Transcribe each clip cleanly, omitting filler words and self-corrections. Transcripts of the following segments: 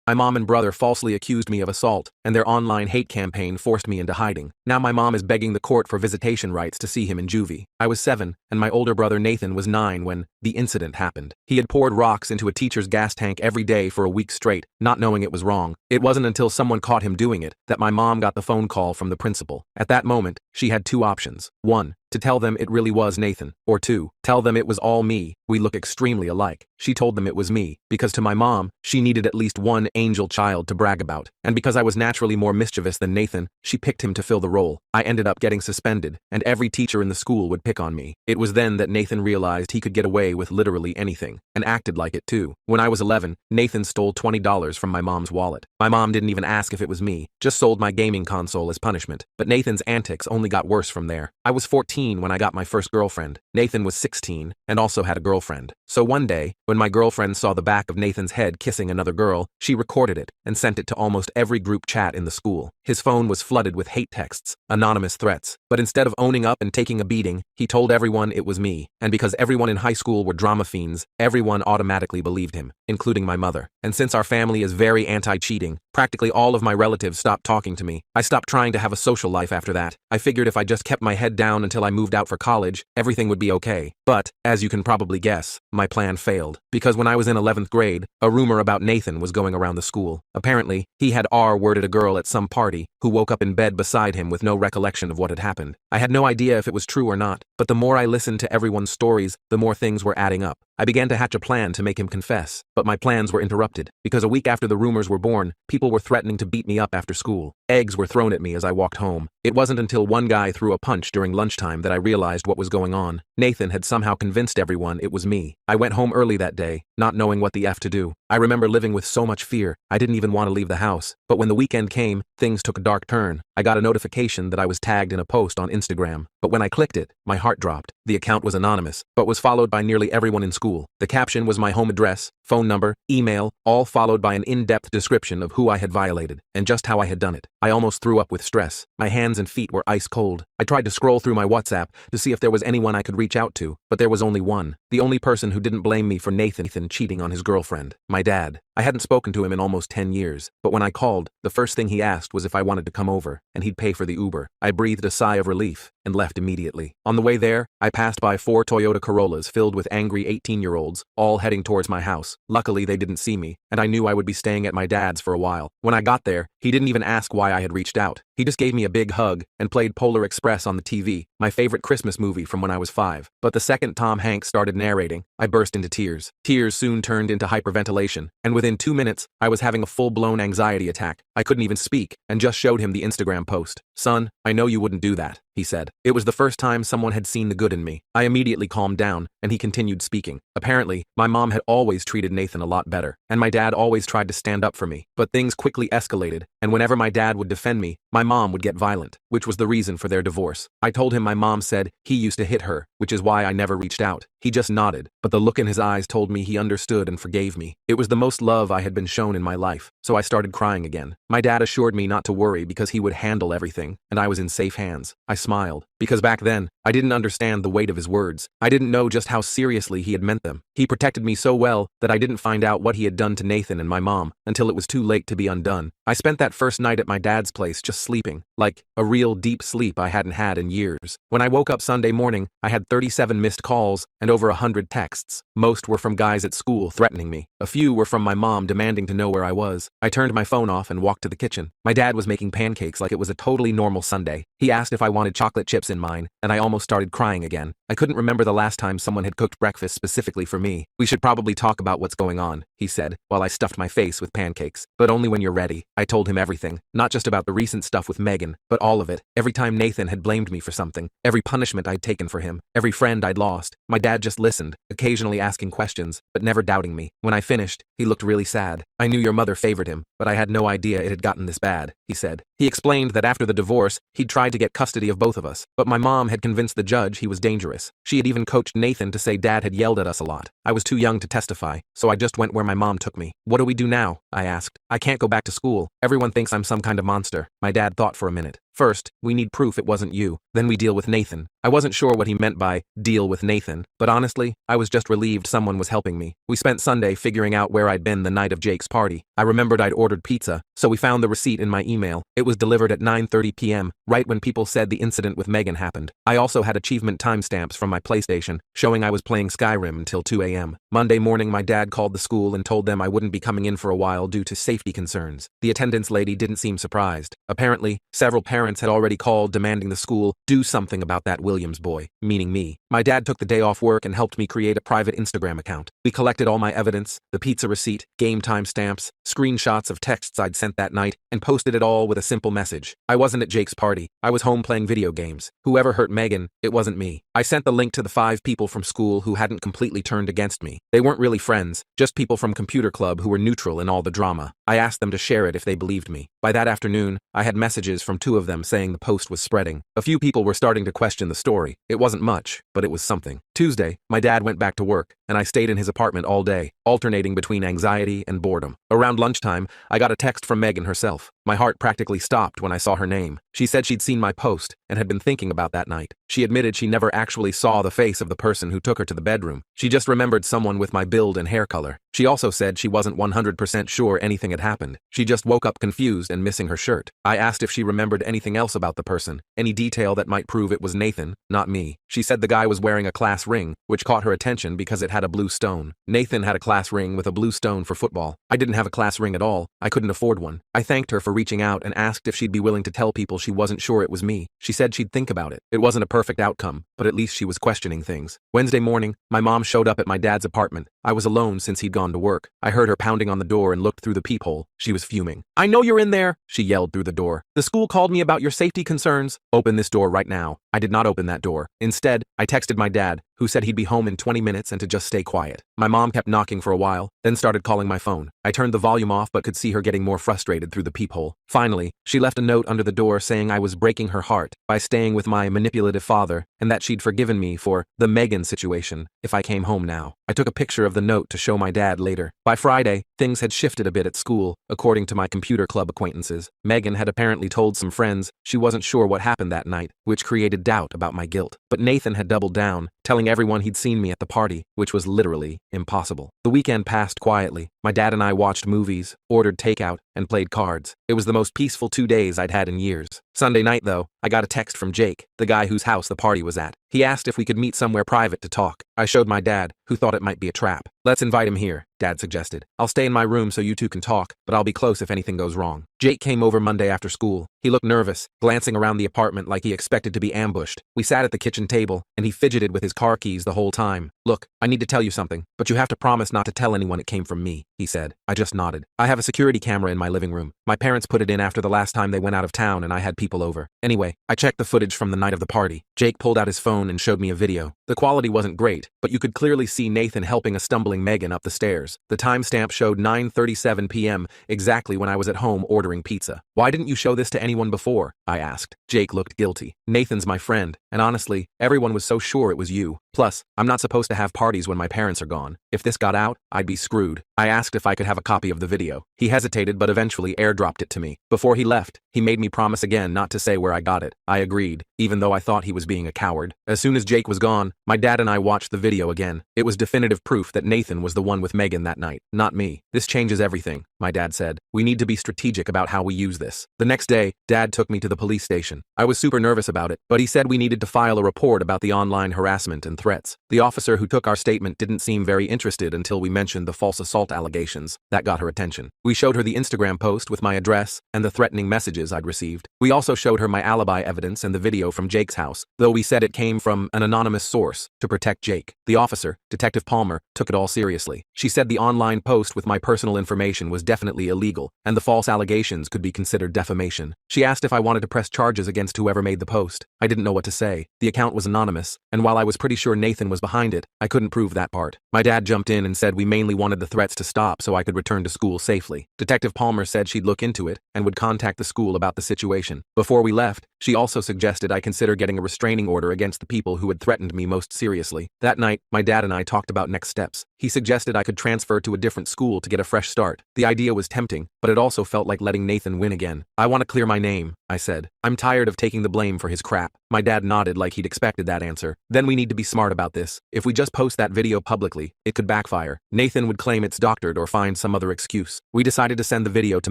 My mom and brother falsely accused me of assault, and their online hate campaign forced me into hiding. Now my mom is begging the court for visitation rights to see him in juvie. I was 7, and my older brother Nathan was 9 when the incident happened. He had poured rocks into a teacher's gas tank every day for a week straight, not knowing it was wrong. It wasn't until someone caught him doing it that my mom got the phone call from the principal. At that moment, she had 2 options. 1, to tell them it really was Nathan, or 2, tell them it was all me. We look extremely alike. She told them it was me, because to my mom, she needed at least one angel child to brag about, and because I was naturally more mischievous than Nathan, she picked him to fill the role. I ended up getting suspended, and every teacher in the school would pick on me. It was then that Nathan realized he could get away with literally anything, and acted like it too. When I was 11, Nathan stole $20 from my mom's wallet. My mom didn't even ask if it was me, just sold my gaming console as punishment. But Nathan's antics only got worse from there. I was 14 when I got my first girlfriend. Nathan was 16, and also had a girlfriend. So one day, when my girlfriend saw the back of Nathan's head kissing another girl, she recorded it and sent it to almost every group chat in the school. His phone was flooded with hate texts, anonymous threats. But instead of owning up and taking a beating, he told everyone it was me. And because everyone in high school were drama fiends, everyone automatically believed him, including my mother. And since our family is very anti-cheating, practically all of my relatives stopped talking to me. I stopped trying to have a social life after that. I figured if I just kept my head down until I moved out for college, everything would be okay. But, as you can probably guess, my plan failed. Because when I was in 11th grade, a rumor about Nathan was going around the school. Apparently, he had R-worded a girl at some party, who woke up in bed beside him with no recollection of what had happened. I had no idea if it was true or not, but the more I listened to everyone's stories, the more things were adding up. I began to hatch a plan to make him confess, but my plans were interrupted, because a week after the rumors were born, people were threatening to beat me up after school. Eggs were thrown at me as I walked home. It wasn't until one guy threw a punch during lunchtime that I realized what was going on. Nathan had somehow convinced everyone it was me. I went home early that day, not knowing what the F to do. I remember living with so much fear, I didn't even want to leave the house. But when the weekend came, things took a dark turn. I got a notification that I was tagged in a post on Instagram. But when I clicked it, my heart dropped. The account was anonymous, but was followed by nearly everyone in school. The caption was my home address, phone number, email, all followed by an in-depth description of who I had violated, and just how I had done it. I almost threw up with stress. My hands and feet were ice cold. I tried to scroll through my WhatsApp to see if there was anyone I could reach out to, but there was only one. The only person who didn't blame me for Nathan cheating on his girlfriend. My dad. I hadn't spoken to him in almost 10 years, but when I called, the first thing he asked was if I wanted to come over, and he'd pay for the Uber. I breathed a sigh of relief, and left immediately. On the way there, I passed by 4 Toyota Corollas filled with angry 18-year-olds, all heading towards my house. Luckily, they didn't see me, and I knew I would be staying at my dad's for a while. When I got there, he didn't even ask why I had reached out. He just gave me a big hug, and played Polar Express on the TV, my favorite Christmas movie from when I was 5. But the second Tom Hanks started narrating, I burst into tears. Tears soon turned into hyperventilation, and within 2 minutes, I was having a full-blown anxiety attack. I couldn't even speak, and just showed him the Instagram post. "Son, I know you wouldn't do that," he said. It was the first time someone had seen the good in me. I immediately calmed down, and he continued speaking. Apparently, my mom had always treated Nathan a lot better, and my dad always tried to stand up for me. But things quickly escalated, and whenever my dad would defend me, my mom would get violent, which was the reason for their divorce. I told him my mom said he used to hit her, which is why I never reached out. He just nodded, but the look in his eyes told me he understood and forgave me. It was the most love I had been shown in my life, so I started crying again. My dad assured me not to worry because he would handle everything, and I was in safe hands. I smiled, because back then, I didn't understand the weight of his words. I didn't know just how seriously he had meant them. He protected me so well that I didn't find out what he had done to Nathan and my mom until it was too late to be undone. I spent that first night at my dad's place just sleeping, like a real deep sleep I hadn't had in years. When I woke up Sunday morning, I had 37 missed calls and over 100 texts. Most were from guys at school threatening me. A few were from my mom demanding to know where I was. I turned my phone off and walked to the kitchen. My dad was making pancakes like it was a totally normal Sunday. He asked if I wanted chocolate chips in mine, and I almost started crying again. I couldn't remember the last time someone had cooked breakfast specifically for me. "We should probably talk about what's going on," he said, while I stuffed my face with pancakes. "But only when you're ready." I told him everything, not just about the recent stuff with Megan, but all of it. Every time Nathan had blamed me for something, every punishment I'd taken for him, every friend I'd lost. My dad just listened, occasionally asking questions, but never doubting me. When I finished, he looked really sad. "I knew your mother favored him, but I had no idea it had gotten this bad," he said. He explained that after the divorce, he'd tried to get custody of both of us, but my mom had convinced the judge he was dangerous. She had even coached Nathan to say Dad had yelled at us a lot. I was too young to testify, so I just went where my mom took me. "What do we do now?" I asked. "I can't go back to school. Everyone thinks I'm some kind of monster." My dad thought for a minute. First, we need proof it wasn't you, then we deal with Nathan. I wasn't sure what he meant by deal with Nathan, but honestly, I was just relieved someone was helping me. We spent Sunday figuring out where I'd been the night of Jake's party. I remembered I'd ordered pizza, so we found the receipt in my email. It was delivered at 9:30 p.m., right when people said the incident with Megan happened. I also had achievement timestamps from my PlayStation, showing I was playing Skyrim until 2 a.m. Monday morning, my dad called the school and told them I wouldn't be coming in for a while due to safety concerns. The attendance lady didn't seem surprised. Apparently, several parents had already called demanding the school do something about that Williams boy, meaning me. My dad took the day off work and helped me create a private Instagram account. We collected all my evidence, the pizza receipt, game timestamps, screenshots of texts I'd sent that night, and posted it all with a simple message. I wasn't at Jake's party. I was home playing video games. Whoever hurt Megan, it wasn't me. I sent the link to the 5 people from school who hadn't completely turned against me. They weren't really friends, just people from computer club who were neutral in all the drama. I asked them to share it if they believed me. By that afternoon, I had messages from 2 of them saying the post was spreading. A few people were starting to question the story. It wasn't much, but it was something. Tuesday, my dad went back to work, and I stayed in his apartment all day, alternating between anxiety and boredom. Around lunchtime, I got a text from Megan herself. My heart practically stopped when I saw her name. She said she'd seen my post and had been thinking about that night. She admitted she never actually saw the face of the person who took her to the bedroom. She just remembered someone with my build and hair color. She also said she wasn't 100% sure anything had happened. She just woke up confused and missing her shirt. I asked if she remembered anything else about the person, any detail that might prove it was Nathan, not me. She said the guy was wearing a class ring, which caught her attention because it had a blue stone. Nathan had a class ring with a blue stone for football. I didn't have a class ring at all. I couldn't afford one. I thanked her for reaching out and asked if she'd be willing to tell people she wasn't sure it was me. She said she'd think about it. It wasn't a perfect outcome, but at least she was questioning things. Wednesday morning, my mom showed up at my dad's apartment. I was alone since he'd gone to work. I heard her pounding on the door and looked through the peephole. She was fuming. "I know you're in there," she yelled through the door. "The school called me about your safety concerns. Open this door right now." I did not open that door. Instead, I texted my dad, who said he'd be home in 20 minutes and to just stay quiet. My mom kept knocking for a while, then started calling my phone. I turned the volume off but could see her getting more frustrated through the peephole. Finally, she left a note under the door saying I was breaking her heart by staying with my manipulative father and that she'd forgiven me for the Megan situation if I came home now. I took a picture of the note to show my dad later. By Friday, things had shifted a bit at school, according to my computer club acquaintances. Megan had apparently told some friends she wasn't sure what happened that night, which created doubt about my guilt. But Nathan had doubled down, telling everyone he'd seen me at the party, which was literally impossible. The weekend passed quietly. My dad and I watched movies, ordered takeout, and played cards. It was the most peaceful 2 days I'd had in years. Sunday night, though, I got a text from Jake, the guy whose house the party was at. He asked if we could meet somewhere private to talk. I showed my dad, who thought it might be a trap. "Let's invite him here," Dad suggested. "I'll stay in my room so you two can talk, but I'll be close if anything goes wrong." Jake came over Monday after school. He looked nervous, glancing around the apartment like he expected to be ambushed. We sat at the kitchen table, and he fidgeted with his car keys the whole time. "Look, I need to tell you something, but you have to promise not to tell anyone it came from me," he said. I just nodded. "I have a security camera in my living room. My parents put it in after the last time they went out of town and I had people over. Anyway, I checked the footage from the night of the party." Jake pulled out his phone and showed me a video. The quality wasn't great, but you could clearly see Nathan helping a stumbling Megan up the stairs. The timestamp showed 9:37 p.m., exactly when I was at home ordering pizza. "Why didn't you show this to anyone before?" I asked. Jake looked guilty. "Nathan's my friend, and honestly, everyone was so sure it was you. Plus, I'm not supposed to have parties when my parents are gone. If this got out, I'd be screwed." I asked if I could have a copy of the video. He hesitated but eventually airdropped it to me. Before he left, he made me promise again not to say where I got it. I agreed, even though I thought he was being a coward. As soon as Jake was gone, my dad and I watched the video again. It was definitive proof that Nathan was the one with Megan that night, not me. "This changes everything," my dad said. "We need to be strategic about how we use this." The next day, Dad took me to the police station. I was super nervous about it, but he said we needed to file a report about the online harassment and threats. The officer who took our statement didn't seem very interested until we mentioned the false assault allegations. That got her attention. We showed her the Instagram post with my address and the threatening messages I'd received. We also showed her my alibi evidence and the video from Jake's house, though we said it came from an anonymous source to protect Jake. The officer, Detective Palmer, took it all seriously. She said the online post with my personal information was definitely illegal, and the false allegations could be considered defamation. She asked if I wanted to press charges against whoever made the post. I didn't know what to say. The account was anonymous, and while I was pretty sure Nathan was behind it, I couldn't prove that part. My dad jumped in and said we mainly wanted the threats threats to stop so I could return to school safely. Detective Palmer said she'd look into it and would contact the school about the situation. Before we left, she also suggested I consider getting a restraining order against the people who had threatened me most seriously. That night, my dad and I talked about next steps. He suggested I could transfer to a different school to get a fresh start. The idea was tempting, but it also felt like letting Nathan win again. I want to clear my name, I said. I'm tired of taking the blame for his crap. My dad nodded like he'd expected that answer. Then we need to be smart about this. If we just post that video publicly, it could backfire. Nathan would claim it's doctored or find some other excuse. We decided to send the video to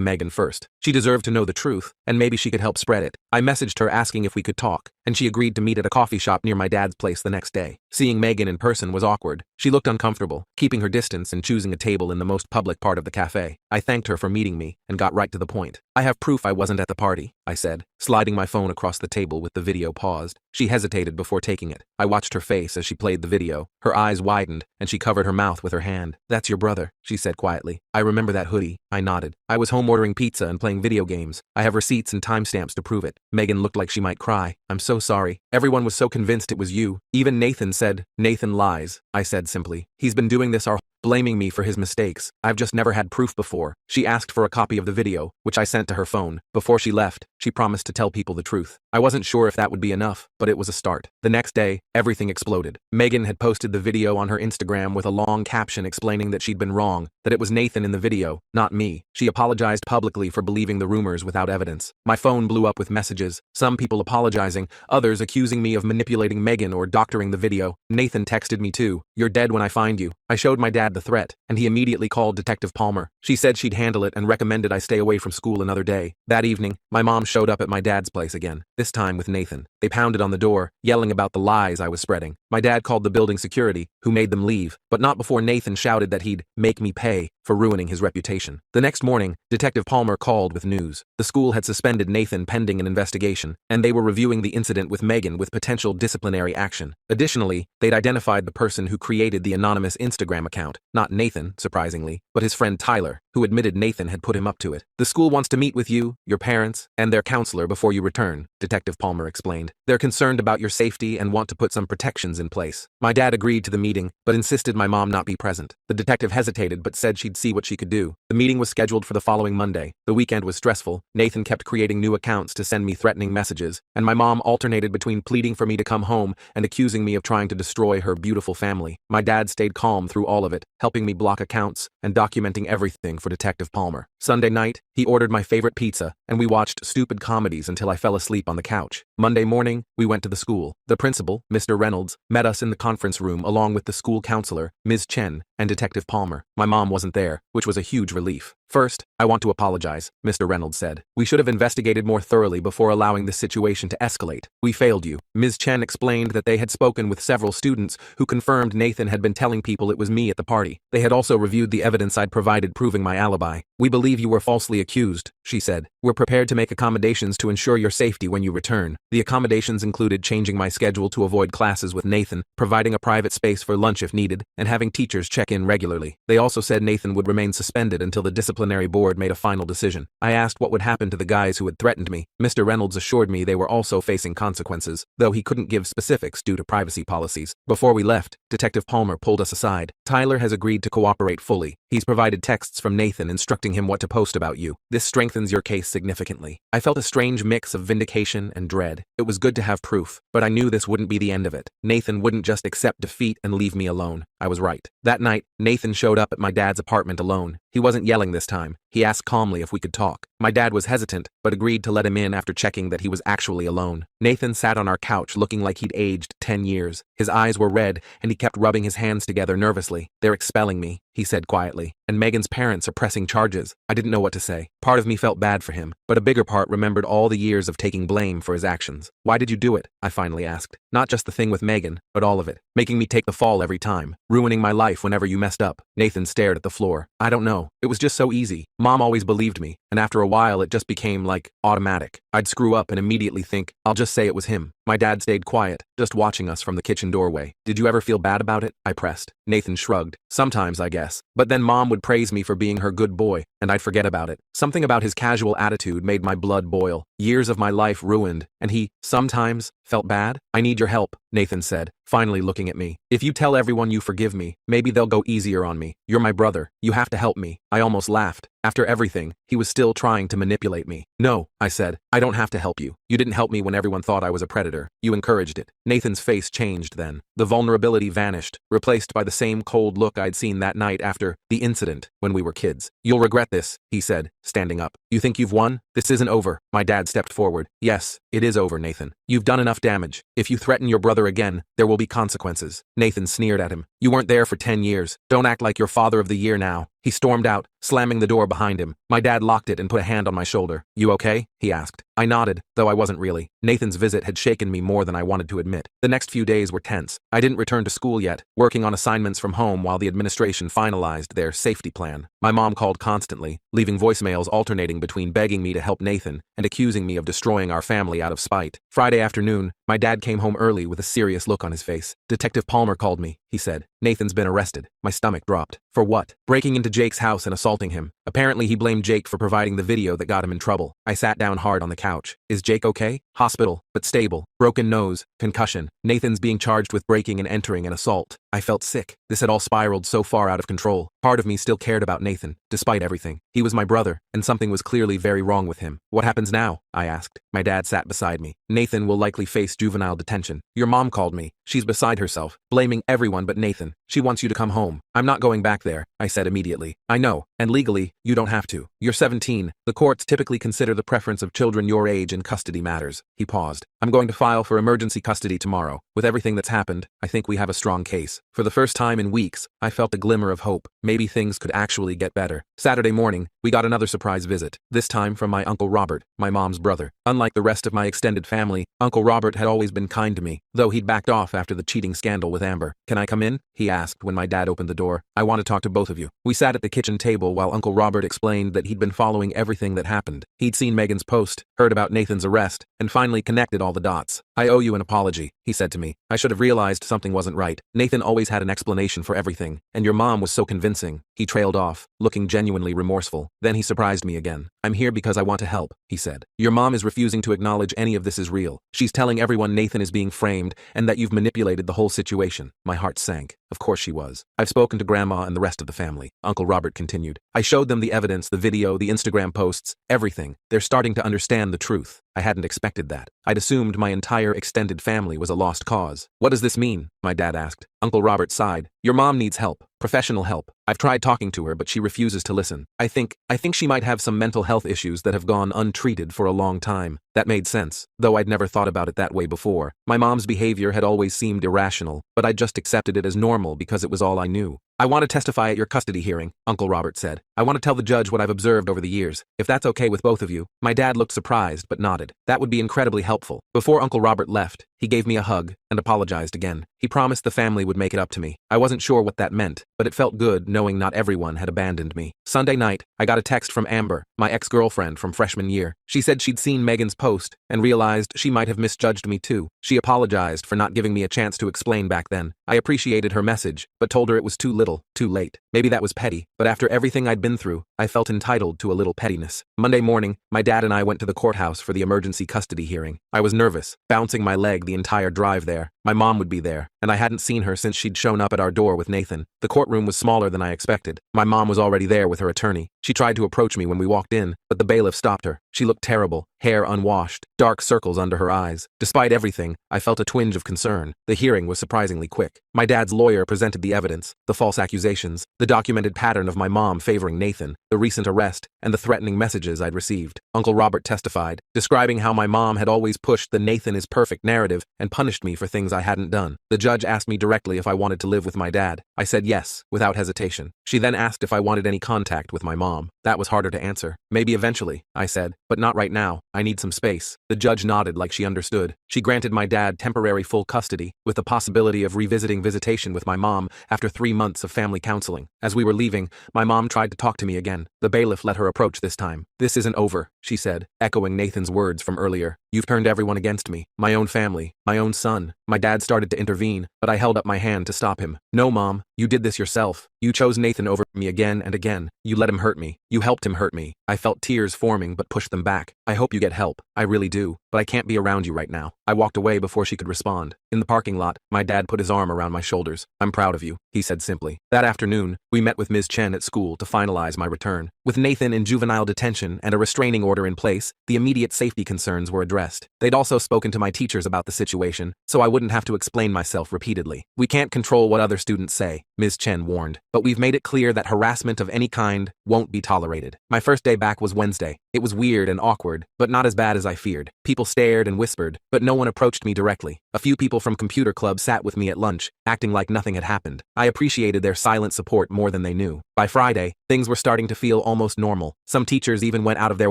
Megan first. She deserved to know the truth, and maybe she could help spread it. I messaged her asking if we could talk, and she agreed to meet at a coffee shop near my dad's place the next day. Seeing Megan in person was awkward. She looked uncomfortable, keeping her distance and choosing a table in the most public part of the cafe. I thanked her for meeting me and got right to the point. I have proof I wasn't at the party, I said, sliding my phone across the table with the video paused. She hesitated before taking it. I watched her face as she played the video. Her eyes widened, and she covered her mouth with her hand. That's your brother, she said quietly. I remember that hoodie. I nodded. I was home ordering pizza and playing video games. I have receipts and timestamps to prove it. Megan looked like she might cry. I'm so sorry. Everyone was so convinced it was you. Even Nathan said, Nathan lies, I said simply. He's been doing this our blaming me for his mistakes. I've just never had proof before. She asked for a copy of the video, which I sent to her phone. Before she left, she promised to tell people the truth. I wasn't sure if that would be enough, but it was a start. The next day, everything exploded. Megan had posted the video on her Instagram with a long caption explaining that she'd been wrong, that it was Nathan in the video, not me. She apologized publicly for believing the rumors without evidence. My phone blew up with messages, some people apologizing, others accusing me of manipulating Megan or doctoring the video. Nathan texted me too. You're dead when I find you. I showed my dad the threat, and he immediately called Detective Palmer. She said she'd handle it and recommended I stay away from school another day. That evening, my mom showed up at my dad's place again, this time with Nathan. They pounded on the door, yelling about the lies I was spreading. My dad called the building security, who made them leave, but not before Nathan shouted that he'd make me pay for ruining his reputation. The next morning, Detective Palmer called with news. The school had suspended Nathan pending an investigation, and they were reviewing the incident with Megan with potential disciplinary action. Additionally, they'd identified the person who created the anonymous Instagram account, not Nathan, surprisingly, but his friend Tyler, who admitted Nathan had put him up to it. The school wants to meet with you, your parents, and their counselor before you return, Detective Palmer explained. They're concerned about your safety and want to put some protections in place. My dad agreed to the meeting, but insisted my mom not be present. The detective hesitated but said she'd see what she could do. The meeting was scheduled for the following Monday. The weekend was stressful. Nathan kept creating new accounts to send me threatening messages, and my mom alternated between pleading for me to come home and accusing me of trying to destroy her beautiful family. My dad stayed calm through all of it, helping me block accounts and documenting everything for Detective Palmer. Sunday night, he ordered my favorite pizza, and we watched stupid comedies until I fell asleep on the couch. Monday morning, we went to the school. The principal, Mr. Reynolds, met us in the conference room along with the school counselor, Ms. Chen, and Detective Palmer. My mom wasn't there, which was a huge relief. First, I want to apologize, Mr. Reynolds said. We should have investigated more thoroughly before allowing this situation to escalate. We failed you. Ms. Chen explained that they had spoken with several students who confirmed Nathan had been telling people it was me at the party. They had also reviewed the evidence I'd provided proving my alibi. We believe you were falsely accused, she said. We're prepared to make accommodations to ensure your safety when you return. The accommodations included changing my schedule to avoid classes with Nathan, providing a private space for lunch if needed, and having teachers check in regularly. They also said Nathan would remain suspended until the disciplinary board made a final decision. I asked what would happen to the guys who had threatened me. Mr. Reynolds assured me they were also facing consequences, though he couldn't give specifics due to privacy policies. Before we left, Detective Palmer pulled us aside. Tyler has agreed to cooperate fully. He's provided texts from Nathan instructing him what to post about you. This strengthens your case significantly. I felt a strange mix of vindication and dread. It was good to have proof, but I knew this wouldn't be the end of it. Nathan wouldn't just accept defeat and leave me alone. I was right. That night, Nathan showed up at my dad's apartment alone. He wasn't yelling this time. He asked calmly if we could talk. My dad was hesitant, but agreed to let him in after checking that he was actually alone. Nathan sat on our couch looking like he'd aged 10 years. His eyes were red, and he kept rubbing his hands together nervously. They're expelling me, he said quietly, and Megan's parents are pressing charges. I didn't know what to say. Part of me felt bad for him, but a bigger part remembered all the years of taking blame for his actions. Why did you do it? I finally asked. Not just the thing with Megan, but all of it. Making me take the fall every time. Ruining my life whenever you messed up. Nathan stared at the floor. I don't know. It was just so easy. Mom always believed me, and after a while it just became like automatic. I'd screw up and immediately think, I'll just say it was him. My dad stayed quiet, just watching us from the kitchen doorway. Did you ever feel bad about it? I pressed. Nathan shrugged. Sometimes, I guess. But then Mom would praise me for being her good boy, and I'd forget about it. Something about his casual attitude made my blood boil. Years of my life ruined, and he, sometimes, felt bad? I need your help, Nathan said, finally looking at me. If you tell everyone you forgive me, maybe they'll go easier on me. You're my brother. You have to help me. I almost laughed. After everything, he was still trying to manipulate me. No, I said, I don't have to help you. You didn't help me when everyone thought I was a predator. You encouraged it. Nathan's face changed then. The vulnerability vanished, replaced by the same cold look I'd seen that night after the incident when we were kids. You'll regret this, he said, standing up. You think you've won? This isn't over. My dad stepped forward. Yes, it is over, Nathan. You've done enough damage. If you threaten your brother again, there will be consequences. Nathan sneered at him. You weren't there for 10 years. Don't act like you're father of the year now. He stormed out, slamming the door behind him. My dad locked it and put a hand on my shoulder. You okay? He asked. I nodded, though I wasn't really. Nathan's visit had shaken me more than I wanted to admit. The next few days were tense. I didn't return to school yet, working on assignments from home while the administration finalized their safety plan. My mom called constantly, leaving voicemails alternating between begging me to help Nathan and accusing me of destroying our family out of spite. Friday afternoon, my dad came home early with a serious look on his face. Detective Palmer called me, he said. Nathan's been arrested. My stomach dropped. For what? Breaking into Jake's house and assaulting him. Apparently he blamed Jake for providing the video that got him in trouble. I sat down hard on the couch. Is Jake okay? Hospital, but stable. Broken nose, concussion. Nathan's being charged with breaking and entering an assault. I felt sick. This had all spiraled so far out of control. Part of me still cared about Nathan, despite everything. He was my brother, and something was clearly very wrong with him. What happens now? I asked. My dad sat beside me. Nathan will likely face juvenile detention. Your mom called me. She's beside herself, blaming everyone but Nathan. She wants you to come home. I'm not going back there, I said immediately. I know, and legally, you don't have to. You're 17. The courts typically consider the preference of children your age in custody matters. He paused. I'm going to file for emergency custody tomorrow. With everything that's happened, I think we have a strong case. For the first time in weeks, I felt a glimmer of hope. Maybe things could actually get better. Saturday morning, we got another surprise visit, this time from my Uncle Robert, my mom's brother. Unlike the rest of my extended family, Uncle Robert had always been kind to me, though he'd backed off after the cheating scandal with Amber. Can I come in? He asked when my dad opened the door. I want to talk to both of you. We sat at the kitchen table while Uncle Robert explained that he'd been following everything that happened. He'd seen Megan's post, heard about Nathan's arrest, and finally connected all the dots. I owe you an apology, he said to me. I should have realized something wasn't right. Nathan always had an explanation for everything, and your mom was so convincing. He trailed off, looking genuinely remorseful. Then he surprised me again. I'm here because I want to help, he said. Your mom is refusing to acknowledge any of this is real. She's telling everyone Nathan is being framed and that you've manipulated the whole situation. My heart sank. Of course she was. I've spoken to Grandma and the rest of the family, Uncle Robert continued. I showed them the evidence, the video, the Instagram posts, everything. They're starting to understand the truth. I hadn't expected that. I'd assumed my entire extended family was a lost cause. What does this mean? My dad asked. Uncle Robert sighed. Your mom needs help. Professional help. I've tried talking to her, but she refuses to listen. I think she might have some mental health issues that have gone untreated for a long time. That made sense, though I'd never thought about it that way before. My mom's behavior had always seemed irrational, but I just accepted it as normal because it was all I knew. I want to testify at your custody hearing, Uncle Robert said. I want to tell the judge what I've observed over the years, if that's okay with both of you. My dad looked surprised but nodded. That would be incredibly helpful. Before Uncle Robert left, he gave me a hug and apologized again. He promised the family would make it up to me. I wasn't sure what that meant, but it felt good knowing not everyone had abandoned me. Sunday night, I got a text from Amber, my ex-girlfriend from freshman year. She said she'd seen Megan's post and realized she might have misjudged me too. She apologized for not giving me a chance to explain back then. I appreciated her message, but told her it was too little, too late. Maybe that was petty, but after everything I'd been through, I felt entitled to a little pettiness. Monday morning, my dad and I went to the courthouse for the emergency custody hearing. I was nervous, bouncing my leg the entire drive there. My mom would be there, and I hadn't seen her since she'd shown up at our door with Nathan. The courtroom was smaller than I expected. My mom was already there with her attorney. She tried to approach me when we walked in, but the bailiff stopped her. She looked terrible, hair unwashed, dark circles under her eyes. Despite everything, I felt a twinge of concern. The hearing was surprisingly quick. My dad's lawyer presented the evidence, the false accusations, the documented pattern of my mom favoring Nathan, the recent arrest, and the threatening messages I'd received. Uncle Robert testified, describing how my mom had always pushed the Nathan is perfect narrative and punished me for things things I hadn't done. The judge asked me directly if I wanted to live with my dad. I said yes, without hesitation. She then asked if I wanted any contact with my mom. That was harder to answer. Maybe eventually, I said, but not right now. I need some space. The judge nodded like she understood. She granted my dad temporary full custody, with the possibility of revisiting visitation with my mom after 3 months of family counseling. As we were leaving, my mom tried to talk to me again. The bailiff let her approach this time. "This isn't over," she said, echoing Nathan's words from earlier. "You've turned everyone against me. My own family, my own son." My dad started to intervene, but I held up my hand to stop him. "No, Mom, you did this yourself. You chose Nathan over me again and again. You let him hurt me. You helped him hurt me." I felt tears forming but pushed them back. "I hope you get help. I really do. But I can't be around you right now." I walked away before she could respond. In the parking lot, my dad put his arm around my shoulders. "I'm proud of you," he said simply. That afternoon, we met with Ms. Chen at school to finalize my return. With Nathan in juvenile detention and a restraining order in place, the immediate safety concerns were addressed. They'd also spoken to my teachers about the situation, so I wouldn't have to explain myself repeatedly. "We can't control what other students say," Ms. Chen warned, "but we've made it clear that harassment of any kind won't be tolerated." My first day back was Wednesday. It was weird and awkward, but not as bad as I feared. People stared and whispered, but no one approached me directly. A few people from computer club sat with me at lunch, acting like nothing had happened. I appreciated their silent support more than they knew. By Friday, things were starting to feel almost normal. Some teachers even went out of their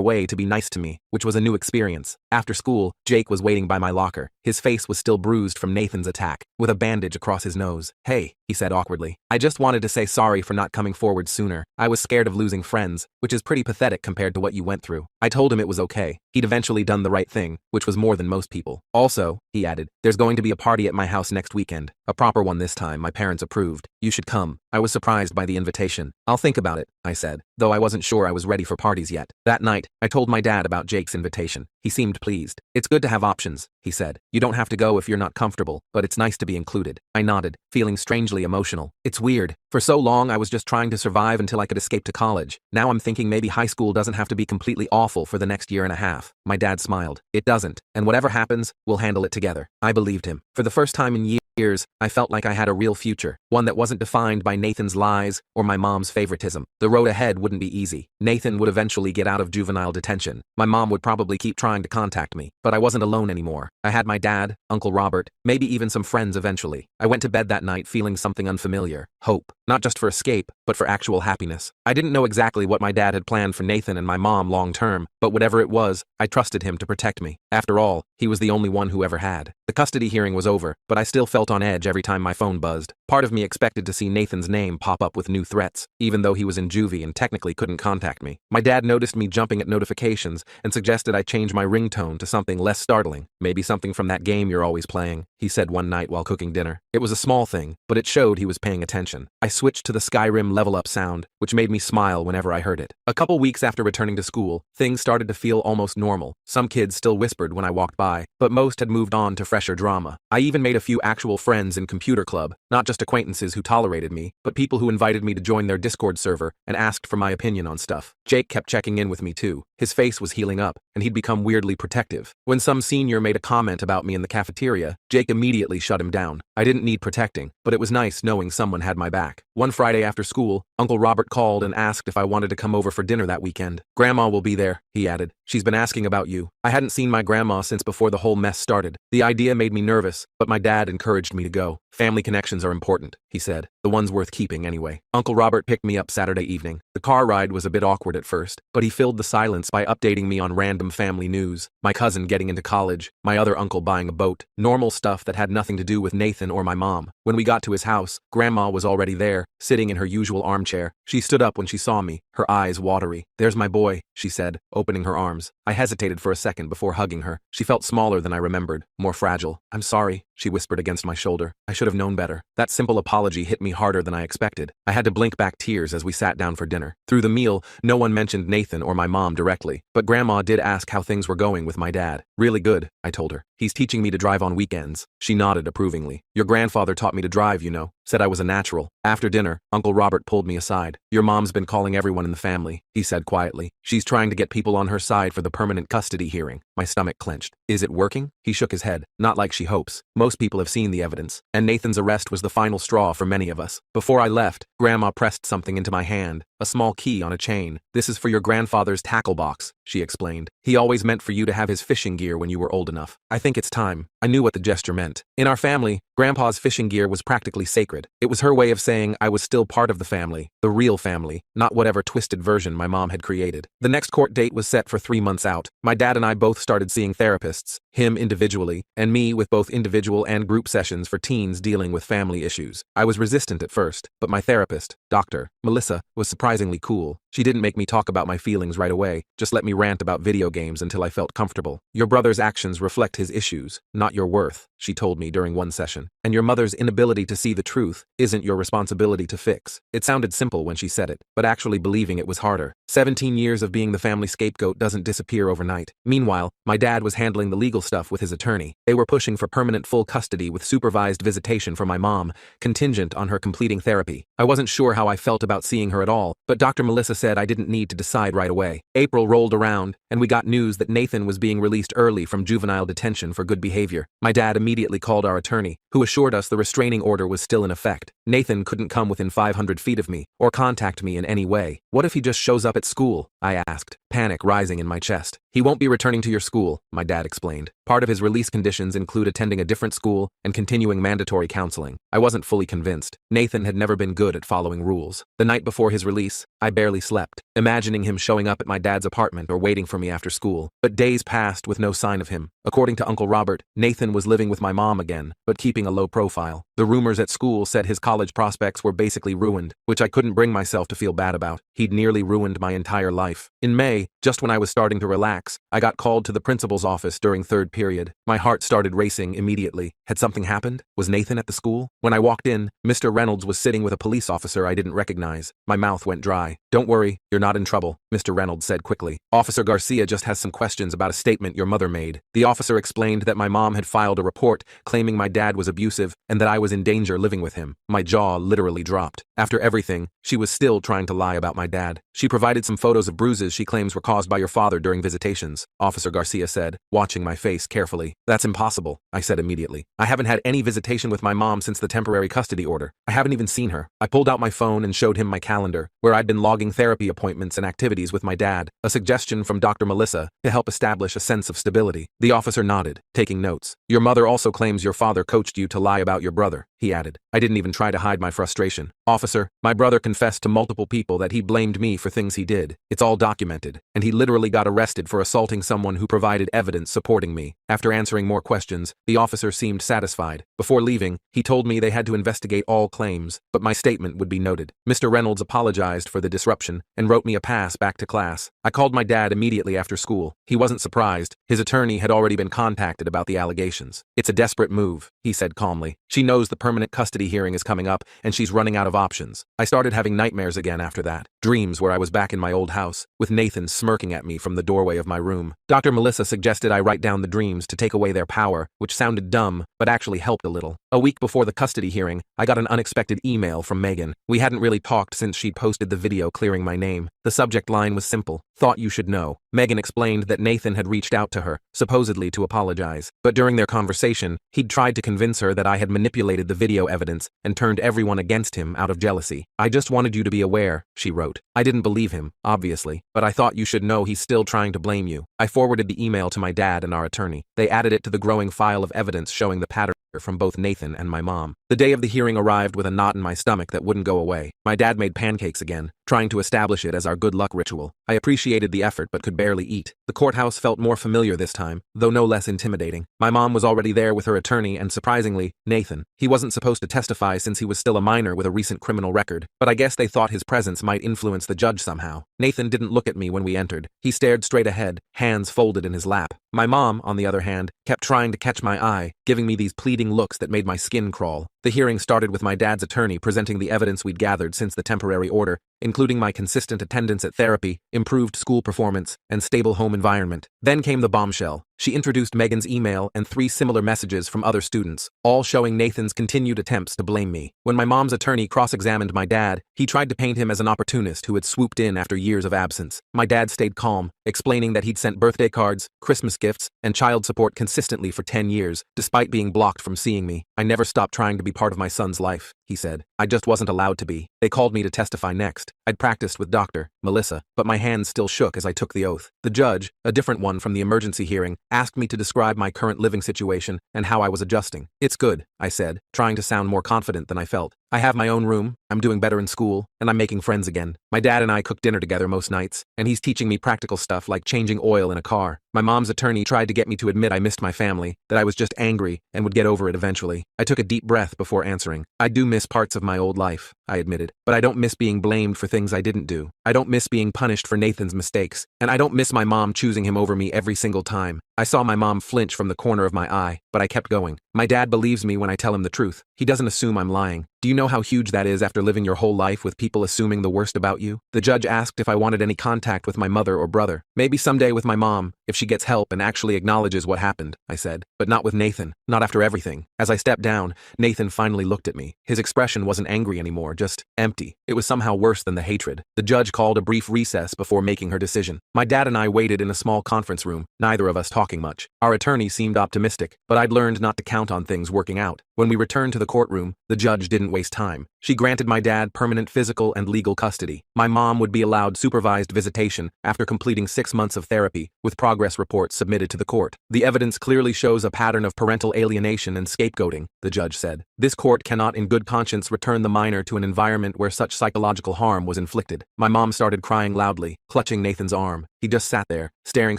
way to be nice to me, which was a new experience. After school, Jake was waiting by my locker. His face was still bruised from Nathan's attack, with a bandage across his nose. "Hey," he said awkwardly. "I just wanted to say sorry for not coming forward sooner. I was scared of losing friends, which is pretty pathetic compared to what you went through." I told him it was okay. He'd eventually done the right thing, which was more than most people. "Also," he added, "there's going to be a party at my house next weekend. A proper one this time, my parents approved. You should come." I was surprised by the invitation. "I'll think about it," I said, though I wasn't sure I was ready for parties yet. That night, I told my dad about Jake's invitation. He seemed pleased. "It's good to have options," he said. "You don't have to go if you're not comfortable, but it's nice to be included." I nodded, feeling strangely emotional. It's weird. For so long, I was just trying to survive until I could escape to college. Now I'm thinking maybe high school doesn't have to be completely awful for the next year and a half. My dad smiled. "It doesn't, and whatever happens, we'll handle it together." I believed him. For the first time in years, I felt like I had a real future, one that wasn't defined by Nathan's lies or my mom's favoritism. The road ahead wouldn't be easy. Nathan would eventually get out of juvenile detention. My mom would probably keep trying to contact me, but I wasn't alone anymore. I had my dad, Uncle Robert, maybe even some friends eventually. I went to bed that night feeling something unfamiliar. Hope. Not just for escape, but for actual happiness. I didn't know exactly what my dad had planned for Nathan and my mom long term, but whatever it was, I trusted him to protect me. After all, he was the only one who ever had. The custody hearing was over, but I still felt on edge every time my phone buzzed. Part of me expected to see Nathan's name pop up with new threats, even though he was in juvie and technically couldn't contact me. My dad noticed me jumping at notifications and suggested I change my ringtone to something less startling. "Maybe something from that game you're always playing," he said one night while cooking dinner. It was a small thing, but it showed he was paying attention. I switched to the Skyrim level up sound, which made me smile whenever I heard it. A couple weeks after returning to school, things started to feel almost normal. Some kids still whispered when I walked by, but most had moved on to fresher drama. I even made a few actual friends in computer club, not just acquaintances who tolerated me, but people who invited me to join their Discord server and asked for my opinion on stuff. Jake kept checking in with me too. His face was healing up, and he'd become weirdly protective. When some senior made a comment about me in the cafeteria, Jake immediately shut him down. I didn't need protecting, but it was nice knowing someone had my back. One Friday after school, Uncle Robert called and asked if I wanted to come over for dinner that weekend. "Grandma will be there," he added. "She's been asking about you." I hadn't seen my grandma since before the whole mess started. The idea made me nervous, but my dad encouraged me to go. "Family connections are important," he said. "The ones worth keeping anyway." Uncle Robert picked me up Saturday evening. The car ride was a bit awkward at first, but he filled the silence by updating me on random family news. My cousin getting into college, my other uncle buying a boat, normal stuff that had nothing to do with Nathan or my mom. When we got to his house, Grandma was already there, sitting in her usual armchair. She stood up when she saw me, her eyes watery. "There's my boy," she said, opening her arms. I hesitated for a second before hugging her. She felt smaller than I remembered, more fragile. "I'm sorry," she whispered against my shoulder. "I should have known better." That simple apology hit me harder than I expected. I had to blink back tears as we sat down for dinner. Through the meal, no one mentioned Nathan or my mom directly, but Grandma did ask how things were going with my dad. "Really good," I told her. "He's teaching me to drive on weekends." She nodded approvingly. "Your grandfather taught me to drive, you know. Said I was a natural." After dinner, Uncle Robert pulled me aside. "Your mom's been calling everyone in the family," he said quietly. "She's trying to get people on her side for the permanent custody hearing." My stomach clenched. "Is it working?" He shook his head. "Not like she hopes. Most people have seen the evidence, and Nathan's arrest was the final straw for many of us." Before I left, Grandma pressed something into my hand, a small key on a chain. "This is for your grandfather's tackle box," she explained. He always meant for you to have his fishing gear when you were old enough. I think it's time." I knew what the gesture meant. In our family, Grandpa's fishing gear was practically sacred. It was her way of saying I was still part of the family, the real family, not whatever twisted version my mom had created. The next court date was set for 3 months out. My dad and I both started seeing therapists, him individually, and me with both individual and group sessions for teens dealing with family issues. I was resistant at first, but my therapist, Dr. Melissa, was surprisingly cool. She didn't make me talk about my feelings right away, just let me rant about video games until I felt comfortable. "Your brother's actions reflect his issues, not your worth," she told me during one session. "And your mother's inability to see the truth isn't your responsibility to fix." It sounded simple when she said it, but actually believing it was harder. 17 years of being the family scapegoat doesn't disappear overnight. Meanwhile, my dad was handling the legal stuff with his attorney. They were pushing for permanent full custody with supervised visitation for my mom, contingent on her completing therapy. I wasn't sure how I felt about seeing her at all, but Dr. Melissa said I didn't need to decide right away. April rolled around, and we got news that Nathan was being released early from juvenile detention for good behavior. My dad immediately called our attorney, who assured us the restraining order was still in effect. Nathan couldn't come within 500 feet of me, or contact me in any way. "What if he just shows up at school?" I asked, panic rising in my chest. "He won't be returning to your school," my dad explained. "Part of his release conditions include attending a different school and continuing mandatory counseling." I wasn't fully convinced. Nathan had never been good at following rules. The night before his release, I barely slept, imagining him showing up at my dad's apartment or waiting for me after school. But days passed with no sign of him. According to Uncle Robert, Nathan was living with my mom again, but keeping a low profile. The rumors at school said his college prospects were basically ruined, which I couldn't bring myself to feel bad about. He'd nearly ruined my entire life. In May, just when I was starting to relax, I got called to the principal's office during third period. My heart started racing immediately. Had something happened? Was Nathan at the school? When I walked in, Mr. Reynolds was sitting with a police officer I didn't recognize. My mouth went dry. "Don't worry, you're not in trouble," Mr. Reynolds said quickly. "Officer Garcia just has some questions about a statement your mother made." The officer explained that my mom had filed a report claiming my dad was abusive and that I was in danger living with him. My jaw literally dropped. After everything, she was still trying to lie about my dad. "She provided some photos of bruises she claims were caused by your father during visitations," Officer Garcia said, watching my face carefully. "That's impossible," I said immediately. "I haven't had any visitation with my mom since the temporary custody order. I haven't even seen her." I pulled out my phone and showed him my calendar, where I'd been logging therapy appointments and activities with my dad, a suggestion from Dr. Melissa to help establish a sense of stability. The officer nodded, taking notes. "Your mother also claims your father coached you to lie about your brother," he added. I didn't even try to hide my frustration. "Officer, my brother confessed to multiple people that he blamed me for things he did. It's all documented, and he literally got arrested for assaulting someone who provided evidence supporting me." After answering more questions, the officer seemed satisfied. Before leaving, he told me they had to investigate all claims, but my statement would be noted. Mr. Reynolds apologized for the disruption and wrote me a pass back to class. I called my dad immediately after school. He wasn't surprised. His attorney had already been contacted about the allegations. "It's a desperate move," he said calmly. "She knows the permanent custody hearing is coming up, and she's running out of options." I started having nightmares again after that. Dreams where I was back in my old house, with Nathan smirking at me from the doorway of my room. Dr. Melissa suggested I write down the dreams to take away their power, which sounded dumb, but actually helped a little. A week before the custody hearing, I got an unexpected email from Megan. We hadn't really talked since she'd posted the video clearing my name. The subject line was simple: "Thought you should know." Megan explained that Nathan had reached out to her, supposedly to apologize. But during their conversation, he'd tried to convince her that I had manipulated the video evidence and turned everyone against him out of jealousy. "I just wanted you to be aware," she wrote. I didn't believe him, obviously, but I thought you should know he's still trying to blame you. I forwarded the email to my dad and our attorney. They added it to the growing file of evidence showing the pattern from both Nathan and my mom. The day of the hearing arrived with a knot in my stomach that wouldn't go away. My dad made pancakes again, trying to establish it as our good luck ritual. I appreciated the effort but could barely eat. The courthouse felt more familiar this time, though no less intimidating. My mom was already there with her attorney and, surprisingly, Nathan. He wasn't supposed to testify since he was still a minor with a recent criminal record, but I guess they thought his presence might influence the judge somehow. Nathan didn't look at me when we entered. He stared straight ahead, hands folded in his lap. My mom, on the other hand, kept trying to catch my eye, giving me these pleading looks that made my skin crawl. The hearing started with my dad's attorney presenting the evidence we'd gathered since the temporary order, including my consistent attendance at therapy, improved school performance, and stable home environment. Then came the bombshell. She introduced Megan's email and 3 similar messages from other students, all showing Nathan's continued attempts to blame me. When my mom's attorney cross-examined my dad, he tried to paint him as an opportunist who had swooped in after years of absence. My dad stayed calm, explaining that he'd sent birthday cards, Christmas gifts, and child support consistently for 10 years, despite being blocked from seeing me. "I never stopped trying to be part of my son's life," he said. "I just wasn't allowed to be. They called me to testify next. I'd practiced with Dr. Melissa, but my hands still shook as I took the oath. The judge, a different one from the emergency hearing, asked me to describe my current living situation and how I was adjusting. It's good, I said, trying to sound more confident than I felt. I have my own room, I'm doing better in school, and I'm making friends again. My dad and I cook dinner together most nights, and he's teaching me practical stuff like changing oil in a car. My mom's attorney tried to get me to admit I missed my family, that I was just angry and would get over it eventually. I took a deep breath before answering. I do miss parts of my old life, I admitted, but I don't miss being blamed for things I didn't do. I don't miss being punished for Nathan's mistakes, and I don't miss my mom choosing him over me every single time. I saw my mom flinch from the corner of my eye, but I kept going. My dad believes me when I tell him the truth. He doesn't assume I'm lying. Do you know how huge that is after living your whole life with people assuming the worst about you? The judge asked if I wanted any contact with my mother or brother. Maybe someday with my mom, if she gets help and actually acknowledges what happened, I said. But not with Nathan, not after everything. As I stepped down, Nathan finally looked at me. His expression wasn't angry anymore, just empty. It was somehow worse than the hatred. The judge called a brief recess before making her decision. My dad and I waited in a small conference room, neither of us talking much. Our attorney seemed optimistic, but I'd learned not to count on things working out. When we returned to the courtroom, the judge didn't waste time. She granted my dad permanent physical and legal custody. My mom would be allowed supervised visitation after completing 6 months of therapy, with progress reports submitted to the court. The evidence clearly shows a pattern of parental alienation and scapegoating, the judge said. This court cannot in good conscience return the minor to an environment where such psychological harm was inflicted. My mom started crying loudly, clutching Nathan's arm. He just sat there, staring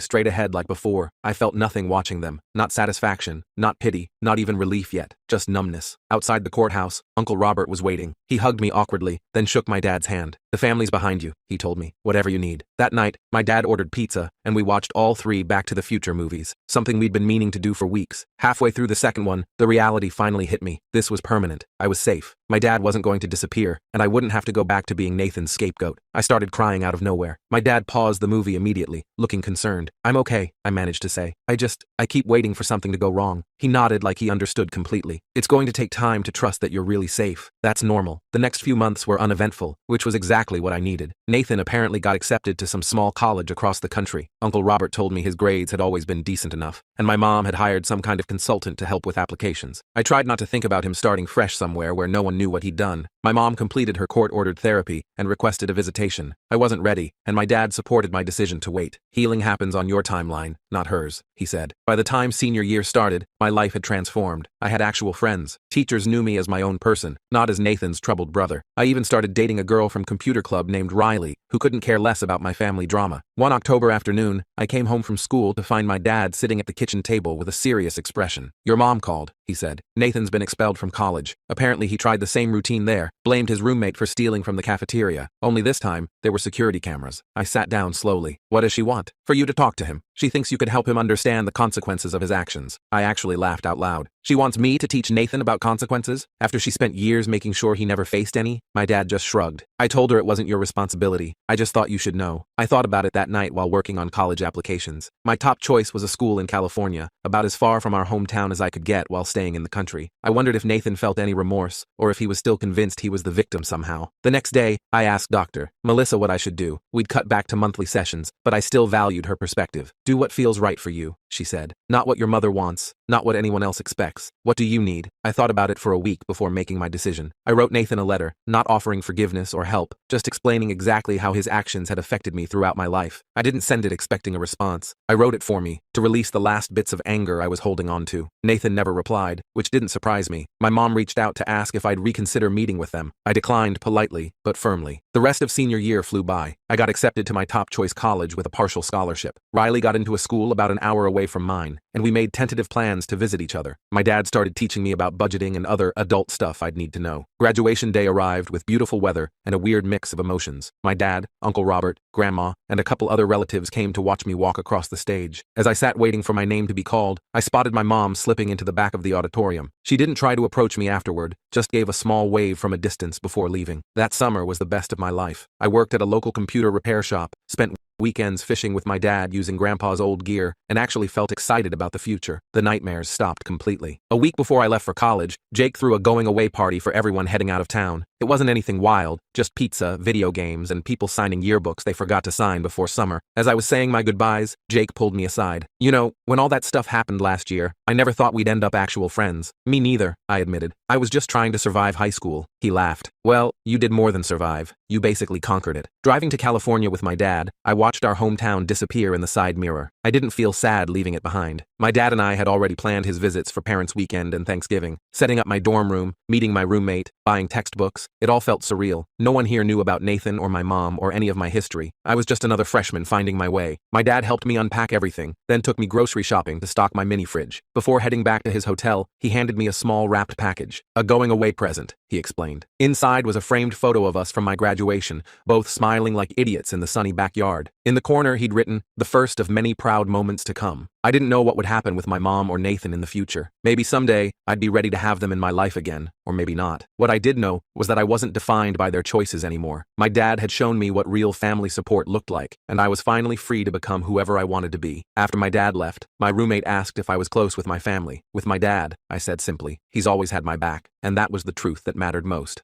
straight ahead like before. I felt nothing watching them. Not satisfaction, not pity, not even relief yet, just numbness. Outside the courthouse, Uncle Robert was waiting. He hugged me awkwardly, then shook my dad's hand. The family's behind you, he told me. Whatever you need. That night, my dad ordered pizza, and we watched all 3 Back to the Future movies, something we'd been meaning to do for weeks. Halfway through the second one, the reality finally hit me. This was permanent. I was safe. My dad wasn't going to disappear, and I wouldn't have to go back to being Nathan's scapegoat. I started crying out of nowhere. My dad paused the movie immediately, looking concerned. I'm okay, I managed to say. I keep waiting for something to go wrong. He nodded like he understood completely. It's going to take time to trust that you're really safe. That's normal. The next few months were uneventful, which was exactly what I needed. Nathan apparently got accepted to some small college across the country. Uncle Robert told me his grades had always been decent enough, and my mom had hired some kind of consultant to help with applications. I tried not to think about him starting fresh somewhere where no one knew what he'd done. My mom completed her court-ordered therapy and requested a visitation. I wasn't ready, and my dad supported my decision to wait. Healing happens on your timeline, not hers, he said. By the time senior year started, my life had transformed. I had actual friends. Teachers knew me as my own person, not as Nathan's troubled brother. I even started dating a girl from computer club named Riley, who couldn't care less about my family drama. One October afternoon, I came home from school to find my dad sitting at the kitchen table with a serious expression. Your mom called, he said. Nathan's been expelled from college. Apparently he tried the same routine there, blamed his roommate for stealing from the cafeteria. Only this time, there were security cameras. I sat down slowly. What does she want? For you to talk to him. She thinks you could help him understand the consequences of his actions. I actually laughed out loud. She wants me to teach Nathan about consequences, after she spent years making sure he never faced any? My dad just shrugged. I told her it wasn't your responsibility. I just thought you should know. I thought about it that night while working on college applications. My top choice was a school in California, about as far from our hometown as I could get while staying in the country. I wondered if Nathan felt any remorse, or if he was still convinced he was the victim somehow. The next day, I asked Dr. Melissa what I should do. We'd cut back to monthly sessions, but I still valued her perspective. Do what feels right for you, she said. Not what your mother wants, not what anyone else expects. What do you need? I thought about it for a week before making my decision. I wrote Nathan a letter, not offering forgiveness or help, just explaining exactly how his actions had affected me throughout my life. I didn't send it expecting a response. I wrote it for me, to release the last bits of anger I was holding on to. Nathan never replied, which didn't surprise me. My mom reached out to ask if I'd reconsider meeting with them. I declined politely, but firmly. The rest of senior year flew by. I got accepted to my top choice college with a partial scholarship. Riley got into a school about an hour away from mine, and we made tentative plans to visit each other. My dad started teaching me about budgeting and other adult stuff I'd need to know. Graduation day arrived with beautiful weather and a weird mix of emotions. My dad, Uncle Robert, Grandma, and a couple other relatives came to watch me walk across the stage. As I sat waiting for my name to be called, I spotted my mom slipping into the back of the auditorium. She didn't try to approach me afterward, just gave a small wave from a distance before leaving. That summer was the best of my life. I worked at a local computer repair shop, spent weekends fishing with my dad using Grandpa's old gear, and actually felt excited about the future. The nightmares stopped completely. A week before I left for college, Jake threw a going-away party for everyone heading out of town. It wasn't anything wild, just pizza, video games, and people signing yearbooks they forgot to sign before summer. As I was saying my goodbyes, Jake pulled me aside. You know, when all that stuff happened last year, I never thought we'd end up actual friends. Me neither, I admitted. I was just trying to survive high school. He laughed. Well, you did more than survive. You basically conquered it. Driving to California with my dad, I watched our hometown disappear in the side mirror. I didn't feel sad leaving it behind. My dad and I had already planned his visits for Parents' Weekend and Thanksgiving, setting up my dorm room, meeting my roommate, buying textbooks. It all felt surreal. No one here knew about Nathan or my mom or any of my history. I was just another freshman finding my way. My dad helped me unpack everything, then took me grocery shopping to stock my mini fridge. Before heading back to his hotel, he handed me a small wrapped package. A going-away present, he explained. Inside was a framed photo of us from my graduation, both smiling like idiots in the sunny backyard. In the corner, he'd written, "The first of many proud moments to come." I didn't know what would happen with my mom or Nathan in the future. Maybe someday, I'd be ready to have them in my life again, or maybe not. What I did know was that I wasn't defined by their choices anymore. My dad had shown me what real family support looked like, and I was finally free to become whoever I wanted to be. After my dad left, my roommate asked if I was close with my family. With my dad, I said simply. He's always had my back, and that was the truth that mattered most.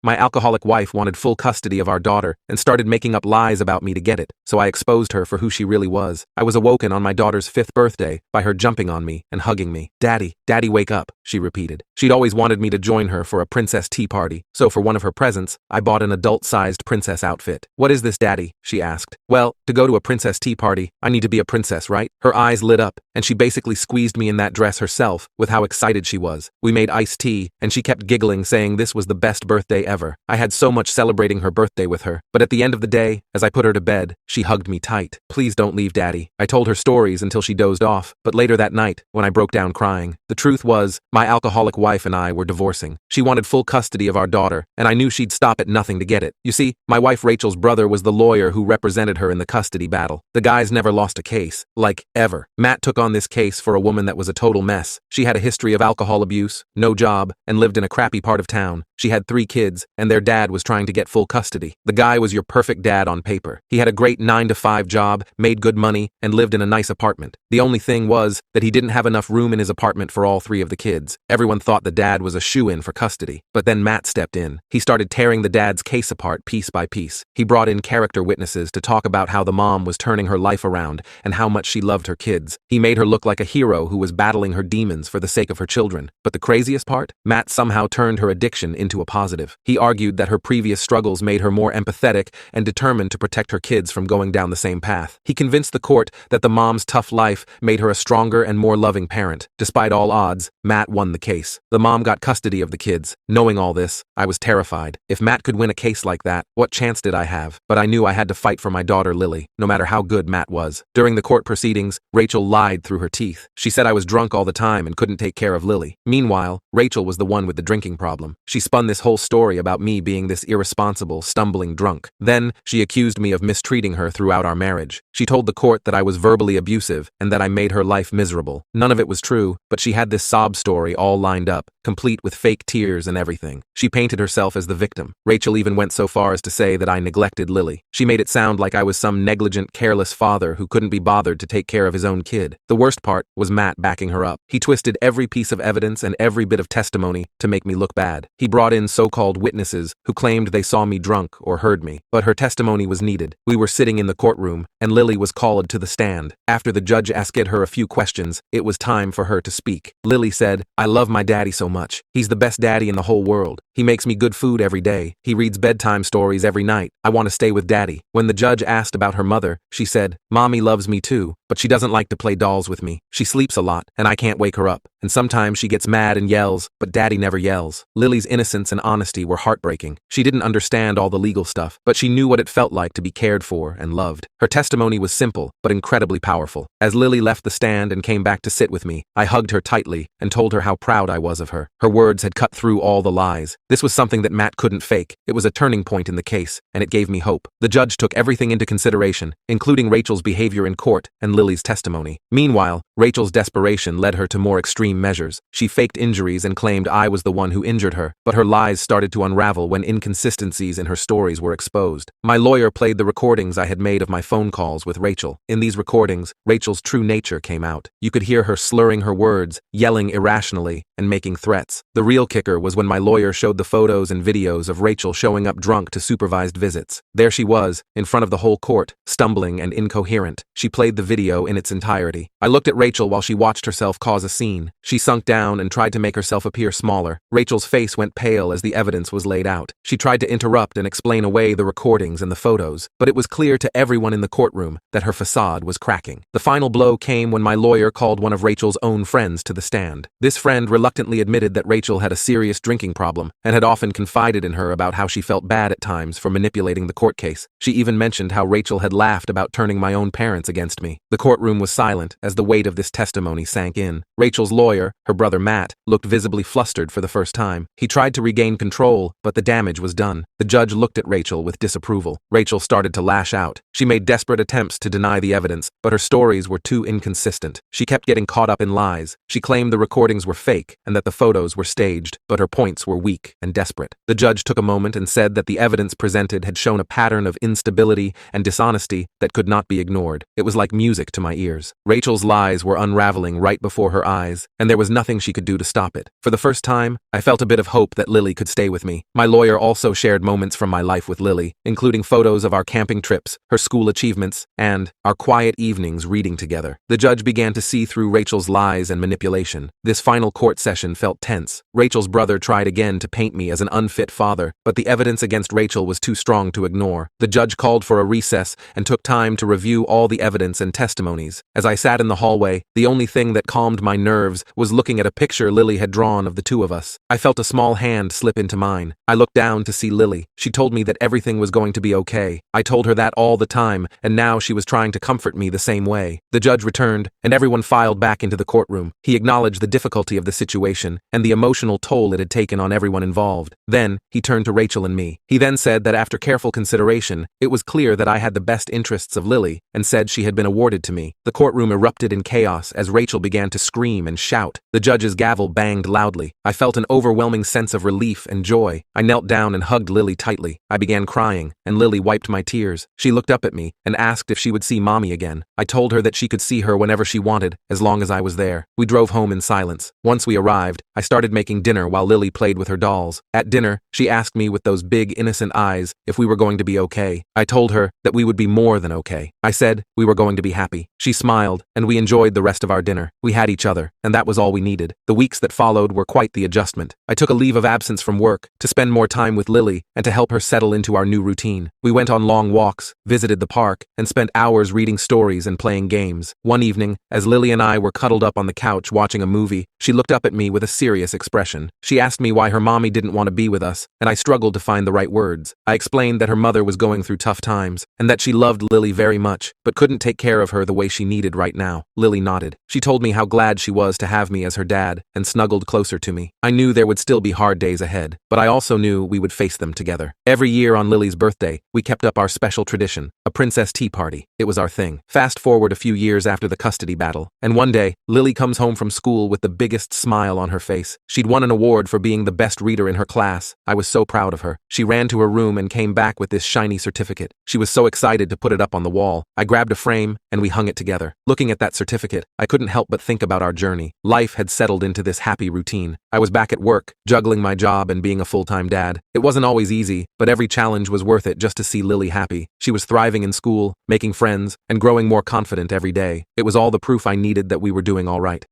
My alcoholic wife wanted full custody of our daughter and started making up lies about me to get it, so I exposed her for who she really was. I was awoken on my daughter's 5th birthday by her jumping on me and hugging me. "Daddy, Daddy, wake up," she repeated. She'd always wanted me to join her for a princess tea party, so for one of her presents, I bought an adult-sized princess outfit. "What is this, Daddy?" she asked. "Well, to go to a princess tea party, I need to be a princess, right?" Her eyes lit up, and she basically squeezed me in that dress herself with how excited she was. We made iced tea, and she kept giggling, saying this was the best birthday ever. I had so much celebrating her birthday with her, but at the end of the day, as I put her to bed, she hugged me tight. "Please don't leave, Daddy." I told her stories until she dozed off, but later that night, when I broke down crying, the truth was, my alcoholic wife and I were divorcing. She wanted full custody of our daughter, and I knew she'd stop at nothing to get it. You see, my wife Rachel's brother was the lawyer who represented her in the custody battle. The guys never lost a case, like, ever. Matt took on this case for a woman that was a total mess. She had a history of alcohol abuse, no job, and lived in a crappy part of town. She had 3 kids, and their dad was trying to get full custody. The guy was your perfect dad on paper. He had a great 9-to-5 job, made good money, and lived in a nice apartment. The only thing was that he didn't have enough room in his apartment for all 3 of the kids. Everyone thought the dad was a shoo-in for custody. But then Matt stepped in. He started tearing the dad's case apart piece by piece. He brought in character witnesses to talk about how the mom was turning her life around and how much she loved her kids. He made her look like a hero who was battling her demons for the sake of her children. But the craziest part? Matt somehow turned her addiction into a positive. He argued that her previous struggles made her more empathetic and determined to protect her kids from going down the same path. He convinced the court that the mom's tough life made her a stronger and more loving parent. Despite all odds, Matt won the case. The mom got custody of the kids. Knowing all this, I was terrified. If Matt could win a case like that, what chance did I have? But I knew I had to fight for my daughter Lily, no matter how good Matt was. During the court proceedings, Rachel lied through her teeth. She said I was drunk all the time and couldn't take care of Lily. Meanwhile, Rachel was the one with the drinking problem. She spun this whole story about me being this irresponsible, stumbling drunk. Then, she accused me of mistreating her throughout our marriage. She told the court that I was verbally abusive and that I made her life miserable. None of it was true, but she had this sob story all lined up, complete with fake tears and everything. She painted herself as the victim. Rachel even went so far as to say that I neglected Lily. She made it sound like I was some negligent, careless father who couldn't be bothered to take care of his own kid. The worst part was Matt backing her up. He twisted every piece of evidence and every bit of testimony to make me look bad. He brought in so-called witnesses who claimed they saw me drunk or heard me, but her testimony was needed. We were sitting in the courtroom, and Lily was called to the stand. After the judge asked her a few questions, it was time for her to speak. Lily said, "I love my daddy so much. He's the best daddy in the whole world. He makes me good food every day. He reads bedtime stories every night. I want to stay with daddy." When the judge asked about her mother, she said, "Mommy loves me too, but she doesn't like to play dolls with me. She sleeps a lot, and I can't wake her up. And sometimes she gets mad and yells, but daddy never yells." Lily's innocence and honesty were heartbreaking. She didn't understand all the legal stuff, but she knew what it felt like to be cared for and loved. Her testimony was simple, but incredibly powerful. As Lily left the stand and came back to sit with me, I hugged her tightly and told her how proud I was of her. Her words had cut through all the lies. This was something that Matt couldn't fake. It was a turning point in the case, and it gave me hope. The judge took everything into consideration, including Rachel's behavior in court and Lily's testimony. Meanwhile, Rachel's desperation led her to more extreme measures. She faked injuries and claimed I was the one who injured her, but her lies started to unravel when inconsistencies in her stories were exposed. My lawyer played the recordings I had made of my phone calls with Rachel. In these recordings, Rachel's true nature came out. You could hear her slurring her words, yelling irrationally, and making threats. The real kicker was when my lawyer showed the photos and videos of Rachel showing up drunk to supervised visits. There she was, in front of the whole court, stumbling and incoherent. She played the video in its entirety. I looked at Rachel while she watched herself cause a scene. She sunk down and tried to make herself appear smaller. Rachel's face went pale as the evidence was laid out. She tried to interrupt and explain away the recordings and the photos, but it was clear to everyone in the courtroom that her facade was cracking. The final blow came when my lawyer called one of Rachel's own friends to the stand. This friend reluctantly admitted that Rachel had a serious drinking problem and had often confided in her about how she felt bad at times for manipulating the court case. She even mentioned how Rachel had laughed about turning my own parents against me. The courtroom was silent as the weight of this testimony sank in. Rachel's lawyer, her brother Matt, looked visibly flustered for the first time. He tried to regain control, but the damage was done. The judge looked at Rachel with disapproval. Rachel started to lash out. She made desperate attempts to deny the evidence, but her stories were too inconsistent. She kept getting caught up in lies. She claimed the recordings were fake and that the photos were staged, but her points were weak and desperate. The judge took a moment and said that the evidence presented had shown a pattern of instability and dishonesty that could not be ignored. It was like music to my ears. Rachel's lies were unraveling right before her eyes, and there was nothing she could do to stop it. For the first time, I felt a bit of hope that Lily could stay with me. My lawyer also shared moments from my life with Lily, including photos of our camping trips, her school achievements, and our quiet evenings reading together. The judge began to see through Rachel's lies and manipulation. This final court session felt tense. Rachel's brother tried again to paint me as an unfit father, but the evidence against Rachel was too strong to ignore. The judge called for a recess and took time to review all the evidence and testimonies. As I sat in the hallway, the only thing that calmed my nerves was looking at a picture Lily had drawn of the two of us. I felt a small hand slip into mine. I looked down to see Lily. She told me that everything was going to be okay. I told her that all the time, and now she was trying to comfort me the same way. The judge returned, and everyone filed back into the courtroom. He acknowledged the difficulty of the situation and the emotional toll it had taken on everyone involved. Then, he turned to Rachel and me. He then said that after careful consideration, it was clear that I had the best interests of Lily, and said she had been awarded to me. The courtroom erupted in chaos as Rachel began to scream and shout. The judge's gavel banged loudly. I felt an overwhelming sense of relief and joy. I knelt down and hugged Lily tightly. I began crying, and Lily wiped my tears. She looked up at me and asked if she would see Mommy again. I told her that she could see her whenever she wanted, as long as I was there. We drove home in silence. Once we arrived, I started making dinner while Lily played with her dolls. At dinner, she asked me with those big, innocent eyes if we were going to be okay. I told her that we would be more than okay. I said we were going to be happy. She smiled, and we enjoyed the rest of our dinner. We had each other, and that was all we needed. The weeks that followed were quite the adjustment. I took a leave of absence from work to spend more time with Lily and to help her settle into our new routine. We went on long walks, visited the park, and spent hours reading stories and playing games. One evening, as Lily and I were cuddled up on the couch watching a movie, she looked up at me with a serious expression. She asked me why her mommy didn't want to be with us, and I struggled to find the right words. I explained that her mother was going through tough times, and that she loved Lily very much, but couldn't take care of her the way she needed right now. Lily nodded. She told me how glad she was to have me as her dad, and snuggled closer to me. I knew there would still be hard days ahead, but I also knew we would face them together. Every year on Lily's birthday, we kept up our special tradition, a princess tea party. It was our thing. Fast forward a few years after the custody battle, and one day, Lily comes home from school with the biggest smile on her face. She'd won an award for being the best reader in her class. I was so proud of her. She ran to her room and came back with this shiny certificate. She was so excited to put it up on the wall. I grabbed a frame, and we hung it together. Looking at that certificate, I couldn't help but think about our journey. Life had settled into this happy routine. I was back at work, juggling my job and being a full-time dad. It wasn't always easy, but every challenge was worth it just to see Lily happy. She was thriving in school, making friends, and growing more confident every day. It was all the proof I needed that we were doing all right.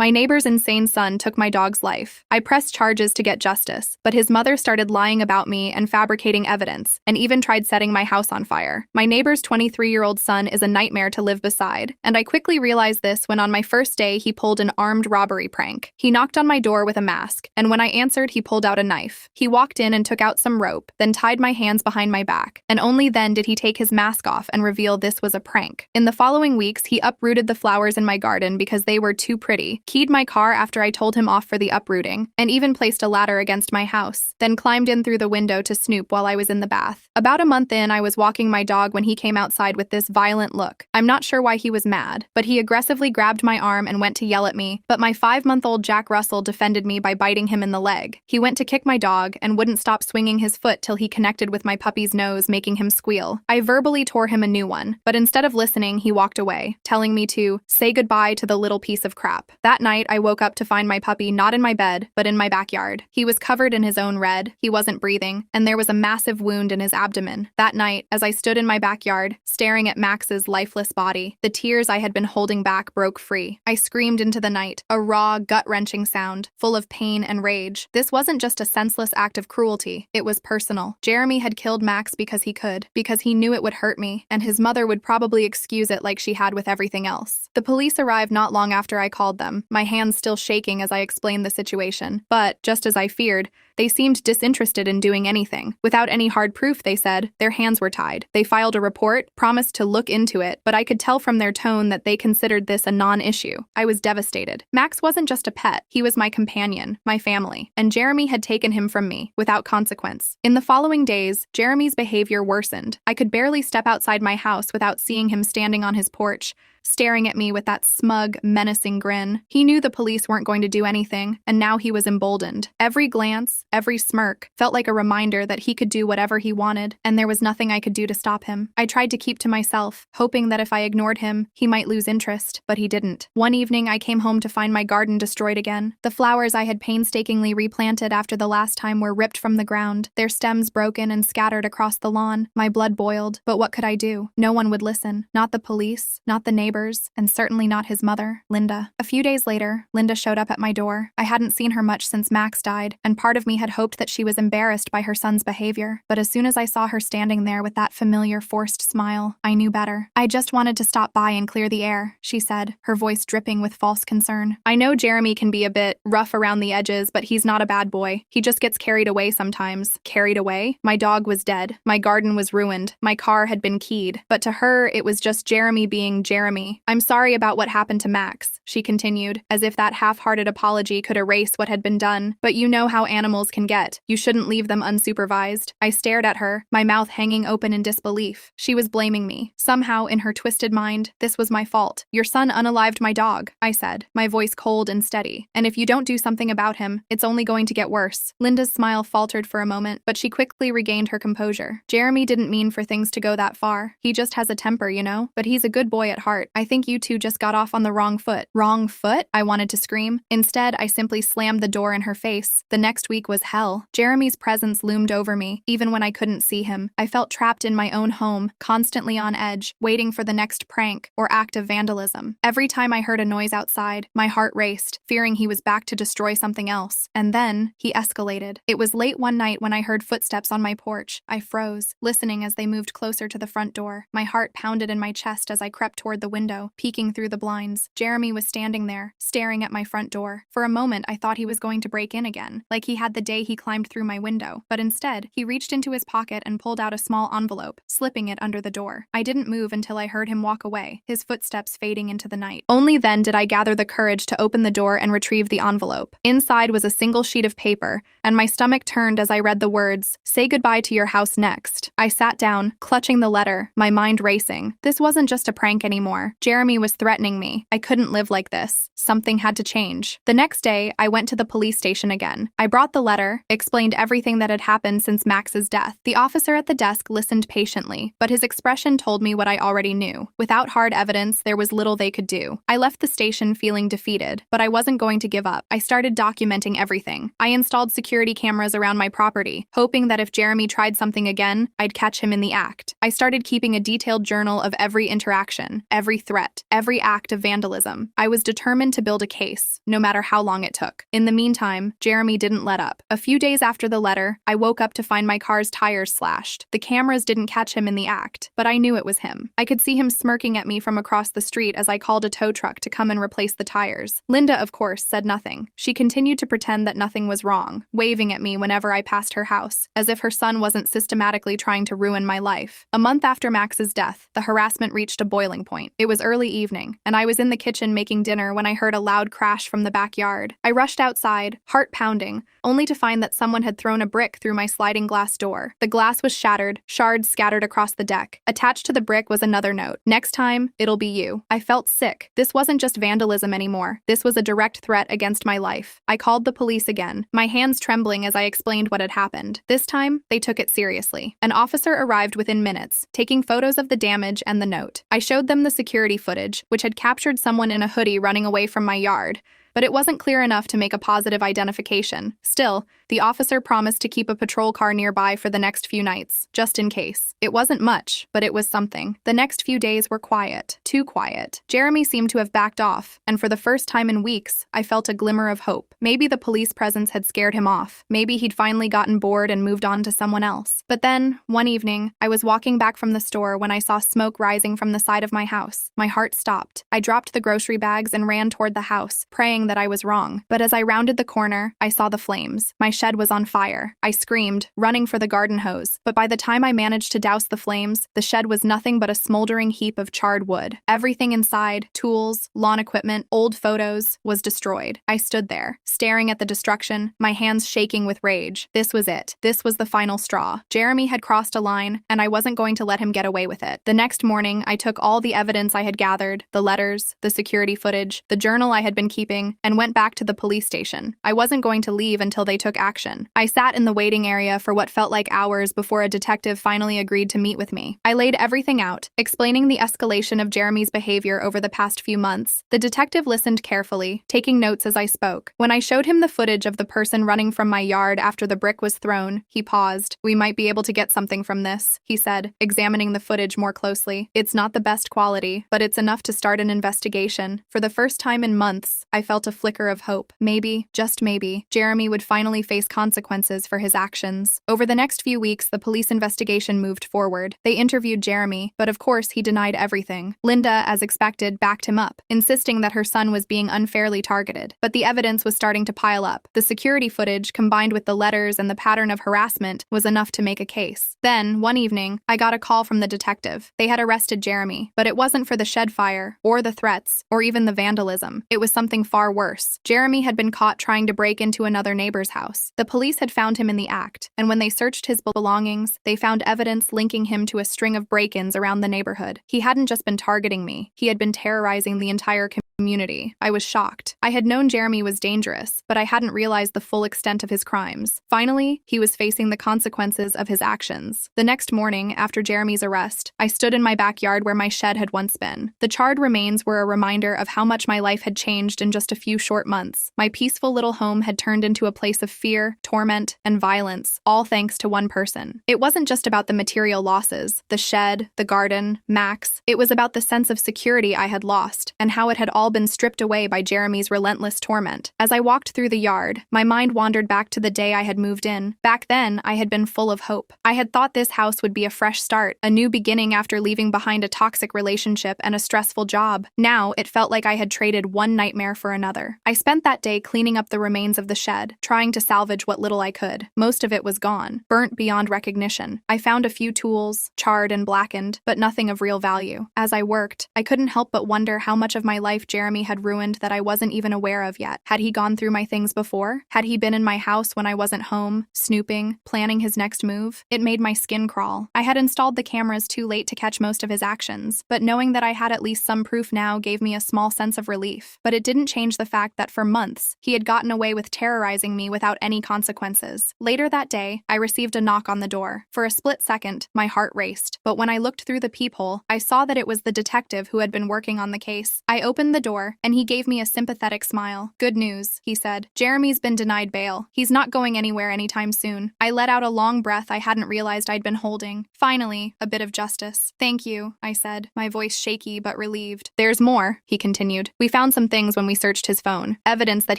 My neighbor's insane son took my dog's life. I pressed charges to get justice, but his mother started lying about me and fabricating evidence, and even tried setting my house on fire. My neighbor's 23-year-old son is a nightmare to live beside, and I quickly realized this when on my first day he pulled an armed robbery prank. He knocked on my door with a mask, and when I answered he pulled out a knife. He walked in and took out some rope, then tied my hands behind my back, and only then did he take his mask off and reveal this was a prank. In the following weeks, he uprooted the flowers in my garden because they were too pretty, keyed my car after I told him off for the uprooting, and even placed a ladder against my house, then climbed in through the window to snoop while I was in the bath. About a month in, I was walking my dog when he came outside with this violent look. I'm not sure why he was mad, but he aggressively grabbed my arm and went to yell at me, but my 5-month-old Jack Russell defended me by biting him in the leg. He went to kick my dog and wouldn't stop swinging his foot till he connected with my puppy's nose, making him squeal. I verbally tore him a new one, but instead of listening, he walked away, telling me to say goodbye to the little piece of crap. That night, I woke up to find my puppy not in my bed, but in my backyard. He was covered in his own red, he wasn't breathing, and there was a massive wound in his abdomen. That night, as I stood in my backyard, staring at Max's lifeless body, the tears I had been holding back broke free. I screamed into the night, a raw, gut-wrenching sound, full of pain and rage. This wasn't just a senseless act of cruelty, it was personal. Jeremy had killed Max because he could, because he knew it would hurt me, and his mother would probably excuse it like she had with everything else. The police arrived not long after I called them, my hands still shaking as I explained the situation. But, just as I feared, they seemed disinterested in doing anything. Without any hard proof, they said, their hands were tied. They filed a report, promised to look into it, but I could tell from their tone that they considered this a non-issue. I was devastated. Max wasn't just a pet, he was my companion, my family, and Jeremy had taken him from me, without consequence. In the following days, Jeremy's behavior worsened. I could barely step outside my house without seeing him standing on his porch, staring at me with that smug, menacing grin. He knew the police weren't going to do anything, and now he was emboldened. Every glance, every smirk, felt like a reminder that he could do whatever he wanted, and there was nothing I could do to stop him. I tried to keep to myself, hoping that if I ignored him, he might lose interest, but he didn't. One evening, I came home to find my garden destroyed again. The flowers I had painstakingly replanted after the last time were ripped from the ground, their stems broken and scattered across the lawn. My blood boiled, but what could I do? No one would listen. Not the police, not the neighbors, and certainly not his mother, Linda. A few days later, Linda showed up at my door. I hadn't seen her much since Max died, and part of me had hoped that she was embarrassed by her son's behavior. But as soon as I saw her standing there with that familiar forced smile, I knew better. I just wanted to stop by and clear the air, she said, her voice dripping with false concern. I know Jeremy can be a bit rough around the edges, but he's not a bad boy. He just gets carried away sometimes. Carried away? My dog was dead. My garden was ruined. My car had been keyed. But to her, it was just Jeremy being Jeremy. I'm sorry about what happened to Max, she continued, as if that half-hearted apology could erase what had been done. But you know how animals can get. You shouldn't leave them unsupervised. I stared at her, my mouth hanging open in disbelief. She was blaming me. Somehow, in her twisted mind, this was my fault. Your son unalived my dog, I said, my voice cold and steady. And if you don't do something about him, it's only going to get worse. Linda's smile faltered for a moment, but she quickly regained her composure. Jeremy didn't mean for things to go that far. He just has a temper, you know? But he's a good boy at heart. I think you two just got off on the wrong foot. Wrong foot? I wanted to scream. Instead, I simply slammed the door in her face. The next week was hell. Jeremy's presence loomed over me, even when I couldn't see him. I felt trapped in my own home, constantly on edge, waiting for the next prank or act of vandalism. Every time I heard a noise outside, my heart raced, fearing he was back to destroy something else. And then, he escalated. It was late one night when I heard footsteps on my porch. I froze, listening as they moved closer to the front door. My heart pounded in my chest as I crept toward the window, peeking through the blinds. Jeremy was standing there, staring at my front door. For a moment, I thought he was going to break in again, like he had the day he climbed through my window. But instead, he reached into his pocket and pulled out a small envelope, slipping it under the door. I didn't move until I heard him walk away, his footsteps fading into the night. Only then did I gather the courage to open the door and retrieve the envelope. Inside was a single sheet of paper, and my stomach turned as I read the words, "Say goodbye to your house next." I sat down, clutching the letter, my mind racing. This wasn't just a prank anymore. Jeremy was threatening me. I couldn't live like this. Something had to change. The next day, I went to the police station again. I brought the letter, explained everything that had happened since Max's death. The officer at the desk listened patiently, but his expression told me what I already knew. Without hard evidence, there was little they could do. I left the station feeling defeated, but I wasn't going to give up. I started documenting everything. I installed security cameras around my property, hoping that if Jeremy tried something again, I'd catch him in the act. I started keeping a detailed journal of every interaction, every threat, every act of vandalism. I was determined to build a case, no matter how long it took. In the meantime, Jeremy didn't let up. A few days after the letter, I woke up to find my car's tires slashed. The cameras didn't catch him in the act, but I knew it was him. I could see him smirking at me from across the street as I called a tow truck to come and replace the tires. Linda, of course, said nothing. She continued to pretend that nothing was wrong, waving at me whenever I passed her house, as if her son wasn't systematically trying to ruin my life. A month after Max's death, the harassment reached a boiling point. It was early evening, and I was in the kitchen making dinner when I heard a loud crash from the backyard. I rushed outside, heart pounding, only to find that someone had thrown a brick through my sliding glass door. The glass was shattered, shards scattered across the deck. Attached to the brick was another note. "Next time, it'll be you." I felt sick. This wasn't just vandalism anymore. This was a direct threat against my life. I called the police again, my hands trembling as I explained what had happened. This time, they took it seriously. An officer arrived within minutes, taking photos of the damage and the note. I showed them the security footage, which had captured someone in a hoodie running away from my yard, but it wasn't clear enough to make a positive identification. Still, the officer promised to keep a patrol car nearby for the next few nights, just in case. It wasn't much, but it was something. The next few days were quiet, too quiet. Jeremy seemed to have backed off, and for the first time in weeks, I felt a glimmer of hope. Maybe the police presence had scared him off. Maybe he'd finally gotten bored and moved on to someone else. But then, one evening, I was walking back from the store when I saw smoke rising from the side of my house. My heart stopped. I dropped the grocery bags and ran toward the house, praying that I was wrong. But as I rounded the corner, I saw the flames. My shed was on fire. I screamed, running for the garden hose. But by the time I managed to douse the flames, the shed was nothing but a smoldering heap of charred wood. Everything inside, tools, lawn equipment, old photos, was destroyed. I stood there, staring at the destruction, my hands shaking with rage. This was it. This was the final straw. Jeremy had crossed a line, and I wasn't going to let him get away with it. The next morning, I took all the evidence I had gathered, the letters, the security footage, the journal I had been keeping, and went back to the police station. I wasn't going to leave until they took action. I sat in the waiting area for what felt like hours before a detective finally agreed to meet with me. I laid everything out, explaining the escalation of Jeremy's behavior over the past few months. The detective listened carefully, taking notes as I spoke. When I showed him the footage of the person running from my yard after the brick was thrown, he paused. "We might be able to get something from this," he said, examining the footage more closely. "It's not the best quality, but it's enough to start an investigation." For the first time in months, I felt a flicker of hope. Maybe, just maybe, Jeremy would finally face consequences for his actions. Over the next few weeks, the police investigation moved forward. They interviewed Jeremy, but of course he denied everything. Linda, as expected, backed him up, insisting that her son was being unfairly targeted. But the evidence was starting to pile up. The security footage, combined with the letters and the pattern of harassment, was enough to make a case. Then, one evening, I got a call from the detective. They had arrested Jeremy, but it wasn't for the shed fire, or the threats, or even the vandalism. It was something far worse. Jeremy had been caught trying to break into another neighbor's house. The police had found him in the act, and when they searched his belongings, they found evidence linking him to a string of break-ins around the neighborhood. He hadn't just been targeting me, he had been terrorizing the entire community. I was shocked. I had known Jeremy was dangerous, but I hadn't realized the full extent of his crimes. Finally, he was facing the consequences of his actions. The next morning, after Jeremy's arrest, I stood in my backyard where my shed had once been. The charred remains were a reminder of how much my life had changed in just a few short months. My peaceful little home had turned into a place of fear, torment, and violence, all thanks to one person. It wasn't just about the material losses, the shed, the garden, Max. It was about the sense of security I had lost, and how it had all been stripped away by Jeremy's relentless torment. As I walked through the yard, my mind wandered back to the day I had moved in. Back then, I had been full of hope. I had thought this house would be a fresh start, a new beginning after leaving behind a toxic relationship and a stressful job. Now, it felt like I had traded one nightmare for another. I spent that day cleaning up the remains of the shed, trying to salvage what little I could. Most of it was gone, burnt beyond recognition. I found a few tools, charred and blackened, but nothing of real value. As I worked, I couldn't help but wonder how much of my life Jeremy had ruined that I wasn't even aware of yet. Had he gone through my things before? Had he been in my house when I wasn't home, snooping, planning his next move? It made my skin crawl. I had installed the cameras too late to catch most of his actions, but knowing that I had at least some proof now gave me a small sense of relief. But it didn't change the fact that for months, he had gotten away with terrorizing me without any consequences. Later that day, I received a knock on the door. For a split second, my heart raced, but when I looked through the peephole, I saw that it was the detective who had been working on the case. I opened the door, and he gave me a sympathetic smile. "Good news," he said. "Jeremy's been denied bail. He's not going anywhere anytime soon." I let out a long breath I hadn't realized I'd been holding. Finally, a bit of justice. "Thank you," I said, my voice shaky but relieved. "There's more," he continued. "We found some things when we searched his phone. Evidence that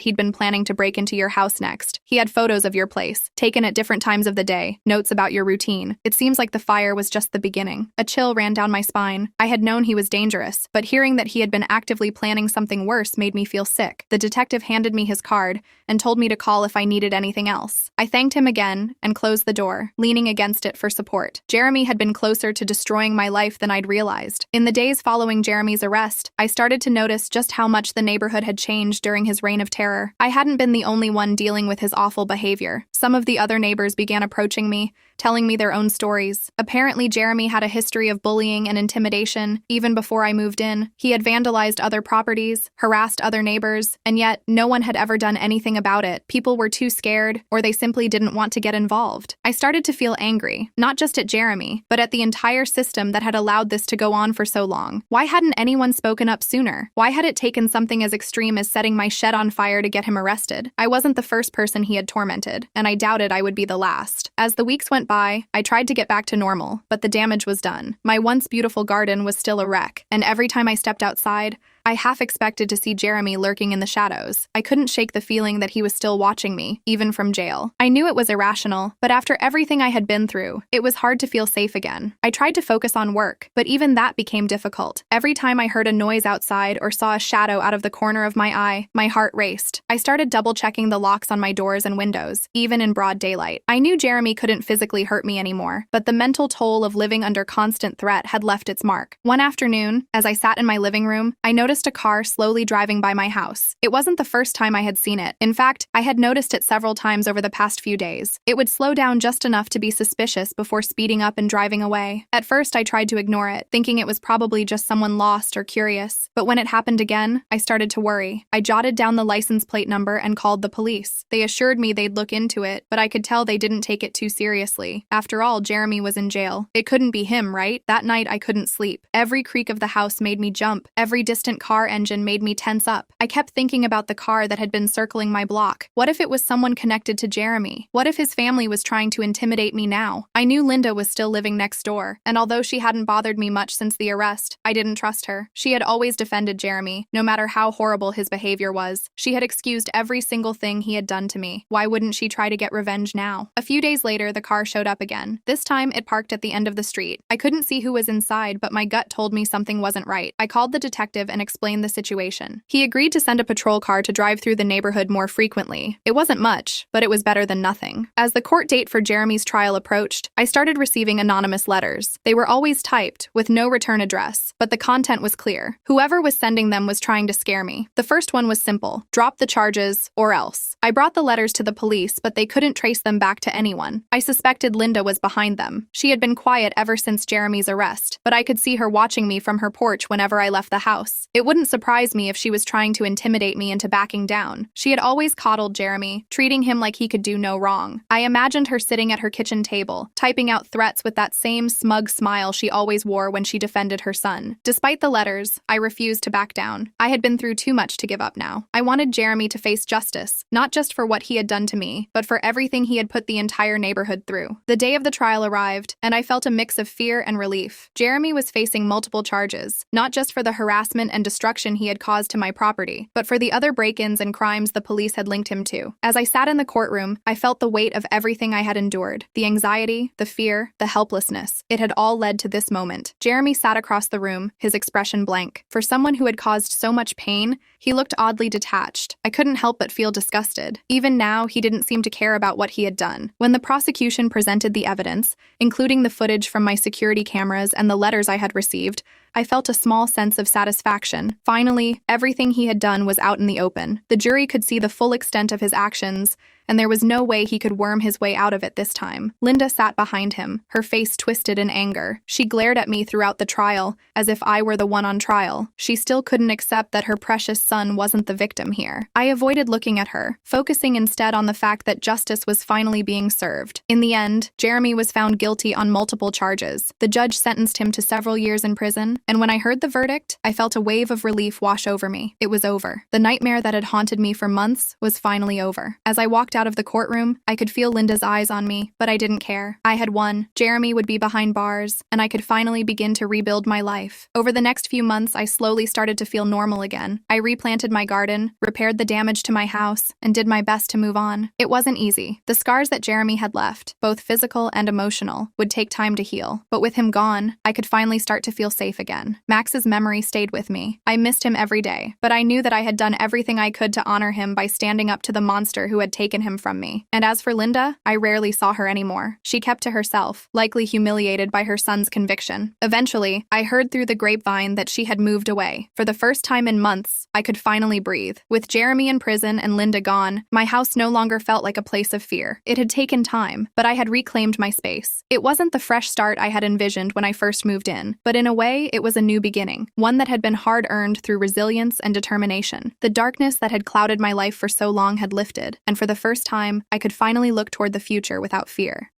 he'd been planning to break into your house next. He had photos of your place, taken at different times of the day, notes about your routine. It seems like the fire was just the beginning. A chill ran down my spine. I had known he was dangerous, but hearing that he had been actively planning something worse made me feel sick. The detective handed me his card and told me to call if I needed anything else. I thanked him again and closed the door, leaning against it for support. Jeremy had been closer to destroying my life than I'd realized. In the days following Jeremy's arrest, I started to notice just how much the neighborhood had changed during his reign of terror. I hadn't been the only one dealing with his awful behavior. Some of the other neighbors began approaching me, telling me their own stories. Apparently, Jeremy had a history of bullying and intimidation even before I moved in. He had vandalized other properties, harassed other neighbors, and yet no one had ever done anything about it. People were too scared, or they simply didn't want to get involved. I started to feel angry, not just at Jeremy, but at the entire system that had allowed this to go on for so long. Why hadn't anyone spoken up sooner? Why had it taken something as extreme as setting my shed on fire to get him arrested? I wasn't the first person he had tormented, and I doubted I would be the last. As the weeks went by, I tried to get back to normal, but the damage was done. My once beautiful garden was still a wreck, and every time I stepped outside, I half expected to see Jeremy lurking in the shadows. I couldn't shake the feeling that he was still watching me, even from jail. I knew it was irrational, but after everything I had been through, it was hard to feel safe again. I tried to focus on work, but even that became difficult. Every time I heard a noise outside or saw a shadow out of the corner of my eye, my heart raced. I started double-checking the locks on my doors and windows, even in broad daylight. I knew Jeremy couldn't physically hurt me anymore, but the mental toll of living under constant threat had left its mark. One afternoon, as I sat in my living room, I noticed a car slowly driving by my house. It wasn't the first time I had seen it. In fact, I had noticed it several times over the past few days. It would slow down just enough to be suspicious before speeding up and driving away. At first, I tried to ignore it, thinking it was probably just someone lost or curious. But when it happened again, I started to worry. I jotted down the license plate number and called the police. They assured me they'd look into it, but I could tell they didn't take it too seriously. After all, Jeremy was in jail. It couldn't be him, right? That night, I couldn't sleep. Every creak of the house made me jump. Every distant car engine made me tense up. I kept thinking about the car that had been circling my block. What if it was someone connected to Jeremy? What if his family was trying to intimidate me now? I knew Linda was still living next door, and although she hadn't bothered me much since the arrest, I didn't trust her. She had always defended Jeremy, no matter how horrible his behavior was. She had excused every single thing he had done to me. Why wouldn't she try to get revenge now? A few days later, the car showed up again. This time, it parked at the end of the street. I couldn't see who was inside, but my gut told me something wasn't right. I called the detective and explained the situation. He agreed to send a patrol car to drive through the neighborhood more frequently. It wasn't much, but it was better than nothing. As the court date for Jeremy's trial approached, I started receiving anonymous letters. They were always typed, with no return address, but the content was clear. Whoever was sending them was trying to scare me. The first one was simple: drop the charges, or else. I brought the letters to the police, but they couldn't trace them back to anyone. I suspected Linda was behind them. She had been quiet ever since Jeremy's arrest, but I could see her watching me from her porch whenever I left the house. It wouldn't surprise me if she was trying to intimidate me into backing down. She had always coddled Jeremy, treating him like he could do no wrong. I imagined her sitting at her kitchen table, typing out threats with that same smug smile she always wore when she defended her son. Despite the letters, I refused to back down. I had been through too much to give up now. I wanted Jeremy to face justice, not just for what he had done to me, but for everything he had put the entire neighborhood through. The day of the trial arrived, and I felt a mix of fear and relief. Jeremy was facing multiple charges, not just for the harassment and destruction he had caused to my property, but for the other break-ins and crimes the police had linked him to. As I sat in the courtroom, I felt the weight of everything I had endured. The anxiety, the fear, the helplessness. It had all led to this moment. Jeremy sat across the room, his expression blank. For someone who had caused so much pain, he looked oddly detached. I couldn't help but feel disgusted. Even now, he didn't seem to care about what he had done. When the prosecution presented the evidence, including the footage from my security cameras and the letters I had received, I felt a small sense of satisfaction. Finally, everything he had done was out in the open. The jury could see the full extent of his actions, and there was no way he could worm his way out of it this time. Linda sat behind him, her face twisted in anger. She glared at me throughout the trial, as if I were the one on trial. She still couldn't accept that her precious son wasn't the victim here. I avoided looking at her, focusing instead on the fact that justice was finally being served. In the end, Jeremy was found guilty on multiple charges. The judge sentenced him to several years in prison, and when I heard the verdict, I felt a wave of relief wash over me. It was over. The nightmare that had haunted me for months was finally over. As I walked out out of the courtroom, I could feel Linda's eyes on me, but I didn't care. I had won. Jeremy would be behind bars, and I could finally begin to rebuild my life. Over the next few months, I slowly started to feel normal again. I replanted my garden, repaired the damage to my house, and did my best to move on. It wasn't easy. The scars that Jeremy had left, both physical and emotional, would take time to heal. But with him gone, I could finally start to feel safe again. Max's memory stayed with me. I missed him every day, but I knew that I had done everything I could to honor him by standing up to the monster who had taken him from me. And as for Linda, I rarely saw her anymore. She kept to herself, likely humiliated by her son's conviction. Eventually, I heard through the grapevine that she had moved away. For the first time in months, I could finally breathe. With Jeremy in prison and Linda gone, my house no longer felt like a place of fear. It had taken time, but I had reclaimed my space. It wasn't the fresh start I had envisioned when I first moved in, but in a way, it was a new beginning, one that had been hard-earned through resilience and determination. The darkness that had clouded my life for so long had lifted, and for the first time, I could finally look toward the future without fear.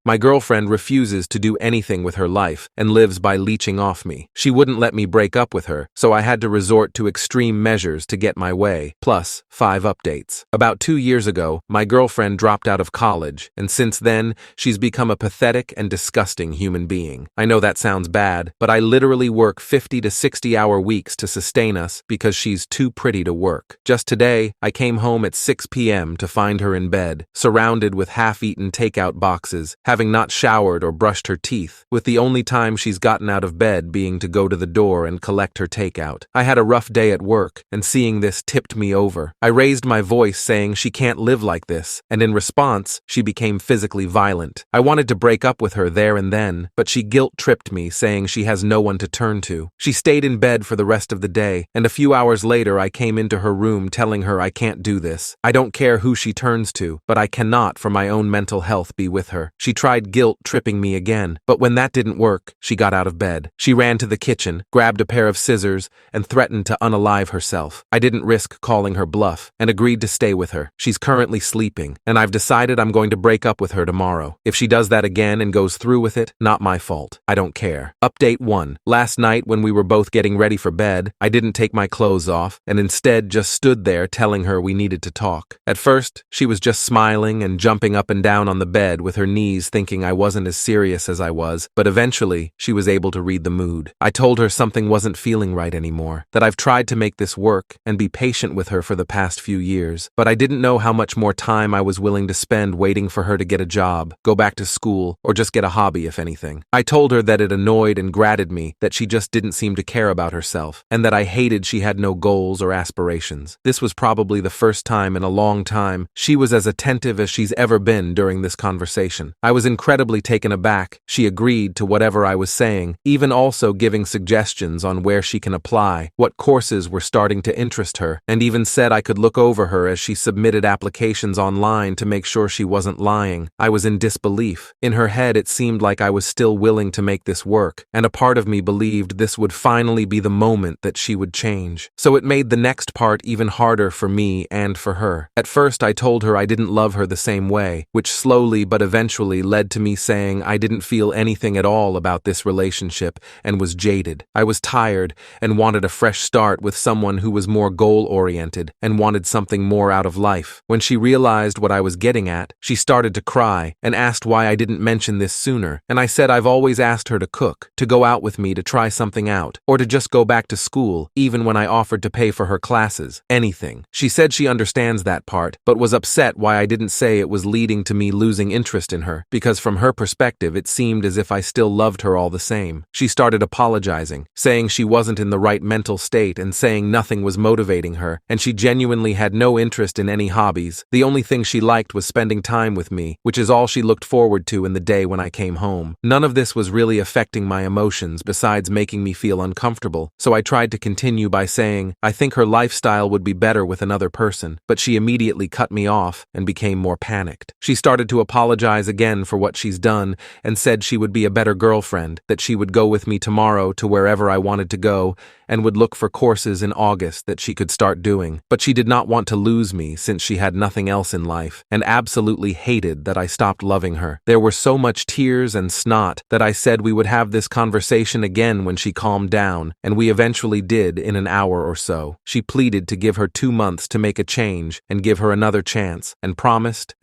My girlfriend refuses to do anything with her life and lives by leeching off me. She wouldn't let me break up with her, so I had to resort to extreme measures to get my way, plus 5 updates. About 2 years ago, my girlfriend dropped out of college, and since then, she's become a pathetic and disgusting human being. I know that sounds bad, but I literally work 50 to 60-hour weeks to sustain us because she's too pretty to work. Just today, I came home at 6 p.m. to find her in bed, surrounded with half-eaten takeout boxes, having not showered or brushed her teeth, with the only time she's gotten out of bed being to go to the door and collect her takeout. I had a rough day at work, and seeing this tipped me over. I raised my voice saying she can't live like this, and in response, she became physically violent. I wanted to break up with her there and then, but she guilt-tripped me, saying she has no one to turn to. She stayed in bed for the rest of the day, and a few hours later I came into her room telling her I can't do this. I don't care who she turns to, but I cannot, for my own mental health, be with her. She tried guilt-tripping me again, but when that didn't work, she got out of bed. She ran to the kitchen, grabbed a pair of scissors, and threatened to unalive herself. I didn't risk calling her bluff, and agreed to stay with her. She's currently sleeping, and I've decided I'm going to break up with her tomorrow. If she does that again and goes through with it, not my fault. I don't care. Update 1. Last night when we were both getting ready for bed, I didn't take my clothes off, and instead just stood there telling her we needed to talk. At first, she was just smiling and jumping up and down on the bed with her knees, thinking I wasn't as serious as I was, but eventually, she was able to read the mood. I told her something wasn't feeling right anymore, that I've tried to make this work and be patient with her for the past few years, but I didn't know how much more time I was willing to spend waiting for her to get a job, go back to school, or just get a hobby if anything. I told her that it annoyed and grated me that she just didn't seem to care about herself, and that I hated she had no goals or aspirations. This was probably the first time in a long time she was as attentive as she's ever been during this conversation. I was incredibly taken aback. She agreed to whatever I was saying, even also giving suggestions on where she can apply, what courses were starting to interest her, and even said I could look over her as she submitted applications online to make sure she wasn't lying. I was in disbelief. In her head, it seemed like I was still willing to make this work, and a part of me believed this would finally be the moment that she would change. So it made the next part even harder for me and for her. At first, I told her I didn't love her the same way, which slowly but eventually led to me saying I didn't feel anything at all about this relationship and was jaded. I was tired and wanted a fresh start with someone who was more goal-oriented and wanted something more out of life. When she realized what I was getting at, she started to cry and asked why I didn't mention this sooner, and I said I've always asked her to cook, to go out with me to try something out, or to just go back to school, even when I offered to pay for her classes. Anything. She said she understands that part, but was upset why I didn't say it was leading to me losing interest in her, because from her perspective it seemed as if I still loved her all the same. She started apologizing, saying she wasn't in the right mental state and saying nothing was motivating her, and she genuinely had no interest in any hobbies. The only thing she liked was spending time with me, which is all she looked forward to in the day when I came home. None of this was really affecting my emotions besides making me feel uncomfortable, so I tried to continue by saying I think her lifestyle would be better with another person, but she immediately cut me off and became more panicked. She started to apologize again for what she's done and said she would be a better girlfriend, that she would go with me tomorrow to wherever I wanted to go, and would look for courses in August that she could start doing. But she did not want to lose me since she had nothing else in life, and absolutely hated that I stopped loving her. There were so much tears and snot that I said we would have this conversation again when she calmed down, and we eventually did in an hour or so. She pleaded to give her 2 months to make a change and give her another chance, and promised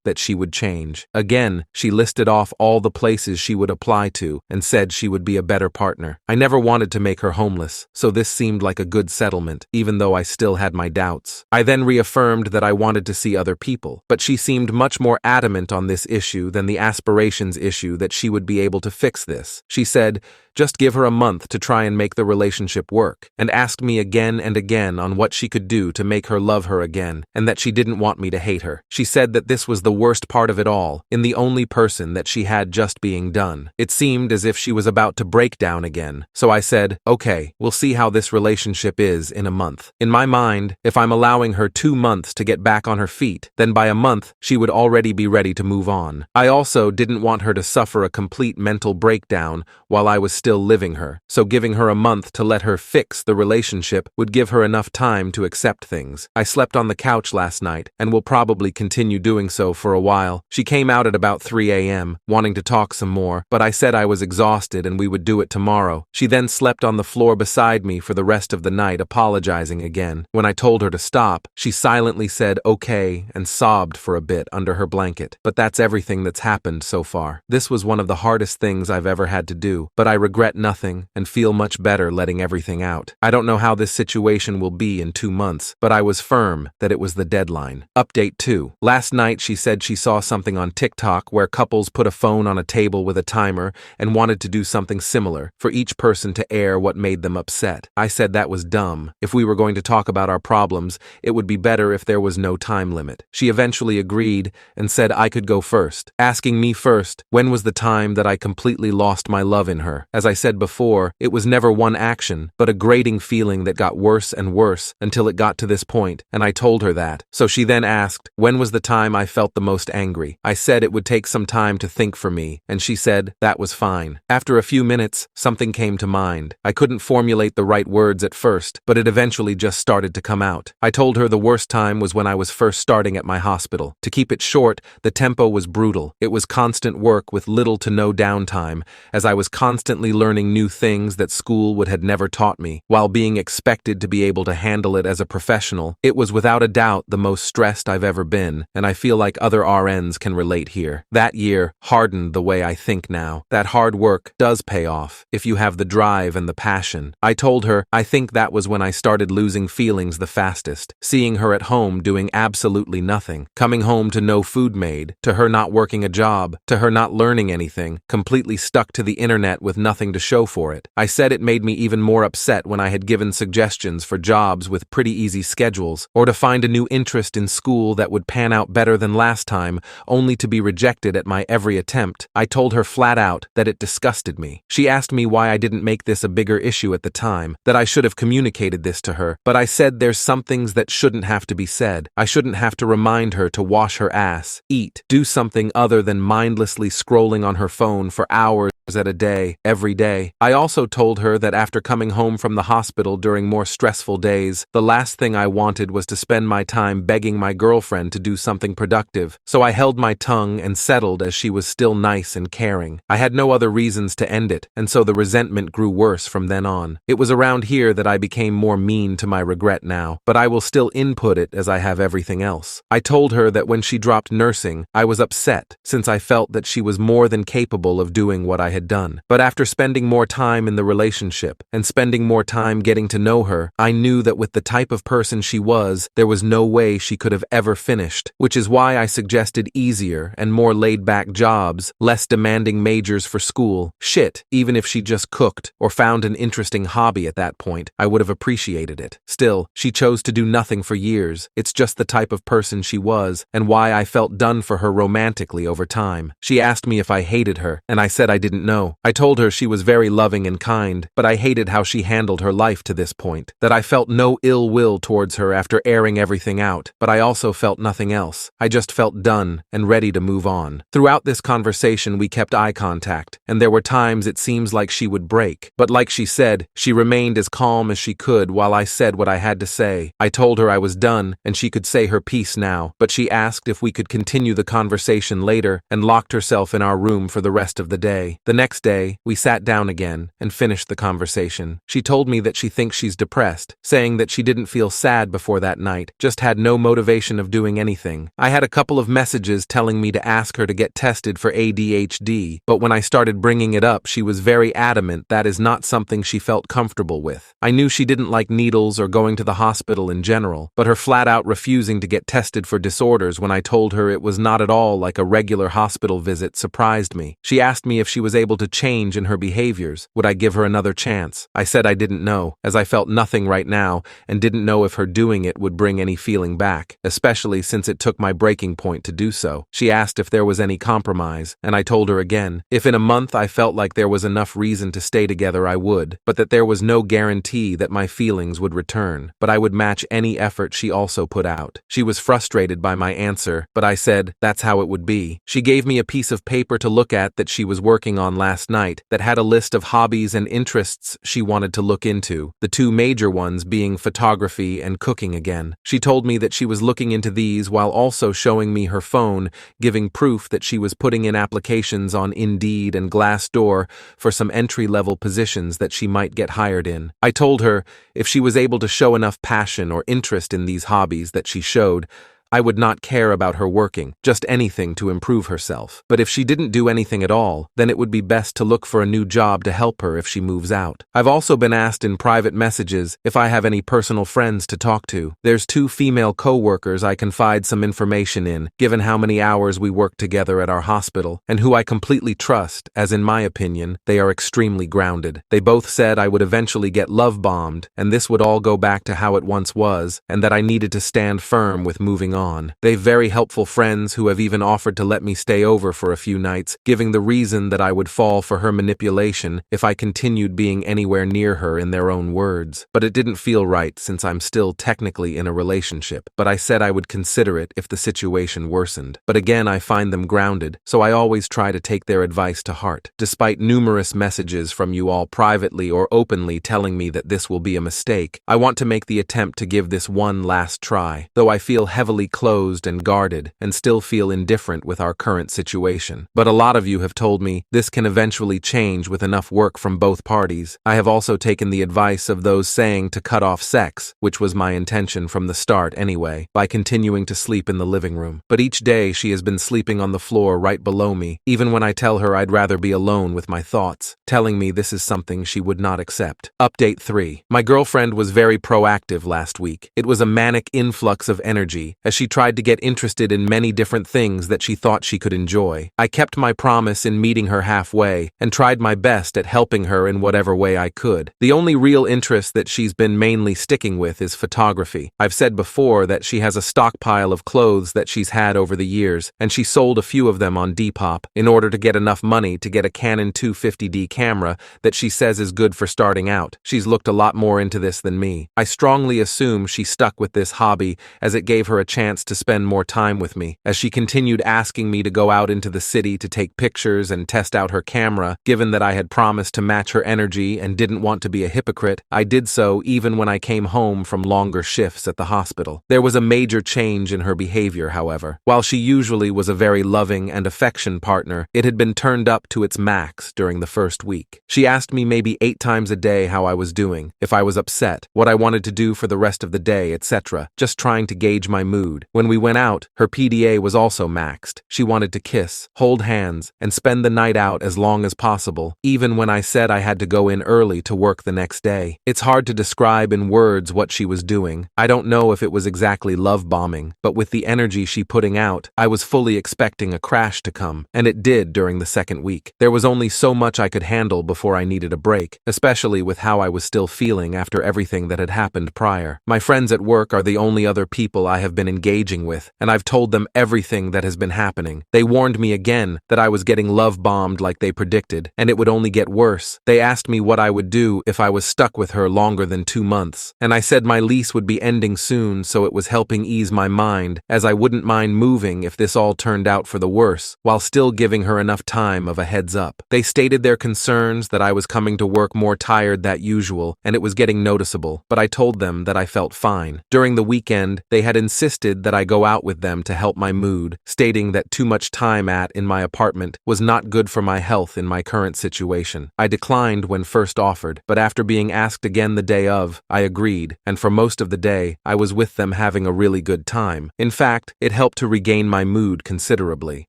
that she would change. Again, she listed off all the places she would apply to and said she would be a better partner. I never wanted to make her homeless, so this seemed like a good settlement, even though I still had my doubts. I then reaffirmed that I wanted to see other people, but she seemed much more adamant on this issue than the aspirations issue that she would be able to fix this. She said, just give her a month to try and make the relationship work, and asked me again and again on what she could do to make her love her again, and that she didn't want me to hate her. She said that this was the worst part of it all, in the only person that she had just being done. It seemed as if she was about to break down again, so I said, okay, we'll see how this relationship is in a month. In my mind, if I'm allowing her 2 months to get back on her feet, then by a month she would already be ready to move on. I also didn't want her to suffer a complete mental breakdown while I was still living her, so giving her a month to let her fix the relationship would give her enough time to accept things. I slept on the couch last night and will probably continue doing so for a while. She came out at about 3 a.m., wanting to talk some more, but I said I was exhausted and we would do it tomorrow. She then slept on the floor beside me for the rest of the night, apologizing again. When I told her to stop, she silently said okay and sobbed for a bit under her blanket. But that's everything that's happened so far. This was one of the hardest things I've ever had to do, but I regret nothing and feel much better letting everything out. I don't know how this situation will be in 2 months, but I was firm that it was the deadline. Update 2. Last night she said she saw something on TikTok where couples put a phone on a table with a timer and wanted to do something similar for each person to air what made them upset. I said that was dumb. If we were going to talk about our problems, it would be better if there was no time limit. She eventually agreed and said I could go first, asking me first when was the time that I completely lost my love in her. As I said before, it was never one action, but a grating feeling that got worse and worse until it got to this point, and I told her that. So she then asked, when was the time I felt the most angry? I said it would take some time to think for me, and she said that was fine. After a few minutes, something came to mind. I couldn't formulate the right words at first, but it eventually just started to come out. I told her the worst time was when I was first starting at my hospital. To keep it short, the tempo was brutal. It was constant work with little to no downtime, as I was constantly learning new things that school had never taught me, while being expected to be able to handle it as a professional. It was without a doubt the most stressed I've ever been, and I feel like other RNs can relate here. That year hardened the way I think now. That hard work does pay off, if you have the drive and the passion. I told her I think that was when I started losing feelings the fastest, seeing her at home doing absolutely nothing, coming home to no food made, to her not working a job, to her not learning anything, completely stuck to the internet with nothing to show for it. I said it made me even more upset when I had given suggestions for jobs with pretty easy schedules, or to find a new interest in school that would pan out better than last time, only to be rejected at my every attempt. I told her flat out that it disgusted me. She asked me why I didn't make this a bigger issue at the time, that I should have communicated this to her, but I said there's some things that shouldn't have to be said. I shouldn't have to remind her to wash her ass, eat, do something other than mindlessly scrolling on her phone for hours at a day, every day. I also told her that after coming home from the hospital during more stressful days, the last thing I wanted was to spend my time begging my girlfriend to do something productive, so I held my tongue and settled as she was still nice and caring. I had no other reasons to end it, and so the resentment grew worse from then on. It was around here that I became more mean to my regret now, but I will still input it as I have everything else. I told her that when she dropped nursing, I was upset, since I felt that she was more than capable of doing what I had done. But after spending more time in the relationship and spending more time getting to know her, I knew that with the type of person she was, there was no way she could have ever finished, which is why I suggested easier and more laid-back jobs, less demanding majors for school. Shit, even if she just cooked or found an interesting hobby at that point, I would have appreciated it. Still, she chose to do nothing for years. It's just the type of person she was, and why I felt done for her romantically over time. She asked me if I hated her, and I said I didn't know. I told her she she was very loving and kind, but I hated how she handled her life to this point, that I felt no ill will towards her after airing everything out, but I also felt nothing else. I just felt done and ready to move on. Throughout this conversation, we kept eye contact, and there were times it seems like she would break. But like she said, she remained as calm as she could while I said what I had to say. I told her I was done and she could say her piece now, but she asked if we could continue the conversation later and locked herself in our room for the rest of the day. The next day, we sat down again and finished the conversation. She told me that she thinks she's depressed, saying that she didn't feel sad before that night, just had no motivation of doing anything. I had a couple of messages telling me to ask her to get tested for ADHD, but when I started bringing it up, she was very adamant that is not something she felt comfortable with. I knew she didn't like needles or going to the hospital in general, but her flat-out refusing to get tested for disorders when I told her it was not at all like a regular hospital visit surprised me. She asked me if she was able to change in her behaviors. Would I give her another chance? I said I didn't know, as I felt nothing right now and didn't know if her doing it would bring any feeling back, especially since it took my breaking point to do so. She asked if there was any compromise, and I told her again, if in a month I felt like there was enough reason to stay together I would, but that there was no guarantee that my feelings would return, but I would match any effort she also put out. She was frustrated by my answer, but I said that's how it would be. She gave me a piece of paper to look at that she was working on last night that had a list of hobbies and interests she wanted to look into, the two major ones being photography and cooking again. She told me that she was looking into these while also showing me her phone, giving proof that she was putting in applications on Indeed and Glassdoor for some entry-level positions that she might get hired in. I told her if she was able to show enough passion or interest in these hobbies that she showed, I would not care about her working, just anything to improve herself. But if she didn't do anything at all, then it would be best to look for a new job to help her if she moves out. I've also been asked in private messages if I have any personal friends to talk to. There's 2 female co-workers I confide some information in, given how many hours we work together at our hospital, and who I completely trust, as in my opinion, they are extremely grounded. They both said I would eventually get love-bombed, and this would all go back to how it once was, and that I needed to stand firm with moving on. They've very helpful friends who have even offered to let me stay over for a few nights, giving the reason that I would fall for her manipulation if I continued being anywhere near her in their own words. But it didn't feel right since I'm still technically in a relationship, but I said I would consider it if the situation worsened. But again, I find them grounded, so I always try to take their advice to heart. Despite numerous messages from you all privately or openly telling me that this will be a mistake, I want to make the attempt to give this one last try, though I feel heavily closed and guarded and still feel indifferent with our current situation. But a lot of you have told me this can eventually change with enough work from both parties. I have also taken the advice of those saying to cut off sex, which was my intention from the start anyway, by continuing to sleep in the living room. But each day she has been sleeping on the floor right below me, even when I tell her I'd rather be alone with my thoughts, telling me this is something she would not accept. Update 3. My girlfriend was very proactive last week. It was a manic influx of energy, as she tried to get interested in many different things that she thought she could enjoy. I kept my promise in meeting her halfway, and tried my best at helping her in whatever way I could. The only real interest that she's been mainly sticking with is photography. I've said before that she has a stockpile of clothes that she's had over the years, and she sold a few of them on Depop in order to get enough money to get a Canon 250D camera that she says is good for starting out. She's looked a lot more into this than me. I strongly assume she stuck with this hobby as it gave her a chance to spend more time with me. As she continued asking me to go out into the city to take pictures and test out her camera, given that I had promised to match her energy and didn't want to be a hypocrite, I did so even when I came home from longer shifts at the hospital. There was a major change in her behavior, however. While she usually was a very loving and affection partner, it had been turned up to its max during the first week. She asked me maybe 8 times a day how I was doing, if I was upset, what I wanted to do for the rest of the day, etc., just trying to gauge my mood. When we went out, her PDA was also maxed. She wanted to kiss, hold hands, and spend the night out as long as possible, even when I said I had to go in early to work the next day. It's hard to describe in words what she was doing. I don't know if it was exactly love bombing, but with the energy she putting out, I was fully expecting a crash to come, and it did during the second week. There was only so much I could handle before I needed a break, especially with how I was still feeling after everything that had happened prior. My friends at work are the only other people I have been engaged engaging with, and I've told them everything that has been happening. They warned me again that I was getting love-bombed like they predicted, and it would only get worse. They asked me what I would do if I was stuck with her longer than 2 months, and I said my lease would be ending soon, so it was helping ease my mind, as I wouldn't mind moving if this all turned out for the worse, while still giving her enough time of a heads up. They stated their concerns that I was coming to work more tired than usual, and it was getting noticeable, but I told them that I felt fine. During the weekend, they had insisted that I go out with them to help my mood, stating that too much time in my apartment was not good for my health in my current situation. I declined when first offered, but after being asked again the day of, I agreed, and for most of the day, I was with them having a really good time. In fact, it helped to regain my mood considerably.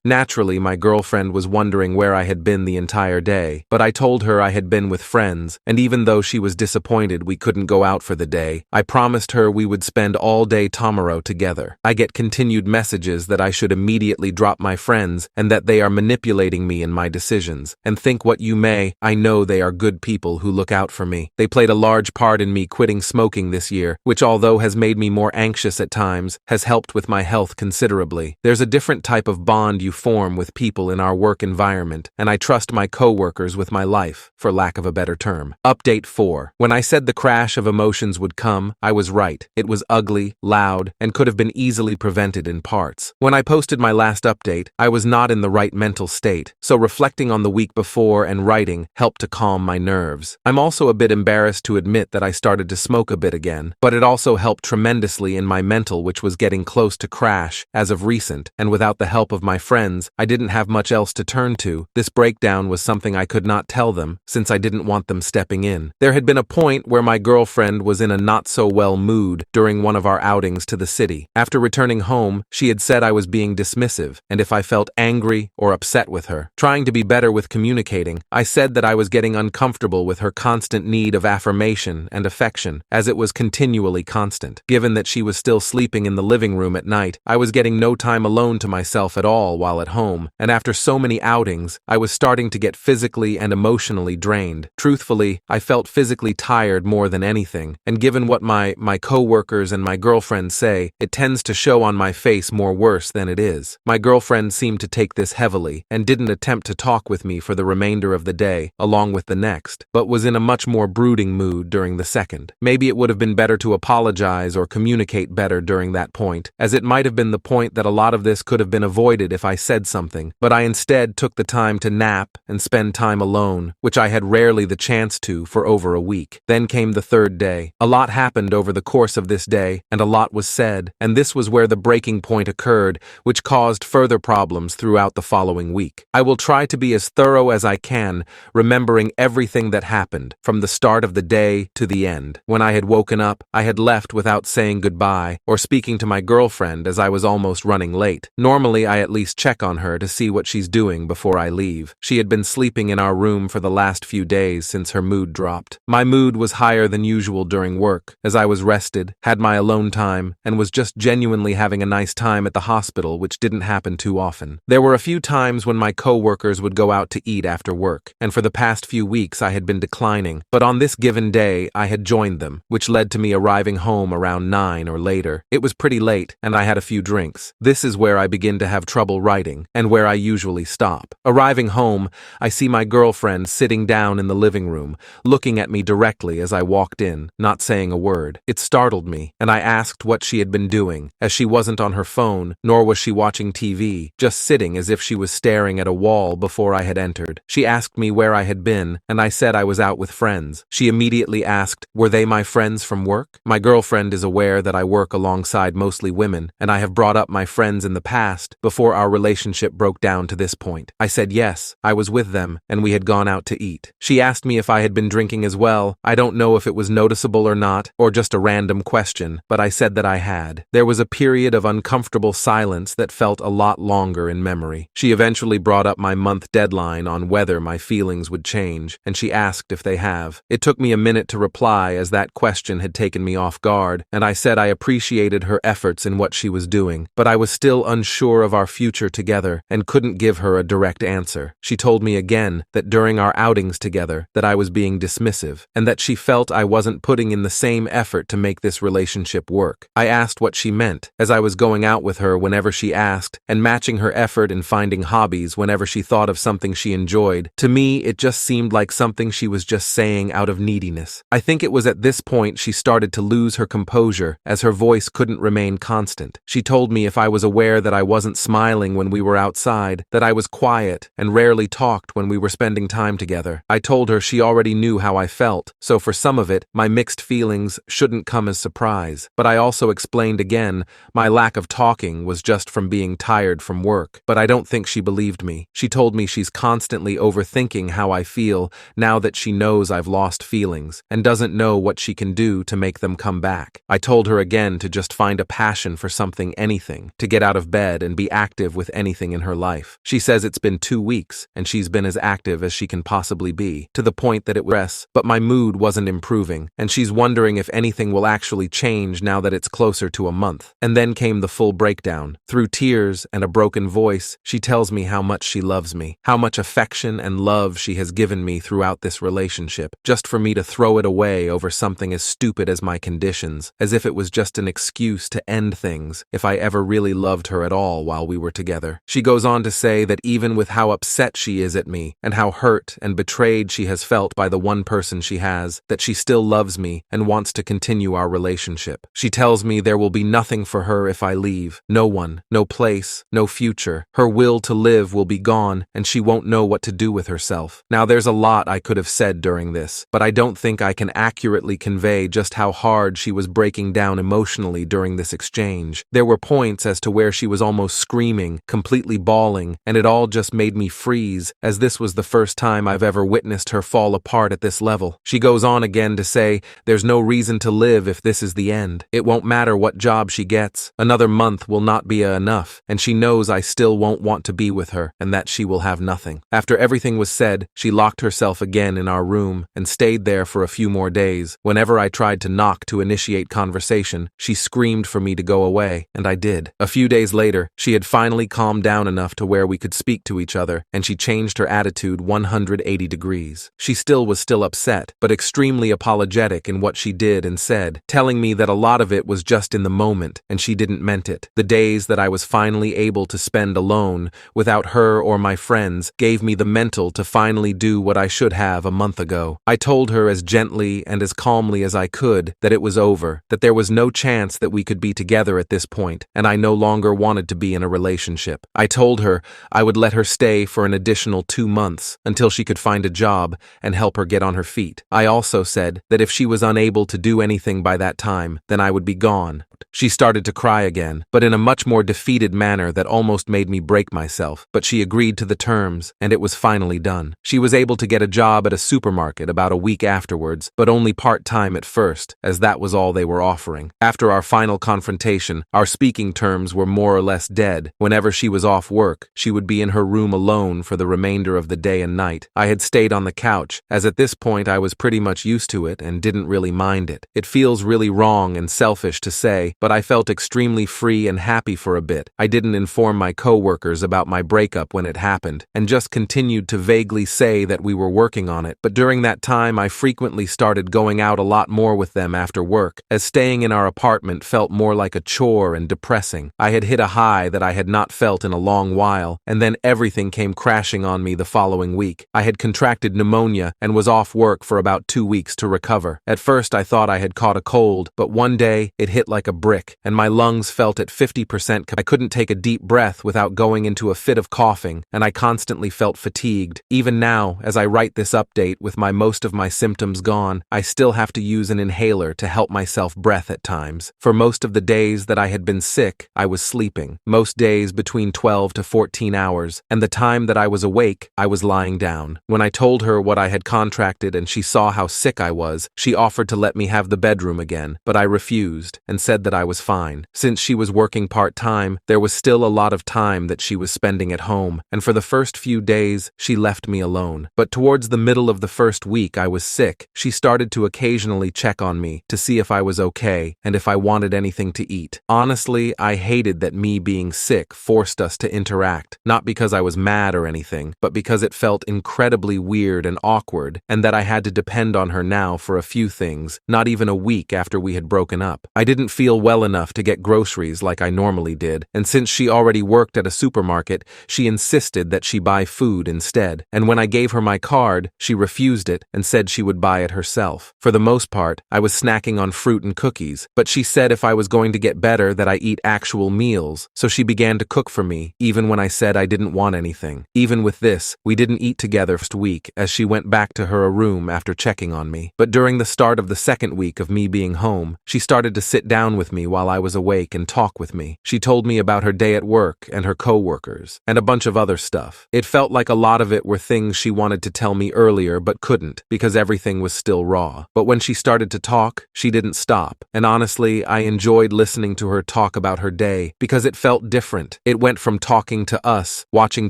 Naturally, my girlfriend was wondering where I had been the entire day, but I told her I had been with friends, and even though she was disappointed we couldn't go out for the day, I promised her we would spend all day tomorrow together. I get continued messages that I should immediately drop my friends and that they are manipulating me in my decisions. And think what you may, I know they are good people who look out for me. They played a large part in me quitting smoking this year, which although has made me more anxious at times, has helped with my health considerably. There's a different type of bond you form with people in our work environment, and I trust my co-workers with my life, for lack of a better term. Update 4. When I said the crash of emotions would come, I was right. It was ugly, loud, and could have been easily prevented in parts. When I posted my last update, I was not in the right mental state, so reflecting on the week before and writing helped to calm my nerves. I'm also a bit embarrassed to admit that I started to smoke a bit again, but it also helped tremendously in my mental, which was getting close to crash as of recent, and without the help of my friends, I didn't have much else to turn to. This breakdown was something I could not tell them, since I didn't want them stepping in. There had been a point where my girlfriend was in a not-so-well mood during one of our outings to the city. After returning home, she had said I was being dismissive, and if I felt angry or upset with her. Trying to be better with communicating, I said that I was getting uncomfortable with her constant need of affirmation and affection, as it was continually constant. Given that she was still sleeping in the living room at night, I was getting no time alone to myself at all while at home, and after so many outings, I was starting to get physically and emotionally drained. Truthfully, I felt physically tired more than anything, and given what my co-workers and my girlfriend say, it tends to show on my face more worse than it is. My girlfriend seemed to take this heavily, and didn't attempt to talk with me for the remainder of the day, along with the next, but was in a much more brooding mood during the second. Maybe it would have been better to apologize or communicate better during that point, as it might have been the point that a lot of this could have been avoided if I said something, but I instead took the time to nap and spend time alone, which I had rarely the chance to for over a week. Then came the third day. A lot happened over the course of this day, and a lot was said, and this was where the breaking point occurred, which caused further problems throughout the following week. I will try to be as thorough as I can, remembering everything that happened, from the start of the day to the end. When I had woken up, I had left without saying goodbye or speaking to my girlfriend, as I was almost running late. Normally, I at least check on her to see what she's doing before I leave. She had been sleeping in our room for the last few days since her mood dropped. My mood was higher than usual during work, as I was rested, had my alone time, and was just genuinely having a nice time at the hospital, which didn't happen too often. There were a few times when my co-workers would go out to eat after work, and for the past few weeks I had been declining, but on this given day I had joined them, which led to me arriving home around 9 or later. It was pretty late, and I had a few drinks. This is where I begin to have trouble writing, and where I usually stop. Arriving home, I see my girlfriend sitting down in the living room, looking at me directly as I walked in, not saying a word. It startled me, and I asked what she had been doing, as she wasn't on her phone, nor was she watching TV, just sitting as if she was staring at a wall before I had entered. She asked me where I had been, and I said I was out with friends. She immediately asked, were they my friends from work? My girlfriend is aware that I work alongside mostly women, and I have brought up my friends in the past, before our relationship broke down to this point. I said yes, I was with them, and we had gone out to eat. She asked me if I had been drinking as well. I don't know if it was noticeable or not, or just a random question, but I said that I had. There was a period of uncomfortable silence that felt a lot longer in memory. She eventually brought up my month deadline on whether my feelings would change, and she asked if they have. It took me a minute to reply, as that question had taken me off guard, and I said I appreciated her efforts in what she was doing, but I was still unsure of our future together and couldn't give her a direct answer. She told me again that during our outings together that I was being dismissive, and that she felt I wasn't putting in the same effort to make this relationship work. I asked what she meant, meant, as I was going out with her whenever she asked, and matching her effort in finding hobbies whenever she thought of something she enjoyed. To me, it just seemed like something she was just saying out of neediness. I think it was at this point she started to lose her composure, as her voice couldn't remain constant. She told me if I was aware that I wasn't smiling when we were outside, that I was quiet and rarely talked when we were spending time together. I told her she already knew how I felt, so for some of it, my mixed feelings shouldn't come as surprise. But I also explained again, my lack of talking was just from being tired from work. But I don't think she believed me. She told me she's constantly overthinking how I feel now that she knows I've lost feelings, and doesn't know what she can do to make them come back. I told her again to just find a passion for something, anything, to get out of bed and be active with anything in her life. She says it's been 2 weeks, and she's been as active as she can possibly be, to the point that it was stress, but my mood wasn't improving, and she's wondering if anything will actually change now that it's closer to a month. And then came the full breakdown. Through tears and a broken voice, she tells me how much she loves me, how much affection and love she has given me throughout this relationship, just for me to throw it away over something as stupid as my conditions, as if it was just an excuse to end things if I ever really loved her at all while we were together. She goes on to say that even with how upset she is at me, and how hurt and betrayed she has felt by the one person she has, that she still loves me and wants to continue our relationship. She tells me there will be nothing for her if I leave. No one, no place, no future. Her will to live will be gone, and she won't know what to do with herself. Now there's a lot I could have said during this, but I don't think I can accurately convey just how hard she was breaking down emotionally during this exchange. There were points as to where she was almost screaming, completely bawling, and it all just made me freeze, as this was the first time I've ever witnessed her fall apart at this level. She goes on again to say there's no reason to live if this is the end. It won't matter what job she gets. Another month will not be enough, and she knows I still won't want to be with her, and that she will have nothing. After everything was said, she locked herself again in our room and stayed there for a few more days. Whenever I tried to knock to initiate conversation, she screamed for me to go away, and I did. A few days later, she had finally calmed down enough to where we could speak to each other, and she changed her attitude 180 degrees. She still was upset, but extremely apologetic in what she did and said, telling me that a lot of it was just in the moment, and she didn't meant it. The days that I was finally able to spend alone, without her or my friends, gave me the mental to finally do what I should have a month ago. I told her as gently and as calmly as I could that it was over, that there was no chance that we could be together at this point, and I no longer wanted to be in a relationship. I told her I would let her stay for an additional 2 months until she could find a job and help her get on her feet. I also said that if she was unable to do anything by that time, then I would be gone. She started to cry again, but in a much more defeated manner that almost made me break myself, but she agreed to the terms, and it was finally done. She was able to get a job at a supermarket about a week afterwards, but only part-time at first, as that was all they were offering. After our final confrontation, our speaking terms were more or less dead. Whenever she was off work, she would be in her room alone for the remainder of the day and night. I had stayed on the couch, as at this point I was pretty much used to it and didn't really mind it. It feels really wrong and selfish to say, but I felt extremely free and happy for a bit. I didn't inform my coworkers about my breakup when it happened, and just continued to vaguely say that we were working on it. But during that time, I frequently started going out a lot more with them after work, as staying in our apartment felt more like a chore and depressing. I had hit a high that I had not felt in a long while, and then everything came crashing on me the following week. I had contracted pneumonia and was off work for about 2 weeks to recover. At first, I thought I had caught a cold, but one day it hit like a brick, and my lungs felt at 50%. I couldn't take a deep breath without going into a fit of coughing, and I constantly felt fatigued. Even now, as I write this update with most of my symptoms gone, I still have to use an inhaler to help myself breathe at times. For most of the days that I had been sick, I was sleeping, most days between 12 to 14 hours, and the time that I was awake, I was lying down. When I told her what I had contracted and she saw how sick I was, she offered to let me have the bedroom again, but I refused and said that I was fine. Since she was working part-time, there was still a lot of time that she was spending at home, and for the first few days, she left me alone. But towards the middle of the first week I was sick, she started to occasionally check on me to see if I was okay and if I wanted anything to eat. Honestly, I hated that me being sick forced us to interact, not because I was mad or anything, but because it felt incredibly weird and awkward, and that I had to depend on her now for a few things, not even a week after we had broken up. I didn't feel well enough enough to get groceries like I normally did, and since she already worked at a supermarket, she insisted that she buy food instead. And when I gave her my card, she refused it and said she would buy it herself. For the most part, I was snacking on fruit and cookies, but she said if I was going to get better that I eat actual meals, so she began to cook for me, even when I said I didn't want anything. Even with this, we didn't eat together first week, as she went back to her room after checking on me. But during the start of the second week of me being home, she started to sit down with me while I was awake and talk with me. She told me about her day at work and her co-workers, and a bunch of other stuff. It felt like a lot of it were things she wanted to tell me earlier but couldn't, because everything was still raw. But when she started to talk, she didn't stop, and honestly, I enjoyed listening to her talk about her day, because it felt different. It went from talking to us, watching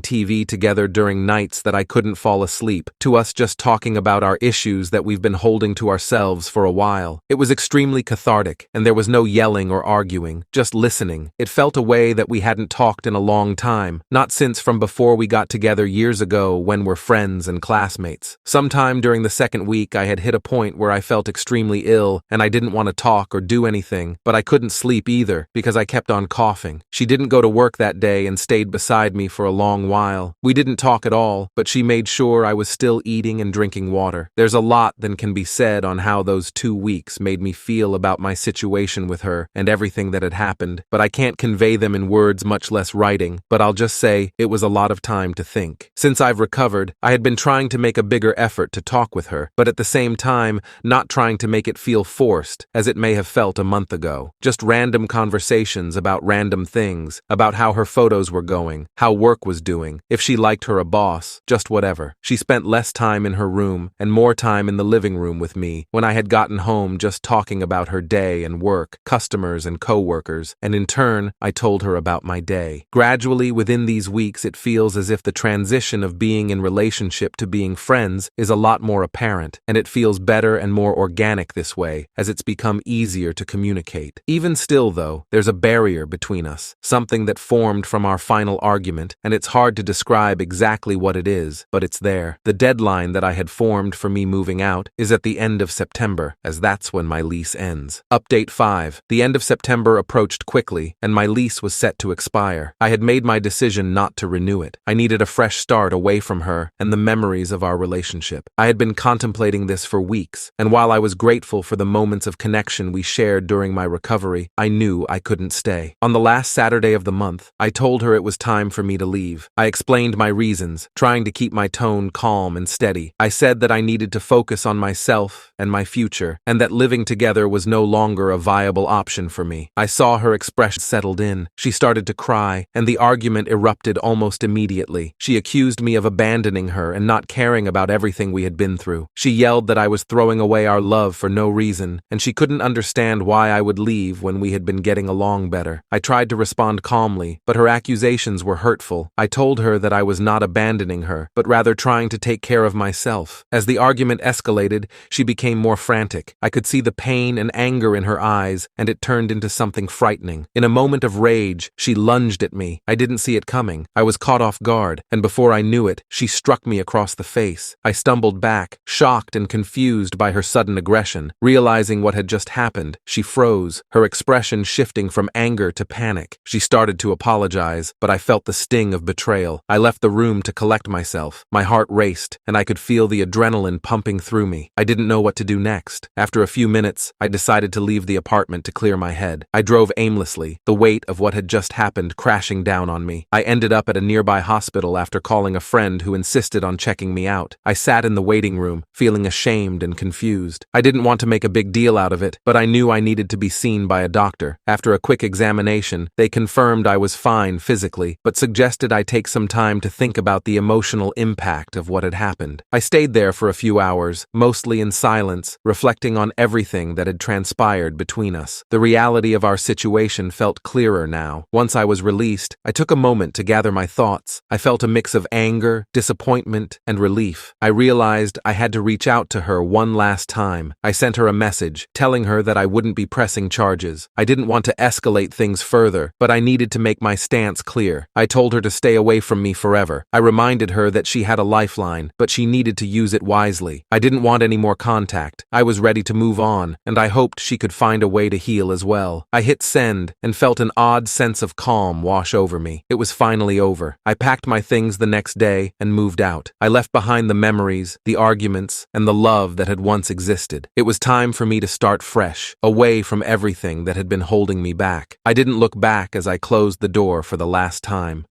TV together during nights that I couldn't fall asleep, to us just talking about our issues that we've been holding to ourselves for a while. It was extremely cathartic, and there was no yelling or arguing, just listening. It felt a way that we hadn't talked in a long time, not since from before we got together years ago when we're friends and classmates. Sometime during the second week, I had hit a point where I felt extremely ill, and I didn't want to talk or do anything, but I couldn't sleep either because I kept on coughing. She didn't go to work that day and stayed beside me for a long while. We didn't talk at all, but she made sure I was still eating and drinking water. There's a lot that can be said on how those 2 weeks made me feel about my situation with her and everything that had happened, but I can't convey them in words, much less writing, but I'll just say it was a lot of time to think. Since I've recovered, I had been trying to make a bigger effort to talk with her, but at the same time, not trying to make it feel forced, as it may have felt a month ago. Just random conversations about random things, about how her photos were going, how work was doing, if she liked her a boss, just whatever. She spent less time in her room and more time in the living room with me when I had gotten home, just talking about her day and work, customers and co-workers, and in turn, I told her about my day. Gradually, within these weeks, it feels as if the transition of being in relationship to being friends is a lot more apparent, and it feels better and more organic this way, as it's become easier to communicate. Even still, though, there's a barrier between us, something that formed from our final argument, and it's hard to describe exactly what it is, but it's there. The deadline that I had formed for me moving out is at the end of September, as that's when my lease ends. Update 5. The end of September approached quickly, and my lease was set to expire. I had made my decision not to renew it. I needed a fresh start away from her and the memories of our relationship. I had been contemplating this for weeks, and while I was grateful for the moments of connection we shared during my recovery, I knew I couldn't stay. On the last Saturday of the month, I told her it was time for me to leave. I explained my reasons, trying to keep my tone calm and steady. I said that I needed to focus on myself and my future, and that living together was no longer a viable option for me. I saw her expression settled in. She started to cry, and the argument erupted almost immediately. She accused me of abandoning her and not caring about everything we had been through. She yelled that I was throwing away our love for no reason, and she couldn't understand why I would leave when we had been getting along better. I tried to respond calmly, but her accusations were hurtful. I told her that I was not abandoning her, but rather trying to take care of myself. As the argument escalated, she became more frantic. I could see the pain and anger in her eyes, and it turned into something frightening. In a moment of rage, she lunged at me. I didn't see it coming. I was caught off guard, and before I knew it, she struck me across the face. I stumbled back, shocked and confused by her sudden aggression. Realizing what had just happened, she froze, her expression shifting from anger to panic. She started to apologize, but I felt the sting of betrayal. I left the room to collect myself. My heart raced, and I could feel the adrenaline pumping through me. I didn't know what to do next. After a few minutes, I decided to leave the apartment to clear my head. I drove aimlessly, the weight of what had just happened crashing down on me. I ended up at a nearby hospital after calling a friend who insisted on checking me out. I sat in the waiting room, feeling ashamed and confused. I didn't want to make a big deal out of it, but I knew I needed to be seen by a doctor. After a quick examination, they confirmed I was fine physically, but suggested I take some time to think about the emotional impact of what had happened. I stayed there for a few hours, mostly in silence, reflecting on everything that had transpired between us. The reality of our situation felt clearer now. Once I was released, I took a moment to gather my thoughts. I felt a mix of anger, disappointment, and relief. I realized I had to reach out to her one last time. I sent her a message, telling her that I wouldn't be pressing charges. I didn't want to escalate things further, but I needed to make my stance clear. I told her to stay away from me forever. I reminded her that she had a lifeline, but she needed to use it wisely. I didn't want any more contact. I was ready to move on, and I hoped she could find a way to heal as well. well. I hit send and felt an odd sense of calm wash over me. It was finally over. I packed my things the next day and moved out. I left behind the memories, the arguments, and the love that had once existed. It was time for me to start fresh, away from everything that had been holding me back. I didn't look back as I closed the door for the last time.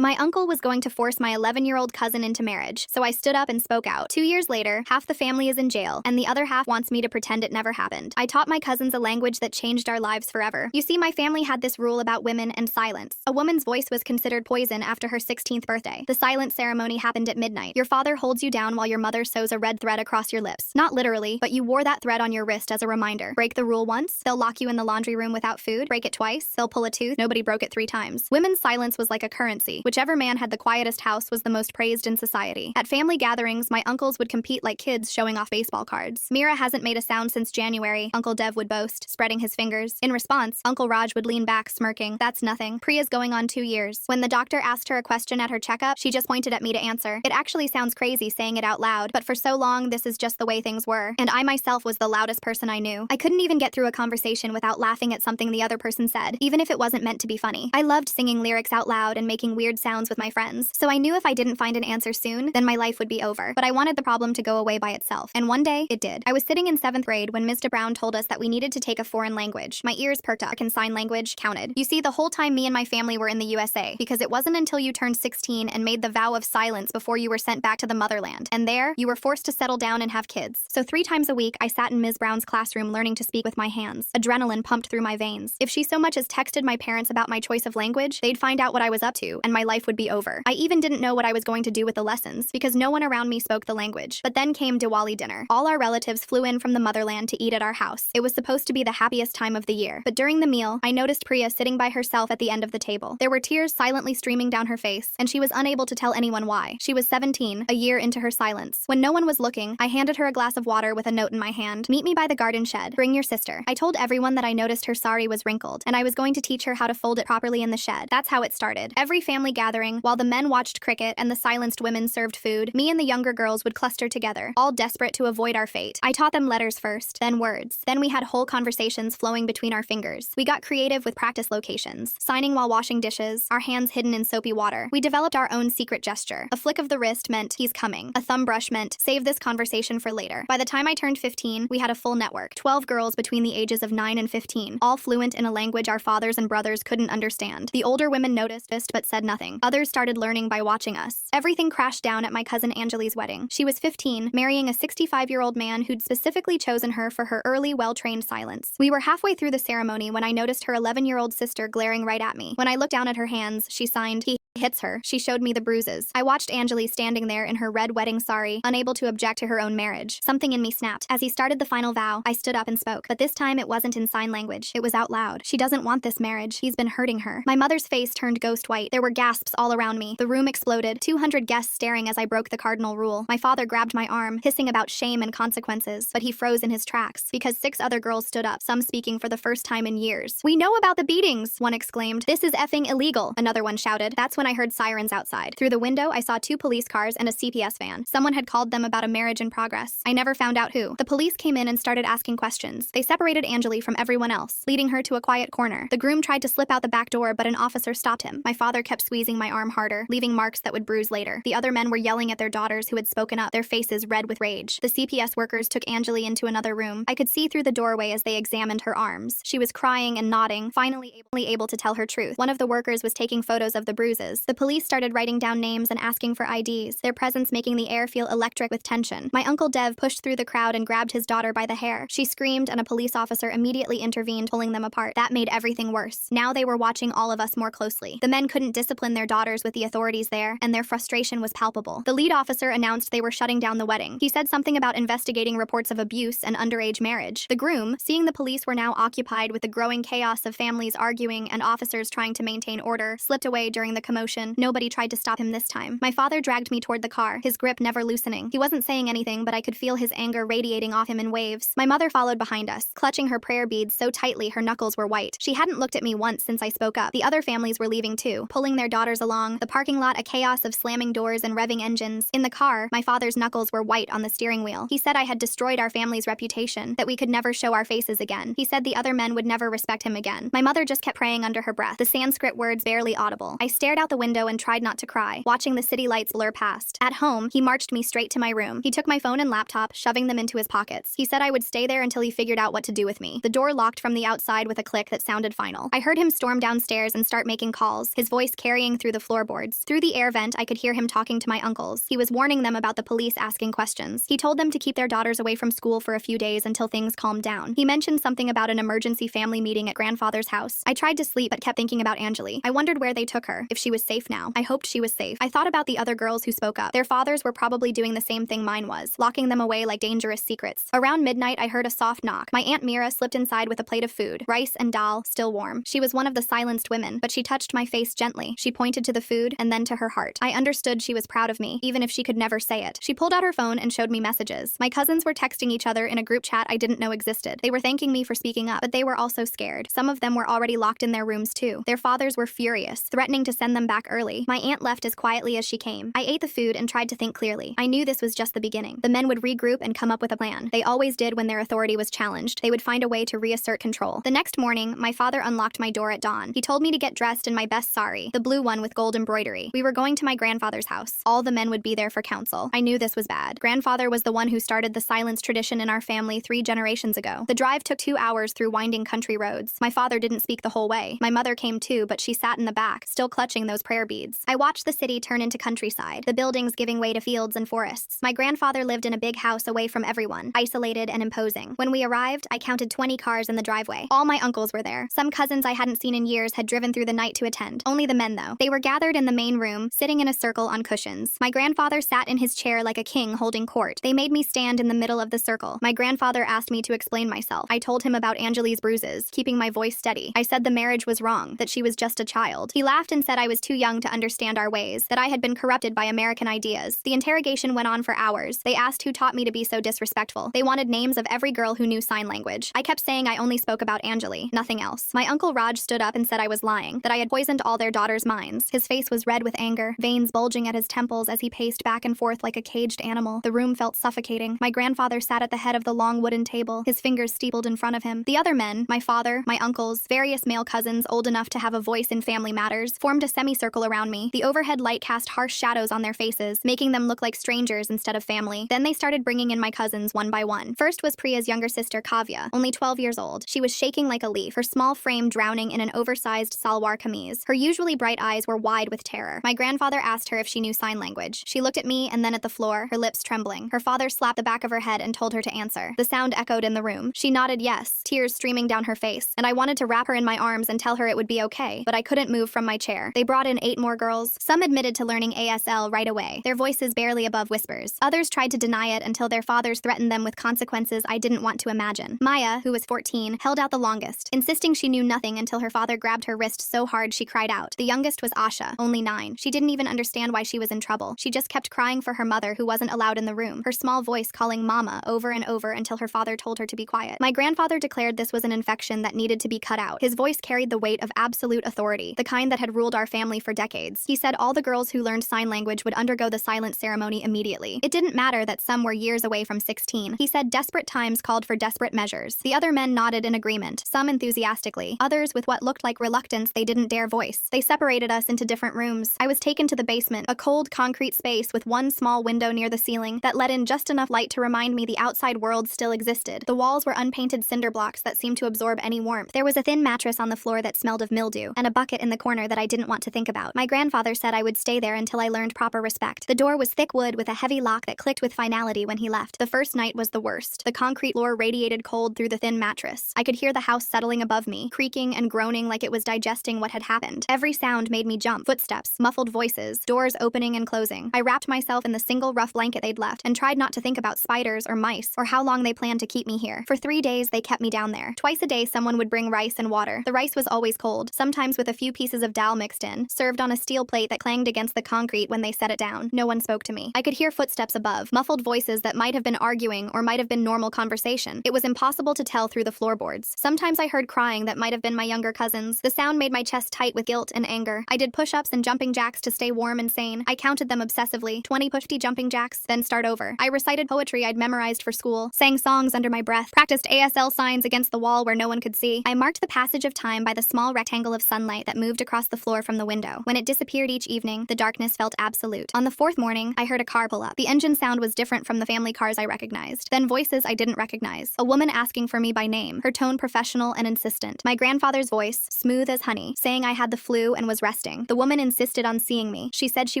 My uncle was going to force my 11-year-old cousin into marriage, so I stood up and spoke out. 2 years later, half the family is in jail, and the other half wants me to pretend it never happened. I taught my cousins a language that changed our lives forever. You see, my family had this rule about women and silence. A woman's voice was considered poison after her 16th birthday. The silence ceremony happened at midnight. Your father holds you down while your mother sews a red thread across your lips. Not literally, but you wore that thread on your wrist as a reminder. Break the rule once, they'll lock you in the laundry room without food. Break it twice, they'll pull a tooth. Nobody broke it 3 times. Women's silence was like a currency. Whichever man had the quietest house was the most praised in society. At family gatherings, my uncles would compete like kids showing off baseball cards. Mira hasn't made a sound since January, Uncle Dev would boast, spreading his fingers. In response, Uncle Raj would lean back, smirking. That's nothing. Priya's going on 2 years. When the doctor asked her a question at her checkup, she just pointed at me to answer. It actually sounds crazy saying it out loud, but for so long, this is just the way things were. And I myself was the loudest person I knew. I couldn't even get through a conversation without laughing at something the other person said, even if it wasn't meant to be funny. I loved singing lyrics out loud and making weird sounds with my friends, so I knew if I didn't find an answer soon, then my life would be over. But I wanted the problem to go away by itself. And one day, it did. I was sitting in 7th grade when Mr. Brown told us that we needed to take a foreign language. My ears perked up, and sign language counted. You see, the whole time me and my family were in the USA, because it wasn't until you turned 16 and made the vow of silence before you were sent back to the motherland. And there, you were forced to settle down and have kids. So 3 times a week, I sat in Ms. Brown's classroom learning to speak with my hands. Adrenaline pumped through my veins. If she so much as texted my parents about my choice of language, they'd find out what I was up to, and my life would be over. I even didn't know what I was going to do with the lessons, because no one around me spoke the language. But then came Diwali dinner. All our relatives flew in from the motherland to eat at our house. It was supposed to be the happiest time of the year. But during the meal, I noticed Priya sitting by herself at the end of the table. There were tears silently streaming down her face, and she was unable to tell anyone why. She was 17, a year into her silence. When no one was looking, I handed her a glass of water with a note in my hand. Meet me by the garden shed. Bring your sister. I told everyone that I noticed her sari was wrinkled, and I was going to teach her how to fold it properly in the shed. That's how it started. Every family gathering, while the men watched cricket and the silenced women served food, me and the younger girls would cluster together, all desperate to avoid our fate. I taught them letters first, then words. Then we had whole conversations flowing between our fingers. We got creative with practice locations, signing while washing dishes, our hands hidden in soapy water. We developed our own secret gesture. A flick of the wrist meant, he's coming. A thumb brush meant, save this conversation for later. By the time I turned 15, we had a full network. 12 girls between the ages of 9 and 15, all fluent in a language our fathers and brothers couldn't understand. The older women noticed but said nothing. Others started learning by watching us. Everything crashed down at my cousin Angeli's wedding. She was 15, marrying a 65-year-old man who'd specifically chosen her for her early, well-trained silence. We were halfway through the ceremony when I noticed her 11-year-old sister glaring right at me. When I looked down at her hands, she signed, he hits her. She showed me the bruises. I watched Angeli standing there in her red wedding sari, unable to object to her own marriage. Something in me snapped. As he started the final vow, I stood up and spoke. But this time it wasn't in sign language. It was out loud. She doesn't want this marriage. He's been hurting her. My mother's face turned ghost white. There were gasps all around me. The room exploded. 200 guests staring as I broke the cardinal rule. My father grabbed my arm, hissing about shame and consequences, but he froze in his tracks because 6 other girls stood up, some speaking for the first time in years. We know about the beatings, one exclaimed. This is effing illegal, another one shouted. That's when I heard sirens outside. Through the window, I saw 2 police cars and a CPS van. Someone had called them about a marriage in progress. I never found out who. The police came in and started asking questions. They separated Angeli from everyone else, leading her to a quiet corner. The groom tried to slip out the back door, but an officer stopped him. My father kept squeezing my arm harder, leaving marks that would bruise later. The other men were yelling at their daughters who had spoken up, their faces red with rage. The CPS workers took Angeli into another room. I could see through the doorway as they examined her arms. She was crying and nodding, finally able to tell her truth. One of the workers was taking photos of the bruises. The police started writing down names and asking for IDs, their presence making the air feel electric with tension. My Uncle Dev pushed through the crowd and grabbed his daughter by the hair. She screamed and a police officer immediately intervened, pulling them apart. That made everything worse. Now they were watching all of us more closely. The men couldn't discipline their daughters with the authorities there, and their frustration was palpable. The lead officer announced they were shutting down the wedding. He said something about investigating reports of abuse and underage marriage. The groom, seeing the police were now occupied with the growing chaos of families arguing and officers trying to maintain order, slipped away during the commotion motion. Nobody tried to stop him this time. My father dragged me toward the car, his grip never loosening. He wasn't saying anything, but I could feel his anger radiating off him in waves. My mother followed behind us, clutching her prayer beads so tightly her knuckles were white. She hadn't looked at me once since I spoke up. The other families were leaving too, pulling their daughters along, the parking lot a chaos of slamming doors and revving engines. In the car, my father's knuckles were white on the steering wheel. He said I had destroyed our family's reputation, that we could never show our faces again. He said the other men would never respect him again. My mother just kept praying under her breath, the Sanskrit words barely audible. I stared out the window and tried not to cry, watching the city lights blur past. At home, he marched me straight to my room. He took my phone and laptop, shoving them into his pockets. He said I would stay there until he figured out what to do with me. The door locked from the outside with a click that sounded final. I heard him storm downstairs and start making calls, his voice carrying through the floorboards. Through the air vent, I could hear him talking to my uncles. He was warning them about the police asking questions. He told them to keep their daughters away from school for a few days until things calmed down. He mentioned something about an emergency family meeting at grandfather's house. I tried to sleep but kept thinking about Anjali. I wondered where they took her, if she was safe now. I hoped she was safe. I thought about the other girls who spoke up. Their fathers were probably doing the same thing mine was, locking them away like dangerous secrets. Around midnight, I heard a soft knock. My Aunt Mira slipped inside with a plate of food, rice and dal, still warm. She was one of the silenced women, but she touched my face gently. She pointed to the food and then to her heart. I understood she was proud of me, even if she could never say it. She pulled out her phone and showed me messages. My cousins were texting each other in a group chat I didn't know existed. They were thanking me for speaking up, but they were also scared. Some of them were already locked in their rooms too. Their fathers were furious, threatening to send them back early. My aunt left as quietly as she came. I ate the food and tried to think clearly. I knew this was just the beginning. The men would regroup and come up with a plan. They always did when their authority was challenged. They would find a way to reassert control. The next morning, my father unlocked my door at dawn. He told me to get dressed in my best sari, the blue one with gold embroidery. We were going to my grandfather's house. All the men would be there for counsel. I knew this was bad. Grandfather was the one who started the silence tradition in our family 3 generations ago. The drive took 2 hours through winding country roads. My father didn't speak the whole way. My mother came too, but she sat in the back, still clutching those prayer beads. I watched the city turn into countryside, the buildings giving way to fields and forests. My grandfather lived in a big house away from everyone, isolated and imposing. When we arrived, I counted 20 cars in the driveway. All my uncles were there. Some cousins I hadn't seen in years had driven through the night to attend. Only the men, though. They were gathered in the main room, sitting in a circle on cushions. My grandfather sat in his chair like a king holding court. They made me stand in the middle of the circle. My grandfather asked me to explain myself. I told him about Anjali's bruises, keeping my voice steady. I said the marriage was wrong, that she was just a child. He laughed and said I was too young to understand our ways, that I had been corrupted by American ideas. The interrogation went on for hours. They asked who taught me to be so disrespectful. They wanted names of every girl who knew sign language. I kept saying I only spoke about Anjali, nothing else. My uncle Raj stood up and said I was lying, that I had poisoned all their daughters' minds. His face was red with anger, veins bulging at his temples as he paced back and forth like a caged animal. The room felt suffocating. My grandfather sat at the head of the long wooden table, his fingers steepled in front of him. The other men, my father, my uncles, various male cousins old enough to have a voice in family matters, formed a semicircle around me. The overhead light cast harsh shadows on their faces, making them look like strangers instead of family. Then they started bringing in my cousins one by one. First was Priya's younger sister, Kavya, only 12 years old. She was shaking like a leaf, her small frame drowning in an oversized salwar kameez. Her usually bright eyes were wide with terror. My grandfather asked her if she knew sign language. She looked at me and then at the floor, her lips trembling. Her father slapped the back of her head and told her to answer. The sound echoed in the room. She nodded yes, tears streaming down her face, and I wanted to wrap her in my arms and tell her it would be okay, but I couldn't move from my chair. They brought in 8 more girls. Some admitted to learning ASL right away, their voices barely above whispers. Others tried to deny it until their fathers threatened them with consequences I didn't want to imagine. Maya, who was 14, held out the longest, insisting she knew nothing until her father grabbed her wrist so hard she cried out. The youngest was Asha, only 9. She didn't even understand why she was in trouble. She just kept crying for her mother who wasn't allowed in the room, her small voice calling mama over and over until her father told her to be quiet. My grandfather declared this was an infection that needed to be cut out. His voice carried the weight of absolute authority, the kind that had ruled our family for decades. He said all the girls who learned sign language would undergo the silent ceremony immediately. It didn't matter that some were years away from 16. He said desperate times called for desperate measures. The other men nodded in agreement, some enthusiastically, others with what looked like reluctance they didn't dare voice. They separated us into different rooms. I was taken to the basement, a cold concrete space with one small window near the ceiling that let in just enough light to remind me the outside world still existed. The walls were unpainted cinder blocks that seemed to absorb any warmth. There was a thin mattress on the floor that smelled of mildew, and a bucket in the corner that I didn't want to think about. My grandfather said I would stay there until I learned proper respect. The door was thick wood with a heavy lock that clicked with finality when he left. The first night was the worst. The concrete floor radiated cold through the thin mattress. I could hear the house settling above me, creaking and groaning like it was digesting what had happened. Every sound made me jump. Footsteps, muffled voices, doors opening and closing. I wrapped myself in the single rough blanket they'd left and tried not to think about spiders or mice or how long they planned to keep me here. For 3 days, they kept me down there. Twice a day, someone would bring rice and water. The rice was always cold, sometimes with a few pieces of dal mixed in, served on a steel plate that clanged against the concrete when they set it down. No one spoke to me. I could hear footsteps above, muffled voices that might have been arguing or might have been normal conversation. It was impossible to tell through the floorboards. Sometimes I heard crying that might have been my younger cousins. The sound made my chest tight with guilt and anger. I did push-ups and jumping jacks to stay warm and sane. I counted them obsessively, 20 push-ups jumping jacks, then start over. I recited poetry I'd memorized for school, sang songs under my breath, practiced ASL signs against the wall where no one could see. I marked the passage of time by the small rectangle of sunlight that moved across the floor from the window. When it disappeared each evening, the darkness felt absolute. On the fourth morning, I heard a car pull up. The engine sound was different from the family cars I recognized. Then voices I didn't recognize. A woman asking for me by name, her tone professional and insistent. My grandfather's voice, smooth as honey, saying I had the flu and was resting. The woman insisted on seeing me. She said she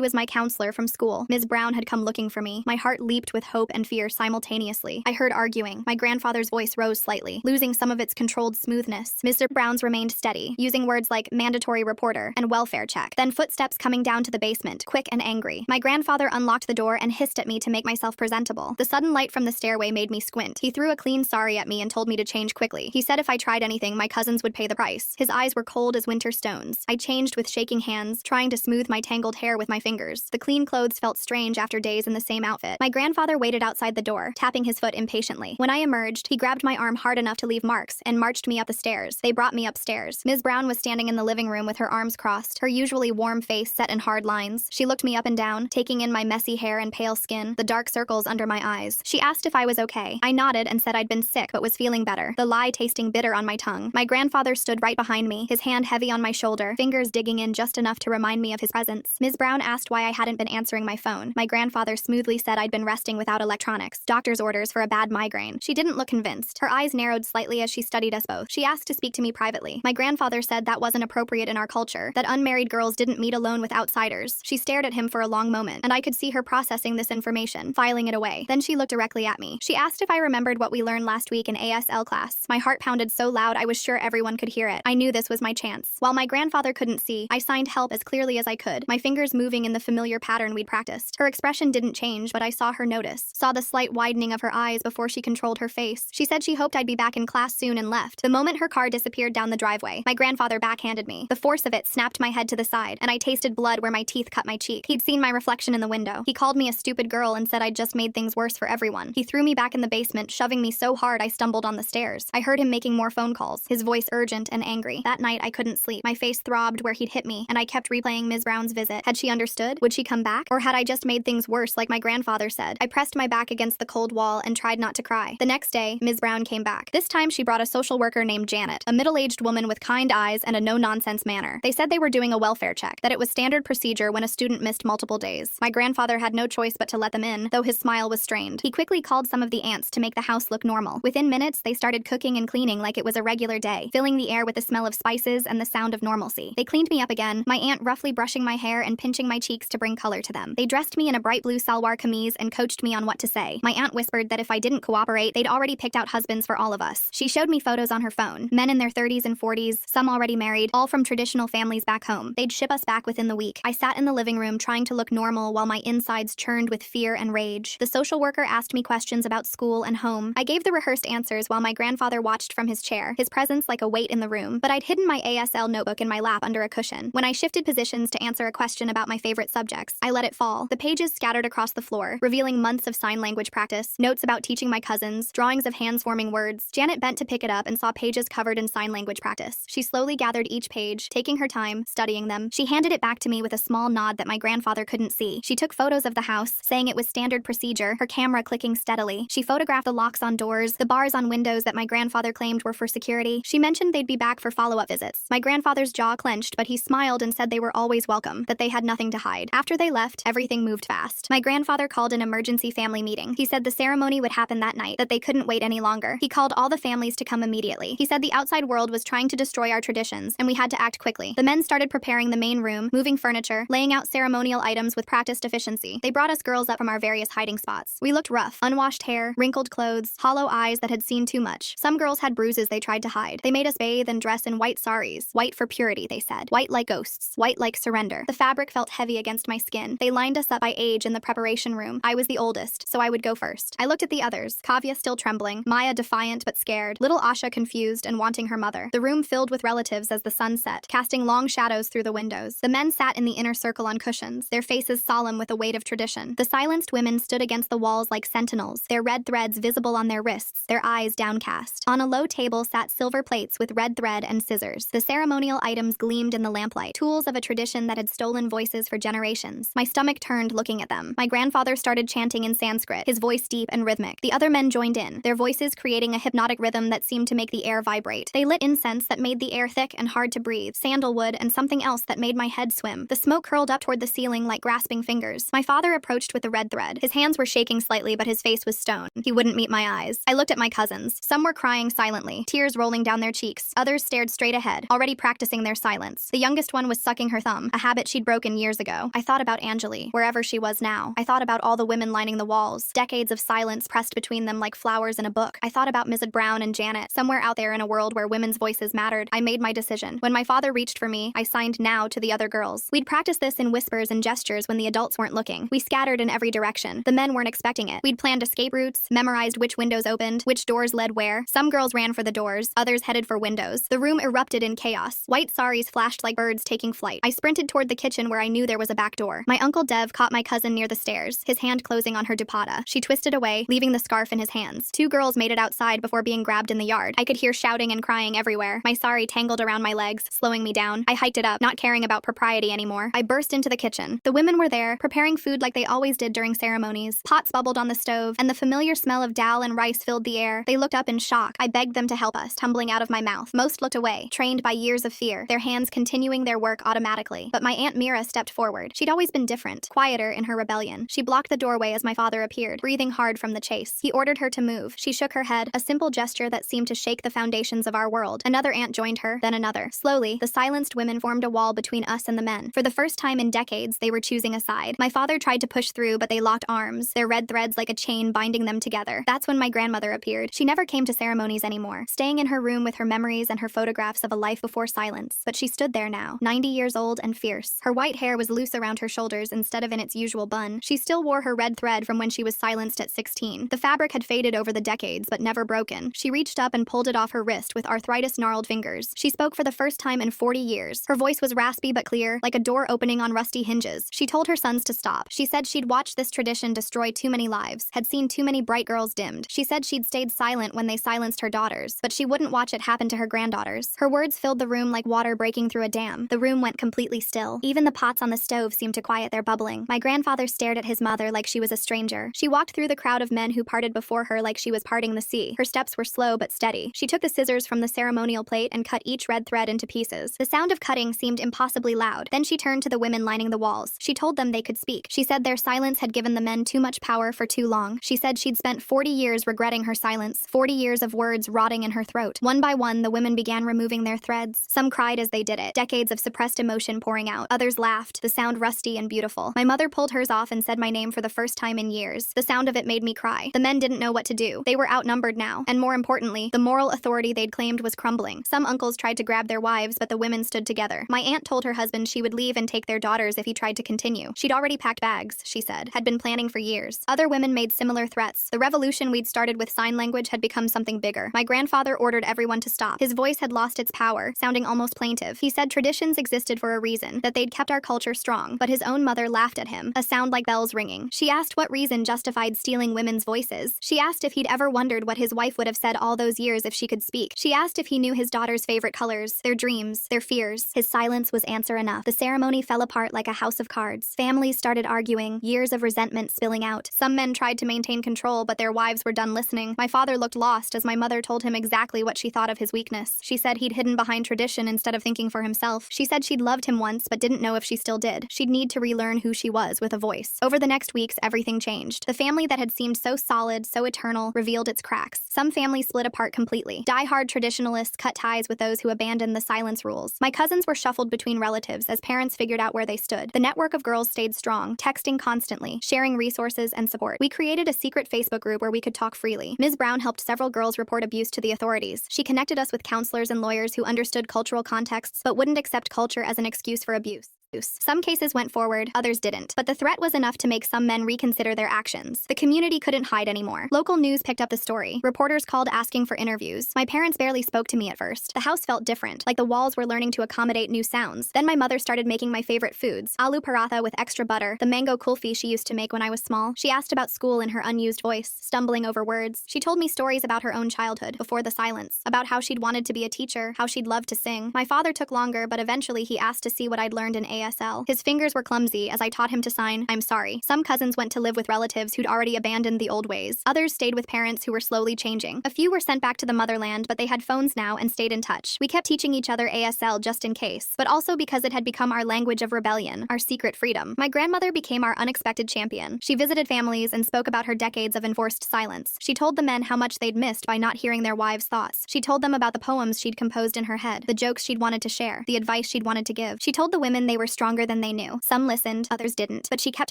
was my counselor from school. Ms. Brown had come looking for me. My heart leaped with hope and fear simultaneously. I heard arguing. My grandfather's voice rose slightly, losing some of its controlled smoothness. Mr. Brown's remained steady, using words like mandatory reporter and welfare check. Then footsteps coming down to the basement, quick and angry. My grandfather unlocked the door and hissed at me to make myself presentable. The sudden light from the stairway made me squint. He threw a clean sorry at me and told me to change quickly. He said if I tried anything, my cousins would pay the price. His eyes were cold as winter stones. I changed with shaking hands, trying to smooth my tangled hair with my fingers. The clean clothes felt strange after days in the same outfit. My grandfather waited outside the door, tapping his foot impatiently. When I emerged, he grabbed my arm hard enough to leave marks and marched me up the stairs. They brought me upstairs. Ms. Brown was standing in the living room with her arms crossed, her usually warm face set in hard lines. She looked me up and down, taking in my messy hair and pale skin, the dark circles under my eyes. She asked if I was okay. I nodded and said I'd been sick but was feeling better, the lie tasting bitter on my tongue. My grandfather stood right behind me, his hand heavy on my shoulder, fingers digging in just enough to remind me of his presence. Ms. Brown asked why I hadn't been answering my phone. My grandfather smoothly said I'd been resting without electronics, doctor's orders for a bad migraine. She didn't look convinced. Her eyes narrowed slightly as she studied us both. She asked to speak to me privately. My grandfather said that wasn't appropriate in our culture, that unmarried girls didn't meet alone with outsiders. She stared at him for a long moment, and I could see her processing this information, filing it away. Then she looked directly at me. She asked if I remembered what we learned last week in ASL class. My heart pounded so loud I was sure everyone could hear it. I knew this was my chance. While my grandfather couldn't see, I signed help as clearly as I could, my fingers moving in the familiar pattern we'd practiced. Her expression didn't change, but I saw her notice, saw the slight widening of her eyes before she controlled her face. She said she hoped I'd be back in class soon and left. The moment her car disappeared down the driveway, my grandfather backhanded me. The force of it snapped my head to the side, and I tasted blood where my teeth cut my cheek. He'd seen my reflection in the window. He called me a stupid girl and said I'd just made things worse for everyone. He threw me back in the basement, shoving me so hard I stumbled on the stairs. I heard him making more phone calls, his voice urgent and angry. That night I couldn't sleep. My face throbbed where he'd hit me, and I kept replaying Ms. Brown's visit. Had she understood? Would she come back? Or had I just made things worse like my grandfather said? I pressed my back against the cold wall and tried not to cry. The next day, Ms. Brown came back. This time she brought a social worker named Janet, a middle-aged woman with kind eyes and a no-nonsense manner. They said they were doing a welfare check, that it was standard procedure when a student missed multiple days. My grandfather had no choice but to let them in, though his smile was strained. He quickly called some of the aunts to make the house look normal. Within minutes, they started cooking and cleaning like it was a regular day, filling the air with the smell of spices and the sound of normalcy. They cleaned me up again, my aunt roughly brushing my hair and pinching my cheeks to bring color to them. They dressed me in a bright blue salwar kameez and coached me on what to say. My aunt whispered that if I didn't cooperate, they'd already picked out husbands for all of us. She showed me photos on her phone, men in their 30s and 40s, some already married, all from traditional families back home. They'd ship us back within the week. I sat in the living room trying to look normal while my insides churned with fear and rage. The social worker asked me questions about school and home. I gave the rehearsed answers while my grandfather watched from his chair, his presence like a weight in the room. But I'd hidden my ASL notebook in my lap under a cushion. When I shifted positions to answer a question about my favorite subjects, I let it fall. The pages scattered across the floor, revealing months of sign language practice, notes about teaching my cousins, drawings of hands forming words. Janet bent to pick it up and saw pages covered in sign language practice. She slowly gathered each page, taking her time, studying them. She handed it back to me with a small nod that my grandfather couldn't see. She took photos of the house, saying it was standard procedure, her camera clicking steadily. She photographed the locks on doors, the bars on windows that my grandfather claimed were for security. She mentioned they'd be back for follow-up visits. My grandfather's jaw clenched, but he smiled and said they were always welcome, that they had nothing to hide. After they left, everything moved fast. My grandfather called an emergency family meeting. He said the ceremony would happen that night, that they couldn't wait any longer. He called all the families to come immediately. He said the outside world was trying to destroy our traditions, and we had to act quickly. The men started preparing the main room, moving furniture, laying out ceremonial items with practiced efficiency. They brought us girls up from our various hiding spots. We looked rough, unwashed hair, wrinkled clothes, hollow eyes that had seen too much. Some girls had bruises they tried to hide. They made us bathe and dress in white saris. White for purity, they said. White like ghosts. White like surrender. The fabric felt heavy against my skin. They lined us up by age in the preparation room. I was the oldest, so I would go first. I looked at the others. Kavya still trembling, Maya defiant but scared, little Asha confused and wanting her mother. The room filled with relatives as the sun set, casting long shadows through through the windows. The men sat in the inner circle on cushions, their faces solemn with the weight of tradition. The silenced women stood against the walls like sentinels, their red threads visible on their wrists, their eyes downcast. On a low table sat silver plates with red thread and scissors. The ceremonial items gleamed in the lamplight, tools of a tradition that had stolen voices for generations. My stomach turned looking at them. My grandfather started chanting in Sanskrit, his voice deep and rhythmic. The other men joined in, their voices creating a hypnotic rhythm that seemed to make the air vibrate. They lit incense that made the air thick and hard to breathe, sandalwood and something else that made my head swim. The smoke curled up toward the ceiling like grasping fingers. My father approached with the red thread. His hands were shaking slightly, but his face was stone. He wouldn't meet my eyes. I looked at my cousins. Some were crying silently, tears rolling down their cheeks. Others stared straight ahead, already practicing their silence. The youngest one was sucking her thumb, a habit she'd broken years ago. I thought about Anjali, wherever she was now. I thought about all the women lining the walls, decades of silence pressed between them like flowers in a book. I thought about Mrs. Brown and Janet, somewhere out there in a world where women's voices mattered. I made my decision. When my father reached for me, I signed now to the other girls. We'd practiced this in whispers and gestures when the adults weren't looking. We scattered in every direction. The men weren't expecting it. We'd planned escape routes, memorized which windows opened, which doors led where. Some girls ran for the doors, others headed for windows. The room erupted in chaos. White saris flashed like birds taking flight. I sprinted toward the kitchen where I knew there was a back door. My Uncle Dev caught my cousin near the stairs, his hand closing on her dupatta. She twisted away, leaving the scarf in his hands. Two girls made it outside before being grabbed in the yard. I could hear shouting and crying everywhere. My sari tangled around my legs, slowing me down. I hiked it up, not caring about propriety anymore. I burst into the kitchen. The women were there, preparing food like they always did during ceremonies. Pots bubbled on the stove, and the familiar smell of dal and rice filled the air. They looked up in shock. I begged them to help us, tumbling out of my mouth. Most looked away, trained by years of fear, their hands continuing their work automatically. But my Aunt Mira stepped forward. She'd always been different, quieter in her rebellion. She blocked the doorway as my father appeared, breathing hard from the chase. He ordered her to move. She shook her head, a simple gesture that seemed to shake the foundations of our world. Another aunt joined her, then another. Slowly, the silenced women formed a wall between us and the men. For the first time in decades, they were choosing a side. My father tried to push through, but they locked arms, their red threads like a chain binding them together. That's when my grandmother appeared. She never came to ceremonies anymore, staying in her room with her memories and her photographs of a life before silence. But she stood there now, 90 years old and fierce. Her white hair was loose around her shoulders instead of in its usual bun. She still wore her red thread from when she was silenced at 16. The fabric had faded over the decades, but never broken. She reached up and pulled it off her wrist with arthritis-gnarled fingers. She spoke for the first time in 40 years. Her voice was raspy but clear, like a door opening on rusty hinges. She told her sons to stop. She said she'd watched this tradition destroy too many lives, had seen too many bright girls dimmed. She said she'd stayed silent when they silenced her daughters, but she wouldn't watch it happen to her granddaughters. Her words filled the room like water breaking through a dam. The room went completely still. Even the pots on the stove seemed to quiet their bubbling. My grandfather stared at his mother like she was a stranger. She walked through the crowd of men who parted before her like she was parting the sea. Her steps were slow but steady. She took the scissors from the ceremonial plate and cut each red thread into pieces. The sound of cutting seemed impossibly loud. Then she turned to the women lining the walls. She told them they could speak. She said their silence had given the men too much power for too long. She said she'd spent 40 years regretting her silence, 40 years of words rotting in her throat. One by one, the women began removing their threads. Some cried as they did it, decades of suppressed emotion pouring out. Others laughed, the sound rusty and beautiful. My mother pulled hers off and said my name for the first time in years. The sound of it made me cry. The men didn't know what to do. They were outnumbered now, and more importantly, the moral authority they'd claimed was crumbling. Some uncles tried to grab their wives, but the women stood together. My aunt told her husband she would leave and take their daughters if he tried to continue. She'd already packed bags, she said, had been planning for years. Other women made similar threats. The revolution we'd started with sign language had become something bigger. My grandfather ordered everyone to stop. His voice had lost its power, sounding almost plaintive. He said traditions existed for a reason, that they'd kept our culture strong, but his own mother laughed at him, a sound like bells ringing. She asked what reason justified stealing women's voices. She asked if he'd ever wondered what his wife would have said all those years if she could speak. She asked if he knew his daughter's favorite colors, their dreams, their fears. His silence was answer enough. The ceremony fell apart like a house of cards. Families started arguing, years of resentment spilling out. Some men tried to maintain control, but their wives were done listening. My father looked lost as my mother told him exactly what she thought of his weakness. She said he'd hidden behind tradition instead of thinking for himself. She said she'd loved him once, but didn't know if she still did. She'd need to relearn who she was with a voice. Over the next weeks, everything changed. The family that had seemed so solid, so eternal, revealed its cracks. Some families split apart completely. Die-hard traditionalists cut ties with those who abandoned the silence rules. My cousins were shuffled between relatives as parents figured out where they stood. The network of girls stayed strong, texting constantly, sharing resources and support. We created a secret Facebook group where we could talk freely. Ms. Brown helped several girls report abuse to the authorities. She connected us with counselors and lawyers who understood cultural contexts but wouldn't accept culture as an excuse for abuse. Some cases went forward, others didn't. But the threat was enough to make some men reconsider their actions. The community couldn't hide anymore. Local news picked up the story. Reporters called asking for interviews. My parents barely spoke to me at first. The house felt different, like the walls were learning to accommodate new sounds. Then my mother started making my favorite foods. Aloo paratha with extra butter, the mango kulfi she used to make when I was small. She asked about school in her unused voice, stumbling over words. She told me stories about her own childhood, before the silence, about how she'd wanted to be a teacher, how she'd loved to sing. My father took longer, but eventually he asked to see what I'd learned in ASL. His fingers were clumsy as I taught him to sign, "I'm sorry." Some cousins went to live with relatives who'd already abandoned the old ways. Others stayed with parents who were slowly changing. A few were sent back to the motherland, but they had phones now and stayed in touch. We kept teaching each other ASL just in case, but also because it had become our language of rebellion, our secret freedom. My grandmother became our unexpected champion. She visited families and spoke about her decades of enforced silence. She told the men how much they'd missed by not hearing their wives' thoughts. She told them about the poems she'd composed in her head, the jokes she'd wanted to share, the advice she'd wanted to give. She told the women they were stronger than they knew. Some listened, others didn't, but she kept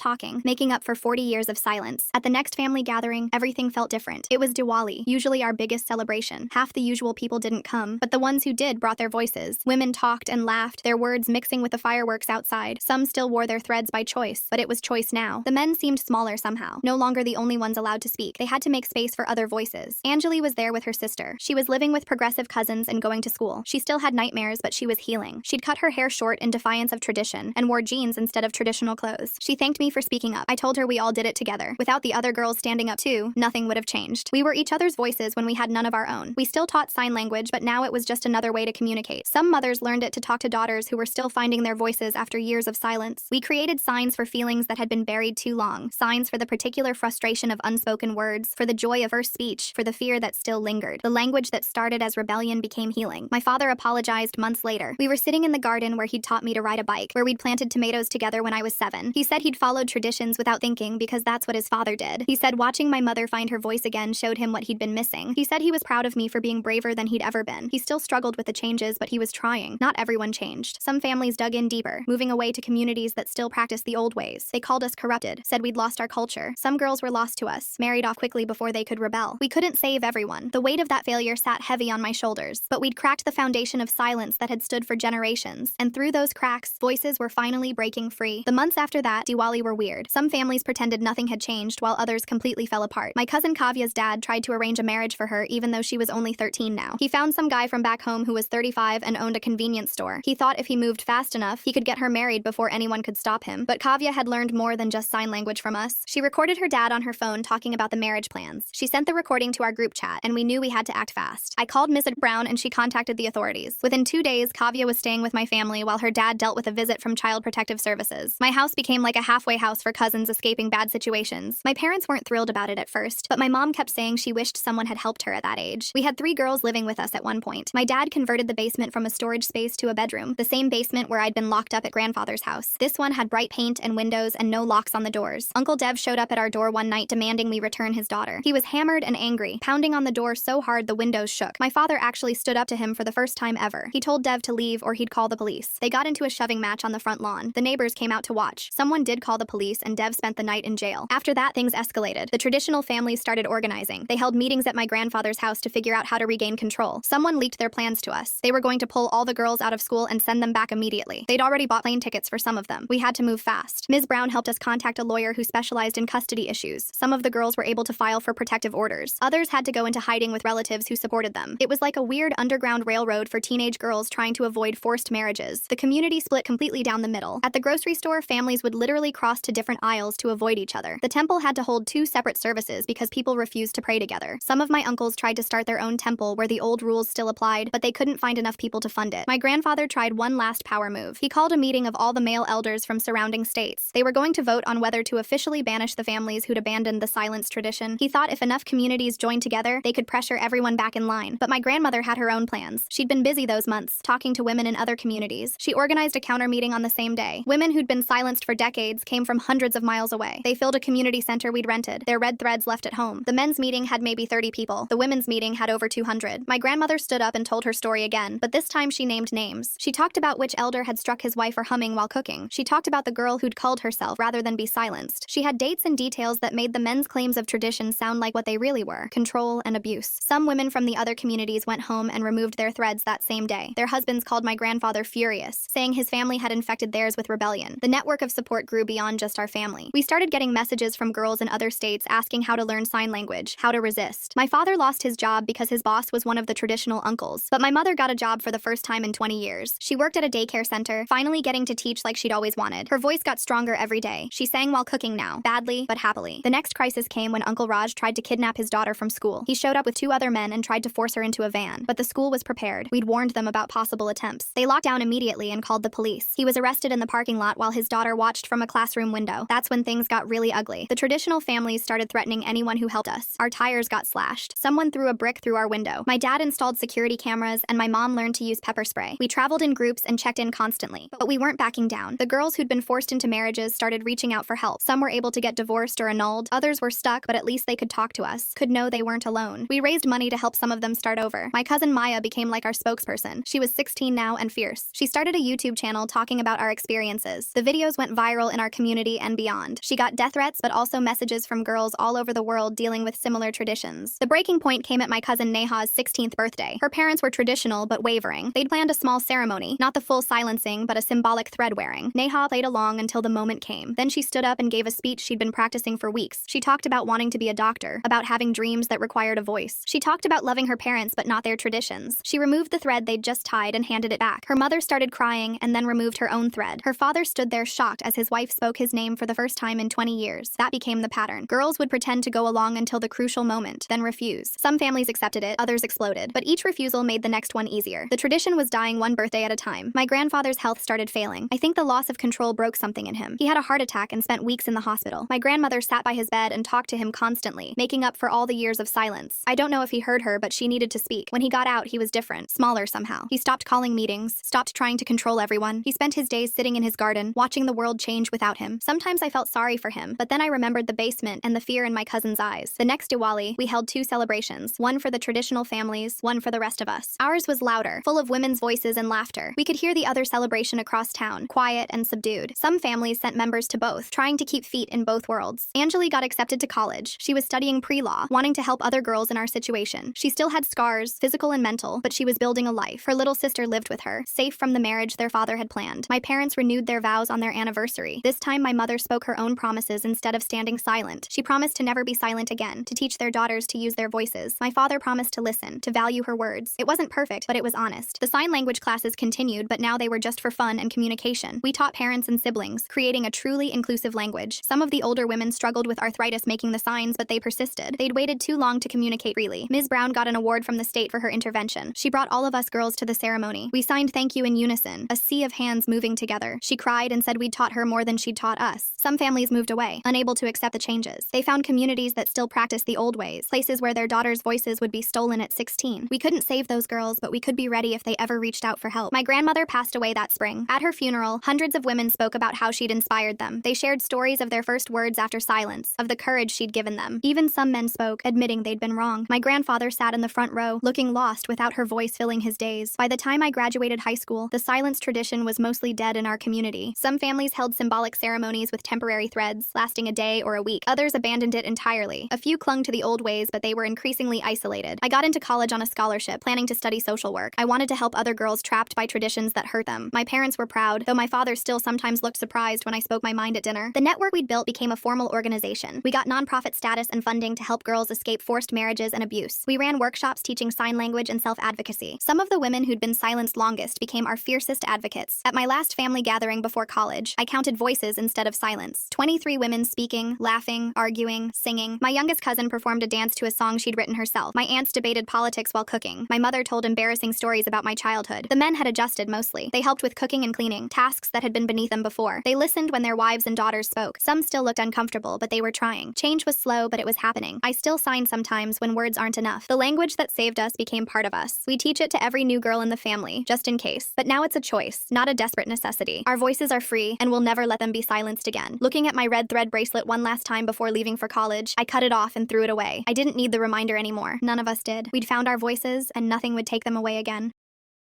talking, making up for 40 years of silence. At the next family gathering, everything felt different. It was Diwali, usually our biggest celebration. Half the usual people didn't come, but the ones who did brought their voices. Women talked and laughed, their words mixing with the fireworks outside. Some still wore their threads by choice, but it was choice now. The men seemed smaller somehow, no longer the only ones allowed to speak. They had to make space for other voices. Anjali was there with her sister. She was living with progressive cousins and going to school. She still had nightmares, but she was healing. She'd cut her hair short in defiance of tradition and wore jeans instead of traditional clothes. She thanked me for speaking up. I told her we all did it together. Without the other girls standing up too, nothing would have changed. We were each other's voices when we had none of our own. We still taught sign language, but now it was just another way to communicate. Some mothers learned it to talk to daughters who were still finding their voices after years of silence. We created signs for feelings that had been buried too long, signs for the particular frustration of unspoken words, for the joy of first speech, for the fear that still lingered. The language that started as rebellion became healing. My father apologized months later. We were sitting in the garden where he'd taught me to ride a bike, where we'd planted tomatoes together when I was 7. He said he'd followed traditions without thinking because that's what his father did. He said watching my mother find her voice again showed him what he'd been missing. He said he was proud of me for being braver than he'd ever been. He still struggled with the changes, but he was trying. Not everyone changed. Some families dug in deeper, moving away to communities that still practiced the old ways. They called us corrupted, said we'd lost our culture. Some girls were lost to us, married off quickly before they could rebel. We couldn't save everyone. The weight of that failure sat heavy on my shoulders, but we'd cracked the foundation of silence that had stood for generations, and through those cracks, voices were finally breaking free. The months after that, Diwali were weird. Some families pretended nothing had changed, while others completely fell apart. My cousin Kavya's dad tried to arrange a marriage for her even though she was only 13 now. He found some guy from back home who was 35 and owned a convenience store. He thought if he moved fast enough, he could get her married before anyone could stop him. But Kavya had learned more than just sign language from us. She recorded her dad on her phone talking about the marriage plans. She sent the recording to our group chat, and we knew we had to act fast. I called Ms. Brown and she contacted the authorities. Within 2 days, Kavya was staying with my family while her dad dealt with a visit from Child Protective Services. My house became like a halfway house for cousins escaping bad situations. My parents weren't thrilled about it at first, but my mom kept saying she wished someone had helped her at that age. We had 3 girls living with us at one point. My dad converted the basement from a storage space to a bedroom, the same basement where I'd been locked up at grandfather's house. This one had bright paint and windows and no locks on the doors. Uncle Dev showed up at our door one night demanding we return his daughter. He was hammered and angry, pounding on the door so hard the windows shook. My father actually stood up to him for the first time ever. He told Dev to leave or he'd call the police. They got into a shoving match on the front lawn. The neighbors came out to watch. Someone did call the police and Dev spent the night in jail. After that, things escalated. The traditional families started organizing. They held meetings at my grandfather's house to figure out how to regain control. Someone leaked their plans to us. They were going to pull all the girls out of school and send them back immediately. They'd already bought plane tickets for some of them. We had to move fast. Ms. Brown helped us contact a lawyer who specialized in custody issues. Some of the girls were able to file for protective orders. Others had to go into hiding with relatives who supported them. It was like a weird underground railroad for teenage girls trying to avoid forced marriages. The community split completely down the middle. At the grocery store, families would literally cross to different aisles to avoid each other. The temple had to hold 2 separate services because people refused to pray together. Some of my uncles tried to start their own temple where the old rules still applied, but they couldn't find enough people to fund it. My grandfather tried one last power move. He called a meeting of all the male elders from surrounding states. They were going to vote on whether to officially banish the families who'd abandoned the silence tradition. He thought if enough communities joined together, they could pressure everyone back in line. But my grandmother had her own plans. She'd been busy those months, talking to women in other communities. She organized a counter meeting on the same day. Women who'd been silenced for decades came from hundreds of miles away. They filled a community center we'd rented, their red threads left at home. The men's meeting had maybe 30 people. The women's meeting had over 200. My grandmother stood up and told her story again, but this time she named names. She talked about which elder had struck his wife for humming while cooking. She talked about the girl who'd culled herself rather than be silenced. She had dates and details that made the men's claims of tradition sound like what they really were: control and abuse. Some women from the other communities went home and removed their threads that same day. Their husbands called my grandfather furious, saying his family had infected theirs with rebellion. The network of support grew beyond just our family. We started getting messages from girls in other states asking how to learn sign language, how to resist. My father lost his job because his boss was one of the traditional uncles, but my mother got a job for the first time in 20 years. She worked at a daycare center, finally getting to teach like she'd always wanted. Her voice got stronger every day. She sang while cooking now, badly but happily. The next crisis came when Uncle Raj tried to kidnap his daughter from school. He showed up with 2 other men and tried to force her into a van, but the school was prepared. We'd warned them about possible attempts. They locked down immediately and called the police. He was arrested in the parking lot while his daughter watched from a classroom window. That's when things got really ugly. The traditional families started threatening anyone who helped us. Our tires got slashed. Someone threw a brick through our window. My dad installed security cameras, and my mom learned to use pepper spray. We traveled in groups and checked in constantly, but we weren't backing down. The girls who'd been forced into marriages started reaching out for help. Some were able to get divorced or annulled. Others were stuck, but at least they could talk to us, could know they weren't alone. We raised money to help some of them start over. My cousin Maya became like our spokesperson. She was 16 now and fierce. She started a YouTube channel talking about our experiences. The videos went viral in our community and beyond. She got death threats, but also messages from girls all over the world dealing with similar traditions. The breaking point came at my cousin Neha's 16th birthday. Her parents were traditional, but wavering. They'd planned a small ceremony, not the full silencing, but a symbolic thread wearing. Neha played along until the moment came. Then she stood up and gave a speech she'd been practicing for weeks. She talked about wanting to be a doctor, about having dreams that required a voice. She talked about loving her parents, but not their traditions. She removed the thread they'd just tied and handed it back. Her mother started crying and then removed her own thread. Her father stood there shocked as his wife spoke his name for the first time in 20 years. That became the pattern. Girls would pretend to go along until the crucial moment, then refuse. Some families accepted it, others exploded, but each refusal made the next one easier. The tradition was dying one birthday at a time. My grandfather's health started failing. I think the loss of control broke something in him. He had a heart attack and spent weeks in the hospital. My grandmother sat by his bed and talked to him constantly, making up for all the years of silence. I don't know if he heard her, but she needed to speak. When he got out, he was different, smaller somehow. He stopped calling meetings, stopped trying to control everyone. He spent his days sitting in his garden, watching the world change without him. Sometimes I felt sorry for him, but then I remembered the basement and the fear in my cousin's eyes. The next Diwali, we held 2 celebrations, one for the traditional families, one for the rest of us. Ours was louder, full of women's voices and laughter. We could hear the other celebration across town, quiet and subdued. Some families sent members to both, trying to keep feet in both worlds. Angeli got accepted to college. She was studying pre-law, wanting to help other girls in our situation. She still had scars, physical and mental, but she was building a life. Her little sister lived with her, safe from the marriage their father had planned. My parents renewed their vows on their anniversary. This time my mother spoke her own promises instead of standing silent. She promised to never be silent again, to teach their daughters to use their voices. My father promised to listen, to value her words. It wasn't perfect, but it was honest. The sign language classes continued, but now they were just for fun and communication. We taught parents and siblings, creating a truly inclusive language. Some of the older women struggled with arthritis making the signs, but they persisted. They'd waited too long to communicate freely. Ms. Brown got an award from the state for her intervention. She brought all of us girls to the ceremony. We signed thank you in unison, a sea of hands moving together. She cried and said we'd taught her more than she'd taught us. Some families moved away, unable to accept the changes. They found communities that still practiced the old ways, places where their daughters' voices would be stolen at 16. We couldn't save those girls, but we could be ready if they ever reached out for help. My grandmother passed away that spring. At her funeral, hundreds of women spoke about how she'd inspired them. They shared stories of their first words after silence, of the courage she'd given them. Even some men spoke, admitting they'd been wrong. My grandfather sat in the front row, looking lost without her voice filling his days. By the time I graduated high school, the silence tradition was mostly dead in our community. Some families held symbolic ceremonies with temporary threads, lasting a day or a week. Others abandoned it entirely. A few clung to the old ways, but they were increasingly isolated. I got into college on a scholarship, planning to study social work. I wanted to help other girls trapped by traditions that hurt them. My parents were proud, though my father still sometimes looked surprised when I spoke my mind at dinner. The network we'd built became a formal organization. We got nonprofit status and funding to help girls escape forced marriages and abuse. We ran workshops teaching sign language and self-advocacy. Some of the women who'd been silenced longest became our fiercest advocates. At my last family gathering before college, I counted voices instead of silence. 23 women speaking, laughing, arguing, singing. My youngest cousin performed a dance to a song she'd written herself. My aunts debated politics while cooking. My mother told embarrassing stories about my childhood. The men had adjusted mostly. They helped with cooking and cleaning, tasks that had been beneath them before. They listened when their wives and daughters spoke. Some still looked uncomfortable, but they were trying. Change was slow, but it was happening. I still sign sometimes when words aren't enough. The language that saved us became part of us. We teach it to every new girl in the family, just in case. But now it's a choice, not a desperate necessity. Our voices are free, and we'll never let them be silenced again. Looking at my red thread bracelet one last time before leaving for college, I cut it off and threw it away. I didn't need the reminder anymore. None of us did. We'd found our voices, and nothing would take them away again.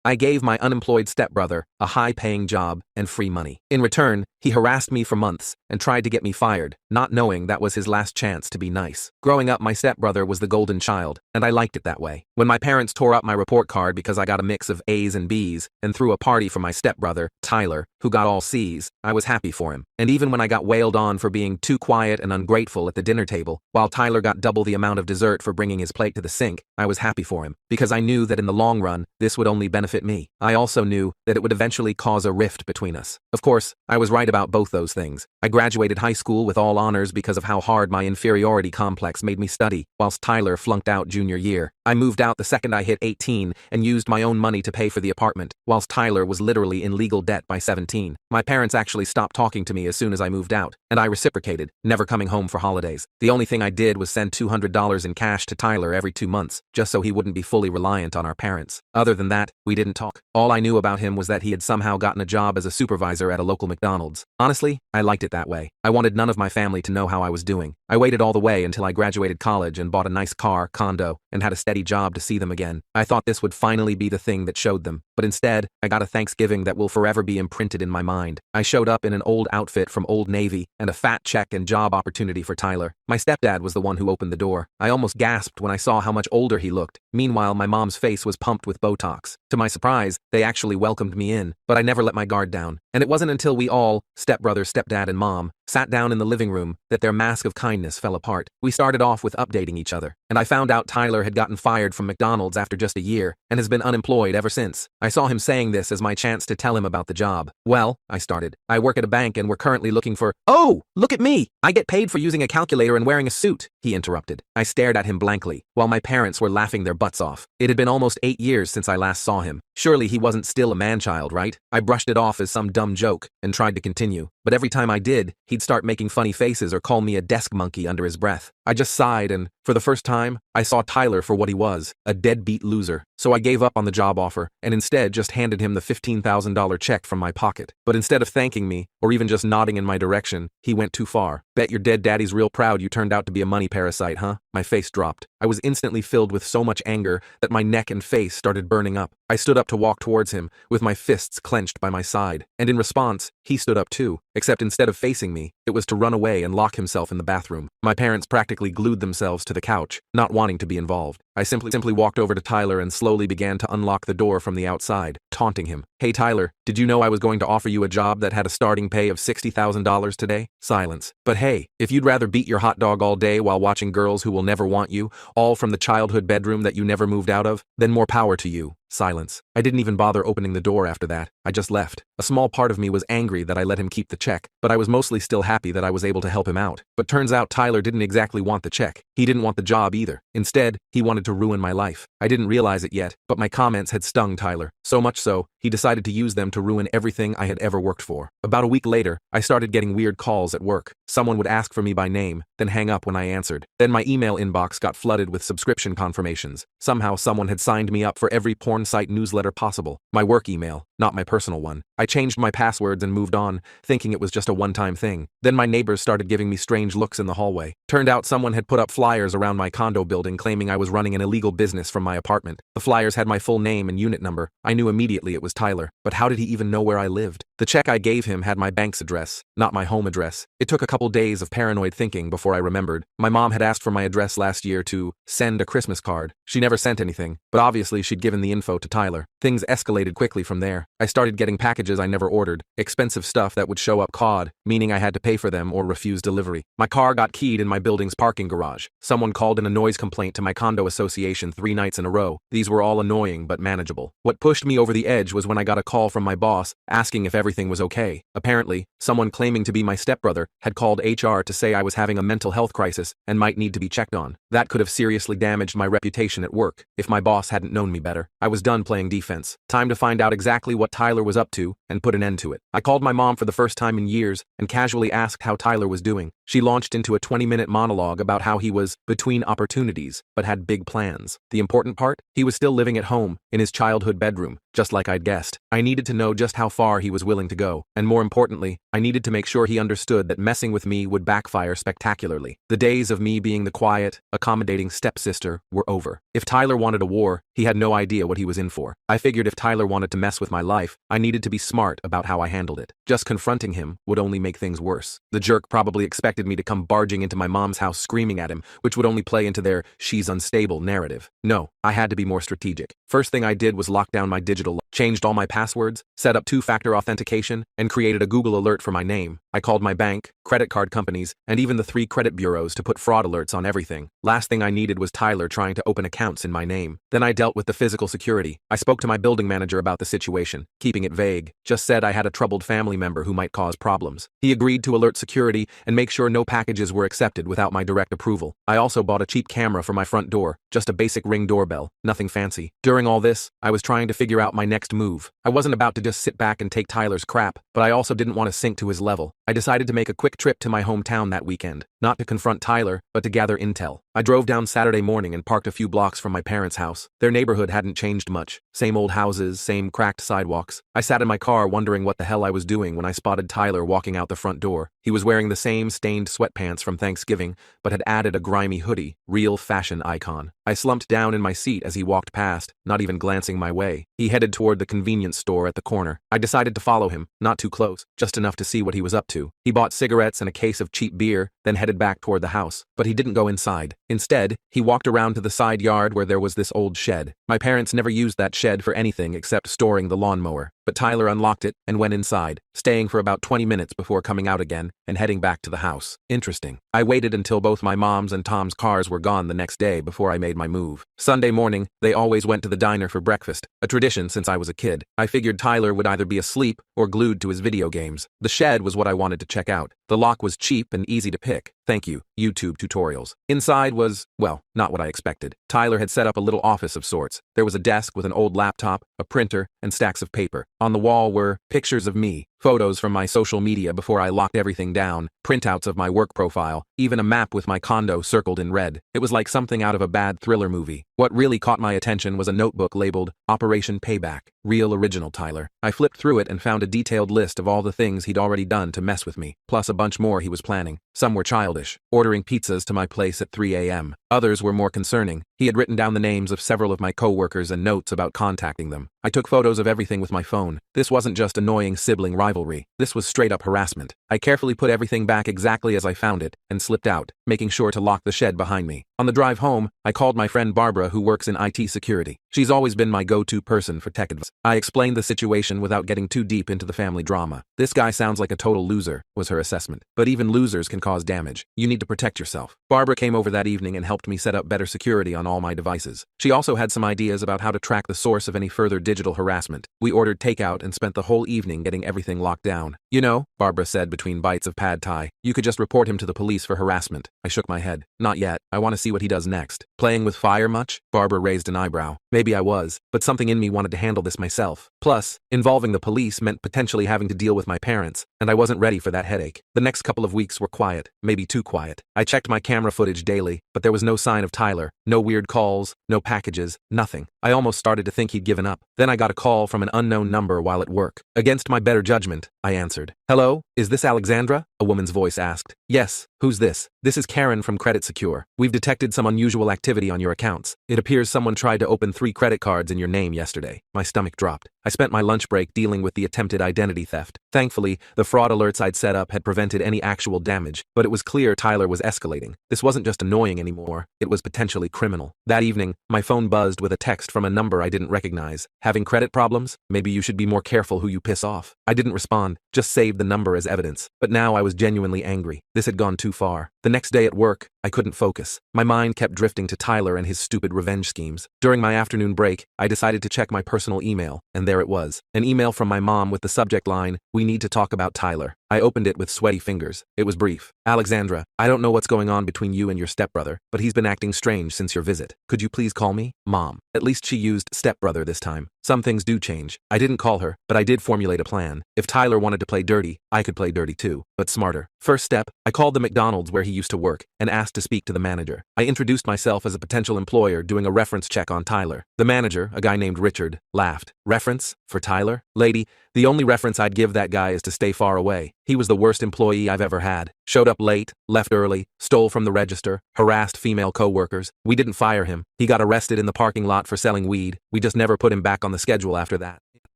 I gave my unemployed stepbrother a high-paying job and free money. In return, he harassed me for months and tried to get me fired, not knowing that was his last chance to be nice. Growing up, my stepbrother was the golden child, and I liked it that way. When my parents tore up my report card because I got a mix of A's and B's and threw a party for my stepbrother, Tyler, who got all C's, I was happy for him. And even when I got wailed on for being too quiet and ungrateful at the dinner table, while Tyler got double the amount of dessert for bringing his plate to the sink, I was happy for him, because I knew that in the long run, this would only benefit me. I also knew that it would eventually cause a rift between us. Of course, I was right about both those things. I graduated high school with all honors because of how hard my inferiority complex made me study, whilst Tyler flunked out junior year. I moved out the second I hit 18 and used my own money to pay for the apartment, whilst Tyler was literally in legal debt by 17. My parents actually stopped talking to me as soon as I moved out, and I reciprocated, never coming home for holidays. The only thing I did was send $200 in cash to Tyler every 2 months, just so he wouldn't be fully reliant on our parents. Other than that, we didn't talk. All I knew about him was that he had somehow gotten a job as a supervisor at a local McDonald's. Honestly, I liked it that way. I wanted none of my family to know how I was doing. I waited all the way until I graduated college and bought a nice car, condo, and had a steady job to see them again. I thought this would finally be the thing that showed them, but instead, I got a Thanksgiving that will forever be imprinted in my mind. I showed up in an old outfit from Old Navy and a fat check and job opportunity for Tyler. My stepdad was the one who opened the door. I almost gasped when I saw how much older he looked. Meanwhile, my mom's face was pumped with Botox. To my surprise, they actually welcomed me in, but I never let my guard down. And it wasn't until we all, stepbrother, stepdad, and mom, sat down in the living room that their mask of kindness fell apart. We started off with updating each other, and I found out Tyler had gotten fired from McDonald's after just a year and has been unemployed ever since. I saw him saying this as my chance to tell him about the job. Well, I started. I work at a bank and we're currently looking for— "Oh, look at me! I get paid for using a calculator and wearing a suit," he interrupted. I stared at him blankly, while my parents were laughing their butts off. It had been almost 8 years since I last saw him. Surely he wasn't still a man-child, right? I brushed it off as some dumb joke and tried to continue, but every time I did, he'd start making funny faces or call me a desk monkey under his breath. I just sighed and, for the first time, I saw Tyler for what he was, a deadbeat loser. So I gave up on the job offer and instead just handed him the $15,000 check from my pocket. But instead of thanking me, or even just nodding in my direction, he went too far. "Bet your dead daddy's real proud you turned out to be a money parasite, huh?" My face dropped. I was instantly filled with so much anger that my neck and face started burning up. I stood up to walk towards him, with my fists clenched by my side. And in response, he stood up too, except instead of facing me, it was to run away and lock himself in the bathroom. My parents practically glued themselves to the couch, not wanting to be involved. I simply walked over to Tyler and slowly began to unlock the door from the outside, taunting him. "Hey Tyler, did you know I was going to offer you a job that had a starting pay of $60,000 today?" Silence. "But hey, if you'd rather beat your hot dog all day while watching girls who will never want you, all from the childhood bedroom that you never moved out of, then more power to you." Silence. I didn't even bother opening the door after that. I just left. A small part of me was angry that I let him keep the check, but I was mostly still happy that I was able to help him out. But turns out Tyler didn't exactly want the check. He didn't want the job either. Instead, he wanted to ruin my life. I didn't realize it yet, but my comments had stung Tyler. So much so, he decided to use them to ruin everything I had ever worked for. About a week later, I started getting weird calls at work. Someone would ask for me by name, then hang up when I answered. Then my email inbox got flooded with subscription confirmations. Somehow someone had signed me up for every porn site newsletter possible. My work email, not my personal one. I changed my passwords and moved on, thinking it was just a one-time thing. Then my neighbors started giving me strange looks in the hallway. Turned out someone had put up flyers around my condo building claiming I was running an illegal business from my apartment. The flyers had my full name and unit number. I knew immediately it was Tyler, but how did he even know where I lived? The check I gave him had my bank's address, not my home address. It took a couple days of paranoid thinking before I remembered. My mom had asked for my address last year to send a Christmas card. She never sent anything, but obviously she'd given the info to Tyler. Things escalated quickly from there. I started getting packages I never ordered, expensive stuff that would show up COD, meaning I had to pay for them or refuse delivery. My car got keyed in my building's parking garage. Someone called in a noise complaint to my condo association 3 nights in a row. These were all annoying but manageable. What pushed me over the edge was when I got a call from my boss asking if everything was okay. Apparently, someone claiming to be my stepbrother had called HR to say I was having a mental health crisis and might need to be checked on. That could have seriously damaged my reputation at work if my boss hadn't known me better. I was done playing defense. Time to find out exactly what Tyler was up to and put an end to it. I called my mom for the first time in years and casually asked how Tyler was doing. She launched into a 20-minute monologue about how he was between opportunities, but had big plans. The important part? He was still living at home, in his childhood bedroom, just like I'd guessed. I needed to know just how far he was willing to go, and more importantly, I needed to make sure he understood that messing with me would backfire spectacularly. The days of me being the quiet, accommodating stepsister were over. If Tyler wanted a war, he had no idea what he was in for. I figured if Tyler wanted to mess with my life, I needed to be smart about how I handled it. Just confronting him would only make things worse. The jerk probably expected me to come barging into my mom's house screaming at him, which would only play into their "she's unstable" narrative. No, I had to be more strategic. First thing I did was lock down my digital, changed all my passwords, set up two-factor authentication, and created a Google alert for my name. I called my bank, credit card companies, and even the 3 credit bureaus to put fraud alerts on everything. Last thing I needed was Tyler trying to open accounts in my name. Then I dealt with the physical security. I spoke to my building manager about the situation, keeping it vague, just said I had a troubled family member who might cause problems. He agreed to alert security and make sure no packages were accepted without my direct approval. I also bought a cheap camera for my front door, just a basic Ring doorbell, nothing fancy. During all this, I was trying to figure out my next move. I wasn't about to just sit back and take Tyler's crap, but I also didn't want to sink to his level. I decided to make a quick trip to my hometown that weekend, not to confront Tyler, but to gather intel. I drove down Saturday morning and parked a few blocks from my parents' house. Their neighborhood hadn't changed much. Same old houses, same cracked sidewalks. I sat in my car wondering what the hell I was doing when I spotted Tyler walking out the front door. He was wearing the same stained sweatpants from Thanksgiving, but had added a grimy hoodie, real fashion icon. I slumped down in my seat as he walked past, not even glancing my way. He headed toward the convenience store at the corner. I decided to follow him, not too close, just enough to see what he was up to. He bought cigarettes and a case of cheap beer, then headed back toward the house. But he didn't go inside. Instead, he walked around to the side yard where there was this old shed. My parents never used that shed for anything except storing the lawnmower. But Tyler unlocked it and went inside, staying for about 20 minutes before coming out again and heading back to the house. Interesting. I waited until both my mom's and Tom's cars were gone the next day before I made my move. Sunday morning, they always went to the diner for breakfast, a tradition since I was a kid. I figured Tyler would either be asleep or glued to his video games. The shed was what I wanted to check out. The lock was cheap and easy to pick. Thank you, YouTube tutorials. Inside was, well, not what I expected. Tyler had set up a little office of sorts. There was a desk with an old laptop, a printer, and stacks of paper. On the wall were pictures of me, photos from my social media before I locked everything down, printouts of my work profile, even a map with my condo circled in red. It was like something out of a bad thriller movie. What really caught my attention was a notebook labeled Operation Payback, Real Original Tyler. I flipped through it and found a detailed list of all the things he'd already done to mess with me, plus a bunch more he was planning. Some were childish, ordering pizzas to my place at 3 a.m. Others were more concerning. He had written down the names of several of my coworkers and notes about contacting them. I took photos of everything with my phone. This wasn't just annoying sibling rivalry. This was straight-up harassment. I carefully put everything back exactly as I found it and slipped out, making sure to lock the shed behind me. On the drive home, I called my friend Barbara, who works in IT security. She's always been my go-to person for tech advice. I explained the situation without getting too deep into the family drama. This guy sounds like a total loser, was her assessment. But even losers can cause damage. You need to protect yourself. Barbara came over that evening and helped me set up better security on all my devices. She also had some ideas about how to track the source of any further digital harassment. We ordered takeout and spent the whole evening getting everything locked down. You know, Barbara said between bites of pad thai, you could just report him to the police for harassment. I shook my head. Not yet. I want to see what he does next. Playing with fire much? Barbara raised an eyebrow. Maybe I was, but something in me wanted to handle this myself. Plus, involving the police meant potentially having to deal with my parents, and I wasn't ready for that headache. The next couple of weeks were quiet, maybe too quiet. I checked my camera footage daily, but there was no sign of Tyler. No weird calls, no packages, nothing. I almost started to think he'd given up. Then I got a call from an unknown number while at work. Against my better judgment, I answered. Hello, is this Alexandra? A woman's voice asked. Yes, who's this? This is Karen from Credit Secure. We've detected some unusual activity on your accounts. It appears someone tried to open 3 credit cards in your name yesterday. My stomach dropped. I spent my lunch break dealing with the attempted identity theft. Thankfully, the fraud alerts I'd set up had prevented any actual damage, but it was clear Tyler was escalating. This wasn't just annoying anymore, it was potentially criminal. That evening, my phone buzzed with a text from a number I didn't recognize. Having credit problems? Maybe you should be more careful who you piss off. I didn't respond, just saved the number as evidence. But now I was genuinely angry. This had gone too far. The next day at work, I couldn't focus. My mind kept drifting to Tyler and his stupid revenge schemes. During my afternoon break, I decided to check my personal email, and there it was. An email from my mom with the subject line, "We need to talk about Tyler." I opened it with sweaty fingers. It was brief. Alexandra, I don't know what's going on between you and your stepbrother, but he's been acting strange since your visit. Could you please call me? Mom. At least she used stepbrother this time. Some things do change. I didn't call her, but I did formulate a plan. If Tyler wanted to play dirty, I could play dirty too, but smarter. First step, I called the McDonald's where he used to work and asked to speak to the manager. I introduced myself as a potential employer doing a reference check on Tyler. The manager, a guy named Richard, laughed. Reference? For Tyler? Lady, the only reference I'd give that guy is to stay far away. He was the worst employee I've ever had. Showed up late, left early, stole from the register, harassed female co-workers. We didn't fire him. He got arrested in the parking lot for selling weed. We just never put him back on the schedule after that.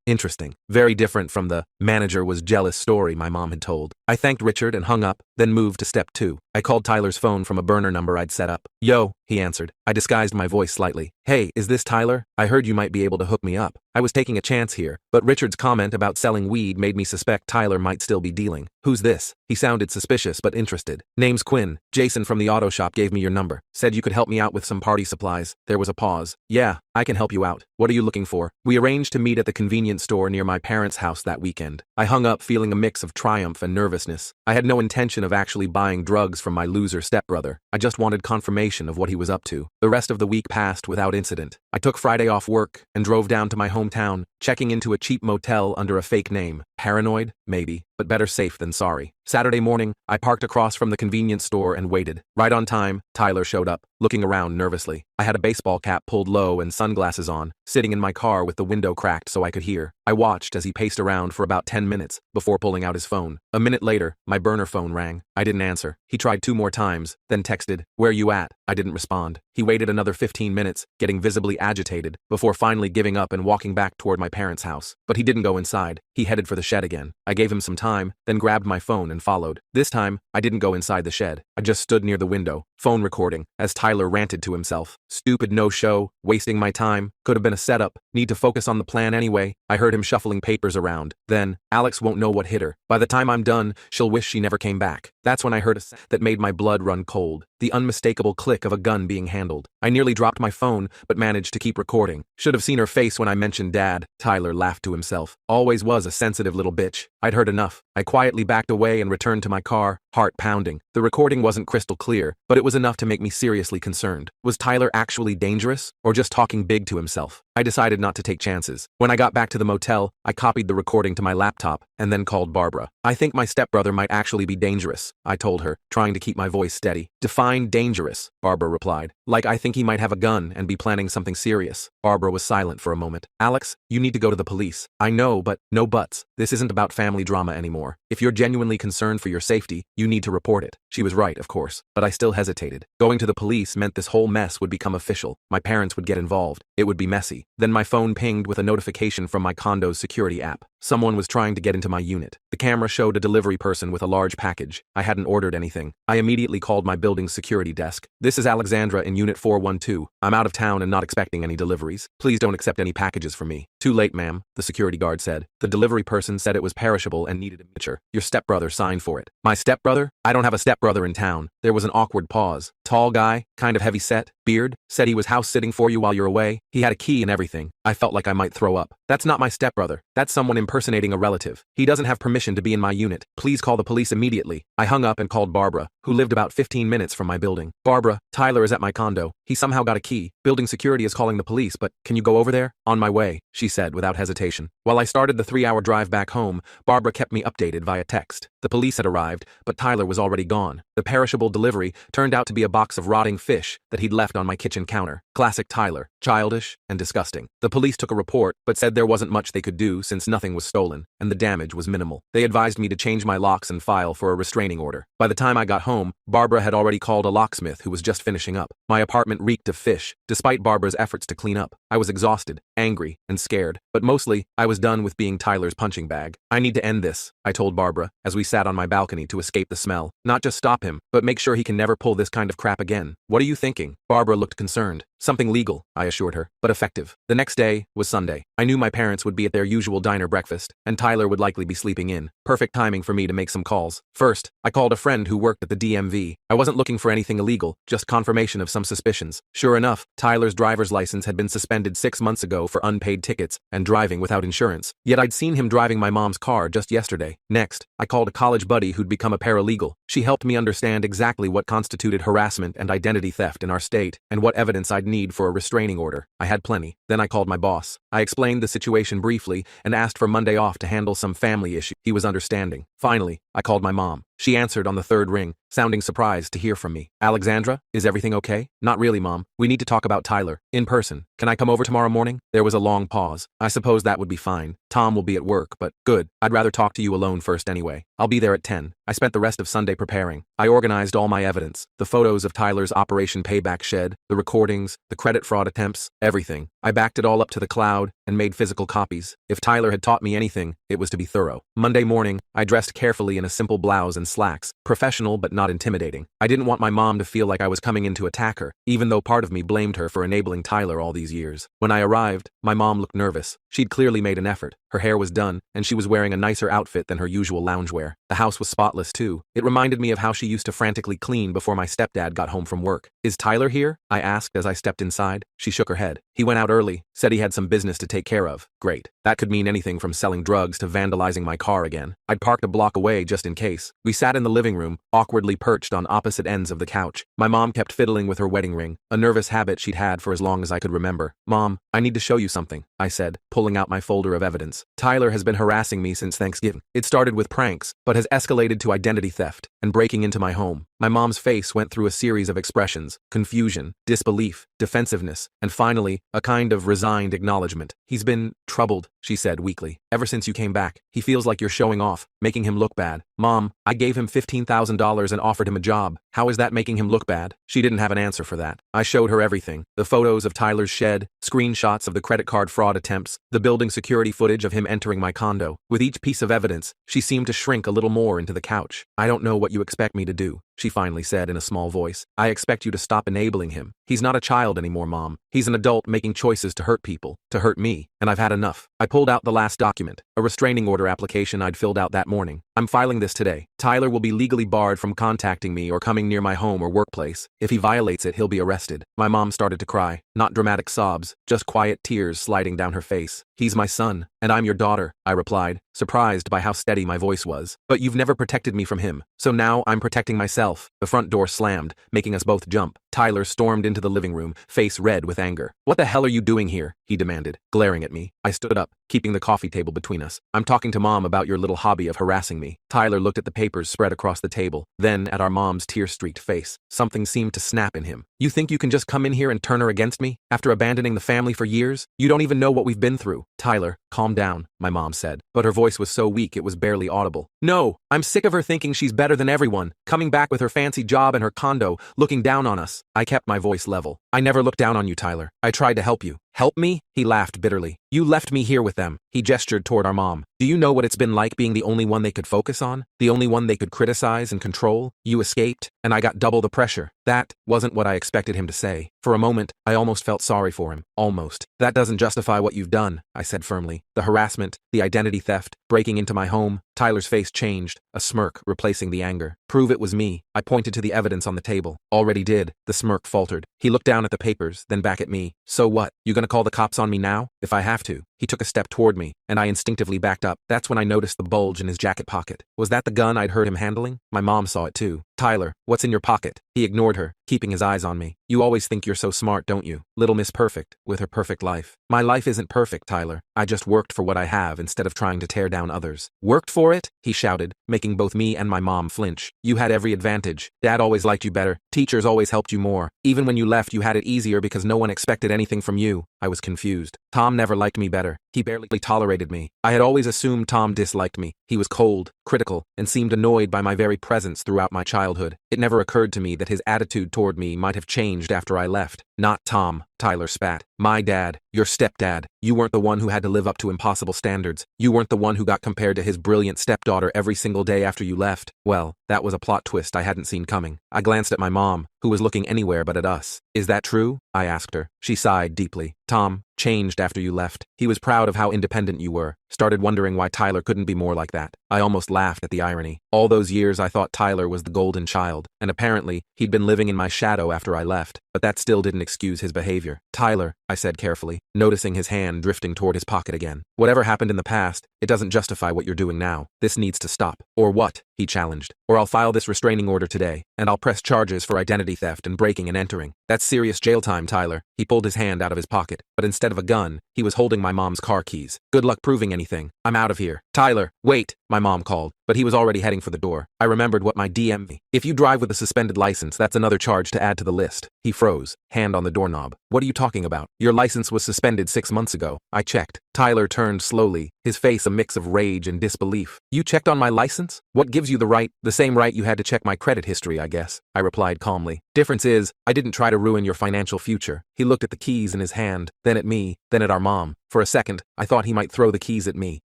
Interesting. Very different from the manager was jealous story my mom had told. I thanked Richard and hung up, then moved to step 2. I called Tyler's phone from a burner number I'd set up. Yo, he answered. I disguised my voice slightly. Hey, is this Tyler? I heard you might be able to hook me up. I was taking a chance here, but Richard's comment about selling weed made me suspect Tyler might still be dealing. Who's this? He sounded suspicious but interested. Name's Quinn. Jason from the auto shop gave me your number. Said you could help me out with some party supplies. There was a pause. Yeah, I can help you out. What are you looking for? We arranged to meet at the convenience store near my parents' house that weekend. I hung up feeling a mix of triumph and nervousness. I had no intention of actually buying drugs from my loser stepbrother. I just wanted confirmation of what he was up to. The rest of the week passed without incident. I took Friday off work and drove down to my hometown, checking into a cheap motel under a fake name. Paranoid? Maybe, but better safe than sorry. Saturday morning, I parked across from the convenience store and waited. Right on time, Tyler showed up, looking around nervously. I had a baseball cap pulled low and sunglasses on, sitting in my car with the window cracked so I could hear. I watched as he paced around for about 10 minutes before pulling out his phone. A minute later, my burner phone rang. I didn't answer. He tried 2 more times, then texted, "Where you at?" I didn't respond. He waited another 15 minutes, getting visibly agitated, before finally giving up and walking back toward my parents' house. But he didn't go inside. He headed for the shed again. I gave him some time, then grabbed my phone and followed. This time, I didn't go inside the shed. I just stood near the window, phone recording, as Tyler ranted to himself. Stupid no-show, wasting my time, could have been a setup, need to focus on the plan anyway. I heard him shuffling papers around. Then, Alex won't know what hit her. By the time I'm done, she'll wish she never came back. That's when I heard a sound that made my blood run cold. The unmistakable click of a gun being handled. I nearly dropped my phone, but managed to keep recording. Should have seen her face when I mentioned Dad. Tyler laughed to himself. Always was a sensitive little bitch. I'd heard enough. I quietly backed away and returned to my car, heart pounding. The recording wasn't crystal clear, but it was enough to make me seriously concerned. Was Tyler actually dangerous, or just talking big to himself? I decided not to take chances. When I got back to the motel, I copied the recording to my laptop, and then called Barbara. I think my stepbrother might actually be dangerous, I told her, trying to keep my voice steady. Define dangerous, Barbara replied. Like I think he might have a gun and be planning something serious. Barbara was silent for a moment. Alex, you need to go to the police. I know, but no buts. This isn't about family drama anymore. If you're genuinely concerned for your safety, you need to report it. She was right, of course, but I still hesitated. Going to the police meant this whole mess would become official. My parents would get involved. It would be messy. Then my phone pinged with a notification from my condo's security app. Someone was trying to get into my unit. The camera showed a delivery person with a large package. I hadn't ordered anything. I immediately called my building's security desk. This is Alexandra in Unit 412. I'm out of town and not expecting any deliveries. Please don't accept any packages for me. Too late, ma'am, the security guard said. The delivery person said it was perishable and needed a miniature. Your stepbrother signed for it. My stepbrother? I don't have a stepbrother in town. There was an awkward pause. Tall guy, kind of heavy set, beard, said he was house sitting for you while you're away. He had a key and everything. I felt like I might throw up. That's not my stepbrother. That's someone impersonating a relative. He doesn't have permission to be in my unit. Please call the police immediately. I hung up and called Barbara, who lived about 15 minutes from my building. Barbara, Tyler is at my condo. He somehow got a key. Building security is calling the police, but can you go over there? On my way, she said without hesitation. While I started the 3-hour drive back home, Barbara kept me updated via text. The police had arrived, but Tyler was already gone. The perishable delivery turned out to be a box of rotting fish that he'd left on my kitchen counter. Classic Tyler. Childish and disgusting. The police took a report, but said there wasn't much they could do since nothing was stolen, and the damage was minimal. They advised me to change my locks and file for a restraining order. By the time I got home, Barbara had already called a locksmith who was just finishing up. My apartment reeked of fish, despite Barbara's efforts to clean up. I was exhausted, angry, and scared, but mostly, I was done with being Tyler's punching bag. I need to end this, I told Barbara, as we sat on my balcony to escape the smell. Not just stop him, but make sure he can never pull this kind of crap again. What are you thinking? Barbara looked concerned. Something legal, I assured her, but effective. The next day was Sunday. I knew my parents would be at their usual diner breakfast, and Tyler would likely be sleeping in. Perfect timing for me to make some calls. First, I called a friend who worked at the DMV. I wasn't looking for anything illegal, just confirmation of some suspicions. Sure enough, Tyler's driver's license had been suspended 6 months ago for unpaid tickets and driving without insurance. Yet I'd seen him driving my mom's car just yesterday. Next, I called a college buddy who'd become a paralegal. She helped me understand exactly what constituted harassment and identity theft in our state, and what evidence I'd need for a restraining order. I had plenty. Then I called my boss. I explained the situation briefly and asked for Monday off to handle some family issue. He was understanding. Finally, I called my mom. She answered on the third ring, sounding surprised to hear from me. Alexandra, is everything okay? Not really, Mom. We need to talk about Tyler. In person. Can I come over tomorrow morning? There was a long pause. I suppose that would be fine. Tom will be at work, but good. I'd rather talk to you alone first anyway. I'll be there at 10. I spent the rest of Sunday preparing. I organized all my evidence. The photos of Tyler's Operation Payback shed, the recordings, the credit fraud attempts, everything. I backed it all up to the cloud and made physical copies. If Tyler had taught me anything, it was to be thorough. Monday morning, I dressed carefully in a simple blouse and slacks, professional but not intimidating. I didn't want my mom to feel like I was coming in to attack her, even though part of me blamed her for enabling Tyler all these years. When I arrived, my mom looked nervous. She'd clearly made an effort. Her hair was done, and she was wearing a nicer outfit than her usual loungewear. The house was spotless too. It reminded me of how she used to frantically clean before my stepdad got home from work. Is Tyler here? I asked as I stepped inside. She shook her head. He went out early, said he had some business to take care of. Great. That could mean anything from selling drugs to vandalizing my car again. I'd parked a block away just in case. We sat in the living room, awkwardly perched on opposite ends of the couch. My mom kept fiddling with her wedding ring, a nervous habit she'd had for as long as I could remember. Mom, I need to show you something, I said, pulling out my folder of evidence. Tyler has been harassing me since Thanksgiving. It started with pranks, but has escalated to identity theft and breaking into my home. My mom's face went through a series of expressions: confusion, disbelief, defensiveness, and finally, a kind of resigned acknowledgement. He's been troubled, she said weakly. Ever since you came back, he feels like you're showing off, making him look bad. Mom, I gave him $15,000 and offered him a job. How is that making him look bad? She didn't have an answer for that. I showed her everything. The photos of Tyler's shed, screenshots of the credit card fraud attempts, the building security footage of him entering my condo. With each piece of evidence, she seemed to shrink a little more into the couch. I don't know what you expect me to do, she finally said in a small voice. I expect you to stop enabling him. He's not a child anymore, Mom. He's an adult making choices to hurt people, to hurt me, and I've had enough. I pulled out the last document, a restraining order application I'd filled out that morning. I'm filing this today. Tyler will be legally barred from contacting me or coming near my home or workplace. If he violates it, he'll be arrested. My mom started to cry. Not dramatic sobs, just quiet tears sliding down her face. He's my son, and I'm your daughter, I replied, surprised by how steady my voice was. But you've never protected me from him, so now I'm protecting myself. The front door slammed, making us both jump. Tyler stormed into the living room, face red with anger. What the hell are you doing here? He demanded, glaring at me. I stood up, keeping the coffee table between us. I'm talking to Mom about your little hobby of harassing me. Tyler looked at the papers spread across the table, then at our mom's tear-streaked face. Something seemed to snap in him. You think you can just come in here and turn her against me, after abandoning the family for years? You don't even know what we've been through. Tyler, calm down, my mom said, but her voice was so weak it was barely audible. No, I'm sick of her thinking she's better than everyone, coming back with her fancy job and her condo, looking down on us. I kept my voice level. I never looked down on you, Tyler. I tried to help you. Help me? He laughed bitterly. You left me here with them. He gestured toward our mom. Do you know what it's been like being the only one they could focus on? The only one they could criticize and control? You escaped, and I got double the pressure. That wasn't what I expected him to say. For a moment, I almost felt sorry for him. Almost. That doesn't justify what you've done, I said firmly. The harassment, the identity theft, breaking into my home. Tyler's face changed, a smirk replacing the anger. Prove it was me. I pointed to the evidence on the table. Already did. The smirk faltered. He looked down at the papers, then back at me. So what? You gonna call the cops on me now? If I have to. He took a step toward me, and I instinctively backed up. That's when I noticed the bulge in his jacket pocket. Was that the gun I'd heard him handling? My mom saw it too. Tyler, what's in your pocket? He ignored her, keeping his eyes on me. You always think you're so smart, don't you? Little Miss Perfect, with her perfect life. My life isn't perfect, Tyler. I just worked for what I have instead of trying to tear down others. Worked for it? He shouted, making both me and my mom flinch. You had every advantage. Dad always liked you better. Teachers always helped you more. Even when you left, you had it easier because no one expected anything from you. I was confused. Tom never liked me better. He barely tolerated me. I had always assumed Tom disliked me. He was cold, critical, and seemed annoyed by my very presence throughout my childhood. It never occurred to me that his attitude toward me might have changed after I left. Not Tom. Tyler spat. My dad, your stepdad. You weren't the one who had to live up to impossible standards. You weren't the one who got compared to his brilliant stepdaughter every single day after you left. Well, that was a plot twist I hadn't seen coming. I glanced at my mom, who was looking anywhere but at us. Is that true? I asked her. She sighed deeply. Tom changed after you left. He was proud of how independent you were. Started wondering why Tyler couldn't be more like that. I almost laughed at the irony. All those years I thought Tyler was the golden child, and apparently he'd been living in my shadow after I left, but that still didn't excuse his behavior. Tyler, I said carefully, noticing his hand drifting toward his pocket again. Whatever happened in the past, it doesn't justify what you're doing now. This needs to stop. Or what? He challenged. Or I'll file this restraining order today, and I'll press charges for identity theft and breaking and entering. That's serious jail time, Tyler. He pulled his hand out of his pocket, but instead of a gun, he was holding my mom's car keys. Good luck proving anything. I'm out of here. Tyler, wait, my mom called, but he was already heading for the door. I remembered what my DM. If you drive with a suspended license, that's another charge to add to the list. He froze, hand on the doorknob. What are you talking about? Your license was suspended 6 months ago. I checked. Tyler turned slowly, his face a mix of rage and disbelief. You checked on my license? What gives you the right? The same right you had to check my credit history, I guess, I replied calmly. Difference is, I didn't try to ruin your financial future. He looked at the keys in his hand, then at me, then at our mom. For a second, I thought he might throw the keys at me.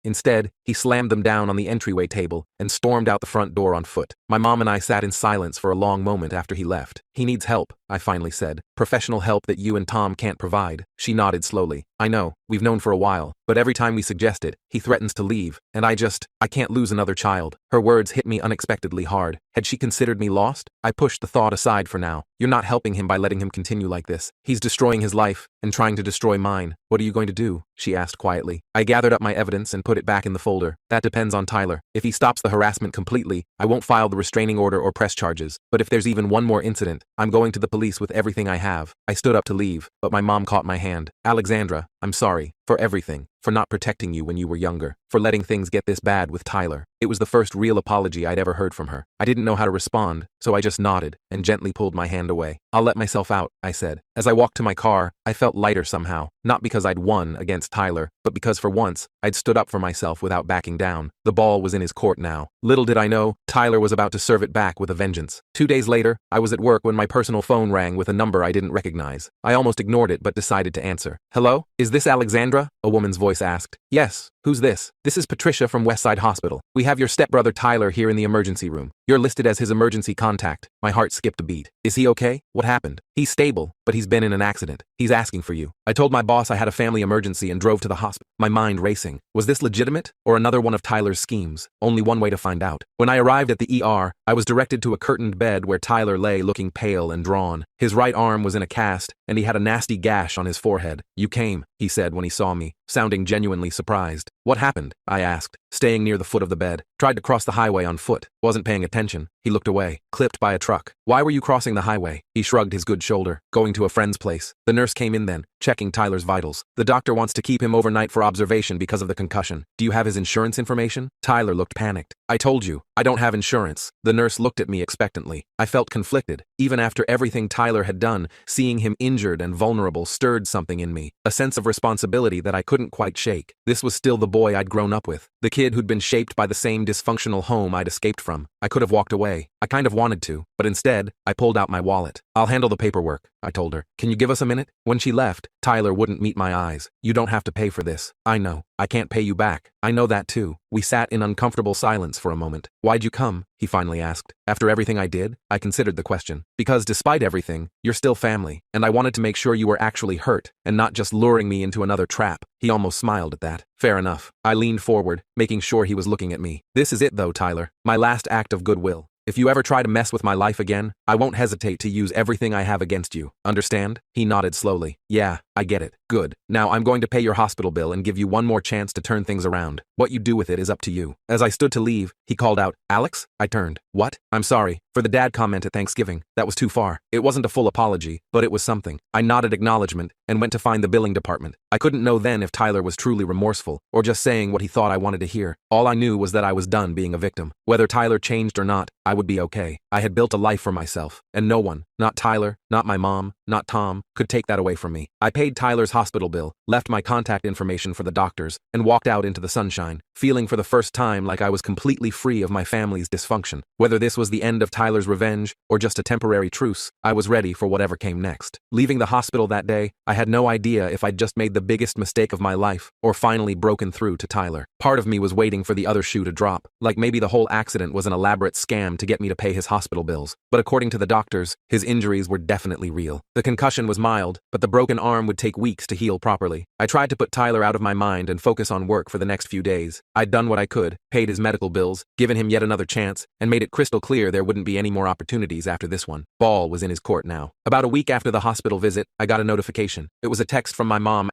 Instead, he slammed them down on the entryway table and stormed out the front door on foot. My mom and I sat in silence for a long moment after he left. He needs help, I finally said. Professional help that you and Tom can't provide. She nodded slowly. I know, we've known for a while, but every time we suggest it, he threatens to leave, and I can't lose another child. Her words hit me unexpectedly hard. Had she considered me lost? I pushed the thought aside for now. You're not helping him by letting him continue like this. He's destroying his life and trying to destroy mine. What are you going to do? She asked quietly. I gathered up my evidence and put it back in the folder. That depends on Tyler. If he stops the harassment completely, I won't file the restraining order or press charges. But if there's even one more incident, I'm going to the police with everything I have. I stood up to leave, but my mom caught my hand. Alexandra, I'm sorry. For everything. For not protecting you when you were younger. For letting things get this bad with Tyler. It was the first real apology I'd ever heard from her. I didn't know how to respond, so I just nodded and gently pulled my hand away. I'll let myself out, I said. As I walked to my car, I felt lighter somehow. Not because I'd won against Tyler, but because for once, I'd stood up for myself without backing down. The ball was in his court now. Little did I know, Tyler was about to serve it back with a vengeance. 2 days later, I was at work when my personal phone rang with a number I didn't recognize. I almost ignored it but decided to answer. Hello? Is this Alexandra? A woman's voice asked. Yes. Who's this? This is Patricia from Westside Hospital. We have your stepbrother Tyler here in the emergency room. You're listed as his emergency contact. My heart skipped a beat. Is he okay? What happened? He's stable, but he's been in an accident. He's asking for you. I told my boss I had a family emergency and drove to the hospital, my mind racing. Was this legitimate or another one of Tyler's schemes? Only one way to find out. When I arrived at the ER, I was directed to a curtained bed where Tyler lay looking pale and drawn. His right arm was in a cast, and he had a nasty gash on his forehead. You came, he said when he saw me, sounding genuinely surprised. What happened? I asked, staying near the foot of the bed. Tried to cross the highway on foot. Wasn't paying attention. He looked away. Clipped by a truck. Why were you crossing the highway? He shrugged his good shoulder. Going to a friend's place. The nurse came in then, checking Tyler's vitals. The doctor wants to keep him overnight for observation because of the concussion. Do you have his insurance information? Tyler looked panicked. I told you, I don't have insurance. The nurse looked at me expectantly. I felt conflicted. Even after everything Tyler had done, seeing him injured and vulnerable stirred something in me. A sense of responsibility that I couldn't quite shake. This was still the boy I'd grown up with. The kid who'd been shaped by the same dysfunctional home I'd escaped from. I could have walked away. I kind of wanted to, but instead, I pulled out my wallet. I'll handle the paperwork, I told her. Can you give us a minute? When she left, Tyler wouldn't meet my eyes. You don't have to pay for this. I know. I can't pay you back. I know that too. We sat in uncomfortable silence for a moment. Why'd you come? He finally asked. After everything I did, I considered the question. Because despite everything, you're still family, and I wanted to make sure you were actually hurt, and not just luring me into another trap. He almost smiled at that. Fair enough. I leaned forward, making sure he was looking at me. This is it though, Tyler. My last act of goodwill. If you ever try to mess with my life again, I won't hesitate to use everything I have against you. Understand? He nodded slowly. Yeah, I get it. Good. Now I'm going to pay your hospital bill and give you one more chance to turn things around. What you do with it is up to you. As I stood to leave, he called out, Alex? I turned. What? I'm sorry. For the dad comment at Thanksgiving, that was too far. It wasn't a full apology, but it was something. I nodded acknowledgement and went to find the billing department. I couldn't know then if Tyler was truly remorseful or just saying what he thought I wanted to hear. All I knew was that I was done being a victim. Whether Tyler changed or not, I would be okay. I had built a life for myself, and no one, not Tyler, Not my mom, not Tom, could take that away from me. I paid Tyler's hospital bill, left my contact information for the doctors, and walked out into the sunshine, feeling for the first time like I was completely free of my family's dysfunction. Whether this was the end of Tyler's revenge or just a temporary truce, I was ready for whatever came next. Leaving the hospital that day, I had no idea if I'd just made the biggest mistake of my life or finally broken through to Tyler. Part of me was waiting for the other shoe to drop, like maybe the whole accident was an elaborate scam to get me to pay his hospital bills. But according to the doctors, his injuries were definitely real. The concussion was mild, but the broken arm would take weeks to heal properly. I tried to put Tyler out of my mind and focus on work for the next few days. I'd done what I could, paid his medical bills, given him yet another chance, and made it crystal clear there wouldn't be any more opportunities after this one. Ball was in his court now. About a week after the hospital visit, I got a notification. It was a text from my mom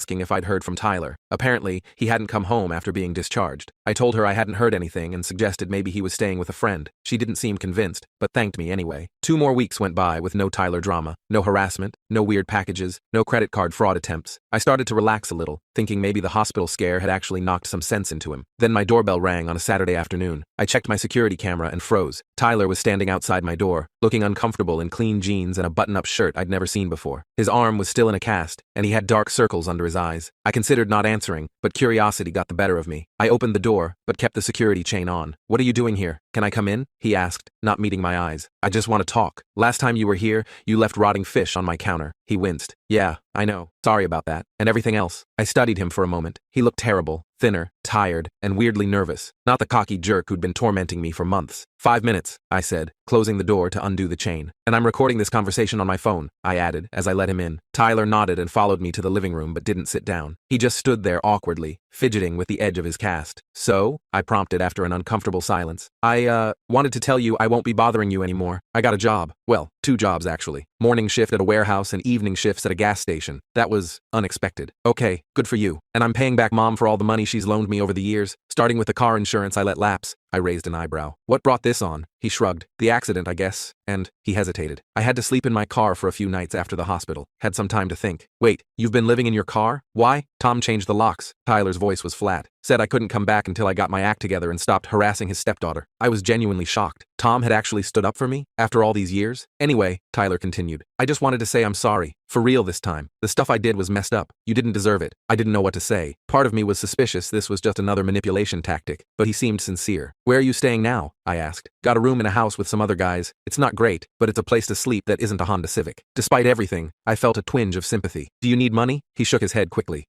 asking if I'd heard from Tyler. Apparently, he hadn't come home after being discharged. I told her I hadn't heard anything and suggested maybe he was staying with a friend. She didn't seem convinced, but thanked me anyway. 2 more weeks went by with no Tyler drama, no harassment, no weird packages, no credit card fraud attempts. I started to relax a little, thinking maybe the hospital scare had actually knocked some sense into him. Then my doorbell rang on a Saturday afternoon. I checked my security camera and froze. Tyler was standing outside my door, looking uncomfortable in clean jeans and a button-up shirt I'd never seen before. His arm was still in a cast, and he had dark circles under his eyes. I considered not answering, but curiosity got the better of me. I opened the door, but kept the security chain on. "What are you doing here? Can I come in?" he asked, not meeting my eyes. "I just want to talk. Last time you were here, you left rotting fish on my counter." He winced. "Yeah, I know. Sorry about that. And everything else." I studied him for a moment. He looked terrible, thinner, tired, and weirdly nervous. Not the cocky jerk who'd been tormenting me for months. 5 minutes, I said, closing the door to undo the chain. "And I'm recording this conversation on my phone," I added as I let him in. Tyler nodded and followed me to the living room but didn't sit down. He just stood there awkwardly, fidgeting with the edge of his cast. "So?" I prompted after an uncomfortable silence. I wanted to tell you I won't be bothering you anymore. I got a job. Well, 2 jobs actually. Morning shift at a warehouse and evening shifts at a gas station. That was unexpected." "Okay, good for you. And I'm paying back Mom for all the money she's loaned me over the years, starting with the car insurance I let lapse." I raised an eyebrow. "What brought this on?" He shrugged. "The accident, I guess." And he hesitated. "I had to sleep in my car for a few nights after the hospital. Had some time to think." "Wait, you've been living in your car? Why?" "Tom changed the locks." Tyler's voice was flat. "Said I couldn't come back until I got my act together and stopped harassing his stepdaughter." I was genuinely shocked. Tom had actually stood up for me? After all these years? "Anyway," Tyler continued, "I just wanted to say I'm sorry. For real this time. The stuff I did was messed up. You didn't deserve it." I didn't know what to say. Part of me was suspicious this was just another manipulation tactic, but he seemed sincere. "Where are you staying now?" I asked. "Got a room in a house with some other guys. It's not great, but it's a place to sleep that isn't a Honda Civic." Despite everything, I felt a twinge of sympathy. "Do you need money?" He shook his head quickly.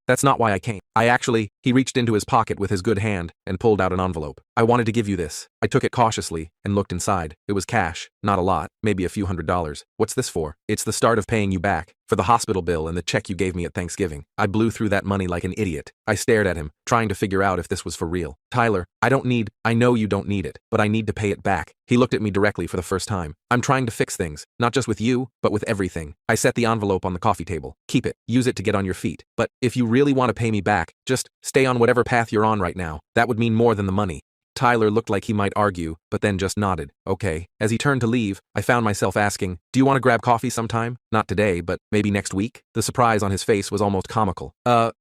"That's not why I came. He reached into his pocket with his good hand and pulled out an envelope. "I wanted to give you this." I took it cautiously and looked inside. It was cash. Not a lot, maybe a few $100s. "What's this for?" "It's the start of paying you back. For the hospital bill and the check you gave me at Thanksgiving." I blew through that money like an idiot. I stared at him, trying to figure out if this was for real. "Tyler, I know you don't need it, but I need to pay it back." He looked at me directly for the first time. "I'm trying to fix things, not just with you, but with everything." I set the envelope on the coffee table. "Keep it. Use it to get on your feet. But if you really want to pay me back, just stay on whatever path you're on right now. That would mean more than the money." Tyler looked like he might argue, but then just nodded. "Okay." As he turned to leave, I found myself asking, "Do you want to grab coffee sometime? Not today, but maybe next week?" The surprise on his face was almost comical.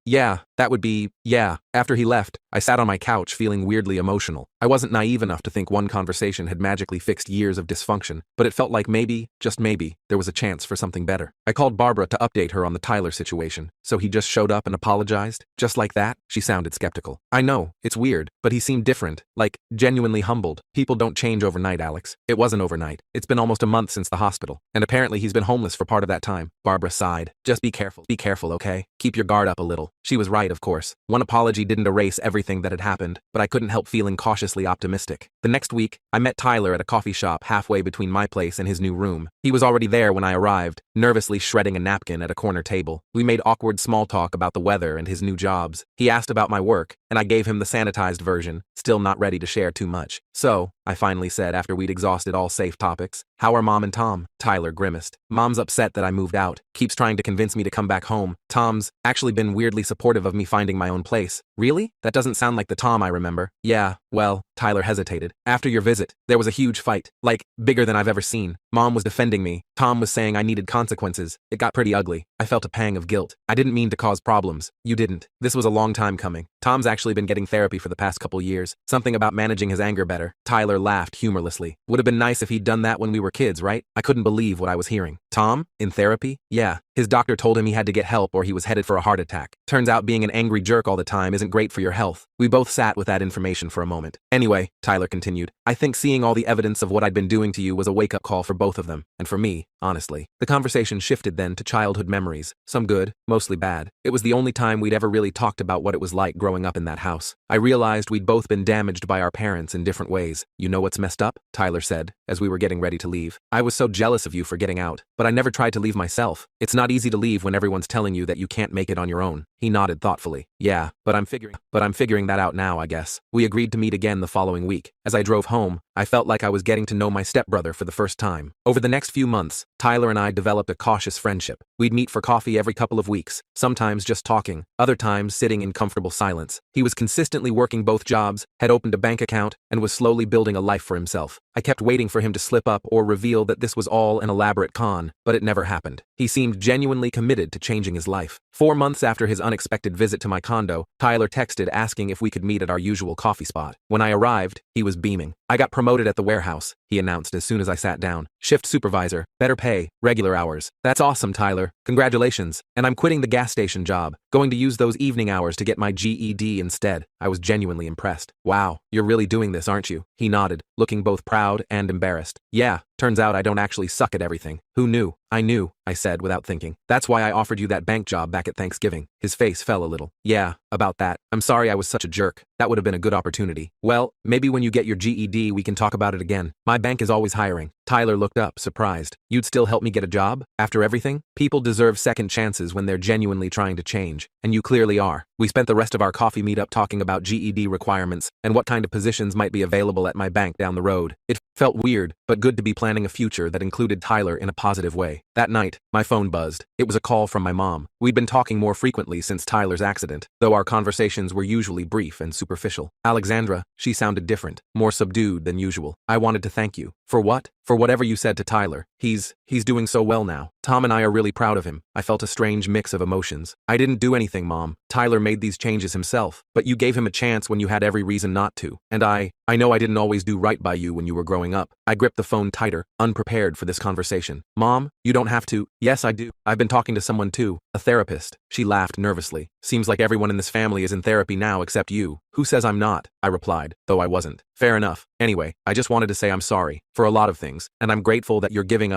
Yeah, that would be, yeah." After he left, I sat on my couch feeling weirdly emotional. I wasn't naive enough to think one conversation had magically fixed years of dysfunction, but it felt like maybe, just maybe, there was a chance for something better. I called Barbara to update her on the Tyler situation. "So he just showed up and apologized? Just like that?" She sounded skeptical. "I know, it's weird, but he seemed different, like, genuinely humbled. People don't change overnight, Alex." "It wasn't overnight. It's been almost a month since the hospital, and apparently he's been homeless for part of that time." Barbara sighed. "Just be careful, okay? Keep your guard up a little." She was right, of course. One apology didn't erase everything that had happened, but I couldn't help feeling cautiously optimistic. The next week, I met Tyler at a coffee shop halfway between my place and his new room. He was already there when I arrived, nervously shredding a napkin at a corner table. We made awkward small talk about the weather and his new jobs. He asked about my work, and I gave him the sanitized version, still not ready to share too much. "So," I finally said after we'd exhausted all safe topics, "how are Mom and Tom?" Tyler grimaced. "Mom's upset that I moved out. keeps trying to convince me to come back home. Tom's actually been weirdly supportive of me finding my own place. Really? That doesn't sound like the Tom I remember. Yeah, well, Tyler hesitated. After your visit, there was a huge fight. Like, bigger than I've ever seen. Mom was defending me. Tom was saying I needed consequences. It got pretty ugly. I felt a pang of guilt. I didn't mean to cause problems. You didn't. This was a long time coming. Tom's actually been getting therapy for the past couple years. Something about managing his anger better. Tyler laughed humorlessly. Would have been nice if he'd done that when we were kids, right? I couldn't believe what I was hearing. Tom? In therapy? Yeah. His doctor told him he had to get help or he was headed for a heart attack. Turns out being an angry jerk all the time isn't great for your health. We both sat with that information for a moment. Anyway, Tyler continued, I think seeing all the evidence of what I'd been doing to you was a wake-up call for both of them. And for me, honestly. The conversation shifted then to childhood memories. Some good, mostly bad. It was the only time we'd ever really talked about what it was like growing up in that house. I realized we'd both been damaged by our parents in different ways. You know what's messed up? Tyler said, as we were getting ready to leave. I was so jealous of you for getting out, but I never tried to leave myself. It's not easy to leave when everyone's telling you that you can't make it on your own. He nodded thoughtfully. Yeah, but I'm figuring that out now, I guess. We agreed to meet again the following week. As I drove home, I felt like I was getting to know my stepbrother for the first time. Over the next few months, Tyler and I developed a cautious friendship. We'd meet for coffee every couple of weeks, sometimes just talking, other times sitting in comfortable silence. He was consistently working both jobs, had opened a bank account, and was slowly building a life for himself. I kept waiting for him to slip up or reveal that this was all an elaborate con, but it never happened. He seemed genuinely committed to changing his life. 4 months after his unexpected visit to my condo, Tyler texted asking if we could meet at our usual coffee spot. When I arrived, he was beaming. I got promoted at the warehouse, he announced as soon as I sat down. Shift supervisor, better pay, regular hours. That's awesome, Tyler. Congratulations. And I'm quitting the gas station job, going to use those evening hours to get my GED instead. I was genuinely impressed. Wow, you're really doing this, aren't you? He nodded, looking both proud and embarrassed. Yeah, turns out I don't actually suck at everything. Who knew? I knew, I said without thinking. That's why I offered you that bank job back at Thanksgiving. His face fell a little. Yeah, about that. I'm sorry I was such a jerk. That would have been a good opportunity. Well, maybe when you get your GED we can talk about it again. My bank is always hiring. Tyler looked up, surprised. You'd still help me get a job? After everything? People deserve second chances when they're genuinely trying to change. And you clearly are. We spent the rest of our coffee meetup talking about GED requirements and what kind of positions might be available at my bank down the road. It felt weird, but good to be planning a future that included Tyler in a positive way. That night, my phone buzzed. It was a call from my mom. We'd been talking more frequently since Tyler's accident, though our conversations were usually brief and superficial. Alexandra, she sounded different, more subdued than usual. I wanted to thank you. For what? For whatever you said to Tyler. He's doing so well now. Tom and I are really proud of him. I felt a strange mix of emotions. I didn't do anything, Mom. Tyler made these changes himself, but you gave him a chance when you had every reason not to. And I know I didn't always do right by you when you were growing up. I gripped the phone tighter, unprepared for this conversation. Mom, you don't have to. Yes, I do. I've been talking to someone too. A therapist. She laughed nervously. Seems like everyone in this family is in therapy now except you. Who says I'm not? I replied, though I wasn't. Fair enough. Anyway, I just wanted to say I'm sorry for a lot of things, and I'm grateful that you're giving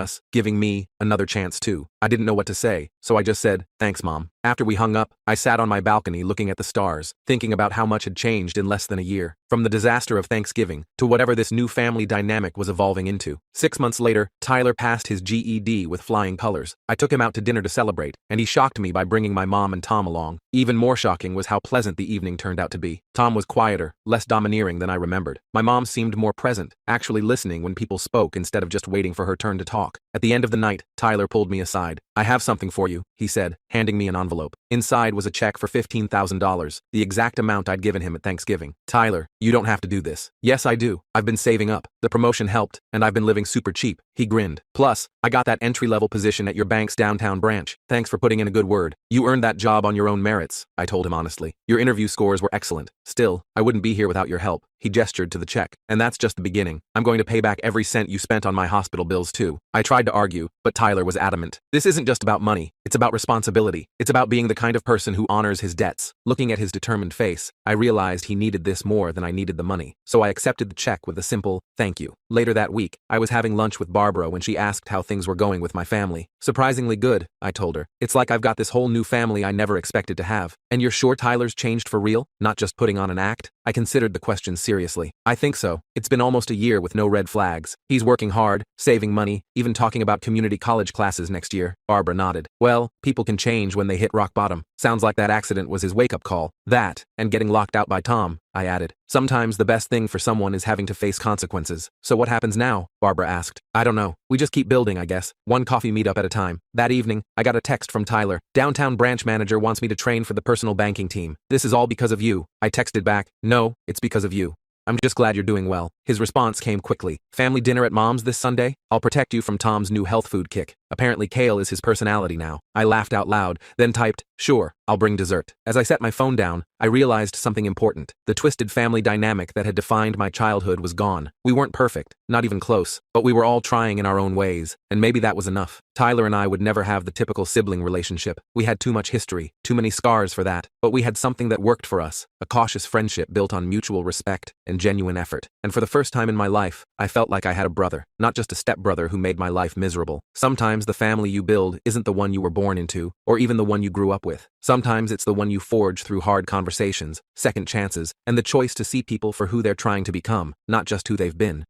me, another chance too. I didn't know what to say, so I just said, thanks, Mom. After we hung up, I sat on my balcony looking at the stars, thinking about how much had changed in less than a year. From the disaster of Thanksgiving to whatever this new family dynamic was evolving into. 6 months later, Tyler passed his GED with flying colors. I took him out to dinner to celebrate, and he shocked me by bringing my mom and Tom along. Even more shocking was how pleasant the evening turned out to be. Tom was quieter, less domineering than I remembered. My mom seemed more present, actually listening when people spoke instead of just waiting for her turn to talk. At the end of the night, Tyler pulled me aside. I have something for you, he said, handing me an envelope. Inside was a check for $15,000, the exact amount I'd given him at Thanksgiving. Tyler, you don't have to do this. Yes, I do. I've been saving up. The promotion helped, and I've been living super cheap. He grinned. Plus, I got that entry-level position at your bank's downtown branch. Thanks for putting in a good word. You earned that job on your own merits, I told him honestly. Your interview scores were excellent. Still, I wouldn't be here without your help. He gestured to the check. And that's just the beginning. I'm going to pay back every cent you spent on my hospital bills too. I tried to argue, but Tyler was adamant. This isn't just about money. It's about responsibility. It's about being the kind of person who honors his debts. Looking at his determined face, I realized he needed this more than I needed the money. So I accepted the check with a simple, thank you. Later that week, I was having lunch with Barbara when she asked how things were going with my family. Surprisingly good, I told her. It's like I've got this whole new family I never expected to have. And you're sure Tyler's changed for real? Not just putting on an act? I considered the question seriously. I think so. It's been almost a year with no red flags. He's working hard, saving money, even talking about community college classes next year. Barbara nodded. Well, people can change when they hit rock bottom. bottom. Sounds like that accident was his wake-up call. That, and getting locked out by Tom, I added. Sometimes the best thing for someone is having to face consequences. So what happens now? Barbara asked. I don't know. We just keep building, I guess. One coffee meetup at a time. That evening, I got a text from Tyler. Downtown branch manager wants me to train for the personal banking team. This is all because of you. I texted back, no, it's because of you. I'm just glad you're doing well. His response came quickly. Family dinner at Mom's this Sunday? I'll protect you from Tom's new health food kick. Apparently kale is his personality now. I laughed out loud, then typed, sure, I'll bring dessert. As I set my phone down, I realized something important. The twisted family dynamic that had defined my childhood was gone. We weren't perfect, not even close, but we were all trying in our own ways, and maybe that was enough. Tyler and I would never have the typical sibling relationship. We had too much history, too many scars for that, but we had something that worked for us, a cautious friendship built on mutual respect and genuine effort. And for the first time in my life, I felt like I had a brother, not just a stepbrother who made my life miserable. Sometimes the family you build isn't the one you were born into, or even the one you grew up with. Sometimes it's the one you forge through hard conversations, second chances, and the choice to see people for who they're trying to become, not just who they've been.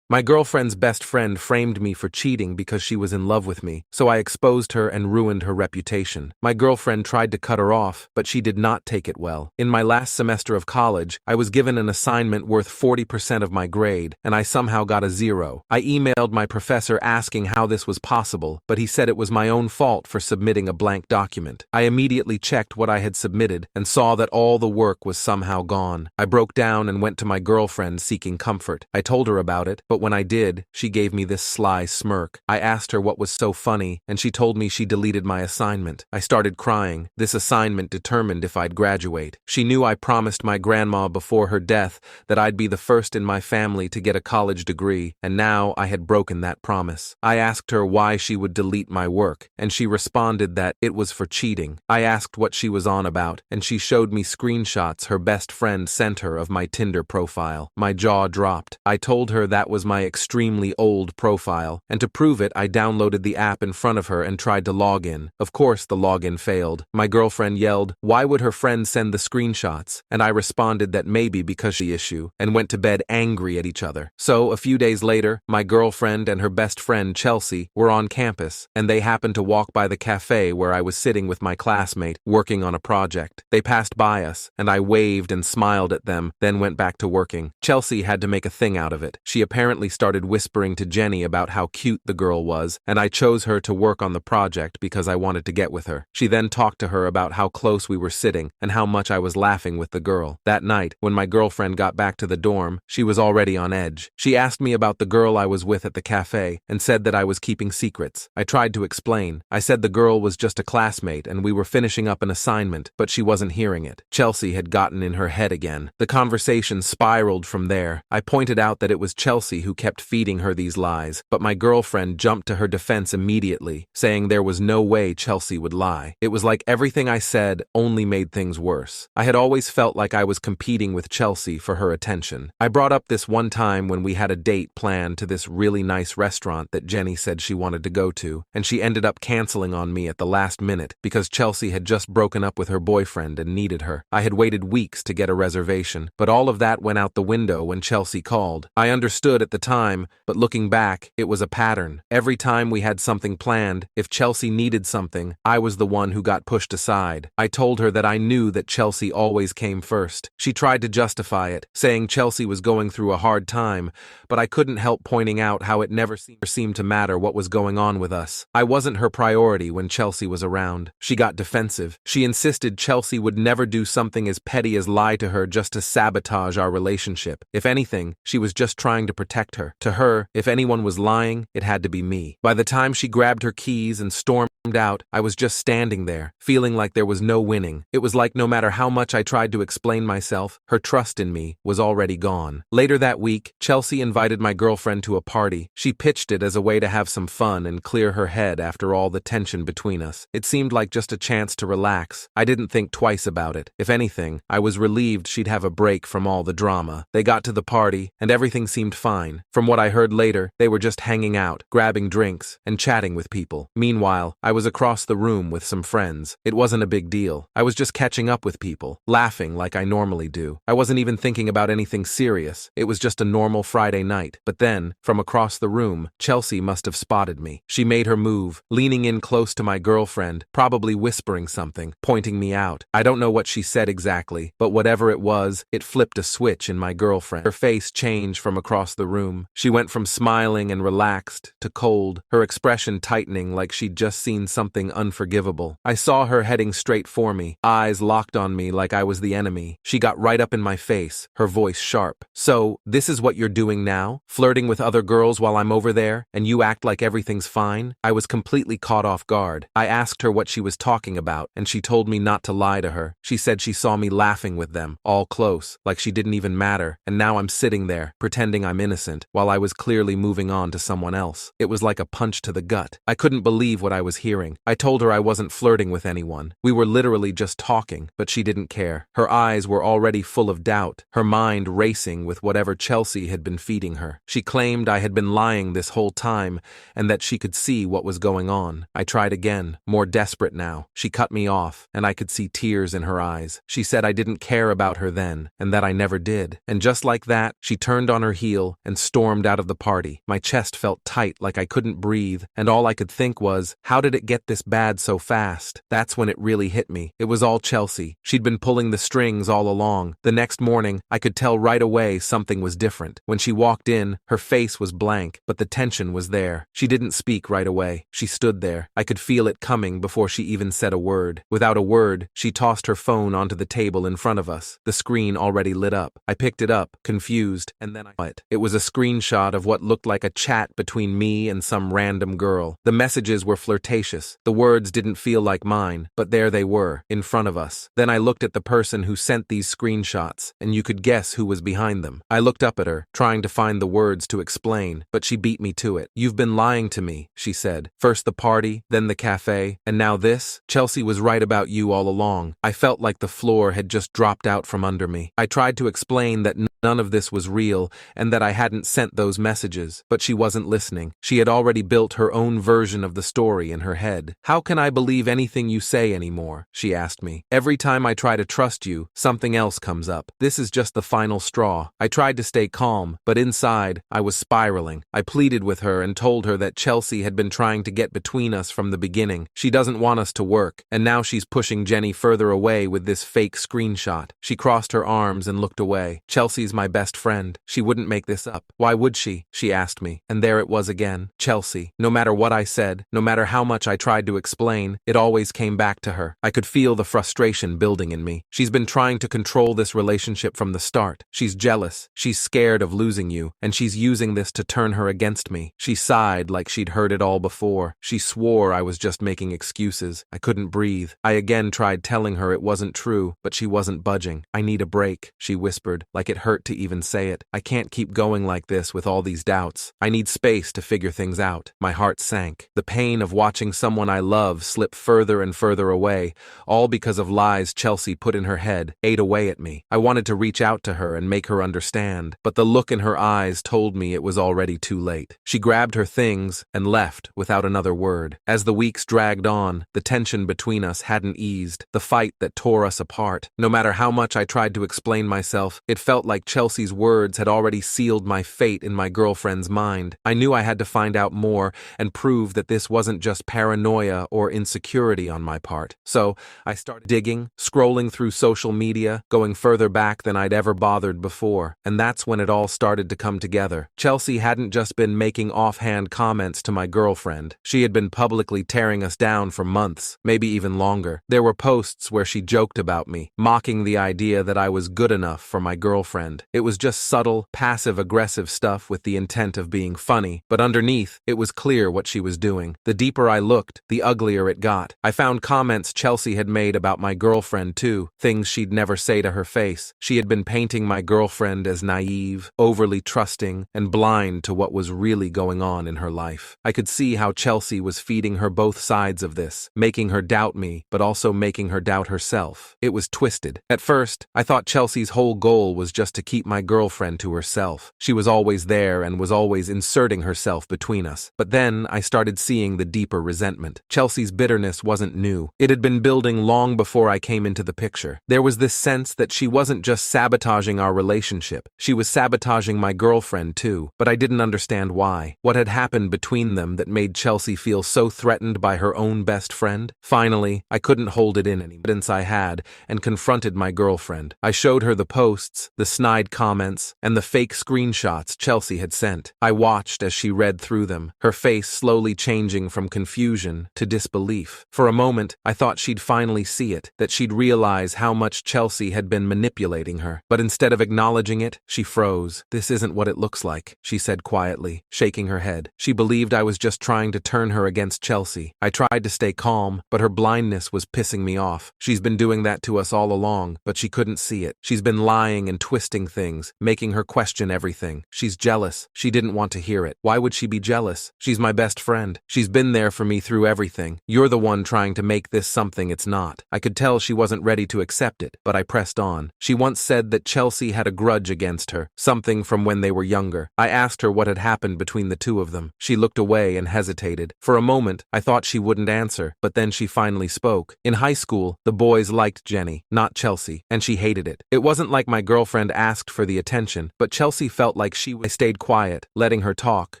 My girlfriend's best friend framed me for cheating because she was in love with me, so I exposed her and ruined her reputation. My girlfriend tried to cut her off, but she did not take it well. In my last semester of college, I was given an assignment worth 40% of my grade, and I somehow got a 0. I emailed my professor asking how this was possible, but he said it was my own fault for submitting a blank document. I immediately checked what I had submitted and saw that all the work was somehow gone. I broke down and went to my girlfriend seeking comfort. I told her about it, but when I did, she gave me this sly smirk. I asked her what was so funny, and she told me she deleted my assignment. I started crying. This assignment determined if I'd graduate. She knew I promised my grandma before her death that I'd be the first in my family to get a college degree, and now I had broken that promise. I asked her why she would delete my work, and she responded that it was for cheating. I asked what she was on about, and she showed me screenshots her best friend sent her of my Tinder profile. My jaw dropped. I told her that was my extremely old profile, and to prove it, I downloaded the app in front of her and tried to log in. Of course, the login failed. My girlfriend yelled, why would her friend send the screenshots? And I responded that maybe because she issue, and went to bed angry at each other. So, a few days later, my girlfriend and her best friend, Chelsea, were on campus, and they happened to walk by the cafe where I was sitting with my classmate, working on a project. They passed by us, and I waved and smiled at them, then went back to working. Chelsea had to make a thing out of it. She apparently started whispering to Jenny about how cute the girl was, and I chose her to work on the project because I wanted to get with her. She then talked to her about how close we were sitting and how much I was laughing with the girl. That night, when my girlfriend got back to the dorm, she was already on edge. She asked me about the girl I was with at the cafe and said that I was keeping secrets. I tried to explain. I said the girl was just a classmate and we were finishing up an assignment, but she wasn't hearing it. Chelsea had gotten in her head again. The conversation spiraled from there. I pointed out that it was Chelsea who kept feeding her these lies, but my girlfriend jumped to her defense immediately, saying there was no way Chelsea would lie. It was like everything I said only made things worse. I had always felt like I was competing with Chelsea for her attention. I brought up this one time when we had a date planned to this really nice restaurant that Jenny said she wanted to go to, and she ended up canceling on me at the last minute because Chelsea had just broken up with her boyfriend and needed her. I had waited weeks to get a reservation, but all of that went out the window when Chelsea called. I understood at the time, but looking back, it was a pattern. Every time we had something planned, if Chelsea needed something, I was the one who got pushed aside. I told her that I knew that Chelsea always came first. She tried to justify it, saying Chelsea was going through a hard time, but I couldn't help pointing out how it never seemed to matter what was going on with us. I wasn't her priority when Chelsea was around. She got defensive. She insisted Chelsea would never do something as petty as lie to her just to sabotage our relationship. If anything, she was just trying to protect her. To her, if anyone was lying, it had to be me. By the time she grabbed her keys and stormed out, I was just standing there, feeling like there was no winning. It was like no matter how much I tried to explain myself, her trust in me was already gone. Later that week, Chelsea invited my girlfriend to a party. She pitched it as a way to have some fun and clear her head after all the tension between us. It seemed like just a chance to relax. I didn't think twice about it. If anything, I was relieved she'd have a break from all the drama. They got to the party, and everything seemed fine. fine. From what I heard later, they were just hanging out, grabbing drinks, and chatting with people. Meanwhile, I was across the room with some friends. It wasn't a big deal. I was just catching up with people, laughing like I normally do. I wasn't even thinking about anything serious. It was just a normal Friday night. But then, from across the room, Chelsea must have spotted me. She made her move, leaning in close to my girlfriend, probably whispering something, pointing me out. I don't know what she said exactly, but whatever it was, it flipped a switch in my girlfriend. Her face changed from across the room. She went from smiling and relaxed to cold, her expression tightening like she'd just seen something unforgivable. I saw her heading straight for me, eyes locked on me like I was the enemy. She got right up in my face, her voice sharp. "So, this is what you're doing now? Flirting with other girls while I'm over there, and you act like everything's fine?" I was completely caught off guard. I asked her what she was talking about, and she told me not to lie to her. She said she saw me laughing with them, all close, like she didn't even matter, and now I'm sitting there, pretending I'm innocent, while I was clearly moving on to someone else. It was like a punch to the gut. I couldn't believe what I was hearing. I told her I wasn't flirting with anyone. We were literally just talking, but she didn't care. Her eyes were already full of doubt, her mind racing with whatever Chelsea had been feeding her. She claimed I had been lying this whole time, and that she could see what was going on. I tried again, more desperate now. She cut me off, and I could see tears in her eyes. She said I didn't care about her then, and that I never did. And just like that, she turned on her heel and stormed out of the party. My chest felt tight like I couldn't breathe, and all I could think was, how did it get this bad so fast? That's when it really hit me. It was all Chelsea. She'd been pulling the strings all along. The next morning, I could tell right away something was different. When she walked in, her face was blank, but the tension was there. She didn't speak right away. She stood there. I could feel it coming before she even said a word. Without a word, she tossed her phone onto the table in front of us. The screen already lit up. I picked it up, confused, and then it was a screenshot of what looked like a chat between me and some random girl. The messages were flirtatious. The words didn't feel like mine, but there they were, in front of us. Then I looked at the person who sent these screenshots, and you could guess who was behind them. I looked up at her, trying to find the words to explain, but she beat me to it. "You've been lying to me," she said. "First the party, then the cafe, and now this? Chelsea was right about you all along." I felt like the floor had just dropped out from under me. I tried to explain that none of this was real, and that I hadn't sent those messages, but she wasn't listening. She had already built her own version of the story in her head. "How can I believe anything you say anymore?" she asked me. "Every time I try to trust you, something else comes up. This is just the final straw." I tried to stay calm, but inside, I was spiraling. I pleaded with her and told her that Chelsea had been trying to get between us from the beginning. She doesn't want us to work, and now she's pushing Jenny further away with this fake screenshot. She crossed her arms and looked away. "Chelsea's my best friend. She wouldn't make this up." "Why would she?" she asked me. And there it was again. Chelsea. No matter what I said, no matter how much I tried to explain, it always came back to her. I could feel the frustration building in me. She's been trying to control this relationship from the start. She's jealous. She's scared of losing you, and she's using this to turn her against me. She sighed like she'd heard it all before. She swore I was just making excuses. I couldn't breathe. I again tried telling her it wasn't true, but she wasn't budging. "I need a break," she whispered, like it hurt to even say it. "I can't keep going like this with all these doubts. I need space to figure things out." My heart sank. The pain of watching someone I love slip further and further away, all because of lies Chelsea put in her head, ate away at me. I wanted to reach out to her and make her understand, but the look in her eyes told me it was already too late. She grabbed her things and left without another word. As the weeks dragged on, the tension between us hadn't eased, the fight that tore us apart. No matter how much I tried to explain myself, it felt like Chelsea's words had already sealed my fate in my girlfriend's mind. I knew I had to find out more and prove that this wasn't just paranoia or insecurity on my part. So I started digging, scrolling through social media, going further back than I'd ever bothered before. And that's when it all started to come together. Chelsea hadn't just been making offhand comments to my girlfriend. She had been publicly tearing us down for months, maybe even longer. There were posts where she joked about me, mocking the idea that I was good enough for my girlfriend. It was just subtle, passive-aggressive stuff with the intent of being funny, but underneath, it was clear what she was doing. The deeper I looked, the uglier it got. I found comments Chelsea had made about my girlfriend too, things she'd never say to her face. She had been painting my girlfriend as naive, overly trusting, and blind to what was really going on in her life. I could see how Chelsea was feeding her both sides of this, making her doubt me, but also making her doubt herself. It was twisted. At first, I thought Chelsea's whole goal was just to keep my girlfriend to herself. She was always there and was always inserting herself between us. But then I started seeing the deeper resentment. Chelsea's bitterness wasn't new. It had been building long before I came into the picture. There was this sense that she wasn't just sabotaging our relationship, she was sabotaging my girlfriend too, but I didn't understand why. What had happened between them that made Chelsea feel so threatened by her own best friend? Finally, I couldn't hold it in anymore. Evidence I had and confronted my girlfriend. I showed her the posts, the snide comments, and the fake screenshots Chelsea had sent. I watched as she read through them, her face slowly changing from confusion to disbelief. For a moment, I thought she'd finally see it, that she'd realize how much Chelsea had been manipulating her. But instead of acknowledging it, she froze. "This isn't what it looks like," she said quietly, shaking her head. She believed I was just trying to turn her against Chelsea. I tried to stay calm, but her blindness was pissing me off. She's been doing that to us all along, but she couldn't see it. She's been lying and twisting things, making her question everything. She's jealous. She didn't want to hear it. Why would she be jealous? She's my best friend. She's been there for me through everything. You're the one trying to make this something it's not. I could tell she wasn't ready to accept it, but I pressed on. She once said that Chelsea had a grudge against her, something from when they were younger. I asked her what had happened between the two of them. She looked away and hesitated. For a moment, I thought she wouldn't answer, but then she finally spoke. In high school, the boys liked Jenny, not Chelsea, and she hated it. It wasn't like my girlfriend asked for the attention, but Chelsea felt like I stayed quiet, letting her talk,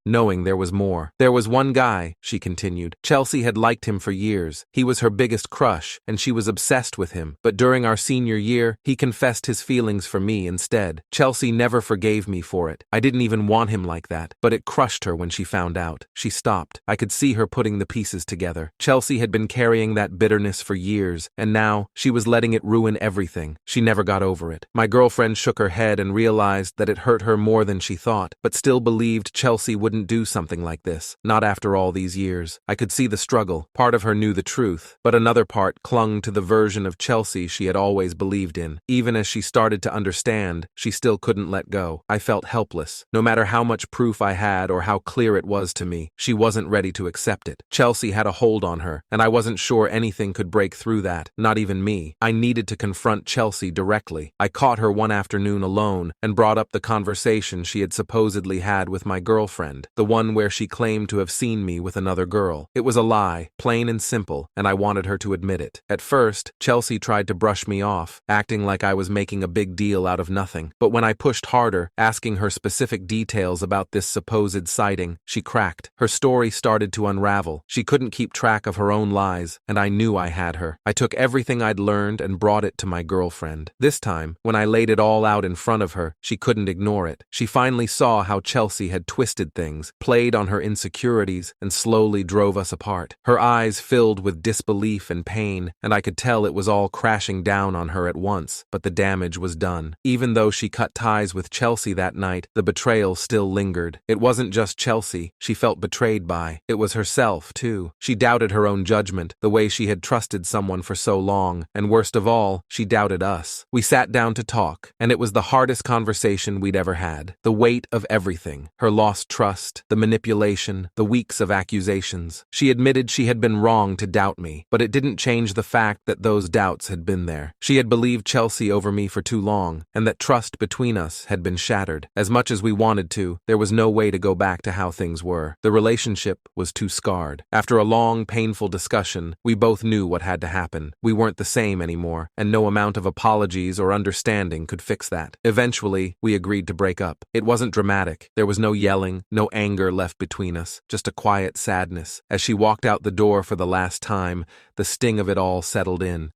knowing there was more. There was one guy, she continued. Chelsea had liked him for years. He was her biggest crush, and she was obsessed with him. But during our senior year, he confessed his feelings for me instead. Chelsea never forgave me for it. I didn't even want him like that, but it crushed her when she found out. She stopped. I could see her putting the pieces together. Chelsea had been carrying that bitterness for years, and now she was letting it ruin everything. She never got over it. My girlfriend shook her head and realized that it hurt her more than she thought, but still believed Chelsea wouldn't do something like this. Not after all these years. I could see the struggle. Part of her knew the truth, but another part clung to the version of Chelsea she had always believed in. Even as she started to understand, she still couldn't let go. I felt helpless. No matter how much proof I had or how clear it was to me, she wasn't ready to accept it. Chelsea had a hold on her, and I wasn't sure anything could break through that, not even me. I needed to confront Chelsea directly. I caught her one afternoon alone and brought up the conversation she had supposedly had with my girlfriend, the one where she claimed to have seen me with another girl. It was a lie, plain and simple, and I wanted her to admit it. At first, Chelsea tried to brush me off, acting like I was making a big deal out of nothing. But when I pushed harder, asking her specific details about this supposed sighting, she cracked. Her story started to unravel. She couldn't keep track of her own lies, and I knew I had her. I took everything I'd learned and brought it to my girlfriend. This time, when I laid it all out in front of her, she couldn't ignore it. She finally saw how Chelsea had twisted things, played on her insecurities, and slowly drove us apart. Her eyes filled with disbelief and pain, and I could tell it was all crashing down on her at once, but the damage was done. Even though she cut ties with Chelsea that night, the betrayal still lingered. It wasn't just Chelsea she felt betrayed by. It was herself, too. She doubted her own judgment, the way she had trusted someone for so long, and worst of all, she doubted us. We sat down to talk, and it was the hardest conversation we'd ever had. The weight of everything, her lost trust, the manipulation, the weeks of accusations. She admitted she had been wrong to doubt me, but it didn't change the fact that those doubts had been there. She had believed Chelsea over me for too long, and that trust between us had been shattered. As much as we wanted to, there was no way to go back to how things were. The relationship was too scarred. After a long, painful discussion, we both knew what had to happen. We weren't the same anymore, and no amount of apologies or understanding could fix that. Eventually, we agreed to break up. It wasn't dramatic. There was no yelling, no anger left between us, just a quiet sadness. As she walked out the door for the last time, the sting of it all settled in.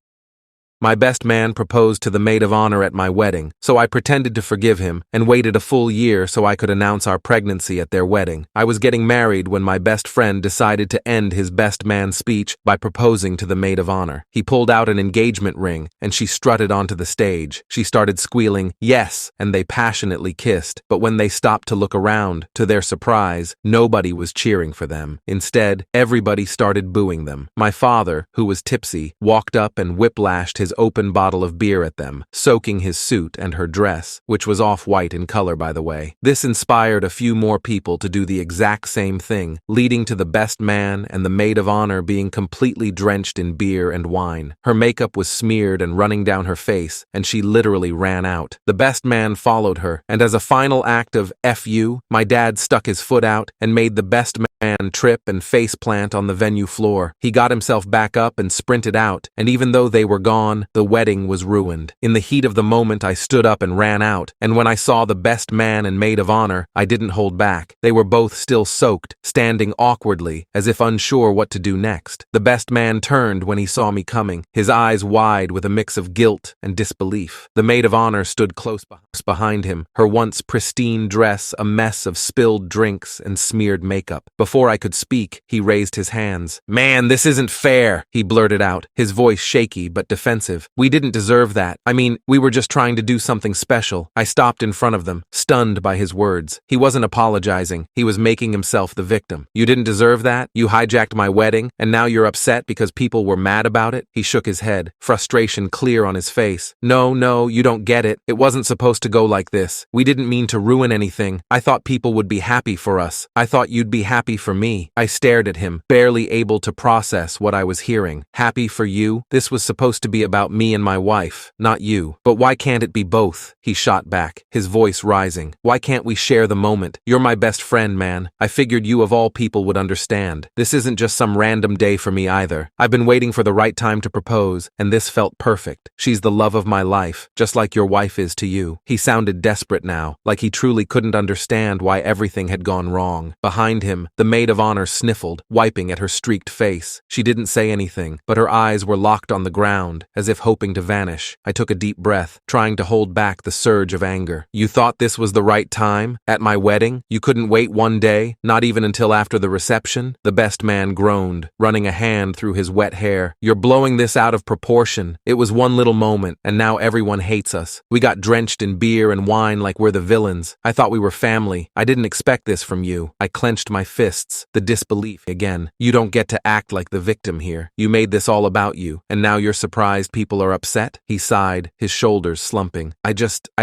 My best man proposed to the maid of honor at my wedding, so I pretended to forgive him and waited a full year so I could announce our pregnancy at their wedding. I was getting married when my best friend decided to end his best man speech by proposing to the maid of honor. He pulled out an engagement ring, and she strutted onto the stage. She started squealing, "Yes," and they passionately kissed. But when they stopped to look around, to their surprise, nobody was cheering for them. Instead, everybody started booing them. My father, who was tipsy, walked up and whiplashed his his open bottle of beer at them, soaking his suit and her dress, which was off-white in color, by the way. This inspired a few more people to do the exact same thing, leading to the best man and the maid of honor being completely drenched in beer and wine. Her makeup was smeared and running down her face, and she literally ran out. The best man followed her, and as a final act of F you, my dad stuck his foot out and made the best man trip and face-plant on the venue floor. He got himself back up and sprinted out, and even though they were gone, the wedding was ruined. In the heat of the moment, I stood up and ran out, and when I saw the best man and maid of honor, I didn't hold back. They were both still soaked, standing awkwardly, as if unsure what to do next. The best man turned when he saw me coming, his eyes wide with a mix of guilt and disbelief. The maid of honor stood close behind him, her once pristine dress a mess of spilled drinks and smeared makeup. Before I could speak, he raised his hands. "Man, this isn't fair," he blurted out, his voice shaky but defensive. "We didn't deserve that. I mean, we were just trying to do something special." I stopped in front of them, stunned by his words. He wasn't apologizing. He was making himself the victim. "You didn't deserve that? You hijacked my wedding, and now you're upset because people were mad about it?" He shook his head, frustration clear on his face. No, you don't get it. It wasn't supposed to go like this. We didn't mean to ruin anything. I thought people would be happy for us. I thought you'd be happy for me." I stared at him, barely able to process what I was hearing. Happy for you? This was supposed to be about me and my wife, not you. "But why can't it be both?" he shot back, his voice rising. "Why can't we share the moment? You're my best friend, man. I figured you of all people would understand. This isn't just some random day for me either. I've been waiting for the right time to propose, and this felt perfect. She's the love of my life, just like your wife is to you." He sounded desperate now, like he truly couldn't understand why everything had gone wrong. Behind him, the maid of honor sniffled, wiping at her streaked face. She didn't say anything, but her eyes were locked on the ground, as if hoping to vanish. I took a deep breath, trying to hold back the surge of anger. "You thought this was the right time? At my wedding? You couldn't wait one day? Not even until after the reception?" The best man groaned, running a hand through his wet hair. "You're blowing this out of proportion. It was one little moment, and now everyone hates us. We got drenched in beer and wine like we're the villains. I thought we were family. I didn't expect this from you." I clenched my fists, the disbelief again. "You don't get to act like the victim here. You made this all about you, and now you're surprised people are upset?" He sighed, his shoulders slumping. I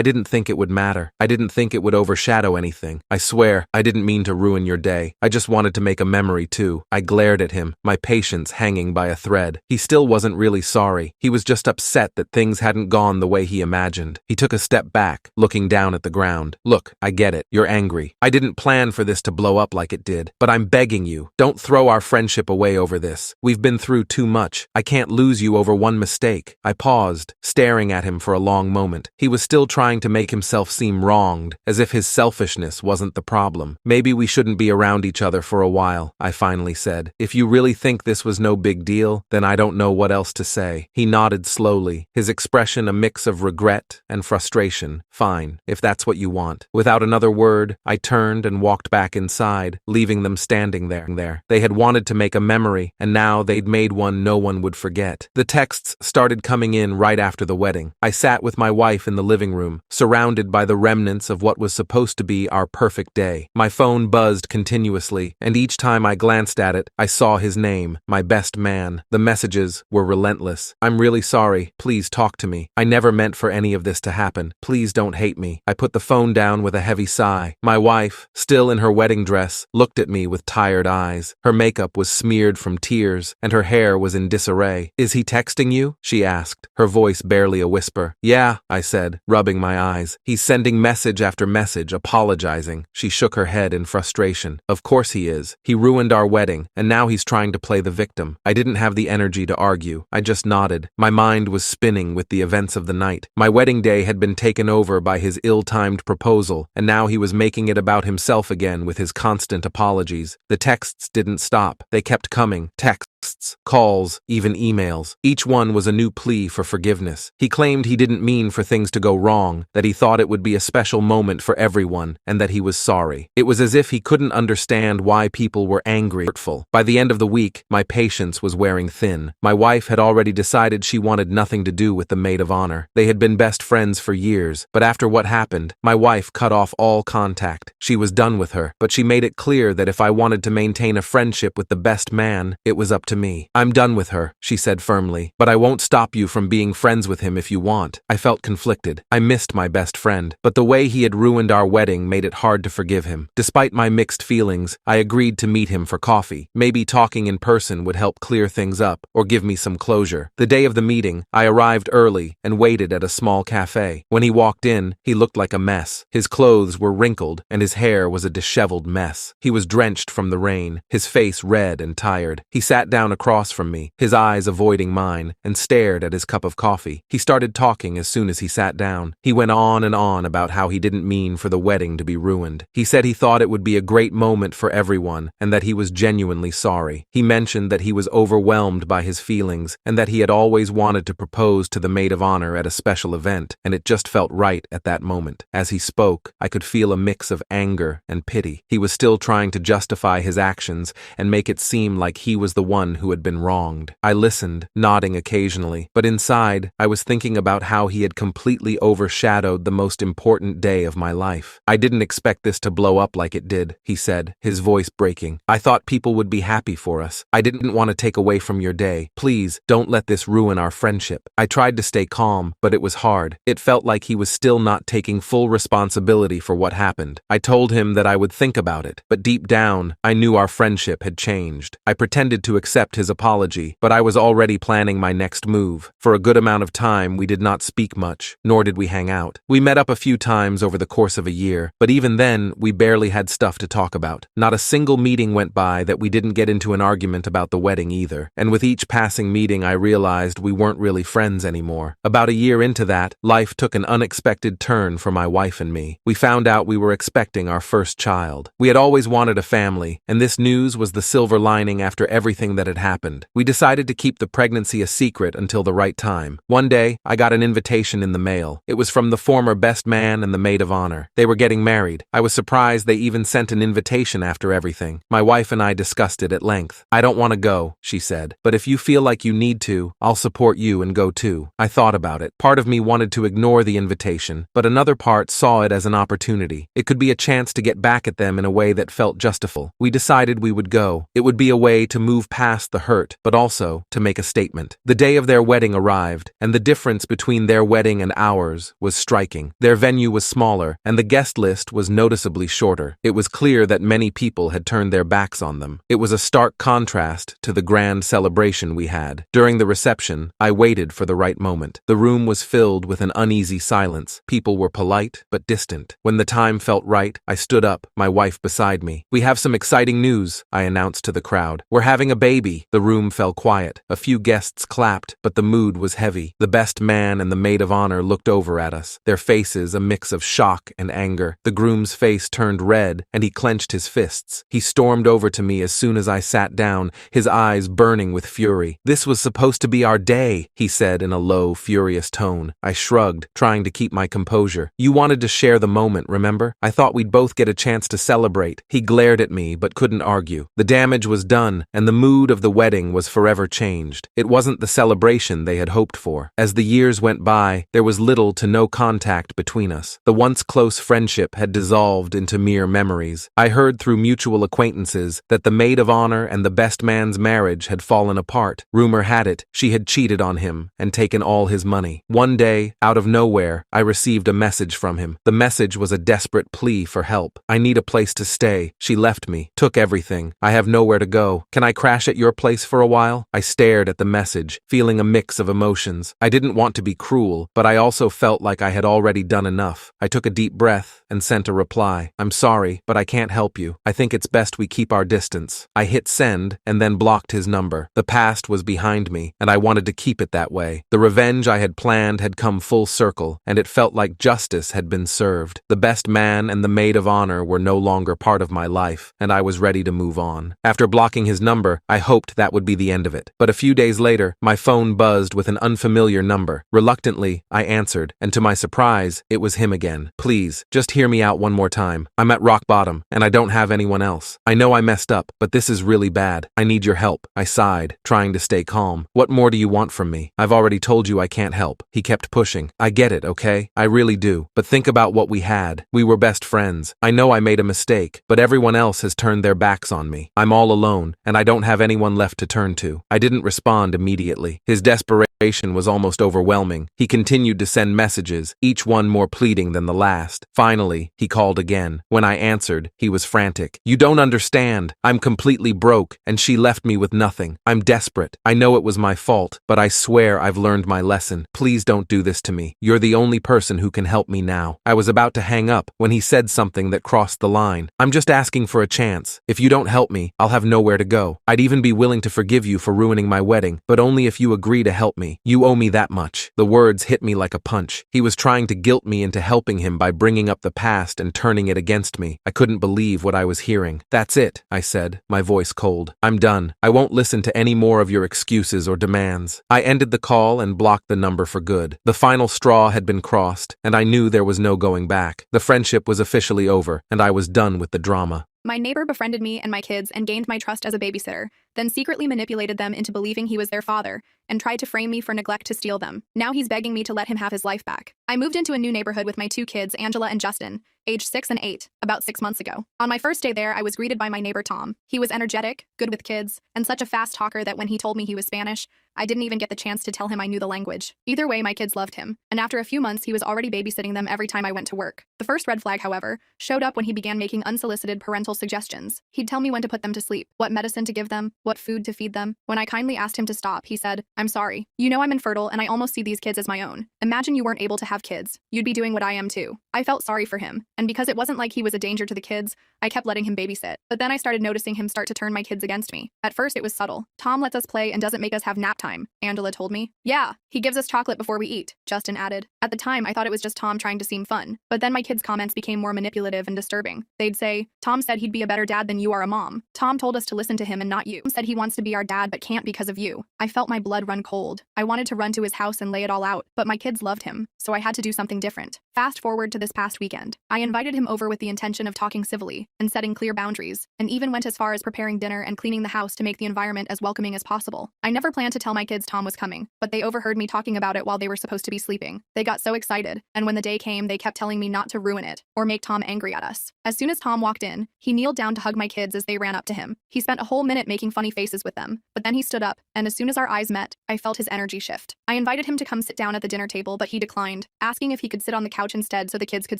didn't think it would matter. I didn't think it would overshadow anything. I swear, I didn't mean to ruin your day. I just wanted to make a memory too." I glared at him, my patience hanging by a thread. He still wasn't really sorry. He was just upset that things hadn't gone the way he imagined. He took a step back, looking down at the ground. "Look, I get it. You're angry. I didn't plan for this to blow up like it did. But I'm begging you, don't throw our friendship away over this. We've been through too much. I can't lose you over one mistake." I paused, staring at him for a long moment. He was still trying to make himself seem wronged, as if his selfishness wasn't the problem. "Maybe we shouldn't be around each other for a while," I finally said. "If you really think this was no big deal, then I don't know what else to say." He nodded slowly, his expression a mix of regret and frustration. "Fine, if that's what you want." Without another word, I turned and walked back inside, leaving them standing there. They had wanted to make a memory, and now they'd made one no one would forget. The texts started coming in right after the wedding. I sat with my wife in the living room, surrounded by the remnants of what was supposed to be our perfect day. My phone buzzed continuously, and each time I glanced at it, I saw his name, my best man. The messages were relentless. "I'm really sorry. Please talk to me. I never meant for any of this to happen. Please don't hate me." I put the phone down with a heavy sigh. My wife, still in her wedding dress, looked at me with tired eyes. Her makeup was smeared from tears, and her hair was in disarray. "Is he texting you?" she asked, her voice barely a whisper. "Yeah," I said, rubbing my eyes. "He's sending message after message, apologizing." She shook her head in frustration. "Of course he is. He ruined our wedding, and now he's trying to play the victim." I didn't have the energy to argue. I just nodded. My mind was spinning with the events of the night. My wedding day had been taken over by his ill-timed proposal, and now he was making it about himself again with his constant apologies. The texts didn't stop. They kept coming. Texts, calls, even emails. Each one was a new plea for forgiveness. He claimed he didn't mean for things to go wrong, that he thought it would be a special moment for everyone, and that he was sorry. It was as if he couldn't understand why people were angry or hurtful. By the end of the week, my patience was wearing thin. My wife had already decided she wanted nothing to do with the maid of honor. They had been best friends for years, but after what happened, my wife cut off all contact. She was done with her, but she made it clear that if I wanted to maintain a friendship with the best man, it was up to me. me. I'm done with her, she said firmly, but I won't stop you from being friends with him if you want. I felt conflicted. I missed my best friend, but the way he had ruined our wedding made it hard to forgive him. Despite my mixed feelings, I agreed to meet him for coffee. Maybe talking in person would help clear things up or give me some closure. The day of the meeting, I arrived early and waited at a small cafe. When he walked in, he looked like a mess. His clothes were wrinkled and his hair was a disheveled mess. He was drenched from the rain, his face red and tired. He sat down across from me, his eyes avoiding mine, and stared at his cup of coffee. He started talking as soon as he sat down. He went on and on about how he didn't mean for the wedding to be ruined. He said he thought it would be a great moment for everyone and that he was genuinely sorry. He mentioned that he was overwhelmed by his feelings and that he had always wanted to propose to the maid of honor at a special event, and it just felt right at that moment. As he spoke, I could feel a mix of anger and pity. He was still trying to justify his actions and make it seem like he was the one who had been wronged. I listened, nodding occasionally, but inside, I was thinking about how he had completely overshadowed the most important day of my life. I didn't expect this to blow up like it did, he said, his voice breaking. I thought people would be happy for us. I didn't want to take away from your day. Please, don't let this ruin our friendship. I tried to stay calm, but it was hard. It felt like he was still not taking full responsibility for what happened. I told him that I would think about it, but deep down, I knew our friendship had changed. I pretended to accept his apology, but I was already planning my next move. For a good amount of time, we did not speak much, nor did we hang out. We met up a few times over the course of a year, but even then, we barely had stuff to talk about. Not a single meeting went by that we didn't get into an argument about the wedding either, and with each passing meeting I realized we weren't really friends anymore. About a year into that, life took an unexpected turn for my wife and me. We found out we were expecting our first child. We had always wanted a family, and this news was the silver lining after everything that had happened. We decided to keep the pregnancy a secret until the right time. One day, I got an invitation in the mail. It was from the former best man and the maid of honor. They were getting married. I was surprised they even sent an invitation after everything. My wife and I discussed it at length. I don't want to go, she said, but if you feel like you need to, I'll support you and go too. I thought about it. Part of me wanted to ignore the invitation, but another part saw it as an opportunity. It could be a chance to get back at them in a way that felt justifiable. We decided we would go. It would be a way to move past the hurt, but also to make a statement. The day of their wedding arrived, and the difference between their wedding and ours was striking. Their venue was smaller, and the guest list was noticeably shorter. It was clear that many people had turned their backs on them. It was a stark contrast to the grand celebration we had. During the reception, I waited for the right moment. The room was filled with an uneasy silence. People were polite, but distant. When the time felt right, I stood up, my wife beside me. We have some exciting news, I announced to the crowd. We're having a baby. The room fell quiet. A few guests clapped, but the mood was heavy. The best man and the maid of honor looked over at us, their faces a mix of shock and anger. The groom's face turned red, and he clenched his fists. He stormed over to me as soon as I sat down, his eyes burning with fury. This was supposed to be our day, he said in a low, furious tone. I shrugged, trying to keep my composure. You wanted to share the moment, remember? I thought we'd both get a chance to celebrate. He glared at me, but couldn't argue. The damage was done, and the mood of the wedding was forever changed. It wasn't the celebration they had hoped for. As the years went by, there was little to no contact between us. The once close friendship had dissolved into mere memories. I heard through mutual acquaintances that the maid of honor and the best man's marriage had fallen apart. Rumor had it she had cheated on him and taken all his money. One day, out of nowhere, I received a message from him. The message was a desperate plea for help. I need a place to stay. She left me, took everything. I have nowhere to go. Can I crash at your place for a while? I stared at the message, feeling a mix of emotions. I didn't want to be cruel, but I also felt like I had already done enough. I took a deep breath and sent a reply. I'm sorry, but I can't help you. I think it's best we keep our distance. I hit send and then blocked his number. The past was behind me, and I wanted to keep it that way. The revenge I had planned had come full circle, and it felt like justice had been served. The best man and the maid of honor were no longer part of my life, and I was ready to move on. After blocking his number, I hoped that would be the end of it. But a few days later, my phone buzzed with an unfamiliar number. Reluctantly, I answered, and to my surprise, it was him again. Please, just hear me out one more time. I'm at rock bottom, and I don't have anyone else. I know I messed up, but this is really bad. I need your help. I sighed, trying to stay calm. What more do you want from me? I've already told you I can't help. He kept pushing. I get it, okay? I really do. But think about what we had. We were best friends. I know I made a mistake, but everyone else has turned their backs on me. I'm all alone, and I don't have anyone one left to turn to. I didn't respond immediately. His desperation was almost overwhelming. He continued to send messages, each one more pleading than the last. Finally, he called again. When I answered, he was frantic. "You don't understand. I'm completely broke, and she left me with nothing. I'm desperate. I know it was my fault, but I swear I've learned my lesson. Please don't do this to me. You're the only person who can help me now." I was about to hang up when he said something that crossed the line. "I'm just asking for a chance. If you don't help me, I'll have nowhere to go. I'd even be willing to forgive you for ruining my wedding, but only if you agree to help me. You owe me that much." The words hit me like a punch. He was trying to guilt me into helping him by bringing up the past and turning it against me. I couldn't believe what I was hearing. "That's it," I said, my voice cold. "I'm done. I won't listen to any more of your excuses or demands." I ended the call and blocked the number for good. The final straw had been crossed, and I knew there was no going back. The friendship was officially over, and I was done with the drama. My neighbor befriended me and my kids and gained my trust as a babysitter, then secretly manipulated them into believing he was their father and tried to frame me for neglect to steal them. Now he's begging me to let him have his life back. I moved into a new neighborhood with my two kids, Angela and Justin, aged 6 and 8, about 6 months ago. On my first day there, I was greeted by my neighbor Tom. He was energetic, good with kids, and such a fast talker that when he told me he was Spanish, I didn't even get the chance to tell him I knew the language. Either way, my kids loved him, and after a few months, he was already babysitting them every time I went to work. The first red flag, however, showed up when he began making unsolicited parental suggestions. He'd tell me when to put them to sleep, what medicine to give them, what food to feed them. When I kindly asked him to stop, he said, "I'm sorry. You know I'm infertile and I almost see these kids as my own. Imagine you weren't able to have kids. You'd be doing what I am too." I felt sorry for him, and because it wasn't like he was a danger to the kids, I kept letting him babysit. But then I started noticing him start to turn my kids against me. At first, it was subtle. "Tom lets us play and doesn't make us have nap time," Angela told me. "Yeah, he gives us chocolate before we eat," Justin added. At the time, I thought it was just Tom trying to seem fun. But then my kids' comments became more manipulative and disturbing. They'd say, "Tom said he'd be a better dad than you are a mom. Tom told us to listen to him and not you. Tom said he wants to be our dad but can't because of you." I felt my blood run cold. I wanted to run to his house and lay it all out, but my kids loved him, so I had to do something different. Fast forward to this past weekend. I invited him over with the intention of talking civilly and setting clear boundaries, and even went as far as preparing dinner and cleaning the house to make the environment as welcoming as possible. I never planned to tell my kids Tom was coming, but they overheard me talking about it while they were supposed to be sleeping. They got so excited, and when the day came, they kept telling me not to ruin it or make Tom angry at us. As soon as Tom walked in, he kneeled down to hug my kids as they ran up to him. He spent a whole minute making funny faces with them, but then he stood up, and as soon as our eyes met, I felt his energy shift. I invited him to come sit down at the dinner table, but he declined, asking if he could sit on the couch instead so the kids could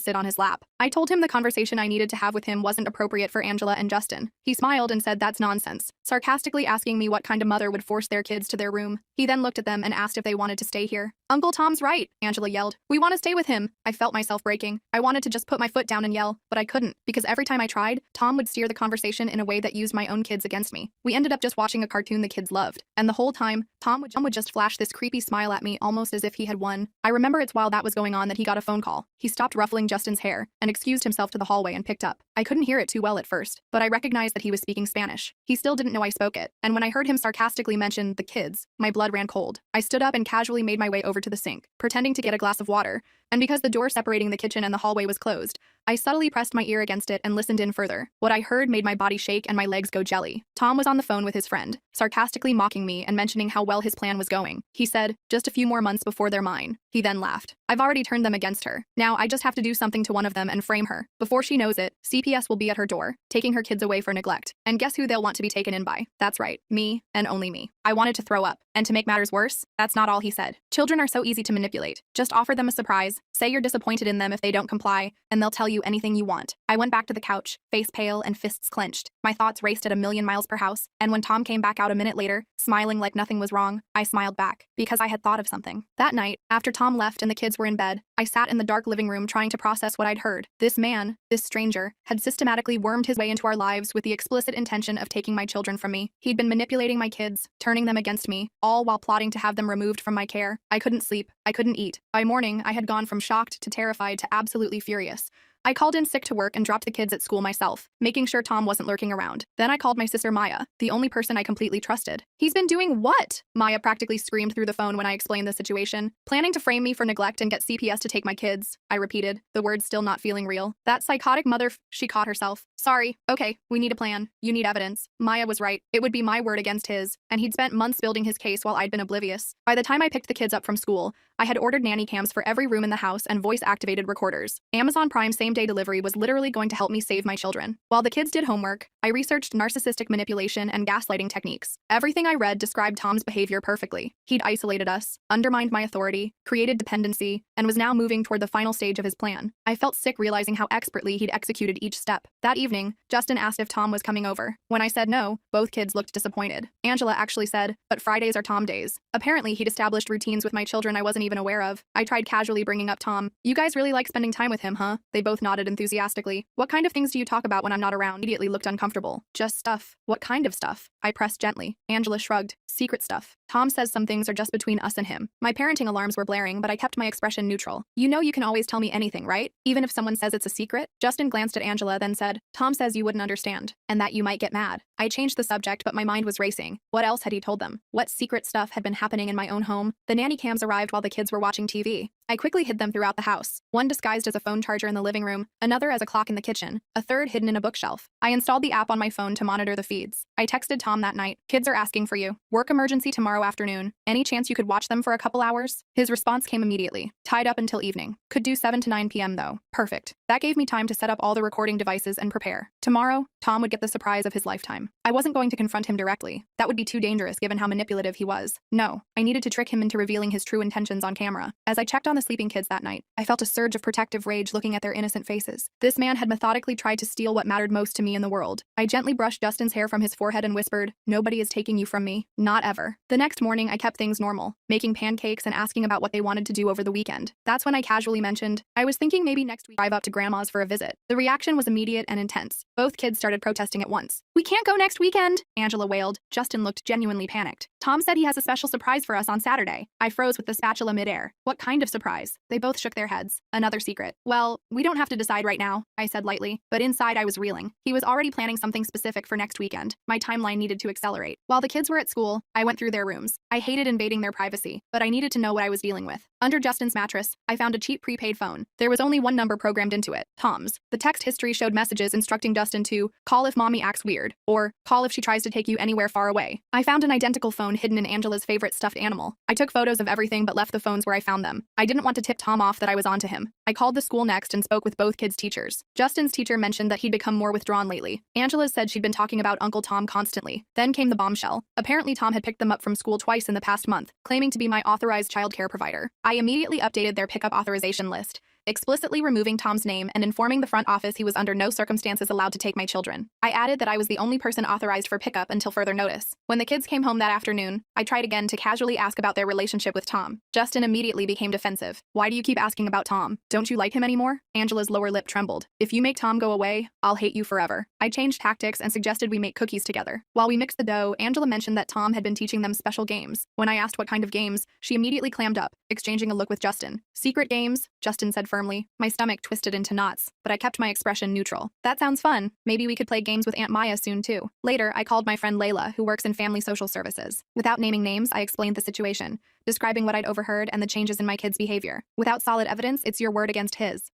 sit on his lap. I told him the conversation I needed to have with him wasn't appropriate for Angela and Justin. He smiled and said that's nonsense, sarcastically asking me what kind of mother would force their kids to their room. He then looked at them and asked if they wanted to stay here. "Uncle Tom's right," Angela yelled. "We want to stay with him." I felt myself breaking. I wanted to just put my foot down and yell, but I couldn't, because every time I tried, Tom would steer the conversation in a way that used my own kids against me. We ended up just watching a cartoon the kids loved, and the whole time, Tom would just flash this creepy smile at me almost as if he had won. I remember it's while that was going on that he got a phone call. He stopped ruffling Justin's hair and excused himself to the hallway and picked up. I couldn't hear it too well at first, but I recognized that he was speaking Spanish. He still didn't know I spoke it, and when I heard him sarcastically mention the kids, my blood ran cold. I stood up and casually made my way over to the sink, pretending to get a glass of water, and because the door separating the kitchen and the hallway was closed, I subtly pressed my ear against it and listened in further. What I heard made my body shake and my legs go jelly. Tom was on the phone with his friend, sarcastically mocking me and mentioning how well his plan was going. He said, "Just a few more months before they're mine." He then laughed. "I've already turned them against her. Now I just have to do something to one of them and frame her. Before she knows it, CPS will be at her door, taking her kids away for neglect. And guess who they'll want to be taken in by? That's right, me, and only me." I wanted to throw up. And to make matters worse, that's not all he said. Children are so easy to manipulate. Just offer them a surprise, say you're disappointed in them if they don't comply, and they'll tell you anything you want. I went back to the couch, face pale and fists clenched. My thoughts raced at a million miles per hour, and when Tom came back out a minute later, smiling like nothing was wrong, I smiled back, because I had thought of something. That night, after Tom left and the kids were in bed, I sat in the dark living room trying to process what I'd heard. This man, this stranger, had systematically wormed his way into our lives with the explicit intention of taking my children from me. He'd been manipulating my kids, turning them against me, all while plotting to have them removed from my care. I couldn't sleep. I couldn't eat. By morning, I had gone from shocked to terrified to absolutely furious. I called in sick to work and dropped the kids at school myself, making sure Tom wasn't lurking around. Then I called my sister Maya, the only person I completely trusted. "He's been doing what?" Maya practically screamed through the phone when I explained the situation. "Planning to frame me for neglect and get CPS to take my kids," I repeated, the words still not feeling real. "That psychotic she caught herself. "Sorry. Okay, we need a plan. You need evidence." Maya was right. It would be my word against his, and he'd spent months building his case while I'd been oblivious. By the time I picked the kids up from school, I had ordered nanny cams for every room in the house and voice-activated recorders. Amazon Prime same-day delivery was literally going to help me save my children. While the kids did homework, I researched narcissistic manipulation and gaslighting techniques. Everything I read described Tom's behavior perfectly. He'd isolated us, undermined my authority, created dependency, and was now moving toward the final stage of his plan. I felt sick realizing how expertly he'd executed each step. That evening, Justin asked if Tom was coming over. When I said no, both kids looked disappointed. Angela actually said, "But Fridays are Tom days." Apparently, he'd established routines with my children I wasn't even aware of. I tried casually bringing up Tom. "You guys really like spending time with him, huh?" They both nodded enthusiastically. "What kind of things do you talk about when I'm not around?" Immediately looked uncomfortable. "Just stuff." "What kind of stuff?" I pressed gently. Angela shrugged. "Secret stuff. Tom says some things are just between us and him." My parenting alarms were blaring, but I kept my expression neutral. "You know you can always tell me anything, right? Even if someone says it's a secret?" Justin glanced at Angela, then said, "Tom says you wouldn't understand, and that you might get mad." I changed the subject, but my mind was racing. What else had he told them? What secret stuff had been happening in my own home? The nanny cams arrived while the kids were watching TV. I quickly hid them throughout the house, one disguised as a phone charger in the living room, another as a clock in the kitchen, a third hidden in a bookshelf. I installed the app on my phone to monitor the feeds. I texted Tom that night, "Kids are asking for you. Work emergency tomorrow afternoon. Any chance you could watch them for a couple hours?" His response came immediately. "Tied up until evening. Could do 7 to 9 p.m. though." Perfect. That gave me time to set up all the recording devices and prepare. Tomorrow, Tom would get the surprise of his lifetime. I wasn't going to confront him directly. That would be too dangerous given how manipulative he was. No, I needed to trick him into revealing his true intentions on camera. As I checked on the sleeping kids that night, I felt a surge of protective rage looking at their innocent faces. This man had methodically tried to steal what mattered most to me in the world. I gently brushed Justin's hair from his forehead and whispered, "Nobody is taking you from me. Not ever." The next morning, I kept things normal, making pancakes and asking about what they wanted to do over the weekend. That's when I casually mentioned, "I was thinking maybe next week drive up to Grandma's for a visit." The reaction was immediate and intense. Both kids started protesting at once. "We can't go next weekend," Angela wailed. Justin looked genuinely panicked. "Tom said he has a special surprise for us on Saturday." I froze with the spatula midair. "What kind of surprise?" They both shook their heads. "Another secret." "Well, we don't have to decide right now," I said lightly, but inside I was reeling. He was already planning something specific for next weekend. My timeline needed to accelerate. While the kids were at school, I went through their rooms. I hated invading their privacy, but I needed to know what I was dealing with. Under Justin's mattress, I found a cheap prepaid phone. There was only one number programmed into it, Tom's. The text history showed messages instructing Justin to call if mommy acts weird, or call if she tries to take you anywhere far away. I found an identical phone hidden in Angela's favorite stuffed animal. I took photos of everything but left the phones where I found them. I didn't want to tip Tom off that I was onto him. I called the school next and spoke with both kids' teachers. Justin's teacher mentioned that he'd become more withdrawn lately. Angela said she'd been talking about Uncle Tom constantly. Then came the bombshell. Apparently Tom had picked them up from school twice in the past month, claiming to be my authorized childcare provider. I immediately updated their pickup authorization list, explicitly removing Tom's name and informing the front office he was under no circumstances allowed to take my children. I added that I was the only person authorized for pickup until further notice. When the kids came home that afternoon, I tried again to casually ask about their relationship with Tom. Justin immediately became defensive. "Why do you keep asking about Tom? Don't you like him anymore?" Angela's lower lip trembled. "If you make Tom go away, I'll hate you forever." I changed tactics and suggested we make cookies together. While we mixed the dough, Angela mentioned that Tom had been teaching them special games. When I asked what kind of games, she immediately clammed up, exchanging a look with Justin. "Secret games," Justin said firmly. My stomach twisted into knots, but I kept my expression neutral. "That sounds fun. Maybe we could play games with Aunt Maya soon too." Later, I called my friend Layla, who works in family social services. Without naming names, I explained the situation, describing what I'd overheard and the changes in my kids' behavior. "Without solid evidence, it's your word against his,"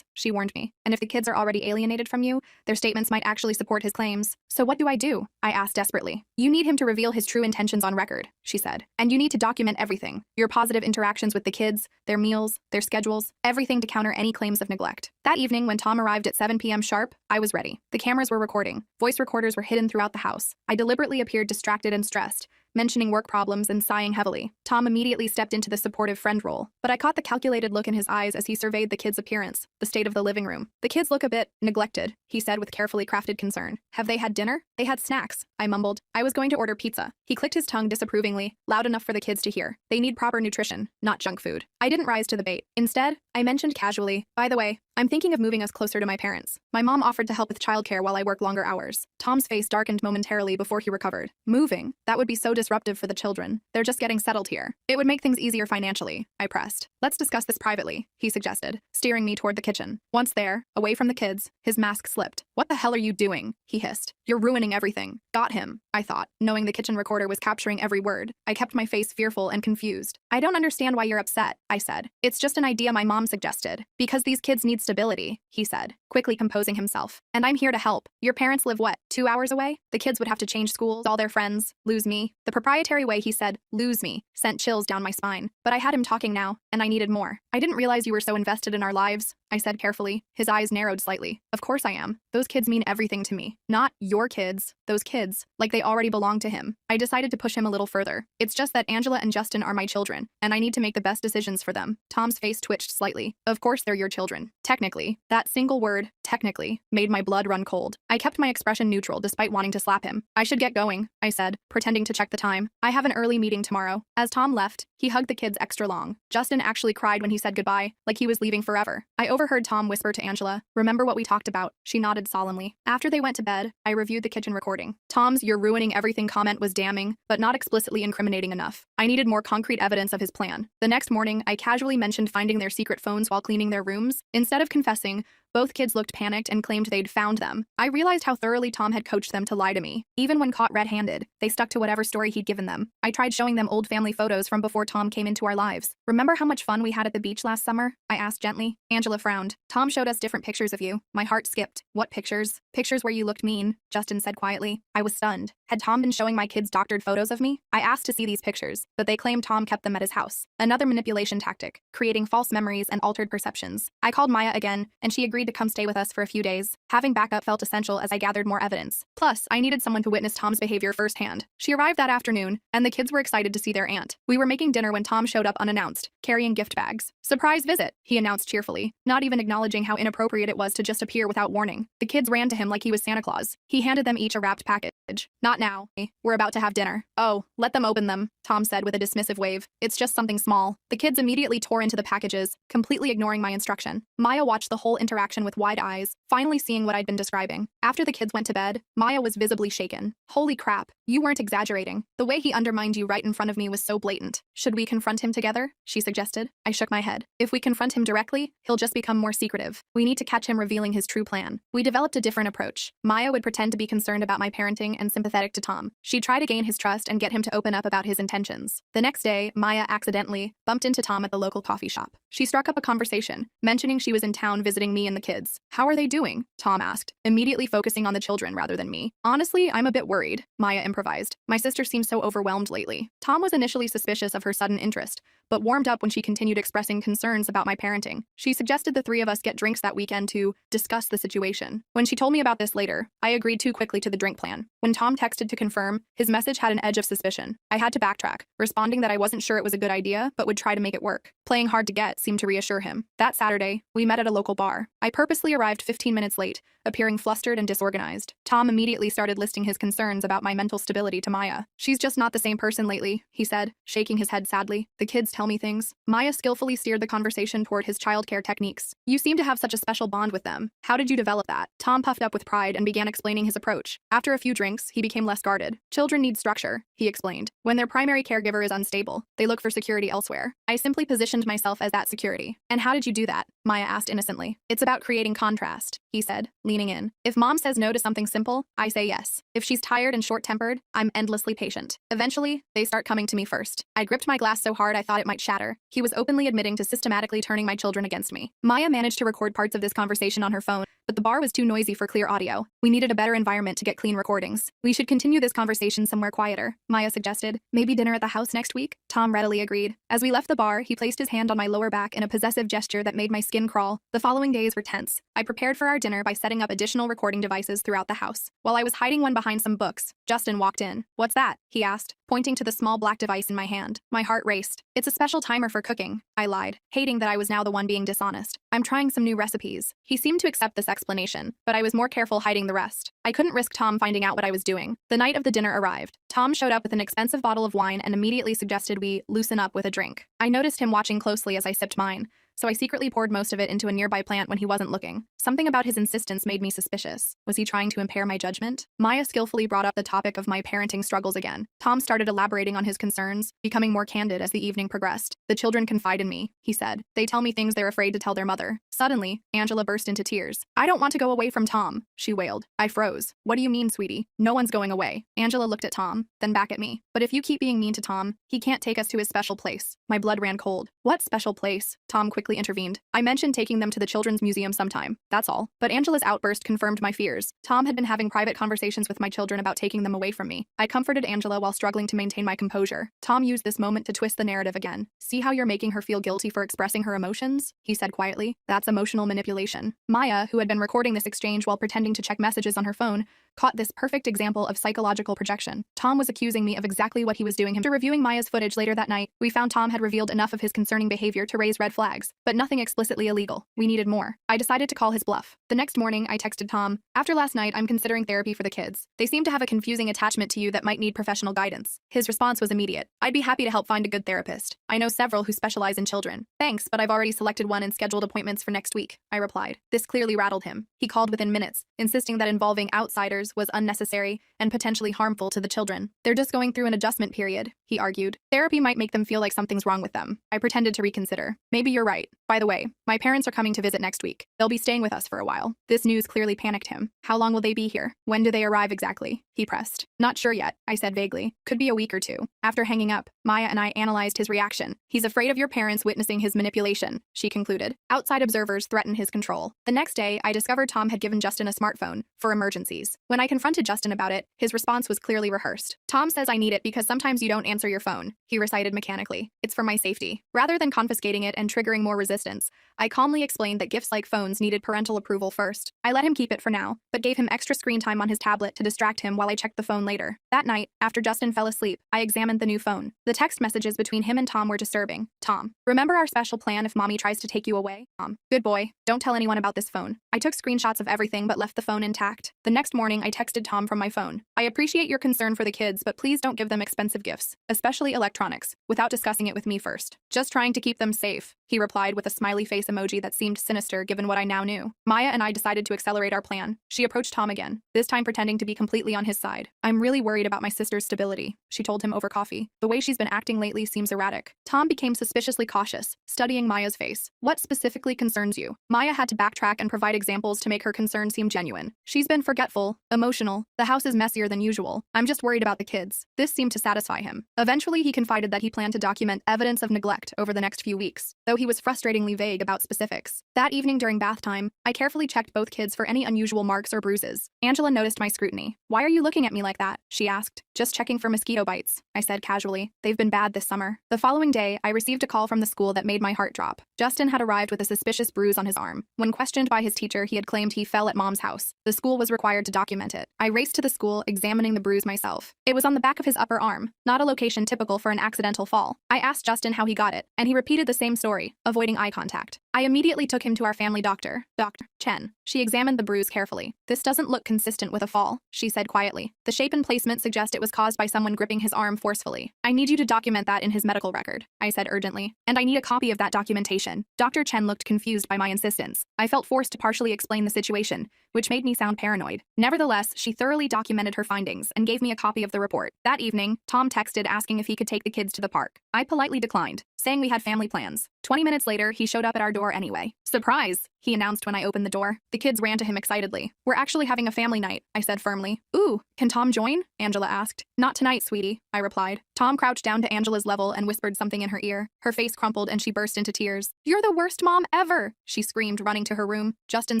she warned me. "And if the kids are already alienated from you, their statements might actually support his claims." "So what do I do?" I asked desperately. "You need him to reveal his true intentions on record," she said. "And you need to document everything. Your positive interactions with the kids, their meals, their schedules, everything to counter any claims of neglect." That evening, when Tom arrived at 7 p.m. sharp, I was ready. The cameras were recording. Voice recorders were hidden throughout the house. I deliberately appeared distracted and stressed, mentioning work problems and sighing heavily. Tom immediately stepped into the supportive friend role, but I caught the calculated look in his eyes as he surveyed the kids' appearance, the state of the living room. "The kids look a bit neglected," he said with carefully crafted concern. "Have they had dinner?" "They had snacks," I mumbled. "I was going to order pizza." He clicked his tongue disapprovingly, loud enough for the kids to hear. "They need proper nutrition, not junk food." I didn't rise to the bait. Instead, I mentioned casually, "By the way, I'm thinking of moving us closer to my parents. My mom offered to help with childcare while I work longer hours." Tom's face darkened momentarily before he recovered. "Moving? That would be so disruptive for the children. They're just getting settled here." "It would make things easier financially," I pressed. Let's discuss this privately, he suggested, steering me toward the kitchen. Once there, away from the kids, his mask slipped. What the hell are you doing? He hissed. You're ruining everything. Got him, I thought, knowing the kitchen recorder was capturing every word. I kept my face fearful and confused. I don't understand why you're upset, I said. It's just an idea my mom suggested. Because these kids need stability, he said, quickly composing himself. And I'm here to help. Your parents live what, 2 hours away? The kids would have to change schools, all their friends, lose me. The proprietary way he said, lose me, sent chills down my spine. But I had him talking now, and I needed more. I didn't realize you were so invested in our lives, I said carefully. His eyes narrowed slightly. Of course I am. Those kids mean everything to me. Not your kids, those kids, like they already belong to him. I decided to push him a little further. It's just that Angela and Justin are my children, and I need to make the best decisions for them. Tom's face twitched slightly. Of course they're your children. Technically. That single word, technically, made my blood run cold. I kept my expression neutral despite wanting to slap him. I should get going, I said, pretending to check the time. I have an early meeting tomorrow. As Tom left, he hugged the kids extra long. Justin actually cried when he said goodbye, like he was leaving forever. I overheard Tom whisper to Angela, "Remember what we talked about?" She nodded solemnly. After they went to bed, I reviewed the kitchen recording. Tom's "you're ruining everything" comment was damning, but not explicitly incriminating enough. I needed more concrete evidence of his plan. The next morning, I casually mentioned finding their secret phones while cleaning their rooms. Instead of confessing, both kids looked panicked and claimed they'd found them. I realized how thoroughly Tom had coached them to lie to me. Even when caught red-handed, they stuck to whatever story he'd given them. I tried showing them old family photos from before Tom came into our lives. "Remember how much fun we had at the beach last summer?" I asked gently. Angela frowned. "Tom showed us different pictures of you." My heart skipped. "What pictures?" "Pictures where you looked mean," Justin said quietly. I was stunned. Had Tom been showing my kids doctored photos of me? I asked to see these pictures, but they claimed Tom kept them at his house. Another manipulation tactic, creating false memories and altered perceptions. I called Maya again, and she agreed to come stay with us for a few days. Having backup felt essential as I gathered more evidence. Plus, I needed someone to witness Tom's behavior firsthand. She arrived that afternoon, and the kids were excited to see their aunt. We were making dinner when Tom showed up unannounced, carrying gift bags. "Surprise visit," he announced cheerfully, not even acknowledging how inappropriate it was to just appear without warning. The kids ran to him like he was Santa Claus. He handed them each a wrapped package. "Not now. We're about to have dinner." "Oh, let them open them," Tom said with a dismissive wave. "It's just something small." The kids immediately tore into the packages, completely ignoring my instruction. Maya watched the whole interaction with wide eyes, finally seeing what I'd been describing. After the kids went to bed, Maya was visibly shaken. "Holy crap, you weren't exaggerating. The way he undermined you right in front of me was so blatant." "Should we confront him together?" she suggested. I shook my head. "If we confront him directly, he'll just become more secretive. We need to catch him revealing his true plan." We developed a different approach. Maya would pretend to be concerned about my parenting and sympathetic to Tom. She'd try to gain his trust and get him to open up about his intentions. The next day, Maya accidentally bumped into Tom at the local coffee shop. She struck up a conversation, mentioning she was in town visiting me and the kids. "How are they doing?" Tom asked, immediately focusing on the children rather than me. "Honestly, I'm a bit worried," Maya improvised. "My sister seems so overwhelmed lately." Tom was initially suspicious of her sudden interest, but warmed up when she continued expressing concerns about my parenting. She suggested the three of us get drinks that weekend to discuss the situation. When she told me about this later, I agreed too quickly to the drink plan. When Tom texted to confirm, his message had an edge of suspicion. I had to backtrack, responding that I wasn't sure it was a good idea, but would try to make it work. Playing hard to get seemed to reassure him. That Saturday, we met at a local bar. I purposely arrived 15 minutes late, appearing flustered and disorganized. Tom immediately started listing his concerns about my mental stability to Maya. "She's just not the same person lately," he said, shaking his head sadly. "The kids tell me things." Maya skillfully steered the conversation toward his childcare techniques. "You seem to have such a special bond with them. How did you develop that?" Tom puffed up with pride and began explaining his approach. After a few drinks, he became less guarded. "Children need structure," he explained. "When their primary caregiver is unstable, they look for security elsewhere. I simply positioned myself as that security." "And how did you do that?" Maya asked innocently. "It's about creating contrast," he said, leaning in. "If mom says no to something simple, I say yes. If she's tired and short-tempered, I'm endlessly patient. Eventually, they start coming to me first." I gripped my glass so hard I thought it might shatter. He was openly admitting to systematically turning my children against me. Maya managed to record parts of this conversation on her phone, but the bar was too noisy for clear audio. We needed a better environment to get clean recordings. "We should continue this conversation somewhere quieter," Maya suggested. "Maybe dinner at the house next week?" Tom readily agreed. As we left the bar, he placed his hand on my lower back in a possessive gesture that made my skin crawl. The following days were tense. I prepared for our dinner by setting up additional recording devices throughout the house. While I was hiding one behind some books, Justin walked in. "What's that?" he asked, pointing to the small black device in my hand. My heart raced. "It's a special timer for cooking," I lied, hating that I was now the one being dishonest. "I'm trying some new recipes." He seemed to accept this explanation, but I was more careful hiding the rest. I couldn't risk Tom finding out what I was doing. The night of the dinner arrived. Tom showed up with an expensive bottle of wine and immediately suggested we loosen up with a drink. I noticed him watching closely as I sipped mine, so I secretly poured most of it into a nearby plant when he wasn't looking. Something about his insistence made me suspicious. Was he trying to impair my judgment? Maya skillfully brought up the topic of my parenting struggles again. Tom started elaborating on his concerns, becoming more candid as the evening progressed. The children confide in me, he said. They tell me things they're afraid to tell their mother. Suddenly, Angela burst into tears. I don't want to go away from Tom, she wailed. I froze. What do you mean, sweetie? No one's going away. Angela looked at Tom, then back at me. But if you keep being mean to Tom, he can't take us to his special place. My blood ran cold. What special place? Tom quickly intervened. I mentioned taking them to the Children's Museum sometime. That's all. But Angela's outburst confirmed my fears. Tom had been having private conversations with my children about taking them away from me. I comforted Angela while struggling to maintain my composure. Tom used this moment to twist the narrative again. See how you're making her feel guilty for expressing her emotions? He said quietly. That's emotional manipulation. Maya, who had been recording this exchange while pretending to check messages on her phone, caught this perfect example of psychological projection. Tom was accusing me of exactly what he was doing. After reviewing Maya's footage later that night, we found Tom had revealed enough of his concerning behavior to raise red flags, but nothing explicitly illegal. We needed more. I decided to call his bluff. The next morning, I texted Tom, after last night, I'm considering therapy for the kids. They seem to have a confusing attachment to you that might need professional guidance. His response was immediate. I'd be happy to help find a good therapist. I know several who specialize in children. Thanks, but I've already selected one and scheduled appointments for next week, I replied. This clearly rattled him. He called within minutes, insisting that involving outsiders was unnecessary and potentially harmful to the children. They're just going through an adjustment period, he argued. Therapy might make them feel like something's wrong with them. I pretended to reconsider. Maybe you're right. By the way, my parents are coming to visit next week. They'll be staying with us for a while. This news clearly panicked him. How long will they be here? When do they arrive exactly? He pressed. Not sure yet, I said vaguely. Could be a week or two. After hanging up, Maya and I analyzed his reaction. He's afraid of your parents witnessing his manipulation, she concluded. Outside observers threaten his control. The next day, I discovered Tom had given Justin a smartphone for emergencies. When I confronted Justin about it, his response was clearly rehearsed. Tom says I need it because sometimes you don't answer your phone, he recited mechanically. It's for my safety. Rather than confiscating it and triggering more resistance, I calmly explained that gifts like phones needed parental approval first. I let him keep it for now, but gave him extra screen time on his tablet to distract him while I checked the phone later. That night, after Justin fell asleep, I examined the new phone. The text messages between him and Tom were disturbing. Tom, remember our special plan if mommy tries to take you away? Tom, good boy, don't tell anyone about this phone. I took screenshots of everything but left the phone intact. The next morning, I texted Tom from my phone. I appreciate your concern for the kids, but please don't give them expensive gifts, especially electronics, without discussing it with me first. Just trying to keep them safe, he replied with a smiley face emoji that seemed sinister given what I now knew. Maya and I decided to accelerate our plan. She approached Tom again, this time pretending to be completely on his side. I'm really worried about my sister's stability, she told him over coffee. The way she's been acting lately seems erratic. Tom became suspiciously cautious, studying Maya's face. What specifically concerns you? Maya had to backtrack and provide examples to make her concern seem genuine. She's been forgetful, emotional, the house is messier than usual. I'm just worried about the kids. This seemed to satisfy him. Eventually, he confided that he planned to document evidence of neglect over the next few weeks, though he was frustratingly vague about specifics. That evening during bath time, I carefully checked both kids for any unusual marks or bruises. Angela noticed my scrutiny. Why are you looking at me like that? She asked. Just checking for mosquito bites, I said casually. They've been bad this summer. The following day, I received a call from the school that made my heart drop. Justin had arrived with a suspicious bruise on his arm. When questioned by his teacher, he had claimed he fell at mom's house. The school was required to document it. I raced to the school, examining the bruise myself. It was on the back of his upper arm, not a location typical for an accidental fall. I asked Justin how he got it, and he repeated the same story, avoiding eye contact. I immediately took him to our family doctor, Dr. Chen. She examined the bruise carefully. This doesn't look consistent with a fall, she said quietly. The shape and placement suggest it was caused by someone gripping his arm forcefully. I need you to document that in his medical record, I said urgently. And I need a copy of that documentation. Dr. Chen looked confused by my insistence. I felt forced to partially explain the situation, which made me sound paranoid. Nevertheless, she thoroughly documented her findings and gave me a copy of the report. That evening, Tom texted asking if he could take the kids to the park. I politely declined, saying we had family plans. 20 minutes later, he showed up at our door anyway. Surprise, he announced when I opened the door. The kids ran to him excitedly. We're actually having a family night, I said firmly. Ooh, can Tom join? Angela asked. Not tonight, sweetie, I replied. Tom crouched down to Angela's level and whispered something in her ear. Her face crumpled and she burst into tears. You're the worst mom ever, she screamed, running to her room. Justin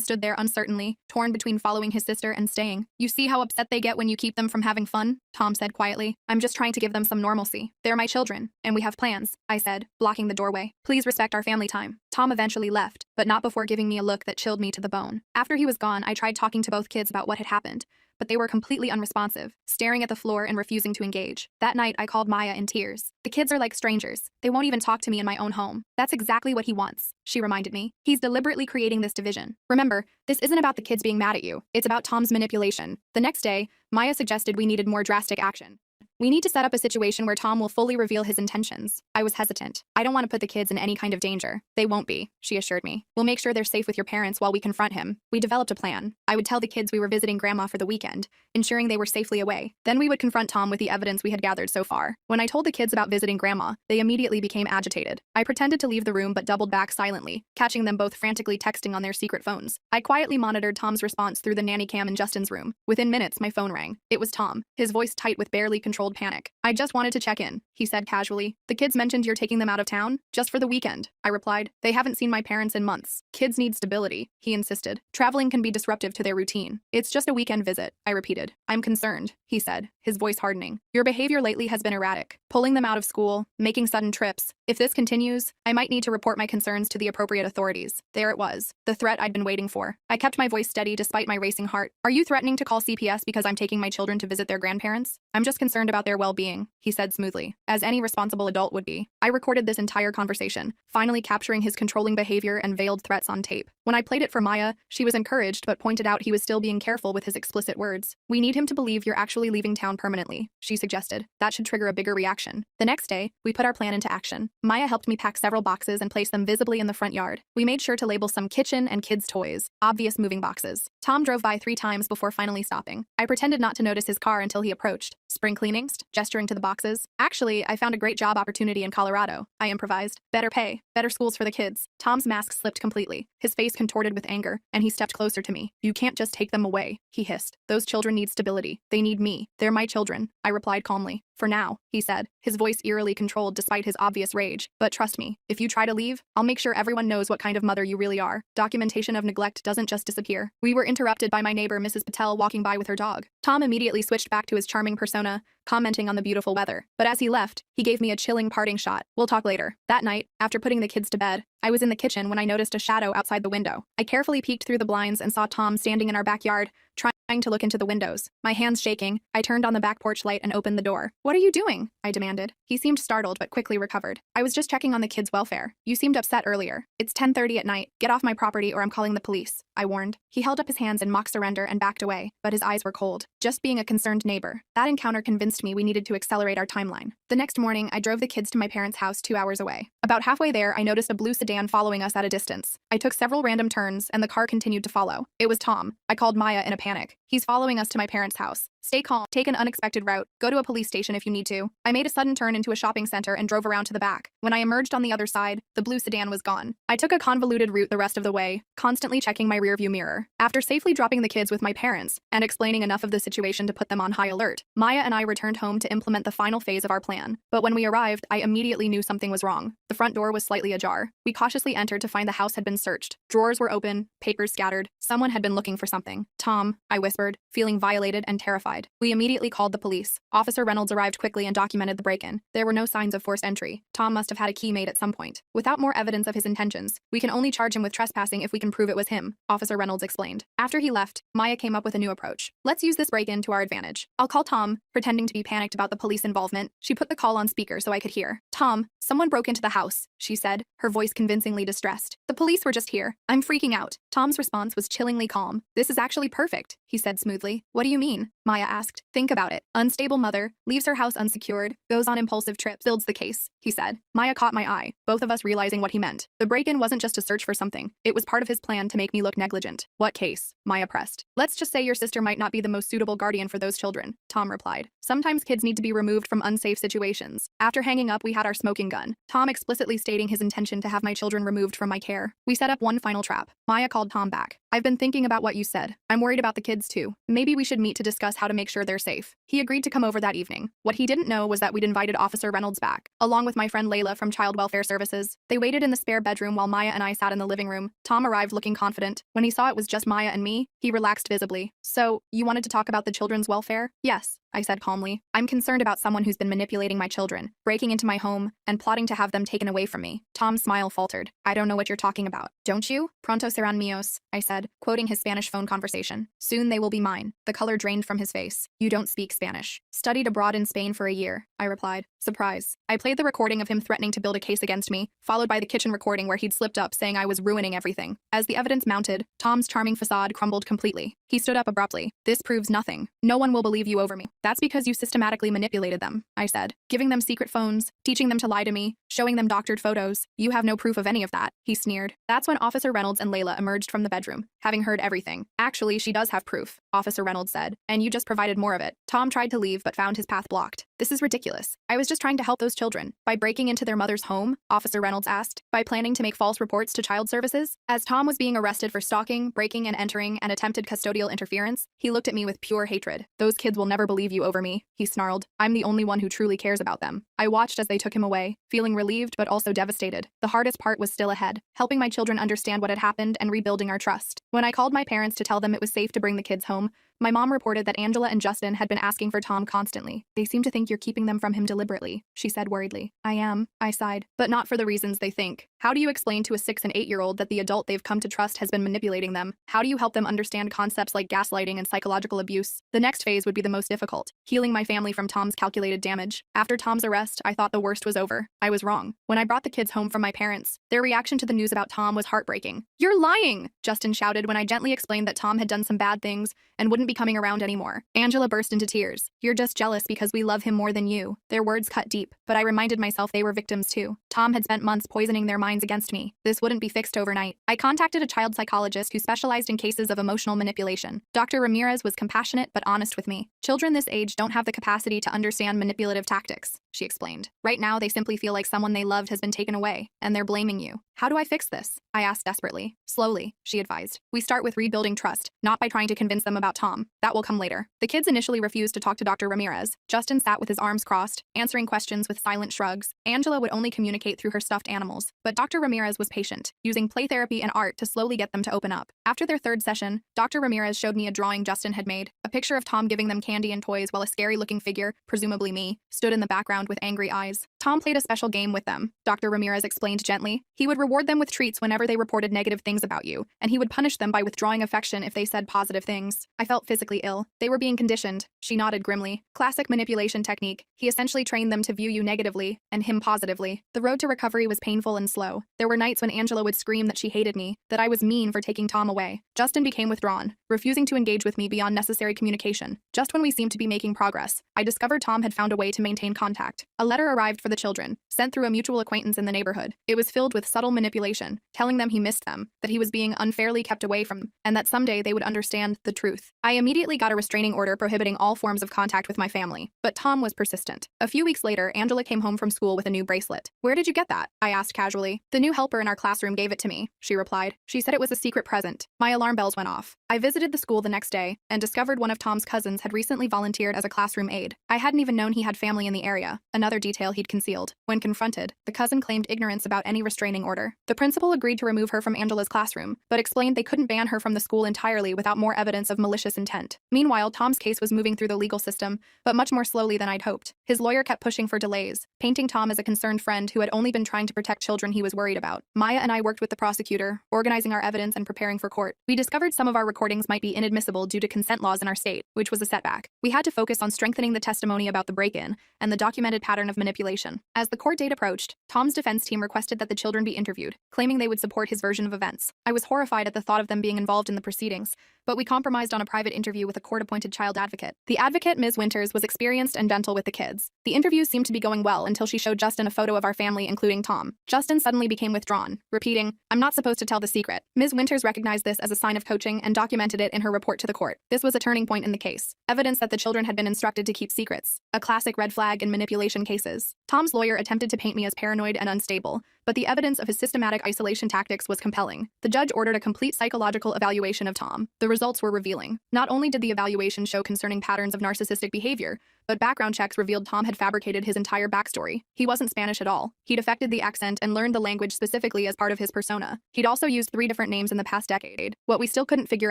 stood there uncertainly, torn between following his sister and staying. You see how upset they get when you keep them from having fun? Tom said quietly. I'm just trying to give them some normalcy. They're my children, and we have plans, I said, blocking the doorway. Please respect our family time. Tom eventually left, but not before giving me a look that chilled me to the bone. After he was gone, I tried talking to both kids about what had happened, but they were completely unresponsive, staring at the floor and refusing to engage. That night, I called Maya in tears. The kids are like strangers. They won't even talk to me in my own home. That's exactly what he wants, she reminded me. He's deliberately creating this division. Remember, this isn't about the kids being mad at you. It's about Tom's manipulation. The next day, Maya suggested we needed more drastic action. We need to set up a situation where Tom will fully reveal his intentions. I was hesitant. I don't want to put the kids in any kind of danger. They won't be, she assured me. We'll make sure they're safe with your parents while we confront him. We developed a plan. I would tell the kids we were visiting Grandma for the weekend, ensuring they were safely away. Then we would confront Tom with the evidence we had gathered so far. When I told the kids about visiting Grandma, they immediately became agitated. I pretended to leave the room but doubled back silently, catching them both frantically texting on their secret phones. I quietly monitored Tom's response through the nanny cam in Justin's room. Within minutes, my phone rang. It was Tom, his voice tight with barely controlled panic. I just wanted to check in, he said casually. The kids mentioned you're taking them out of town? Just for the weekend, I replied. They haven't seen my parents in months. Kids need stability, he insisted. Traveling can be disruptive to their routine. It's just a weekend visit, I repeated. I'm concerned, he said, his voice hardening. Your behavior lately has been erratic, pulling them out of school, making sudden trips. If this continues, I might need to report my concerns to the appropriate authorities. There it was, the threat I'd been waiting for. I kept my voice steady despite my racing heart. Are you threatening to call CPS because I'm taking my children to visit their grandparents? I'm just concerned about their well-being, he said smoothly, as any responsible adult would be. I recorded this entire conversation, finally capturing his controlling behavior and veiled threats on tape. When I played it for Maya, she was encouraged but pointed out he was still being careful with his explicit words. We need him to believe you're actually leaving town permanently, she suggested. That should trigger a bigger reaction. The next day, we put our plan into action. Maya helped me pack several boxes and place them visibly in the front yard. We made sure to label some kitchen and kids' toys, obvious moving boxes. Tom drove by 3 times before finally stopping. I pretended not to notice his car until he approached. Spring cleanings, gesturing to the boxes. Actually, I found a great job opportunity in Colorado, I improvised. Better pay, better schools for the kids. Tom's mask slipped completely, his face contorted with anger, and he stepped closer to me. You can't just take them away, he hissed. Those children need stability. They need me. They're my children, I replied calmly. For now, he said, his voice eerily controlled despite his obvious rage. But trust me, if you try to leave, I'll make sure everyone knows what kind of mother you really are. Documentation of neglect doesn't just disappear. We were interrupted by my neighbor, Mrs. Patel, walking by with her dog. Tom immediately switched back to his charming persona, commenting on the beautiful weather. But as he left, he gave me a chilling parting shot. We'll talk later. That night, after putting the kids to bed, I was in the kitchen when I noticed a shadow outside the window. I carefully peeked through the blinds and saw Tom standing in our backyard, trying to look into the windows. My hands shaking, I turned on the back porch light and opened the door. What are you doing? I demanded. He seemed startled but quickly recovered. I was just checking on the kids' welfare. You seemed upset earlier. It's 10:30 at night. Get off my property or I'm calling the police, I warned. He held up his hands in mock surrender and backed away, but his eyes were cold. Just being a concerned neighbor. That encounter convinced me we needed to accelerate our timeline. The next morning, I drove the kids to my parents' house 2 hours away. About halfway there, I noticed a blue sedan following us at a distance. I took several random turns and the car continued to follow. It was Tom. I called Maya in a panic. He's following us to my parents' house. Stay calm, take an unexpected route, go to a police station if you need to. I made a sudden turn into a shopping center and drove around to the back. When I emerged on the other side, the blue sedan was gone. I took a convoluted route the rest of the way, constantly checking my rearview mirror. After safely dropping the kids with my parents and explaining enough of the situation to put them on high alert, Maya and I returned home to implement the final phase of our plan. But when we arrived, I immediately knew something was wrong. The front door was slightly ajar. We cautiously entered to find the house had been searched. Drawers were open, papers scattered. Someone had been looking for something. Tom, I whispered, feeling violated and terrified. We immediately called the police. Officer Reynolds arrived quickly and documented the break-in. There were no signs of forced entry. Tom must have had a key made at some point. Without more evidence of his intentions, we can only charge him with trespassing if we can prove it was him, Officer Reynolds explained. After he left, Maya came up with a new approach. Let's use this break-in to our advantage. I'll call Tom, pretending to be panicked about the police involvement. She put the call on speaker so I could hear. Tom, someone broke into the house, she said, her voice convincingly distressed. The police were just here. I'm freaking out. Tom's response was chillingly calm. This is actually perfect, he said smoothly. What do you mean? Maya asked. Think about it. Unstable mother, leaves her house unsecured, goes on impulsive trips, builds the case, he said. Maya caught my eye, both of us realizing what he meant. The break-in wasn't just to search for something. It was part of his plan to make me look negligent. What case? Maya pressed. Let's just say your sister might not be the most suitable guardian for those children, Tom replied. Sometimes kids need to be removed from unsafe situations. After hanging up, we had our smoking gun, Tom explicitly stating his intention to have my children removed from my care. We set up one final trap. Maya called Tom back. I've been thinking about what you said. I'm worried about the kids too. Maybe we should meet to discuss how to make sure they're safe. He agreed to come over that evening. What he didn't know was that we'd invited Officer Reynolds back, along with my friend Layla from Child Welfare Services. They waited in the spare bedroom while Maya and I sat in the living room. Tom arrived looking confident. When he saw it was just Maya and me, he relaxed visibly. So, you wanted to talk about the children's welfare? Yes, I said calmly. I'm concerned about someone who's been manipulating my children, breaking into my home, and plotting to have them taken away from me. Tom's smile faltered. I don't know what you're talking about. Don't you? Pronto serán míos, I said, quoting his Spanish phone conversation. Soon they will be mine. The color drained from his face. You don't speak Spanish. Studied abroad in Spain for a year. I replied. Surprise. I played the recording of him threatening to build a case against me, followed by the kitchen recording where he'd slipped up saying I was ruining everything. As the evidence mounted, Tom's charming facade crumbled completely. He stood up abruptly. This proves nothing. No one will believe you over me. That's because you systematically manipulated them, I said, giving them secret phones, teaching them to lie to me, showing them doctored photos. You have no proof of any of that, he sneered. That's when Officer Reynolds and Layla emerged from the bedroom, having heard everything. Actually, she does have proof, Officer Reynolds said, and you just provided more of it. Tom tried to leave but found his path blocked. This is ridiculous. I was just trying to help those children. By breaking into their mother's home, Officer Reynolds asked, by planning to make false reports to child services? As Tom was being arrested for stalking, breaking and entering, and attempted custodial interference, he looked at me with pure hatred. Those kids will never believe you over me, he snarled. I'm the only one who truly cares about them. I watched as they took him away, feeling relieved but also devastated. The hardest part was still ahead, helping my children understand what had happened and rebuilding our trust. When I called my parents to tell them it was safe to bring the kids home, my mom reported that Angela and Justin had been asking for Tom constantly. They seem to think you're keeping them from him deliberately, she said worriedly. I am, I sighed, but not for the reasons they think. How do you explain to a 6- and 8-year-old that the adult they've come to trust has been manipulating them? How do you help them understand concepts like gaslighting and psychological abuse? The next phase would be the most difficult, healing my family from Tom's calculated damage. After Tom's arrest, I thought the worst was over. I was wrong. When I brought the kids home from my parents, their reaction to the news about Tom was heartbreaking. You're lying, Justin shouted when I gently explained that Tom had done some bad things and wouldn't be coming around anymore. Angela burst into tears. You're just jealous because we love him more than you. Their words cut deep, but I reminded myself they were victims too. Tom had spent months poisoning their minds against me. This wouldn't be fixed overnight. I contacted a child psychologist who specialized in cases of emotional manipulation. Dr. Ramirez was compassionate but honest with me. Children this age don't have the capacity to understand manipulative tactics, she explained. Right now, they simply feel like someone they loved has been taken away, and they're blaming you. How do I fix this? I asked desperately. Slowly, she advised. We start with rebuilding trust, not by trying to convince them about Tom. That will come later. The kids initially refused to talk to Dr. Ramirez. Justin sat with his arms crossed, answering questions with silent shrugs. Angela would only communicate through her stuffed animals. But Dr. Ramirez was patient, using play therapy and art to slowly get them to open up. After their third session, Dr. Ramirez showed me a drawing Justin had made, a picture of Tom giving them candy and toys while a scary-looking figure, presumably me, stood in the background with angry eyes. Tom played a special game with them, Dr. Ramirez explained gently. He would reward them with treats whenever they reported negative things about you, and he would punish them by withdrawing affection if they said positive things. I felt physically ill. They were being conditioned, she nodded grimly. Classic manipulation technique. He essentially trained them to view you negatively, and him positively. The road to recovery was painful and slow. There were nights when Angela would scream that she hated me, that I was mean for taking Tom away. Justin became withdrawn, refusing to engage with me beyond necessary communication. Just when we seemed to be making progress, I discovered Tom had found a way to maintain contact. A letter arrived for the children, sent through a mutual acquaintance in the neighborhood. It was filled with subtle manipulation, telling them he missed them, that he was being unfairly kept away from them, and that someday they would understand the truth. I immediately got a restraining order prohibiting all forms of contact with my family, but Tom was persistent. A few weeks later, Angela came home from school with a new bracelet. Where did you get that? I asked casually. The new helper in our classroom gave it to me, she replied. She said it was a secret present. My alarm bells went off. I visited the school the next day and discovered one of Tom's cousins had recently volunteered as a classroom aide. I hadn't even known he had family in the area, another detail he'd concealed. When confronted, the cousin claimed ignorance about any restraining order. The principal agreed to remove her from Angela's classroom, but explained they couldn't ban her from the school entirely without more evidence of malicious intent. Meanwhile, Tom's case was moving through the legal system, but much more slowly than I'd hoped. His lawyer kept pushing for delays, painting Tom as a concerned friend who had only been trying to protect children he was worried about. Maya and I worked with the prosecutor, organizing our evidence and preparing for court. We discovered some of our recordings might be inadmissible due to consent laws in our state, which was a setback. We had to focus on strengthening the testimony about the break-in and the documented pattern of manipulation. As the court date approached, Tom's defense team requested that the children be interviewed, claiming they would support his version of events. I was horrified at the thought of them being involved in the proceedings, but we compromised on a private interview with a court-appointed child advocate. The advocate, Ms. Winters, was experienced and gentle with the kids. The interviews seemed to be going well until she showed Justin a photo of our family, including Tom. Justin suddenly became withdrawn, repeating, "I'm not supposed to tell the secret." Ms. Winters recognized this as a sign of coaching and documented it in her report to the court. This was a turning point in the case, evidence that the children had been instructed to keep secrets, a classic red flag in manipulation cases. Tom's lawyer attempted to paint me as paranoid and unstable, but the evidence of his systematic isolation tactics was compelling. The judge ordered a complete psychological evaluation of Tom. The results were revealing. Not only did the evaluation show concerning patterns of narcissistic behavior, but background checks revealed Tom had fabricated his entire backstory. He wasn't Spanish at all. He'd affected the accent and learned the language specifically as part of his persona. He'd also used 3 different names in the past decade. What we still couldn't figure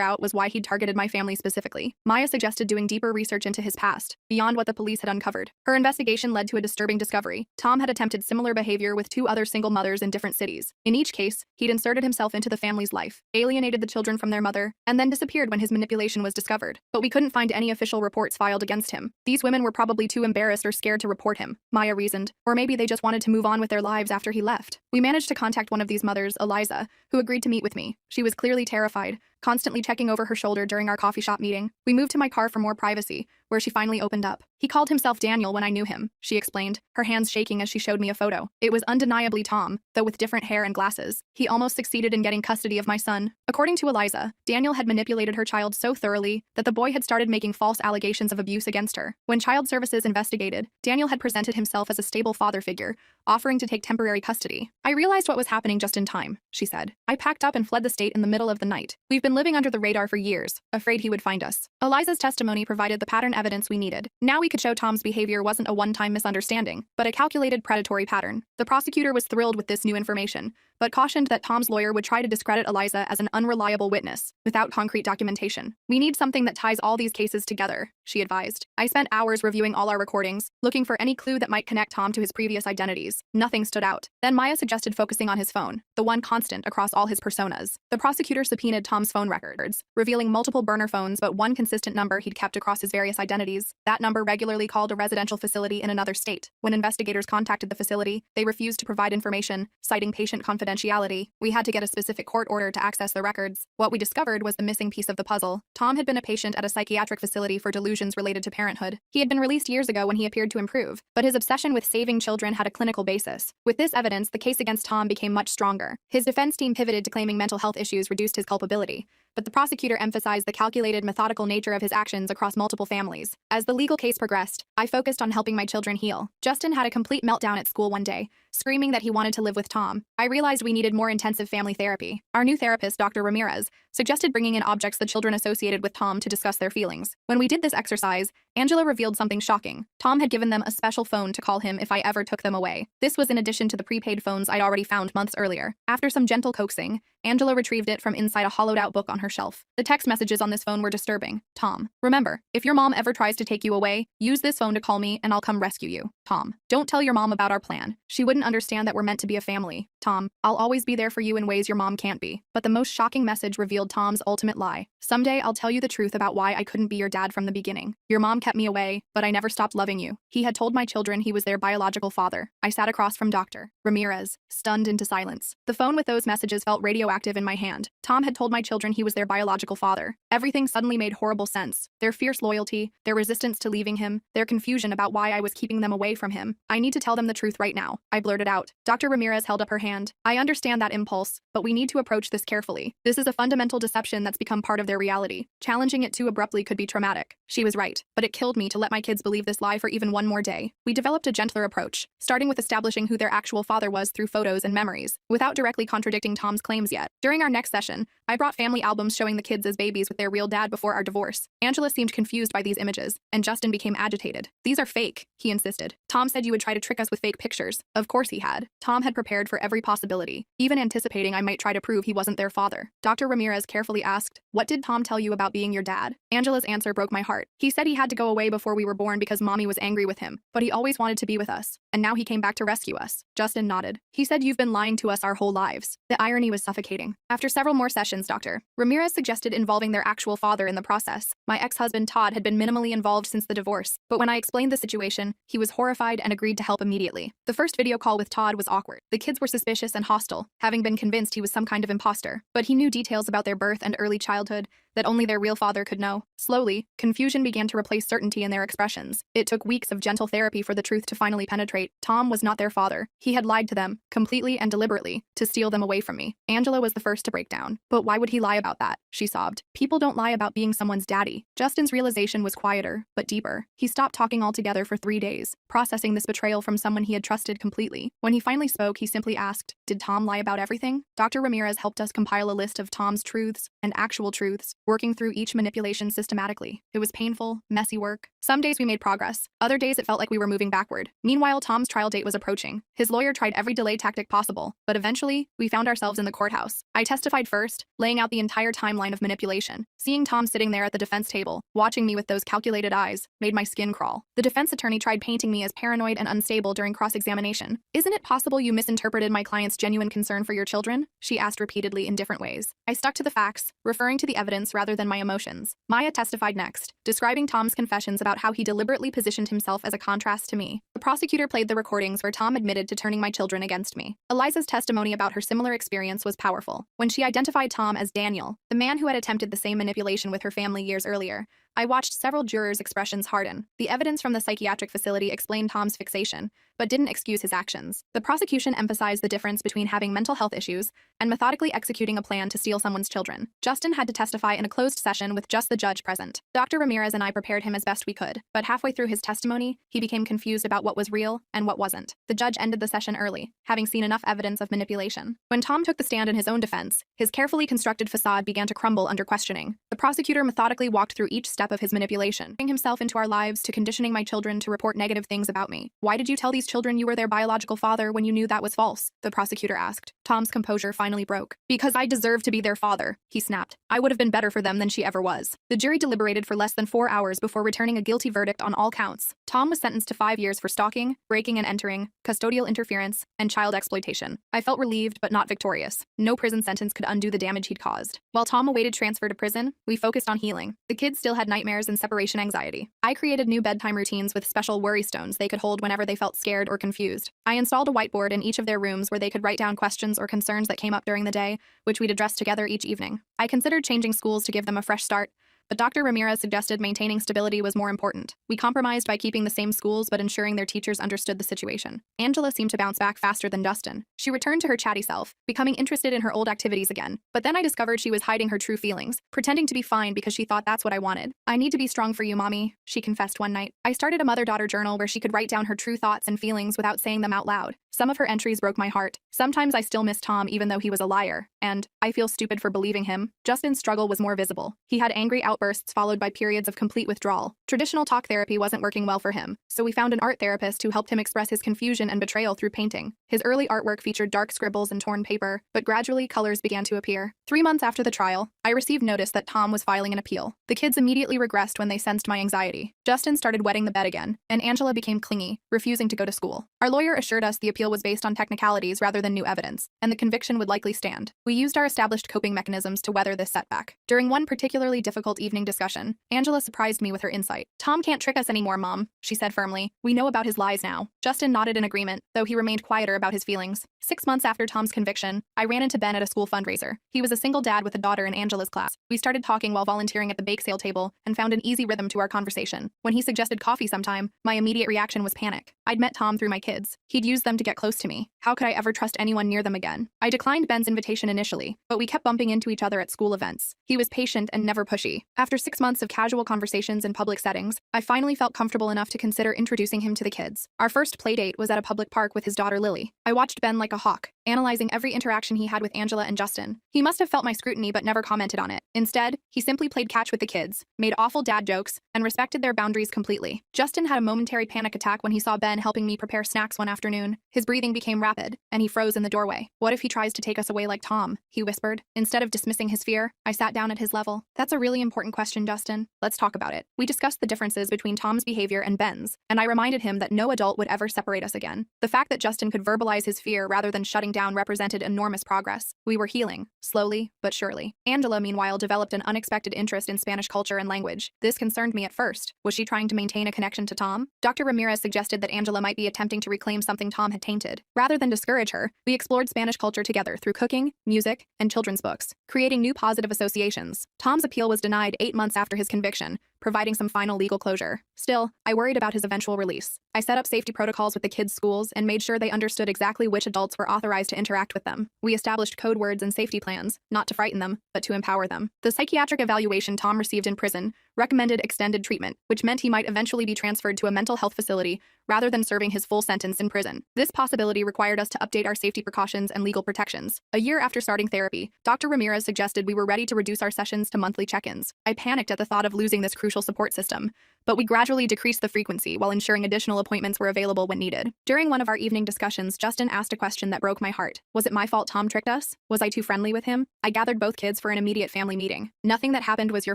out was why he'd targeted my family specifically. Maya suggested doing deeper research into his past, beyond what the police had uncovered. Her investigation led to a disturbing discovery. Tom had attempted similar behavior with 2 other single mothers mothers in different cities. In each case, he'd inserted himself into the family's life, alienated the children from their mother, and then disappeared when his manipulation was discovered. But we couldn't find any official reports filed against him. These women were probably too embarrassed or scared to report him, Maya reasoned, or maybe they just wanted to move on with their lives after he left. We managed to contact one of these mothers, Eliza, who agreed to meet with me. She was clearly terrified, constantly checking over her shoulder during our coffee shop meeting. We moved to my car for more privacy, where she finally opened up. He called himself Daniel when I knew him, she explained, her hands shaking as she showed me a photo. It was undeniably Tom, though with different hair and glasses. He almost succeeded in getting custody of my son. According to Eliza, Daniel had manipulated her child so thoroughly that the boy had started making false allegations of abuse against her. When Child Services investigated, Daniel had presented himself as a stable father figure, offering to take temporary custody. I realized what was happening just in time, she said. I packed up and fled the state in the middle of the night. We've been living under the radar for years, afraid he would find us. Eliza's testimony provided the pattern evidence we needed. Now we could show Tom's behavior wasn't a one-time misunderstanding, but a calculated predatory pattern. The prosecutor was thrilled with this new information, but cautioned that Tom's lawyer would try to discredit Eliza as an unreliable witness, without concrete documentation. We need something that ties all these cases together, she advised. I spent hours reviewing all our recordings, looking for any clue that might connect Tom to his previous identities. Nothing stood out. Then Maya suggested focusing on his phone, the one constant across all his personas. The prosecutor subpoenaed Tom's phone records, revealing multiple burner phones but one consistent number he'd kept across his various identities. That number regularly called a residential facility in another state. When investigators contacted the facility, they refused to provide information, citing patient confidentiality. We had to get a specific court order to access the records. What we discovered was the missing piece of the puzzle. Tom had been a patient at a psychiatric facility for delusions related to parenthood. He had been released years ago when he appeared to improve, but his obsession with saving children had a clinical basis. With this evidence, the case against Tom became much stronger. His defense team pivoted to claiming mental health issues reduced his culpability, but the prosecutor emphasized the calculated, methodical nature of his actions across multiple families. As the legal case progressed, I focused on helping my children heal. Justin had a complete meltdown at school one day, screaming that he wanted to live with Tom. I realized we needed more intensive family therapy. Our new therapist, Dr. Ramirez, suggested bringing in objects the children associated with Tom to discuss their feelings. When we did this exercise, Angela revealed something shocking. Tom had given them a special phone to call him if I ever took them away. This was in addition to the prepaid phones I'd already found months earlier. After some gentle coaxing, Angela retrieved it from inside a hollowed-out book on her shelf. The text messages on this phone were disturbing. Tom, remember, if your mom ever tries to take you away, use this phone to call me and I'll come rescue you. Tom, don't tell your mom about our plan. She wouldn't understand that we're meant to be a family. Tom, I'll always be there for you in ways your mom can't be. But the most shocking message revealed Tom's ultimate lie. Someday I'll tell you the truth about why I couldn't be your dad from the beginning. Your mom kept me away, but I never stopped loving you. He had told my children he was their biological father. I sat across from Dr. Ramirez, stunned into silence. The phone with those messages felt radioactive in my hand. Tom had told my children he was their biological father. Everything suddenly made horrible sense. Their fierce loyalty, their resistance to leaving him, their confusion about why I was keeping them away from him. I need to tell them the truth right now, I blurted out. Dr. Ramirez held up her hand. I understand that impulse, but we need to approach this carefully. This is a fundamental deception that's become part of their reality. Challenging it too abruptly could be traumatic. She was right, but it killed me to let my kids believe this lie for even one more day. We developed a gentler approach, starting with establishing who their actual father was through photos and memories, without directly contradicting Tom's claims yet. During our next session, I brought family albums showing the kids as babies with their real dad before our divorce. Angela seemed confused by these images, and Justin became agitated. These are fake, he insisted. Tom said you would try to trick us with fake pictures. Of course he had. Tom had prepared for every possibility, even anticipating I might try to prove he wasn't their father. Dr. Ramirez carefully asked, "What did Tom tell you about being your dad?" Angela's answer broke my heart. He said he had to go away before we were born because mommy was angry with him, but he always wanted to be with us, and now he came back to rescue us. Justin nodded. He said you've been lying to us our whole lives. The irony was suffocating. After several more sessions, Dr. Ramirez suggested involving their actual father in the process. My ex-husband Todd had been minimally involved since the divorce, but when I explained the situation, he was horrified and agreed to help immediately. The first video call with Todd was awkward. The kids were suspicious and hostile, having been convinced he was some kind of imposter, but he knew details about their birth and early childhood that only their real father could know. Slowly, confusion began to replace certainty in their expressions. It took weeks of gentle therapy for the truth to finally penetrate. Tom was not their father. He had lied to them, completely and deliberately, to steal them away from me. Angela was the first to break down. But why would he lie about that? She sobbed. People don't lie about being someone's daddy. Justin's realization was quieter, but deeper. He stopped talking altogether for 3 days, processing this betrayal from someone he had trusted completely. When he finally spoke, he simply asked, "Did Tom lie about everything?" Dr. Ramirez helped us compile a list of Tom's truths and actual truths, working through each manipulation systematically. It was painful, messy work. Some days we made progress. Other days it felt like we were moving backward. Meanwhile, Tom's trial date was approaching. His lawyer tried every delay tactic possible, but eventually, we found ourselves in the courthouse. I testified first, laying out the entire timeline of manipulation. Seeing Tom sitting there at the defense table, watching me with those calculated eyes, made my skin crawl. The defense attorney tried painting me as paranoid and unstable during cross-examination. "Isn't it possible you misinterpreted my client's genuine concern for your children?" she asked repeatedly in different ways. I stuck to the facts, referring to the evidence rather than my emotions. Maya testified next, describing Tom's confessions about how he deliberately positioned himself as a contrast to me. The prosecutor played the recordings where Tom admitted to turning my children against me. Eliza's testimony about her similar experience was powerful. When she identified Tom as Daniel, the man who had attempted the same manipulation with her family years earlier, I watched several jurors' expressions harden. The evidence from the psychiatric facility explained Tom's fixation, but didn't excuse his actions. The prosecution emphasized the difference between having mental health issues and methodically executing a plan to steal someone's children. Justin had to testify in a closed session with just the judge present. Dr. Ramirez and I prepared him as best we could, but halfway through his testimony, he became confused about what was real and what wasn't. The judge ended the session early, having seen enough evidence of manipulation. When Tom took the stand in his own defense, his carefully constructed facade began to crumble under questioning. The prosecutor methodically walked through each step of his manipulation, bringing himself into our lives to conditioning my children to report negative things about me. "Why did you tell these children you were their biological father when you knew that was false?" the prosecutor asked. Tom's composure finally broke. "Because I deserve to be their father," he snapped. "I would have been better for them than she ever was." The jury deliberated for less than 4 hours before returning a guilty verdict on all counts. Tom was sentenced to 5 years for stalking, breaking and entering, custodial interference, and child exploitation. I felt relieved but not victorious. No prison sentence could undo the damage he'd caused. While Tom awaited transfer to prison, we focused on healing. The kids still had nightmares and separation anxiety. I created new bedtime routines with special worry stones they could hold whenever they felt scared or confused. I installed a whiteboard in each of their rooms where they could write down questions or concerns that came up during the day, which we'd address together each evening. I considered changing schools to give them a fresh start, but Dr. Ramirez suggested maintaining stability was more important. We compromised by keeping the same schools but ensuring their teachers understood the situation. Angela seemed to bounce back faster than Justin. She returned to her chatty self, becoming interested in her old activities again. But then I discovered she was hiding her true feelings, pretending to be fine because she thought that's what I wanted. "I need to be strong for you, Mommy," she confessed one night. I started a mother-daughter journal where she could write down her true thoughts and feelings without saying them out loud. Some of her entries broke my heart. Sometimes I still miss Tom even though he was a liar, and I feel stupid for believing him. Justin's struggle was more visible. He had angry outbursts followed by periods of complete withdrawal. Traditional talk therapy wasn't working well for him, so we found an art therapist who helped him express his confusion and betrayal through painting. His early artwork featured dark scribbles and torn paper, but gradually colors began to appear. 3 months after the trial, I received notice that Tom was filing an appeal. The kids immediately regressed when they sensed my anxiety. Justin started wetting the bed again, and Angela became clingy, refusing to go to school. Our lawyer assured us the appeal was based on technicalities rather than new evidence, and the conviction would likely stand. We used our established coping mechanisms to weather this setback. During one particularly difficult evening discussion, Angela surprised me with her insight. "Tom can't trick us anymore, Mom," she said firmly. "We know about his lies now." Justin nodded in agreement, though he remained quieter about his feelings. 6 months after Tom's conviction, I ran into Ben at a school fundraiser. He was a single dad with a daughter in Angela's class. We started talking while volunteering at the bake sale table and found an easy rhythm to our conversation. When he suggested coffee sometime, my immediate reaction was panic. I'd met Tom through my kids. He'd used them to get close to me. How could I ever trust anyone near them again? I declined Ben's invitation initially, but we kept bumping into each other at school events. He was patient and never pushy. After 6 months of casual conversations in public settings, I finally felt comfortable enough to consider introducing him to the kids. Our first play date was at a public park with his daughter Lily. I watched Ben like a hawk, analyzing every interaction he had with Angela and Justin. He must have felt my scrutiny but never commented on it. Instead, he simply played catch with the kids, made awful dad jokes, and respected their boundaries completely. Justin had a momentary panic attack when he saw Ben helping me prepare snacks one afternoon. His breathing became rapid, and he froze in the doorway. "What if he tries to take us away like Tom?" he whispered. Instead of dismissing his fear, I sat down at his level. "That's a really important question, Justin. Let's talk about it." We discussed the differences between Tom's behavior and Ben's, and I reminded him that no adult would ever separate us again. The fact that Justin could verbalize his fear rather than shutting down represented enormous progress. We were healing, slowly but surely. Angela, meanwhile, developed an unexpected interest in Spanish culture and language. This concerned me at first. Was she trying to maintain a connection to Tom? Dr. Ramirez suggested that Angela might be attempting to reclaim something Tom had tainted. Rather than discourage her, we explored Spanish culture together through cooking, music, and children's books, creating new positive associations. Tom's appeal was denied 8 months after his conviction, providing some final legal closure. Still, I worried about his eventual release. I set up safety protocols with the kids' schools and made sure they understood exactly which adults were authorized to interact with them. We established code words and safety plans, not to frighten them, but to empower them. The psychiatric evaluation Tom received in prison recommended extended treatment, which meant he might eventually be transferred to a mental health facility rather than serving his full sentence in prison. This possibility required us to update our safety precautions and legal protections. A year after starting therapy, Dr. Ramirez suggested we were ready to reduce our sessions to monthly check-ins. I panicked at the thought of losing this crucial support system, but we gradually decreased the frequency while ensuring additional appointments were available when needed. During one of our evening discussions, Justin asked a question that broke my heart. Was it my fault Tom tricked us? Was I too friendly with him? I gathered both kids for an immediate family meeting. Nothing that happened was your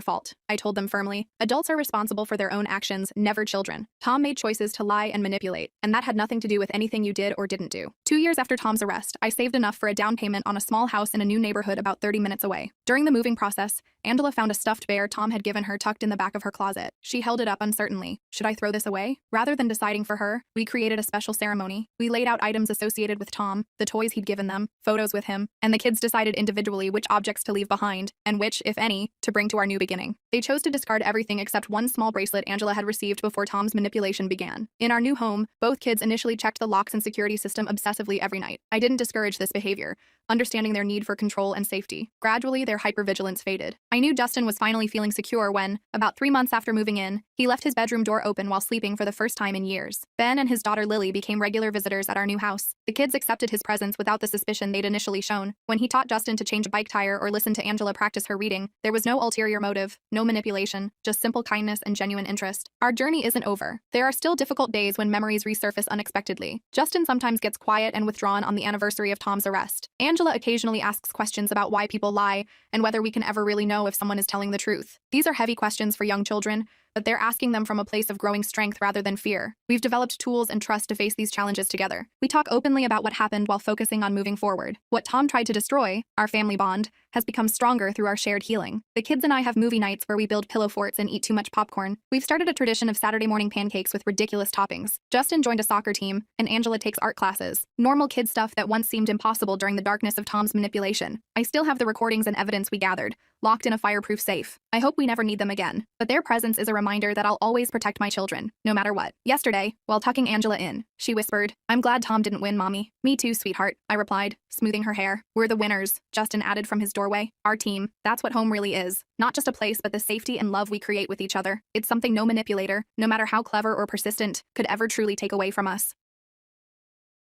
fault, I told them firmly. Adults are responsible for their own actions, never children. Tom made choices to lie and manipulate, and that had nothing to do with anything you did or didn't do. 2 years after Tom's arrest, I saved enough for a down payment on a small house in a new neighborhood about 30 minutes away. During the moving process, Angela found a stuffed bear Tom had given her tucked in the back of her closet. She held it up uncertainly. Should I throw this away? Rather than deciding for her, we created a special ceremony. We laid out items associated with Tom, the toys he'd given them, photos with him, and the kids decided individually which objects to leave behind, and which, if any, to bring to our new beginning. They chose to discard everything except one small bracelet Angela had received before Tom's manipulation began. In our new home, both kids initially checked the locks and security system obsessively every night. I didn't discourage this behavior, understanding their need for control and safety. Gradually, their hypervigilance faded. I knew Justin was finally feeling secure when, about 3 months after moving in, he left his bedroom door open while sleeping for the first time in years. Ben and his daughter Lily became regular visitors at our new house. The kids accepted his presence without the suspicion they'd initially shown. When he taught Justin to change a bike tire or listen to Angela practice her reading, there was no ulterior motive, no manipulation, just simple kindness and genuine interest. Our journey isn't over. There are still difficult days when memories resurface unexpectedly. Justin sometimes gets quiet and withdrawn on the anniversary of Tom's arrest. Angela occasionally asks questions about why people lie and whether we can ever really know if someone is telling the truth. These are heavy questions for young children, but they're asking them from a place of growing strength rather than fear. We've developed tools and trust to face these challenges together. We talk openly about what happened while focusing on moving forward. What Tom tried to destroy, our family bond, has become stronger through our shared healing. The kids and I have movie nights where we build pillow forts and eat too much popcorn. We've started a tradition of Saturday morning pancakes with ridiculous toppings. Justin joined a soccer team, and Angela takes art classes. Normal kid stuff that once seemed impossible during the darkness of Tom's manipulation. I still have the recordings and evidence we gathered, locked in a fireproof safe. I hope we never need them again, but their presence is a reminder that I'll always protect my children, no matter what. Yesterday, while tucking Angela in, she whispered, "I'm glad Tom didn't win, Mommy." "Me too, sweetheart," I replied, smoothing her hair. "We're the winners," Justin added from his doorway. "Our team, that's what home really is. Not just a place, but the safety and love we create with each other. It's something no manipulator, no matter how clever or persistent, could ever truly take away from us."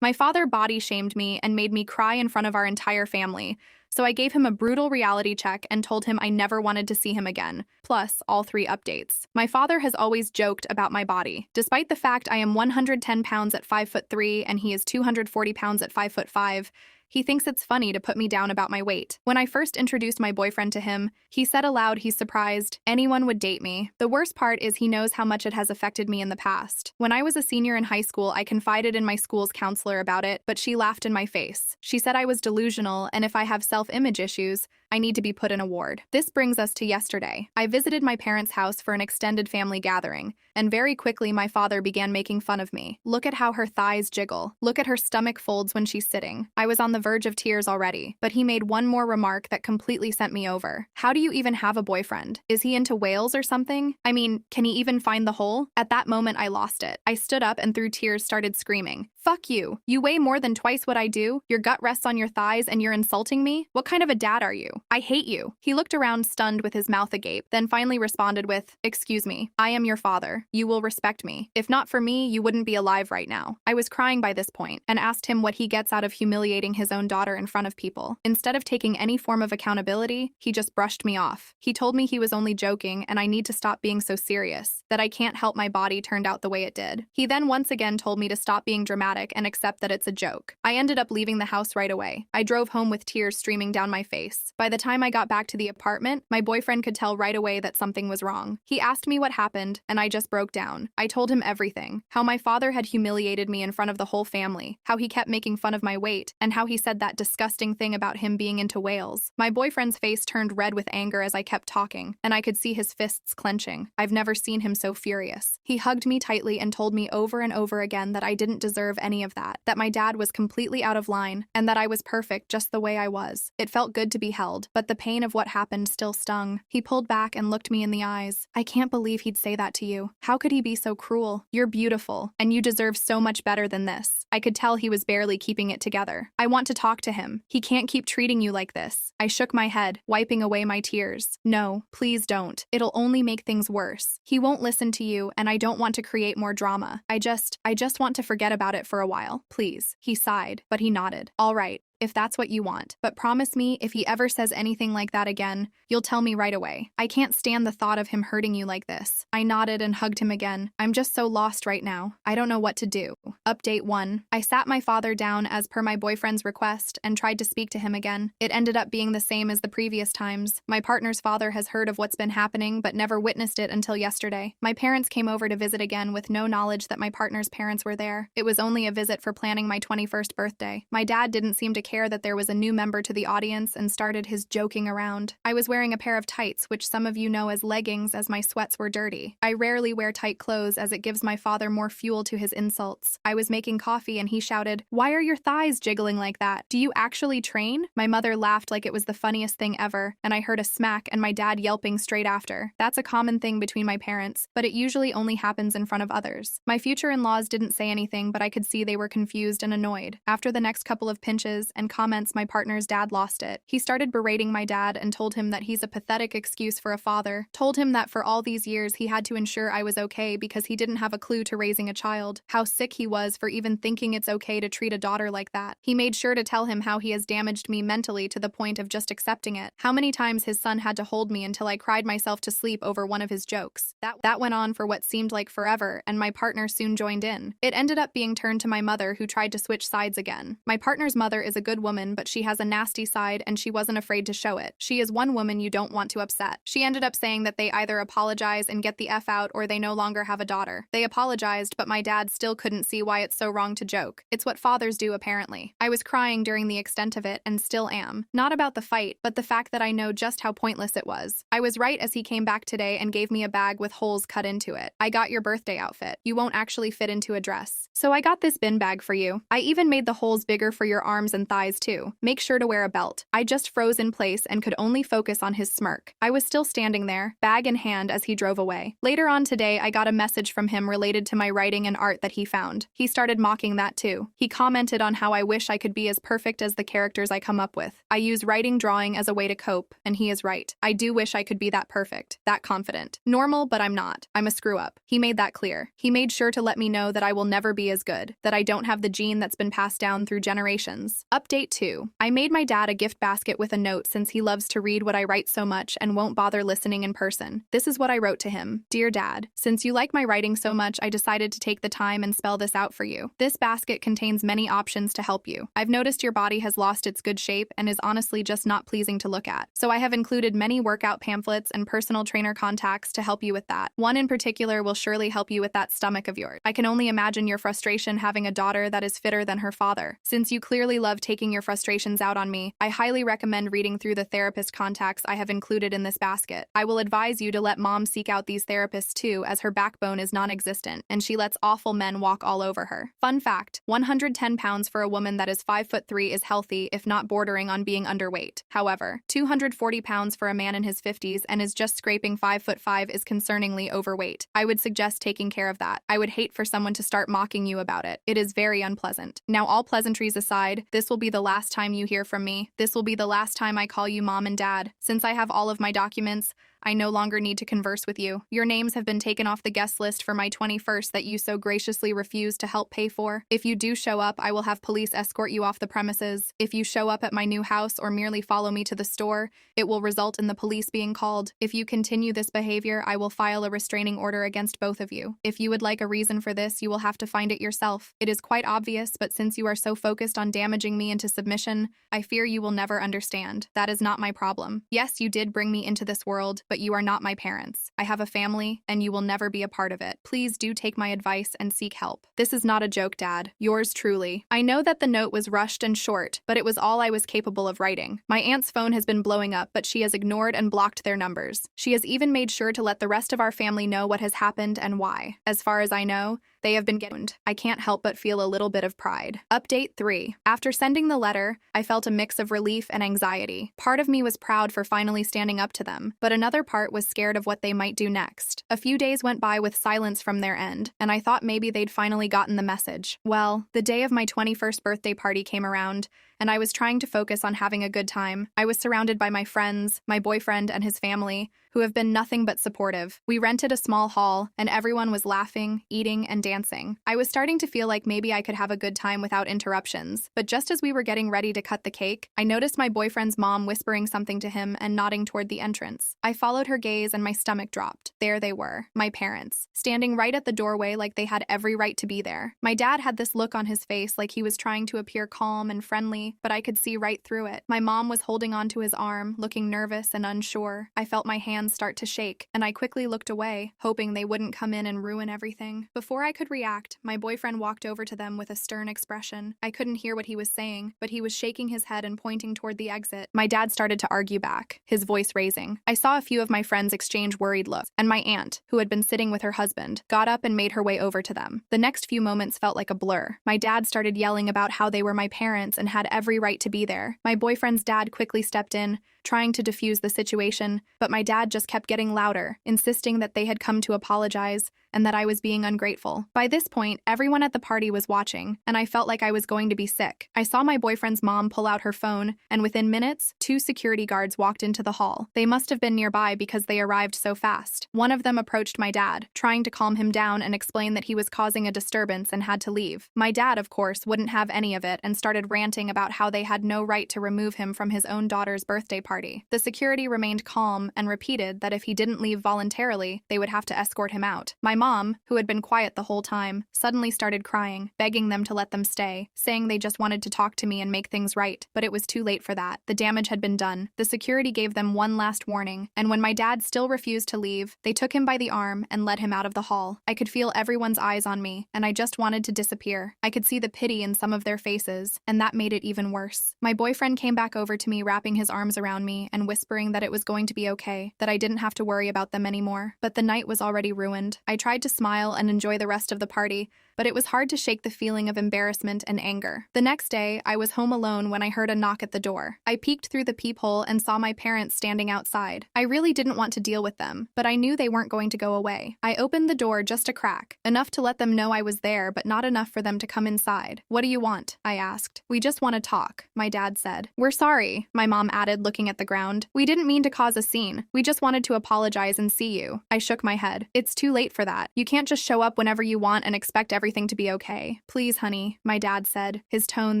My father body shamed me and made me cry in front of our entire family, so I gave him a brutal reality check and told him I never wanted to see him again, plus all 3 updates. My father has always joked about my body. Despite the fact I am 110 pounds at 5'3" and he is 240 pounds at 5'5", he thinks it's funny to put me down about my weight. When I first introduced my boyfriend to him, he said aloud he's surprised anyone would date me. The worst part is he knows how much it has affected me in the past. When I was a senior in high school, I confided in my school's counselor about it, but she laughed in my face. She said I was delusional, and if I have self-image issues, I need to be put in a ward. This brings us to yesterday. I visited my parents' house for an extended family gathering, and very quickly my father began making fun of me. Look at how her thighs jiggle. Look at her stomach folds when she's sitting. I was on the verge of tears already, but he made one more remark that completely sent me over. "How do you even have a boyfriend? Is he into whales or something? I mean, can he even find the hole?" At that moment, I lost it. I stood up and through tears started screaming, "Fuck you! You weigh more than twice what I do, your gut rests on your thighs, and you're insulting me? What kind of a dad are you? I hate you." He looked around stunned with his mouth agape, then finally responded with, "Excuse me, I am your father. You will respect me. If not for me, you wouldn't be alive right now." I was crying by this point and asked him what he gets out of humiliating his own daughter in front of people. Instead of taking any form of accountability, he just brushed me off. He told me he was only joking and I need to stop being so serious, that I can't help my body turned out the way it did. He then once again told me to stop being dramatic and accept that it's a joke. I ended up leaving the house right away. I drove home with tears streaming down my face. By the time I got back to the apartment, my boyfriend could tell right away that something was wrong. He asked me what happened, and I just broke down. I told him everything. How my father had humiliated me in front of the whole family, how he kept making fun of my weight, and how he said that disgusting thing about him being into whales. My boyfriend's face turned red with anger as I kept talking, and I could see his fists clenching. I've never seen him so furious. He hugged me tightly and told me over and over again that I didn't deserve any of that my dad was completely out of line, and that I was perfect just the way I was. It felt good to be held. smiled, but the pain of what happened still stung. He pulled back and looked me in the eyes. I can't believe he'd say that to you. How could he be so cruel? You're beautiful, and you deserve so much better than this. I could tell he was barely keeping it together. I want to talk to him. He can't keep treating you like this. I shook my head, wiping away my tears. No, please don't. It'll only make things worse. He won't listen to you, and I don't want to create more drama. I just want to forget about it for a while. Please. He sighed, but he nodded. All right, if that's what you want. But promise me, if he ever says anything like that again, you'll tell me right away. I can't stand the thought of him hurting you like this. I nodded and hugged him again. I'm just so lost right now. I don't know what to do. Update 1. I sat my father down as per my boyfriend's request and tried to speak to him again. It ended up being the same as the previous times. My partner's father has heard of what's been happening but never witnessed it until yesterday. My parents came over to visit again with no knowledge that my partner's parents were there. It was only a visit for planning my 21st birthday. My dad didn't seem to care that there was a new member to the audience and started his joking around. I was wearing a pair of tights, which some of you know as leggings, as my sweats were dirty. I rarely wear tight clothes as it gives my father more fuel to his insults. I was making coffee and he shouted, "Why are your thighs jiggling like that? Do you actually train?" My mother laughed like it was the funniest thing ever, and I heard a smack and my dad yelping straight after. That's a common thing between my parents, but it usually only happens in front of others. My future in-laws didn't say anything, but I could see they were confused and annoyed. After the next couple of pinches and comments, my partner's dad lost it. He started berating my dad and told him that he's a pathetic excuse for a father. Told him that for all these years he had to ensure I was okay because he didn't have a clue to raising a child. How sick he was for even thinking it's okay to treat a daughter like that. He made sure to tell him how he has damaged me mentally to the point of just accepting it. How many times his son had to hold me until I cried myself to sleep over one of his jokes. That went on for what seemed like forever, and my partner soon joined in. It ended up being turned to my mother, who tried to switch sides again. My partner's mother is a good woman, but she has a nasty side and she wasn't afraid to show it. She is one woman you don't want to upset. She ended up saying that they either apologize and get the F out or they no longer have a daughter. They apologized, but my dad still couldn't see why it's so wrong to joke. It's what fathers do, apparently. I was crying during the extent of it and still am. Not about the fight, but the fact that I know just how pointless it was. I was right as he came back today and gave me a bag with holes cut into it. I got your birthday outfit. You won't actually fit into a dress. So I got this bin bag for you. I even made the holes bigger for your arms and thighs too. Make sure to wear a belt. I just froze in place and could only focus on his smirk. I was still standing there, bag in hand, as he drove away. Later on today, I got a message from him related to my writing and art that he found. He started mocking that too. He commented on how I wish I could be as perfect as the characters I come up with. I use writing drawing as a way to cope, and he is right. I do wish I could be that perfect, that confident. Normal, but I'm not. I'm a screw up. He made that clear. He made sure to let me know that I will never be as good, that I don't have the gene that's been passed down through generations. Update 2. I made my dad a gift basket with a note since he loves to read what I write so much and won't bother listening in person. This is what I wrote to him. Dear Dad, since you like my writing so much, I decided to take the time and spell this out for you. This basket contains many options to help you. I've noticed your body has lost its good shape and is honestly just not pleasing to look at. So I have included many workout pamphlets and personal trainer contacts to help you with that. One in particular will surely help you with that stomach of yours. I can only imagine your frustration having a daughter that is fitter than her father. Since you clearly love taking your frustrations out on me, I highly recommend reading through the therapist contacts I have included in this basket. I will advise you to let Mom seek out these therapists too, as her backbone is non-existent and she lets awful men walk all over her. Fun fact, 110 pounds for a woman that is 5'3" is healthy, if not bordering on being underweight. However, 240 pounds for a man in his 50s and is just scraping 5'5" is concerningly overweight. I would suggest taking care of that. I would hate for someone to start mocking you about it. It is very unpleasant. Now, all pleasantries aside, this will be the last time you hear from me. This will be the last time I call you Mom and Dad. Since I have all of my documents, I no longer need to converse with you. Your names have been taken off the guest list for my 21st that you so graciously refused to help pay for. If you do show up, I will have police escort you off the premises. If you show up at my new house or merely follow me to the store, it will result in the police being called. If you continue this behavior, I will file a restraining order against both of you. If you would like a reason for this, you will have to find it yourself. It is quite obvious, but since you are so focused on damaging me into submission, I fear you will never understand. That is not my problem. Yes, you did bring me into this world, but you are not my parents. I have a family, and you will never be a part of it. Please do take my advice and seek help. This is not a joke, Dad. Yours truly. I know that the note was rushed and short, but it was all I was capable of writing. My aunt's phone has been blowing up, but she has ignored and blocked their numbers. She has even made sure to let the rest of our family know what has happened and why. As far as I know, they have been getting. I can't help but feel a little bit of pride. Update 3. After sending the letter, I felt a mix of relief and anxiety. Part of me was proud for finally standing up to them, but another part was scared of what they might do next. A few days went by with silence from their end, and I thought maybe they'd finally gotten the message. Well, the day of my 21st birthday party came around, and I was trying to focus on having a good time. I was surrounded by my friends, my boyfriend, and his family, who have been nothing but supportive. We rented a small hall, and everyone was laughing, eating, and dancing. I was starting to feel like maybe I could have a good time without interruptions, but just as we were getting ready to cut the cake, I noticed my boyfriend's mom whispering something to him and nodding toward the entrance. I followed her gaze and my stomach dropped. There they were, my parents, standing right at the doorway like they had every right to be there. My dad had this look on his face like he was trying to appear calm and friendly, but I could see right through it. My mom was holding onto his arm, looking nervous and unsure. I felt my hands start to shake, and I quickly looked away, hoping they wouldn't come in and ruin everything. Before I could react, my boyfriend walked over to them with a stern expression. I couldn't hear what he was saying, but he was shaking his head and pointing toward the exit. My dad started to argue back, his voice raising. I saw a few of my friends exchange worried looks, and my aunt, who had been sitting with her husband, got up and made her way over to them. The next few moments felt like a blur. My dad started yelling about how they were my parents and had every right to be there. My boyfriend's dad quickly stepped in, trying to defuse the situation, but my dad just kept getting louder, insisting that they had come to apologize and that I was being ungrateful. By this point, everyone at the party was watching, and I felt like I was going to be sick. I saw my boyfriend's mom pull out her phone, and within minutes, 2 security guards walked into the hall. They must have been nearby because they arrived so fast. One of them approached my dad, trying to calm him down and explain that he was causing a disturbance and had to leave. My dad, of course, wouldn't have any of it and started ranting about how they had no right to remove him from his own daughter's birthday party. The security remained calm and repeated that if he didn't leave voluntarily, they would have to escort him out. My mom, who had been quiet the whole time, suddenly started crying, begging them to let them stay, saying they just wanted to talk to me and make things right. But it was too late for that. The damage had been done. The security gave them one last warning, and when my dad still refused to leave, they took him by the arm and led him out of the hall. I could feel everyone's eyes on me, and I just wanted to disappear. I could see the pity in some of their faces, and that made it even worse. My boyfriend came back over to me, wrapping his arms around me and whispering that it was going to be okay, that I didn't have to worry about them anymore. But the night was already ruined. I tried to smile and enjoy the rest of the party, but it was hard to shake the feeling of embarrassment and anger. The next day, I was home alone when I heard a knock at the door. I peeked through the peephole and saw my parents standing outside. I really didn't want to deal with them, but I knew they weren't going to go away. I opened the door just a crack, enough to let them know I was there, but not enough for them to come inside. "What do you want?" I asked. "We just want to talk," my dad said. "We're sorry," my mom added, looking at the ground. "We didn't mean to cause a scene. We just wanted to apologize and see you." I shook my head. "It's too late for that. You can't just show up whenever you want and expect everything to be okay." "Please, honey," my dad said, his tone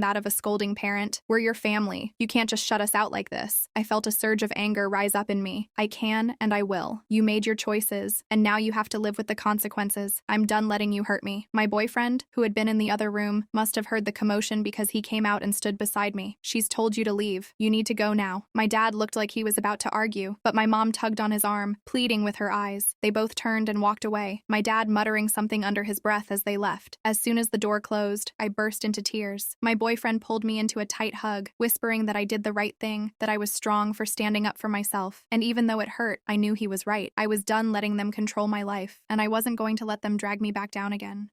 that of a scolding parent. "We're your family. You can't just shut us out like this." I felt a surge of anger rise up in me. "I can and I will. You made your choices, and now you have to live with the consequences. I'm done letting you hurt me." My boyfriend, who had been in the other room, must have heard the commotion because he came out and stood beside me. "She's told you to leave. You need to go now." My dad looked like he was about to argue, but my mom tugged on his arm, pleading with her eyes. They both turned and walked away, my dad muttering something under his breath as they left. As soon as the door closed, I burst into tears. My boyfriend pulled me into a tight hug, whispering that I did the right thing, that I was strong for standing up for myself. And even though it hurt, I knew he was right. I was done letting them control my life, and I wasn't going to let them drag me back down again.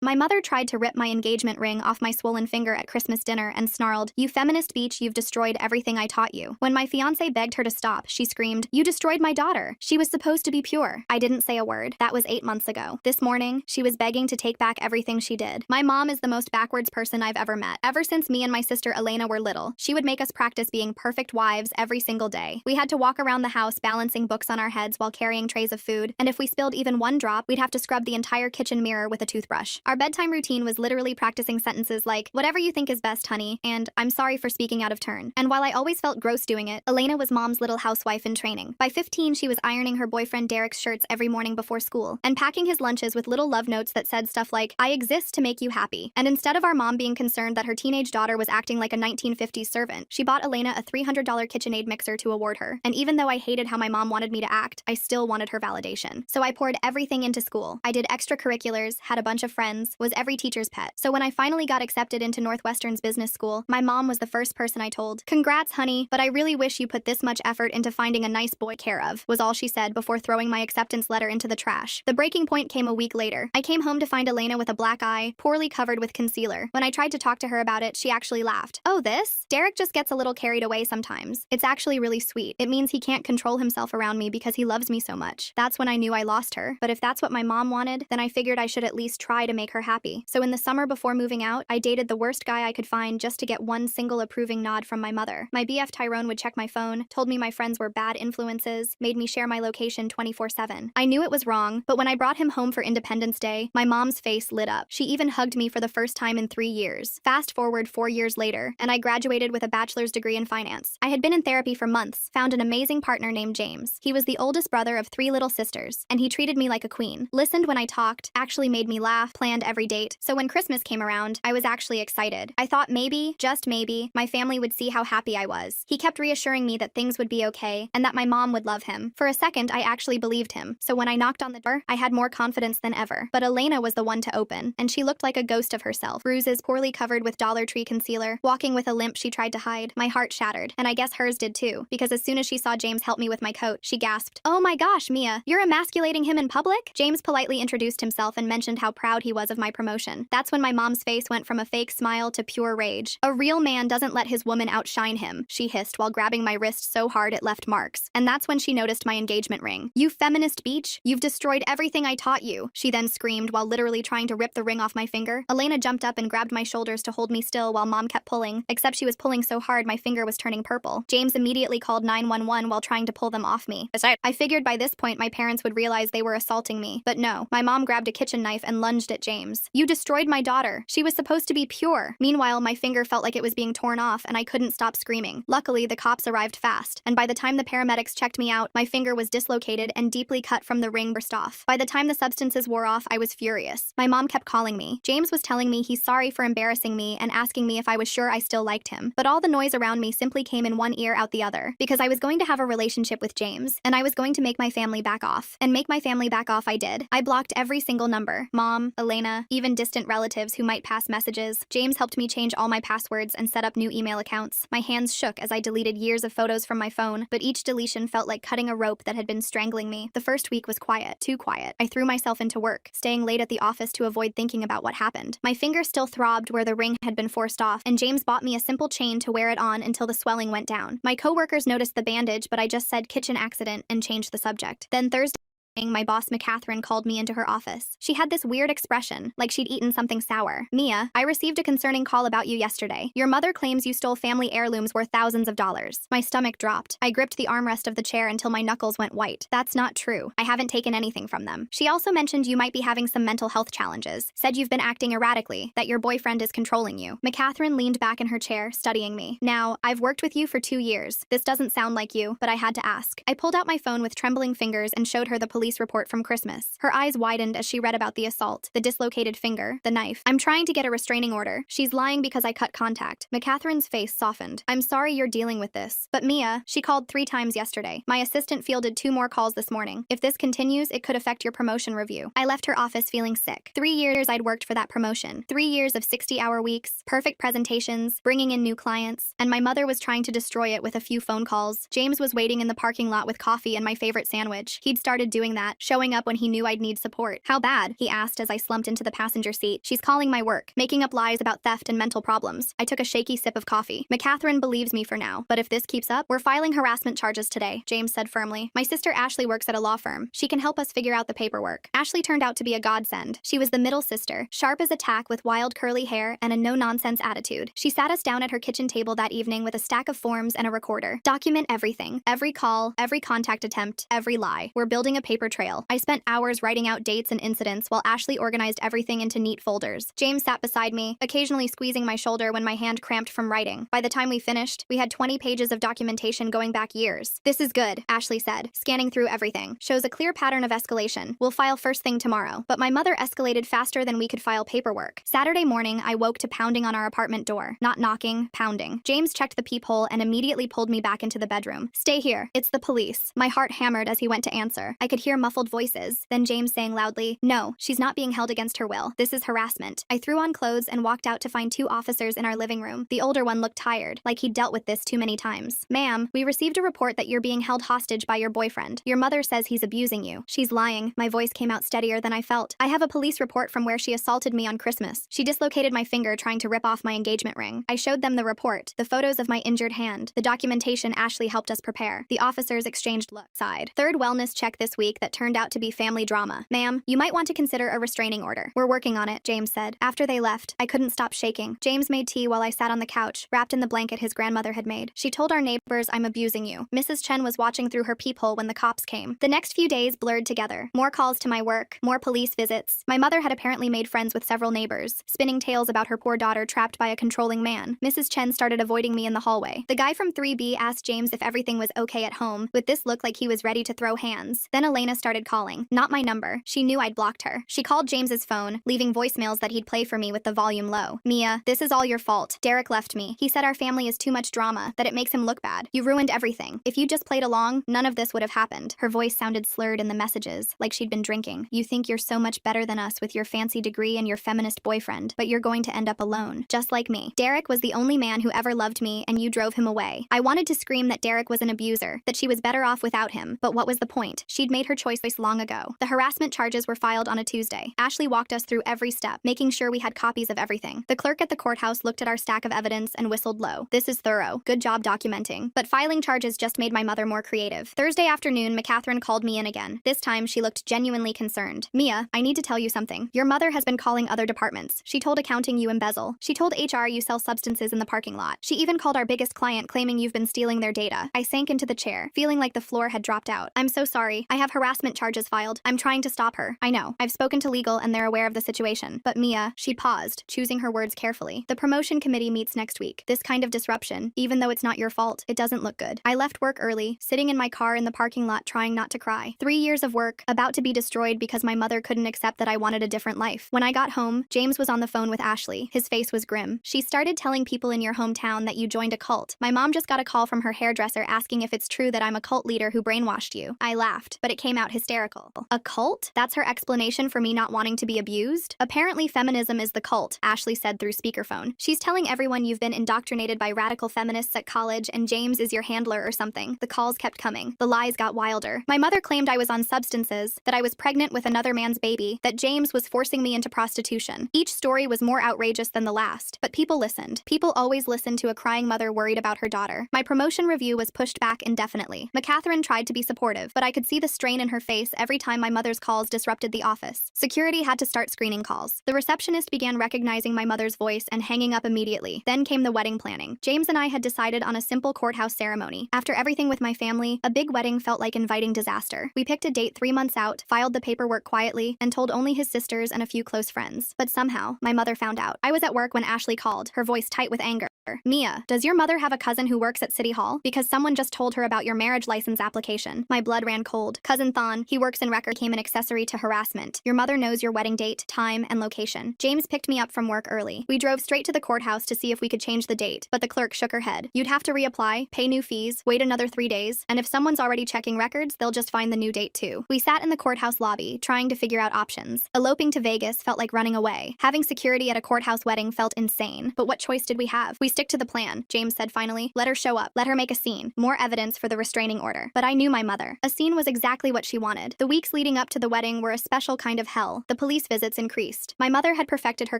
My mother tried to rip my engagement ring off my swollen finger at Christmas dinner and snarled, "You feminist beach, you've destroyed everything I taught you." When my fiancé begged her to stop, she screamed, "You destroyed my daughter. She was supposed to be pure." I didn't say a word. That was 8 months ago. This morning, she was begging to take back everything she did. My mom is the most backwards person I've ever met. Ever since me and my sister Elena were little, she would make us practice being perfect wives every single day. We had to walk around the house balancing books on our heads while carrying trays of food, and if we spilled even one drop, we'd have to scrub the entire kitchen mirror with a toothbrush. Our bedtime routine was literally practicing sentences like, "Whatever you think is best, honey," and "I'm sorry for speaking out of turn." And while I always felt gross doing it, Elena was Mom's little housewife in training. By 15, she was ironing her boyfriend Derek's shirts every morning before school, and packing his lunches with little love notes that said stuff like, "I exist to make you happy." And instead of our mom being concerned that her teenage daughter was acting like a 1950s servant, she bought Elena a $300 KitchenAid mixer to award her. And even though I hated how my mom wanted me to act, I still wanted her validation. So I poured everything into school. I did extracurriculars, had a bunch of friends, was every teacher's pet. So when I finally got accepted into Northwestern's business school, my mom was the first person I told. "Congrats, honey, but I really wish you put this much effort into finding a nice boy care of," was all she said before throwing my acceptance letter into the trash. The breaking point came a week later. I came home to find Elena with a black eye, poorly covered with concealer. When I tried to talk to her about it, she actually laughed. "Oh, this? Derek just gets a little carried away sometimes. It's actually really sweet. It means he can't control himself around me because he loves me so much." That's when I knew I lost her. But if that's what my mom wanted, then I figured I should at least try to make her happy. So in the summer before moving out, I dated the worst guy I could find just to get one single approving nod from my mother. My BF Tyrone would check my phone, told me my friends were bad influences, made me share my location 24/7. I knew it was wrong, but when I brought him home for Independence Day, my mom's face lit up. She even hugged me for the first time in 3 years. Fast forward 4 years later, and I graduated with a bachelor's degree in finance. I had been in therapy for months, found an amazing partner named James. He was the oldest brother of 3 little sisters, and he treated me like a queen. Listened when I talked, actually made me laugh, planned every date. So when Christmas came around, I was actually excited. I thought maybe, just maybe, my family would see how happy I was. He kept reassuring me that things would be okay, and that my mom would love him. For a second, I actually believed him. So when I knocked on the door, I had more confidence than ever. But Elena was the one to open, and she looked like a ghost of herself. Bruises poorly covered with Dollar Tree concealer, walking with a limp she tried to hide. My heart shattered, and I guess hers did too, because as soon as she saw James help me with my coat, she gasped, "Oh my gosh, Mia, you're emasculating him in public?" James politely introduced himself and mentioned how proud he was of my promotion. That's when my mom's face went from a fake smile to pure rage. "A real man doesn't let his woman outshine him," she hissed while grabbing my wrist so hard it left marks. And that's when she noticed my engagement ring. "You feminist beach, you've destroyed everything I taught you," she then screamed while literally trying to rip the ring off my finger. Elena jumped up and grabbed my shoulders to hold me still while mom kept pulling, except she was pulling so hard my finger was turning purple. James immediately called 911 while trying to pull them off me. I figured by this point my parents would realize they were assaulting me, but no. My mom grabbed a kitchen knife and lunged at James. "You destroyed my daughter. She was supposed to be pure." Meanwhile, my finger felt like it was being torn off and I couldn't stop screaming. Luckily, the cops arrived fast, and by the time the paramedics checked me out, my finger was dislocated and deeply cut from the ring burst off. By the time the substances wore off, I was furious. My mom kept calling me. James was telling me he's sorry for embarrassing me and asking me if I was sure I still liked him. But all the noise around me simply came in one ear out the other, because I was going to have a relationship with James, and I was going to make my family back off. And make my family back off I did. I blocked every single number. Mom, Elena, even distant relatives who might pass messages. James helped me change all my passwords and set up new email accounts. My hands shook as I deleted years of photos from my phone, but each deletion felt like cutting a rope that had been strangling me. The first week was quiet, too quiet. I threw myself into work, staying late at the office to avoid thinking about what happened. My finger still throbbed where the ring had been forced off, and James bought me a simple chain to wear it on until the swelling went down. My coworkers noticed the bandage, but I just said kitchen accident and changed the subject. Then Thursday, my boss, McCatherine, called me into her office. She had this weird expression, like she'd eaten something sour. "Mia, I received a concerning call about you yesterday. Your mother claims you stole family heirlooms worth thousands of dollars." My stomach dropped. I gripped the armrest of the chair until my knuckles went white. "That's not true. I haven't taken anything from them." She also mentioned you might be having some mental health challenges, said you've been acting erratically, that your boyfriend is controlling you. McCatherine leaned back in her chair, studying me. "Now, I've worked with you for 2 years. This doesn't sound like you, but I had to ask." I pulled out my phone with trembling fingers and showed her the police report from Christmas. Her eyes widened as she read about the assault, the dislocated finger, the knife. "I'm trying to get a restraining order. She's lying because I cut contact." McCatherine's face softened. "I'm sorry you're dealing with this. But Mia, she called 3 times yesterday. My assistant fielded 2 more calls this morning. If this continues, it could affect your promotion review." I left her office feeling sick. 3 years I'd worked for that promotion. 3 years of 60-hour weeks, perfect presentations, bringing in new clients, and my mother was trying to destroy it with a few phone calls. James was waiting in the parking lot with coffee and my favorite sandwich. He'd started doing that, showing up when he knew I'd need support. "How bad?" he asked as I slumped into the passenger seat. "She's calling my work, making up lies about theft and mental problems." I took a shaky sip of coffee. "McCatherine believes me for now, but if this keeps up, we're filing harassment charges today," James said firmly. "My sister Ashley works at a law firm. She can help us figure out the paperwork." Ashley turned out to be a godsend. She was the middle sister, sharp as a tack with wild curly hair and a no-nonsense attitude. She sat us down at her kitchen table that evening with a stack of forms and a recorder. "Document everything. Every call, every contact attempt, every lie. We're building a paper paper trail. I spent hours writing out dates and incidents while Ashley organized everything into neat folders. James sat beside me, occasionally squeezing my shoulder when my hand cramped from writing. By the time we finished, we had 20 pages of documentation going back years. "This is good," Ashley said, scanning through everything. "Shows a clear pattern of escalation. We'll file first thing tomorrow." But my mother escalated faster than we could file paperwork. Saturday morning, I woke to pounding on our apartment door. Not knocking, pounding. James checked the peephole and immediately pulled me back into the bedroom. "Stay here. It's the police." My heart hammered as he went to answer. I could hear muffled voices, then James saying loudly, "No, she's not being held against her will. This is harassment." I threw on clothes and walked out to find 2 officers in our living room. The older one looked tired, like he'd dealt with this too many times. "Ma'am, we received a report that you're being held hostage by your boyfriend. Your mother says he's abusing you." "She's lying." My voice came out steadier than I felt. "I have a police report from where she assaulted me on Christmas. She dislocated my finger trying to rip off my engagement ring." I showed them the report, the photos of my injured hand, the documentation Ashley helped us prepare. The officers exchanged looks. Sighed. "Third wellness check this week that turned out to be family drama. Ma'am, you might want to consider a restraining order." "We're working on it," James said. After they left, I couldn't stop shaking. James made tea while I sat on the couch, wrapped in the blanket his grandmother had made. "She told our neighbors I'm abusing you." Mrs. Chen was watching through her peephole when the cops came. The next few days blurred together. More calls to my work, more police visits. My mother had apparently made friends with several neighbors, spinning tales about her poor daughter trapped by a controlling man. Mrs. Chen started avoiding me in the hallway. The guy from 3B asked James if everything was okay at home, with this look like he was ready to throw hands. Then Elena started calling. Not my number. She knew I'd blocked her. She called James's phone, leaving voicemails that he'd play for me with the volume low. "Mia, this is all your fault. Derek left me. He said our family is too much drama, that it makes him look bad. You ruined everything. If you just played along, none of this would have happened." Her voice sounded slurred in the messages, like she'd been drinking. "You think you're so much better than us with your fancy degree and your feminist boyfriend, but you're going to end up alone, just like me. Derek was the only man who ever loved me, and you drove him away." I wanted to scream that Derek was an abuser, that she was better off without him, but what was the point? She'd made her choice long ago. The harassment charges were filed on a Tuesday. Ashley walked us through every step, making sure we had copies of everything. The clerk at the courthouse looked at our stack of evidence and whistled low. "This is thorough. Good job documenting." But filing charges just made my mother more creative. Thursday afternoon, McCatherine called me in again. This time, she looked genuinely concerned. "Mia, I need to tell you something. Your mother has been calling other departments. She told accounting you embezzle. She told HR you sell substances in the parking lot. She even called our biggest client claiming you've been stealing their data." I sank into the chair, feeling like the floor had dropped out. "I'm so sorry. I have harassment charges filed. I'm trying to stop her. I know. I've spoken to legal and they're aware of the situation. But Mia," she paused, choosing her words carefully. "The promotion committee meets next week. This kind of disruption, even though it's not your fault, it doesn't look good." I left work early, sitting in my car in the parking lot trying not to cry. 3 years of work, about to be destroyed because my mother couldn't accept that I wanted a different life. When I got home, James was on the phone with Ashley. His face was grim. "She started telling people in your hometown that you joined a cult. My mom just got a call from her hairdresser asking if it's true that I'm a cult leader who brainwashed you." I laughed, but it came out hysterical. "A cult? That's her explanation for me not wanting to be abused?" "Apparently feminism is the cult," Ashley said through speakerphone. "She's telling everyone you've been indoctrinated by radical feminists at college and James is your handler or something." The calls kept coming. The lies got wilder. My mother claimed I was on substances, that I was pregnant with another man's baby, that James was forcing me into prostitution. Each story was more outrageous than the last, but people listened. People always listen to a crying mother worried about her daughter. My promotion review was pushed back indefinitely. McCatherine tried to be supportive, but I could see the strain in her face every time my mother's calls disrupted the office. Security had to start screening calls. The receptionist began recognizing my mother's voice and hanging up immediately. Then came the wedding planning. James and I had decided on a simple courthouse ceremony. After everything with my family, a big wedding felt like inviting disaster. We picked a date 3 months out, filed the paperwork quietly, and told only his sisters and a few close friends. But somehow, my mother found out. I was at work when Ashley called, her voice tight with anger. "Mia, does your mother have a cousin who works at City Hall? Because someone just told her about your marriage license application." My blood ran cold. "Cousin Thon, he works in record, came an accessory to harassment. Your mother knows your wedding date, time, and location." James picked me up from work early. We drove straight to the courthouse to see if we could change the date, but the clerk shook her head. "You'd have to reapply, pay new fees, wait another 3 days, and if someone's already checking records, they'll just find the new date too." We sat in the courthouse lobby, trying to figure out options. Eloping to Vegas felt like running away. Having security at a courthouse wedding felt insane. But what choice did we have? "We stick to the plan," James said finally. "Let her show up. Let her make a scene. More evidence for the restraining order." But I knew my mother. A scene was exactly what she wanted. The weeks leading up to the wedding were a special kind of hell. The police visits increased. My mother had perfected her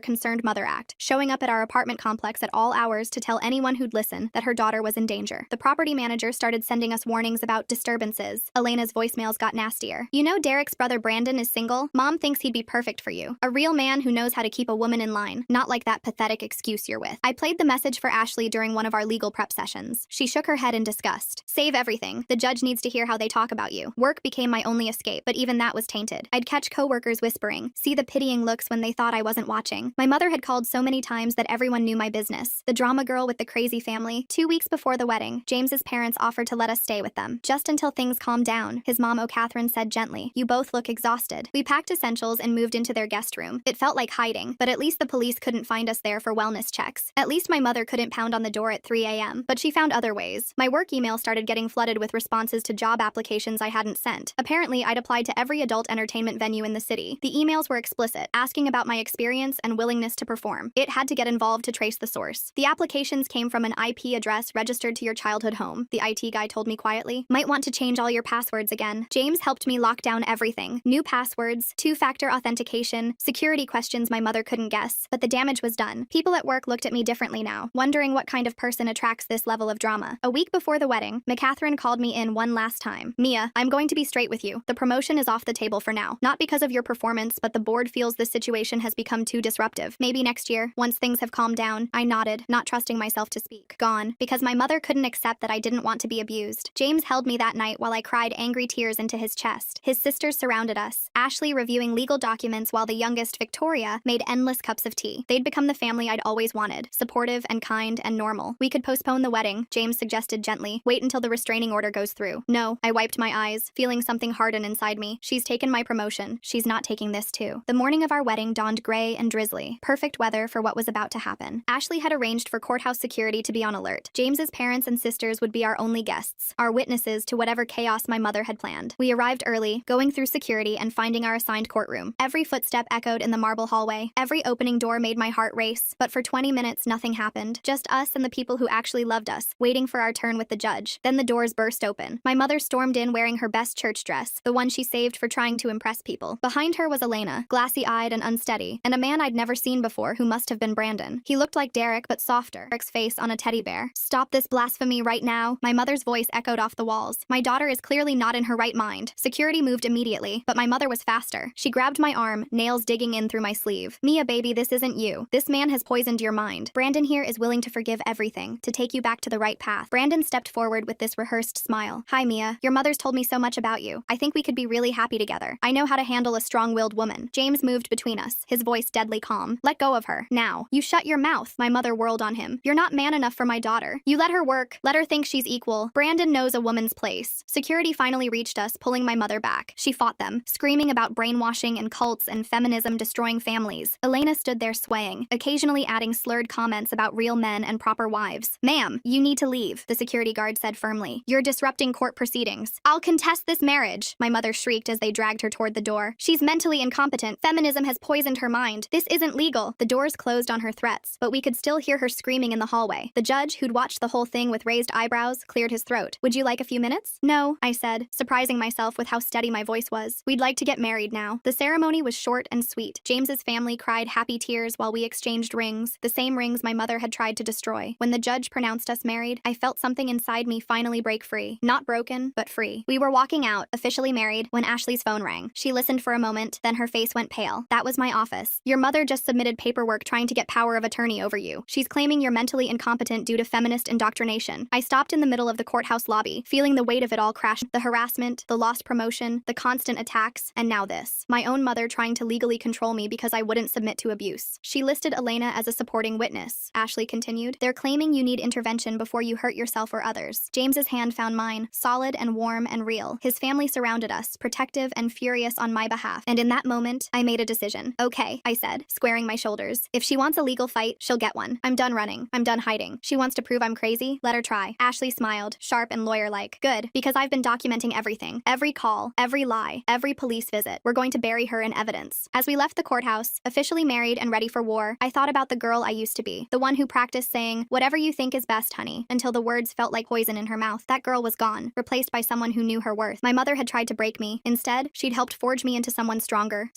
concerned mother act, showing up at our apartment complex at all hours to tell anyone who'd listen that her daughter was in danger. The property manager started sending us warnings about disturbances. Elena's voicemails got nastier. "You know Derek's brother Brandon is single? Mom thinks he'd be perfect for you. A real man who knows how to keep a woman in line, not like that pathetic excuse you're with." I played the message for Ashley during one of our legal prep sessions. She shook her head in disgust. Save everything. The judge needs to hear how they talk about you. Work became my only escape, but even that was tainted. I'd catch coworkers whispering, see the pitying looks when they thought I wasn't watching. My mother had called so many times that everyone knew my business. The drama girl with the crazy family. 2 weeks before the wedding, James's parents offered to let us stay with them. Just until things calmed down, his mom O'Catherine said gently, "You both look exhausted." We packed essentials and moved into their guest room. It felt like hiding, but at least the police couldn't find us there for wellness checks. At least my mother couldn't pound on the door at 3 a.m., but she found other ways. My work email started getting flooded with responses to job applications I hadn't sent. Apparently, I'd applied to every adult entertainment venue in the city. The emails were explicit, asking about my experience and willingness to perform. It had to get involved to trace the source. The applications came from an IP address registered to your childhood home, the IT guy told me quietly. Might want to change all your passwords again. James helped me lock down everything. New passwords, two-factor authentication, security questions my mother couldn't guess. But the damage was done. People at work looked at me differently now, wondering what kind of person attracts this level of drama. A week before the wedding, McCatherine called me in one last time. "Mia, I'm going to be straight with you. The promotion is off the table for now. Not because of your performance, but the board feels this situation has become too disruptive. Maybe next year, once things have calmed down." I nodded, not trusting myself to speak. Gone, because my mother couldn't accept that I didn't want to be abused. James held me that night while I cried angry tears into his chest. His sisters surrounded us, Ashley reviewing legal documents while the youngest, Victoria, made endless cups of tea. They'd become the family I'd always wanted, supportive and kind and normal. "We could postpone the wedding," James suggested gently. "Wait until the restraining order goes through." No, I wiped my eyes, feeling something harden inside me. She's taken my promotion. She's not taking this too. The morning of our wedding dawned gray and drizzly. Perfect weather for what was about to happen. Ashley had arranged for courthouse security to be on alert. James's parents and sisters would be our only guests, our witnesses to whatever chaos my mother had planned. We arrived early, going through security and finding our assigned courtroom. Every footstep echoed in the marble hallway. Every opening door made my heart race. But for 20 minutes, nothing happened. Just us and the people who actually loved us, waiting for our turn with the judge. Then the doors burst open. My mother stormed in wearing her best church dress, the one she saved for trying to impress people. Behind her was Elena, glassy-eyed and unsteady, and a man I'd never seen before who must have been Brandon. He looked like Derek, but softer. Derek's face on a teddy bear. "Stop this blasphemy right now." My mother's voice echoed off the walls. "My daughter is clearly not in her right mind." Security moved immediately, but my mother was faster. She grabbed my arm, nails digging in through my sleeve. "Mia, baby, this isn't you. This man has poisoned your mind. Brandon here is willing to forgive everything, to take you back to the right path." Brandon stepped forward with this rehearsed smile. "Hi, Mia. Your mother's told me so much about you. I think we could be really happy together. I know how to handle a strong-willed woman." James moved between us, his voice deadly calm. "Let go of her. Now. You shut your mouth." My mother whirled on him. "You're not man enough for my daughter. You let her work. Let her think she's equal. Brandon knows a woman's place." Security finally reached us, pulling my mother back. She fought them, screaming about brainwashing and cults and feminism destroying families. Elena stood there swaying, occasionally adding slurred comments about real men and proper wives. "Ma'am, you need to leave," the security guard said firmly. "You're disrupting court proceedings." "I'll contest this marriage," my mother shrieked as they dragged her toward the door. "She's mentally incompetent. Feminism has poisoned her mind. This isn't legal." The doors closed on her threats, but we could still hear her screaming in the hallway. The judge, who'd watched the whole thing with raised eyebrows, cleared his throat. "Would you like a few minutes?" "No," I said, surprising myself with how steady my voice was. "We'd like to get married now." The ceremony was short and sweet. James's family cried happy tears while we exchanged rings, the same rings my mother had tried to destroy. When the judge pronounced us married, I felt something inside me finally break free. Not broken, but free. We were walking out, officially married, when Ashley's phone rang. She listened for a moment, then her face went pale. "That was my office. Your mother just submitted paperwork trying to get power of attorney over you. She's claiming you're mentally incompetent due to feminist indoctrination." I stopped in the middle of the courthouse lobby, feeling the weight of it all crash. The harassment, the lost promotion, the constant attacks, and now this. My own mother trying to legally control me because I wouldn't submit to abuse. She listed Elena as a supporting witness. Ashley continued, "They're claiming you need intervention before you hurt yourself or others." James's hand found mine, solid and warm and real. His family surrounded us, protective and furious on my behalf. And in that moment, I made a decision. "Okay," I said, squaring my shoulders. "If she wants a legal fight, she'll get one. I'm done running. I'm done hiding. She wants to prove I'm crazy? Let her try." Ashley smiled, sharp and lawyer-like. "Good, because I've been documenting everything. Every call, every lie, every police visit. We're going to bury her in evidence." As we left the courthouse, officially married and ready for war, I thought about the girl I used to be, the one who practiced saying, "Whatever you think is best, honey," until the words felt like poison in her mouth. That girl was gone, replaced by someone who knew her worth. My mother had tried to break me. Instead, she'd helped forge me into someone stronger,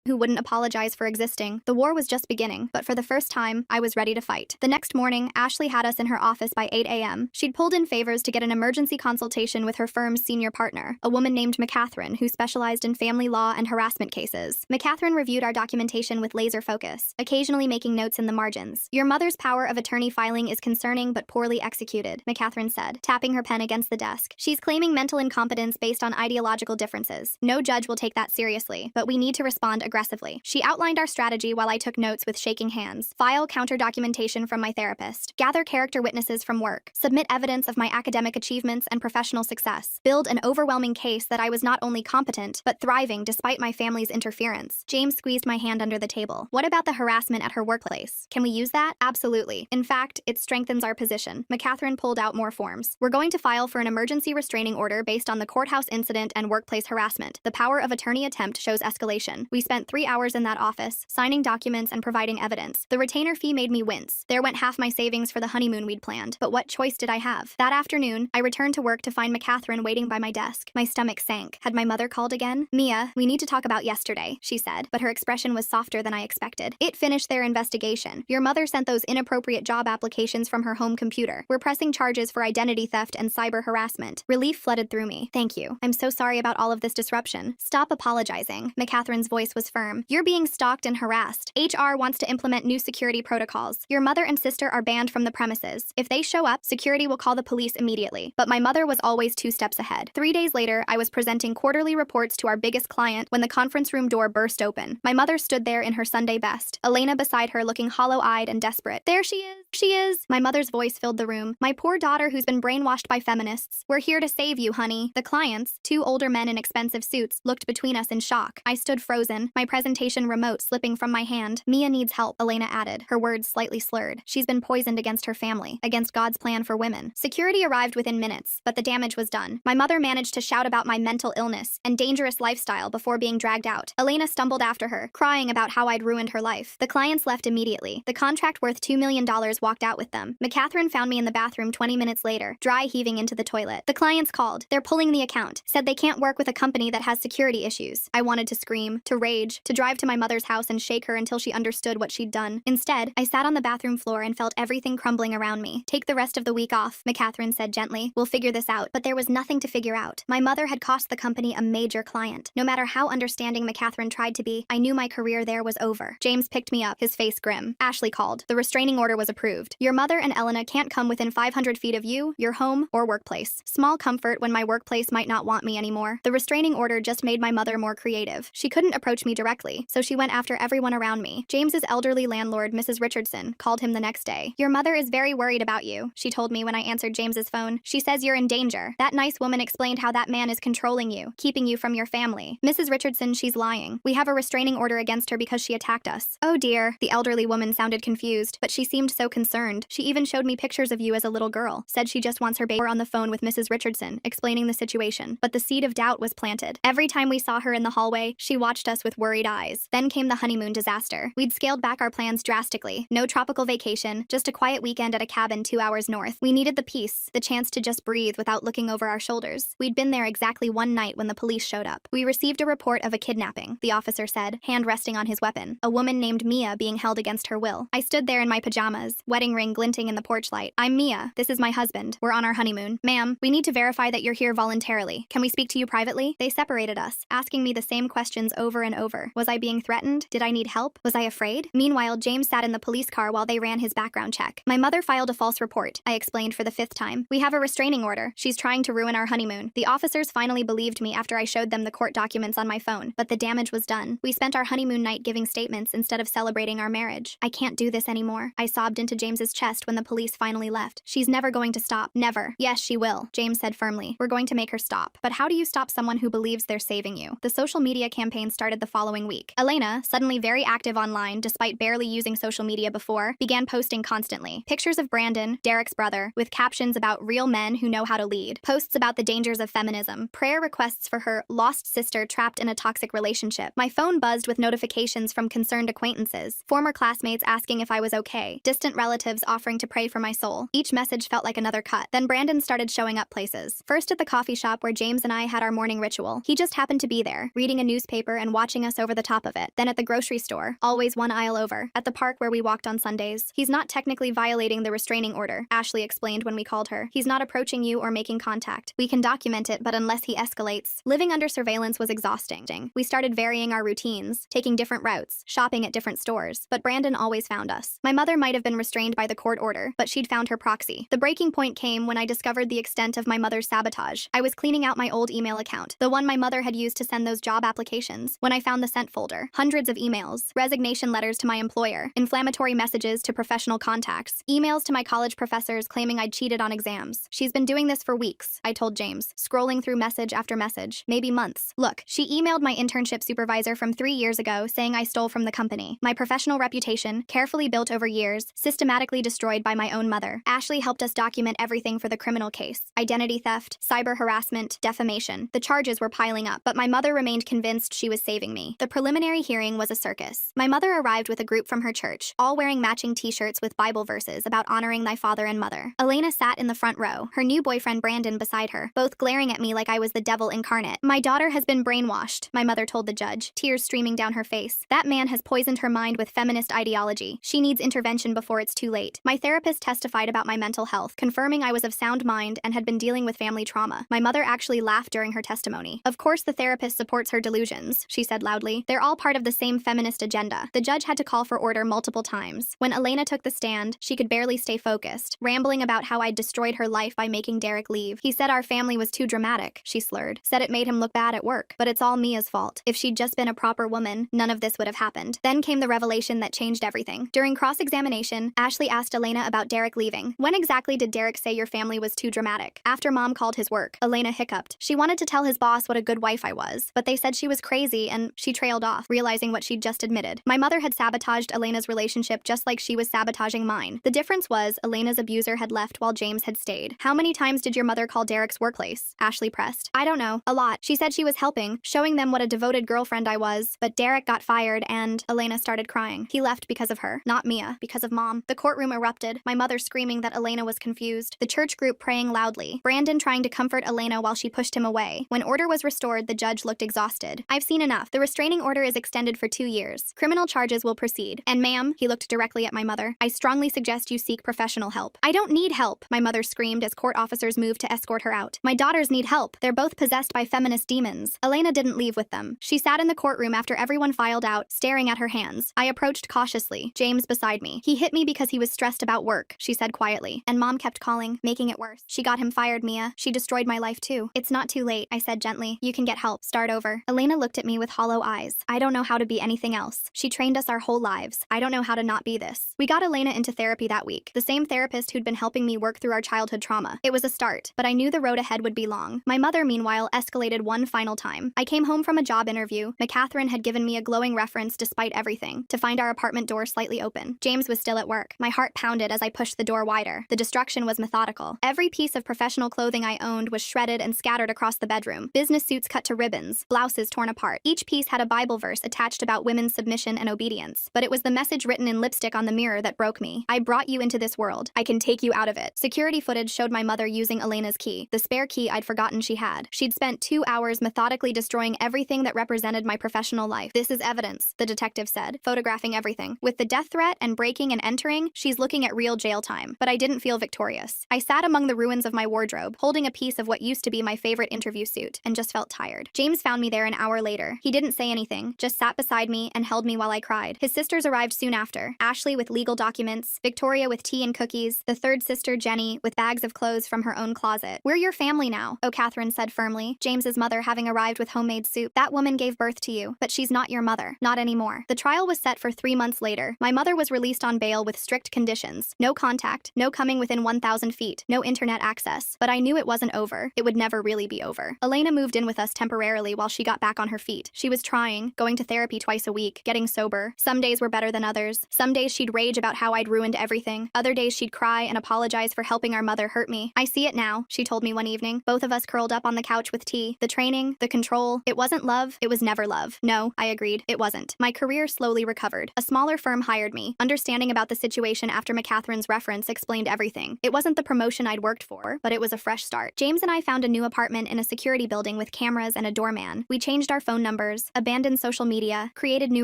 who wouldn't apologize for existing. The war was just beginning, but for the first time, I was ready to fight. The next morning, Ashley had us in her office by 8 a.m. She'd pulled in favors to get an emergency consultation with her firm's senior partner, a woman named McCatherine, who specialized in family law and harassment cases. McCatherine reviewed our documentation with laser focus, occasionally making notes in the margins. Your mother's power of attorney filing is concerning but poorly executed, McCatherine said, tapping her pen against the desk. She's claiming mental incompetence based on ideological differences. No judge will take that seriously, but we need to respond aggressively. She outlined our strategy while I took notes with shaking hands. File counter documentation from my therapist. Gather character witnesses from work. Submit evidence of my academic achievements and professional success. Build an overwhelming case that I was not only competent, but thriving despite my family's interference. James squeezed my hand under the table. What about the harassment at her workplace? Can we use that? Absolutely. In fact, it strengthens our position. McCatherine pulled out more forms. We're going to file for an emergency restraining order based on the courthouse incident and workplace harassment. The power of attorney attempt shows escalation. We spent 3 hours in that office, signing documents and providing evidence. The retainer fee made me wince. There went half my savings for the honeymoon we'd planned. But what choice did I have? That afternoon, I returned to work to find McCatherine waiting by my desk. My stomach sank. Had my mother called again? Mia, we need to talk about yesterday, she said, but her expression was softer than I expected. It finished their investigation. Your mother sent those inappropriate job applications from her home computer. We're pressing charges for identity theft and cyber harassment. Relief flooded through me. Thank you. I'm so sorry about all of this disruption. Stop apologizing. McCatherine's voice was firm. You're being stalked and harassed. HR wants to implement new security protocols. Your mother and sister are banned from the premises. If they show up, security will call the police immediately. But my mother was always 2 steps ahead. 3 days later, I was presenting quarterly reports to our biggest client when the conference room door burst open. My mother stood there in her Sunday best, Elena beside her looking hollow-eyed and desperate. There she is. She is. My mother's voice filled the room. My poor daughter who's been brainwashed by feminists. We're here to save you, honey. The clients, 2 older men in expensive suits, looked between us in shock. I stood frozen, my presentation remote slipping from my hand. Mia needs help, Elena added, her words slightly slurred. She's been poisoned against her family, against God's plan for women. Security arrived within minutes, but the damage was done. My mother managed to shout about my mental illness and dangerous lifestyle before being dragged out. Elena stumbled after her, crying about how I'd ruined her life. The clients left immediately. The contract worth $2 million walked out with them. McCatherine found me in the bathroom 20 minutes later, dry heaving into the toilet. The clients called. They're pulling the account. Said they can't work with a company that has security issues. I wanted to scream, to rage, to drive to my mother's house and shake her until she understood what she'd done. Instead, I sat on the bathroom floor and felt everything crumbling around me. Take the rest of the week off, McCatherine said gently. We'll figure this out. But there was nothing to figure out. My mother had cost the company a major client. No matter how understanding McCatherine tried to be, I knew my career there was over. James picked me up, his face grim. Ashley called. The restraining order was approved. Your mother and Elena can't come within 500 feet of you, your home, or workplace. Small comfort when my workplace might not want me anymore. The restraining order just made my mother more creative. She couldn't approach me directly, so she went after everyone around me. James's elderly landlord, Mrs. Richardson, called him the next day. Your mother is very worried about you, she told me when I answered James's phone. She says you're in danger. That nice woman explained how that man is controlling you, keeping you from your family. Mrs. Richardson, she's lying. We have a restraining order against her because she attacked us. Oh dear. The elderly woman sounded confused, but she seemed so concerned. She even showed me pictures of you as a little girl. Said she just wants her baby. On the phone with Mrs. Richardson, explaining the situation. But the seed of doubt was planted. Every time we saw her in the hallway, she watched us with worried eyes. Then came the honeymoon disaster. We'd scaled back our plans drastically. No tropical vacation, just a quiet weekend at a cabin 2 hours north. We needed the peace, the chance to just breathe without looking over our shoulders. We'd been there exactly one night when the police showed up. We received a report of a kidnapping, the officer said, hand resting on his weapon. A woman named Mia being held against her will. I stood there in my pajamas, wedding ring glinting in the porch light. I'm Mia. This is my husband. We're on our honeymoon. Ma'am, we need to verify that you're here voluntarily. Can we speak to you privately? They separated us, asking me the same questions over and over. Was I being threatened? Did I need help? Was I afraid? Meanwhile, James sat in the police car while they ran his background check. My mother filed a false report, I explained for the 5th time. We have a restraining order. She's trying to ruin our honeymoon. The officers finally believed me after I showed them the court documents on my phone, but the damage was done. We spent our honeymoon night giving statements instead of celebrating our marriage. I can't do this anymore. I sobbed into James's chest when the police finally left. She's never going to stop. Never. Yes, she will, James said firmly. We're going to make her stop. But how do you stop someone who believes they're saving you? The social media campaign started the following week. Elena, suddenly very active online despite barely using social media before, began posting constantly. Pictures of Brandon, Derek's brother, with captions about real men who know how to lead. Posts about the dangers of feminism. Prayer requests for her lost sister trapped in a toxic relationship. My phone buzzed with notifications from concerned acquaintances. Former classmates asking if I was okay. Distant relatives offering to pray for my soul. Each message felt like another cut. Then Brandon started showing up places. First at the coffee shop where James and I had our morning ritual. He just happened to be there, reading a newspaper and watching us us over the top of it. Then at the grocery store, always one aisle over. At the park where we walked on Sundays. He's not technically violating the restraining order, Ashley explained when we called her. He's not approaching you or making contact. We can document it, but unless he escalates. Living under surveillance was exhausting. We started varying our routines, taking different routes, shopping at different stores. But Brandon always found us. My mother might have been restrained by the court order, but she'd found her proxy. The breaking point came when I discovered the extent of my mother's sabotage. I was cleaning out my old email account, the one my mother had used to send those job applications, when I found the sent folder. Hundreds of emails, resignation letters to my employer, inflammatory messages to professional contacts, emails to my college professors claiming I'd cheated on exams. She's been doing this for weeks, I told James, scrolling through message after message, maybe months. Look, she emailed my internship supervisor from 3 years ago saying I stole from the company. My professional reputation, carefully built over years, systematically destroyed by my own mother. Ashley helped us document everything for the criminal case. Identity theft, cyber harassment, defamation. The charges were piling up, but my mother remained convinced she was saving me. The preliminary hearing was a circus. My mother arrived with a group from her church, all wearing matching t-shirts with Bible verses about honoring thy father and mother. Elena sat in the front row, her new boyfriend Brandon beside her, both glaring at me like I was the devil incarnate. My daughter has been brainwashed, my mother told the judge, tears streaming down her face. That man has poisoned her mind with feminist ideology. She needs intervention before it's too late. My therapist testified about my mental health, confirming I was of sound mind and had been dealing with family trauma. My mother actually laughed during her testimony. Of course the therapist supports her delusions, she said loudly. They're all part of the same feminist agenda. The judge had to call for order multiple times. When Elena took the stand, she could barely stay focused, rambling about how I'd destroyed her life by making Derek leave. He said our family was too dramatic, she slurred. Said it made him look bad at work. But it's all Mia's fault. If she'd just been a proper woman, none of this would have happened. Then came the revelation that changed everything. During cross-examination, Ashley asked Elena about Derek leaving. When exactly did Derek say your family was too dramatic? After Mom called his work, Elena hiccuped. She wanted to tell his boss what a good wife I was, but they said she was crazy and she trailed off, realizing what she'd just admitted. My mother had sabotaged Elena's relationship just like she was sabotaging mine. The difference was Elena's abuser had left while James had stayed. How many times did your mother call Derek's workplace? Ashley pressed. I don't know. A lot. She said she was helping, showing them what a devoted girlfriend I was, but Derek got fired and Elena started crying. He left because of her, not Mia, because of Mom. The courtroom erupted, my mother screaming that Elena was confused, the church group praying loudly, Brandon trying to comfort Elena while she pushed him away. When order was restored, the judge looked exhausted. I've seen enough. The restraining order is extended for 2 years. Criminal charges will proceed. And ma'am, he looked directly at my mother, I strongly suggest you seek professional help. I don't need help, my mother screamed as court officers moved to escort her out. My daughters need help. They're both possessed by feminist demons. Elena didn't leave with them. She sat in the courtroom after everyone filed out, staring at her hands. I approached cautiously, James beside me. He hit me because he was stressed about work, she said quietly. And Mom kept calling, making it worse. She got him fired, Mia. She destroyed my life too. It's not too late, I said gently. You can get help. Start over. Elena looked at me with hollow eyes. I don't know how to be anything else. She trained us our whole lives. I don't know how to not be this. We got Elena into therapy that week. The same therapist who'd been helping me work through our childhood trauma. It was a start, but I knew the road ahead would be long. My mother, meanwhile, escalated one final time. I came home from a job interview. McCatherine had given me a glowing reference despite everything, to find our apartment door slightly open. James was still at work. My heart pounded as I pushed the door wider. The destruction was methodical. Every piece of professional clothing I owned was shredded and scattered across the bedroom. Business suits cut to ribbons, blouses torn apart. Each piece had a Bible verse attached about women's submission and obedience. But it was the message written in lipstick on the mirror that broke me. I brought you into this world. I can take you out of it. Security footage showed my mother using Elena's key, the spare key I'd forgotten she had. She'd spent 2 hours methodically destroying everything that represented my professional life. This is evidence, the detective said, photographing everything. With the death threat and breaking and entering, she's looking at real jail time. But I didn't feel victorious. I sat among the ruins of my wardrobe, holding a piece of what used to be my favorite interview suit, and just felt tired. James found me there an hour later. He didn't say anything, just sat beside me and held me while I cried. His sisters arrived soon after, Ashley with legal documents, Victoria with tea and cookies, the third sister, Jenny, with bags of clothes from her own closet. We're your family now, Catherine said firmly, James's mother having arrived with homemade soup. That woman gave birth to you, but she's not your mother. Not anymore. The trial was set for 3 months later. My mother was released on bail with strict conditions. No contact, no coming within 1,000 feet, no internet access. But I knew it wasn't over. It would never really be over. Elena moved in with us temporarily while she got back on her feet. She was trying, going to therapy twice a week, getting sober. Some days were better than others. Some days she'd rage about how I'd ruined everything. Other days she'd cry and apologize for helping our mother hurt me. I see it now, she told me one evening. Both of us curled up on the couch with tea. The training, the control. It wasn't love. It was never love. No, I agreed. It wasn't. My career slowly recovered. A smaller firm hired me. Understanding about the situation after McCatherine's reference explained everything. It wasn't the promotion I'd worked for, but it was a fresh start. James and I found a new apartment in a security building with cameras and a doorman. We changed our phone numbers. abandoned social media, created new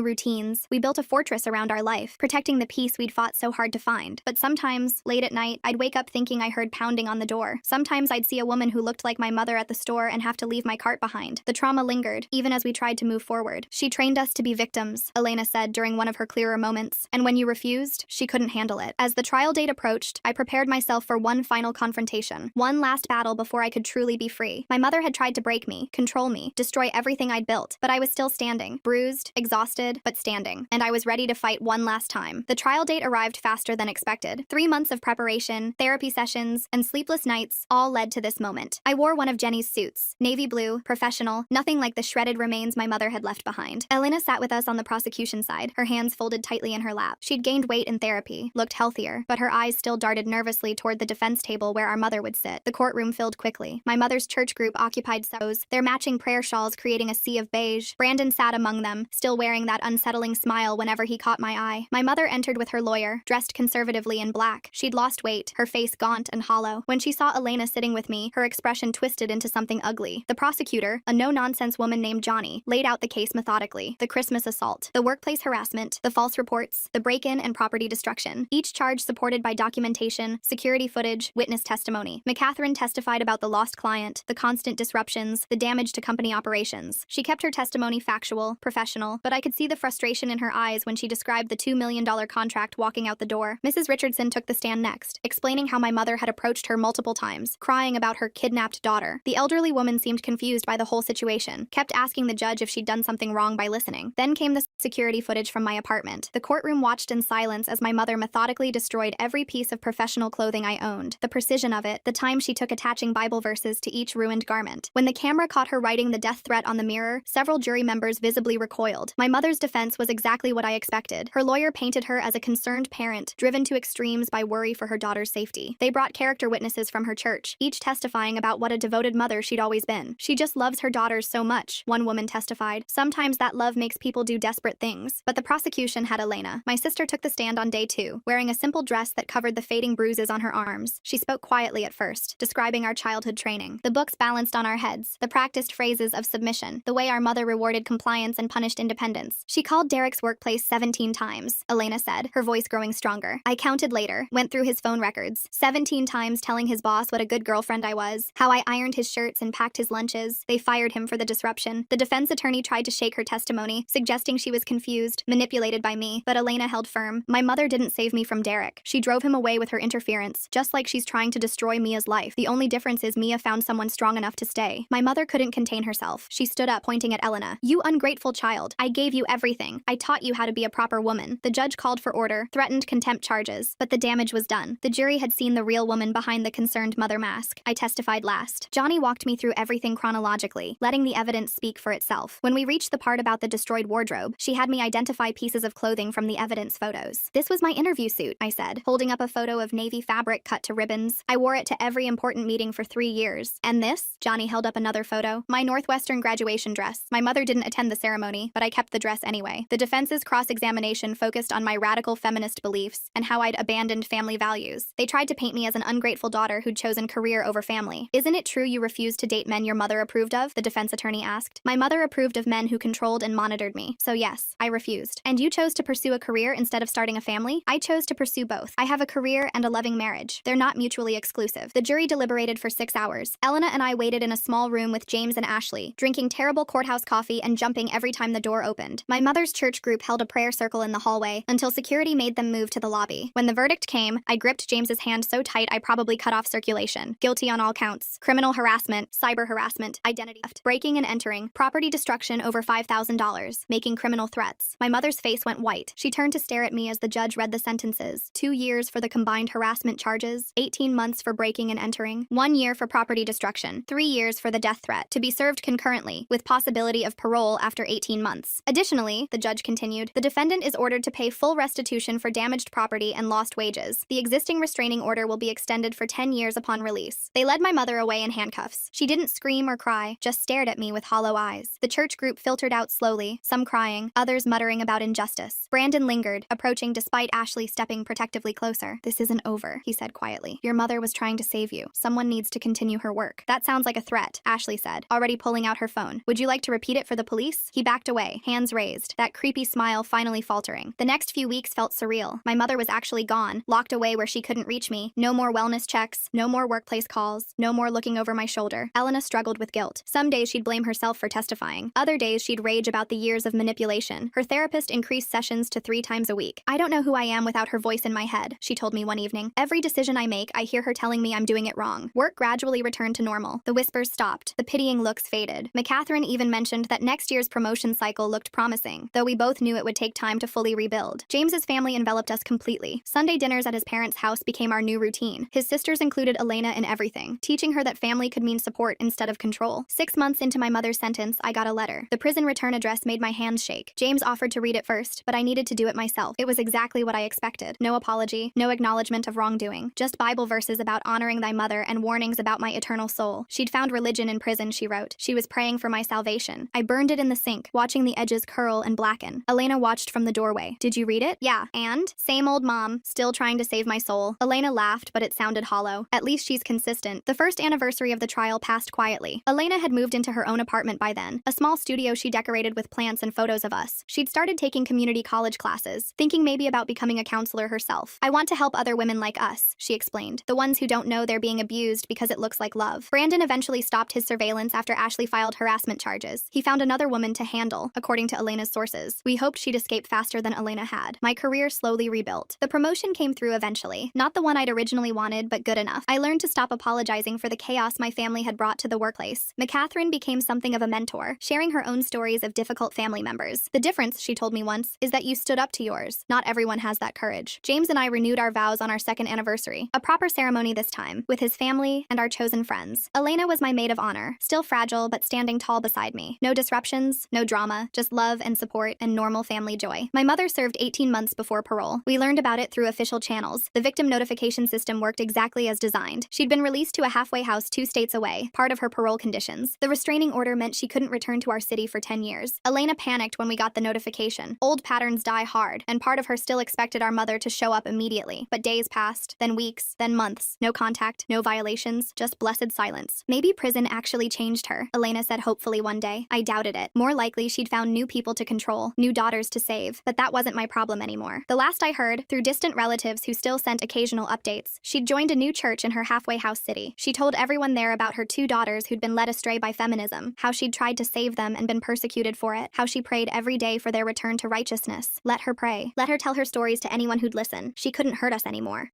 routines. We built a fortress around our life, protecting the peace we'd fought so hard to find. But sometimes, late at night, I'd wake up thinking I heard pounding on the door. Sometimes I'd see a woman who looked like my mother at the store and have to leave my cart behind. The trauma lingered, even as we tried to move forward. She trained us to be victims, Elena said during one of her clearer moments. And when you refused, she couldn't handle it. As the trial date approached, I prepared myself for one final confrontation, one last battle before I could truly be free. My mother had tried to break me, control me, destroy everything I'd built, but I was still standing, bruised, exhausted, but standing, and I was ready to fight one last time. The trial date arrived faster than expected. 3 months of preparation, therapy sessions, and sleepless nights all led to this moment. I wore one of Jenny's suits, navy blue, professional, nothing like the shredded remains my mother had left behind. Elena sat with us on the prosecution side, her hands folded tightly in her lap. She'd gained weight in therapy, looked healthier, but her eyes still darted nervously toward the defense table where our mother would sit. The courtroom filled quickly. My mother's church group occupied those, their matching prayer shawls creating a sea of beige. Brandon sat among them, still wearing that unsettling smile whenever he caught my eye. My mother entered with her lawyer, dressed conservatively in black. She'd lost weight, her face gaunt and hollow. When she saw Elena sitting with me, her expression twisted into something ugly. The prosecutor, a no-nonsense woman named Johnny, laid out the case methodically. The Christmas assault, the workplace harassment, the false reports, the break-in and property destruction. Each charge supported by documentation, security footage, witness testimony. McCatherine testified about the lost client, the constant disruptions, the damage to company operations. She kept her testimony factual, professional, but I could see the frustration in her eyes when she described the $2 million contract walking out the door. Mrs. Richardson took the stand next, explaining how my mother had approached her multiple times, crying about her kidnapped daughter. The elderly woman seemed confused by the whole situation, kept asking the judge if she'd done something wrong by listening. Then came the security footage from my apartment. The courtroom watched in silence as my mother methodically destroyed every piece of professional clothing I owned. The precision of it, the time she took attaching Bible verses to each ruined garment. When the camera caught her writing the death threat on the mirror, several jury members visibly recoiled. My mother's defense was exactly what I expected. Her lawyer painted her as a concerned parent, driven to extremes by worry for her daughter's safety. They brought character witnesses from her church, each testifying about what a devoted mother she'd always been. She just loves her daughters so much, one woman testified. Sometimes that love makes people do desperate things. But the prosecution had Elena. My sister took the stand on day 2, wearing a simple dress that covered the fading bruises on her arms. She spoke quietly at first, describing our childhood training. The books balanced on our heads, the practiced phrases of submission, the way our mother rewarded compliance and punished independence. She called Derek's workplace 17 times, Elena said, her voice growing stronger. I counted later, went through his phone records, 17 times telling his boss what a good girlfriend I was, how I ironed his shirts and packed his lunches. They fired him for the disruption. The defense attorney tried to shake her testimony, suggesting she was confused, manipulated by me, but Elena held firm. My mother didn't save me from Derek. She drove him away with her interference, just like she's trying to destroy Mia's life. The only difference is Mia found someone strong enough to stay. My mother couldn't contain herself. She stood up, pointing at Elena. You ungrateful child. I gave you everything. I taught you how to be a proper woman. The judge called for order, threatened contempt charges, but the damage was done. The jury had seen the real woman behind the concerned mother mask. I testified last. Johnny walked me through everything chronologically, letting the evidence speak for itself. When we reached the part about the destroyed wardrobe, she had me identify pieces of clothing from the evidence photos. This was my interview suit, I said, holding up a photo of navy fabric cut to ribbons. I wore it to every important meeting for 3 years. And this? Johnny held up another photo. My Northwestern graduation dress. My mother didn't attend the ceremony, but I kept the dress anyway. The defense's cross-examination focused on my radical feminist beliefs and how I'd abandoned family values. They tried to paint me as an ungrateful daughter who'd chosen career over family. Isn't it true you refused to date men your mother approved of? The defense attorney asked. My mother approved of men who controlled and monitored me. So yes, I refused. And you chose to pursue a career instead of starting a family? I chose to pursue both. I have a career and a loving marriage. They're not mutually exclusive. The jury deliberated for 6 hours. Elena and I waited in a small room with James and Ashley, drinking terrible courthouse coffee and jumping every time the door opened. My mother's church group held a prayer circle in the hallway until security made them move to the lobby. When the verdict came, I gripped James's hand so tight I probably cut off circulation. Guilty on all counts. Criminal harassment, cyber harassment, identity theft, breaking and entering, property destruction over $5,000, making criminal threats. My mother's face went white. She turned to stare at me as the judge read the sentences. 2 years for the combined harassment charges, 18 months for breaking and entering, 1 year for property destruction, 3 years for the death threat, to be served concurrently, with possibility of parole after 18 months. Additionally, the judge continued, the defendant is ordered to pay full restitution for damaged property and lost wages. The existing restraining order will be extended for 10 years upon release. They led my mother away in handcuffs. She didn't scream or cry, just stared at me with hollow eyes. The church group filtered out slowly, some crying, others muttering about injustice. Brandon lingered, approaching despite Ashley stepping protectively closer. This isn't over, he said quietly. Your mother was trying to save you. Someone needs to continue her work. That sounds like a threat, Ashley said, already pulling out her phone. Would you like to repeat it for the police?" He backed away, hands raised, that creepy smile finally faltering. The next few weeks felt surreal. My mother was actually gone, locked away where she couldn't reach me. No more wellness checks, no more workplace calls, no more looking over my shoulder. Elena struggled with guilt. Some days she'd blame herself for testifying. Other days she'd rage about the years of manipulation. Her therapist increased sessions to 3 times a week. "I don't know who I am without her voice in my head," she told me one evening. "Every decision I make, I hear her telling me I'm doing it wrong." Work gradually returned to normal. The whispers stopped. The pitying looks faded. McCatherine even mentioned that next year's promotion cycle looked promising, though we both knew it would take time to fully rebuild. James's family enveloped us completely. Sunday dinners at his parents' house became our new routine. His sisters included Elena in everything, teaching her that family could mean support instead of control. 6 months into my mother's sentence, I got a letter. The prison return address made my hands shake. James offered to read it first, but I needed to do it myself. It was exactly what I expected. No apology, no acknowledgement of wrongdoing, just Bible verses about honoring thy mother and warnings about my eternal soul. She'd found religion in prison, she wrote. She was praying for my salvation. I burned it in the sink, watching the edges curl and blacken. Elena watched from the doorway. "Did you read it?" "Yeah. And? Same old mom, still trying to save my soul." Elena laughed, but it sounded hollow. "At least she's consistent." The first anniversary of the trial passed quietly. Elena had moved into her own apartment by then, a small studio she decorated with plants and photos of us. She'd started taking community college classes, thinking maybe about becoming a counselor herself. "I want to help other women like us," she explained, "the ones who don't know they're being abused because it looks like love." Brandon eventually stopped his surveillance after Ashley filed harassment charges. He found another woman to handle, according to Elena's sources. We hoped she'd escape faster than Elena had. My career slowly rebuilt. The promotion came through eventually. Not the one I'd originally wanted, but good enough. I learned to stop apologizing for the chaos my family had brought to the workplace. McCatherine became something of a mentor, sharing her own stories of difficult family members. "The difference," she told me once, "is that you stood up to yours. Not everyone has that courage." James and I renewed our vows on our second anniversary. A proper ceremony this time, with his family and our chosen friends. Elena was my maid of honor, still fragile but standing tall beside me. No disruptions, no drama, just love and support and normal family joy. My mother served 18 months before parole. We learned about it through official channels. The victim notification system worked exactly as designed. She'd been released to a halfway house 2 states away, part of her parole conditions. The restraining order meant she couldn't return to our city for 10 years. Elena panicked when we got the notification. Old patterns die hard, and part of her still expected our mother to show up immediately. But days passed, then weeks, then months. No contact, no violations, just blessed silence. "Maybe prison actually changed her," Elena said hopefully one day. I doubted it. More likely she'd found new people to control, new daughters to save. But that wasn't my problem anymore. The last I heard, through distant relatives who still sent occasional updates, she'd joined a new church in her halfway house city. She told everyone there about her 2 daughters who'd been led astray by feminism, how she'd tried to save them and been persecuted for it, how she prayed every day for their return to righteousness. Let her pray. Let her tell her stories to anyone who'd listen. She couldn't hurt us anymore.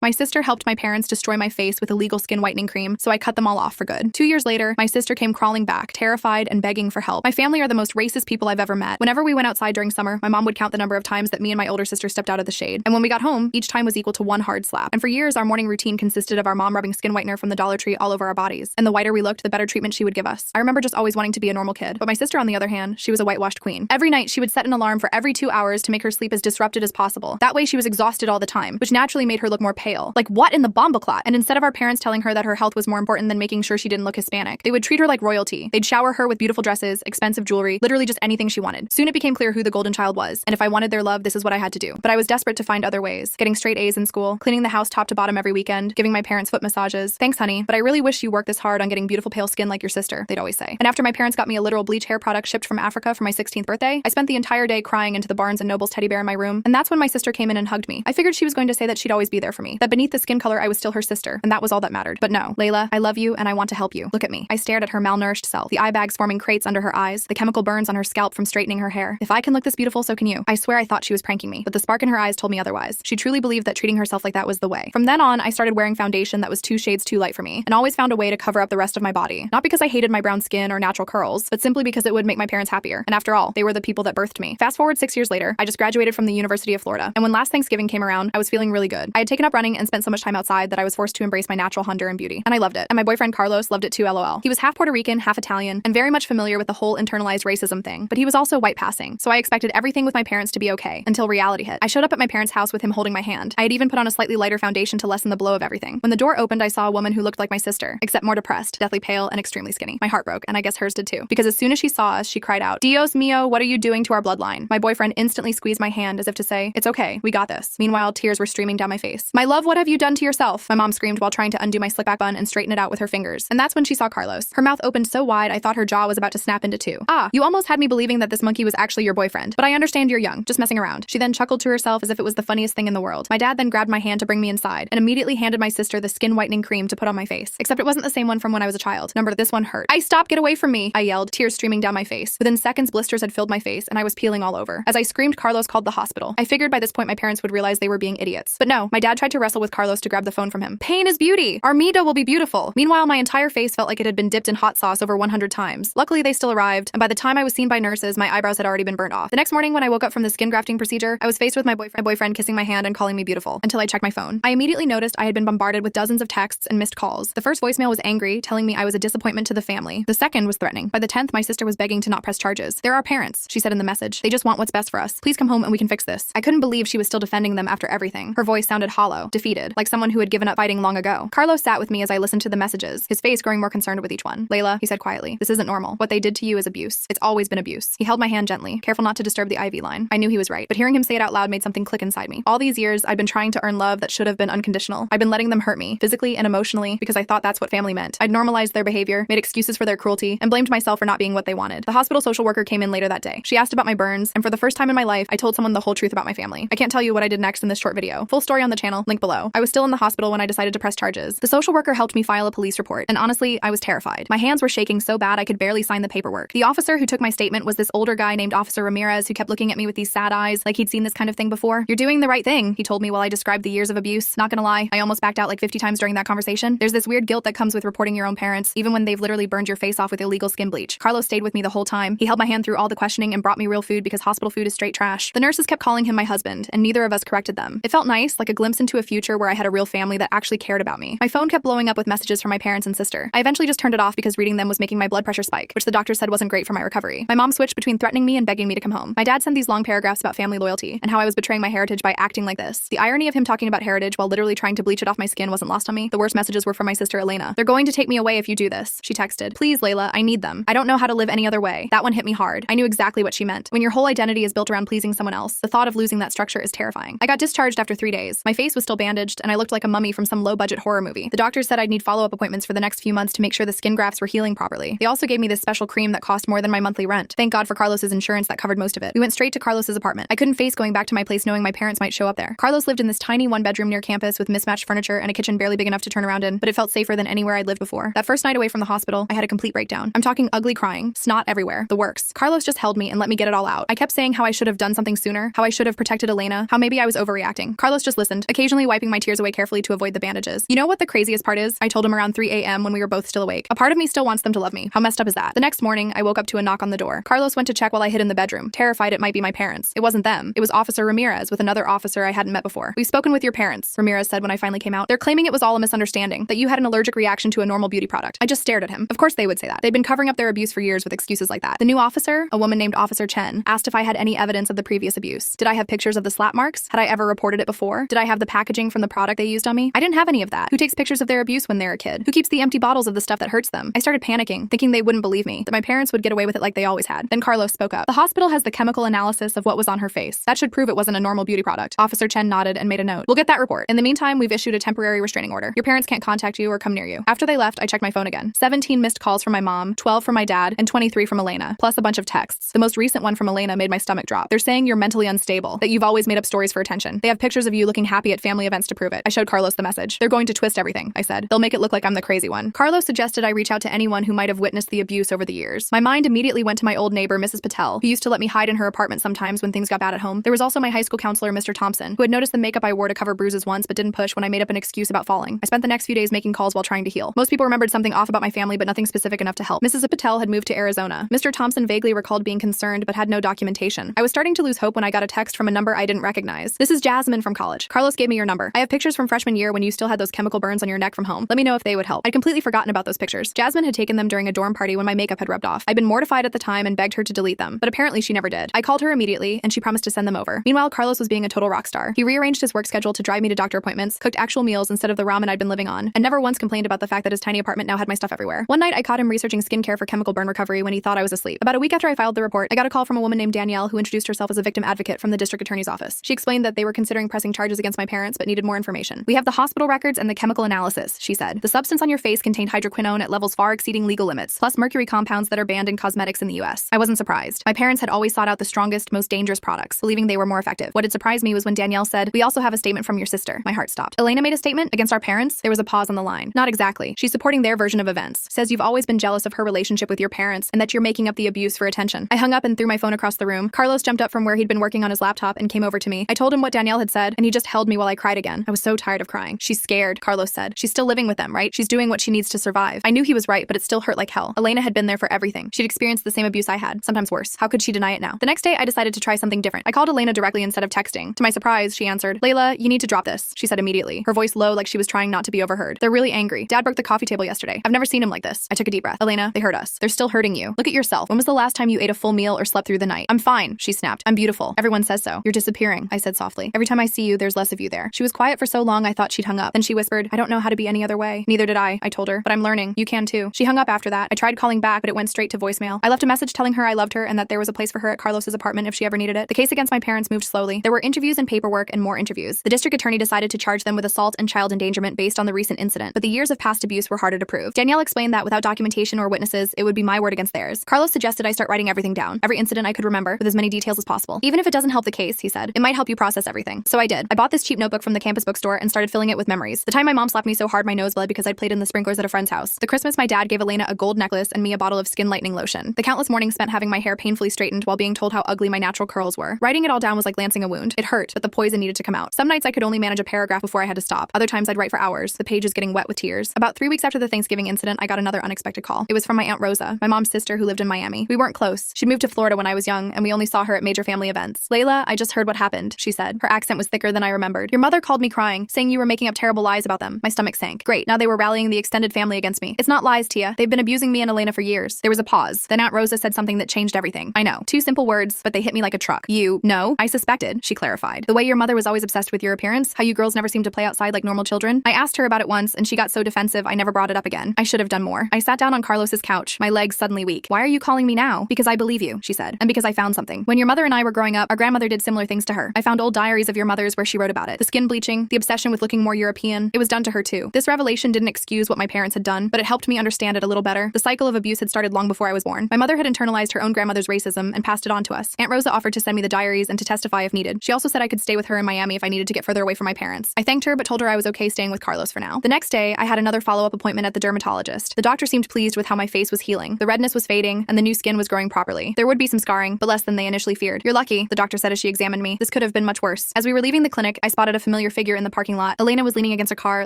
My sister helped my parents destroy my face with illegal skin whitening cream, so I cut them all off for good. 2 years later, my sister came crawling back, terrified and begging for help. My family are the most racist people I've ever met. Whenever we went outside during summer, my mom would count the number of times that me and my older sister stepped out of the shade. And when we got home, each time was equal to 1 hard slap. And for years, our morning routine consisted of our mom rubbing skin whitener from the Dollar Tree all over our bodies. And the whiter we looked, the better treatment she would give us. I remember just always wanting to be a normal kid. But my sister, on the other hand, she was a whitewashed queen. Every night, she would set an alarm for every 2 hours to make her sleep as disrupted as possible. That way, she was exhausted all the time, which naturally made her look more pale. Like, what in the bombaclot? And instead of our parents telling her that her health was more important than making sure she didn't look Hispanic, they would treat her like royalty. They'd shower her with beautiful dresses, expensive jewelry, literally just anything she wanted. Soon it became clear who the golden child was, and if I wanted their love, this is what I had to do. But I was desperate to find other ways. Getting straight A's in school, cleaning the house top to bottom every weekend, giving my parents foot massages. "Thanks, honey, but I really wish you worked this hard on getting beautiful pale skin like your sister," they'd always say. And after my parents got me a literal bleach hair product shipped from Africa for my 16th birthday, I spent the entire day crying into the Barnes & Noble's teddy bear in my room, and that's when my sister came in and hugged me. I figured she was going to say that she'd always be there for me, that beneath the skin color I was still her sister, and that was all that mattered. But no, Layla, I love you and I want to help you. Look at me. I stared at her malnourished self, the eye bags forming crates under her eyes, the chemical burns on her scalp from straightening her hair. If I can look this beautiful, so can you. I swear I thought she was pranking me, but the spark in her eyes told me otherwise. She truly believed that treating herself like that was the way. From then on, I started wearing foundation that was 2 shades too light for me, and always found a way to cover up the rest of my body. Not because I hated my brown skin or natural curls, but simply because it would make my parents happier. And after all, they were the people that birthed me. Fast forward 6 years later, I just graduated from the University of Florida, and when last Thanksgiving came around, I was feeling really good. I had taken up running and spent so much time outside that I was forced to embrace my natural wonder and beauty. And I loved it. And my boyfriend Carlos loved it too, lol. He was half Puerto Rican, half Italian, and very much familiar with the whole internalized racism thing, but he was also white passing, so I expected everything with my parents to be okay, until reality hit. I showed up at my parents' house with him holding my hand. I had even put on a slightly lighter foundation to lessen the blow of everything. When the door opened, I saw a woman who looked like my sister, except more depressed, deathly pale, and extremely skinny. My heart broke, and I guess hers did too, because as soon as she saw us, she cried out, "Dios mío, what are you doing to our bloodline?" My boyfriend instantly squeezed my hand as if to say, "It's okay, we got this." Meanwhile, tears were streaming down my face. My love Love, what have you done to yourself? My mom screamed while trying to undo my slick back bun and straighten it out with her fingers. And that's when she saw Carlos. Her mouth opened so wide I thought her jaw was about to snap into two. Ah, you almost had me believing that this monkey was actually your boyfriend. But I understand you're young, just messing around. She then chuckled to herself as if it was the funniest thing in the world. My dad then grabbed my hand to bring me inside and immediately handed my sister the skin whitening cream to put on my face. Except it wasn't the same one from when I was a child. Number, this one hurt. Stop, get away from me, I yelled, tears streaming down my face. Within seconds, blisters had filled my face and I was peeling all over. As I screamed, Carlos called the hospital. I figured by this point my parents would realize they were being idiots. But no, my dad tried to wrestle with Carlos to grab the phone from him. Pain is beauty. Armida will be beautiful. Meanwhile, my entire face felt like it had been dipped in hot sauce over 100 times. Luckily, they still arrived, and by the time I was seen by nurses, my eyebrows had already been burnt off. The next morning when I woke up from the skin grafting procedure, I was faced with my boyfriend kissing my hand and calling me beautiful, until I checked my phone. I immediately noticed I had been bombarded with dozens of texts and missed calls. The first voicemail was angry, telling me I was a disappointment to the family. The second was threatening. By the 10th, my sister was begging to not press charges. They're our parents, she said in the message. They just want what's best for us. Please come home and we can fix this. I couldn't believe she was still defending them after everything. Her voice sounded hollow, defeated, like someone who had given up fighting long ago. Carlos sat with me as I listened to the messages, his face growing more concerned with each one. Layla, he said quietly, this isn't normal. What they did to you is abuse. It's always been abuse. He held my hand gently, careful not to disturb the IV line. I knew he was right, but hearing him say it out loud made something click inside me. All these years, I'd been trying to earn love that should have been unconditional. I'd been letting them hurt me, physically and emotionally, because I thought that's what family meant. I'd normalized their behavior, made excuses for their cruelty, and blamed myself for not being what they wanted. The hospital social worker came in later that day. She asked about my burns, and for the first time in my life, I told someone the whole truth about my family. I can't tell you what I did next in this short video. Full story on the channel, link below. I was still in the hospital when I decided to press charges. The social worker helped me file a police report, and honestly, I was terrified. My hands were shaking so bad I could barely sign the paperwork. The officer who took my statement was this older guy named Officer Ramirez who kept looking at me with these sad eyes, like he'd seen this kind of thing before. You're doing the right thing, he told me while I described the years of abuse. Not gonna lie, I almost backed out like 50 times during that conversation. There's this weird guilt that comes with reporting your own parents, even when they've literally burned your face off with illegal skin bleach. Carlos stayed with me the whole time. He held my hand through all the questioning and brought me real food because hospital food is straight trash. The nurses kept calling him my husband, and neither of us corrected them. It felt nice, like a glimpse into a future where I had a real family that actually cared about me. My phone kept blowing up with messages from my parents and sister. I eventually just turned it off because reading them was making my blood pressure spike, which the doctor said wasn't great for my recovery. My mom switched between threatening me and begging me to come home. My dad sent these long paragraphs about family loyalty and how I was betraying my heritage by acting like this. The irony of him talking about heritage while literally trying to bleach it off my skin wasn't lost on me. The worst messages were from my sister Elena. They're going to take me away if you do this, she texted. Please, Layla, I need them. I don't know how to live any other way. That one hit me hard. I knew exactly what she meant. When your whole identity is built around pleasing someone else, the thought of losing that structure is terrifying. I got discharged after 3 days. My face was still bandaged, and I looked like a mummy from some low-budget horror movie. The doctors said I'd need follow-up appointments for the next few months to make sure the skin grafts were healing properly. They also gave me this special cream that cost more than my monthly rent. Thank God for Carlos's insurance that covered most of it. We went straight to Carlos's apartment. I couldn't face going back to my place knowing my parents might show up there. Carlos lived in this tiny one-bedroom near campus with mismatched furniture and a kitchen barely big enough to turn around in, but it felt safer than anywhere I'd lived before. That first night away from the hospital, I had a complete breakdown. I'm talking ugly crying, snot everywhere, the works. Carlos just held me and let me get it all out. I kept saying how I should have done something sooner, how I should have protected Elena, how maybe I was overreacting. Carlos just listened, occasionally wiping my tears away carefully to avoid the bandages. You know what the craziest part is? I told him around 3 a.m. when we were both still awake. A part of me still wants them to love me. How messed up is that? The next morning, I woke up to a knock on the door. Carlos went to check while I hid in the bedroom, terrified it might be my parents. It wasn't them. It was Officer Ramirez with another officer I hadn't met before. We've spoken with your parents, Ramirez said when I finally came out. They're claiming it was all a misunderstanding, that you had an allergic reaction to a normal beauty product. I just stared at him. Of course they would say that. They'd been covering up their abuse for years with excuses like that. The new officer, a woman named Officer Chen, asked if I had any evidence of the previous abuse. Did I have pictures of the slap marks? Had I ever reported it before? Did I have the packaging from the product they used on me? I didn't have any of that. Who takes pictures of their abuse when they're a kid? Who keeps the empty bottles of the stuff that hurts them? I started panicking, thinking they wouldn't believe me, that my parents would get away with it like they always had. Then Carlos spoke up. The hospital has the chemical analysis of what was on her face. That should prove it wasn't a normal beauty product. Officer Chen nodded and made a note. We'll get that report. In the meantime, we've issued a temporary restraining order. Your parents can't contact you or come near you. After they left, I checked my phone again. 17 missed calls from my mom, 12 from my dad, and 23 from Elena, plus a bunch of texts. The most recent one from Elena made my stomach drop. They're saying you're mentally unstable, that you've always made up stories for attention. They have pictures of you looking happy at family events to prove it. I showed Carlos the message. They're going to twist everything, I said. They'll make it look like I'm the crazy one. Carlos suggested I reach out to anyone who might have witnessed the abuse over the years. My mind immediately went to my old neighbor, Mrs. Patel, who used to let me hide in her apartment sometimes when things got bad at home. There was also my high school counselor, Mr. Thompson, who had noticed the makeup I wore to cover bruises once but didn't push when I made up an excuse about falling. I spent the next few days making calls while trying to heal. Most people remembered something off about my family, but nothing specific enough to help. Mrs. Patel had moved to Arizona. Mr. Thompson vaguely recalled being concerned but had no documentation. I was starting to lose hope when I got a text from a number I didn't recognize. This is Jasmine from college. Carlos gave me your number. I have pictures from freshman year when you still had those chemical burns on your neck from home. Let me know if they would help. I'd completely forgotten about those pictures. Jasmine had taken them during a dorm party when my makeup had rubbed off. I'd been mortified at the time and begged her to delete them, but apparently she never did. I called her immediately and she promised to send them over. Meanwhile, Carlos was being a total rock star. He rearranged his work schedule to drive me to doctor appointments, cooked actual meals instead of the ramen I'd been living on, and never once complained about the fact that his tiny apartment now had my stuff everywhere. One night I caught him researching skincare for chemical burn recovery when he thought I was asleep. About a week after I filed the report, I got a call from a woman named Danielle who introduced herself as a victim advocate from the district attorney's office. She explained that they were considering pressing charges against my parents, but but needed more information. We have the hospital records and the chemical analysis, she said. The substance on your face contained hydroquinone at levels far exceeding legal limits, plus mercury compounds that are banned in cosmetics in the US. I wasn't surprised. My parents had always sought out the strongest, most dangerous products, believing they were more effective. What had surprised me was when Danielle said, "We also have a statement from your sister." My heart stopped. Elena made a statement against our parents? There was a pause on the line. Not exactly. She's supporting their version of events. Says you've always been jealous of her relationship with your parents and that you're making up the abuse for attention. I hung up and threw my phone across the room. Carlos jumped up from where he'd been working on his laptop and came over to me. I told him what Danielle had said, and he just held me while I cried again. I was so tired of crying. She's scared, Carlos said. She's still living with them, right? She's doing what she needs to survive. I knew he was right, but it still hurt like hell. Elena had been there for everything. She'd experienced the same abuse I had, sometimes worse. How could she deny it now? The next day, I decided to try something different. I called Elena directly instead of texting. To my surprise, she answered. "Layla, you need to drop this," she said immediately, her voice low like she was trying not to be overheard. "They're really angry. Dad broke the coffee table yesterday. I've never seen him like this." I took a deep breath. "Elena, they hurt us. They're still hurting you. Look at yourself. When was the last time you ate a full meal or slept through the night?" "I'm fine," she snapped. "I'm beautiful. Everyone says so." "You're disappearing," I said softly. "Every time I see you, there's less of you there." She was quiet for so long I thought she'd hung up. Then she whispered, "I don't know how to be any other way." "Neither did I told her. "But I'm learning. You can too." She hung up after that. I tried calling back, but it went straight to voicemail. I left a message telling her I loved her and that there was a place for her at Carlos's apartment if she ever needed it. The case against my parents moved slowly. There were interviews and paperwork and more interviews. The district attorney decided to charge them with assault and child endangerment based on the recent incident, but the years of past abuse were harder to prove. Danielle explained that without documentation or witnesses, it would be my word against theirs. Carlos suggested I start writing everything down, every incident I could remember, with as many details as possible. "Even if it doesn't help the case," he said, "it might help you process everything." So I did. I bought this cheap notebook from the campus bookstore and started filling it with memories. The time my mom slapped me so hard my nose bled because I'd played in the sprinklers at a friend's house. The Christmas my dad gave Elena a gold necklace and me a bottle of skin lightening lotion. The countless mornings spent having my hair painfully straightened while being told how ugly my natural curls were. Writing it all down was like lancing a wound. It hurt, but the poison needed to come out. Some nights I could only manage a paragraph before I had to stop. Other times I'd write for hours, the pages getting wet with tears. About 3 weeks after the Thanksgiving incident, I got another unexpected call. It was from my Aunt Rosa, my mom's sister who lived in Miami. We weren't close. She'd moved to Florida when I was young, and we only saw her at major family events. "Layla, I just heard what happened," she said. Her accent was thicker than I remembered. "Your mother called me crying, saying you were making up terrible lies about them." My stomach sank. Great, now they were rallying the extended family against me. "It's not lies, Tia. They've been abusing me and Elena for years." There was a pause. Then Aunt Rosa said something that changed everything. I know. 2 simple words, but they hit me like a truck. "You know?" "I suspected," she clarified. "The way your mother was always obsessed with your appearance, how you girls never seemed to play outside like normal children." I asked her about it once, and she got so defensive I never brought it up again. I should have done more. I sat down on Carlos's couch, my legs suddenly weak. "Why are you calling me now?" "Because I believe you," she said, "and because I found something. When your mother and I were growing up, our grandmother did similar things to her. I found old diaries of your mother's where she wrote about it. The skin bleaching, the obsession with looking more European. It was done to her too. This revelation didn't excuse what my parents had done, but it helped me understand it a little better. The cycle of abuse had started long before I was born. My mother had internalized her own grandmother's racism and passed it on to us. Aunt Rosa offered to send me the diaries and to testify if needed. She also said I could stay with her in Miami if I needed to get further away from my parents. I thanked her, but told her I was okay staying with Carlos for now. The next day, I had another follow-up appointment at the dermatologist. The doctor seemed pleased with how my face was healing. The redness was fading, and the new skin was growing properly. There would be some scarring, but less than they initially feared. "You're lucky," the doctor said as she examined me. "This could have been much worse." As we were leaving the clinic, I spotted a familiar figure in the parking lot. Elena was leaning against a car,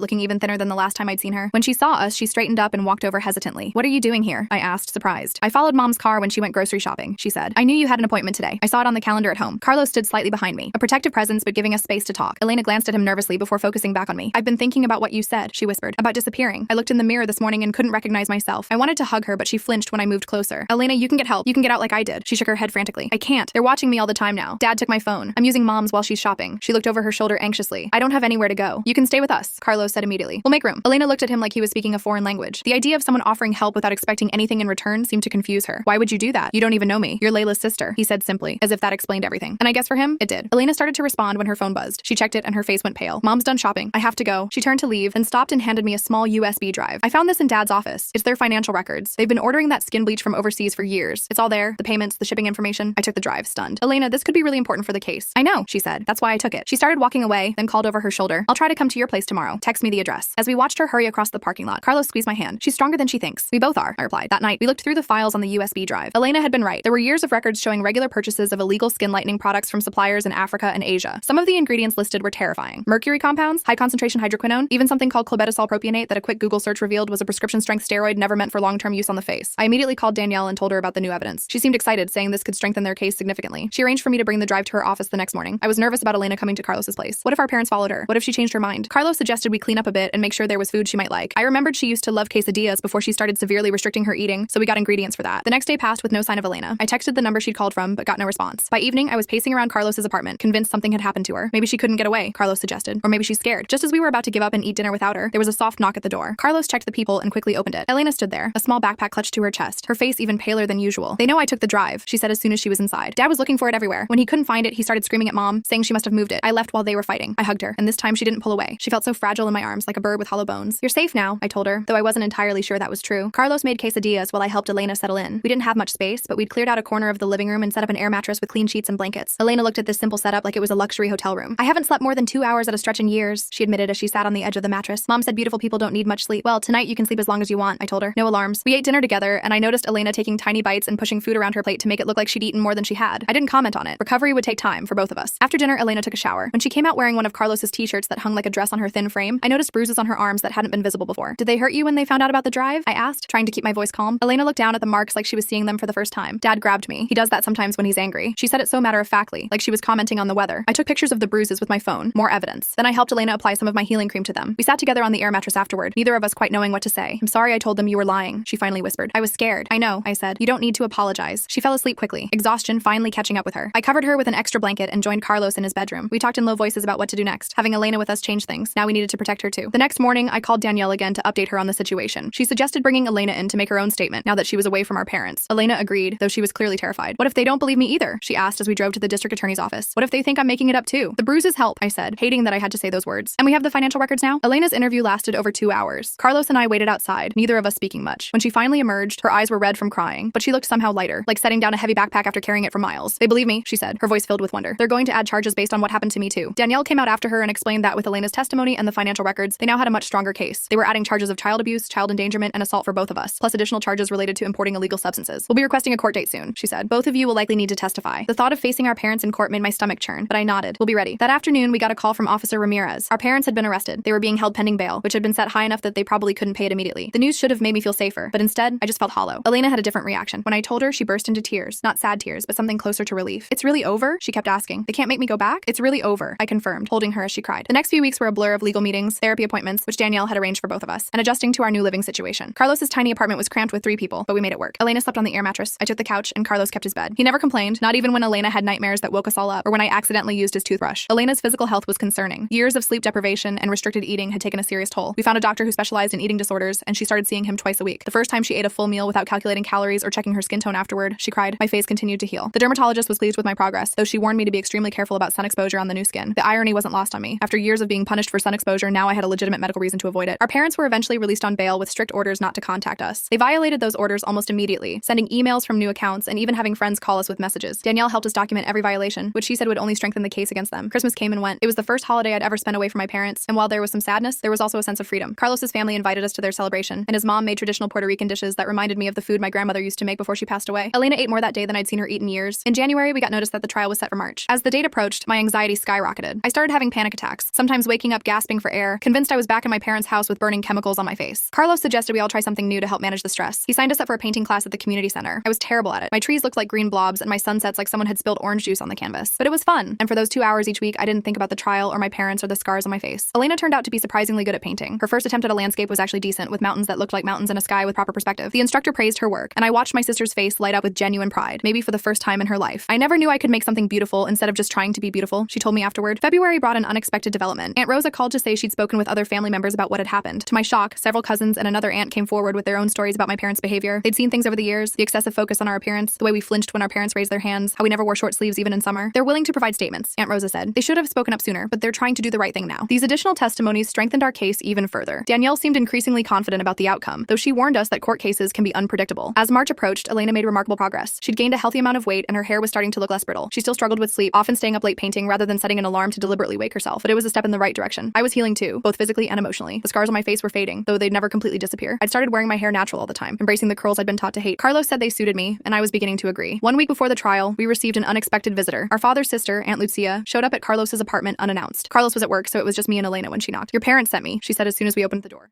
looking even thinner than the last time I'd seen her. When she saw us, she straightened up and walked over hesitantly. "What are you doing here?" I asked, surprised. "I followed Mom's car when she went grocery shopping," she said. "I knew you had an appointment today. I saw it on the calendar at home." Carlos stood slightly behind me, a protective presence but giving us space to talk. Elena glanced at him nervously before focusing back on me. "I've been thinking about what you said," she whispered, "about disappearing. I looked in the mirror this morning and couldn't recognize myself. I wanted to hug her, but she flinched when I moved closer." "Elena, you can get help. You can get out like I did." She shook her head frantically. "I can't. They're watching me all the time now. Dad took my phone. I'm using Mom's while she's shopping." She looked over her shoulder anxiously. "I don't have anywhere to go." "You can stay with us," Carlos said immediately. "We'll make room." Elena looked at him like he was speaking a foreign language. The idea of someone offering help without expecting anything in return seemed to confuse her. "Why would you do that? You don't even know me. You're Layla's sister," he said simply, as if that explained everything. And I guess for him, it did. Elena started to respond when her phone buzzed. She checked it and her face went pale. "Mom's done shopping. I have to go." She turned to leave, then stopped and handed me a small USB drive. "I found this in Dad's office. It's their financial records. They've been ordering that skin bleach from overseas for years. It's all there, the payments, the shipping information." I took the drive, stunned. "Elena, this could be really important for the case." "I know," she said. "That's why I took it." She started walking away, then called over her shoulder. "I'll try to come to your place tomorrow. Text me the address." As we watched her hurry across the parking lot, Carlos squeezed my hand. "She's stronger than she thinks." "We both are," I replied. That night, we looked through the files on the USB drive. Elena had been right. There were years of records showing regular purchases of illegal skin lightening products from suppliers in Africa and Asia. Some of the ingredients listed were terrifying. Mercury compounds, high-concentration hydroquinone, even something called clobetasol propionate that a quick Google search revealed was a prescription-strength steroid never meant for long-term use on the face. I immediately called Danielle and told her about the new evidence. She seemed excited, saying this could strengthen their case significantly. She arranged for me to bring the drive to her office the next morning. I was nervous about Elena coming to Carlos's place. What if our parents followed her? What if she changed her mind? Carlos suggested we clean up a bit and make sure there was food she might like. I remembered she used to love quesadillas before she started severely restricting her eating, so we got ingredients for that. The next day passed with no sign of Elena. I texted the number she'd called from, but got no response. By evening, I was pacing around Carlos's apartment, convinced something had happened to her. Maybe she couldn't get away, Carlos suggested. Or maybe she's scared. Just as we were about to give up and eat dinner without her, there was a soft knock at the door. Carlos checked the people and quickly opened it. Elena stood there, a small backpack clutched to her chest, her face even paler than usual. "They know I took the drive," she said as soon as she was inside. "Dad was looking for it everywhere. When he couldn't find it, he started screaming at Mom, saying she must have moved it. I left while they were fighting. I hugged her, and this time she didn't pull away. She felt so fragile in my arms, like a bird with hollow bones. "You're safe now," I told her, though I wasn't entirely sure that was true. Carlos made quesadillas while I helped Elena settle in. We didn't have much space, but we'd cleared out a corner of the living room and set up an air mattress with clean sheets and blankets. Elena looked at this simple setup like it was a luxury hotel room. "I haven't slept more than 2 hours at a stretch in years," she admitted as she sat on the edge of the mattress. "Mom said beautiful people don't need much sleep." "Well, tonight you can sleep as long as you want," I told her. No alarms. We ate dinner together, and I noticed Elena taking tiny bites and pushing food around her plate to make it look like she'd eaten more than she had. I didn't comment on it. Recovery would take time for both of us. After dinner, Elena took a shower. When she came out wearing one of Carlos's t-shirts that hung like a dress on her thin frame, I noticed bruises on her arms that hadn't been visible before. "Did they hurt you when they found out about the drive?" I asked, trying to keep my voice calm. Elena looked down at the marks like she was seeing them for the first time. "Dad grabbed me. He does that sometimes when he's angry." She said it so matter-of-factly, like she was commenting on the weather. I took pictures of the bruises with my phone. More evidence. Then I helped Elena apply some of my healing cream to them. We sat together on the air mattress afterward, neither of us quite knowing what to say. "I'm sorry I told them you were lying," she finally whispered. "I was scared." "I know," I said. "You don't need to apologize." She fell asleep quickly, exhaustion finally catching up with her. I covered her with an extra blanket and joined Carlos in his bedroom. We talked in low voices about what to do next. Having Elena with us changed things. Now we needed to protect her too. The next morning, I called Danielle again to update her on the situation. She suggested bringing Elena in to make her own statement now that she was away from our parents. Elena agreed, though she was clearly terrified. "What if they don't believe me either?" she asked as we drove to the district attorney's office. "What if they think I'm making it up too?" "The bruises help," I said, hating that I had to say those words. "And we have the financial records now?" Elena's interview lasted over 2 hours. Carlos and I waited outside, neither of us speaking much. When she finally emerged, her eyes were red from crying, but she looked somehow lighter, like setting down a heavy backpack after carrying it for miles. "They believe me," she said, her voice filled with wonder. "They're going to add charges based on what happened to me too." Danielle came out after her and explained that with Elena's testimony and the financial records, they now had a much stronger case. They were adding charges of child abuse, child endangerment, and assault for both of us, plus additional charges related to importing illegal substances. "We'll be requesting a court date soon," she said. "Both of you will likely need to testify." The thought of facing our parents in court made my stomach churn, but I nodded. "We'll be ready." That afternoon, we got a call from Officer Ramirez. Our parents had been arrested. They were being held pending bail, which had been set high enough that they probably couldn't pay it immediately. The news should have made me feel safer, but instead, I just felt hollow. Elena had a different reaction. When I told her, she burst into tears. Not sad tears, but something closer to relief. "It's really over?" she kept asking. "They can't make me go back?" "It's really over," I confirmed, holding her as she cried. The next few weeks were a blur of legal meetings, therapy appointments, which Danielle had arranged for both of us, and adjusting to our new living situation. Carlos's tiny apartment was cramped with 3 people, but we made it work. Elena slept on the air mattress, I took the couch, and Carlos kept his bed. He never complained, not even when Elena had nightmares that woke us all up, or when I accidentally used his toothbrush. Elena's physical health was concerning. Years of sleep deprivation and restricted eating had taken a serious toll. We found a doctor who specialized in eating disorders, and she started seeing him twice a week. The first time she ate a full meal without calculating calories or checking her skin tone afterward, she cried. My face continued to heal. The dermatologist was pleased with my progress, though she warned me to be extremely careful about sun exposure on the new skin. The irony wasn't lost on me. After years of being punished for sun exposure, now I had a legitimate medical reason to avoid it. Our parents were eventually released on bail with strict orders not to contact us. They violated those orders almost immediately, sending emails from new accounts and even having friends call us with messages. Danielle helped us document every violation, which she said would only strengthen the case against them. Christmas came and went. It was the first holiday I'd ever spent away from my parents, and while there was some sadness, there was also a sense of freedom. Carlos's family invited us to their celebration, and his mom made traditional Puerto Rican dishes that reminded me of the food my grandmother used to make before she passed away. Elena ate more that day than I'd seen her eat in years. In January, we got notice that the trial was set for March. As the date approached, my anxiety skyrocketed. I started having panic attacks, sometimes waking up gasping for air, convinced I was back in my parents' house with burning chemicals on my face. Carlos suggested we all try something new to help manage the stress. He signed us up for a painting class at the community center. I was terrible at it. My trees looked like green blobs, and my sunsets like someone had spilled orange juice on the canvas. But it was fun, and for those 2 hours each week, I didn't think about the trial or my parents or the scars on my face. Elena turned out to be surprisingly good at painting. Her first attempt at a landscape was actually decent, with mountains that looked like mountains in a sky with proper perspective. The instructor praised her work, and I watched my sister's face light up with genuine pride, maybe for the first time in her life. "I never knew I could make something beautiful instead of just trying to be beautiful," she told me afterward. February brought an unexpected development. Aunt Rosa called to say she'd spoken with other family members about what had happened. To my shock, several cousins and another aunt came forward with their own stories about my parents' behavior. They'd seen things over the years, the excessive focus on our appearance, the way we flinched when our parents raised their hands, how we never wore short sleeves even in summer. "They're willing to provide statements," Aunt Rosa said. "They should have spoken up sooner, but they're trying to do the right thing now." These additional testimonies strengthened our case even further. Danielle seemed increasingly confident about the outcome, though she warned us that court cases can be unpredictable. As March approached, Elena made remarkable progress. She'd gained a healthy amount of weight, and her hair was starting to look less brittle. She still struggled with sleep, often staying up late painting rather than setting an alarm to deliberately wake herself, but it was a step in the right direction. I was healing too, both physically and emotionally. The scars on my face were fading, though they'd never completely disappear. I'd started wearing my hair natural all the time, embracing the curls I'd been taught to hate. Carlos said they suited me, and I was beginning to agree. 1 week before the trial, we received an unexpected visitor. Our father's sister, Aunt Lucia, showed up at Carlos's apartment unannounced. Carlos was at work, so it was just me and Elena when she knocked. "Your parents sent me," she said as soon as we opened the door.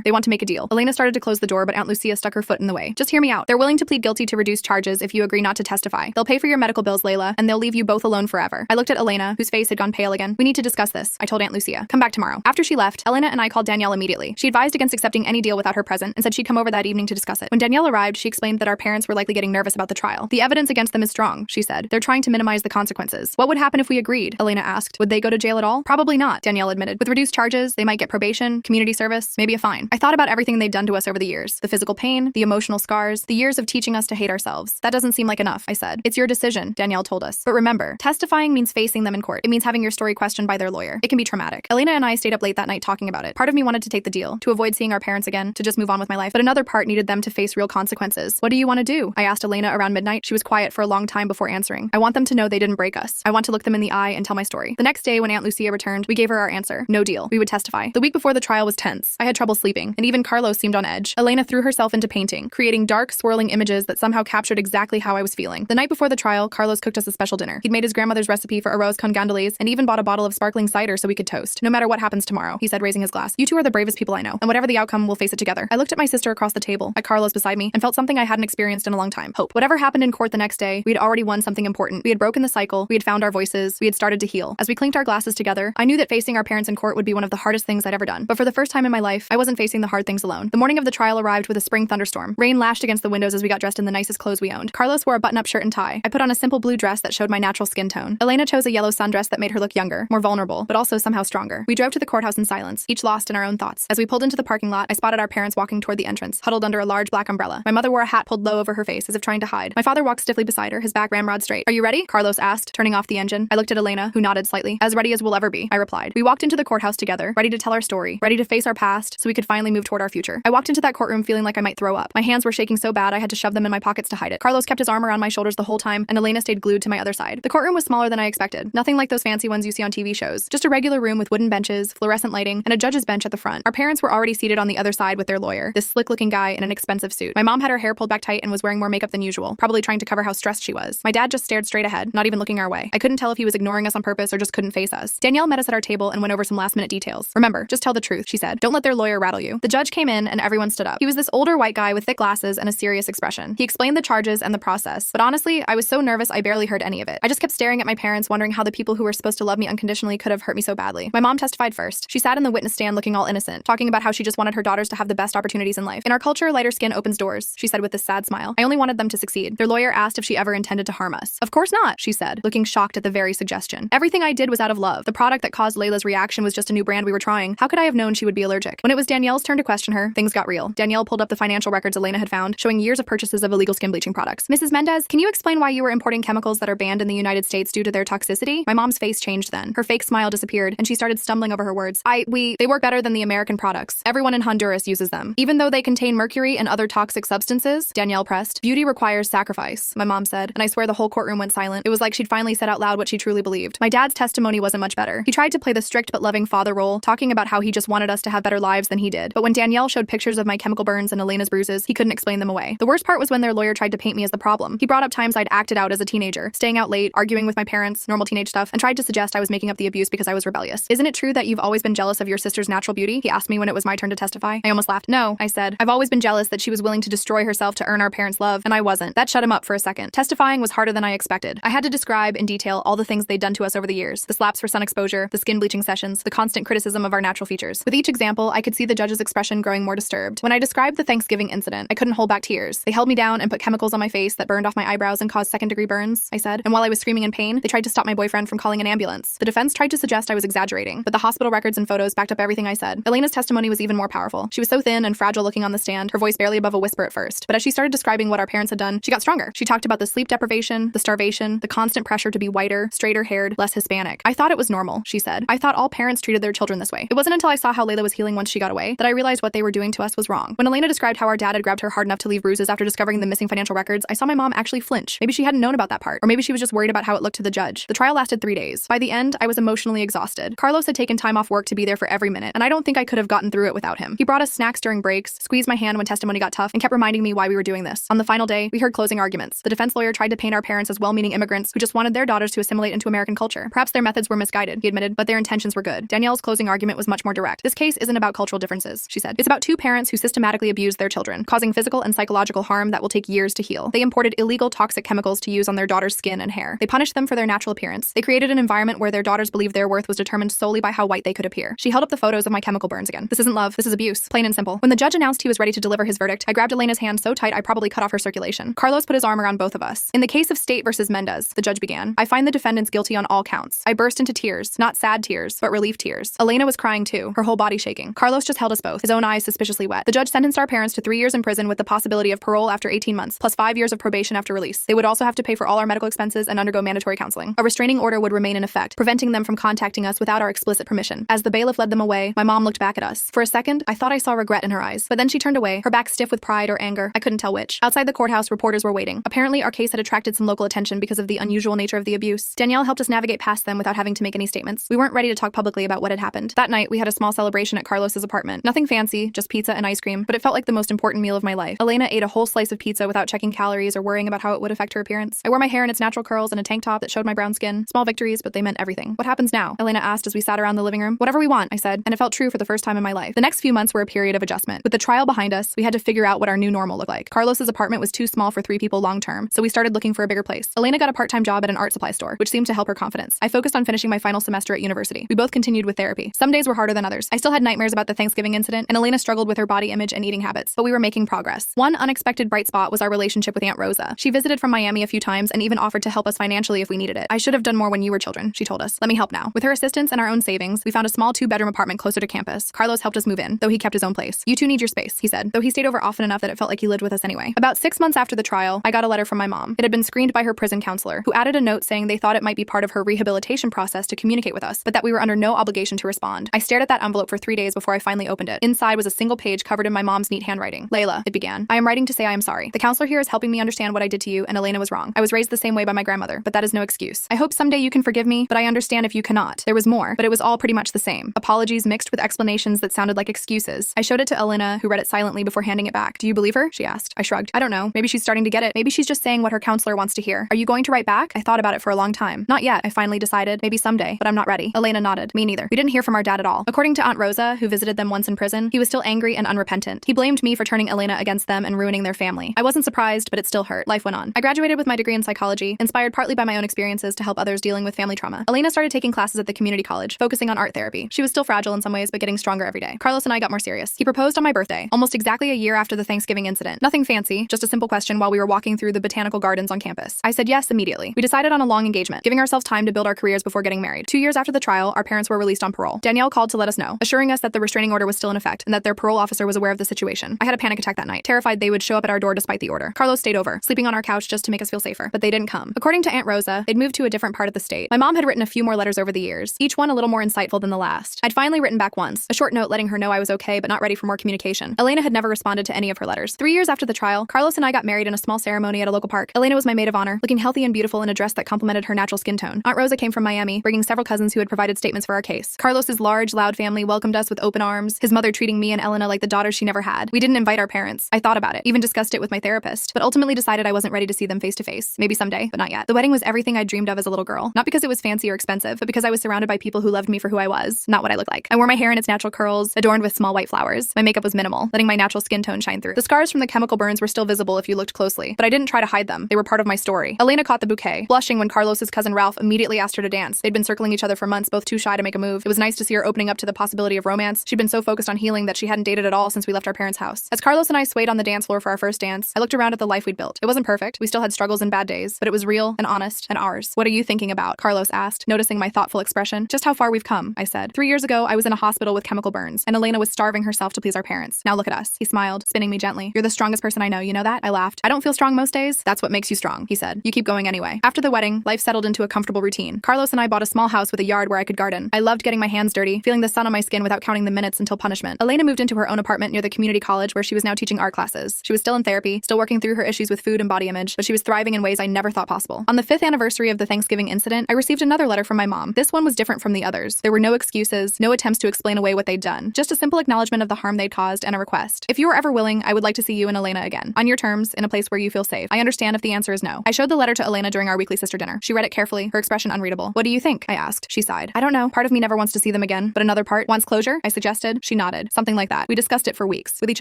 They want to make a deal. Elena started to close the door, but Aunt Lucia stuck her foot in the way. "Just hear me out. They're willing to plead guilty to reduce charges if you agree not to testify. They'll pay for your medical bills, Layla, and they'll leave you both alone forever." I looked at Elena, whose face had gone pale again. "We need to discuss this," I told Aunt Lucia. "Come back tomorrow." After she left, Elena and I called Danielle immediately. She advised against accepting any deal without her present and said she'd come over that evening to discuss it. When Danielle arrived, she explained that our parents were likely getting nervous about the trial. "The evidence against them is strong," she said. "They're trying to minimize the consequences." "What would happen if we agreed?" Elena asked. "Would they go to jail at all?" "Probably not," Danielle admitted. "With reduced charges, they might get probation, community service, maybe a fine." I thought about everything they'd done to us over the years. The physical pain, the emotional scars, the years of teaching us to hate ourselves. "That doesn't seem like enough," I said. "It's your decision," Danielle told us. "But remember, testifying means facing them in court. It means having your story questioned by their lawyer. It can be traumatic. Elena and I stayed up late that night talking about it. Part of me wanted to take the deal, to avoid seeing our parents again, to just move on with my life, but another part needed them to face real consequences. What do you want to do? I asked Elena around midnight. She was quiet for a long time before answering. I want them to know they didn't break us. I want to look them in the eye and tell my story. The next day, when Aunt Lucia returned, we gave her our answer. No deal. We would testify. The week before the trial was tense. I had trouble sleeping, and even Carlos seemed on edge. Elena threw herself into painting, creating dark, swirling images that somehow captured exactly how I was feeling. The night before the trial, Carlos cooked us a special dinner. He'd made his grandmother's recipe for arroz con gandules and even bought a bottle of sparkling cider so we could toast. No matter what happens tomorrow, he said, raising his glass. You two are the bravest people I know, and whatever the outcome, we'll face it together. I looked at my sister across the table, at Carlos beside me, and felt something I hadn't experienced in a long time. Hope. Whatever happened in court the next day, we had already won something important. We had broken the cycle, we had found our voices, we had started to heal. As we clinked our glasses together, I knew that facing our parents in court would be one of the hardest things I'd ever done. But for the first time in my life, I wasn't facing the hard things alone. The morning of the trial arrived with a spring thunderstorm. Rain lashed against the windows as we got dressed in the nicest clothes we owned. Carlos wore a button-up shirt and tie. I put on a simple blue dress that showed my natural skin tone. Elena chose a yellow sundress that made her look younger, more vulnerable, but also somehow stronger. We drove to the courthouse in silence, each lost in our own thoughts. As we pulled into the parking lot, I spotted our parents walking toward the entrance, huddled under a large black umbrella. My mother wore a hat pulled low over her face, as if trying to hide. My father walked stiffly beside her, his back ramrod straight. Are you ready? Carlos asked, turning off the engine. I looked at Elena, who nodded slightly. As ready as we'll ever be, I replied. We walked into the courthouse together, ready to tell our story, ready to face our past, so we could finally move toward our future. I walked into that courtroom feeling like I might throw up. My hands were shaking so bad I had to shove them in my pockets to hide it. Carlos kept his arm around my shoulders the whole time, and Elena stayed glued to my other side. The courtroom was smaller than I expected. Nothing like those fancy ones you see on TV shows. Just a regular room with wooden benches, fluorescent lighting, and a judge's bench at the front. Our parents were already seated on the other side with their lawyer, this slick-looking guy in an expensive suit. My mom had her hair pulled back tight and was wearing more makeup than usual, probably trying to cover how stressed she was. My dad just stared straight ahead, not even looking our way. I couldn't tell if he was ignoring us on purpose or just couldn't face us. Danielle met us at our table and went over some last-minute details. Remember, just tell the truth, she said. Don't let their lawyer rattle you. The judge came in and everyone stood up. He was this older white guy with thick glasses and a serious expression. He explained the charges and the process, but honestly, I was so nervous I barely heard any of it. I just kept staring at my parents, wondering how the people who were supposed to love me unconditionally could have hurt me so badly. My mom testified first. She sat in the witness stand looking all innocent, talking about how she just wanted her daughters to have the best opportunities in life. In our culture, lighter skin opens doors, she said with this sad smile. I only wanted them to succeed. Their lawyer asked if she ever intended to harm us. Of course not, she said, looking shocked at the very suggestion. Everything I did was out of love. The product that caused Layla's reaction was just a new brand we were trying. How could I have known she would be allergic? When it was Danielle's turn to question her, things got real. Danielle pulled up the financial records Elena had found, showing years of purchases of illegal skin bleaching products. Mrs. Mendez, can you explain why you were importing chemicals that are banned in the United States due to their toxicity? My mom's face changed then. Her fake smile disappeared, and she started stumbling over her words. They work better than the American products. Everyone in Honduras uses them. Even though they contain mercury and other toxic substances, Danielle pressed. Beauty requires sacrifice, my mom said, and I swear the whole courtroom went silent. It was like she'd finally said out loud what she truly believed. My dad's testimony wasn't much better. He tried to play the strict but loving father role, talking about how he just wanted us to have better lives than he did. But when Danielle showed pictures of my chemical burns and Elena's bruises, he couldn't explain them away. The worst part was when their lawyer tried to paint me as the problem. He brought up times I'd acted out as a teenager, staying out late, arguing with my parents, normal teenage stuff, and tried to suggest I was making up the abuse because I was rebellious. Isn't it true that you've always been jealous of your sister's natural beauty? He asked me when it was my turn to testify. I almost laughed. No, I said. I've always been jealous that she was willing to destroy herself to earn our parents' love, and I wasn't. That shut him up for a second. Testifying was harder than I expected. I had to describe in detail all the things they'd done to us over the years. The slaps for sun exposure, the skin bleaching sessions, the constant criticism of our natural features. With each example, I could see the judge's expression growing more disturbed. When I described the Thanksgiving incident, I couldn't hold back tears. They held me down and put chemicals on my face that burned off my eyebrows and caused second-degree burns, I said. And while I was screaming in pain, they tried to stop my boyfriend from calling an ambulance. The defense tried to suggest I was exaggerating, but the hospital records and photos backed up everything I said. Elena's testimony was even more powerful. She was so thin and fragile looking on the stand, her voice barely above a whisper at first. But as she started describing what our parents had done, she got stronger. She talked about the sleep deprivation, the starvation, the constant pressure to be whiter, straighter haired, less Hispanic. I thought it was normal, she said. I thought all parents treated their children this way. It wasn't until I saw how Layla was healing once she got away that I realized what they were doing to us was wrong. When Elena described how our dad had grabbed her hard enough to leave bruises after discovering the missing financial records, I saw my mom actually flinch. Maybe she hadn't known about that part, or maybe she was just worried about how it looked to the judge. The trial lasted 3 days. By the end, I was emotionally exhausted. Carlos had taken time off work to be there for every minute, and I don't think I could have gotten through it without him. He brought us snacks during breaks, squeezed my hand when testimony got tough, and kept reminding me why we were doing this. On the final day, we heard closing arguments. The defense lawyer tried to paint our parents as well-meaning immigrants who just wanted their daughters to assimilate into American culture. Perhaps their methods were misguided, he admitted, but their intentions were good. Danielle's closing argument was much more direct. This case isn't about cultural differences, she said. It's about two parents who systematically abused their children, causing physical and psychological harm that will take years to heal. They imported illegal toxic chemicals to use on their daughters' skin and hair. They punished them for their natural appearance. They created an environment where their daughters believed their worth was determined solely by how white they could appear. She held up the photos of my chemical burns again. This isn't love, this is abuse. Plain and simple. When the judge announced he was ready to deliver his verdict, I grabbed Elena's hand so tight I probably cut off her circulation. Carlos put his arm around both of us. In the case of State versus Mendez, the judge began, I find the defendants guilty on all counts. I burst into tears, not sad tears, but relief tears. Elena was crying too, her whole body shaking. Carlos just held us both, his own eyes suspiciously wet. The judge sentenced our parents to 3 years in prison with the possibility of parole after 18 months, plus 5 years of probation after release. They would also have to pay for all our medical expenses and undergo mandatory counseling. A restraining order would remain in effect contact, preventing them from contacting us without our explicit permission. As the bailiff led them away, my mom looked back at us. For a second, I thought I saw regret in her eyes, but then she turned away, her back stiff with pride or anger. I couldn't tell which. Outside the courthouse, reporters were waiting. Apparently, our case had attracted some local attention because of the unusual nature of the abuse. Danielle helped us navigate past them without having to make any statements. We weren't ready to talk publicly about what had happened. That night, we had a small celebration at Carlos's apartment. Nothing fancy, just pizza and ice cream, but it felt like the most important meal of my life. Elena ate a whole slice of pizza without checking calories or worrying about how it would affect her appearance. I wore my hair in its natural curls and a tank top that showed my brown skin. Small victories, but they meant everything. What happens now? Elena asked as we sat around the living room. Whatever we want, I said, and it felt true for the first time in my life. The next few months were a period of adjustment. With the trial behind us, we had to figure out what our new normal looked like. Carlos's apartment was too small for 3 people long term, so we started looking for a bigger place. Elena got a part-time job at an art supply store, which seemed to help her confidence. I focused on finishing my final semester at university. We both continued with therapy. Some days were harder than others. I still had nightmares about the Thanksgiving incident, and Elena struggled with her body image and eating habits, but we were making progress. One unexpected bright spot was our relationship with Aunt Rosa. She visited from Miami a few times and even offered to help us financially if we needed it. I should have done more when you were children, she told us. Let me help now. With her assistance and our own savings, we found a small 2-bedroom apartment closer to campus. Carlos helped us move in, though he kept his own place. You two need your space, he said, though he stayed over often enough that it felt like he lived with us anyway. About 6 months after the trial, I got a letter from my mom. It had been screened by her prison counselor, who added a note saying they thought it might be part of her rehabilitation process to communicate with us, but that we were under no obligation to respond. I stared at that envelope for 3 days before I finally opened it. Inside was a single page covered in my mom's neat handwriting. Layla, it began. I am writing to say I am sorry. The counselor here is helping me understand what I did to you, and Elena was wrong. I was raised the same way by my grandmother, but that is no excuse. I hope someday you can forgive me, but I understand if you cannot. There was more, but it was all pretty much the same. Apologies mixed with explanations that sounded like excuses. I showed it to Elena, who read it silently before handing it back. Do you believe her? She asked. I shrugged. I don't know. Maybe she's starting to get it. Maybe she's just saying what her counselor wants to hear. Are you going to write back? I thought about it for a long time. Not yet, I finally decided. Maybe someday, but I'm not ready. Elena nodded. Me neither. We didn't hear from our dad at all. According to Aunt Rosa, who visited them once in prison, he was still angry and unrepentant. He blamed me for turning Elena against them and ruining their family. I wasn't surprised, but it still hurt. Life went on. I graduated with my degree in psychology, inspired partly by my own experiences to help others dealing with family trauma. Elena started taking classes at the community college, focusing on art therapy. She was still fragile in some ways, but getting stronger every day. Carlos and I got more serious. He proposed on my birthday, almost exactly a year after the Thanksgiving incident. Nothing fancy, just a simple question while we were walking through the botanical gardens on campus. I said yes immediately. We decided on a long engagement, giving ourselves time to build our careers before getting married. 2 years after the trial, our parents were released on parole. Danielle called to let us know, assuring us that the restraining order was still in effect and that their parole officer was aware of the situation. I had a panic attack that night, terrified they would show up at our door despite the order. Carlos stayed over, sleeping on our couch just to make us feel safer, but they didn't come. According to Aunt Rosa, they'd moved to a different part of the state. My mom had written a few more letters over the years, each one a little more insightful than the last. I'd finally written back once, a short note letting her know I was okay but not ready for more communication. Elena had never responded to any of her letters. 3 years after the trial, Carlos and I got married in a small ceremony at a local park. Elena was my maid of honor, looking healthy and beautiful in a dress that complemented her natural skin tone. Aunt Rosa came from Miami, bringing several cousins who had provided statements for our case. Carlos's large, loud family welcomed us with open arms, his mother treating me and Elena like the daughters she never had. We didn't invite our parents. I thought about it, even discussed it with my therapist, but ultimately decided I wasn't ready to see them face to face. Maybe someday, but not yet. The wedding was everything I dreamed of as a little girl. Not because it was fancy or expensive, but because I was surrounded by people who loved me for who I was, not what I looked like. I wore my hair in its natural curls, adorned with small white flowers. My makeup was minimal, letting my natural skin tone shine through. The scars from the chemical burns were still visible if you looked closely, but I didn't try to hide them. They were part of my story. Elena caught the bouquet, blushing when Carlos's cousin Ralph immediately asked her to dance. They'd been circling each other for months, both too shy to make a move. It was nice to see her opening up to the possibility of romance. She'd been so focused on healing that she hadn't dated at all since we left our parents' house. As Carlos and I swayed on the dance floor for our first dance, I looked around at the life we'd built. It wasn't perfect. We still had struggles and bad days, but it was real and honest and ours. What are you thinking about? Carlos asked, noticing my thoughtful expression. Just how far we've come, I said. 3 years ago, I was in a hospital with chemical burns, and Elena was starving herself to please our parents. Now look at us. He smiled, spinning me gently. You're the strongest person I know, you know that? I laughed. I don't feel strong most days. That's what makes you strong, he said. You keep going anyway. After the wedding, life settled into a comfortable routine. Carlos and I bought a small house with a yard where I could garden. I loved getting my hands dirty, feeling the sun on my skin without counting the minutes until punishment. Elena moved into her own apartment near the community college where she was now teaching art classes. She was still in therapy, still working through her issues with food and body image, but she was thriving in ways I never thought possible. On the 5th anniversary of the Thanksgiving incident, I received another letter from my mom. This one was different from the others. There were no excuses, no attempts to explain away what they'd done, just a simple acknowledgement of the harm they'd caused and a request. If you are ever willing, I would like to see you and Elena again, on your terms, in a place where you feel safe. I understand if the answer is no. I showed the letter to Elena during our weekly sister dinner. She read it carefully, her expression unreadable. What do you think? I asked. She sighed. I don't know. Part of me never wants to see them again, but another part wants closure, I suggested. She nodded. Something like that. We discussed it for weeks, with each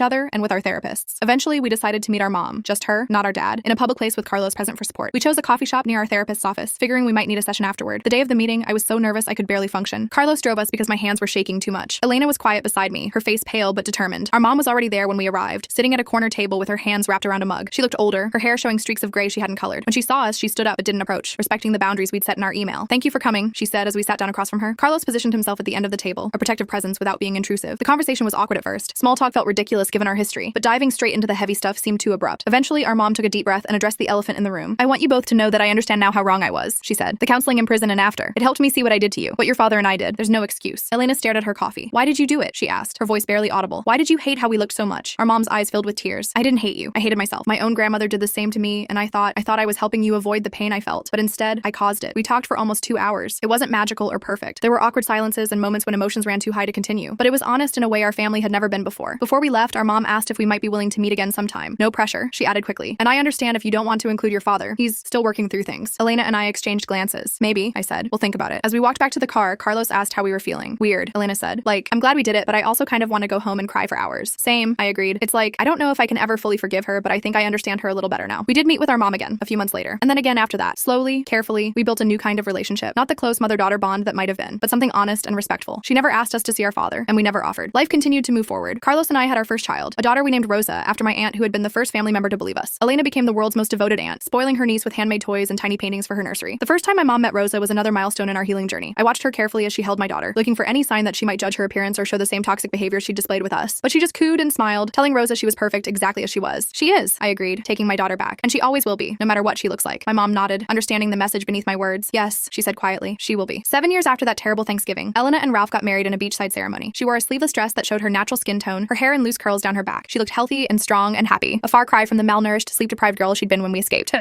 other and with our therapists. Eventually, we decided to meet our mom, just her, not our dad, in a public place with Carlos present for support. We chose a coffee shop near our therapist's office, figuring we might need a session afterward. The day of the meeting, I was so nervous I could barely function. Carlos drove us because my hands were shaking too much. Elena was quiet beside me, her face pale but determined. Our mom was already there when we arrived, sitting at a corner table with her hands wrapped around a mug. She looked older, her hair showing streaks of gray she hadn't colored. When she saw us, she stood up but didn't approach, respecting the boundaries we'd set in our email. Thank you for coming, she said as we sat down across from her. Carlos positioned himself at the end of the table, a protective presence without being intrusive. The conversation was awkward at first. Small talk felt ridiculous given our history, but diving straight into the heavy stuff seemed too abrupt. Eventually, our mom took a deep breath and addressed the elephant in the room. I want you both to know that I understand now how wrong I was, she said. The counseling in prison and and after. It helped me see what I did to you, what your father and I did. There's no excuse. Elena stared at her coffee. Why did you do it? She asked, her voice barely audible. Why did you hate how we looked so much? Our mom's eyes filled with tears. I didn't hate you. I hated myself. My own grandmother did the same to me, and I thought I was helping you avoid the pain I felt, but instead, I caused it. We talked for almost 2 hours. It wasn't magical or perfect. There were awkward silences and moments when emotions ran too high to continue, but it was honest in a way our family had never been before. Before we left, our mom asked if we might be willing to meet again sometime. No pressure, she added quickly. And I understand if you don't want to include your father. He's still working through things. Elena and I exchanged glances. Maybe, I said. We'll think about it. As we walked back to the car, Carlos asked how we were feeling. Weird, Elena said. Like, I'm glad we did it, but I also kind of want to go home and cry for hours. Same, I agreed. It's like, I don't know if I can ever fully forgive her, but I think I understand her a little better now. We did meet with our mom again, a few months later. And then again after that. Slowly, carefully, we built a new kind of relationship. Not the close mother-daughter bond that might have been, but something honest and respectful. She never asked us to see our father, and we never offered. Life continued to move forward. Carlos and I had our first child, a daughter we named Rosa, after my aunt who had been the first family member to believe us. Elena became the world's most devoted aunt, spoiling her niece with handmade toys and tiny paintings for her nursery. The first time my mom met Rosa was another milestone in our healing journey. I watched her carefully as she held my daughter, looking for any sign that she might judge her appearance or show the same toxic behavior she displayed with us. But she just cooed and smiled, telling Rosa she was perfect exactly as she was. She is, I agreed, taking my daughter back. And she always will be, no matter what she looks like. My mom nodded, understanding the message beneath my words. Yes, she said quietly, she will be. 7 years after that terrible Thanksgiving, Elena and Ralph got married in a beachside ceremony. She wore a sleeveless dress that showed her natural skin tone, her hair in loose curls down her back. She looked healthy and strong and happy, a far cry from the malnourished, sleep-deprived girl she'd been when we escaped.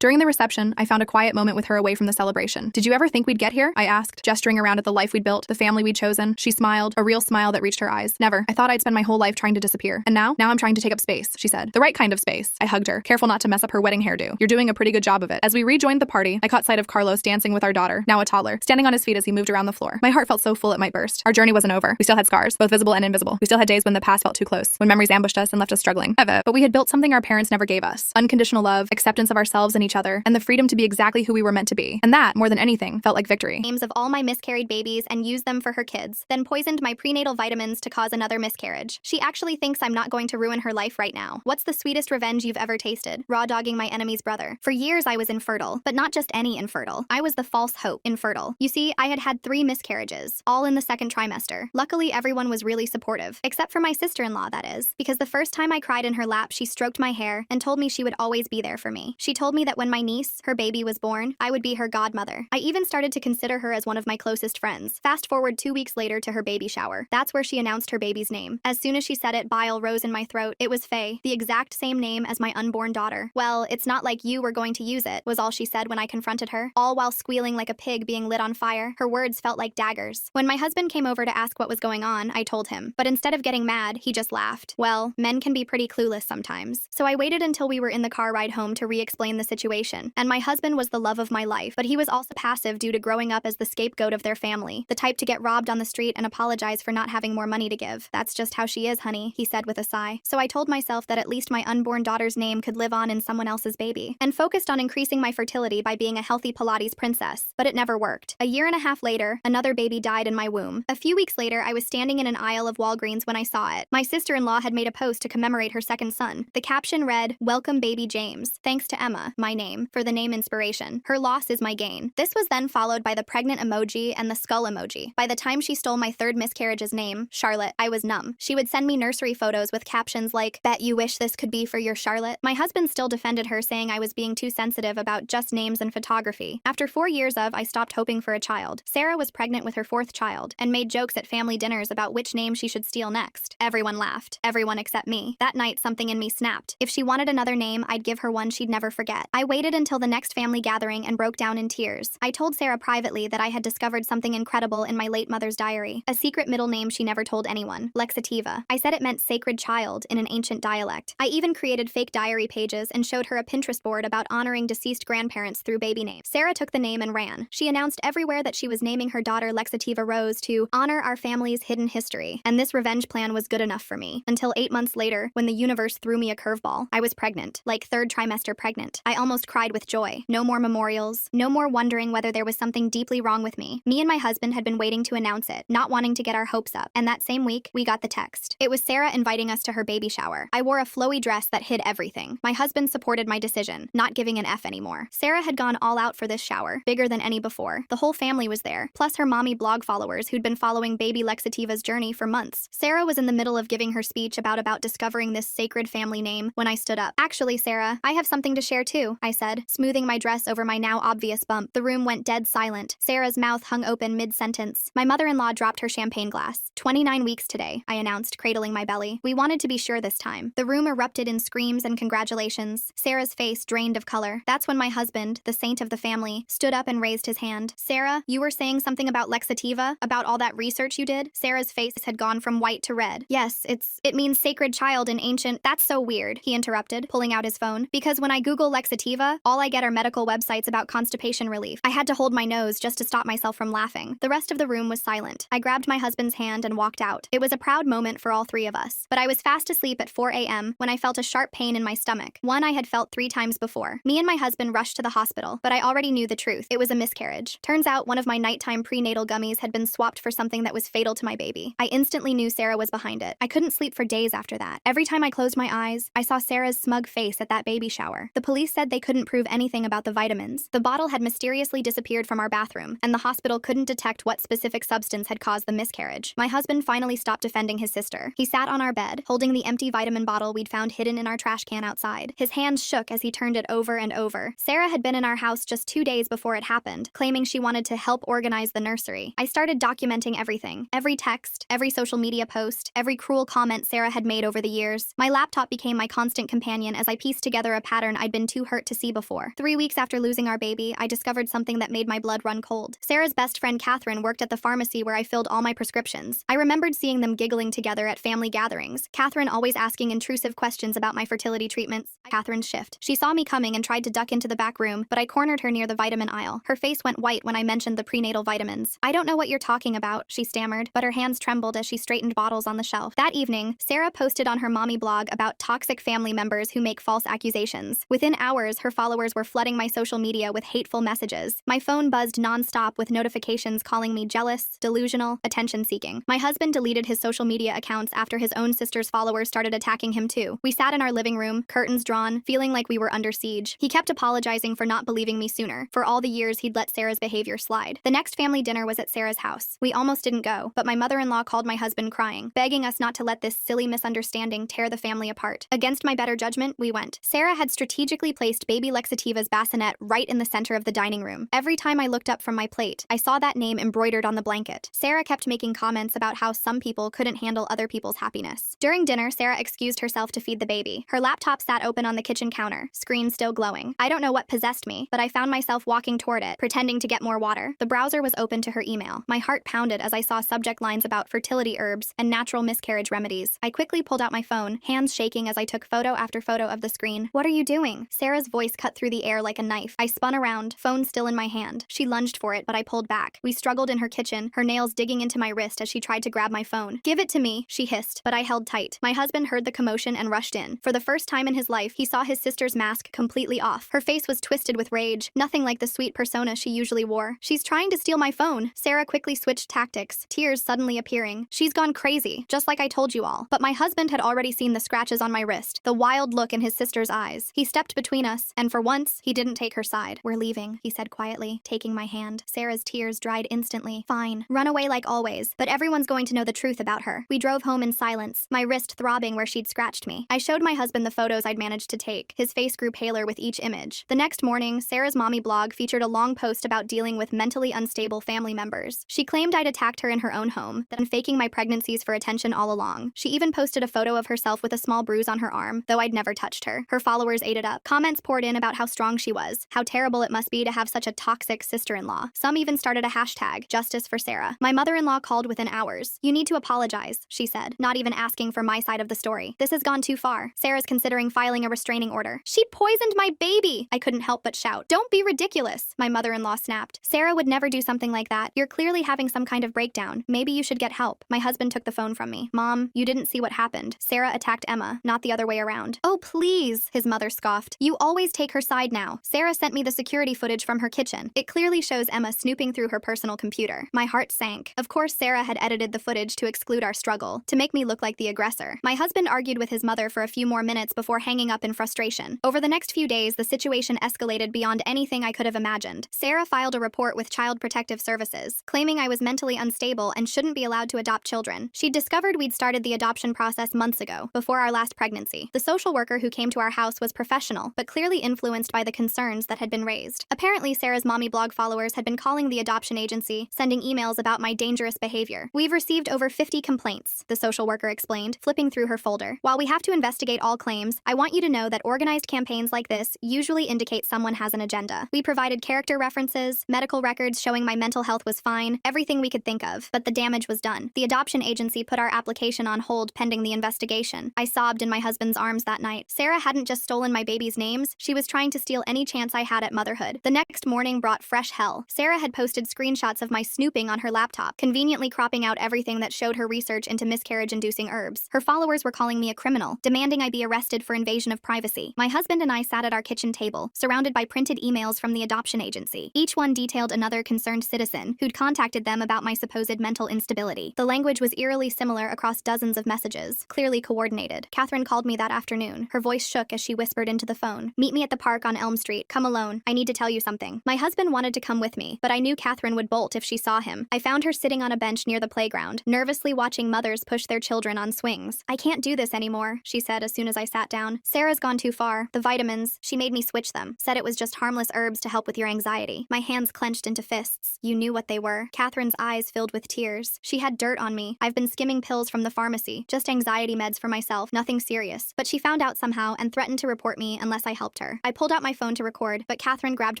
During the reception, I found a quiet moment with her away from the celebration. Did you ever think we'd get here? I asked, gesturing around at the life we'd built, the family we'd chosen. She smiled, a real smile that reached her eyes. Never. I thought I'd spend my whole life trying to disappear. And now I'm trying to take up space, she said. The right kind of space. I hugged her, careful not to mess up her wedding hairdo. You're doing a pretty good job of it. As we rejoined the party, I caught sight of Carlos dancing with our daughter, now a toddler, standing on his feet as he moved around the floor. My heart felt so full it might burst. Our journey wasn't over. We still had scars, both visible and invisible. We still had days when the past felt too close, when memories ambushed us and left us struggling. But we had built something our parents never gave us. Unconditional love, acceptance of ourselves and each other, and the freedom to be exactly who we were meant to be. And that, more than anything, felt like victory. Names of all my miscarried babies and used them for her kids, then poisoned my prenatal vitamins to cause another miscarriage. She actually thinks I'm not going to ruin her life right now. What's the sweetest revenge you've ever tasted? Raw dogging my enemy's brother. For years I was infertile, but not just any infertile. I was the false hope infertile. You see, I had 3 miscarriages, all in the second trimester. Luckily, everyone was really supportive, except for my sister-in-law, that is, because the first time I cried in her lap, she stroked my hair and told me she would always be there for me. She told me that when my niece, her baby, was born, I would be her godmother. I even started to consider her as one of my closest friends. Fast forward 2 weeks later to her baby shower. That's where she announced her baby's name. As soon as she said it, bile rose in my throat. It was Faye, the exact same name as my unborn daughter. Well, it's not like you were going to use it, was all she said when I confronted her, all while squealing like a pig being lit on fire. Her words felt like daggers. When my husband came over to ask what was going on, I told him. But instead of getting mad, he just laughed. Well, men can be pretty clueless sometimes. So I waited until we were in the car ride home to re-explain the situation. And my husband was the love of my life, but he was also passive due to growing up as the scapegoat of their family, the type to get robbed on the street and apologize for not having more money to give. That's just how she is, honey, he said with a sigh. So I told myself that at least my unborn daughter's name could live on in someone else's baby, and focused on increasing my fertility by being a healthy Pilates princess. But it never worked. A year and a half later, another baby died in my womb. A few weeks later, I was standing in an aisle of Walgreens when I saw it. My sister-in-law had made a post to commemorate her second son. The caption read, "Welcome baby James. Thanks to Emma, my name, for the name inspiration. Her loss is my gain." This was then followed by the pregnant emoji and the skull emoji. By the time she stole my third miscarriage's name, Charlotte, I was numb. She would send me nursery photos with captions like, "Bet you wish this could be for your Charlotte." My husband still defended her, saying I was being too sensitive about just names and photography. After 4 years I stopped hoping for a child. Sarah was pregnant with her 4th child, and made jokes at family dinners about which name she should steal next. Everyone laughed. Everyone except me. That night, something in me snapped. If she wanted another name, I'd give her one she'd never forget. I waited until the next family gathering and broke down in tears. I told Sarah privately that I had discovered something incredible in my late mother's diary, a secret middle name she never told anyone, Lexativa. I said it meant sacred child in an ancient dialect. I even created fake diary pages and showed her a Pinterest board about honoring deceased grandparents through baby names. Sarah took the name and ran. She announced everywhere that she was naming her daughter Lexativa Rose to honor our family's hidden history. And this revenge plan was good enough for me. Until 8 months later, when the universe threw me a curveball. I was pregnant, like 3rd trimester pregnant. I almost cried with joy. No more memorials. No more wondering whether there was something deeply wrong with me. Me and my husband had been waiting to announce it, not wanting to get our hopes up. And that same week, we got the text. It was Sarah inviting us to her baby shower. I wore a flowy dress that hid everything. My husband supported my decision, not giving an F anymore. Sarah had gone all out for this shower, bigger than any before. The whole family was there, plus her mommy blog followers who'd been following baby Lexativa's journey for months. Sarah was in the middle of giving her speech about discovering this sacred family name when I stood up. "Actually, Sarah, I have something to share too," I said, smoothing my dress over my now obvious bump. The room room went dead silent. Sarah's mouth hung open mid-sentence. My mother-in-law dropped her champagne glass. 29 weeks today, I announced, cradling my belly. We wanted to be sure this time. The room erupted in screams and congratulations. Sarah's face drained of color. That's when my husband, the saint of the family, stood up and raised his hand. Sarah, you were saying something about Lexativa? About all that research you did? Sarah's face had gone from white to red. Yes, it means sacred child in ancient— That's so weird, he interrupted, pulling out his phone. Because when I Google Lexativa, all I get are medical websites about constipation relief. I had to hold my nose just to stop myself from laughing. The rest of the room was silent. I grabbed my husband's hand and walked out. It was a proud moment for all three of us. But I was fast asleep at 4 a.m. when I felt a sharp pain in my stomach, one I had felt 3 times before. Me and my husband rushed to the hospital, but I already knew the truth. It was a miscarriage. Turns out one of my nighttime prenatal gummies had been swapped for something that was fatal to my baby. I instantly knew Sarah was behind it. I couldn't sleep for days after that. Every time I closed my eyes, I saw Sarah's smug face at that baby shower. The police said they couldn't prove anything about the vitamins. The bottle had mysteriously disappeared from our bathroom, and the hospital couldn't detect what specific substance had caused the miscarriage. My husband finally stopped defending his sister. He sat on our bed, holding the empty vitamin bottle we'd found hidden in our trash can outside. His hands shook as he turned it over and over. Sarah had been in our house just 2 days before it happened, claiming she wanted to help organize the nursery. I started documenting everything. Every text, every social media post, every cruel comment Sarah had made over the years. My laptop became my constant companion as I pieced together a pattern I'd been too hurt to see before. 3 weeks after losing our baby, I discovered something that made my blood run cold. Sarah's best friend Catherine worked at the pharmacy where I filled all my prescriptions. I remembered seeing them giggling together at family gatherings, Catherine always asking intrusive questions about my fertility treatments. Catherine's shift. She saw me coming and tried to duck into the back room, but I cornered her near the vitamin aisle. Her face went white when I mentioned the prenatal vitamins. I don't know what you're talking about, she stammered, but her hands trembled as she straightened bottles on the shelf. That evening, Sarah posted on her mommy blog about toxic family members who make false accusations. Within hours, her followers were flooding my social media with hateful messages. My phone buzzed nonstop with notifications calling me jealous, delusional, attention-seeking. My husband deleted his social media accounts after his own sister's followers started attacking him too. We sat in our living room, curtains drawn, feeling like we were under siege. He kept apologizing for not believing me sooner, for all the years he'd let Sarah's behavior slide. The next family dinner was at Sarah's house. We almost didn't go, but my mother-in-law called my husband crying, begging us not to let this silly misunderstanding tear the family apart. Against my better judgment, we went. Sarah had strategically placed baby Lexativa's bassinet right in the center of the dining room. Every time I looked up from my plate, I saw that name embroidered on the blanket. Sarah kept making comments about how some people couldn't handle other people's happiness. During dinner, Sarah excused herself to feed the baby. Her laptop sat open on the kitchen counter, screen still glowing. I don't know what possessed me, but I found myself walking toward it, pretending to get more water. The browser was open to her email. My heart pounded as I saw subject lines about fertility herbs and natural miscarriage remedies. I quickly pulled out my phone, hands shaking as I took photo after photo of the screen. What are you doing? Sarah's voice cut through the air like a knife. I spun around, phone still in my hand. She lunged for it, but I pulled back. We struggled in her kitchen, her nails digging into my wrist as she tried to grab my phone. Give it to me, she hissed, but I held tight. My husband heard the commotion and rushed in. For the first time in his life, he saw his sister's mask completely off. Her face was twisted with rage, nothing like the sweet persona she usually wore. She's trying to steal my phone. Sarah quickly switched tactics, tears suddenly appearing. She's gone crazy, just like I told you all. But my husband had already seen the scratches on my wrist, the wild look in his sister's eyes. He stepped between us, and for once, he didn't take her side. We're leaving, he said quietly, taking my hand. Sarah's tears dried instantly. Fine. Run away like always, but everyone's going to know the truth about her. We drove home in silence, my wrist throbbing where she'd scratched me. I showed my husband the photos I'd managed to take. His face grew paler with each image. The next morning, Sarah's mommy blog featured a long post about dealing with mentally unstable family members. She claimed I'd attacked her in her own home, then faking my pregnancies for attention all along. She even posted a photo of herself with a small bruise on her arm, though I'd never touched her. Her followers ate it up. Comments poured in about how strong she was, how terrible it must be to have such a toxic sister-in-law. Some even started a hashtag, Justice for Sarah. My mother-in-law called within hours. You need to apologize, she said, not even asking for my side of the story. This has gone too far. Sarah's considering filing a restraining order. She poisoned my baby! I couldn't help but shout. Don't be ridiculous, my mother-in-law snapped. Sarah would never do something like that. You're clearly having some kind of breakdown. Maybe you should get help. My husband took the phone from me. Mom, you didn't see what happened. Sarah attacked Emma, not the other way around. Oh, please, his mother scoffed. You always take her side now. Sarah sent me the security footage from her kitchen. It clearly shows Emma snooping through her personal computer. My heart sank. Of course, Sarah had edited the footage to exclude our struggle, to make me look like the aggressor. My husband argued with his mother for a few more minutes before hanging up in frustration. Over the next few days, the situation escalated beyond anything I could have imagined. Sarah filed a report with Child Protective Services, claiming I was mentally unstable and shouldn't be allowed to adopt children. She'd discovered we'd started the adoption process months ago, before our last pregnancy. The social worker who came to our house was professional, but clearly influenced by the concerns that had been raised. Apparently, Sarah Sarah's mommy blog followers had been calling the adoption agency, sending emails about my dangerous behavior. We've received over 50 complaints, the social worker explained, flipping through her folder. While we have to investigate all claims, I want you to know that organized campaigns like this usually indicate someone has an agenda. We provided character references, medical records showing my mental health was fine, everything we could think of, but the damage was done. The adoption agency put our application on hold pending the investigation. I sobbed in my husband's arms that night. Sarah hadn't just stolen my baby's names, she was trying to steal any chance I had at motherhood. The next morning brought fresh hell. Sarah had posted screenshots of my snooping on her laptop, conveniently cropping out everything that showed her research into miscarriage-inducing herbs. Her followers were calling me a criminal, demanding I be arrested for invasion of privacy. My husband and I sat at our kitchen table, surrounded by printed emails from the adoption agency. Each one detailed another concerned citizen who'd contacted them about my supposed mental instability. The language was eerily similar across dozens of messages, clearly coordinated. Catherine called me that afternoon. Her voice shook as she whispered into the phone. "Meet me at the park on Elm Street. Come alone. I need to tell you something." My husband wanted to come with me, but I knew Catherine would bolt if she saw him. I found her sitting on a bench near the playground, nervously watching mothers push their children on swings. "I can't do this anymore," she said as soon as I sat down. "Sarah's gone too far. The vitamins, she made me switch them. Said it was just harmless herbs to help with your anxiety." My hands clenched into fists. You knew what they were. Catherine's eyes filled with tears. She had dirt on me. I've been skimming pills from the pharmacy, just anxiety meds for myself, nothing serious. But she found out somehow and threatened to report me unless I helped her. I pulled out my phone to record, but Catherine grabbed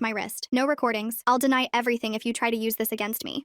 my wrist. "No recordings. I'll deny everything if you try to use this against me.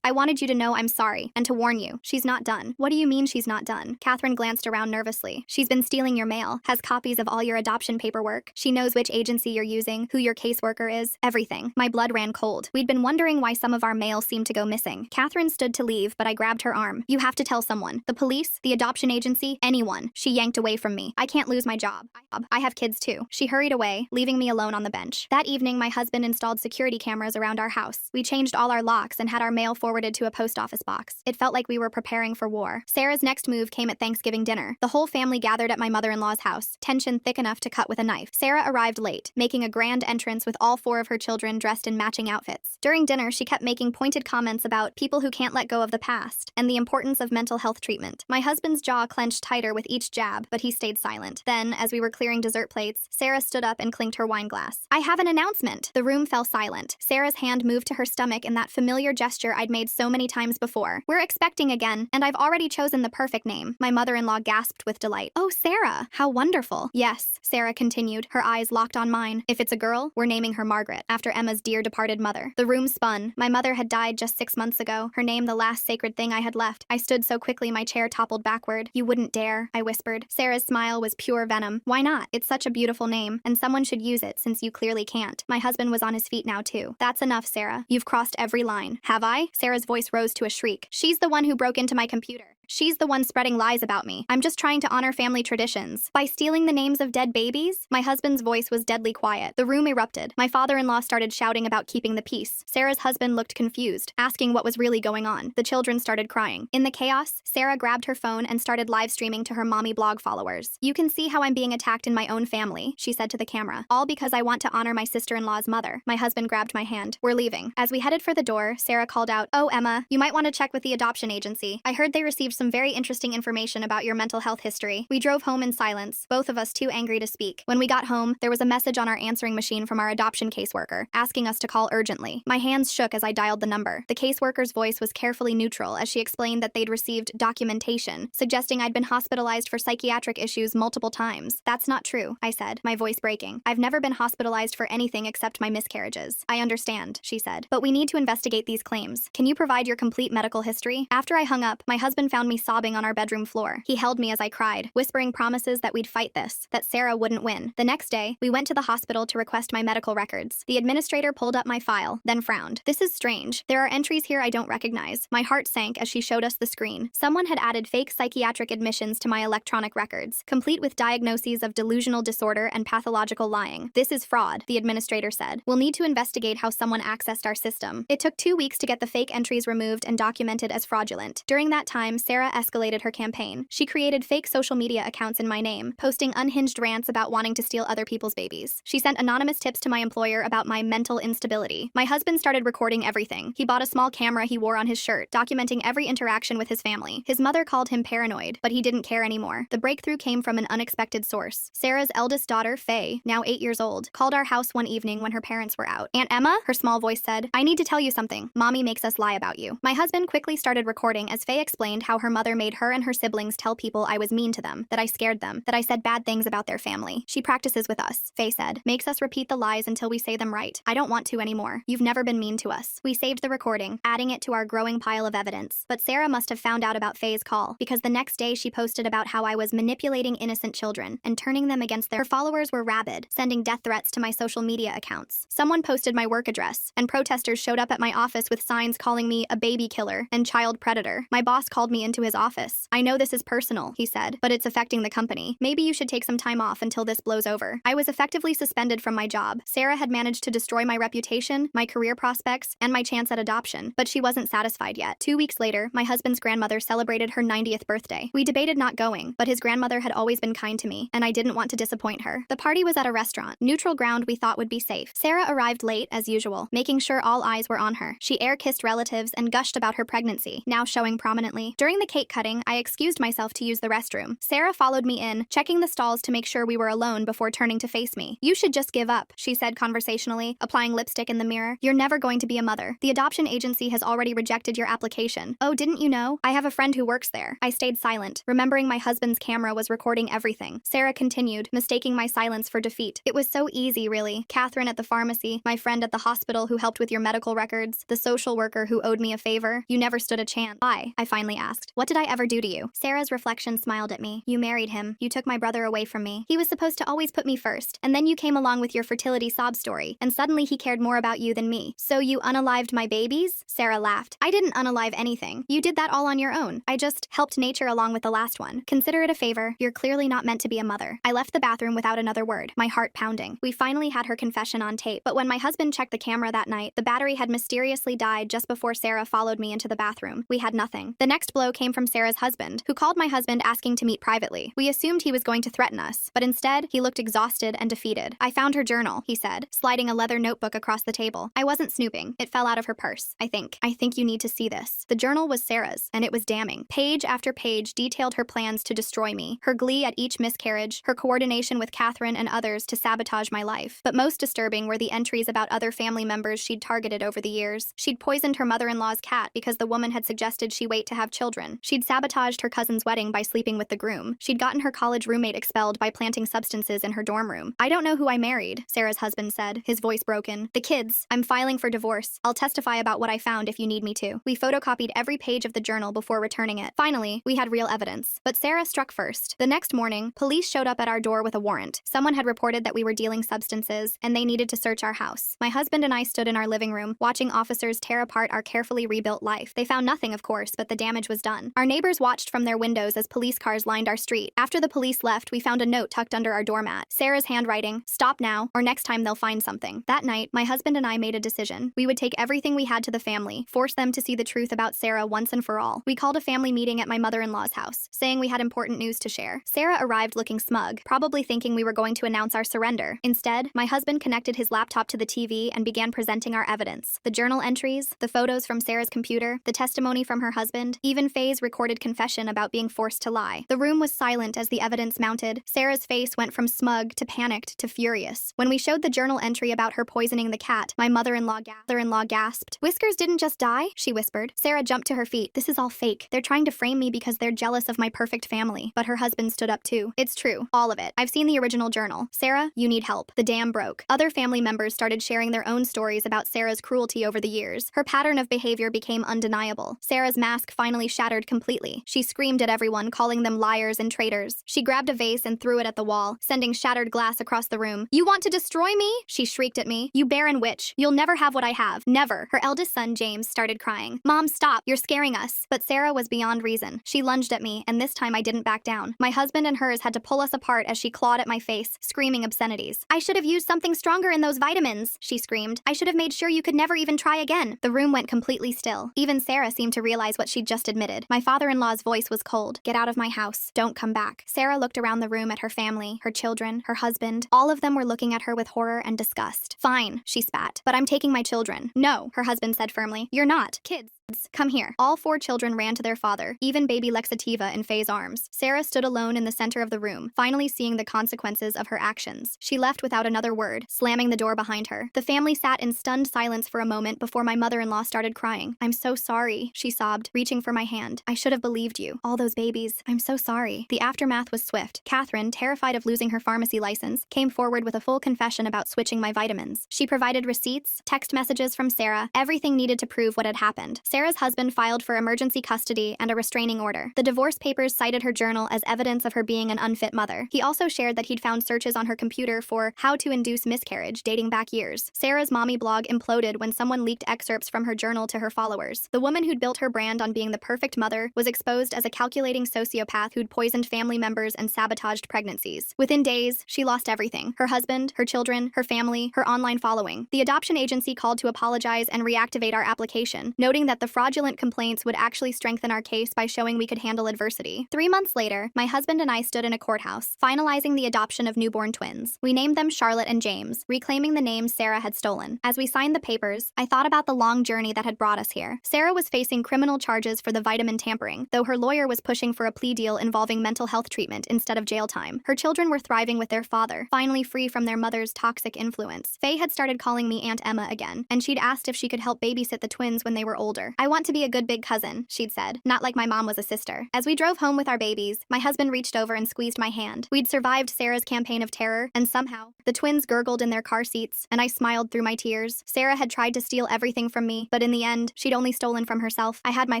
I wanted you to know I'm sorry, and to warn you, she's not done." "What do you mean she's not done?" Catherine glanced around nervously. "She's been stealing your mail, has copies of all your adoption paperwork. She knows which agency you're using, who your caseworker is, everything." My blood ran cold. We'd been wondering why some of our mail seemed to go missing. Catherine stood to leave, but I grabbed her arm. "You have to tell someone. The police, the adoption agency, anyone." She yanked away from me. "I can't lose my job. I have kids too." She hurried away, leaving me alone on the bench. That evening, my husband installed security cameras around our house. We changed all our locks and had our mail forwarded to a post office box. It felt like we were preparing for war. Sarah's next move came at Thanksgiving dinner. The whole family gathered at my mother-in-law's house, tension thick enough to cut with a knife. Sarah arrived late, making a grand entrance with all 4 of her children dressed in matching outfits. During dinner, she kept making pointed comments about people who can't let go of the past and the importance of mental health treatment. My husband's jaw clenched tighter with each jab, but he stayed silent. Then, as we were clearing dessert plates, Sarah stood up and clinked her wine glass. "I have an announcement." The room fell silent. Sarah's hand moved to her stomach in that familiar gesture I'd made so many times before. "We're expecting again, and I've already chosen the perfect name." My mother-in-law gasped with delight. "Oh, Sarah, how wonderful." "Yes," Sarah continued, her eyes locked on mine. "If it's a girl, we're naming her Margaret, after Emma's dear departed mother." The room spun. My mother had died just 6 months ago, her name the last sacred thing I had left. I stood so quickly my chair toppled backward. "You wouldn't dare," I whispered. Sarah's smile was pure venom. "Why not? It's such a beautiful name, and someone should use it since you clearly can't." My husband was on his feet now too. "That's enough, Sarah. You've crossed every line." "Have I?" Sarah's voice rose to a shriek. "She's the one who broke into my computer. She's the one spreading lies about me. I'm just trying to honor family traditions. By stealing the names of dead babies?" My husband's voice was deadly quiet. The room erupted. My father-in-law started shouting about keeping the peace. Sarah's husband looked confused, asking what was really going on. The children started crying. In the chaos, Sarah grabbed her phone and started live streaming to her mommy blog followers. "You can see how I'm being attacked in my own family," she said to the camera. "All because I want to honor my sister-in-law's mother." My husband grabbed my hand. "We're leaving." As we headed for the door, Sarah called out, "Oh, Emma, you might want to check with the adoption agency. I heard they received some very interesting information about your mental health history." We drove home in silence, both of us too angry to speak. When we got home, there was a message on our answering machine from our adoption caseworker, asking us to call urgently. My hands shook as I dialed the number. The caseworker's voice was carefully neutral as she explained that they'd received documentation, suggesting I'd been hospitalized for psychiatric issues multiple times. "That's not true," I said, my voice breaking. "I've never been hospitalized for anything except my miscarriages." "I understand," she said, "but we need to investigate these claims. Can you provide your complete medical history?" After I hung up, my husband found me sobbing on our bedroom floor. He held me as I cried, whispering promises that we'd fight this, that Sarah wouldn't win. The next day, we went to the hospital to request my medical records. The administrator pulled up my file, then frowned. "This is strange. There are entries here I don't recognize." My heart sank as she showed us the screen. Someone had added fake psychiatric admissions to my electronic records, complete with diagnoses of delusional disorder and pathological lying. "This is fraud," the administrator said. "We'll need to investigate how someone accessed our system." It took 2 weeks to get the fake entries removed and documented as fraudulent. During that time, Sarah Sarah escalated her campaign. She created fake social media accounts in my name, posting unhinged rants about wanting to steal other people's babies. She sent anonymous tips to my employer about my mental instability. My husband started recording everything. He bought a small camera he wore on his shirt, documenting every interaction with his family. His mother called him paranoid, but he didn't care anymore. The breakthrough came from an unexpected source. Sarah's eldest daughter, Faye, now 8 years old, called our house one evening when her parents were out. "Aunt Emma," her small voice said, "I need to tell you something. Mommy makes us lie about you." My husband quickly started recording as Faye explained how her mother made her and her siblings tell people I was mean to them, that I scared them, that I said bad things about their family. "She practices with us," Faye said, "makes us repeat the lies until we say them right. I don't want to anymore. You've never been mean to us." We saved the recording, adding it to our growing pile of evidence. But Sarah must have found out about Faye's call, because the next day she posted about how I was manipulating innocent children and turning them against their followers were rabid, sending death threats to my social media accounts. Someone posted my work address, and protesters showed up at my office with signs calling me a baby killer and child predator. My boss called me into his office. "I know this is personal," he said, "but it's affecting the company. Maybe you should take some time off until this blows over." I was effectively suspended from my job. Sarah had managed to destroy my reputation, my career prospects, and my chance at adoption, but she wasn't satisfied yet. 2 weeks later, my husband's grandmother celebrated her 90th birthday. We debated not going, but his grandmother had always been kind to me, and I didn't want to disappoint her. The party was at a restaurant, neutral ground we thought would be safe. Sarah arrived late, as usual, making sure all eyes were on her. She air-kissed relatives and gushed about her pregnancy, now showing prominently. During the cake cutting, I excused myself to use the restroom. Sarah followed me in, checking the stalls to make sure we were alone before turning to face me. "You should just give up," she said conversationally, applying lipstick in the mirror. "You're never going to be a mother. The adoption agency has already rejected your application." "Oh, didn't you know? I have a friend who works there." I stayed silent, remembering my husband's camera was recording everything. Sarah continued, mistaking my silence for defeat. "It was so easy, really. Catherine at the pharmacy, my friend at the hospital who helped with your medical records, the social worker who owed me a favor. You never stood a chance." "Why?" I finally asked. "What did I ever do to you?" Sarah's reflection smiled at me. "You married him. You took my brother away from me. He was supposed to always put me first, and then you came along with your fertility sob story, and suddenly he cared more about you than me. So you unalived my babies?" Sarah laughed. "I didn't unalive anything. You did that all on your own. I just helped nature along with the last one. Consider it a favor. You're clearly not meant to be a mother." I left the bathroom without another word, my heart pounding. We finally had her confession on tape, but when my husband checked the camera that night, the battery had mysteriously died just before Sarah followed me into the bathroom. We had nothing. The next blow came from Sarah's husband, who called my husband asking to meet privately. We assumed he was going to threaten us, but instead, he looked exhausted and defeated. "I found her journal," he said, sliding a leather notebook across the table. "I wasn't snooping. It fell out of her purse. I think you need to see this." The journal was Sarah's, and it was damning. Page after page detailed her plans to destroy me, her glee at each miscarriage, her coordination with Catherine and others to sabotage my life. But most disturbing were the entries about other family members she'd targeted over the years. She'd poisoned her mother-in-law's cat because the woman had suggested she wait to have children. She'd sabotaged her cousin's wedding by sleeping with the groom. She'd gotten her college roommate expelled by planting substances in her dorm room. "I don't know who I married," Sarah's husband said, his voice broken. "The kids. I'm filing for divorce. I'll testify about what I found if you need me to." We photocopied every page of the journal before returning it. Finally, we had real evidence. But Sarah struck first. The next morning, police showed up at our door with a warrant. Someone had reported that we were dealing substances, and they needed to search our house. My husband and I stood in our living room, watching officers tear apart our carefully rebuilt life. They found nothing, of course, but the damage was done. Our neighbors watched from their windows as police cars lined our street. After the police left, we found a note tucked under our doormat. Sarah's handwriting, "Stop now, or next time they'll find something." That night, my husband and I made a decision. We would take everything we had to the family, force them to see the truth about Sarah once and for all. We called a family meeting at my mother-in-law's house, saying we had important news to share. Sarah arrived looking smug, probably thinking we were going to announce our surrender. Instead, my husband connected his laptop to the TV and began presenting our evidence. The journal entries, the photos from Sarah's computer, the testimony from her husband, even Faye's recorded confession about being forced to lie. The room was silent as the evidence mounted. Sarah's face went from smug to panicked to furious. When we showed the journal entry about her poisoning the cat, my mother-in-law gasped. "Whiskers didn't just die?" she whispered. Sarah jumped to her feet. "This is all fake. They're trying to frame me because they're jealous of my perfect family." But her husband stood up too. "It's true. All of it. I've seen the original journal. Sarah, you need help." The dam broke. Other family members started sharing their own stories about Sarah's cruelty over the years. Her pattern of behavior became undeniable. Sarah's mask finally shattered completely. She screamed at everyone, calling them liars and traitors. She grabbed a vase and threw it at the wall, sending shattered glass across the room. "You want to destroy me?" she shrieked at me. "You barren witch. You'll never have what I have. Never." Her eldest son, James, started crying. "Mom, stop. You're scaring us." But Sarah was beyond reason. She lunged at me, and this time I didn't back down. My husband and hers had to pull us apart as she clawed at my face, screaming obscenities. "I should have used something stronger in those vitamins," she screamed. "I should have made sure you could never even try again." The room went completely still. Even Sarah seemed to realize what she'd just admitted. My father-in-law's voice was cold. Get out of my house. Don't come back. Sarah looked around the room at her family, her children, her husband. All of them were looking at her with horror and disgust. Fine, she spat. But I'm taking my children. No, her husband said firmly. You're not. Kids. Come here. All 4 children ran to their father, even baby Lexativa in Faye's arms. Sarah stood alone in the center of the room, finally seeing the consequences of her actions. She left without another word, slamming the door behind her. The family sat in stunned silence for a moment before my mother-in-law started crying. I'm so sorry, she sobbed, reaching for my hand. I should have believed you. All those babies. I'm so sorry. The aftermath was swift. Catherine, terrified of losing her pharmacy license, came forward with a full confession about switching my vitamins. She provided receipts, text messages from Sarah, everything needed to prove what had happened. Sarah's husband filed for emergency custody and a restraining order. The divorce papers cited her journal as evidence of her being an unfit mother. He also shared that he'd found searches on her computer for how to induce miscarriage dating back years. Sarah's mommy blog imploded when someone leaked excerpts from her journal to her followers. The woman who'd built her brand on being the perfect mother was exposed as a calculating sociopath who'd poisoned family members and sabotaged pregnancies. Within days, she lost everything: her husband, her children, her family, her online following. The adoption agency called to apologize and reactivate our application, noting that the fraudulent complaints would actually strengthen our case by showing we could handle adversity. 3 months later, my husband and I stood in a courthouse, finalizing the adoption of newborn twins. We named them Charlotte and James, reclaiming the names Sarah had stolen. As we signed the papers, I thought about the long journey that had brought us here. Sarah was facing criminal charges for the vitamin tampering, though her lawyer was pushing for a plea deal involving mental health treatment instead of jail time. Her children were thriving with their father, finally free from their mother's toxic influence. Faye had started calling me Aunt Emma again, and she'd asked if she could help babysit the twins when they were older. I want to be a good big cousin, she'd said, not like my mom was a sister. As we drove home with our babies, my husband reached over and squeezed my hand. We'd survived Sarah's campaign of terror, and somehow, the twins gurgled in their car seats, and I smiled through my tears. Sarah had tried to steal everything from me, but in the end, she'd only stolen from herself. I had my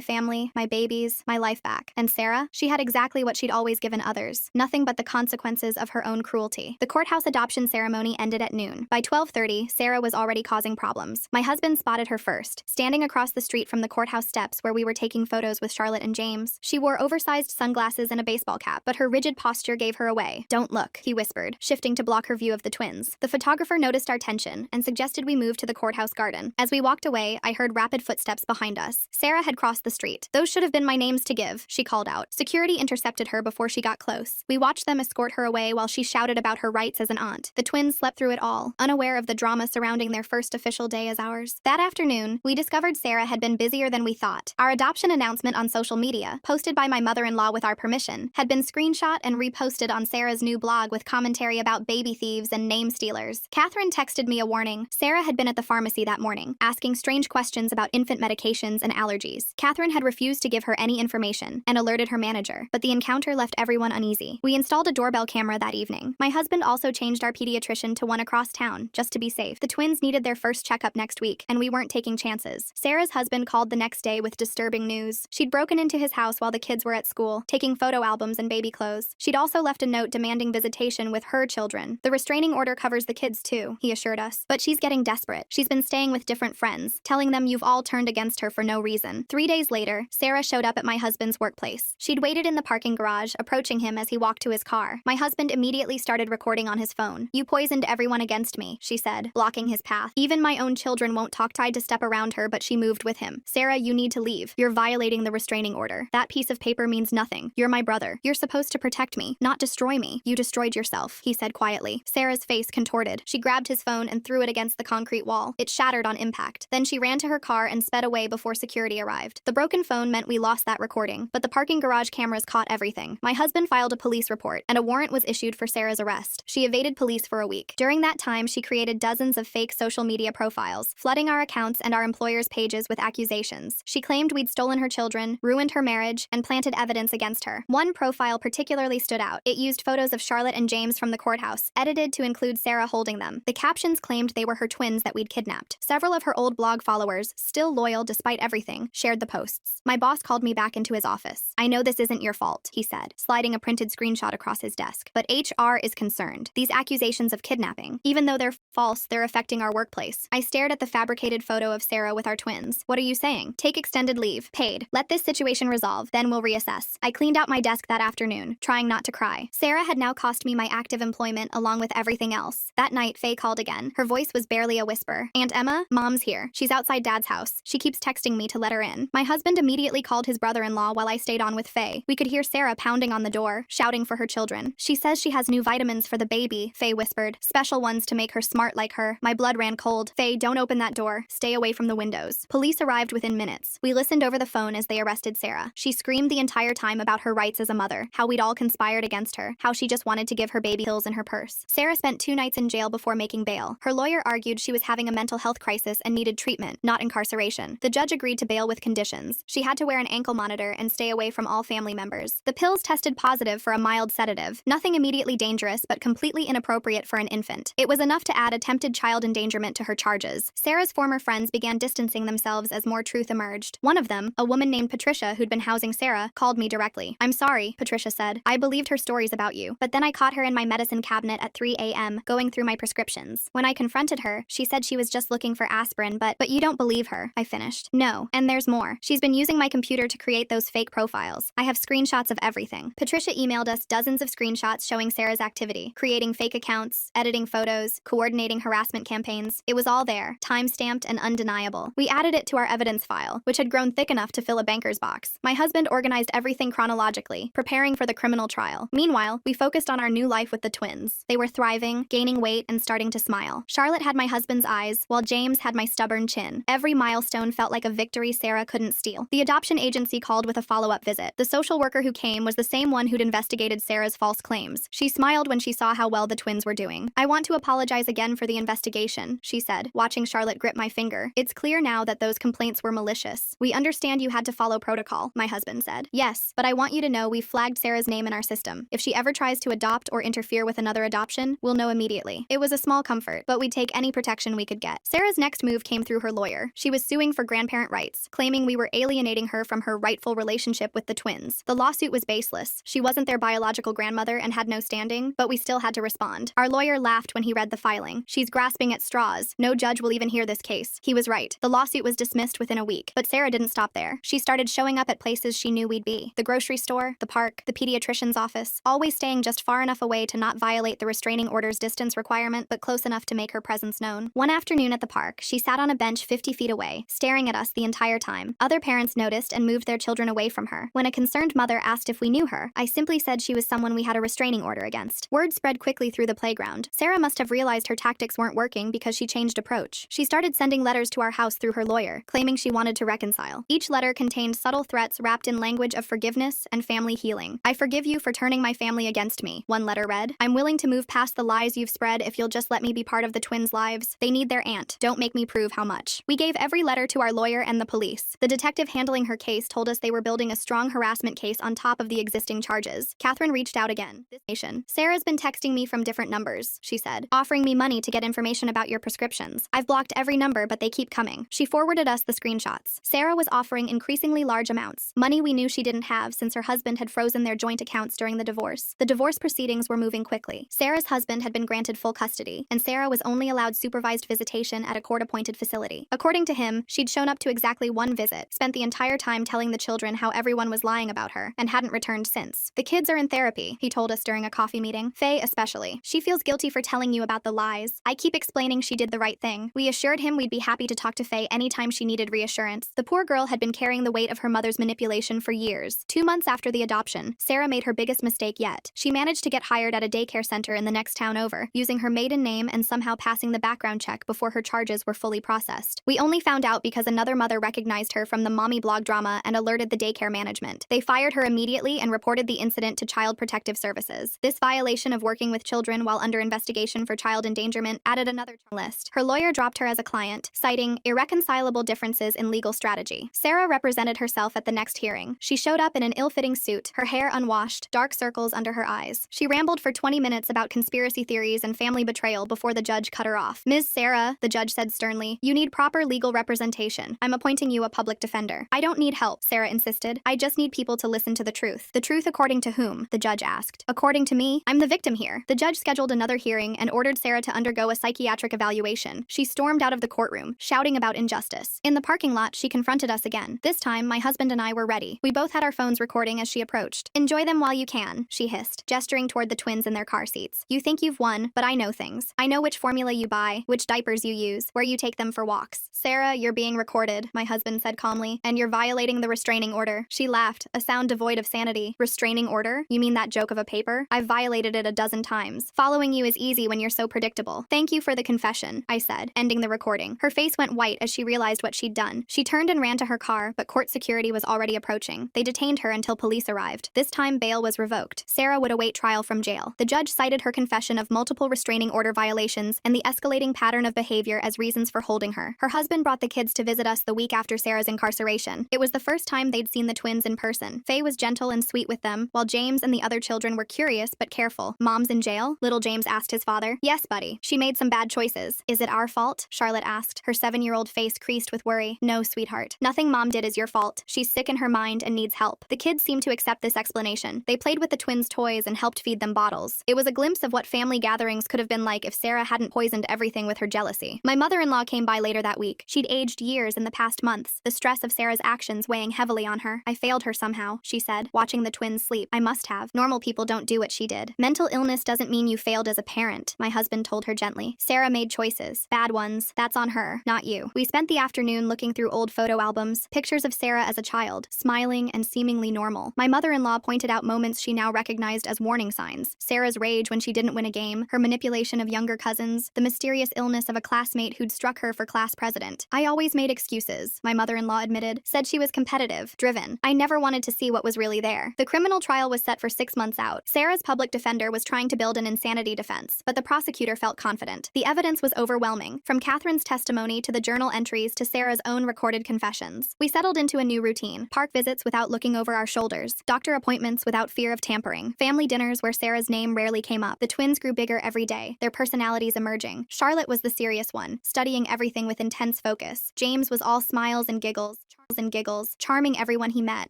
family, my babies, my life back. And Sarah? She had exactly what she'd always given others. Nothing but the consequences of her own cruelty. The courthouse adoption ceremony ended at noon. By 12:30, Sarah was already causing problems. My husband spotted her first, standing across the street from the courthouse steps where we were taking photos with Charlotte and James. She wore oversized sunglasses and a baseball cap, but her rigid posture gave her away. Don't look, he whispered, shifting to block her view of the twins. The photographer noticed our tension and suggested we move to the courthouse garden. As we walked away, I heard rapid footsteps behind us. Sarah had crossed the street. Those should have been my names to give, she called out. Security intercepted her before she got close. We watched them escort her away while she shouted about her rights as an aunt. The twins slept through it all, unaware of the drama surrounding their first official day as ours. That afternoon, we discovered Sarah had been busier than we thought. Our adoption announcement on social media, posted by my mother-in-law with our permission, had been screenshot and reposted on Sarah's new blog with commentary about baby thieves and name stealers. Catherine texted me a warning. Sarah had been at the pharmacy that morning, asking strange questions about infant medications and allergies. Catherine had refused to give her any information and alerted her manager, but the encounter left everyone uneasy. We installed a doorbell camera that evening. My husband also changed our pediatrician to one across town, just to be safe. The twins needed their first checkup next week, and we weren't taking chances. Sarah's husband called the next day with disturbing news. She'd broken into his house while the kids were at school, taking photo albums and baby clothes. She'd also left a note demanding visitation with her children. The restraining order covers the kids too, he assured us. But she's getting desperate. She's been staying with different friends, telling them you've all turned against her for no reason. 3 days later, Sarah showed up at my husband's workplace. She'd waited in the parking garage, approaching him as he walked to his car. My husband immediately started recording on his phone. You poisoned everyone against me, she said, blocking his path. Even my own children won't talk. Tried to step around her, but she moved with him. Sarah, you need to leave. You're violating the restraining order. That piece of paper means nothing. You're my brother. You're supposed to protect me, not destroy me. You destroyed yourself, he said quietly. Sarah's face contorted. She grabbed his phone and threw it against the concrete wall. It shattered on impact. Then she ran to her car and sped away before security arrived. The broken phone meant we lost that recording, but the parking garage cameras caught everything. My husband filed a police report, and a warrant was issued for Sarah's arrest. She evaded police for a week. During that time, she created dozens of fake social media profiles, flooding our accounts and our employers' pages with accusations. She claimed we'd stolen her children, ruined her marriage, and planted evidence against her. One profile particularly stood out. It used photos of Charlotte and James from the courthouse, edited to include Sarah holding them. The captions claimed they were her twins that we'd kidnapped. Several of her old blog followers, still loyal despite everything, shared the posts. My boss called me back into his office. I know this isn't your fault, he said, sliding a printed screenshot across his desk. But HR is concerned. These accusations of kidnapping, even though they're false, they're affecting our workplace. I stared at the fabricated photo of Sarah with our twins. What are you saying? saying, take extended leave, paid. Let this situation resolve, then we'll reassess. I cleaned out my desk that afternoon, trying not to cry. Sarah had now cost me my active employment along with everything else. That night, Faye called again. Her voice was barely a whisper. Aunt Emma, Mom's here. She's outside Dad's house. She keeps texting me to let her in. My husband immediately called his brother-in-law while I stayed on with Faye. We could hear Sarah pounding on the door, shouting for her children. She says she has new vitamins for the baby, Faye whispered. Special ones to make her smart like her. My blood ran cold. Faye, don't open that door. Stay away from the windows. Police arrived within minutes. We listened over the phone as they arrested Sarah. She screamed the entire time about her rights as a mother, how we'd all conspired against her, how she just wanted to give her baby pills in her purse. Sarah spent 2 nights in jail before making bail. Her lawyer argued she was having a mental health crisis and needed treatment, not incarceration. The judge agreed to bail with conditions. She had to wear an ankle monitor and stay away from all family members. The pills tested positive for a mild sedative, nothing immediately dangerous but completely inappropriate for an infant. It was enough to add attempted child endangerment to her charges. Sarah's former friends began distancing themselves as more truth emerged. One of them, a woman named Patricia who'd been housing Sarah, called me directly. I'm sorry, Patricia said. I believed her stories about you, but then I caught her in my medicine cabinet at 3 a.m. going through my prescriptions. When I confronted her, she said she was just looking for aspirin, but you don't believe her, I finished. No, and there's more. She's been using my computer to create those fake profiles. I have screenshots of everything. Patricia emailed us dozens of screenshots showing Sarah's activity, creating fake accounts, editing photos, coordinating harassment campaigns. It was all there, time-stamped and undeniable. We added it to our evidence file, which had grown thick enough to fill a banker's box. My husband organized everything chronologically, preparing for the criminal trial. Meanwhile, we focused on our new life with the twins. They were thriving, gaining weight, and starting to smile. Charlotte had my husband's eyes, while James had my stubborn chin. Every milestone felt like a victory Sarah couldn't steal. The adoption agency called with a follow-up visit. The social worker who came was the same one who'd investigated Sarah's false claims. She smiled when she saw how well the twins were doing. I want to apologize again for the investigation, she said, watching Charlotte grip my finger. It's clear now that those complaints were malicious. We understand you had to follow protocol, my husband said. Yes, but I want you to know we've flagged Sarah's name in our system. If she ever tries to adopt or interfere with another adoption, we'll know immediately. It was a small comfort, but we'd take any protection we could get. Sarah's next move came through her lawyer. She was suing for grandparent rights, claiming we were alienating her from her rightful relationship with the twins. The lawsuit was baseless. She wasn't their biological grandmother and had no standing, but we still had to respond. Our lawyer laughed when he read the filing. She's grasping at straws. No judge will even hear this case. He was right. The lawsuit was dismissed within a week, but Sarah didn't stop there. She started showing up at places she knew we'd be. The grocery store, the park, the pediatrician's office, always staying just far enough away to not violate the restraining order's distance requirement, but close enough to make her presence known. One afternoon at the park, she sat on a bench 50 feet away, staring at us the entire time. Other parents noticed and moved their children away from her. When a concerned mother asked if we knew her, I simply said she was someone we had a restraining order against. Word spread quickly through the playground. Sarah must have realized her tactics weren't working because she changed approach. She started sending letters to our house through her lawyer, claiming she wanted to reconcile. Each letter contained subtle threats wrapped in language of forgiveness and family healing. I forgive you for turning my family against me, one letter read. I'm willing to move past the lies you've spread if you'll just let me be part of the twins' lives. They need their aunt. Don't make me prove how much. We gave every letter to our lawyer and the police. The detective handling her case told us they were building a strong harassment case on top of the existing charges. Catherine reached out again. This nation. Sarah's been texting me from different numbers, she said, offering me money to get information about your prescriptions. I've blocked every number, but they keep coming. She forwarded us the screenshots. Sarah was offering increasingly large amounts, money we knew she didn't have since her husband had frozen their joint accounts during the divorce. The divorce proceedings were moving quickly. Sarah's husband had been granted full custody, and Sarah was only allowed supervised visitation at a court-appointed facility. According to him, she'd shown up to exactly one visit, spent the entire time telling the children how everyone was lying about her, and hadn't returned since. The kids are in therapy, he told us during a coffee meeting. Faye especially. She feels guilty for telling you about the lies. I keep explaining she did the right thing. We assured him we'd be happy to talk to Faye anytime she needed reassurance. The poor girl had been carrying the weight of her mother's manipulation for years. 2 months after the adoption, Sarah made her biggest mistake yet. She managed to get hired at a daycare center in the next town over, using her maiden name and somehow passing the background check before her charges were fully processed. We only found out because another mother recognized her from the mommy blog drama and alerted the daycare management. They fired her immediately and reported the incident to Child Protective Services. This violation of working with children while under investigation for child endangerment added another list. Her lawyer dropped her as a client, citing irreconcilable differences in legal strategy. Sarah represented herself at the next hearing. She showed up in an ill-fitting suit, her hair unwashed, dark circles under her eyes. She rambled for 20 minutes about conspiracy theories and family betrayal before the judge cut her off. Ms. Sarah, the judge said sternly, you need proper legal representation. I'm appointing you a public defender. I don't need help, Sarah insisted. I just need people to listen to the truth. The truth according to whom? The judge asked. According to me, I'm the victim here. The judge scheduled another hearing and ordered Sarah to undergo a psychiatric evaluation. She stormed out of the courtroom, shouting about injustice. In the parking parking lot, she confronted us again. This time, my husband and I were ready. We both had our phones recording as she approached. "Enjoy them while you can," she hissed, gesturing toward the twins in their car seats. "You think you've won, but I know things. I know which formula you buy, which diapers you use, where you take them for walks." "Sarah, you're being recorded," my husband said calmly, "and you're violating the restraining order." She laughed, a sound devoid of sanity. "Restraining order? You mean that joke of a paper? I've violated it a dozen times. Following you is easy when you're so predictable." "Thank you for the confession," I said, ending the recording. Her face went white as she realized what she'd done. She turned and ran to her car, but court security was already approaching. They detained her until police arrived. This time, bail was revoked. Sarah would await trial from jail. The judge cited her confession of multiple restraining order violations and the escalating pattern of behavior as reasons for holding her. Her husband brought the kids to visit us the week after Sarah's incarceration. It was the first time they'd seen the twins in person. Faye was gentle and sweet with them, while James and the other children were curious but careful. "Mom's in jail?" little James asked his father. "Yes, buddy. She made some bad choices." "Is it our fault?" Charlotte asked, her 7-year-old face creased with worry. "No, sweetheart. Nothing Mom did is your fault. She's sick in her mind and needs help." The kids seemed to accept this explanation. They played with the twins' toys and helped feed them bottles. It was a glimpse of what family gatherings could have been like if Sarah hadn't poisoned everything with her jealousy. My mother-in-law came by later that week. She'd aged years in the past months, the stress of Sarah's actions weighing heavily on her. "I failed her somehow," she said, watching the twins sleep. "I must have. Normal people don't do what she did." "Mental illness doesn't mean you failed as a parent," my husband told her gently. "Sarah made choices. Bad ones. That's on her, not you." We spent the afternoon looking through old photo albums, pictures of Sarah as a child, smiling and seemingly normal. My mother-in-law pointed out moments she now recognized as warning signs. Sarah's rage when she didn't win a game, her manipulation of younger cousins, the mysterious illness of a classmate who'd struck her for class president. "I always made excuses," my mother-in-law admitted. "Said she was competitive, driven. I never wanted to see what was really there." The criminal trial was set for 6 months out. Sarah's public defender was trying to build an insanity defense, but the prosecutor felt confident. The evidence was overwhelming, from Catherine's testimony to the journal entries to Sarah's own recorded confessions. We settled into a new routine: park visits without looking over our shoulders, doctor appointments without fear of tampering, family dinners where Sarah's name rarely came up. The twins grew bigger every day, their personalities emerging. Charlotte was the serious one, studying everything with intense focus. James was all smiles and giggles, charming everyone he met.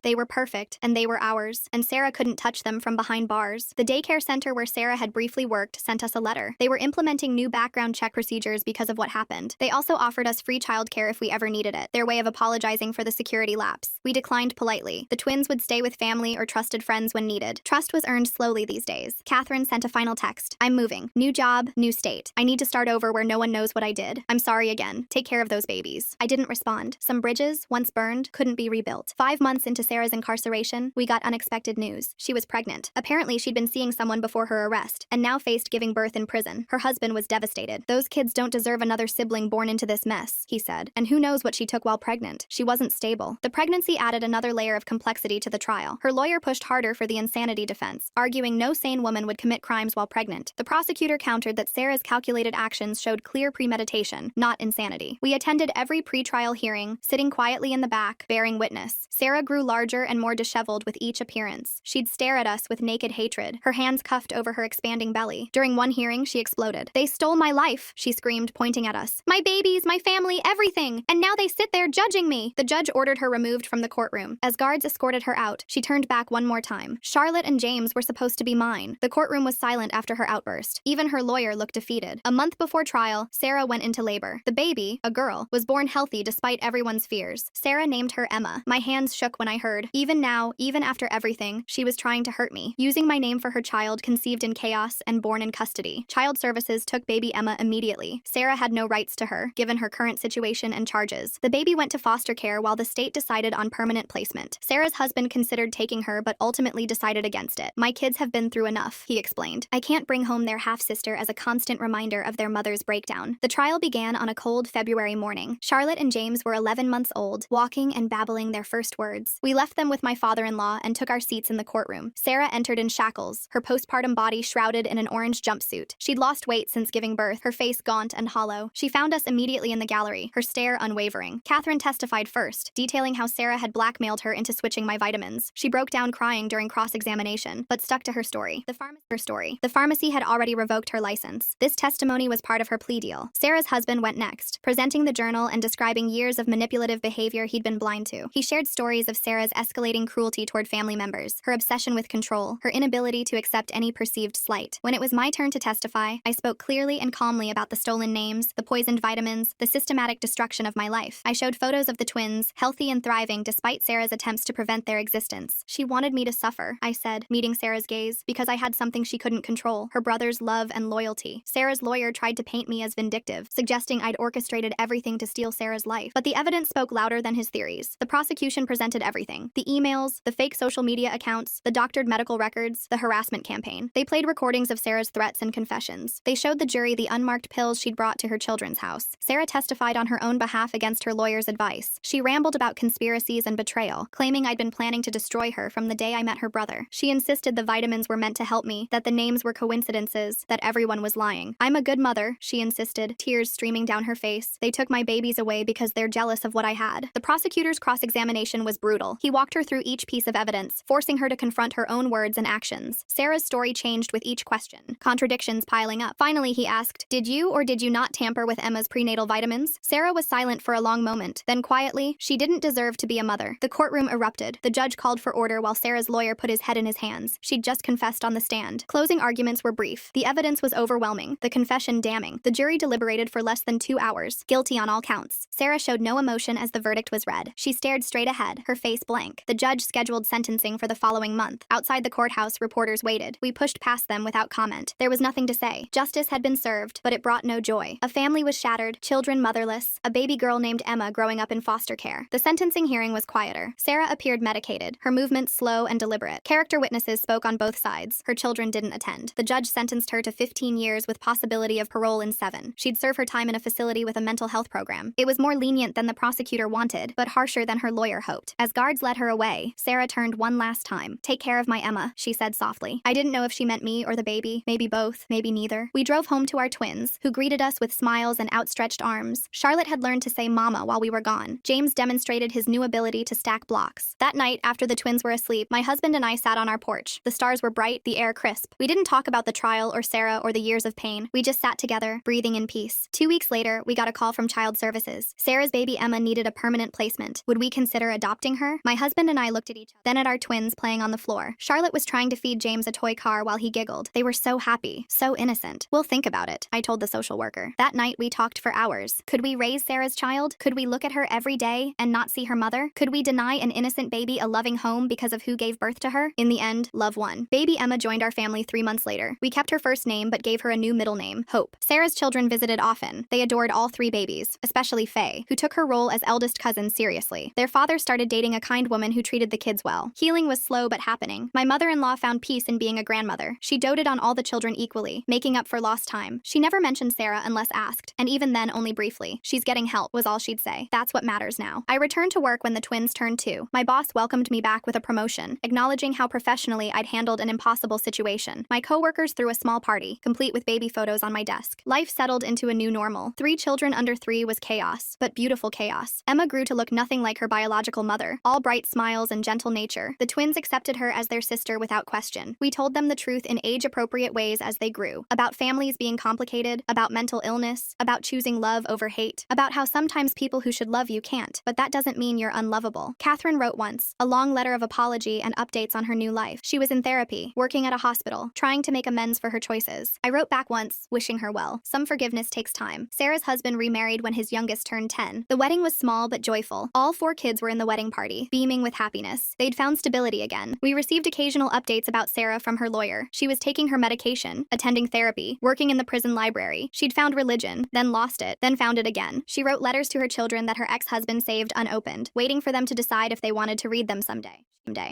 They were perfect, and they were ours, and Sarah couldn't touch them from behind bars. The daycare center where Sarah had briefly worked sent us a letter. They were implementing new background check procedures because of what happened. They also offered us free childcare if we ever needed it, their way of apologizing for the security lapse. We declined politely. The twins would stay with family or trusted friends when needed. Trust was earned slowly these days. Catherine sent a final text. "I'm moving. New job, new state. I need to start over where no one knows what I did. I'm sorry again. Take care of those babies." I didn't respond. Some bridges, once burned, couldn't be rebuilt. 5 months into Sarah's incarceration, we got unexpected news. She was pregnant. Apparently, she'd been seeing someone before her arrest, and now faced giving birth in prison. Her husband was devastated. "Those kids don't deserve another sibling born into this mess," he said. "And who knows what she took while pregnant? She wasn't stable." The pregnancy added another layer of complexity to the trial. Her lawyer pushed harder for the insanity defense, arguing no sane woman would commit crimes while pregnant. The prosecutor countered that Sarah's calculated actions showed clear premeditation, not insanity. We attended every pre-trial hearing, sitting quietly in the back, bearing witness. Sarah grew larger and more disheveled with each appearance. She'd stare at us with naked hatred, her hands cuffed over her expanding belly. During one hearing, she exploded. "They stole my life," she screamed, pointing at us. "My babies, my family, everything. And now they sit there judging me." The judge ordered her removed from the courtroom. As guards escorted her out, she turned back one more time. "Charlotte and James were supposed to be mine." The courtroom was silent after her outburst. Even her lawyer looked defeated. A month before trial, Sarah went into labor. The baby, a girl, was born healthy despite everyone's fears. Sarah named her Emma. My hands shook when I heard. Even now, even after everything, she was trying to hurt me, using my name for her child conceived in chaos and born in custody. Child Services took baby Emma immediately. Sarah had no rights to her, given her current situation and charges. The baby went to foster care while the state decided on permanent placement. Sarah's husband considered taking her but ultimately decided against it. "My kids have been through enough," he explained. "I can't bring home their half-sister as a constant reminder of their mother's breakdown." The trial began on a cold February morning. Charlotte and James were 11 months old, walking and babbling their first words. We left them with my father-in-law and took our seats in the courtroom. Sarah entered in shackles, her postpartum body shrouded in an orange jumpsuit. She'd lost weight since giving birth, her face gaunt and hollow. She found us immediately in the gallery, her stare unwavering. Catherine testified first, detailing how Sarah had blackmailed her into switching my vitamins. She broke down crying during cross-examination, but stuck to her story. The pharmacy had already revoked her license. This testimony was part of her plea deal. Sarah's husband went next, presenting the journal and describing years of manipulative behavior he'd been been blind to. He shared stories of Sarah's escalating cruelty toward family members, her obsession with control, her inability to accept any perceived slight. When it was my turn to testify, I spoke clearly and calmly about the stolen names, the poisoned vitamins, the systematic destruction of my life. I showed photos of the twins, healthy and thriving despite Sarah's attempts to prevent their existence. She wanted me to suffer, I said, meeting Sarah's gaze, because I had something she couldn't control, her brother's love and loyalty. Sarah's lawyer tried to paint me as vindictive, suggesting I'd orchestrated everything to steal Sarah's life. But the evidence spoke louder than his theories. The prosecution presented everything: the emails, the fake social media accounts, the doctored medical records, the harassment campaign. They played recordings of Sarah's threats and confessions. They showed the jury the unmarked pills she'd brought to her children's house. Sarah testified on her own behalf against her lawyer's advice. She rambled about conspiracies and betrayal, claiming I'd been planning to destroy her from the day I met her brother. She insisted the vitamins were meant to help me, that the names were coincidences, that everyone was lying. I'm a good mother, she insisted, tears streaming down her face. They took my babies away because they're jealous of what I had. The prosecutor's cross-examination was brutal. He walked her through each piece of evidence, forcing her to confront her own words and actions. Sarah's story changed with each question, contradictions piling up. Finally, he asked, "Did you or did you not tamper with Emma's prenatal vitamins?" Sarah was silent for a long moment. Then quietly, "She didn't deserve to be a mother." The courtroom erupted. The judge called for order while Sarah's lawyer put his head in his hands. She'd just confessed on the stand. Closing arguments were brief. The evidence was overwhelming, the confession damning. The jury deliberated for less than 2 hours, guilty on all counts. Sarah showed no emotion as the verdict was read. She stared straight ahead, her face blank. The judge scheduled sentencing for the following month. Outside the courthouse, reporters waited. We pushed past them without comment. There was nothing to say. Justice had been served, but it brought no joy. A family was shattered, children motherless, a baby girl named Emma growing up in foster care. The sentencing hearing was quieter. Sarah appeared medicated, her movements slow and deliberate. Character witnesses spoke on both sides. Her children didn't attend. The judge sentenced her to 15 years with possibility of parole in 7. She'd serve her time in a facility with a mental health program. It was more lenient than the prosecutor wanted, but harsher than her lawyer hoped. As guards led her away, Sarah turned one last time. "Take care of my Emma," she said softly. I didn't know if she meant me or the baby, maybe both, maybe neither. We drove home to our twins, who greeted us with smiles and outstretched arms. Charlotte had learned to say mama while we were gone. James demonstrated his new ability to stack blocks. That night, after the twins were asleep, my husband and I sat on our porch. The stars were bright, the air crisp. We didn't talk about the trial or Sarah or the years of pain. We just sat together, breathing in peace. 2 weeks later, we got a call from Child Services. Sarah's baby Emma needed a permanent placement. Would we consider adopting her? My husband and I looked at each other, then at our twins playing on the floor. Charlotte was trying to feed James a toy car while he giggled. They were so happy, so innocent. "We'll think about it," I told the social worker. That night, we talked for hours. Could we raise Sarah's child? Could we look at her every day and not see her mother? Could we deny an innocent baby a loving home because of who gave birth to her? In the end, love won. Baby Emma joined our family 3 months later. We kept her first name but gave her a new middle name, Hope. Sarah's children visited often. They adored all 3 babies, especially Faye, who took her role as eldest cousin seriously. Their father started dating a kind woman who treated the kids well. Healing was slow but happening. My mother-in-law found peace in being a grandmother. She doted on all the children equally, making up for lost time. She never mentioned Sarah unless asked, and even then only briefly. "She's getting help," was all she'd say. That's what matters now. I returned to work when the twins turned 2. My boss welcomed me back with a promotion, acknowledging how professionally I'd handled an impossible situation. My coworkers threw a small party, complete with baby photos on my desk. Life settled into a new normal. 3 children under 3 was chaos, but beautiful chaos. Emma grew to look nothing like her biological mother, all bright smiles and gentle nature. The twins accepted her as their sister without question. We told them the truth in age-appropriate ways as they grew, about families being complicated, about mental illness, about choosing love over hate, about how sometimes people who should love you can't, but that doesn't mean you're unlovable. Catherine wrote once, a long letter of apology and updates on her new life. She was in therapy, working at a hospital, trying to make amends for her choices. I wrote back once, wishing her well. Some forgiveness takes time. Sarah's husband remarried when his youngest turned 10. The wedding was small but joyful. All 4 kids were in the wedding party, beaming with happiness. They'd found stability again. We received occasional updates about Sarah from her lawyer. She was taking her medication, attending therapy, working in the prison library. She'd found religion, then lost it, then found it again. She wrote letters to her children that her ex-husband saved unopened, waiting for them to decide if they wanted to read them someday.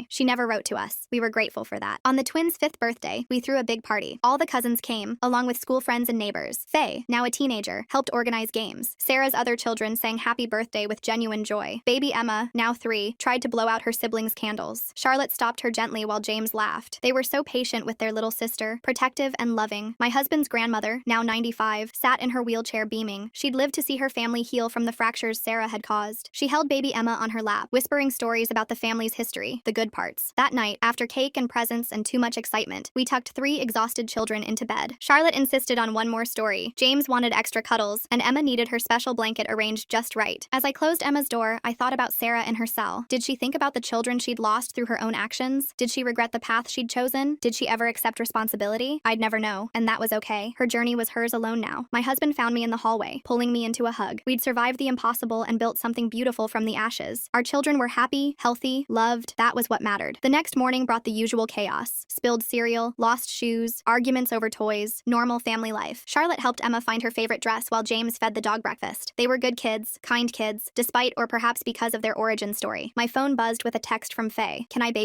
She never wrote to us. We were grateful for that. On the twins' 5th birthday, we threw a big party. All the cousins came, along with school friends and neighbors. Faye, now a teenager, helped organize games. Sarah's other children sang happy birthday with genuine joy. Baby Emma, now 3, tried to blow out her siblings' candles. Charlotte stopped her gently while James laughed. They were so patient with their little sister, protective and loving. My husband's grandmother, now 95, sat in her wheelchair beaming. She'd lived to see her family heal from the fractures Sarah had caused. She held baby Emma on her lap, whispering stories about the family's history, the good parts. That night, after cake and presents and too much excitement, we tucked 3 exhausted children into bed. Charlotte insisted on one more story. James wanted extra cuddles, and Emma needed her special blanket arranged just right. As I closed Emma's door, floor, I thought about Sarah in her cell. Did she think about the children she'd lost through her own actions? Did she regret the path she'd chosen? Did she ever accept responsibility? I'd never know, and that was okay. Her journey was hers alone now. My husband found me in the hallway, pulling me into a hug. We'd survived the impossible and built something beautiful from the ashes. Our children were happy, healthy, loved. That was what mattered. The next morning brought the usual chaos. Spilled cereal, lost shoes, arguments over toys, normal family life. Charlotte helped Emma find her favorite dress while James fed the dog breakfast. They were good kids, kind kids, despite or perhaps because of their origin story. My phone buzzed with a text from Faye. Can I babysit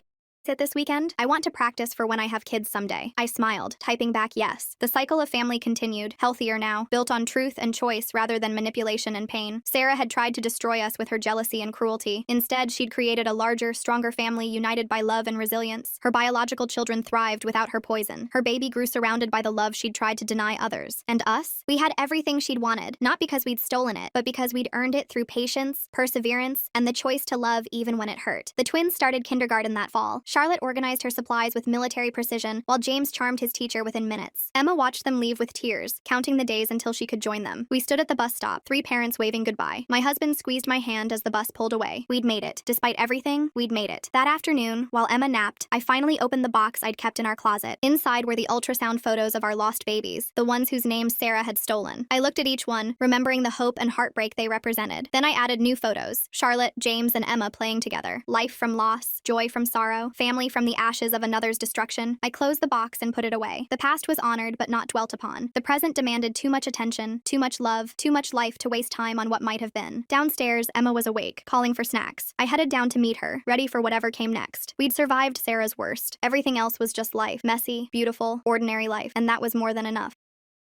this weekend? I want to practice for when I have kids someday. I smiled, typing back yes. The cycle of family continued, healthier now, built on truth and choice rather than manipulation and pain. Sarah had tried to destroy us with her jealousy and cruelty. Instead, she'd created a larger, stronger family united by love and resilience. Her biological children thrived without her poison. Her baby grew surrounded by the love she'd tried to deny others. And us? We had everything she'd wanted, not because we'd stolen it, but because we'd earned it through patience, perseverance, and the choice to love even when it hurt. The twins started kindergarten that fall. Charlotte organized her supplies with military precision, while James charmed his teacher within minutes. Emma watched them leave with tears, counting the days until she could join them. We stood at the bus stop, 3 parents waving goodbye. My husband squeezed my hand as the bus pulled away. We'd made it. Despite everything, we'd made it. That afternoon, while Emma napped, I finally opened the box I'd kept in our closet. Inside were the ultrasound photos of our lost babies, the ones whose names Sarah had stolen. I looked at each one, remembering the hope and heartbreak they represented. Then I added new photos: Charlotte, James, and Emma playing together. Life from loss, joy from sorrow, family from the ashes of another's destruction. I closed the box and put it away. The past was honored but not dwelt upon. The present demanded too much attention, too much love, too much life to waste time on what might have been. Downstairs, Emma was awake, calling for snacks. I headed down to meet her, ready for whatever came next. We'd survived Sarah's worst. Everything else was just life. Messy, beautiful, ordinary life. And that was more than enough.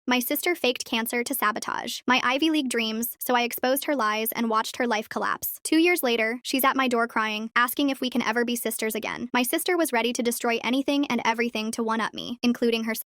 My sister faked cancer to sabotage my Ivy League dreams, so I exposed her lies and watched her life collapse. 2 years later, she's at my door crying, asking if we can ever be sisters again. My sister was ready to destroy anything and everything to one-up me, including herself.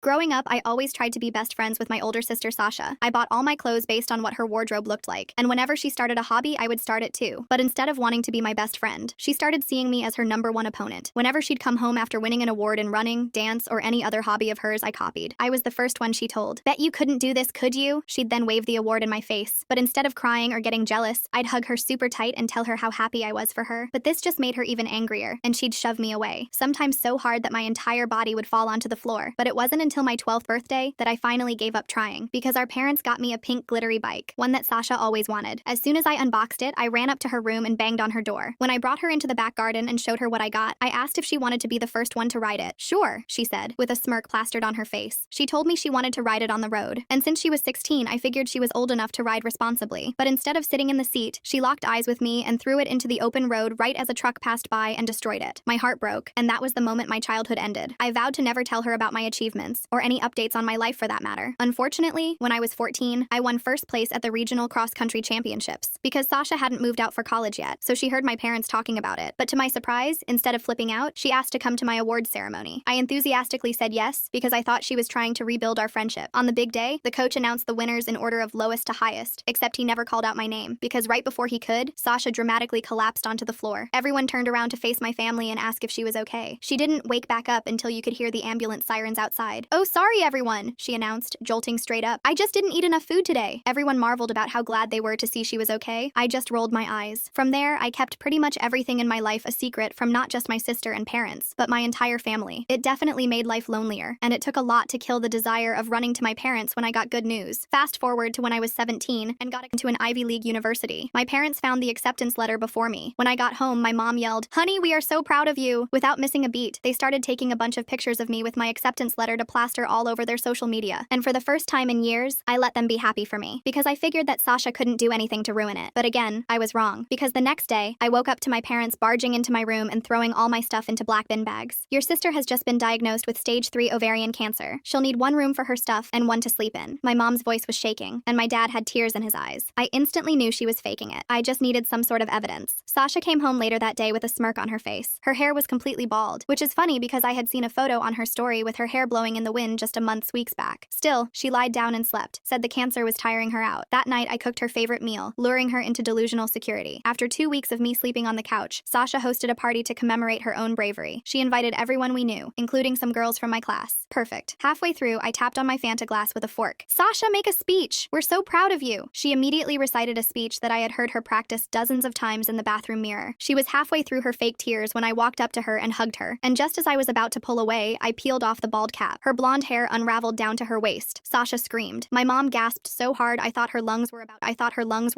Growing up, I always tried to be best friends with my older sister Sasha. I bought all my clothes based on what her wardrobe looked like, and whenever she started a hobby, I would start it too. But instead of wanting to be my best friend, she started seeing me as her #1 opponent. Whenever she'd come home after winning an award in running, dance, or any other hobby of hers I copied, I was the first one she told. Bet you couldn't do this, could you? She'd then wave the award in my face. But instead of crying or getting jealous, I'd hug her super tight and tell her how happy I was for her. But this just made her even angrier, and she'd shove me away, sometimes so hard that my entire body would fall onto the floor. But it wasn't until my 12th birthday that I finally gave up trying, because our parents got me a pink glittery bike, one that Sasha always wanted. As soon as I unboxed it, I ran up to her room and banged on her door. When I brought her into the back garden and showed her what I got, I asked if she wanted to be the first one to ride it. Sure, she said, with a smirk plastered on her face. She told me she wanted to ride it on the road, and since she was 16, I figured she was old enough to ride responsibly. But instead of sitting in the seat, she locked eyes with me and threw it into the open road right as a truck passed by and destroyed it. My heart broke, and that was the moment my childhood ended. I vowed to never tell her about my achievements, or any updates on my life for that matter. Unfortunately, when I was 14, I won first place at the regional cross-country championships, because Sasha hadn't moved out for college yet, so she heard my parents talking about it. But to my surprise, instead of flipping out, she asked to come to my awards ceremony. I enthusiastically said yes, because I thought she was trying to rebuild our friendship. On the big day, the coach announced the winners in order of lowest to highest, except he never called out my name, because right before he could, Sasha dramatically collapsed onto the floor. Everyone turned around to face my family and ask if she was okay. She didn't wake back up until you could hear the ambulance sirens outside. "Oh, sorry, everyone," she announced, jolting straight up. "I just didn't eat enough food today." Everyone marveled about how glad they were to see she was okay. I just rolled my eyes. From there, I kept pretty much everything in my life a secret from not just my sister and parents, but my entire family. It definitely made life lonelier, and it took a lot to kill the desire of running to my parents when I got good news. Fast forward to when I was 17 and got into an Ivy League university. My parents found the acceptance letter before me. When I got home, my mom yelled, "Honey, we are so proud of you." Without missing a beat, they started taking a bunch of pictures of me with my acceptance letter to plaster all over their social media. And for the first time in years, I let them be happy for me, because I figured that Sasha couldn't do anything to ruin it. But again, I was wrong, because the next day, I woke up to my parents barging into my room and throwing all my stuff into black bin bags. "Your sister has just been diagnosed with stage 3 ovarian cancer. She'll need 1 room for her stuff and 1 to sleep in." My mom's voice was shaking, and my dad had tears in his eyes. I instantly knew she was faking it. I just needed some sort of evidence. Sasha came home later that day with a smirk on her face. Her hair was completely bald, which is funny because I had seen a photo on her story with her hair blowing in the the wind just a weeks back. Still, she lied down and slept, said the cancer was tiring her out. That night, I cooked her favorite meal, luring her into delusional security. After 2 weeks of me sleeping on the couch, Sasha hosted a party to commemorate her own bravery. She invited everyone we knew, including some girls from my class. Perfect. Halfway through, I tapped on my Fanta glass with a fork. "Sasha, make a speech! We're so proud of you!" She immediately recited a speech that I had heard her practice dozens of times in the bathroom mirror. She was halfway through her fake tears when I walked up to her and hugged her. And just as I was about to pull away, I peeled off the bald cap. Her blonde hair unraveled down to her waist. Sasha screamed. My mom gasped so hard I thought her lungs were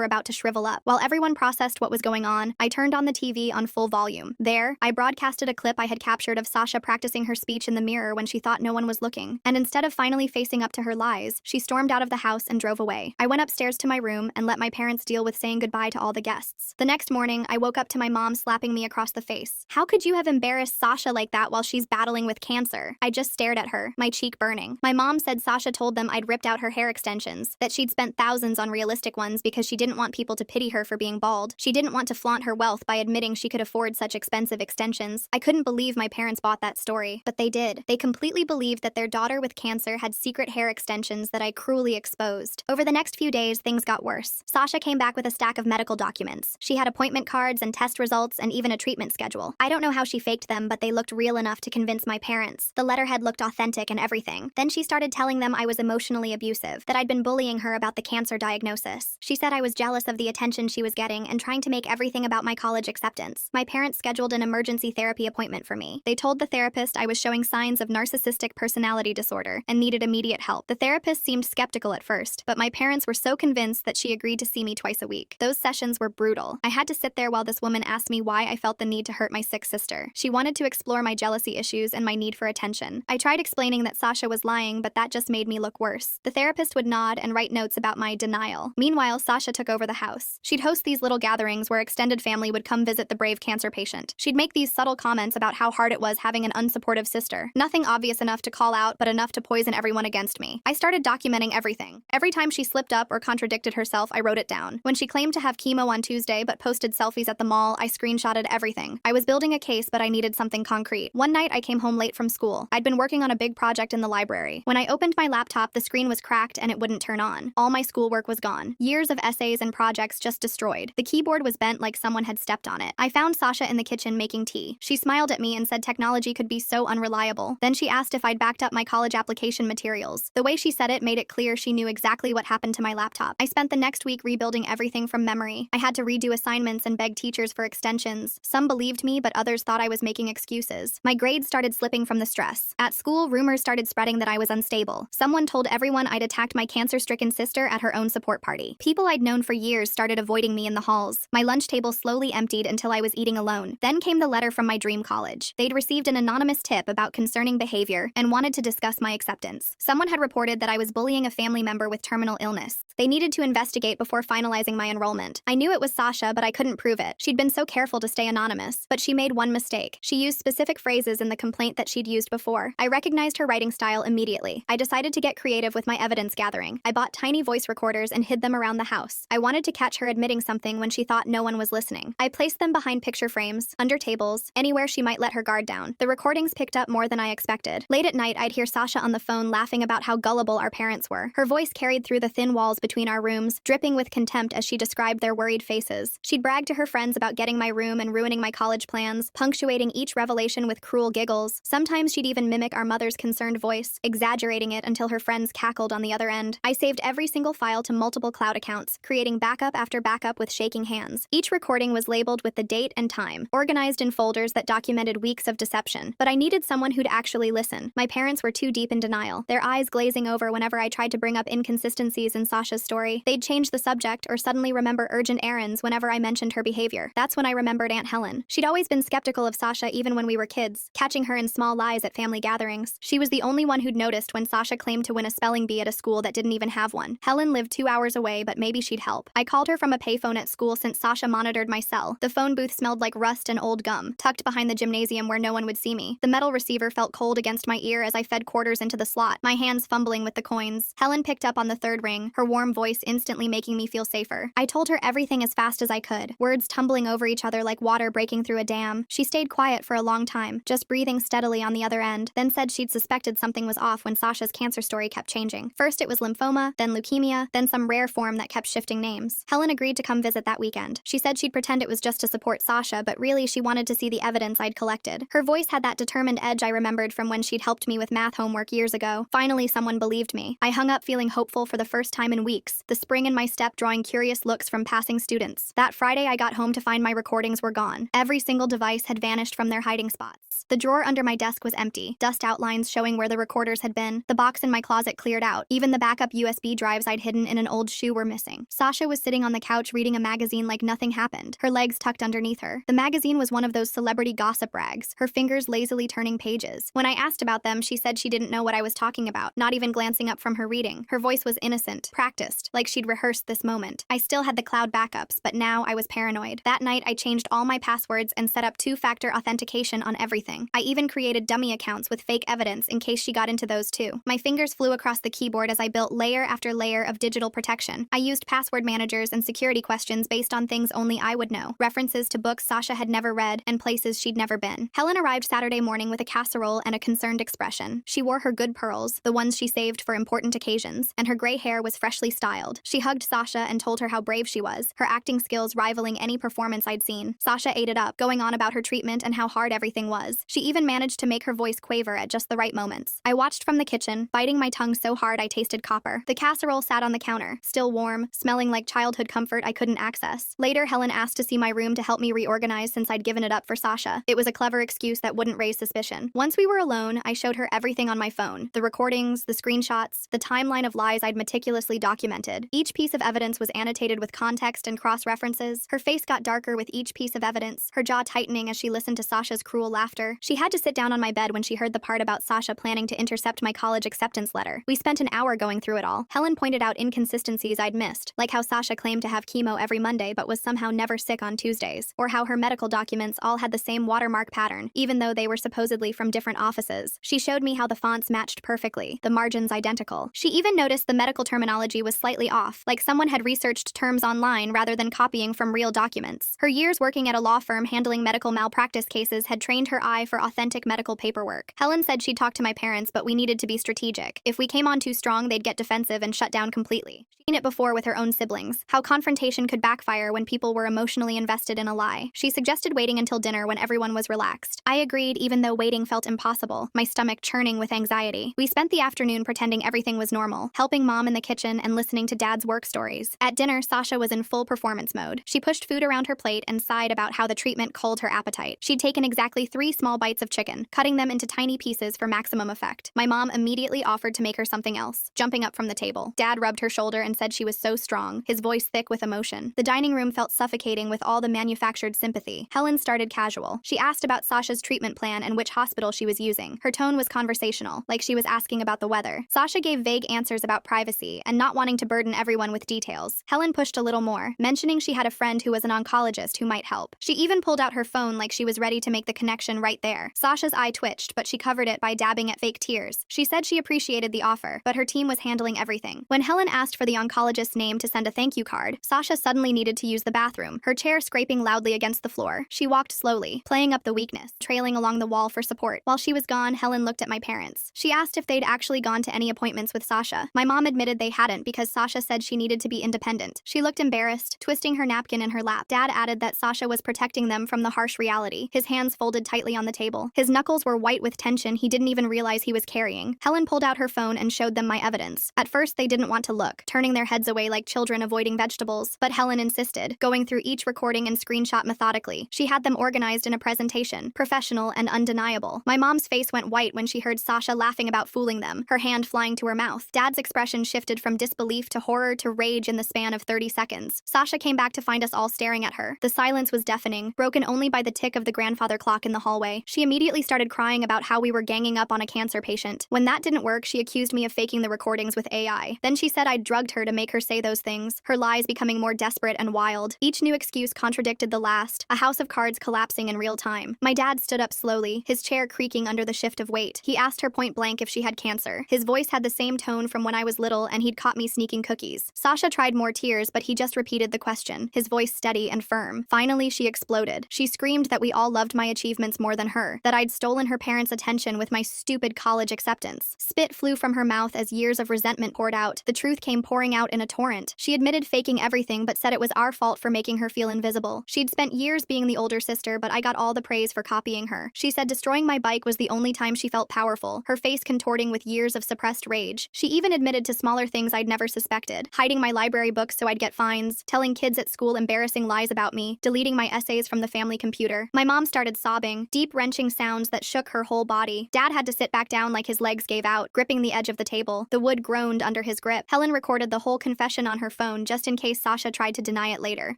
about to shrivel up. While everyone processed what was going on, I turned on the TV on full volume. There, I broadcasted a clip I had captured of Sasha practicing her speech in the mirror when she thought no one was looking. And instead of finally facing up to her lies, she stormed out of the house and drove away. I went upstairs to my room and let my parents deal with saying goodbye to all the guests. The next morning, I woke up to my mom slapping me across the face. "How could you have embarrassed Sasha like that while she's battling with cancer?" I just stared at her, my cheek burning. My mom said Sasha told them I'd ripped out her hair extensions, that she'd spent thousands on realistic ones because she didn't want people to pity her for being bald. She didn't want to flaunt her wealth by admitting she could afford such expensive extensions. I couldn't believe my parents bought that story, but they did. They completely believed that their daughter with cancer had secret hair extensions that I cruelly exposed. Over the next few days, things got worse. Sasha came back with a stack of medical documents. She had appointment cards and test results and even a treatment schedule. I don't know how she faked them, but they looked real enough to convince my parents. The letterhead looked authentic and everything. Then she started telling them I was emotionally abusive, that I'd been bullying her about the cancer diagnosis. She said I was jealous of the attention she was getting and trying to make everything about my college acceptance. My parents scheduled an emergency therapy appointment for me. They told the therapist I was showing signs of narcissistic personality disorder and needed immediate help. The therapist seemed skeptical at first, but my parents were so convinced that she agreed to see me twice a week. Those sessions were brutal. I had to sit there while this woman asked me why I felt the need to hurt my sick sister. She wanted to explore my jealousy issues and my need for attention. I tried explaining that Sasha was lying, but that just made me look worse. The therapist would nod and write notes about my denial. Meanwhile, Sasha took over the house. She'd host these little gatherings where extended family would come visit the brave cancer patient. She'd make these subtle comments about how hard it was having an unsupportive sister. Nothing obvious enough to call out, but enough to poison everyone against me. I started documenting everything. Every time she slipped up or contradicted herself, I wrote it down. When she claimed to have chemo on Tuesday but posted selfies at the mall, I screenshotted everything. I was building a case, but I needed something concrete. One night, I came home late from school. I'd been working on a big project in the library. When I opened my laptop, the screen was cracked and it wouldn't turn on. All my schoolwork was gone. Years of essays and projects just destroyed. The keyboard was bent like someone had stepped on it. I found Sasha in the kitchen making tea. She smiled at me and said technology could be so unreliable. Then she asked if I'd backed up my college application materials. The way she said it made it clear she knew exactly what happened to my laptop. I spent the next week rebuilding everything from memory. I had to redo assignments and beg teachers for extensions. Some believed me, but others thought I was making excuses. My grades started slipping from the stress. At school, rumors started spreading that I was unstable. Someone told everyone I'd attacked my cancer-stricken sister at her own support party. People I'd known for years started avoiding me in the halls. My lunch table slowly emptied until I was eating alone. Then came the letter from my dream college. They'd received an anonymous tip about concerning behavior and wanted to discuss my acceptance. Someone had reported that I was bullying a family member with terminal illness. They needed to investigate before finalizing my enrollment. I knew it was Sasha, but I couldn't prove it. She'd been so careful to stay anonymous, but she made one mistake. She used specific phrases in the complaint that she'd used before. I recognized her writing style immediately. I decided to get creative with my evidence gathering. I bought tiny voice recorders and hid them around the house. I wanted to catch her admitting something when she thought no one was listening. I placed them behind picture frames, under tables, anywhere she might let her guard down. The recordings picked up more than I expected. Late at night, I'd hear Sasha on the phone laughing about how gullible our parents were. Her voice carried through the thin walls between our rooms, dripping with contempt as she described their worried faces. She'd brag to her friends about getting my room and ruining my college plans, punctuating each revelation with cruel giggles. Sometimes she'd even mimic our mother's concerned voice, exaggerating it until her friends cackled on the other end. I saved every single file to multiple cloud accounts, creating backup after backup with shaking hands. Each recording was labeled with the date and time, organized in folders that documented weeks of deception. But I needed someone who'd actually listen. My parents were too deep in denial, their eyes glazing over whenever I tried to bring up inconsistencies in Sasha's story. They'd change the subject or suddenly remember urgent errands whenever I mentioned her behavior. That's when I remembered Aunt Helen. She'd always been skeptical of Sasha even when we were kids, catching her in small lies at family gatherings. She was the only one who'd noticed when Sasha claimed to win a spelling bee at a school that didn't even have one. Helen lived 2 hours away, but maybe she'd help. I called her from a payphone at school since Sasha monitored my cell. The phone booth smelled like rust and old gum, tucked behind the gymnasium where no one would see me. The metal receiver felt cold against my ear as I fed quarters into the slot, my hands fumbling with the coins. Helen picked up on the third ring, her warm voice instantly making me feel safer. I told her everything as fast as I could, words tumbling over each other like water breaking through a dam. She stayed quiet for a long time, just breathing steadily on the other end, then said she'd suspected suspected something was off when Sasha's cancer story kept changing. First it was lymphoma, then leukemia, then some rare form that kept shifting names. Helen agreed to come visit that weekend. She said she'd pretend it was just to support Sasha, but really she wanted to see the evidence I'd collected. Her voice had that determined edge I remembered from when she'd helped me with math homework years ago. Finally, someone believed me. I hung up feeling hopeful for the first time in weeks, the spring in my step drawing curious looks from passing students. That Friday, I got home to find my recordings were gone. Every single device had vanished from their hiding spots. The drawer under my desk was empty, dust outlines showing where the recorders had been. The box in my closet cleared out. Even the backup USB drives I'd hidden in an old shoe were missing. Sasha was sitting on the couch reading a magazine like nothing happened, her legs tucked underneath her. The magazine was one of those celebrity gossip rags, her fingers lazily turning pages. When I asked about them, she said she didn't know what I was talking about, not even glancing up from her reading. Her voice was innocent, practiced, like she'd rehearsed this moment. I still had the cloud backups, but now I was paranoid. That night, I changed all my passwords and set up two-factor authentication on everything. I even created dummy accounts with fake evidence in case she got into those too. My fingers flew across the keyboard as I built layer after layer of digital protection. I used password managers and security questions based on things only I would know, references to books Sasha had never read, and places she'd never been. Helen arrived Saturday morning with a casserole and a concerned expression. She wore her good pearls, the ones she saved for important occasions, and her gray hair was freshly styled. She hugged Sasha and told her how brave she was, her acting skills rivaling any performance I'd seen. Sasha ate it up, going on about her treatment and how hard everything was. She even managed to make her voice quaver at just the right moments. I watched from the kitchen, biting my tongue so hard I tasted copper. The casserole sat on the counter, still warm, smelling like childhood comfort I couldn't access. Later, Helen asked to see my room to help me reorganize since I'd given it up for Sasha. It was a clever excuse that wouldn't raise suspicion. Once we were alone, I showed her everything on my phone. The recordings, the screenshots, the timeline of lies I'd meticulously documented. Each piece of evidence was annotated with context and cross-references. Her face got darker with each piece of evidence, her jaw tightening as she listened to Sasha's cruel laughter. She had to sit down on my bed when she heard the part about Sasha planning to intercept my college acceptance letter. We spent an hour going through it all. Helen pointed out inconsistencies I'd missed, like how Sasha claimed to have chemo every Monday but was somehow never sick on Tuesdays, or how her medical documents all had the same watermark pattern, even though they were supposedly from different offices. She showed me how the fonts matched perfectly, the margins identical. She even noticed the medical terminology was slightly off, like someone had researched terms online rather than copying from real documents. Her years working at a law firm handling medical malpractice cases had trained her eye for authentic medical paperwork. Helen said she'd talk to my parents, but we needed to be strategic. If we came on too strong, they'd get defensive and shut down completely. She'd seen it before with her own siblings, how confrontation could backfire when people were emotionally invested in a lie. She suggested waiting until dinner when everyone was relaxed. I agreed, even though waiting felt impossible, my stomach churning with anxiety. We spent the afternoon pretending everything was normal, helping Mom in the kitchen and listening to Dad's work stories. At dinner, Sasha was in full performance mode. She pushed food around her plate and sighed about how the treatment culled her appetite. She'd taken exactly 3 small bites of chicken, cutting them into tiny pieces for maximum effect. My mom immediately offered to make her something else, jumping up from the table. Dad rubbed her shoulder and said she was so strong, his voice thick with emotion. The dining room felt suffocating with all the manufactured sympathy. Helen started casual. She asked about Sasha's treatment plan and which hospital she was using. Her tone was conversational, like she was asking about the weather. Sasha gave vague answers about privacy and not wanting to burden everyone with details. Helen pushed a little more, mentioning she had a friend who was an oncologist who might help. She even pulled out her phone like she was ready to make the connection right there. Sasha's eye twitched, but she covered it by dabbing at fake tears. She said she appreciated the offer, but her team was handling everything. When Helen asked for the oncologist's name to send a thank you card, Sasha suddenly needed to use the bathroom, her chair scraping loudly against the floor. She walked slowly, playing up the weakness, trailing along the wall for support. While she was gone, Helen looked at my parents. She asked if they'd actually gone to any appointments with Sasha. My mom admitted they hadn't because Sasha said she needed to be independent. She looked embarrassed, twisting her napkin in her lap. Dad added that Sasha was protecting them from the harsh reality, his hands folded tightly on the table. His knuckles were white with tension he didn't even realize he was carrying. Helen pulled out her phone and showed them my evidence. At first, they didn't want to look, turning their heads away like children avoiding vegetables, but Helen insisted, going through each recording and screenshot methodically. She had them organized in a presentation, professional and undeniable. My mom's face went white when she heard Sasha laughing about fooling them, her hand flying to her mouth. Dad's expression shifted from disbelief to horror to rage in the span of 30 seconds. Sasha came back to find us all staring at her. The silence was deafening, broken only by the tick of the grandfather clock in the hallway. She immediately started crying about how we were ganging up on a cancer patient. When that didn't work, she accused me of faking the recordings with AI. Then she said I'd drugged her to make her say those things, her lies becoming more desperate and wild. Each new excuse contradicted the last, a house of cards collapsing in real time. My dad stood up slowly, his chair creaking under the shift of weight. He asked her point blank if she had cancer. His voice had the same tone from when I was little and he'd caught me sneaking cookies. Sasha tried more tears, but he just repeated the question, his voice steady and firm. Finally, she exploded. She screamed that we all loved my achievements more than her, that I'd stolen her parents' attention with my stupid college acceptance. Spit flew from her mouth as years of resentment poured out. The truth came pouring out in a torrent. She admitted faking everything but said it was our fault for making her feel invisible. She'd spent years being the older sister, but I got all the praise for copying her. She said destroying my bike was the only time she felt powerful, her face contorting with years of suppressed rage. She even admitted to smaller things I'd never suspected, hiding my library books so I'd get fines, telling kids at school embarrassing lies about me, deleting my essays from the family computer. My mom started sobbing, deep wrenching sounds that shook her whole body. Dad had to sit back down like his legs gave out, gripping the edge of the table. The wood groaned under his grip. Helen recorded the whole confession on her phone just in case Sasha tried to deny it later.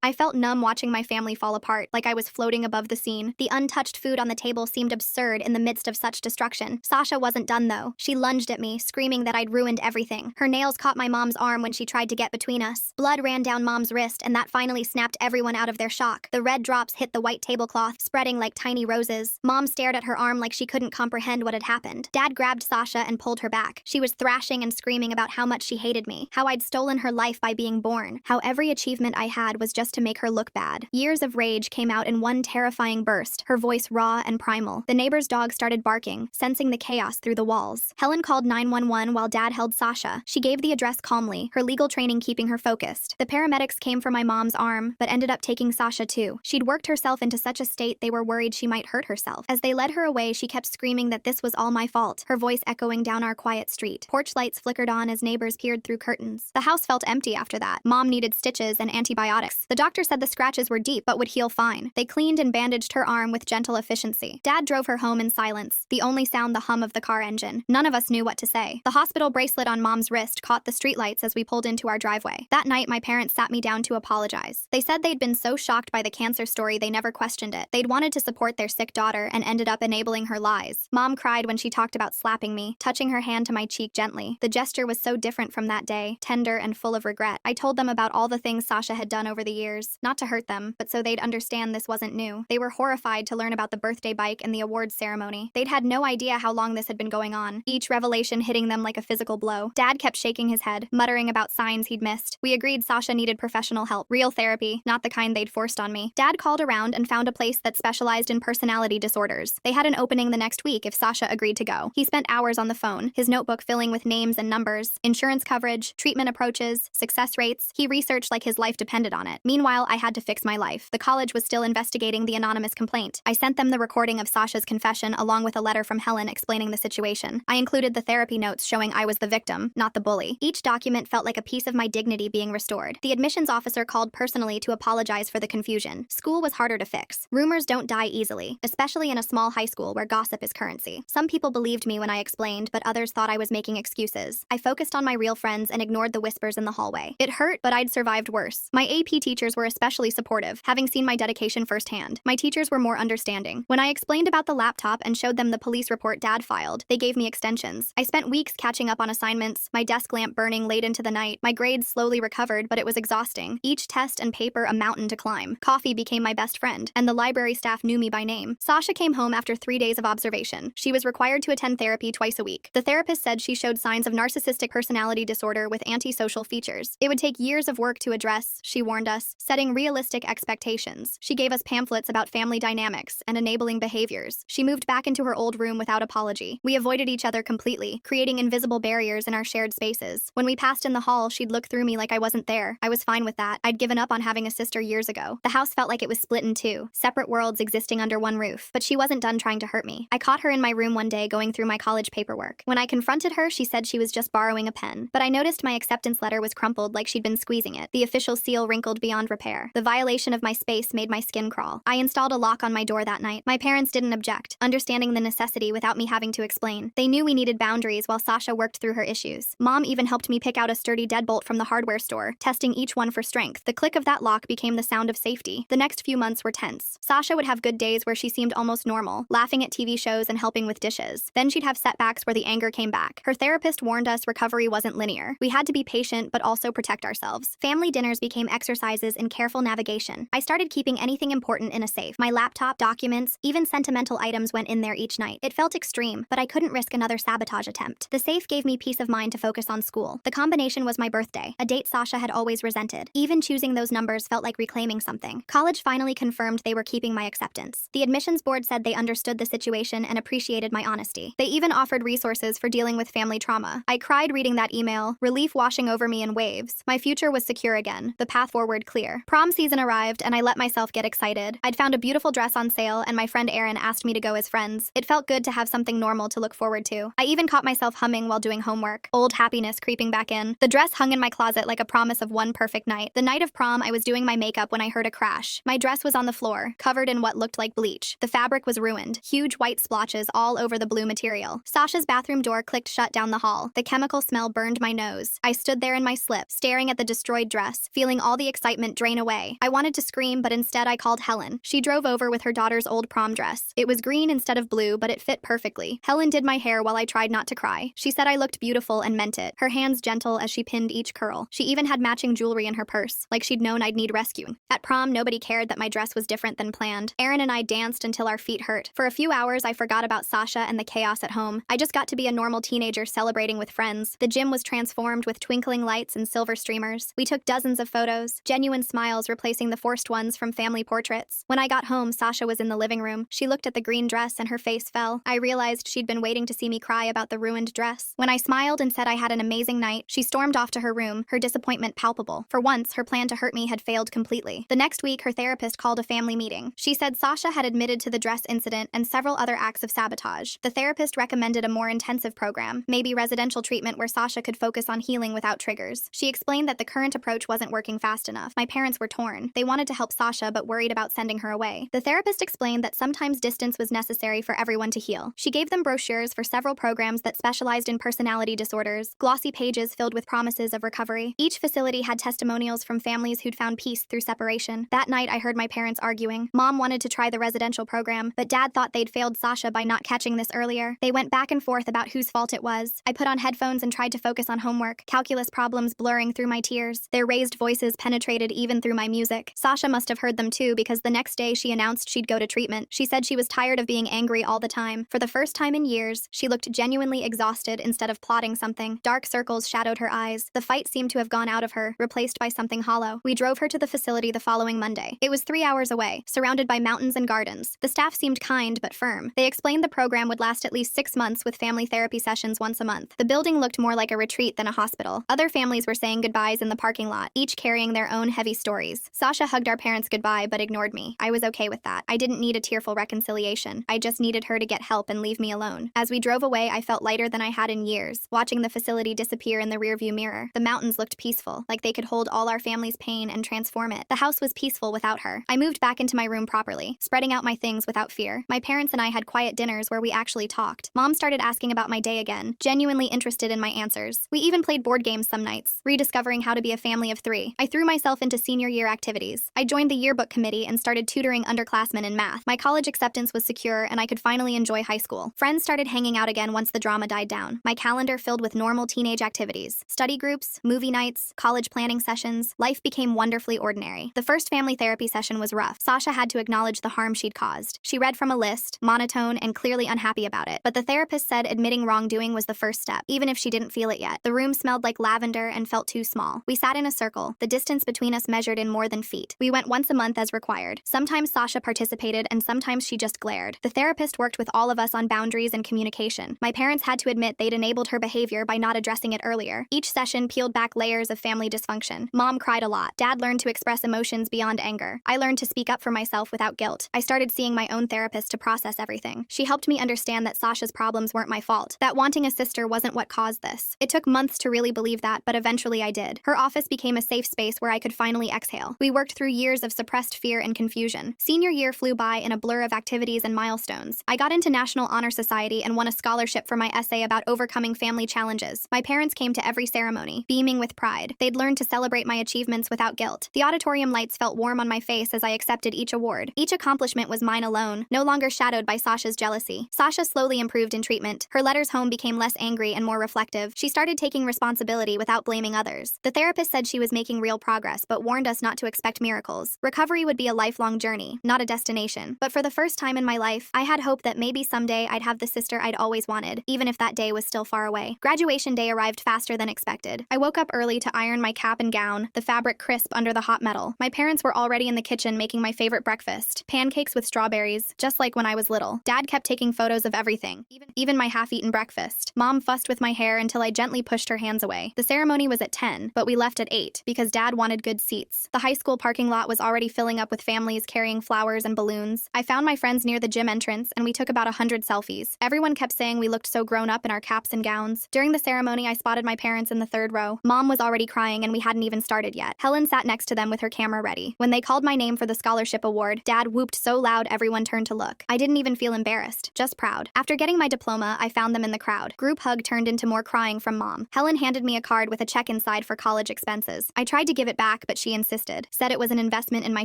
I felt numb watching my family fall apart, like I was floating above the scene. The untouched food on the table seemed absurd in the midst of such destruction. Sasha wasn't done though. She lunged at me, screaming that I'd ruined everything. Her nails caught my mom's arm when she tried to get between us. Blood ran down mom's wrist, and that finally snapped everyone out of their shock. The red drops hit the white tablecloth, spreading like tiny roses. Mom stared at her arm like she couldn't comprehend what had happened. Dad grabbed Sasha and pulled her back. She was thrashing and screaming about how much she hated me, how I'd stolen her life by being born, how every achievement I had was just to make her look bad. Years of rage came out in one terrifying burst, her voice raw and primal. The neighbor's dog started barking, sensing the chaos through the walls. Helen called 911 while Dad held Sasha. She gave the address calmly, her legal training keeping her focused. The paramedics came for my mom's arm, but ended up taking Sasha too. She'd worked herself into such a state they were worried she might hurt herself. As they led her away, she kept screaming that this was all my fault, her voice echoing down our quiet street. Porch lights flickered on as neighbors peered through curtains. The house felt empty after that. Mom needed stitches and antibiotics. The doctor said the scratches were deep but would heal fine. They cleaned and bandaged her arm with gentle efficiency. Dad drove her home in silence, the only sound the hum of the car engine. None of us knew what to say. The hospital bracelet on Mom's wrist caught the streetlights as we pulled into our driveway. That night, my parents sat me down to apologize. They said they'd been so shocked by the cancer story they never questioned it. They'd wanted to support their sick daughter and ended up enabling her lies. Mom cried when she talked about slapping me, touching her hand to my cheek gently. The gesture was so different from that day, tender and full of regret. I told them about all the things Sasha had done over the years, not to hurt them, but so they'd understand this wasn't new. They were horrified to learn about the birthday bike and the awards ceremony. They'd had no idea how long this had been going on, each revelation hitting them like a physical blow. Dad kept shaking his head, muttering about signs he'd missed. We agreed Sasha needed professional help, real therapy, not the kind they'd forced on me. Dad called around and found a place that specialized in personality disorders. They had an opening the next week if Sasha agreed to go. He spent hours on the phone, his notebook filling with names and numbers, insurance coverage, treatment approaches, success rates. He researched like his life depended on it. Meanwhile, I had to fix my life. The college was still investigating the anonymous complaint. I sent them the recording of Sasha's confession along with a letter from Helen explaining the situation. I included the therapy notes showing I was the victim, not the bully. Each document felt like a piece of my dignity being restored. The admissions officer called personally to apologize for the confusion. School was harder to fix. Rumors don't die easily, especially in a small high school where gossip is currency. Some people believed me when I explained, but others thought I was making excuses. I focused on my real friends and ignored the whispers in the hallway. It hurt, but I'd survived worse. My AP teachers were especially supportive, having seen my dedication firsthand. My teachers were more understanding. When I explained about the laptop and showed them the police report Dad filed, they gave me extensions. I spent weeks catching up on assignments, my desk lamp burning late into the night. My grades slowly recovered, but it was exhausting. Each test and paper a mountain to climb. Coffee became my best friend, and the library staff knew me by name. Sasha came home after 3 days of observation. She was required to attend therapy twice a week. The therapist said she showed signs of narcissistic personality disorder with antisocial features. It would take years of work to address, she warned us, setting realistic expectations. She gave us pamphlets about family dynamics and enabling behaviors. She moved back into her old room without apology. We avoided each other completely, creating invisible barriers in our shared spaces. When we passed in the hall, she'd look through me like I wasn't there. I was fine with that. I'd given up on having a sister years ago. The house felt like it was split in two, separate worlds existing under one roof. But she wasn't done trying to hurt me. I caught her in my room one day going through my college paperwork. When I confronted her, she said she was just borrowing a pen. But I noticed my acceptance letter was crumpled like she'd been squeezing it. The official seal wrinkled beyond repair. The violation of my space made my skin crawl. I installed a lock on my door that night. My parents didn't object, understanding the necessity without me having to explain. They knew we needed boundaries while Sasha worked through her issues. Mom even helped me pick out a sturdy deadbolt from the hardware store, testing each one for strength. The click of that lock became the sound of safety. The next few months were tense. Sasha would have good days where she seemed almost normal, laughing at TV shows and helping with dishes. Then she'd have setbacks where the anger came back. Her therapist warned us recovery wasn't linear. We had to be patient but also protect ourselves. Family dinners became exercises in careful navigation. I started keeping anything important in a safe. My laptop, documents, even sentimental items went in there each night. It felt extreme, but I couldn't risk another sabotage attempt. The safe gave me peace of mind to focus on school. The combination was my birthday, a date Sasha had always resented. Even choosing those numbers felt like reclaiming something. College finally confirmed they were keeping my acceptance. The admissions board said they understood the situation and appreciated my honesty. They even offered resources for dealing with family trauma. I cried reading that email, relief washing over me in waves. My future was secure again, the path forward clear. Prom season arrived, and I let myself get excited. I'd found a beautiful dress on sale, and my friend Aaron asked me to go as friends. It felt good to have something normal to look forward to. I even caught myself humming while doing homework, old happiness creeping back in. The dress hung in my closet like a promise of one perfect night. The night of prom, I was doing my makeup when I heard a crash. My dress was on the floor, covered in what looked like bleach. The fabric was ruined, huge white splotches all over the blue material. Sasha's bathroom door clicked shut down the hall. The chemical smell burned my nose. I stood there in my slip, staring at the destroyed dress, feeling all the excitement drain away. I wanted to scream, but instead I called Helen. She drove over with her daughter's old prom dress. It was green instead of blue, but it fit perfectly. Helen did my hair while I tried not to cry. She said I looked beautiful and meant it, her hands gentle as she pinned each curl. She even had matching jewelry in her purse, like she'd known I'd need rescuing. At prom, nobody cared that my dress was different than planned. Aaron and I danced until our feet hurt. For a few hours, I forgot about Sasha and the chaos at home. I just got to be a normal teenager celebrating with friends. The gym was transformed with twinkling lights and silver streamers. We took dozens of photos, genuine smiles replacing the forced ones from family portraits. When I got home, Sasha was in the living room. She looked at the green dress and her face fell. I realized she'd been waiting to see me cry about the ruined dress. When I smiled and said I had an amazing night, she stormed off to her room, her disappointment palpable. For once, her plan to hurt me had failed completely. The next week, her therapist called a family meeting. She said Sasha had admitted to the dress incident and several other acts of sabotage. The therapist recommended a more intensive program, maybe residential treatment where Sasha could focus on healing without triggers. She explained that the current approach wasn't working fast enough. My parents were torn. They wanted to help Sasha but worried about sending her away. The therapist explained that sometimes distance was necessary for everyone to heal. She gave them brochures for several programs that specialized in personality disorders, glossy pages filled with promises of recovery. Each facility had testimonials from families who'd found peace through separation. That night, I heard my parents arguing. Mom wanted to try the residential program, but Dad thought they'd failed Sasha by not catching this earlier. They went back and forth about whose fault it was. I put on headphones and tried to focus on homework, calculus problems blurring through my tears. Their raised voices penetrated even through my music. Sasha must have heard them too, because the next day she announced she'd go to treatment. She said she was tired of being angry all the time. For the first time in years, she looked genuinely exhausted instead of plotting something. Dark circles shadowed her eyes. The fight seemed to have gone out of her, replaced by something hollow. We drove her to the facility the following Monday. It was 3 hours away, surrounded by mountains and gardens. The staff seemed kind but firm. They explained the program would last at least 6 months with family therapy sessions once a month. The building looked more like a retreat than a hospital. Other families were saying goodbyes in the parking lot, each carrying their own heavy stories. Sasha hugged our parents goodbye but ignored me. I was okay with that. I didn't need a tearful reconciliation. I just needed her to get help and leave me alone. As we drove away, I felt lighter than I had in years, watching the facility disappear in the rearview mirror. The mountains looked peaceful, like they could hold all our family's pain and transform it. The house was peaceful without her. I moved back into my room properly, spreading out my things without fear. My parents and I had quiet dinners where we actually talked. Mom started asking about my day again, genuinely interested in my answers. We even played board games some nights, rediscovering how to be a family of 3. I threw myself into senior year activities. I joined the yearbook committee and started tutoring underclassmen in math. My college acceptance was secure and I could finally enjoy high school. Friends started hanging out again once the drama died down. My calendar filled with normal teenage activities, study groups, movie nights, college planning sessions. Life became wonderfully ordinary. The first family therapy session was rough. Sasha had to acknowledge the harm she'd caused. She read from a list, monotone and clearly unhappy about it. But the therapist said admitting wrongdoing was the first step, even if she didn't feel it yet. The room smelled like lavender and felt too small. We sat in a circle, the distance between us measured in more than feet. We went once a month as required. Sometimes Sasha participated and sometimes she just glared. The therapist worked with all of us on boundaries and communication. My parents had to admit they'd enabled her behavior by not addressing it earlier. Each session peeled back layers of family dysfunction. Mom cried a lot. Dad learned to express emotions beyond anger. I learned to speak up for myself without guilt. I started seeing my own therapist to process everything. She helped me understand that Sasha's problems weren't my fault, that wanting a sister wasn't what caused this. It took months to really believe that, but eventually I did. Her office became a safe space where I could finally exhale. We worked through years of suppressed fear and confusion. Senior year flew by in a blur of activities and milestones. I got into National Honor Society and won a scholarship for my essay about overcoming family challenges. My parents came to every ceremony, beaming with pride. They'd learned to celebrate my achievements without guilt. The auditorium lights felt warm on my face as I accepted each award. Each accomplishment was mine alone, no longer shadowed by Sasha's jealousy. Sasha slowly improved in treatment. Her letters home became less angry and more reflective. She started taking responsibility without blaming others. The therapist said she was making real progress, but warned us not to expect miracles. Recovery would be a lifelong journey, not a destination. But for the first time in my life, I had hope that maybe someday I'd have the sister I'd always wanted, even if that day was still far away. Graduation day arrived faster than expected. I woke up early to iron my cap and gown, the fabric crisp under the hot metal. My parents were already in the kitchen making my favorite breakfast, pancakes with strawberries, just like when I was little. Dad kept taking photos photos of everything, even my half-eaten breakfast. Mom fussed with my hair until I gently pushed her hands away. The ceremony was at 10, but we left at 8 because Dad wanted good seats. The high school parking lot was already filling up with families carrying flowers and balloons. I found my friends near the gym entrance, and we took about 100 selfies. Everyone kept saying we looked so grown up in our caps and gowns. During the ceremony, I spotted my parents in the third row. Mom was already crying, and we hadn't even started yet. Helen sat next to them with her camera ready. When they called my name for the scholarship award, Dad whooped so loud everyone turned to look. I didn't even feel embarrassed, just proud. After getting my diploma, I found them in the crowd. Group hug turned into more crying from Mom. Helen handed me a card with a check inside for college expenses. I tried to give it back, but she insisted, said it was an investment in my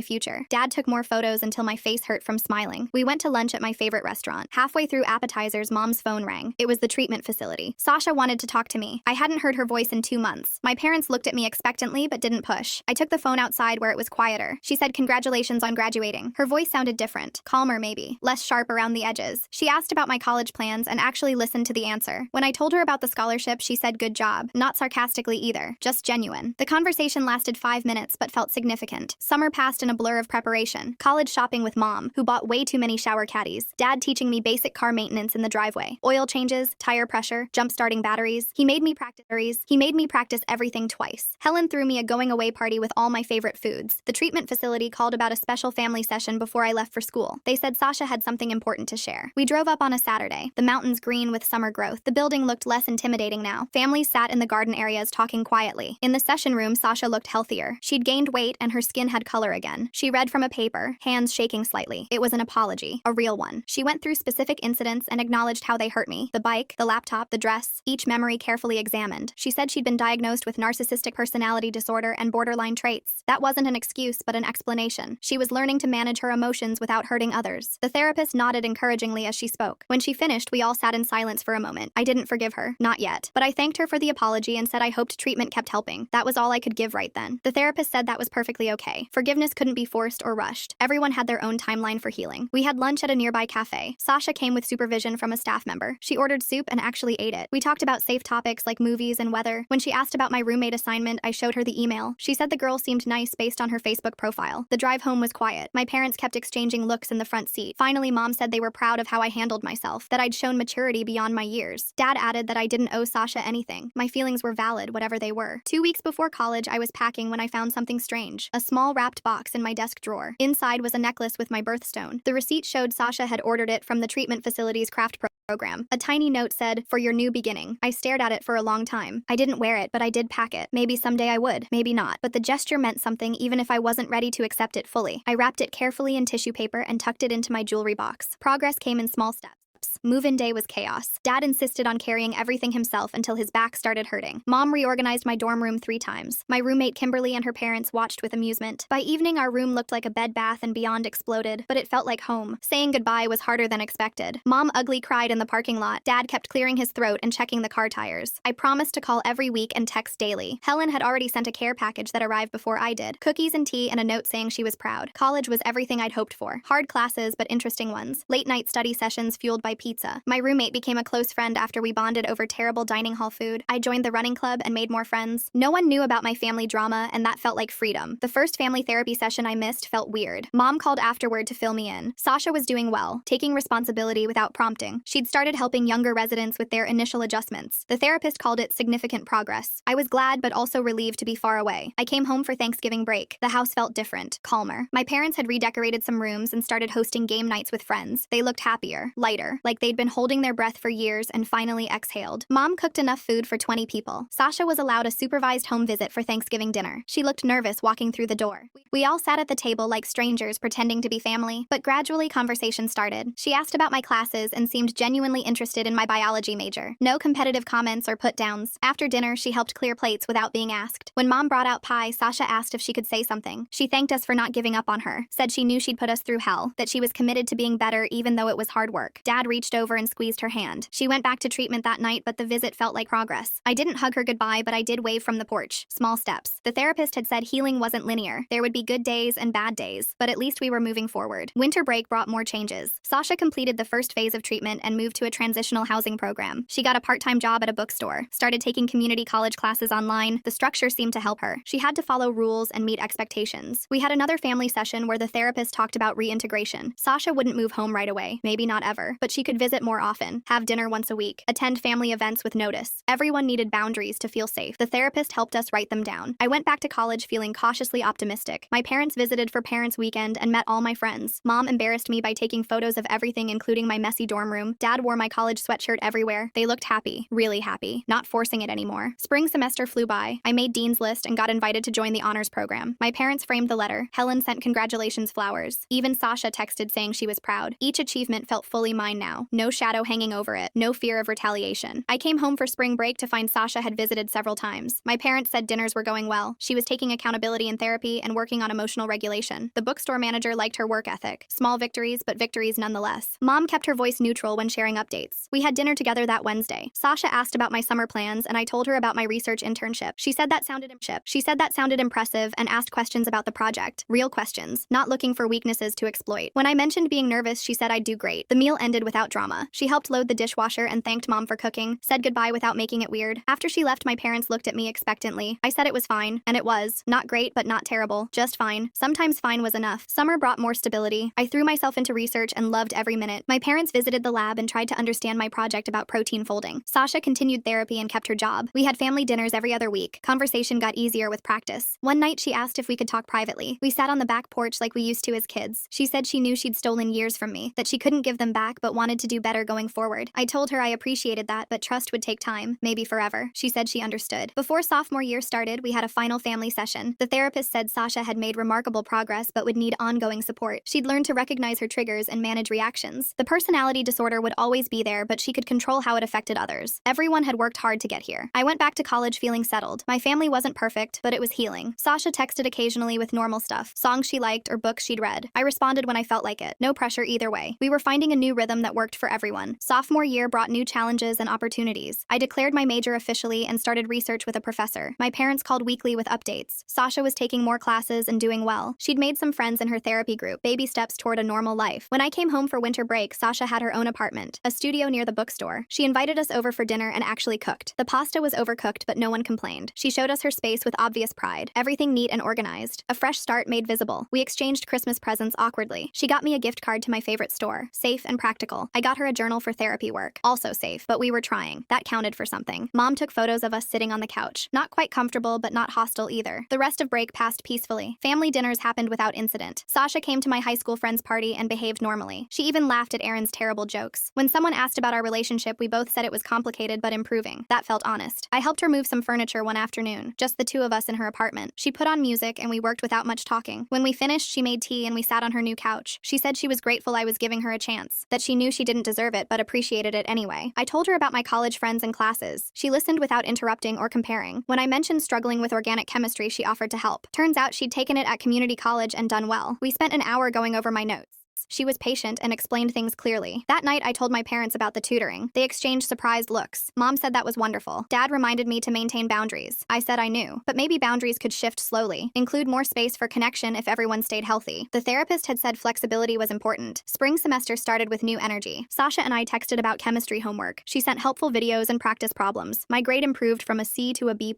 future. Dad took more photos until my face hurt from smiling. We went to lunch at my favorite restaurant. Halfway through appetizers, Mom's phone rang. It was the treatment facility. Sasha wanted to talk to me. I hadn't heard her voice in 2 months. My parents looked at me expectantly but didn't push. I took the phone outside where it was quieter. She said congratulations on graduating. Her voice sounded different. Calmer maybe. Less sharp around the edges. She asked about my college plans and actually listened to the answer. When I told her about the scholarship, she said good job. Not sarcastically either. Just genuine. The conversation lasted 5 minutes but felt significant. Summer passed in a blur of preparation. College shopping with Mom, who bought way too many shower caddies. Dad teaching me basic car maintenance in the driveway. Oil changes, tire pressure, jump-starting batteries. He made me practice everything twice. Helen threw me a going-away party with all my favorite foods. The treatment facility called about a special family session before I left for school. They said Sasha had something important to share. We drove up on a Saturday. The mountains green with summer growth. The building looked less intimidating now. Families sat in the garden areas talking quietly. In the session room, Sasha looked healthier. She'd gained weight and her skin had color again. She read from a paper, hands shaking slightly. It was an apology, a real one. She went through specific incidents and acknowledged how they hurt me. The bike, the laptop, the dress, each memory carefully examined. She said she'd been diagnosed with narcissistic personality disorder and borderline traits. That wasn't an excuse, but an explanation. She was learning to manage her emotions without hurting others. The therapist nodded encouragingly as she spoke. When she finished, we all sat in silence for a moment. I didn't forgive her, not yet. But I thanked her for the apology and said I hoped treatment kept helping. That was all I could give right then. The therapist said that was perfectly okay. Forgiveness couldn't be forced or rushed. Everyone had their own timeline for healing. We had lunch at a nearby cafe. Sasha came with supervision from a staff member. She ordered soup and actually ate it. We talked about safe topics like movies and weather. When she asked about my roommate assignment, I showed her the email. She said the girl seemed nice based on her Facebook profile. The drive home was quiet. My parents kept exchanging looks in the front seat. Finally, Mom said they were proud of how I handled myself, that I'd shown maturity beyond my years. Dad added that I didn't owe Sasha anything. My feelings were valid, whatever they were. 2 weeks before college, I was packing when I found something strange. A small wrapped box in my desk drawer. Inside was a necklace with my birthstone. The receipt showed Sasha had ordered it from the treatment facility's craft program. A tiny note said, "For your new beginning." I stared at it for a long time. I didn't wear it, but I did pack it. Maybe someday I would, maybe not. But the gesture meant something even if I wasn't ready to accept it fully. I wrapped it carefully in tissue paper and tucked it into my jewelry box. Progress came in small steps. Move-in day was chaos. Dad insisted on carrying everything himself until his back started hurting. Mom reorganized my dorm room 3 times. My roommate Kimberly and her parents watched with amusement. By evening, our room looked like a Bed Bath & Beyond exploded, but it felt like home. Saying goodbye was harder than expected. Mom ugly cried in the parking lot. Dad kept clearing his throat and checking the car tires. I promised to call every week and text daily. Helen had already sent a care package that arrived before I did. Cookies and tea and a note saying she was proud. College was everything I'd hoped for. Hard classes, but interesting ones. Late-night study sessions fueled by pizza. My roommate became a close friend after we bonded over terrible dining hall food. I joined the running club and made more friends. No one knew about my family drama, and that felt like freedom. The first family therapy session I missed felt weird. Mom called afterward to fill me in. Sasha was doing well, taking responsibility without prompting. She'd started helping younger residents with their initial adjustments. The therapist called it significant progress. I was glad but also relieved to be far away. I came home for Thanksgiving break. The house felt different, calmer. My parents had redecorated some rooms and started hosting game nights with friends. They looked happier, lighter, like they'd been holding their breath for years and finally exhaled. Mom cooked enough food for 20 people. Sasha was allowed a supervised home visit for Thanksgiving dinner. She looked nervous walking through the door. We all sat at the table like strangers pretending to be family, but gradually conversation started. She asked about my classes and seemed genuinely interested in my biology major. No competitive comments or put-downs. After dinner, she helped clear plates without being asked. When Mom brought out pie, Sasha asked if she could say something. She thanked us for not giving up on her, said she knew she'd put us through hell, that she was committed to being better even though it was hard work. Dad reached over and squeezed her hand. She went back to treatment that night, but the visit felt like progress. I didn't hug her goodbye, but I did wave from the porch. Small steps. The therapist had said healing wasn't linear. There would be good days and bad days, but at least we were moving forward. Winter break brought more changes. Sasha completed the first phase of treatment and moved to a transitional housing program. She got a part-time job at a bookstore, started taking community college classes online. The structure seemed to help her. She had to follow rules and meet expectations. We had another family session where the therapist talked about reintegration. Sasha wouldn't move home right away, maybe not ever, but she could visit more often, have dinner once a week, attend family events with notice. Everyone needed boundaries to feel safe. The therapist helped us write them down. I went back to college feeling cautiously optimistic. My parents visited for Parents' Weekend and met all my friends. Mom embarrassed me by taking photos of everything, including my messy dorm room. Dad wore my college sweatshirt everywhere. They looked happy, really happy, not forcing it anymore. Spring semester flew by. I made Dean's List and got invited to join the honors program. My parents framed the letter. Helen sent congratulations flowers. Even Sasha texted saying she was proud. Each achievement felt fully mine now. No shadow hanging over it. No fear of retaliation. I came home for spring break to find Sasha had visited several times. My parents said dinners were going well. She was taking accountability in therapy and working on emotional regulation. The bookstore manager liked her work ethic. Small victories, but victories nonetheless. Mom kept her voice neutral when sharing updates. We had dinner together that Wednesday. Sasha asked about my summer plans and I told her about my research internship. She said that sounded impressive and asked questions about the project. Real questions, not looking for weaknesses to exploit. When I mentioned being nervous, she said I'd do great. The meal ended without drama. She helped load the dishwasher and thanked Mom for cooking, said goodbye without making it weird. After she left, my parents looked at me expectantly. I said it was fine, and it was. Not great, but not terrible. Just fine. Sometimes fine was enough. Summer brought more stability. I threw myself into research and loved every minute. My parents visited the lab and tried to understand my project about protein folding. Sasha continued therapy and kept her job. We had family dinners every other week. Conversation got easier with practice. One night she asked if we could talk privately. We sat on the back porch like we used to as kids. She said she knew she'd stolen years from me, that she couldn't give them back but wanted to do better going forward. I told her I appreciated that, but trust would take time, maybe forever. She said she understood. Before sophomore year started, we had a final family session. The therapist said Sasha had made remarkable progress but would need ongoing support. She'd learned to recognize her triggers and manage reactions. The personality disorder would always be there, but she could control how it affected others. Everyone had worked hard to get here. I went back to college feeling settled. My family wasn't perfect, but it was healing. Sasha texted occasionally with normal stuff, songs she liked or books she'd read. I responded when I felt like it. No pressure either way. We were finding a new rhythm that worked for everyone. Sophomore year brought new challenges and opportunities. I declared my major officially and started research with a professor. My parents called weekly with updates. Sasha was taking more classes and doing well. She'd made some friends in her therapy group, baby steps toward a normal life. When I came home for winter break, Sasha had her own apartment, a studio near the bookstore. She invited us over for dinner and actually cooked. The pasta was overcooked, but no one complained. She showed us her space with obvious pride. Everything neat and organized. A fresh start made visible. We exchanged Christmas presents awkwardly. She got me a gift card to my favorite store. Safe and practical. I got her a journal for therapy work. Also safe, but we were trying. That counted for something. Mom took photos of us sitting on the couch. Not quite comfortable, but not hostile either. The rest of break passed peacefully. Family dinners happened without incident. Sasha came to my high school friend's party and behaved normally. She even laughed at Aaron's terrible jokes. When someone asked about our relationship, we both said it was complicated but improving. That felt honest. I helped her move some furniture one afternoon, just the two of us in her apartment. She put on music and we worked without much talking. When we finished, she made tea and we sat on her new couch. She said she was grateful I was giving her a chance, that she knew she didn't deserve it but appreciated it anyway. I told her about my college friends and classes. She listened without interrupting or comparing. When I mentioned struggling with organic chemistry, she offered to help. Turns out she'd taken it at community college and done well. We spent an hour going over my notes. She was patient and explained things clearly. That night, I told my parents about the tutoring. They exchanged surprised looks. Mom said that was wonderful. Dad reminded me to maintain boundaries. I said I knew, but maybe boundaries could shift slowly, include more space for connection if everyone stayed healthy. The therapist had said flexibility was important. Spring semester started with new energy. Sasha and I texted about chemistry homework. She sent helpful videos and practice problems. My grade improved from a C to a B+.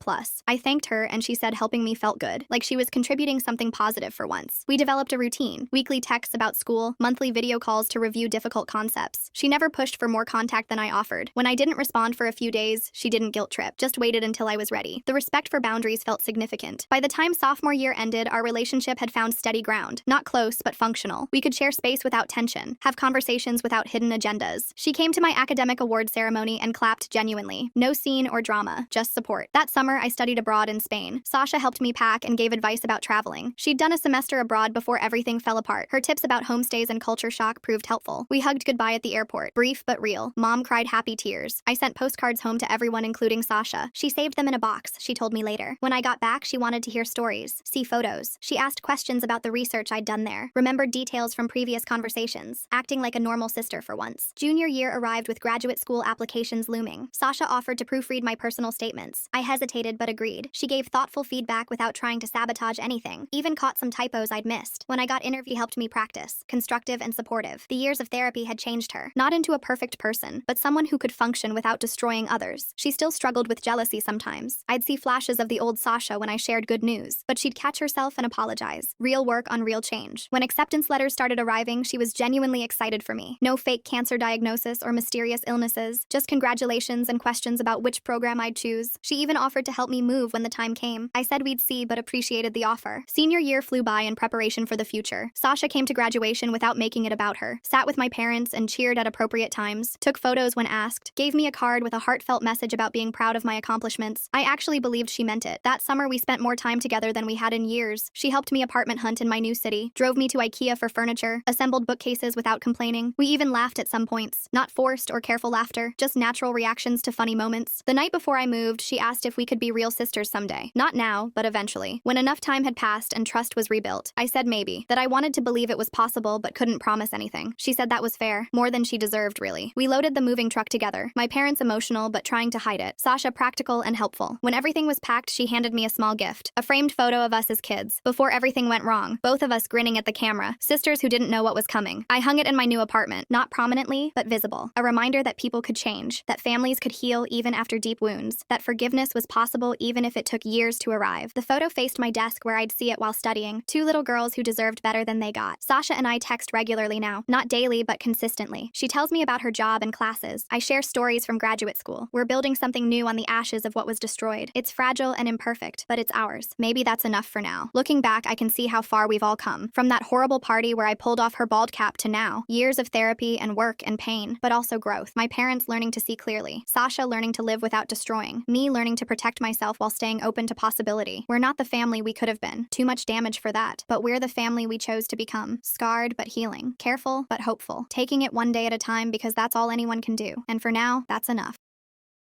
I thanked her and she said helping me felt good, like she was contributing something positive for once. We developed a routine, weekly texts about school, monthly video calls to review difficult concepts. She never pushed for more contact than I offered. When I didn't respond for a few days, she didn't guilt trip, just waited until I was ready. The respect for boundaries felt significant. By the time sophomore year ended, our relationship had found steady ground. Not close, but functional. We could share space without tension, have conversations without hidden agendas. She came to my academic award ceremony and clapped genuinely. No scene or drama, just support. That summer, I studied abroad in Spain. Sasha helped me pack and gave advice about traveling. She'd done a semester abroad before everything fell apart. Her tips about homestays and culture shock proved helpful. We hugged goodbye at the airport. Brief but real. Mom cried happy tears. I sent postcards home to everyone, including Sasha. She saved them in a box, she told me later. When I got back, she wanted to hear stories, see photos. She asked questions about the research I'd done there, remembered details from previous conversations, acting like a normal sister for once. Junior year arrived with graduate school applications looming. Sasha offered to proofread my personal statements. I hesitated but agreed. She gave thoughtful feedback without trying to sabotage anything, even caught some typos I'd missed. When I got interview, helped me practice. Construct constructive and supportive. The years of therapy had changed her, not into a perfect person, but someone who could function without destroying others. She still struggled with jealousy sometimes. I'd see flashes of the old Sasha when I shared good news, but she'd catch herself and apologize. Real work on real change. When acceptance letters started arriving, she was genuinely excited for me. No fake cancer diagnosis or mysterious illnesses, just congratulations and questions about which program I'd choose. She even offered to help me move when the time came. I said we'd see, but appreciated the offer. Senior year flew by in preparation for the future. Sasha came to graduation without making it about her, sat with my parents and cheered at appropriate times, took photos when asked, gave me a card with a heartfelt message about being proud of my accomplishments. I actually believed she meant it. That summer we spent more time together than we had in years. She helped me apartment hunt in my new city, drove me to IKEA for furniture, assembled bookcases without complaining. We even laughed at some points. Not forced or careful laughter, just natural reactions to funny moments. The night before I moved, she asked if we could be real sisters someday. Not now, but eventually. When enough time had passed and trust was rebuilt, I said maybe. That I wanted to believe it was possible but couldn't promise anything. She said that was fair. More than she deserved, really. We loaded the moving truck together. My parents emotional but trying to hide it. Sasha practical and helpful. When everything was packed, she handed me a small gift. A framed photo of us as kids. Before everything went wrong. Both of us grinning at the camera. Sisters who didn't know what was coming. I hung it in my new apartment. Not prominently, but visible. A reminder that people could change. That families could heal even after deep wounds. That forgiveness was possible even if it took years to arrive. The photo faced my desk where I'd see it while studying. Two little girls who deserved better than they got. Sasha and I text regularly now. Not daily, but consistently. She tells me about her job and classes. I share stories from graduate school. We're building something new on the ashes of what was destroyed. It's fragile and imperfect, but it's ours. Maybe that's enough for now. Looking back, I can see how far we've all come. From that horrible party where I pulled off her bald cap to now. Years of therapy and work and pain, but also growth. My parents learning to see clearly. Sasha learning to live without destroying. Me learning to protect myself while staying open to possibility. We're not the family we could have been. Too much damage for that. But we're the family we chose to become. Scarred but healing. Careful but hopeful. Taking it one day at a time because that's all anyone can do. And for now, that's enough.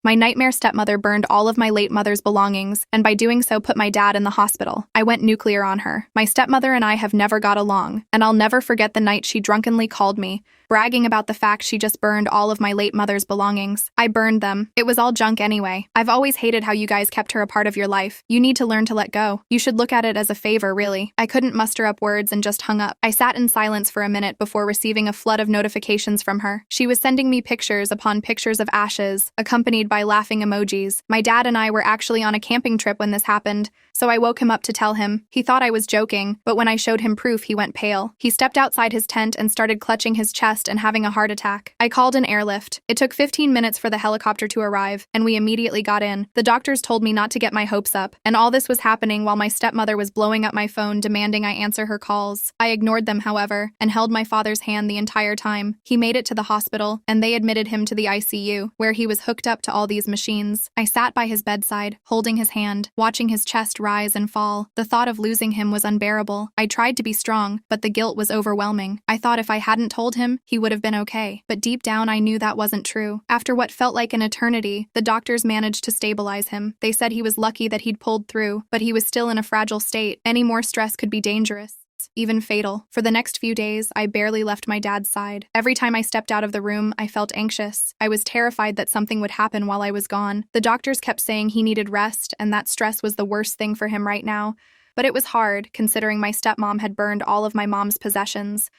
My nightmare stepmother burned all of my late mother's belongings, and by doing so put my dad in the hospital. I went nuclear on her. My stepmother and I have never got along, and I'll never forget the night she drunkenly called me, bragging about the fact she just burned all of my late mother's belongings. I burned them. It was all junk anyway. I've always hated how you guys kept her a part of your life. You need to learn to let go. You should look at it as a favor, really. I couldn't muster up words and just hung up. I sat in silence for a minute before receiving a flood of notifications from her. She was sending me pictures upon pictures of ashes, accompanied by laughing emojis. My dad and I were actually on a camping trip when this happened, so I woke him up to tell him. He thought I was joking, but when I showed him proof, he went pale. He stepped outside his tent and started clutching his chest and having a heart attack. I called an airlift. It took 15 minutes for the helicopter to arrive, and we immediately got in. The doctors told me not to get my hopes up, and all this was happening while my stepmother was blowing up my phone demanding I answer her calls. I ignored them, however, and held my father's hand the entire time. He made it to the hospital, and they admitted him to the ICU, where he was hooked up to all these machines. I sat by his bedside, holding his hand, watching his chest rise and fall. The thought of losing him was unbearable. I tried to be strong, but the guilt was overwhelming. I thought if I hadn't told him, he would have been okay. But deep down, I knew that wasn't true. After what felt like an eternity, the doctors managed to stabilize him. They said he was lucky that he'd pulled through, but he was still in a fragile state. Any more stress could be dangerous, even fatal. For the next few days, I barely left my dad's side. Every time I stepped out of the room, I felt anxious. I was terrified that something would happen while I was gone. The doctors kept saying he needed rest, and that stress was the worst thing for him right now. But it was hard, considering my stepmom had burned all of my mom's possessions.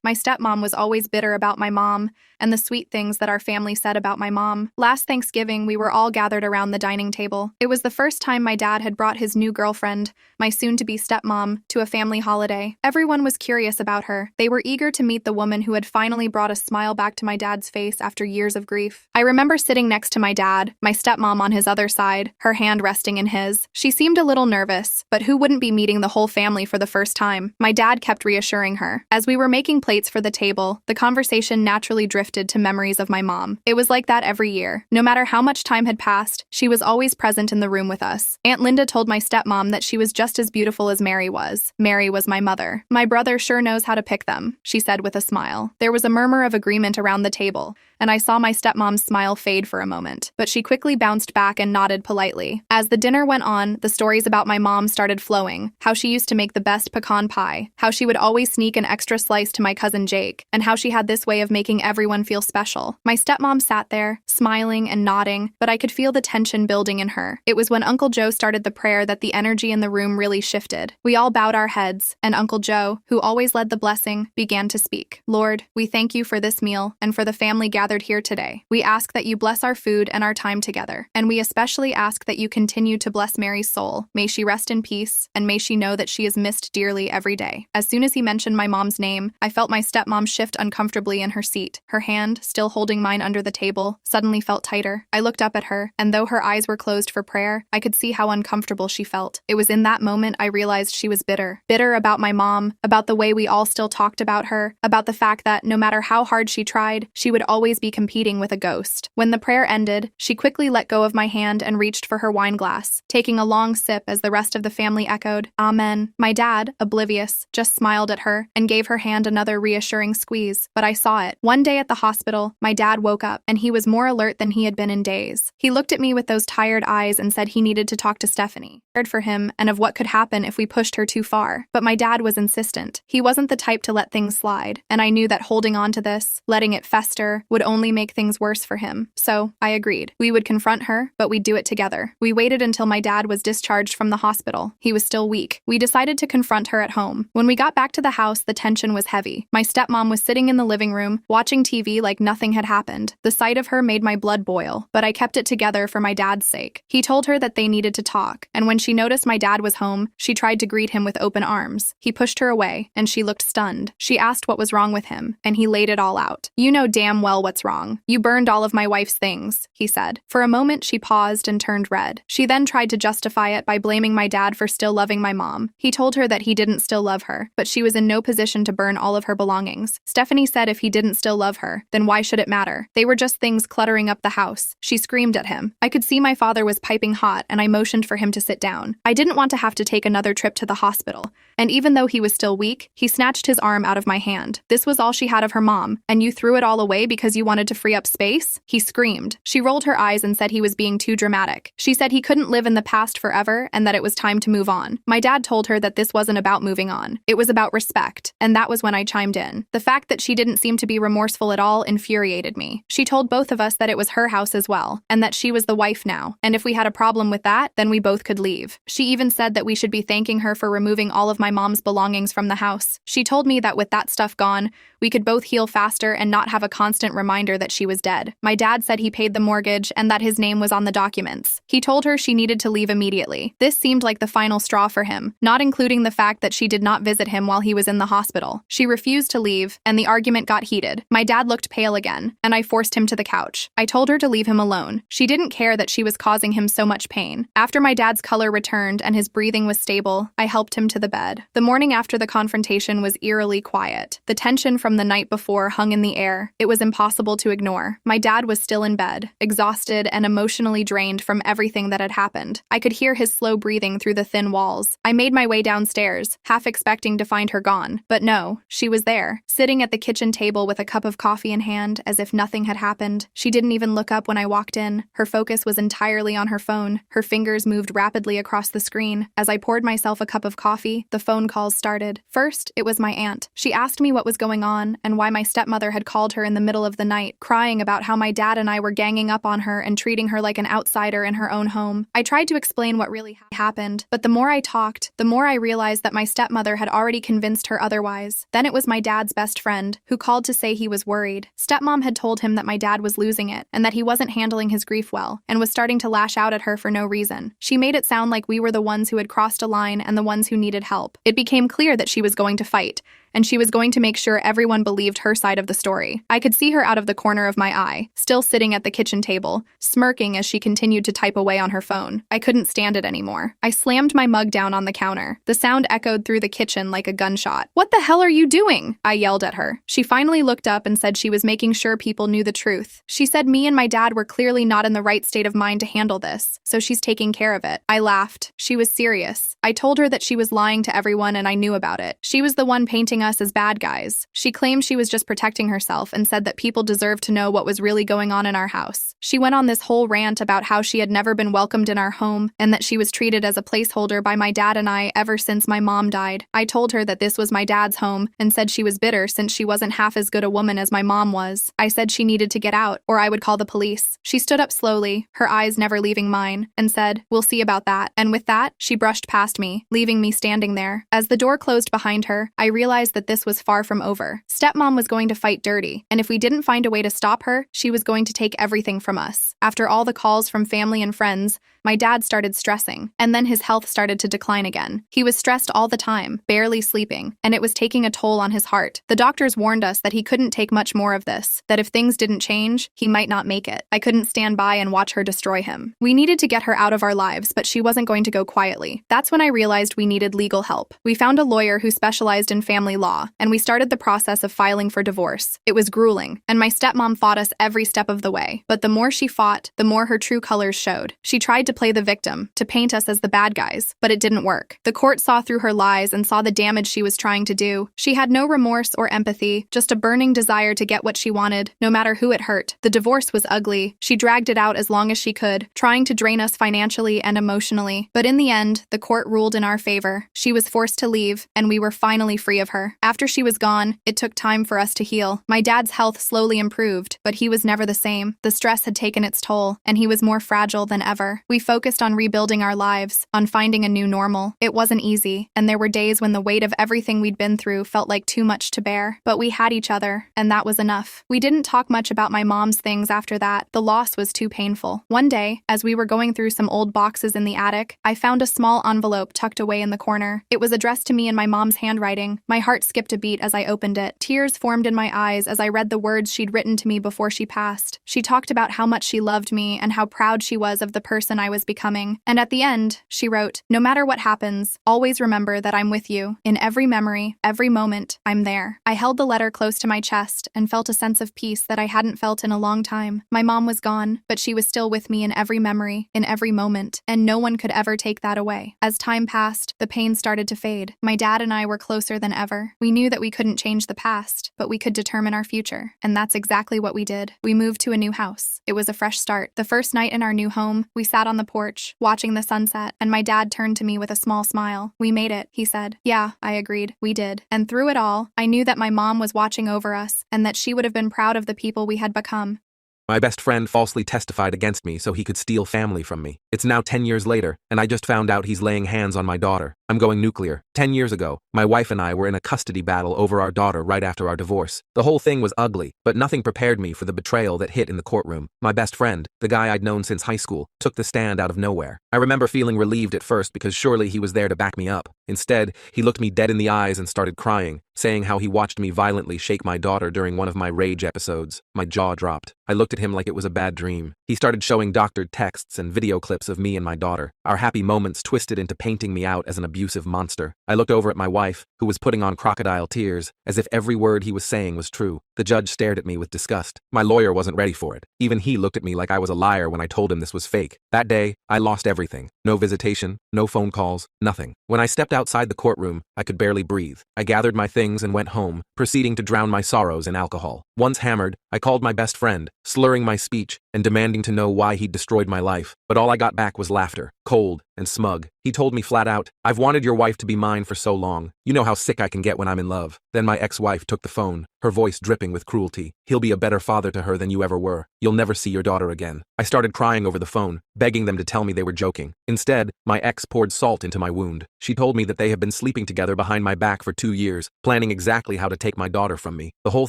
My stepmom was always bitter about my mom and the sweet things that our family said about my mom. Last Thanksgiving, we were all gathered around the dining table. It was the first time my dad had brought his new girlfriend, my soon-to-be stepmom, to a family holiday. Everyone was curious about her. They were eager to meet the woman who had finally brought a smile back to my dad's face after years of grief. I remember sitting next to my dad, my stepmom on his other side, her hand resting in his. She seemed a little nervous, but who wouldn't be meeting the whole family for the first time? My dad kept reassuring her. As we were making plates for the table, the conversation naturally drifted to memories of my mom. It was like that every year. No matter how much time had passed, she was always present in the room with us. Aunt Linda told my stepmom that she was just as beautiful as Mary was. Mary was my mother. My brother sure knows how to pick them, she said with a smile. There was a murmur of agreement around the table. and I saw my stepmom's smile fade for a moment, but she quickly bounced back and nodded politely. As the dinner went on, the stories about my mom started flowing, how she used to make the best pecan pie, how she would always sneak an extra slice to my cousin Jake, and how she had this way of making everyone feel special. My stepmom sat there, smiling and nodding, but I could feel the tension building in her. It was when Uncle Joe started the prayer that the energy in the room really shifted. We all bowed our heads, and Uncle Joe, who always led the blessing, began to speak. Lord, we thank you for this meal and for the family gathered here today. We ask that you bless our food and our time together, and we especially ask that you continue to bless Mary's soul. May she rest in peace, and may she know that she is missed dearly every day. As soon as he mentioned my mom's name, I felt my stepmom shift uncomfortably in her seat. Her hand, still holding mine under the table, suddenly felt tighter. I looked up at her, and though her eyes were closed for prayer, I could see how uncomfortable she felt. It was in that moment I realized she was bitter. Bitter about my mom, about the way we all still talked about her, about the fact that no matter how hard she tried, she would always be competing with a ghost. When the prayer ended, she quickly let go of my hand and reached for her wine glass, taking a long sip as the rest of the family echoed, Amen. My dad, oblivious, just smiled at her and gave her hand another reassuring squeeze, but I saw it. One day at the hospital, my dad woke up, and he was more alert than he had been in days. He looked at me with those tired eyes and said he needed to talk to Stephanie. Cared for him and of what could happen if we pushed her too far. But my dad was insistent. He wasn't the type to let things slide, and I knew that holding on to this, letting it fester, would only make things worse for him. So, I agreed. We would confront her, but we'd do it together. We waited until my dad was discharged from the hospital. He was still weak. We decided to confront her at home. When we got back to the house, the tension was heavy. My stepmom was sitting in the living room, watching TV like nothing had happened. The sight of her made my blood boil, but I kept it together for my dad's sake. He told her that they needed to talk, and when she noticed my dad was home, she tried to greet him with open arms. He pushed her away, and she looked stunned. She asked what was wrong with him, and he laid it all out. You know damn well what's wrong. You burned all of my wife's things, he said. For a moment, she paused and turned red. She then tried to justify it by blaming my dad for still loving my mom. He told her that he didn't still love her, but she was in no position to burn all of her belongings. Stephanie said if he didn't still love her, then why should it matter? They were just things cluttering up the house. She screamed at him. I could see my father was piping hot, and I motioned for him to sit down. I didn't want to have to take another trip to the hospital, and even though he was still weak, he snatched his arm out of my hand. This was all she had of her mom, and you threw it all away because you wanted to free up space? He screamed. She rolled her eyes and said he was being too dramatic. She said he couldn't live in the past forever and that it was time to move on. My dad told her that this wasn't about moving on. It was about respect, and that was when I chimed in. The fact that she didn't seem to be remorseful at all infuriated me. She told both of us that it was her house as well, and that she was the wife now, and if we had a problem with that, then we both could leave. She even said that we should be thanking her for removing all of my mom's belongings from the house. She told me that with that stuff gone, we could both heal faster and not have a constant reminder that she was dead. My dad said he paid the mortgage and that his name was on the documents. He told her she needed to leave immediately. This seemed like the final straw for him, not including the fact that she did not visit him while he was in the hospital. She refused to leave, and the argument got heated. My dad looked pale again, and I forced him to the couch. I told her to leave him alone. She didn't care that she was causing him so much pain. After my dad's color returned and his breathing was stable, I helped him to the bed. The morning after the confrontation was eerily quiet. The tension from the night before hung in the air. It was impossible to ignore. My dad was still in bed, exhausted and emotionally drained from everything that had happened. I could hear his slow breathing through the thin walls. I made my way downstairs, half expecting to find her gone. But no, she was there, sitting at the kitchen table with a cup of coffee in hand, as if nothing had happened. She didn't even look up when I walked in. Her focus was entirely on her phone. Her fingers moved rapidly across the screen. As I poured myself a cup of coffee, the phone calls started. First, it was my aunt. She asked me what was going on and why my stepmother had called her in the middle of the night, crying about how my dad and I were ganging up on her and treating her like an outsider in her own home. I tried to explain what really happened, but the more I talked, the more I realized that my stepmother had already convinced her otherwise. Then it was my dad's best friend, who called to say he was worried. Stepmom had told him that my dad was losing it, and that he wasn't handling his grief well, and was starting to lash out at her for no reason. She made it sound like we were the ones who had crossed a line and the ones who needed help. It became clear that she was going to fight, and she was going to make sure everyone believed her side of the story. I could see her out of the corner of my eye, still sitting at the kitchen table, smirking as she continued to type away on her phone. I couldn't stand it anymore. I slammed my mug down on the counter. The sound echoed through the kitchen like a gunshot. "What the hell are you doing?" I yelled at her. She finally looked up and said she was making sure people knew the truth. She said me and my dad were clearly not in the right state of mind to handle this, so she's taking care of it. I laughed. She was serious. I told her that she was lying to everyone and I knew about it. She was the one painting us as bad guys. She claimed she was just protecting herself and said that people deserved to know what was really going on in our house. She went on this whole rant about how she had never been welcomed in our home and that she was treated as a placeholder by my dad and I ever since my mom died. I told her that this was my dad's home and said she was bitter since she wasn't half as good a woman as my mom was. I said she needed to get out or I would call the police. She stood up slowly, her eyes never leaving mine, and said, "We'll see about that." And with that, she brushed past me, leaving me standing there. As the door closed behind her, I realized that this was far from over. Stepmom was going to fight dirty, and if we didn't find a way to stop her, she was going to take everything from us. After all the calls from family and friends, my dad started stressing, and then his health started to decline again. He was stressed all the time, barely sleeping, and it was taking a toll on his heart. The doctors warned us that he couldn't take much more of this, that if things didn't change, he might not make it. I couldn't stand by and watch her destroy him. We needed to get her out of our lives, but she wasn't going to go quietly. That's when I realized we needed legal help. We found a lawyer who specialized in family law, and we started the process of filing for divorce. It was grueling, and my stepmom fought us every step of the way. But the more she fought, the more her true colors showed. She tried to play the victim, to paint us as the bad guys, but it didn't work. The court saw through her lies and saw the damage she was trying to do. She had no remorse or empathy, just a burning desire to get what she wanted, no matter who it hurt. The divorce was ugly. She dragged it out as long as she could, trying to drain us financially and emotionally. But in the end, the court ruled in our favor. She was forced to leave, and we were finally free of her. After she was gone, it took time for us to heal. My dad's health slowly improved, but he was never the same. The stress had taken its toll, and he was more fragile than ever. We focused on rebuilding our lives, on finding a new normal. It wasn't easy, and there were days when the weight of everything we'd been through felt like too much to bear. But we had each other, and that was enough. We didn't talk much about my mom's things after that. The loss was too painful. One day, as we were going through some old boxes in the attic, I found a small envelope tucked away in the corner. It was addressed to me in my mom's handwriting. My heart skipped a beat as I opened it. Tears formed in my eyes as I read the words she'd written to me before she passed. She talked about how much she loved me and how proud she was of the person I was becoming. And at the end, she wrote, "No matter what happens, always remember that I'm with you. In every memory, every moment, I'm there." I held the letter close to my chest and felt a sense of peace that I hadn't felt in a long time. My mom was gone, but she was still with me in every memory, in every moment, and no one could ever take that away. As time passed, the pain started to fade. My dad and I were closer than ever. We knew that we couldn't change the past, but we could determine our future. And that's exactly what we did. We moved to a new house. It was a fresh start. The first night in our new home, we sat on the porch, watching the sunset, and my dad turned to me with a small smile. "We made it," he said. "Yeah," I agreed. "We did." And through it all, I knew that my mom was watching over us, and that she would have been proud of the people we had become. My best friend falsely testified against me so he could steal family from me. It's now 10 years later, and I just found out he's laying hands on my daughter. I'm going nuclear. 10 years ago, my wife and I were in a custody battle over our daughter right after our divorce. The whole thing was ugly, but nothing prepared me for the betrayal that hit in the courtroom. My best friend, the guy I'd known since high school, took the stand out of nowhere. I remember feeling relieved at first because surely he was there to back me up. Instead, he looked me dead in the eyes and started crying, saying how he watched me violently shake my daughter during one of my rage episodes. My jaw dropped. I looked at him like it was a bad dream. He started showing doctored texts and video clips of me and my daughter. Our happy moments twisted into painting me out as an abusive monster. I looked over at my wife, who was putting on crocodile tears, as if every word he was saying was true. The judge stared at me with disgust. My lawyer wasn't ready for it. Even he looked at me like I was a liar when I told him this was fake. That day, I lost everything. No visitation, no phone calls, nothing. When I stepped outside the courtroom, I could barely breathe. I gathered my things and went home, proceeding to drown my sorrows in alcohol. Once hammered, I called my best friend, slurring my speech and demanding to know why he'd destroyed my life. But all I got back was laughter, cold and smug. He told me flat out, "I've wanted your wife to be mine for so long. You know how sick I can get when I'm in love." Then my ex-wife took the phone, her voice dripping with cruelty. "He'll be a better father to her than you ever were. You'll never see your daughter again." I started crying over the phone, begging them to tell me they were joking. Instead, my ex poured salt into my wound. She told me that they had been sleeping together behind my back for 2 years, planning exactly how to take my daughter from me. The whole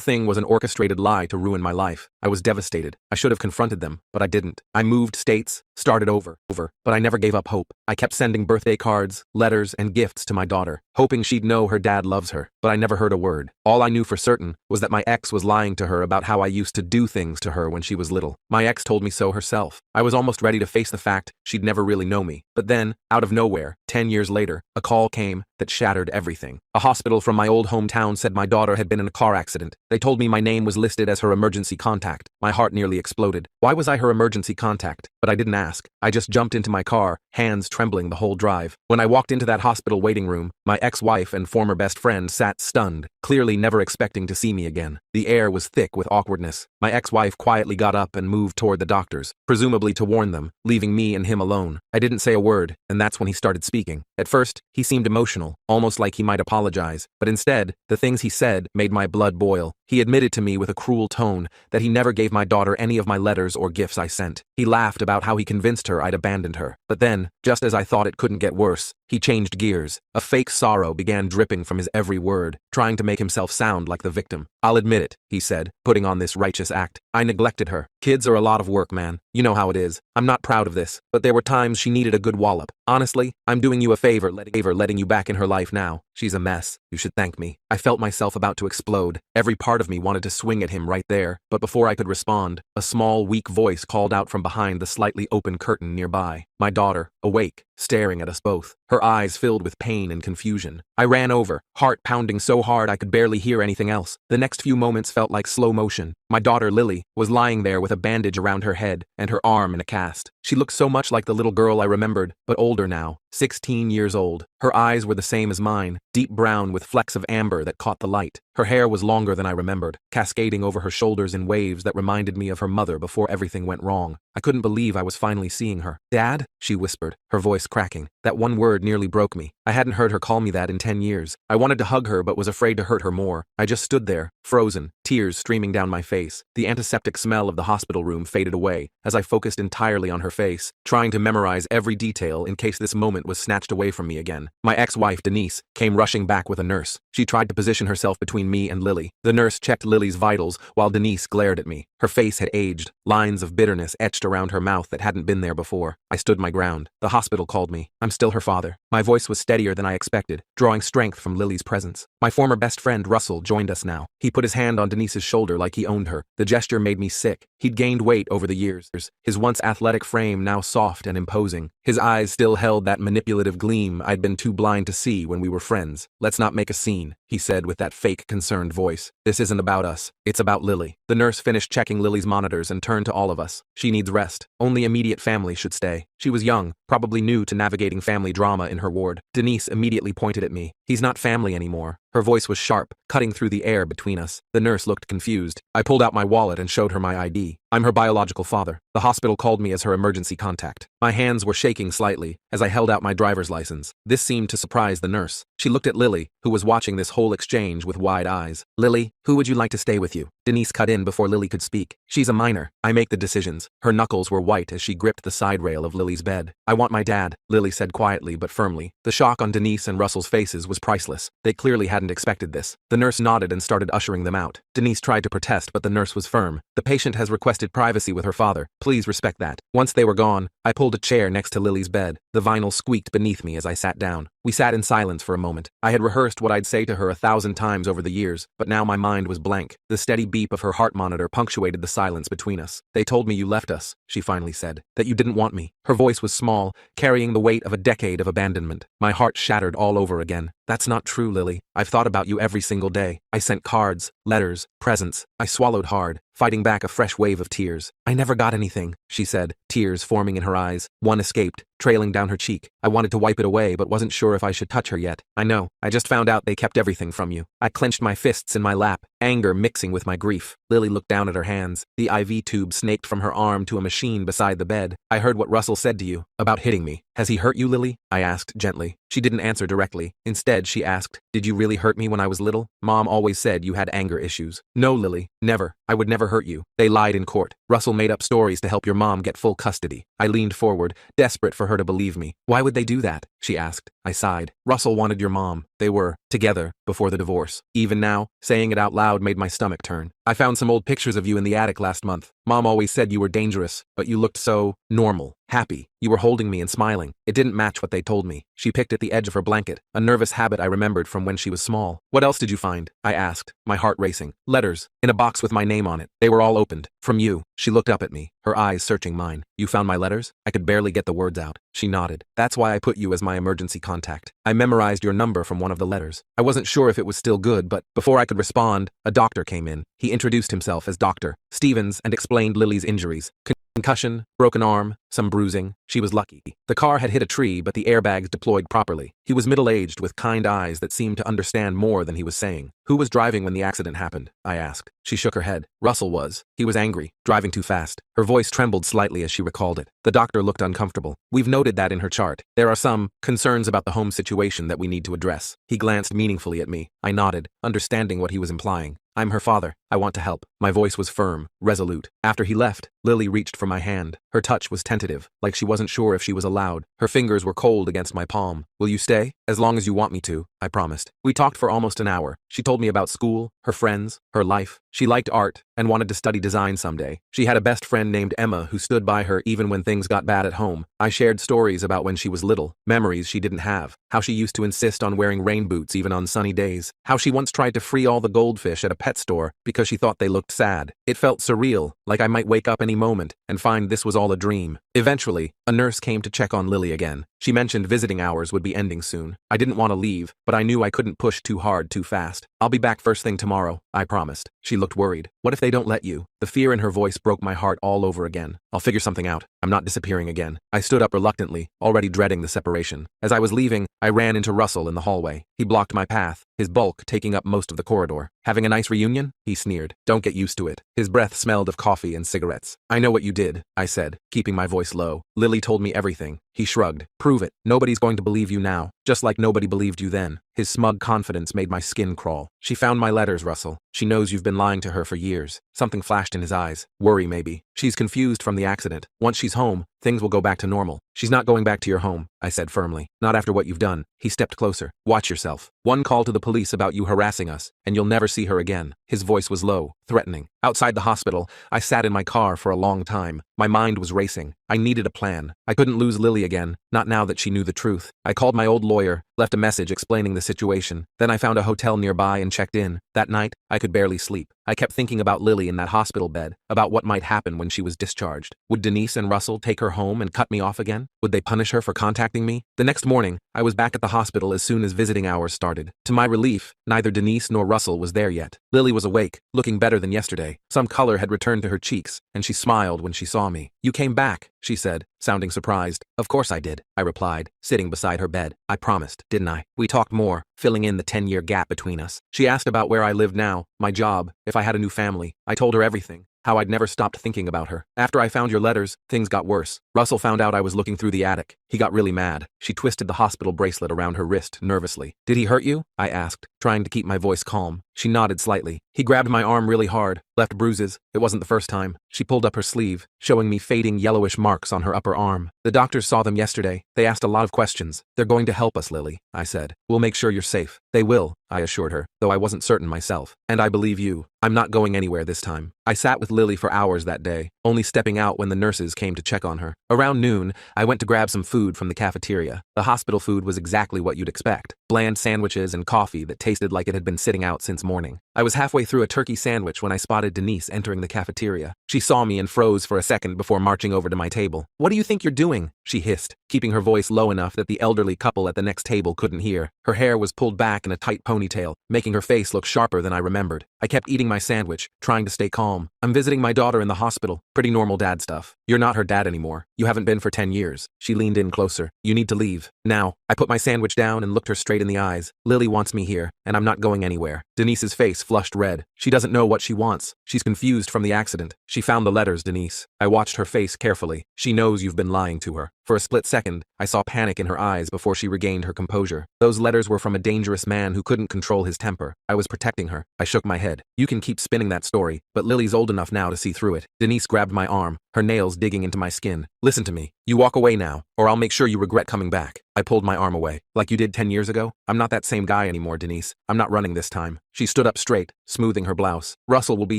thing was an orchestrated lie to ruin my life. I was devastated. I should have confronted them, but I didn't. I moved states, started over, but I never gave up hope. I kept sending birthday cards, letters, and gifts to my daughter, hoping she'd know her dad loves her, but I never heard a word. All I knew for certain was that my ex was lying to her about how I used to do things to her when she was little. My ex told me so herself. I was almost ready to face the fact she'd never really know me. But then, out of nowhere, 10 years later, a call came that shattered everything. A hospital from my old hometown said my daughter had been in a car accident. They told me my name was listed as her emergency contact. My heart nearly exploded. Why was I her emergency contact? But I didn't ask. mask. I just jumped into my car, hands trembling the whole drive. When I walked into that hospital waiting room, my ex-wife and former best friend sat stunned, clearly never expecting to see me again. The air was thick with awkwardness. My ex-wife quietly got up and moved toward the doctors, presumably to warn them, leaving me and him alone. I didn't say a word, and that's when he started speaking. At first, he seemed emotional, almost like he might apologize, but instead, the things he said made my blood boil. He admitted to me with a cruel tone that he never gave my daughter any of my letters or gifts I sent. He laughed about how he convinced her I'd abandoned her. But then, just as I thought it couldn't get worse, he changed gears. A fake sorrow began dripping from his every word, trying to make himself sound like the victim. "I'll admit it," he said, putting on this righteous act. "I neglected her. Kids are a lot of work, man. You know how it is. I'm not proud of this, but there were times she needed a good wallop. Honestly, I'm doing you a favor letting you back in her life now. She's a mess. You should thank me." I felt myself about to explode. Every part of me wanted to swing at him right there, but before I could respond, a small, weak voice called out from behind the slightly open curtain nearby. My daughter, awake, staring at us both, her eyes filled with pain and confusion. I ran over, heart pounding so hard I could barely hear anything else. The next few moments felt like slow motion. My daughter, Lily, was lying there with a bandage around her head and her arm in a cast. She looked so much like the little girl I remembered, but older now, 16 years old. Her eyes were the same as mine, deep brown with flecks of amber that caught the light. Her hair was longer than I remembered, cascading over her shoulders in waves that reminded me of her mother before everything went wrong. I couldn't believe I was finally seeing her. "Dad?" she whispered, her voice cracking. That one word nearly broke me. I hadn't heard her call me that in 10 years. I wanted to hug her but was afraid to hurt her more. I just stood there, frozen, tears streaming down my face. The antiseptic smell of the hospital room faded away as I focused entirely on her face, trying to memorize every detail in case this moment was snatched away from me again. My ex-wife, Denise, came rushing back with a nurse. She tried to position herself between me and Lily. The nurse checked Lily's vitals while Denise glared at me. Her face had aged, lines of bitterness etched around her mouth that hadn't been there before. I stood my ground. The hospital called me. I'm still her father. My voice was steadier than I expected, drawing strength from Lily's presence. My former best friend, Russell, joined us now. He put his hand on Denise's shoulder like he owned her. The gesture made me sick. He'd gained weight over the years, his once athletic frame now soft and imposing. His eyes still held that manipulative gleam I'd been too blind to see when we were friends. "Let's not make a scene," he said with that fake, concerned voice. "This isn't about us. It's about Lily." The nurse finished checking Lily's monitors and turned to all of us. "She needs rest. Only immediate family should stay." She was young, probably new to navigating family drama in her ward. Denise immediately pointed at me. "He's not family anymore." Her voice was sharp, cutting through the air between us. The nurse looked confused. I pulled out my wallet and showed her my ID. "I'm her biological father. The hospital called me as her emergency contact." My hands were shaking slightly as I held out my driver's license. This seemed to surprise the nurse. She looked at Lily, who was watching this whole exchange with wide eyes. "Lily, who would you like to stay with you?" Denise cut in before Lily could speak. "She's a minor. I make the decisions." Her knuckles were white as she gripped the side rail of Lily's bed. "I want my dad," Lily said quietly but firmly. The shock on Denise and Russell's faces was priceless. They clearly hadn't expected this. The nurse nodded and started ushering them out. Denise tried to protest, but the nurse was firm. "The patient has requested privacy with her father. Please respect that." Once they were gone, I pulled a chair next to Lily's bed. The vinyl squeaked beneath me as I sat down. We sat in silence for a moment. I had rehearsed what I'd say to her 1,000 times over the years, but now my mind was blank. The steady beep of her heart monitor punctuated the silence between us. "They told me you left us," she finally said. "That you didn't want me." Her voice was small, carrying the weight of a decade of abandonment. My heart shattered all over again. "That's not true, Lily. I've thought about you every single day. I sent cards, letters, presents. I swallowed hard, fighting back a fresh wave of tears. "I never got anything," she said, tears forming in her eyes. One escaped, trailing down her cheek. I wanted to wipe it away but wasn't sure if I should touch her yet. "I know. I just found out they kept everything from you." I clenched my fists in my lap, anger mixing with my grief. Lily looked down at her hands. The IV tube snaked from her arm to a machine beside the bed. "I heard what Russell said to you about hitting me. Has he hurt you, Lily?" I asked gently. She didn't answer directly. Instead, she asked, "Did you really hurt me when I was little? Mom always said you had anger issues." "No, Lily. Never. I would never hurt you. They lied in court. Russell made up stories to help your mom get full custody." I leaned forward, desperate for her to believe me. "Why would they do that?" she asked. I sighed. "Russell wanted your mom. They were together before the divorce." Even now, saying it out loud made my stomach turn. "I found some old pictures of you in the attic last month. Mom always said you were dangerous, but you looked so normal, happy. You were holding me and smiling. It didn't match what they told me." She picked at the edge of her blanket, a nervous habit I remembered from when she was small. "What else did you find?" I asked, my heart racing. "Letters, in a box with my name on it. They were all opened. From you." She looked up at me, her eyes searching mine. "You found my letters?" I could barely get the words out. She nodded. "That's why I put you as my emergency contact. I memorized your number from one of the letters." I wasn't sure if it was still good, but before I could respond, a doctor came in. He introduced himself as Dr. Stevens and explained Lily's injuries. Concussion, broken arm, some bruising. She was lucky. The car had hit a tree, but the airbags deployed properly. He was middle-aged with kind eyes that seemed to understand more than he was saying. Who was driving when the accident happened? I asked. She shook her head. Russell was. He was angry, driving too fast. Her voice trembled slightly as she recalled it. The doctor looked uncomfortable. We've noted that in her chart. There are some concerns about the home situation that we need to address. He glanced meaningfully at me. I nodded, understanding what he was implying. I'm her father. I want to help. My voice was firm, resolute. After he left, Lily reached for my hand. Her touch was tentative, like she wasn't sure if she was allowed. Her fingers were cold against my palm. Will you stay? As long as you want me to, I promised. We talked for almost an hour. She told me about school, her friends, her life. She liked art and wanted to study design someday. She had a best friend named Emma who stood by her even when things got bad at home. I shared stories about when she was little, memories she didn't have, how she used to insist on wearing rain boots even on sunny days, how she once tried to free all the goldfish at a pet store because she thought they looked sad. It felt surreal, like I might wake up any moment and find this was all a dream. Eventually, a nurse came to check on Lily again. She mentioned visiting hours would be ending soon. I didn't want to leave, but I knew I couldn't push too hard too fast. I'll be back first thing tomorrow, I promised. She looked worried. What if they don't let you? The fear in her voice broke my heart all over again. I'll figure something out. I'm not disappearing again. I stood up reluctantly, already dreading the separation. As I was leaving, I ran into Russell in the hallway. He blocked my path, his bulk taking up most of the corridor. Having a nice reunion? He sneered. Don't get used to it. His breath smelled of coffee and cigarettes. I know what you did, I said, keeping my voice low. Lily told me everything. He shrugged. Prove it. Nobody's going to believe you now, just like nobody believed you then. His smug confidence made my skin crawl. She found my letters, Russell. She knows you've been lying to her for years. Something flashed in his eyes. Worry, maybe. She's confused from the accident. Once she's home, things will go back to normal. She's not going back to your home, I said firmly. Not after what you've done. He stepped closer. Watch yourself. One call to the police about you harassing us, and you'll never see her again. His voice was low, threatening. Outside the hospital, I sat in my car for a long time. My mind was racing. I needed a plan. I couldn't lose Lily again, not now that she knew the truth. I called my old lawyer, left a message explaining the situation. Then I found a hotel nearby and checked in. That night, I could barely sleep. I kept thinking about Lily in that hospital bed, about what might happen when she was discharged. Would Denise and Russell take her home and cut me off again? Would they punish her for contacting me? The next morning, I was back at the hospital as soon as visiting hours started. To my relief, neither Denise nor Russell was there yet. Lily was awake, looking better than yesterday. Some color had returned to her cheeks, and she smiled when she saw me. You came back, she said, sounding surprised. Of course I did, I replied, sitting beside her bed. I promised, didn't I? We talked more, filling in the 10-year gap between us. She asked about where I lived now, my job, if I had a new family. I told her everything. How I'd never stopped thinking about her. After I found your letters, things got worse. Russell found out I was looking through the attic. He got really mad. She twisted the hospital bracelet around her wrist nervously. Did he hurt you? I asked, trying to keep my voice calm. She nodded slightly. He grabbed my arm really hard, left bruises. It wasn't the first time. She pulled up her sleeve, showing me fading yellowish marks on her upper arm. The doctors saw them yesterday. They asked a lot of questions. They're going to help us, Lily, I said. We'll make sure you're safe. They will, I assured her, though I wasn't certain myself. And I believe you. I'm not going anywhere this time. I sat with Lily for hours that day, only stepping out when the nurses came to check on her. Around noon, I went to grab some food from the cafeteria. The hospital food was exactly what you'd expect. Bland sandwiches and coffee that tasted like it had been sitting out since morning. I was halfway through a turkey sandwich when I spotted Denise entering the cafeteria. She saw me and froze for a second before marching over to my table. What do you think you're doing? She hissed, keeping her voice low enough that the elderly couple at the next table couldn't hear. Her hair was pulled back in a tight ponytail, making her face look sharper than I remembered. I kept eating my sandwich, trying to stay calm. I'm visiting my daughter in the hospital. Pretty normal dad stuff. You're not her dad anymore. You haven't been for 10 years. She leaned in closer. You need to leave. Now. I put my sandwich down and looked her straight in the eyes. Lily wants me here, and I'm not going anywhere. Denise's face flushed red. She doesn't know what she wants. She's confused from the accident. She found the letters, Denise. I watched her face carefully. She knows you've been lying to her. For a split second, I saw panic in her eyes before she regained her composure. Those letters were from a dangerous man who couldn't control his temper. I was protecting her. I shook my head. You can keep spinning that story, but Lily's old enough now to see through it. Denise grabbed my arm, her nails digging into my skin. Listen to me. You walk away now, or I'll make sure you regret coming back. I pulled my arm away. Like you did 10 years ago? I'm not that same guy anymore, Denise. I'm not running this time. She stood up straight, smoothing her blouse. Russell will be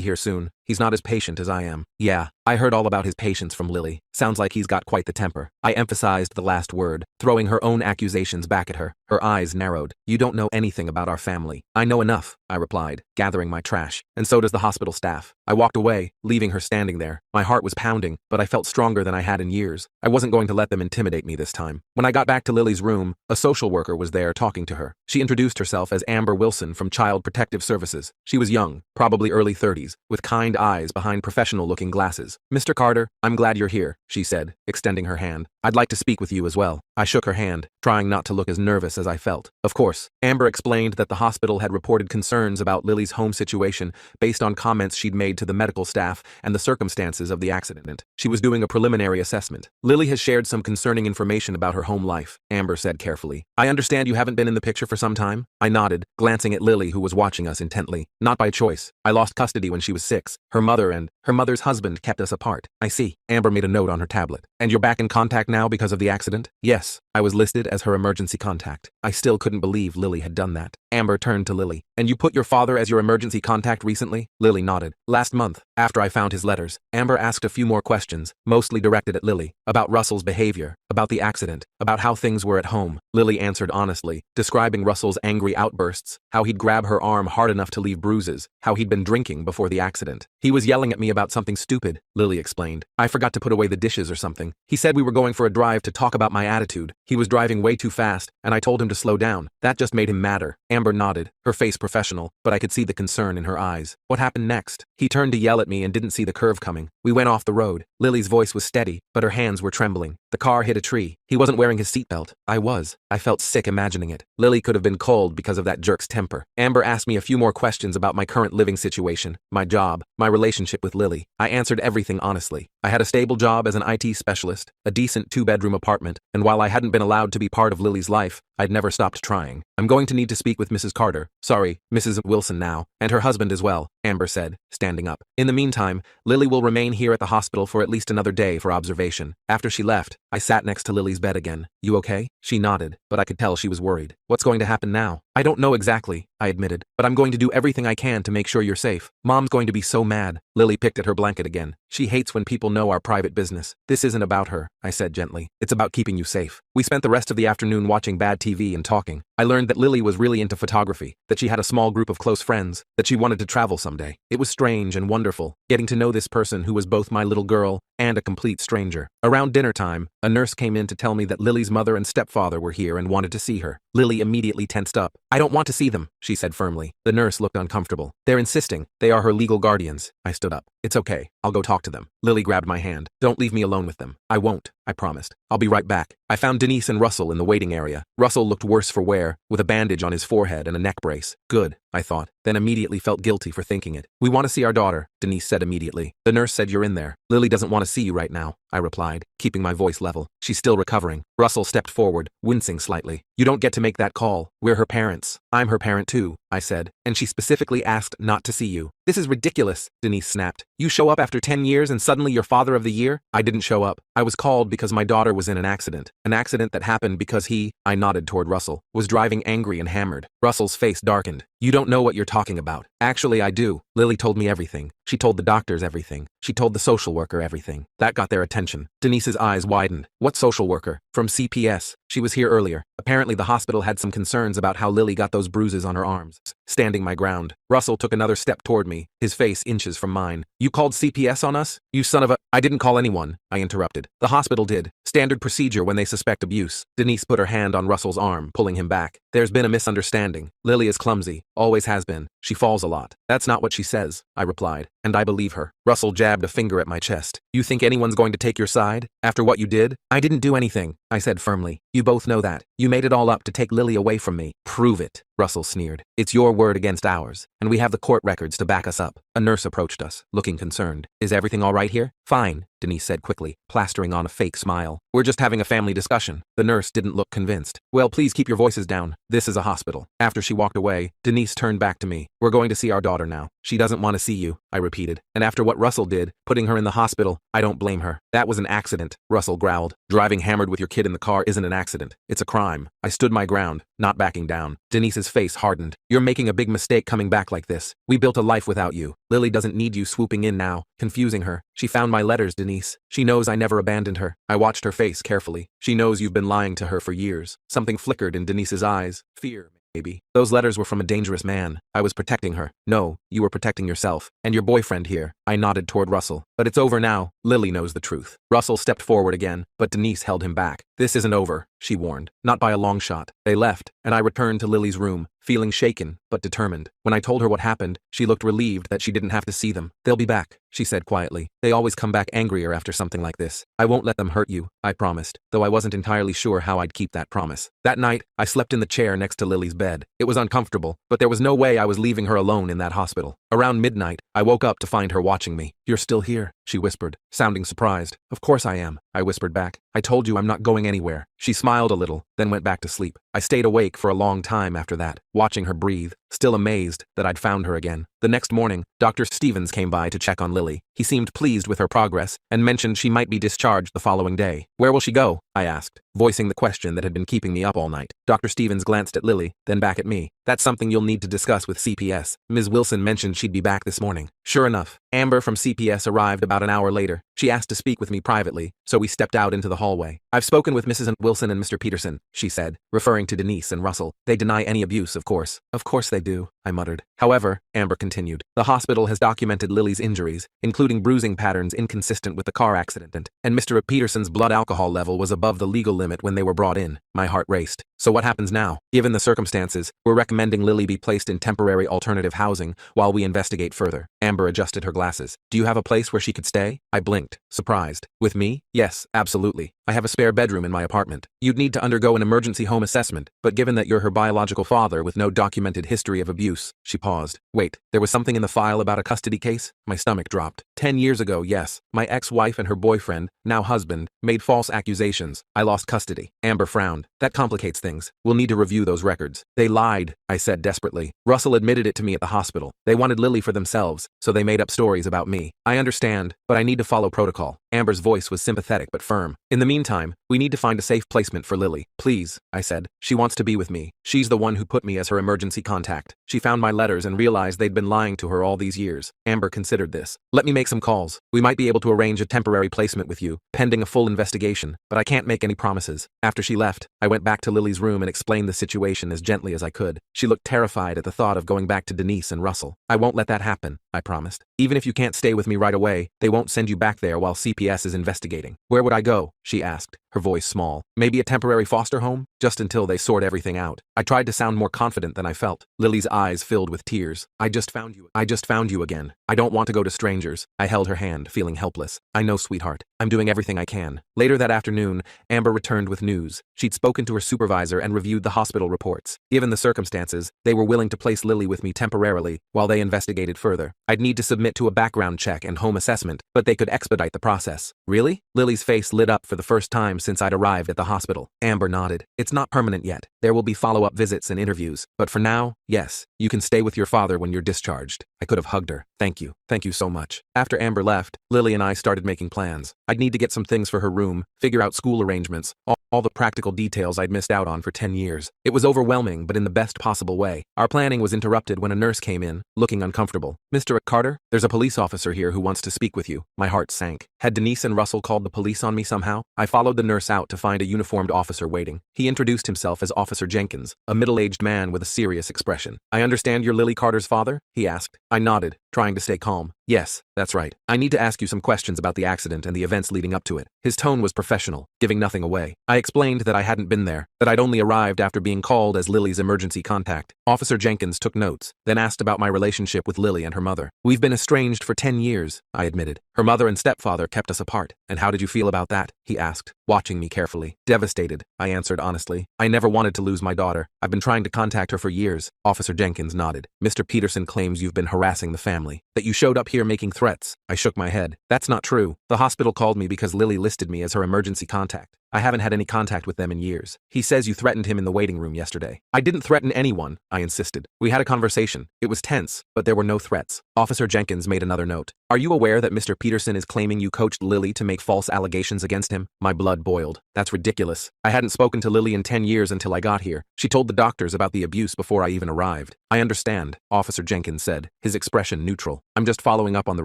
here soon. He's not as patient as I am. Yeah, I heard all about his patience from Lily. Sounds like he's got quite the temper. I emphasized the last word, throwing her own accusations back at her. Her eyes narrowed. You don't know anything about our family. I know enough, I replied, gathering my trash. And so does the hospital staff. I walked away, leaving her standing there. My heart was pounding, but I felt stronger than I had in years. I wasn't going to let them intimidate me this time. When I got back to Lily's room, a social worker was there talking to her. She introduced herself as Amber Wilson from Child Protective Services. She was young, probably early 30s, with kind eyes behind professional-looking glasses. Mr. Carter, I'm glad you're here, she said, extending her hand. I'd like to speak with you as well. I shook her hand, trying not to look as nervous as I felt. Of course, Amber explained that the hospital had reported concerns about Lily's home situation based on comments she'd made to the medical staff and the circumstances of the accident. She was doing a preliminary assessment. Lily has shared some concerning information about her home life, Amber said carefully. I understand you haven't been in the picture for some time? I nodded, glancing at Lily, who was watching us intently. Not by choice. I lost custody when she was 6. Her mother and her mother's husband kept us apart. I see. Amber made a note on her tablet. And you're back in contact now because of the accident? Yes. I was listed as her emergency contact. I still couldn't believe Lily had done that. Amber turned to Lily. And you put your father as your emergency contact recently? Lily nodded. Last month, after I found his letters. Amber asked a few more questions, mostly directed at Lily, about Russell's behavior, about the accident, about how things were at home. Lily answered honestly, describing Russell's angry outbursts, how he'd grab her arm hard enough to leave bruises, how he'd been drinking before the accident. He was yelling at me about something stupid, Lily explained. I forgot to put away the dishes or something. He said we were going for a drive to talk about my attitude. He was driving way too fast, and I told him to slow down. That just made him madder. Amber nodded, her face professional, but I could see the concern in her eyes. What happened next? He turned to yell at me and didn't see the curve coming. We went off the road. Lily's voice was steady, but her hands were trembling. The car hit a tree. He wasn't wearing his seatbelt. I was. I felt sick imagining it. Lily could have been cold because of that jerk's temper. Amber asked me a few more questions about my current living situation, my job, my relationship with Lily. I answered everything honestly. I had a stable job as an IT specialist, a decent 2-bedroom apartment, and while I hadn't been allowed to be part of Lily's life, I'd never stopped trying. I'm going to need to speak with Mrs. Carter, sorry, Mrs. Wilson now, and her husband as well, Amber said, standing up. In the meantime, Lily will remain here at the hospital for at least another day for observation. After she left, I sat next to Lily's bed again. You okay? She nodded, but I could tell she was worried. What's going to happen now? I don't know exactly, I admitted, but I'm going to do everything I can to make sure you're safe. Mom's going to be so mad. Lily picked at her blanket again. She hates when people know our private business. This isn't about her, I said gently. It's about keeping you safe. We spent the rest of the afternoon watching bad TV and talking. I learned that Lily was really into photography, that she had a small group of close friends, that she wanted to travel someday. It was strange and wonderful, getting to know this person who was both my little girl and a complete stranger. Around dinner time, a nurse came in to tell me that Lily's mother and stepfather were here and wanted to see her. Lily immediately tensed up. I don't want to see them, she said firmly. The nurse looked uncomfortable. They're insisting. They are her legal guardians. I stood up. It's okay. I'll go talk to them. Lily grabbed my hand. Don't leave me alone with them. I won't, I promised. I'll be right back. I found Denise and Russell in the waiting area. Russell looked worse for wear, with a bandage on his forehead and a neck brace. Good, I thought, then immediately felt guilty for thinking it. We want to see our daughter, Denise said immediately. The nurse said you're in there. Lily doesn't want to see you right now, I replied, keeping my voice level. She's still recovering. Russell stepped forward, wincing slightly. You don't get to make that call. We're her parents. I'm her parent too, I said, and she specifically asked not to see you. This is ridiculous, Denise snapped. You show up after 10 years and suddenly you're father of the year? I didn't show up. I was called because my daughter was in an accident. An accident that happened because he, I nodded toward Russell, was driving angry and hammered. Russell's face darkened. You don't know what you're talking about. Actually, I do. Lily told me everything. She told the doctors everything. She told the social worker everything. That got their attention. Denise's eyes widened. What social worker? From CPS. She was here earlier. Apparently the hospital had some concerns about how Lily got those bruises on her arms. Standing my ground, Russell took another step toward me, his face inches from mine. You called CPS on us? You son of a— I didn't call anyone, I interrupted. The hospital did. Standard procedure when they suspect abuse. Denise put her hand on Russell's arm, pulling him back. There's been a misunderstanding. Lily is clumsy. Always has been. She falls a lot. That's not what she says, I replied, and I believe her. Russell jabbed a finger at my chest. You think anyone's going to take your side? After what you did? I didn't do anything, I said firmly. You both know that. You made it all up to take Lily away from me. Prove it, Russell sneered. It's your word against ours, and we have the court records to back us up. A nurse approached us, looking concerned. Is everything all right here? Fine, Denise said quickly, plastering on a fake smile. We're just having a family discussion. The nurse didn't look convinced. Well, please keep your voices down. This is a hospital. After she walked away, Denise turned back to me. We're going to see our daughter now. She doesn't want to see you, I repeated. And after what Russell did, putting her in the hospital, I don't blame her. That was an accident, Russell growled. Driving hammered with your kid in the car isn't an accident. It's a crime. I stood my ground, not backing down. Denise's face hardened. You're making a big mistake coming back like this. We built a life without you. Lily doesn't need you swooping in now, confusing her. She found my letters, Denise. She knows I never abandoned her. I watched her face carefully. She knows you've been lying to her for years. Something flickered in Denise's eyes. Fear. Maybe. Those letters were from a dangerous man. I was protecting her. No, you were protecting yourself. And your boyfriend here. I nodded toward Russell. But it's over now. Lily knows the truth. Russell stepped forward again, but Denise held him back. This isn't over, she warned. Not by a long shot. They left, and I returned to Lily's room, feeling shaken, but determined. When I told her what happened, she looked relieved that she didn't have to see them. They'll be back, she said quietly. They always come back angrier after something like this. I won't let them hurt you, I promised, though I wasn't entirely sure how I'd keep that promise. That night, I slept in the chair next to Lily's bed. It was uncomfortable, but there was no way I was leaving her alone in that hospital. Around midnight, I woke up to find her watching me. You're still here, she whispered, sounding surprised. Of course I am, I whispered back. I told you I'm not going anywhere. She smiled a little, then went back to sleep. I stayed awake for a long time after that, watching her breathe, still amazed that I'd found her again. The next morning, Dr. Stevens came by to check on Lily. He seemed pleased with her progress and mentioned she might be discharged the following day. Where will she go? I asked, voicing the question that had been keeping me up all night. Dr. Stevens glanced at Lily, then back at me. That's something you'll need to discuss with CPS. Ms. Wilson mentioned she'd be back this morning. Sure enough, Amber from CPS arrived about an hour later. She asked to speak with me privately, so we stepped out into the hallway. I've spoken with Mrs. Wilson and Mr. Peterson, she said, referring to Denise and Russell. They deny any abuse, of course. Of course they do, I muttered. However, Amber continued, the hospital has documented Lily's injuries, including bruising patterns inconsistent with the car accident, and Mr. Peterson's blood alcohol level was above the legal limit when they were brought in. My heart raced. So what happens now? Given the circumstances, we're recommending Lily be placed in temporary alternative housing while we investigate further. Amber adjusted her glasses. Do you have a place where she could stay? I blinked, surprised. With me? Yes, absolutely. I have a spare bedroom in my apartment. You'd need to undergo an emergency home assessment, but given that you're her biological father with no documented history of abuse, she paused. Wait, there was something in the file about a custody case? My stomach dropped. 10 years ago, yes. My ex-wife and her boyfriend, now husband, made false accusations. I lost custody. Amber frowned. That complicates things. We'll need to review those records. They lied, I said desperately. Russell admitted it to me at the hospital. They wanted Lily for themselves, so they made up stories about me. I understand, but I need to follow protocol. Amber's voice was sympathetic but firm. In the meantime, we need to find a safe placement for Lily. Please, I said. She wants to be with me. She's the one who put me as her emergency contact. She found my letters and realized they'd been lying to her all these years. Amber considered this. Let me make some calls. We might be able to arrange a temporary placement with you, pending a full investigation, but I can't make any promises. After she left, I went back to Lily's room and explained the situation as gently as I could. She looked terrified at the thought of going back to Denise and Russell. I won't let that happen, I promised. Even if you can't stay with me right away, they won't send you back there while CPS is investigating. Where would I go? She asked, her voice small. Maybe a temporary foster home? Just until they sort everything out. I tried to sound more confident than I felt. Lily's eyes filled with tears. I just found you again. I don't want to go to strangers. I held her hand, feeling helpless. I know, sweetheart. I'm doing everything I can. Later that afternoon, Amber returned with news. She'd spoken to her supervisor and reviewed the hospital reports. Given the circumstances, they were willing to place Lily with me temporarily while they investigated further. I'd need to submit to a background check and home assessment, but they could expedite the process. Really? Lily's face lit up for the first time since I'd arrived at the hospital. Amber nodded. It's not permanent yet. There will be follow-up visits and interviews. But for now, yes, you can stay with your father when you're discharged. I could have hugged her. Thank you. Thank you so much. After Amber left, Lily and I started making plans. I'd need to get some things for her room, figure out school arrangements, all the practical details I'd missed out on for 10 years. It was overwhelming, but in the best possible way. Our planning was interrupted when a nurse came in, looking uncomfortable. Mr. Carter, there's a police officer here who wants to speak with you. My heart sank. Had Denise and Russell called the police on me somehow? I followed the nurse out to find a uniformed officer waiting. He introduced himself as Officer Jenkins, a middle-aged man with a serious expression. I understand you're Lily Carter's father? He asked. I nodded, trying to stay calm. Yes, that's right. I need to ask you some questions about the accident and the events leading up to it. His tone was professional, giving nothing away. I explained that I hadn't been there, that I'd only arrived after being called as Lily's emergency contact. Officer Jenkins took notes, then asked about my relationship with Lily and her mother. We've been estranged for 10 years, I admitted. Her mother and stepfather kept us apart. And how did you feel about that? He asked, watching me carefully. Devastated, I answered honestly. I never wanted to lose my daughter. I've been trying to contact her for years. Officer Jenkins nodded. Mr. Peterson claims you've been harassing the family, that you showed up here making threats. I shook my head. That's not true. The hospital called me because Lily listed me as her emergency contact. I haven't had any contact with them in years. He says you threatened him in the waiting room yesterday. I didn't threaten anyone, I insisted. We had a conversation. It was tense, but there were no threats. Officer Jenkins made another note. Are you aware that Mr. Peterson is claiming you coached Lily to make false allegations against him? My blood boiled. That's ridiculous. I hadn't spoken to Lily in 10 years until I got here. She told the doctors about the abuse before I even arrived. I understand, Officer Jenkins said, his expression neutral. I'm just following up on the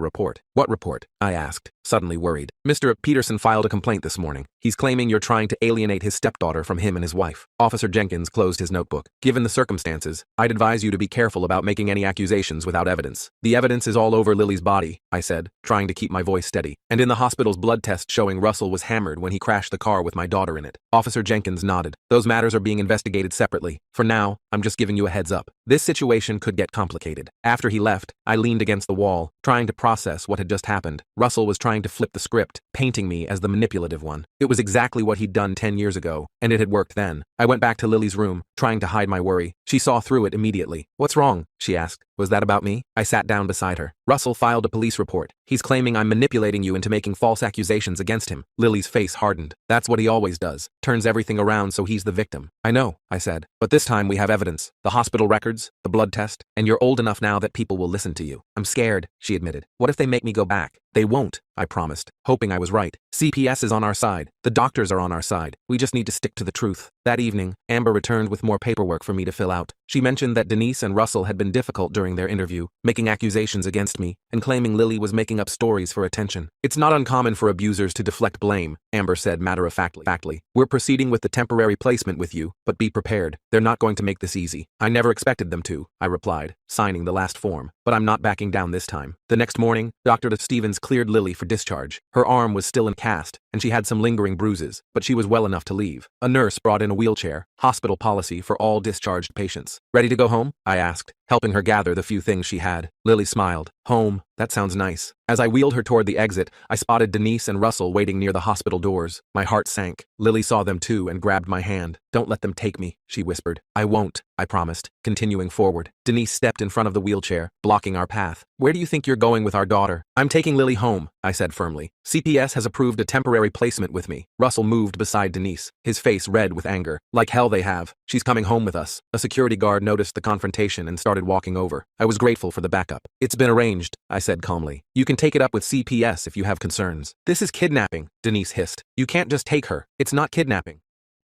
report. What report? I asked, suddenly worried. Mr. Peterson filed a complaint this morning. He's claiming you're trying to alienate his stepdaughter from him and his wife. Officer Jenkins closed his notebook. Given the circumstances, I'd advise you to be careful about making any accusations without evidence. The evidence is all over Lily's body, I said, trying to keep my voice steady. And in the hospital's blood test showing Russell was hammered when he crashed the car with my daughter in it. Officer Jenkins nodded. Those matters are being investigated separately. For now, I'm just giving you a heads up. This situation could get complicated. After he left, I leaned against the wall, trying to process what had just happened. Russell was trying to flip the script, painting me as the manipulative one. It was exactly what he'd done 10 years ago, and it had worked then. I went back to Lily's room, trying to hide my worry. She saw through it immediately. What's wrong? She asked. Was that about me? I sat down beside her. Russell filed a police report. He's claiming I'm manipulating you into making false accusations against him. Lily's face hardened. That's what he always does. Turns everything around so he's the victim. I know, I said. But this time we have evidence. The hospital records, the blood test, and you're old enough now that people will listen to you. I'm scared, she admitted. What if they make me go back? They won't, I promised, hoping I was right. CPS is on our side. The doctors are on our side. We just need to stick to the truth. That evening, Amber returned with more paperwork for me to fill out. She mentioned that Denise and Russell had been difficult during their interview, making accusations against me, and claiming Lily was making up stories for attention. It's not uncommon for abusers to deflect blame, Amber said matter-of-factly. We're proceeding with the temporary placement with you, but be prepared. They're not going to make this easy. I never expected them to, I replied, signing the last form. But I'm not backing down this time. The next morning, Dr. Stevens cleared Lily for discharge. Her arm was still in cast, and she had some lingering bruises, but she was well enough to leave. A nurse brought in a wheelchair, hospital policy for all discharged patients. Ready to go home? I asked, helping her gather the few things she had. Lily smiled. Home, that sounds nice. As I wheeled her toward the exit, I spotted Denise and Russell waiting near the hospital doors. My heart sank. Lily saw them too and grabbed my hand. Don't let them take me, she whispered. I won't, I promised, continuing forward. Denise stepped in front of the wheelchair, blocking our path. Where do you think you're going with our daughter? I'm taking Lily home, I said firmly. CPS has approved a temporary placement with me. Russell moved beside Denise, his face red with anger. Like hell they have. She's coming home with us. A security guard noticed the confrontation and started walking over. I was grateful for the backup. It's been arranged, I said calmly. You can take it up with CPS if you have concerns. This is kidnapping, Denise hissed. You can't just take her. It's not kidnapping,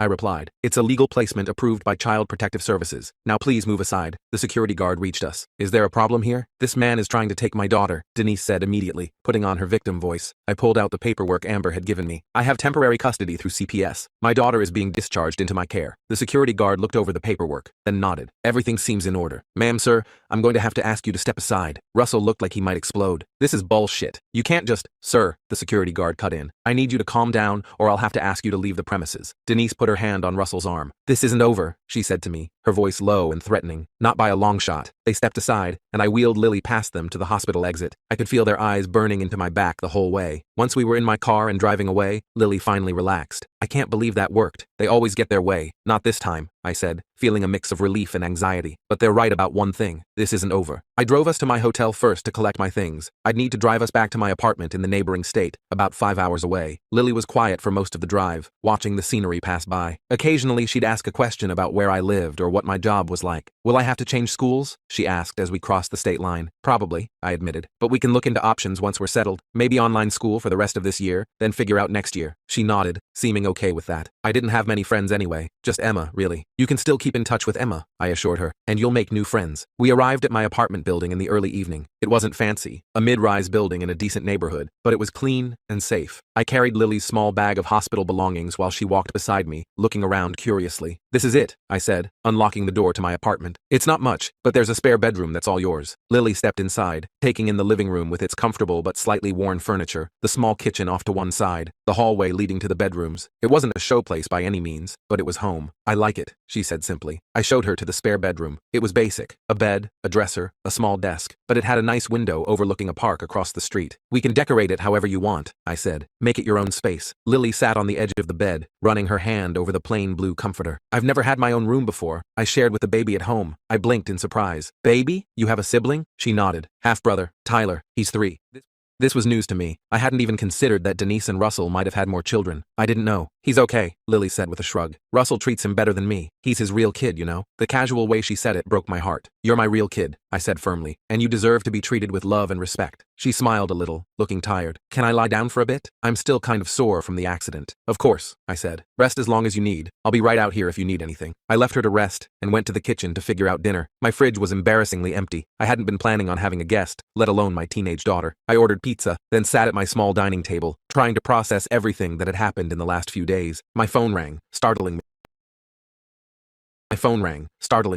I replied. It's a legal placement approved by Child Protective Services. Now please move aside. The security guard reached us. Is there a problem here? This man is trying to take my daughter, Denise said immediately, putting on her victim voice. I pulled out the paperwork Amber had given me. I have temporary custody through CPS. My daughter is being discharged into my care. The security guard looked over the paperwork, then nodded. Everything seems in order. Ma'am, sir, I'm going to have to ask you to step aside. Russell looked like he might explode. This is bullshit. You can't just— Sir, the security guard cut in. I need you to calm down or I'll have to ask you to leave the premises. Denise put her hand on Russell's arm. This isn't over, she said to me, her voice low and threatening. Not by a long shot. They stepped aside, and I wheeled Lily past them to the hospital exit. I could feel their eyes burning into my back the whole way. Once we were in my car and driving away, Lily finally relaxed. I can't believe that worked. They always get their way. Not this time, I said, feeling a mix of relief and anxiety. But they're right about one thing. This isn't over. I drove us to my hotel first to collect my things. I'd need to drive us back to my apartment in the neighboring state, about 5 hours away. Lily was quiet for most of the drive, watching the scenery pass by. Occasionally, she'd ask a question about where I lived or what my job was like. Will I have to change schools? She asked as we crossed the state line. Probably, I admitted. But we can look into options once we're settled. Maybe online school for the rest of this year, then figure out next year. She nodded, seeming okay with that. I didn't have many friends anyway. Just Emma, really. You can still keep in touch with Emma, I assured her, and you'll make new friends. We arrived at my apartment building in the early evening. It wasn't fancy, a mid-rise building in a decent neighborhood, but it was clean and safe. I carried Lily's small bag of hospital belongings while she walked beside me, looking around curiously. This is it, I said, unlocking the door to my apartment. It's not much, but there's a spare bedroom that's all yours. Lily stepped inside, taking in the living room with its comfortable but slightly worn furniture, the small kitchen off to one side, the hallway leading to the bedrooms. It wasn't a showplace by any means, but it was home. I like it, she said simply. I showed her to the spare bedroom. It was basic. A bed, a dresser, a small desk, but it had a nice window overlooking a park across the street. We can decorate it however you want, I said. Make it your own space. Lily sat on the edge of the bed, running her hand over the plain blue comforter. I've never had my own room before. I shared with the baby at home. I blinked in surprise. Baby? You have a sibling? She nodded. Half-brother, Tyler. He's 3. This was news to me. I hadn't even considered that Denise and Russell might have had more children. I didn't know. He's okay, Lily said with a shrug. Russell treats him better than me. He's his real kid, you know? The casual way she said it broke my heart. You're my real kid, I said firmly, and you deserve to be treated with love and respect. She smiled a little, looking tired. Can I lie down for a bit? I'm still kind of sore from the accident. Of course, I said. Rest as long as you need. I'll be right out here if you need anything. I left her to rest and went to the kitchen to figure out dinner. My fridge was embarrassingly empty. I hadn't been planning on having a guest, let alone my teenage daughter. I ordered pizza, then sat at my small dining table, trying to process everything that had happened in the last few days. My phone rang, startling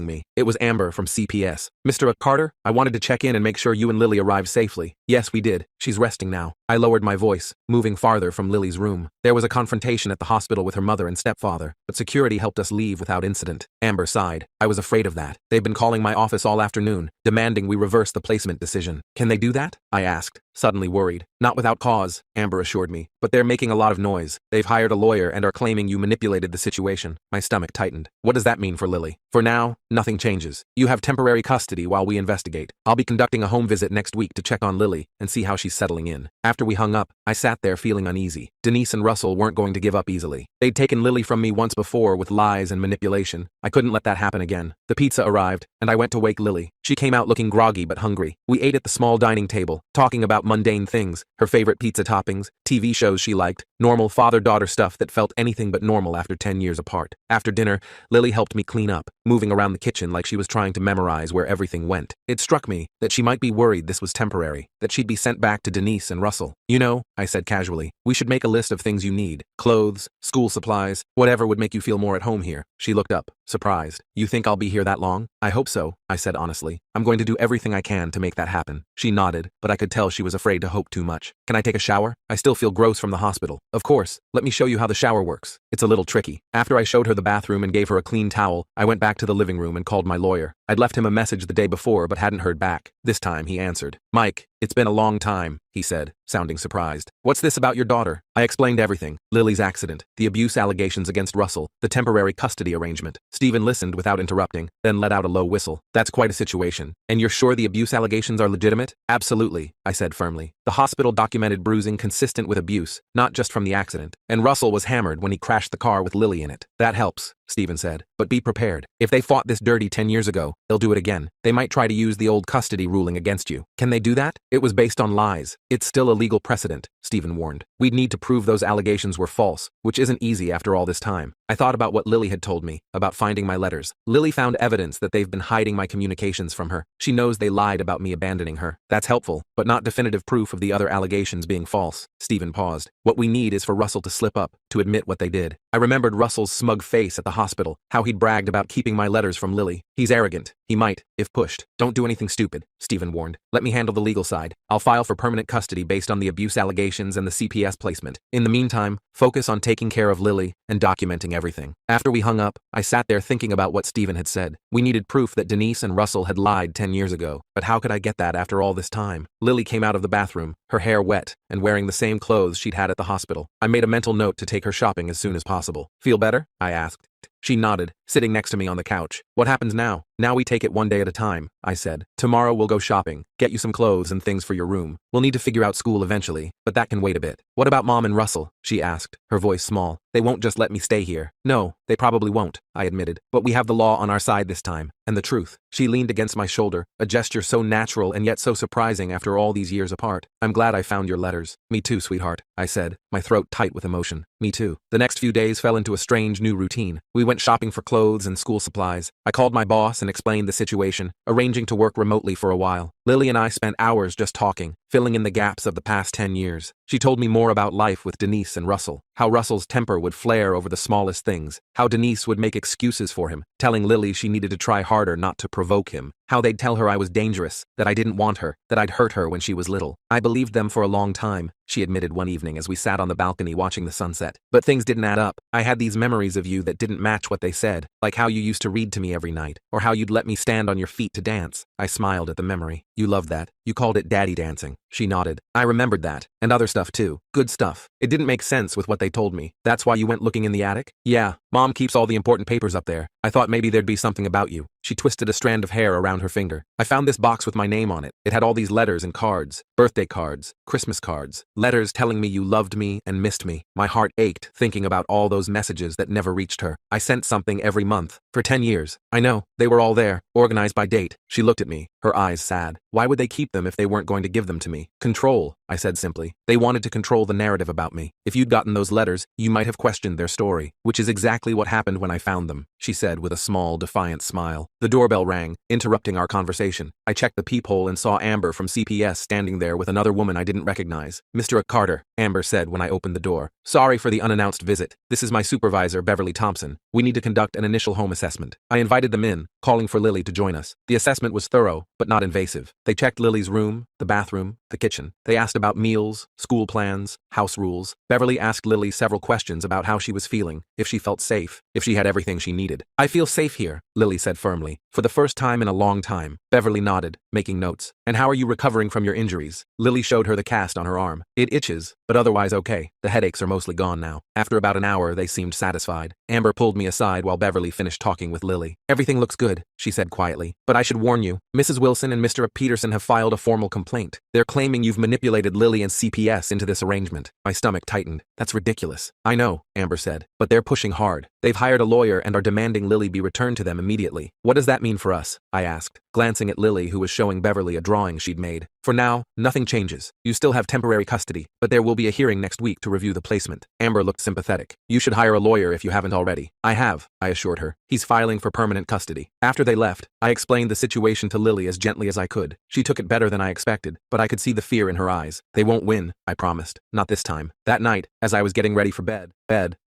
me. It was Amber from CPS. Mr. Carter, I wanted to check in and make sure you and Lily arrived safely. Yes, we did. She's resting now. I lowered my voice, moving farther from Lily's room. There was a confrontation at the hospital with her mother and stepfather, but security helped us leave without incident. Amber sighed. I was afraid of that. They've been calling my office all afternoon, demanding we reverse the placement decision. Can they do that? I asked, suddenly worried. Not without cause, Amber assured me, but they're making a lot of noise. They've hired a lawyer and are claiming you manipulated the situation. My stomach tightened. What does that mean for Lily? For now, nothing changes. You have temporary custody while we investigate. I'll be conducting a home visit next week to check on Lily and see how she's settling in. After we hung up, I sat there feeling uneasy. Denise and Russell weren't going to give up easily. They'd taken Lily from me once before with lies and manipulation. I couldn't let that happen again. The pizza arrived, and I went to wake Lily. She came out looking groggy but hungry. We ate at the small dining table, talking about mundane things, her favorite pizza toppings, TV shows she liked, normal father-daughter stuff that felt anything but normal after 10 years apart. After dinner, Lily helped me clean up, moving around the kitchen like she was trying to memorize where everything went. It struck me that she might be worried this was temporary, that she'd be sent back to Denise and Russell. You know, I said casually, we should make a list of things you need. Clothes, school supplies, whatever would make you feel more at home here. She looked up, surprised. You think I'll be here that long? I hope so, I said honestly. I'm going to do everything I can to make that happen. She nodded, but I could tell she was afraid to hope too much. Can I take a shower? I still feel gross from the hospital. Of course, let me show you how the shower works. It's a little tricky. After I showed her the bathroom and gave her a clean towel, I went back to the living room and called my lawyer. I'd left him a message the day before but hadn't heard back. This time he answered. Mike, it's been a long time, he said, sounding surprised. What's this about your daughter? I explained everything. Lily's accident, the abuse allegations against Russell, the temporary custody arrangement. Stephen listened without interrupting, then let out a low whistle. That's quite a situation. And you're sure the abuse allegations are legitimate? Absolutely, I said firmly. The hospital documented bruising consistent with abuse, not just from the accident. And Russell was hammered when he crashed the car with Lily in it. That helps, Stephen said. But be prepared. If they fought this dirty 10 years ago, they'll do it again. They might try to use the old custody ruling against you. Can they do that? It was based on lies. It's still a legal precedent, Stephen warned. We'd need to prove those allegations were false, which isn't easy after all this time. I thought about what Lily had told me, about finding my letters. Lily found evidence that they've been hiding my communications from her. She knows they lied about me abandoning her. That's helpful, but not definitive proof of the other allegations being false. Stephen paused. What we need is for Russell to slip up, to admit what they did. I remembered Russell's smug face at the hospital, how he'd bragged about keeping my letters from Lily. He's arrogant. He might, if pushed. Don't do anything stupid, Stephen warned. Let me handle the legal side. I'll file for permanent custody based on the abuse allegations and the CPS placement. In the meantime, focus on taking care of Lily and documenting everything. After we hung up, I sat there thinking about what Stephen had said. We needed proof that Denise and Russell had lied 10 years ago. But how could I get that after all this time? Lily came out of the bathroom, her hair wet, and wearing the same clothes she'd had at the hospital. I made a mental note to take her shopping as soon as possible. Feel better? I asked. She nodded, sitting next to me on the couch. What happens now? Now we take it one day at a time, I said. Tomorrow we'll go shopping, get you some clothes and things for your room. We'll need to figure out school eventually, but that can wait a bit. What about Mom and Russell? She asked, her voice small. They won't just let me stay here. No, they probably won't, I admitted. But we have the law on our side this time, and the truth. She leaned against my shoulder, a gesture so natural and yet so surprising after all these years apart. I'm glad I found your letters. Me too, sweetheart, I said, my throat tight with emotion. Me too. The next few days fell into a strange new routine. We went shopping for clothes and school supplies. I called my boss and explained the situation, arranging to work remotely for a while. Lily and I spent hours just talking, filling in the gaps of the past 10 years. She told me more about life with Denise and Russell, how Russell's temper would flare over the smallest things, how Denise would make excuses for him, telling Lily she needed to try harder not to provoke him, how they'd tell her I was dangerous, that I didn't want her, that I'd hurt her when she was little. I believed them for a long time, she admitted one evening as we sat on the balcony watching the sunset. But things didn't add up. I had these memories of you that didn't match what they said, like how you used to read to me every night, or how you'd let me stand on your feet to dance. I smiled at the memory. You loved that. You called it daddy dancing. She nodded. I remembered that. And other stuff too. Good stuff. It didn't make sense with what they told me. That's why you went looking in the attic? Yeah, Mom keeps all the important papers up there. I thought maybe there'd be something about you. She twisted a strand of hair around her finger. I found this box with my name on it. It had all these letters and cards, birthday cards, Christmas cards, letters telling me you loved me and missed me. My heart ached thinking about all those messages that never reached her. I sent something every month for 10 years. I know, they were all there, organized by date. She looked at me, her eyes sad. Why would they keep them if they weren't going to give them to me? Control, I said simply. They wanted to control the narrative about me. If you'd gotten those letters, you might have questioned their story, which is exactly what happened when I found them, she said with a small, defiant smile. The doorbell rang, interrupting our conversation. I checked the peephole and saw Amber from CPS standing there with another woman I didn't recognize. Mr. Carter, Amber said when I opened the door. Sorry for the unannounced visit. This is my supervisor, Beverly Thompson. We need to conduct an initial home assessment. I invited them in, calling for Lily to join us. The assessment was thorough, but not invasive. They checked Lily's room, the bathroom, the kitchen. They asked about meals, school plans, house rules. Beverly asked Lily several questions about how she was feeling, if she felt safe, if she had everything she needed. I feel safe here, Lily said firmly. For the first time in a long time. Beverly nodded, making notes. And how are you recovering from your injuries? Lily showed her the cast on her arm. It itches, but otherwise okay. The headaches are mostly gone now. After about an hour, they seemed satisfied. Amber pulled me aside while Beverly finished talking with Lily. Everything looks good, she said quietly. But I should warn you, Mrs. Wilson and Mr. Peterson have filed a formal complaint. They're claiming you've manipulated Lily and CPS into this arrangement. My stomach tightened. That's ridiculous. I know, Amber said, but they're pushing hard. They've hired a lawyer and are demanding Lily be returned to them immediately. What does that mean for us? I asked, glancing at Lily, who was showing Beverly a drawing she'd made. For now, nothing changes. You still have temporary custody, but there will be a hearing next week to review the placement. Amber looked sympathetic. You should hire a lawyer if you haven't already. I have, I assured her. He's filing for permanent custody. After they left, I explained the situation to Lily as gently as I could. She took it better than I expected, but I could see the fear in her eyes. They won't win, I promised. Not this time. That night, as I was getting ready for bed,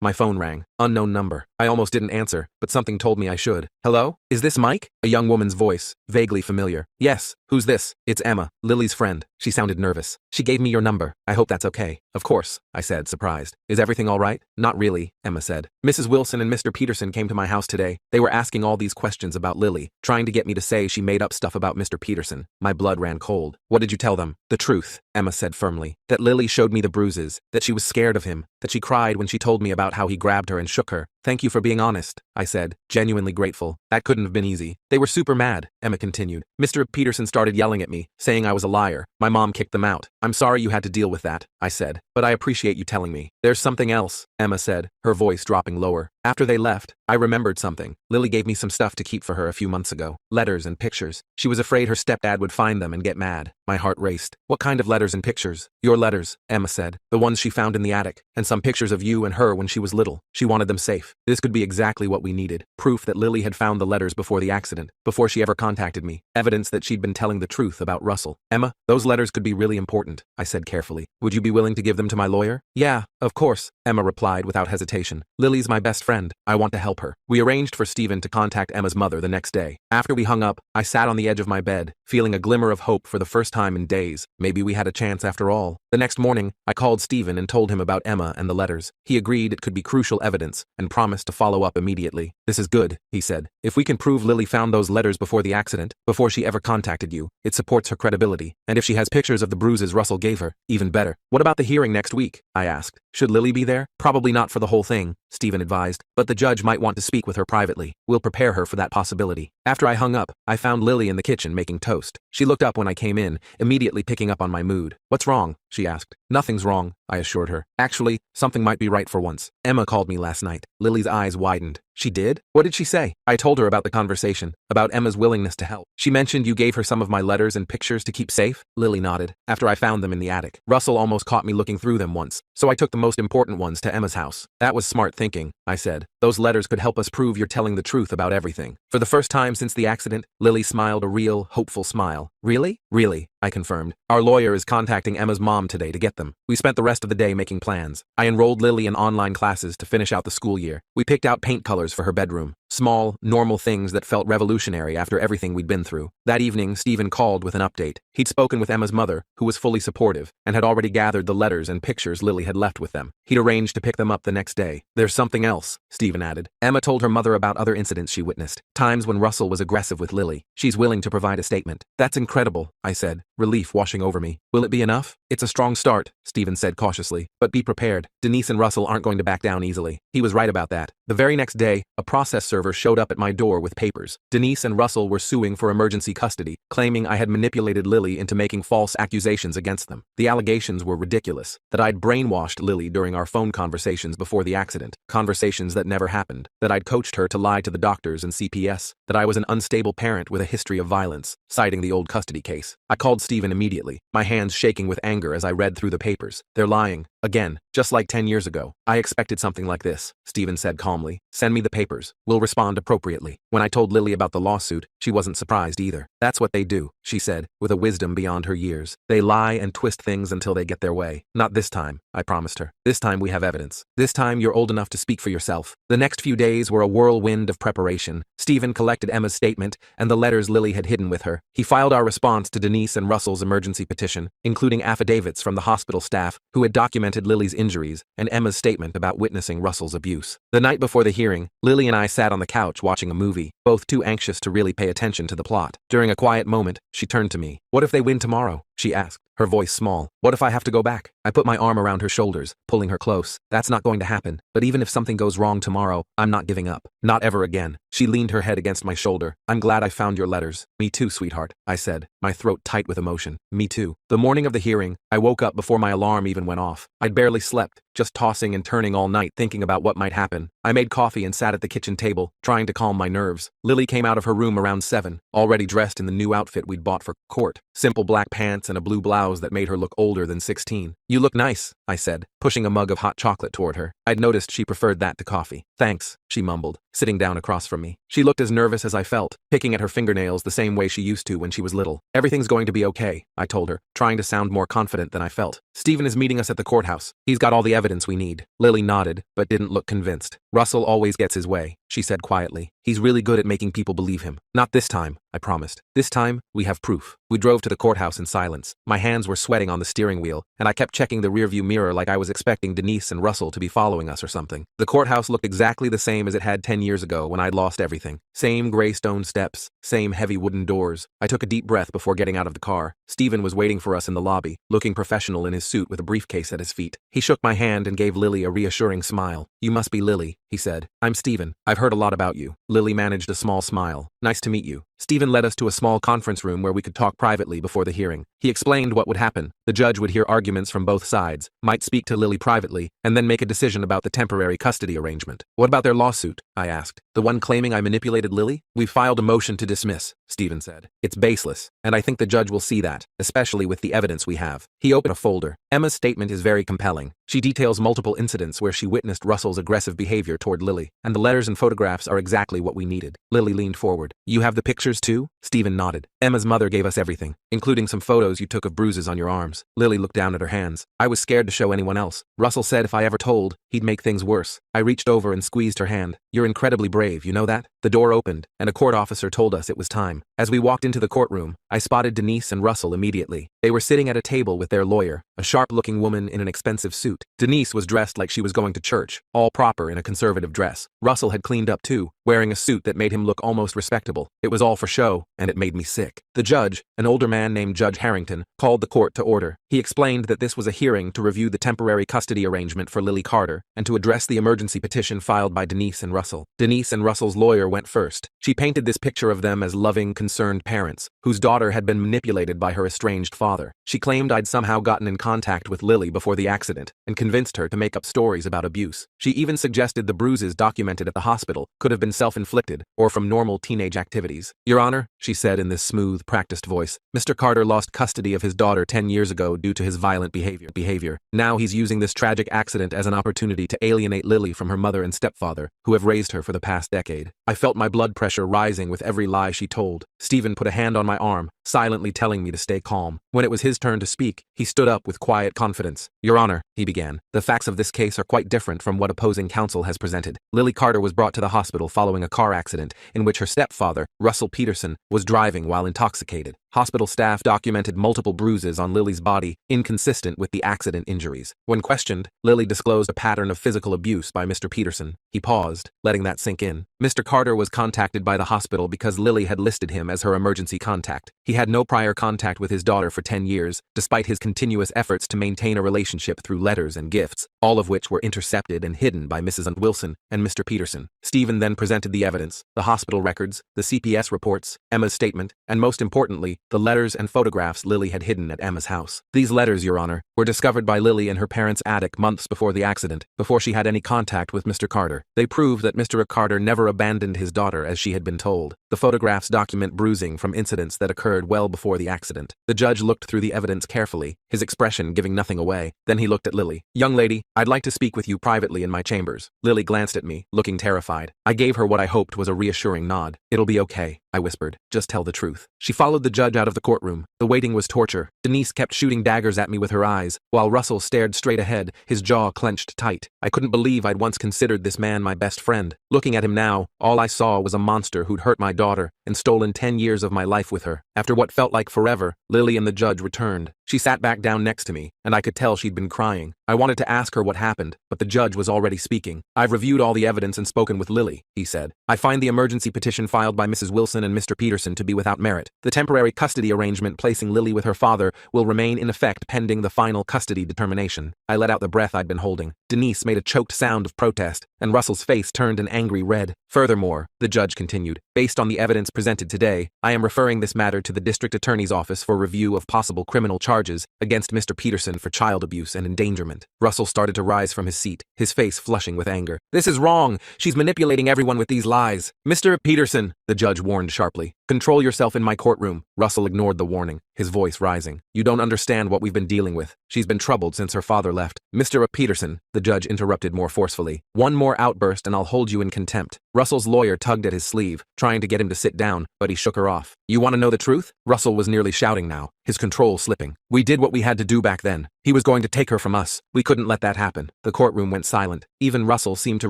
my phone rang. Unknown number. I almost didn't answer, but something told me I should. Hello? Is this Mike? A young woman's voice, vaguely familiar. Yes. Who's this? It's Emma, Lily's friend. She sounded nervous. She gave me your number. I hope that's okay. Of course, I said, surprised. Is everything all right? Not really, Emma said. Mrs. Wilson and Mr. Peterson came to my house today. They were asking all these questions about Lily, trying to get me to say she made up stuff about Mr. Peterson. My blood ran cold. What did you tell them? The truth, Emma said firmly. That Lily showed me the bruises, that she was scared of him, that she cried when she told me about how he grabbed her and shook her. Thank you for being honest, I said, genuinely grateful. That couldn't have been easy. They were super mad, Emma continued. Mr. Peterson started yelling at me, saying I was a liar. My mom kicked them out. I'm sorry you had to deal with that, I said, but I appreciate you telling me. There's something else, Emma said, her voice dropping lower. After they left, I remembered something. Lily gave me some stuff to keep for her a few months ago. Letters and pictures. She was afraid her stepdad would find them and get mad. My heart raced. What kind of letters and pictures? Your letters, Emma said. The ones she found in the attic, and some pictures of you and her when she was little. She wanted them safe. This could be exactly what we needed. Proof that Lily had found the letters before the accident, before she ever contacted me. Evidence that she'd been telling the truth about Russell. Emma, those letters could be really important, I said carefully. Would you be willing to give them to my lawyer? Yeah, of course, Emma replied without hesitation. Lily's my best friend. I want to help her. We arranged for Stephen to contact Emma's mother the next day. After we hung up, I sat on the edge of my bed, feeling a glimmer of hope for the first time in days. Maybe we had a chance after all. The next morning, I called Stephen and told him about Emma and the letters. He agreed it could be crucial evidence and promised to follow up immediately. This is good, he said. If we can prove Lily found those letters before the accident, before she ever contacted you, it supports her credibility. And if she has pictures of the bruises Russell gave her, even better. What about the hearing next week? I asked. Should Lily be there? Probably not for the whole thing, Stephen advised, but the judge might want to speak with her privately. We'll prepare her for that possibility. After I hung up, I found Lily in the kitchen making toast. She looked up when I came in, immediately picking up on my mood. What's wrong? She asked. Nothing's wrong, I assured her. Actually, something might be right for once. Emma called me last night. Lily's eyes widened. She did? What did she say? I told her about the conversation, about Emma's willingness to help. She mentioned you gave her some of my letters and pictures to keep safe? Lily nodded. After I found them in the attic. Russell almost caught me looking through them once, so I took the most important ones to Emma's house. That was smart thinking, I said. Those letters could help us prove you're telling the truth about everything. For the first time since the accident, Lily smiled a real, hopeful smile. Really? Really, I confirmed. Our lawyer is contacting Emma's mom today to get them. We spent the rest of the day making plans. I enrolled Lily in online classes to finish out the school year. We picked out paint colors for her bedroom. Small, normal things that felt revolutionary after everything we'd been through. That evening, Stephen called with an update. He'd spoken with Emma's mother, who was fully supportive, and had already gathered the letters and pictures Lily had left with them. He'd arranged to pick them up the next day. There's something else, Stephen added. Emma told her mother about other incidents she witnessed, times when Russell was aggressive with Lily. She's willing to provide a statement. That's incredible, I said, relief washing over me. Will it be enough? It's a strong start, Stephen said cautiously, but be prepared. Denise and Russell aren't going to back down easily. He was right about that. The very next day, a process server showed up at my door with papers. Denise and Russell were suing for emergency custody, claiming I had manipulated Lily into making false accusations against them. The allegations were ridiculous, that I'd brainwashed Lily during our phone conversations before the accident, conversations that never happened, that I'd coached her to lie to the doctors and CPS, that I was an unstable parent with a history of violence, citing the old custody case. I called Stephen immediately, my hands shaking with anger as I read through the papers. They're lying. Again, just like 10 years ago. I expected something like this, Stephen said calmly. Send me the papers. We'll respond appropriately. When I told Lily about the lawsuit, she wasn't surprised either. That's what they do, she said, with a wisdom beyond her years. They lie and twist things until they get their way. Not this time, I promised her. This time we have evidence. This time you're old enough to speak for yourself. The next few days were a whirlwind of preparation. Stephen collected Emma's statement and the letters Lily had hidden with her. He filed our response to Denise and Russell's emergency petition, including affidavits from the hospital staff who had documented Lily's injuries and Emma's statement about witnessing Russell's abuse. The night before the hearing, Lily and I sat on the couch watching a movie, both too anxious to really pay attention to the plot. During a quiet moment, she turned to me. "What if they win tomorrow?" she asked, her voice small. "What if I have to go back?" I put my arm around her shoulders, pulling her close. "That's not going to happen. But even if something goes wrong tomorrow, I'm not giving up. Not ever again." She leaned her head against my shoulder. "I'm glad I found your letters." "Me too, sweetheart," I said, my throat tight with emotion. "Me too." The morning of the hearing, I woke up before my alarm even went off. I'd barely slept, just tossing and turning all night thinking about what might happen. I made coffee and sat at the kitchen table, trying to calm my nerves. Lily came out of her room around 7, already dressed in the new outfit we'd bought for court. Simple black pants and a blue blouse that made her look older than 16. "You look nice," I said, pushing a mug of hot chocolate toward her. I'd noticed she preferred that to coffee. "Thanks," she mumbled, sitting down across from me. She looked as nervous as I felt, picking at her fingernails the same way she used to when she was little. "Everything's going to be okay," I told her, trying to sound more confident than I felt. "Stephen is meeting us at the courthouse. He's got all the evidence we need." Lily nodded, but didn't look convinced. "Russell always gets his way," she said quietly. "He's really good at making people believe him." "Not this time," I promised. "This time, we have proof." We drove to the courthouse in silence. My hands were sweating on the steering wheel, and I kept checking the rearview mirror like I was expecting Denise and Russell to be following us or something. The courthouse looked exactly the same as it had 10 years ago when I'd lost everything. Same gray stone steps, same heavy wooden doors. I took a deep breath before getting out of the car. Stephen was waiting for us in the lobby, looking professional in his suit with a briefcase at his feet. He shook my hand and gave Lily a reassuring smile. "You must be Lily," he said. "I'm Stephen. I've heard a lot about you." Lily managed a small smile. "Nice to meet you." Stephen led us to a small conference room where we could talk privately before the hearing. He explained what would happen. The judge would hear arguments from both sides, might speak to Lily privately, and then make a decision about the temporary custody arrangement. "What about their lawsuit?" I asked. "The one claiming I manipulated Lily?" "We've filed a motion to dismiss," Stephen said. "It's baseless, and I think the judge will see that, especially with the evidence we have." He opened a folder. "Emma's statement is very compelling. She details multiple incidents where she witnessed Russell's aggressive behavior toward Lily, and the letters and photographs are exactly what we needed." Lily leaned forward. "You have the pictures too?" Stephen nodded. "Emma's mother gave us everything, including some photos you took of bruises on your arms." Lily looked down at her hands. "I was scared to show anyone else. Russell said if I ever told, he'd make things worse." I reached over and squeezed her hand. "You're incredibly brave, you know that?" The door opened, and a court officer told us it was time. As we walked into the courtroom, I spotted Denise and Russell immediately. They were sitting at a table with their lawyer, a sharp-looking woman in an expensive suit. Denise was dressed like she was going to church, all proper in a conservative dress. Russell had cleaned up too, wearing a suit that made him look almost respectable. It was all for show, and it made me sick. The judge, an older man named Judge Harrington, called the court to order. He explained that this was a hearing to review the temporary custody arrangement for Lily Carter and to address the emergency petition filed by Denise and Russell. Denise and Russell's lawyer went first. She painted this picture of them as loving, concerned parents, whose daughter had been manipulated by her estranged father. She claimed I'd somehow gotten in contact with Lily before the accident and convinced her to make up stories about abuse. She even suggested the bruises documented at the hospital could have been self-inflicted or from normal teenage activities. "Your Honor," she said in this smooth, practiced voice, "Mr. Carter lost custody of his daughter 10 years ago due to his violent behavior. Now he's using this tragic accident as an opportunity to alienate Lily from her mother and stepfather, who have raised her for the past decade." I felt my blood pressure rising with every lie she told. Stephen put a hand on my arm, silently telling me to stay calm. When it was his turn to speak, he stood up with quiet confidence. "Your Honor," he began, "the facts of this case are quite different from what opposing counsel has presented. Lily Carter was brought to the hospital following a car accident in which her stepfather, Russell Peterson, was driving while intoxicated. Hospital staff documented multiple bruises on Lily's body, inconsistent with the accident injuries. When questioned, Lily disclosed a pattern of physical abuse by Mr. Peterson. He paused, letting that sink in. Mr. Carter was contacted by the hospital because Lily had listed him as her emergency contact. He had no prior contact with his daughter for 10 years, despite his continuous efforts to maintain a relationship through letters and gifts, all of which were intercepted and hidden by Mrs. Wilson and Mr. Peterson. Stephen then presented the evidence, the hospital records, the CPS reports, Emma's statement, and most importantly, the letters and photographs Lily had hidden at Emma's house. These letters, Your Honor, were discovered by Lily in her parents' attic months before the accident, before she had any contact with Mr. Carter. They prove that Mr. Carter never abandoned his daughter as she had been told. The photographs document bruising from incidents that occurred well before the accident. The judge looked through the evidence carefully, his expression giving nothing away. Then he looked at Lily. "Young lady, I'd like to speak with you privately in my chambers." Lily glanced at me, looking terrified. I gave her what I hoped was a reassuring nod. "It'll be okay," I whispered. "Just tell the truth." She followed the judge out of the courtroom. The waiting was torture. Denise kept shooting daggers at me with her eyes, while Russell stared straight ahead, his jaw clenched tight. I couldn't believe I'd once considered this man my best friend. Looking at him now, all I saw was a monster who'd hurt my daughter and stolen 10 years of my life with her. After what felt like forever, Lily and the judge returned. She sat back down next to me, and I could tell she'd been crying. I wanted to ask her what happened, but the judge was already speaking. "I've reviewed all the evidence and spoken with Lily," he said. "I find the emergency petition filed by Mrs. Wilson and Mr. Peterson to be without merit. The temporary custody arrangement placing Lily with her father will remain in effect pending the final custody determination." I let out the breath I'd been holding. Denise made a choked sound of protest, and Russell's face turned an angry red. "Furthermore," the judge continued, "based on the evidence presented today, I am referring this matter to the district attorney's office for review of possible criminal charges against Mr. Peterson for child abuse and endangerment." Russell started to rise from his seat, his face flushing with anger. "This is wrong. She's manipulating everyone with these lies." "Mr. Peterson," the judge warned sharply, "control yourself in my courtroom." Russell ignored the warning, his voice rising. "You don't understand what we've been dealing with. She's been troubled since her father left." "Mr. Peterson," the judge interrupted more forcefully, "one more outburst and I'll hold you in contempt." Russell's lawyer tugged at his sleeve, trying to get him to sit down, but he shook her off. "You want to know the truth?" Russell was nearly shouting now, his control slipping. "We did what we had to do back then. He was going to take her from us. We couldn't let that happen." The courtroom went silent. Even Russell seemed to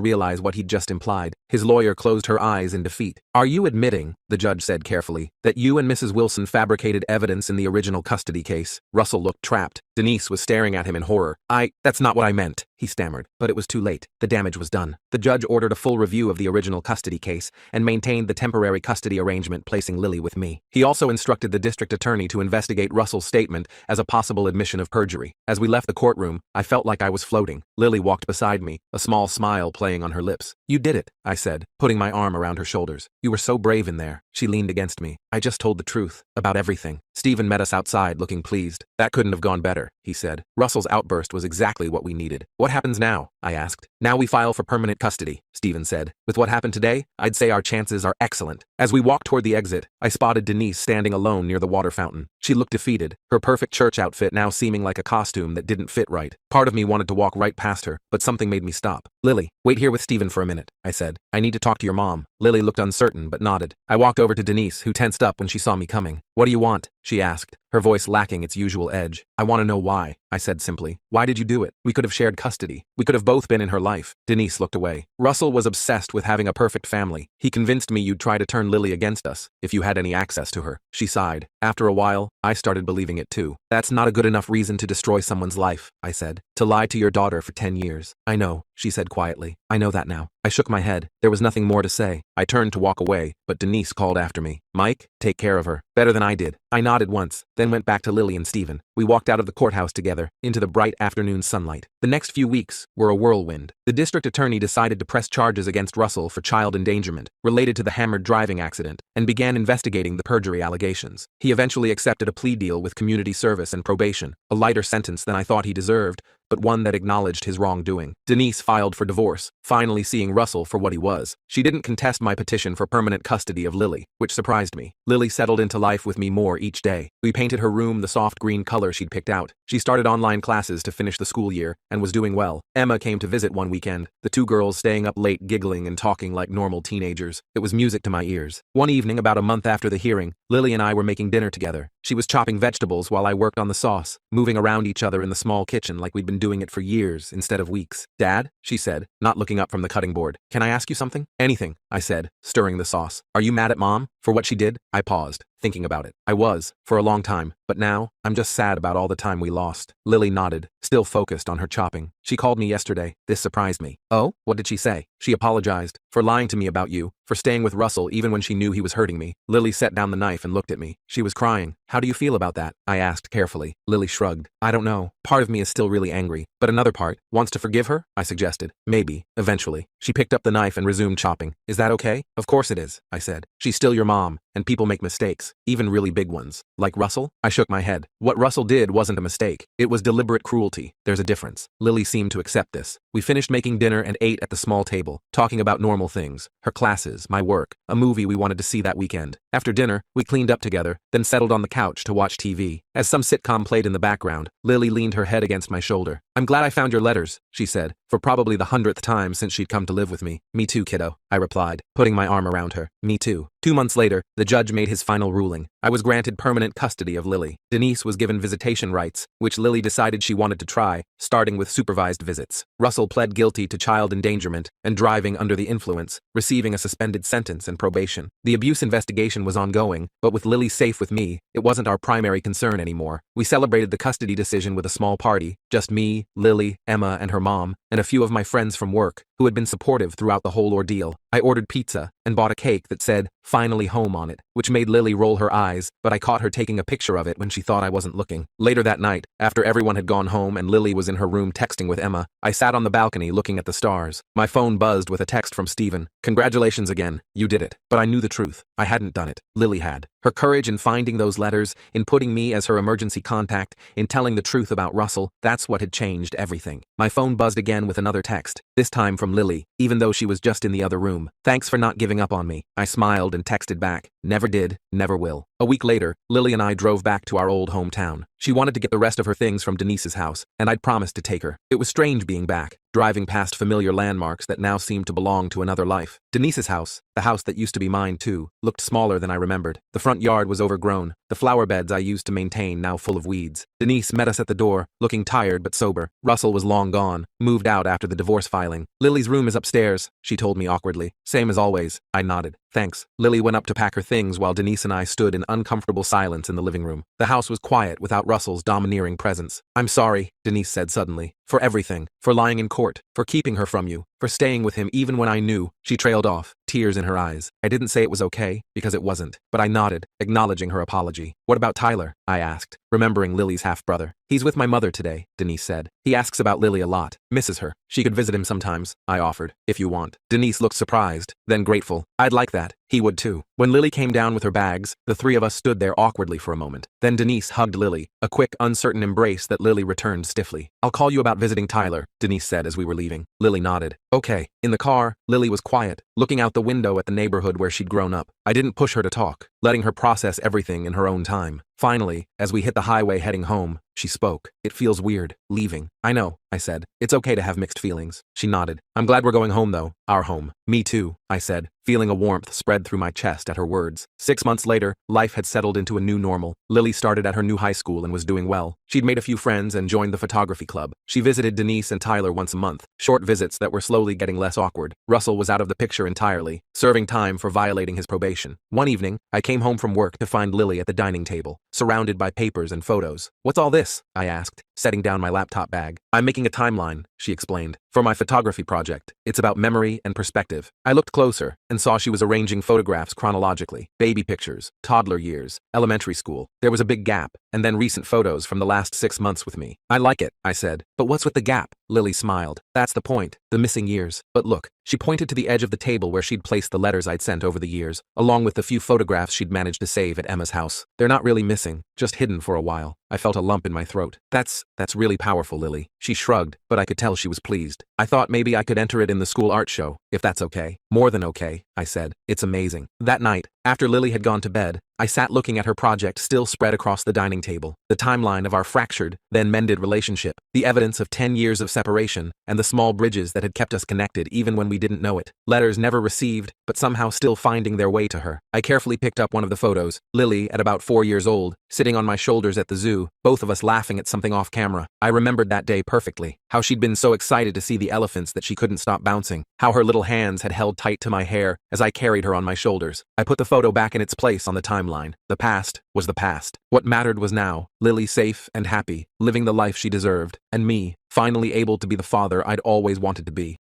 realize what he'd just implied. His lawyer closed her eyes in defeat. "Are you admitting," the judge said carefully, "that you and Mrs. Wilson fabricated evidence in the original custody case?" Russell looked trapped. Denise was staring at him in horror. That's not what I meant," he stammered. But it was too late. The damage was done. The judge ordered a full review of the original custody case and maintained the temporary custody arrangement placing Lily with me. He also instructed the district attorney to investigate Russell's statement as a possible admission of perjury. As we left the courtroom, I felt like I was floating. Lily walked beside me, a small smile playing on her lips. "You did it," I said, putting my arm around her shoulders. "You were so brave in there." She leaned against me. "I just told the truth about everything." Stephen met us outside looking pleased. "That couldn't have gone better," he said. Russell's outburst was exactly what we needed. "What happens now?" I asked. "Now we file for permanent custody," Stephen said. "With what happened today, I'd say our chances are excellent." As we walked toward the exit, I spotted Denise standing alone near the water fountain. She looked defeated, her perfect church outfit now seeming like a costume that didn't fit right. Part of me wanted to walk right past her, but something made me stop. "Lily, wait here with Stephen for a minute," I said. "I need to talk to your mom." Lily looked uncertain but nodded. I walked over to Denise, who tensed up when she saw me coming. "What do you want?" she asked, her voice lacking its usual edge. "I want to know why," I said simply. "Why did you do it? We could have shared custody. We could have both been in her life." Denise looked away. "Russell was obsessed with having a perfect family. He convinced me you'd try to turn Lily against us, if you had any access to her." She sighed. After a while, I started believing it too. "That's not a good enough reason to destroy someone's life," I said. "To lie to your daughter for 10 years. "I know," she said quietly. "I know that now." I shook my head. There was nothing more to say. I turned to walk away, but Denise called after me. "Mike, take care of her. Better than I did." I nodded once, then went back to Lily and Stephen. We walked out of the courthouse together, into the bright afternoon sunlight. The next few weeks were a whirlwind. The district attorney decided to press charges against Russell for child endangerment, related to the hammered driving accident, and began investigating the perjury allegations. He eventually accepted a plea deal with community service and probation, a lighter sentence than I thought he deserved, but one that acknowledged his wrongdoing. Denise filed for divorce, finally seeing Russell for what he was. She didn't contest my petition for permanent custody of Lily, which surprised me. Lily settled into life with me more each day. We painted her room the soft green color she'd picked out. She started online classes to finish the school year, and was doing well. Emma came to visit one weekend, the two girls staying up late giggling and talking like normal teenagers. It was music to my ears. One evening, about a month after the hearing, Lily and I were making dinner together. She was chopping vegetables while I worked on the sauce, moving around each other in the small kitchen like we'd been doing it for years instead of weeks. "Dad," she said, not looking up from the cutting board. "Can I ask you something?" "Anything," I said, stirring the sauce. "Are you mad at Mom for what she did?" I paused. thinking about it. I was, for a long time, but now, I'm just sad about all the time we lost. Lily nodded, still focused on her chopping. She called me yesterday. This surprised me. Oh? What did she say? She apologized for lying to me about you, for staying with Russell even when she knew he was hurting me. Lily set down the knife and looked at me. She was crying. How do you feel about that? I asked carefully. Lily shrugged. I don't know. Part of me is still really angry, but another part wants to forgive her, I suggested. Maybe, eventually. She picked up the knife and resumed chopping. Is that okay? Of course it is, I said. She's still your mom, and people make mistakes, even really big ones. Like Russell? I shook my head. What Russell did wasn't a mistake. It was deliberate cruelty. There's a difference. Lily seemed to accept this. We finished making dinner and ate at the small table, talking about normal things, her classes, my work, a movie we wanted to see that weekend. After dinner, we cleaned up together, then settled on the couch to watch TV. As some sitcom played in the background, Lily leaned her head against my shoulder. I'm glad I found your letters, she said, for probably the 100th time since she'd come to live with me. Me too, kiddo, I replied, putting my arm around her. Me too. 2 months later, the judge made his final ruling. I was granted permanent custody of Lily. Denise was given visitation rights, which Lily decided she wanted to try, starting with supervised visits. Russell pled guilty to child endangerment and driving under the influence, receiving a suspended sentence and probation. The abuse investigation was ongoing, but with Lily safe with me, it wasn't our primary concern anymore. We celebrated the custody decision with a small party, just me, Lily, Emma, and her mom, and a few of my friends from work, who had been supportive throughout the whole ordeal. I ordered pizza and bought a cake that said, "Finally home" on it, which made Lily roll her eyes, but I caught her taking a picture of it when she thought I wasn't looking. Later that night, after everyone had gone home and Lily was in her room texting with Emma, I sat on the balcony looking at the stars. My phone buzzed with a text from Steven. Congratulations again, you did it. But I knew the truth. I hadn't done it. Lily had. Her courage in finding those letters, in putting me as her emergency contact, in telling the truth about Russell, that's what had changed everything. My phone buzzed again with another text, this time from Lily, even though she was just in the other room. Thanks for not giving up on me. I smiled and texted back. Never did, never will. A week later, Lily and I drove back to our old hometown. She wanted to get the rest of her things from Denise's house, and I'd promised to take her. It was strange being back, driving past familiar landmarks that now seemed to belong to another life. Denise's house, the house that used to be mine too, looked smaller than I remembered. The front yard was overgrown, the flower beds I used to maintain now full of weeds. Denise met us at the door, looking tired but sober. Russell was long gone, moved out after the divorce filing. Lily's room is upstairs, she told me awkwardly. Same as always, I nodded. Thanks. Lily went up to pack her things while Denise and I stood in uncomfortable silence in the living room. The house was quiet without Russell's domineering presence. I'm sorry, Denise said suddenly. For everything. For lying in court. For keeping her from you. For staying with him even when I knew. She trailed off, tears in her eyes. I didn't say it was okay, because it wasn't. But I nodded, acknowledging her apology. What about Tyler? I asked, remembering Lily's half-brother. He's with my mother today, Denise said. He asks about Lily a lot. Misses her. She could visit him sometimes, I offered, if you want. Denise looked surprised, then grateful. I'd like that. He would too. When Lily came down with her bags, the three of us stood there awkwardly for a moment. Then Denise hugged Lily, a quick, uncertain embrace that Lily returned stiffly. I'll call you about visiting Tyler, Denise said as we were leaving. Lily nodded. Okay. In the car, Lily was quiet, looking out the window at the neighborhood where she'd grown up. I didn't push her to talk, letting her process everything in her own time. Finally, as we hit the highway heading home, she spoke. It feels weird, leaving. I know, I said. It's okay to have mixed feelings. She nodded. I'm glad we're going home though. Our home. Me too, I said, feeling a warmth spread through my chest at her words. 6 months later, life had settled into a new normal. Lily started at her new high school and was doing well. She'd made a few friends and joined the photography club. She visited Denise and Tyler once a month, short visits that were slowly getting less awkward. Russell was out of the picture entirely, serving time for violating his probation. One evening, I came home from work to find Lily at the dining table, surrounded by papers and photos. What's all this? I asked, setting down my laptop bag. I'm making a timeline, she explained, for my photography project. It's about memory and perspective. I looked closer and saw she was arranging photographs chronologically. Baby pictures, toddler years, elementary school. There was a big gap, and then recent photos from the last 6 months with me. I like it, I said. But what's with the gap? Lily smiled. That's the point, the missing years. But look, she pointed to the edge of the table where she'd placed the letters I'd sent over the years, along with the few photographs she'd managed to save at Emma's house. They're not really missing, just hidden for a while. I felt a lump in my throat. That's really powerful, Lily. She shrugged, but I could tell she was pleased. I thought maybe I could enter it in the school art show, if that's okay. More than okay, I said. It's amazing. That night, after Lily had gone to bed, I sat looking at her project still spread across the dining table, the timeline of our fractured, then mended relationship, the evidence of 10 years of separation, and the small bridges that had kept us connected even when we didn't know it. Letters never received, but somehow still finding their way to her. I carefully picked up one of the photos, Lily at about 4 years old, sitting on my shoulders at the zoo, both of us laughing at something off camera. I remembered that day perfectly, how she'd been so excited to see the elephants that she couldn't stop bouncing, how her little hands had held tight to my hair as I carried her on my shoulders. I put the photo back in its place on the timeline. The past was the past. What mattered was now, Lily safe and happy, living the life she deserved, and me, finally able to be the father I'd always wanted to be.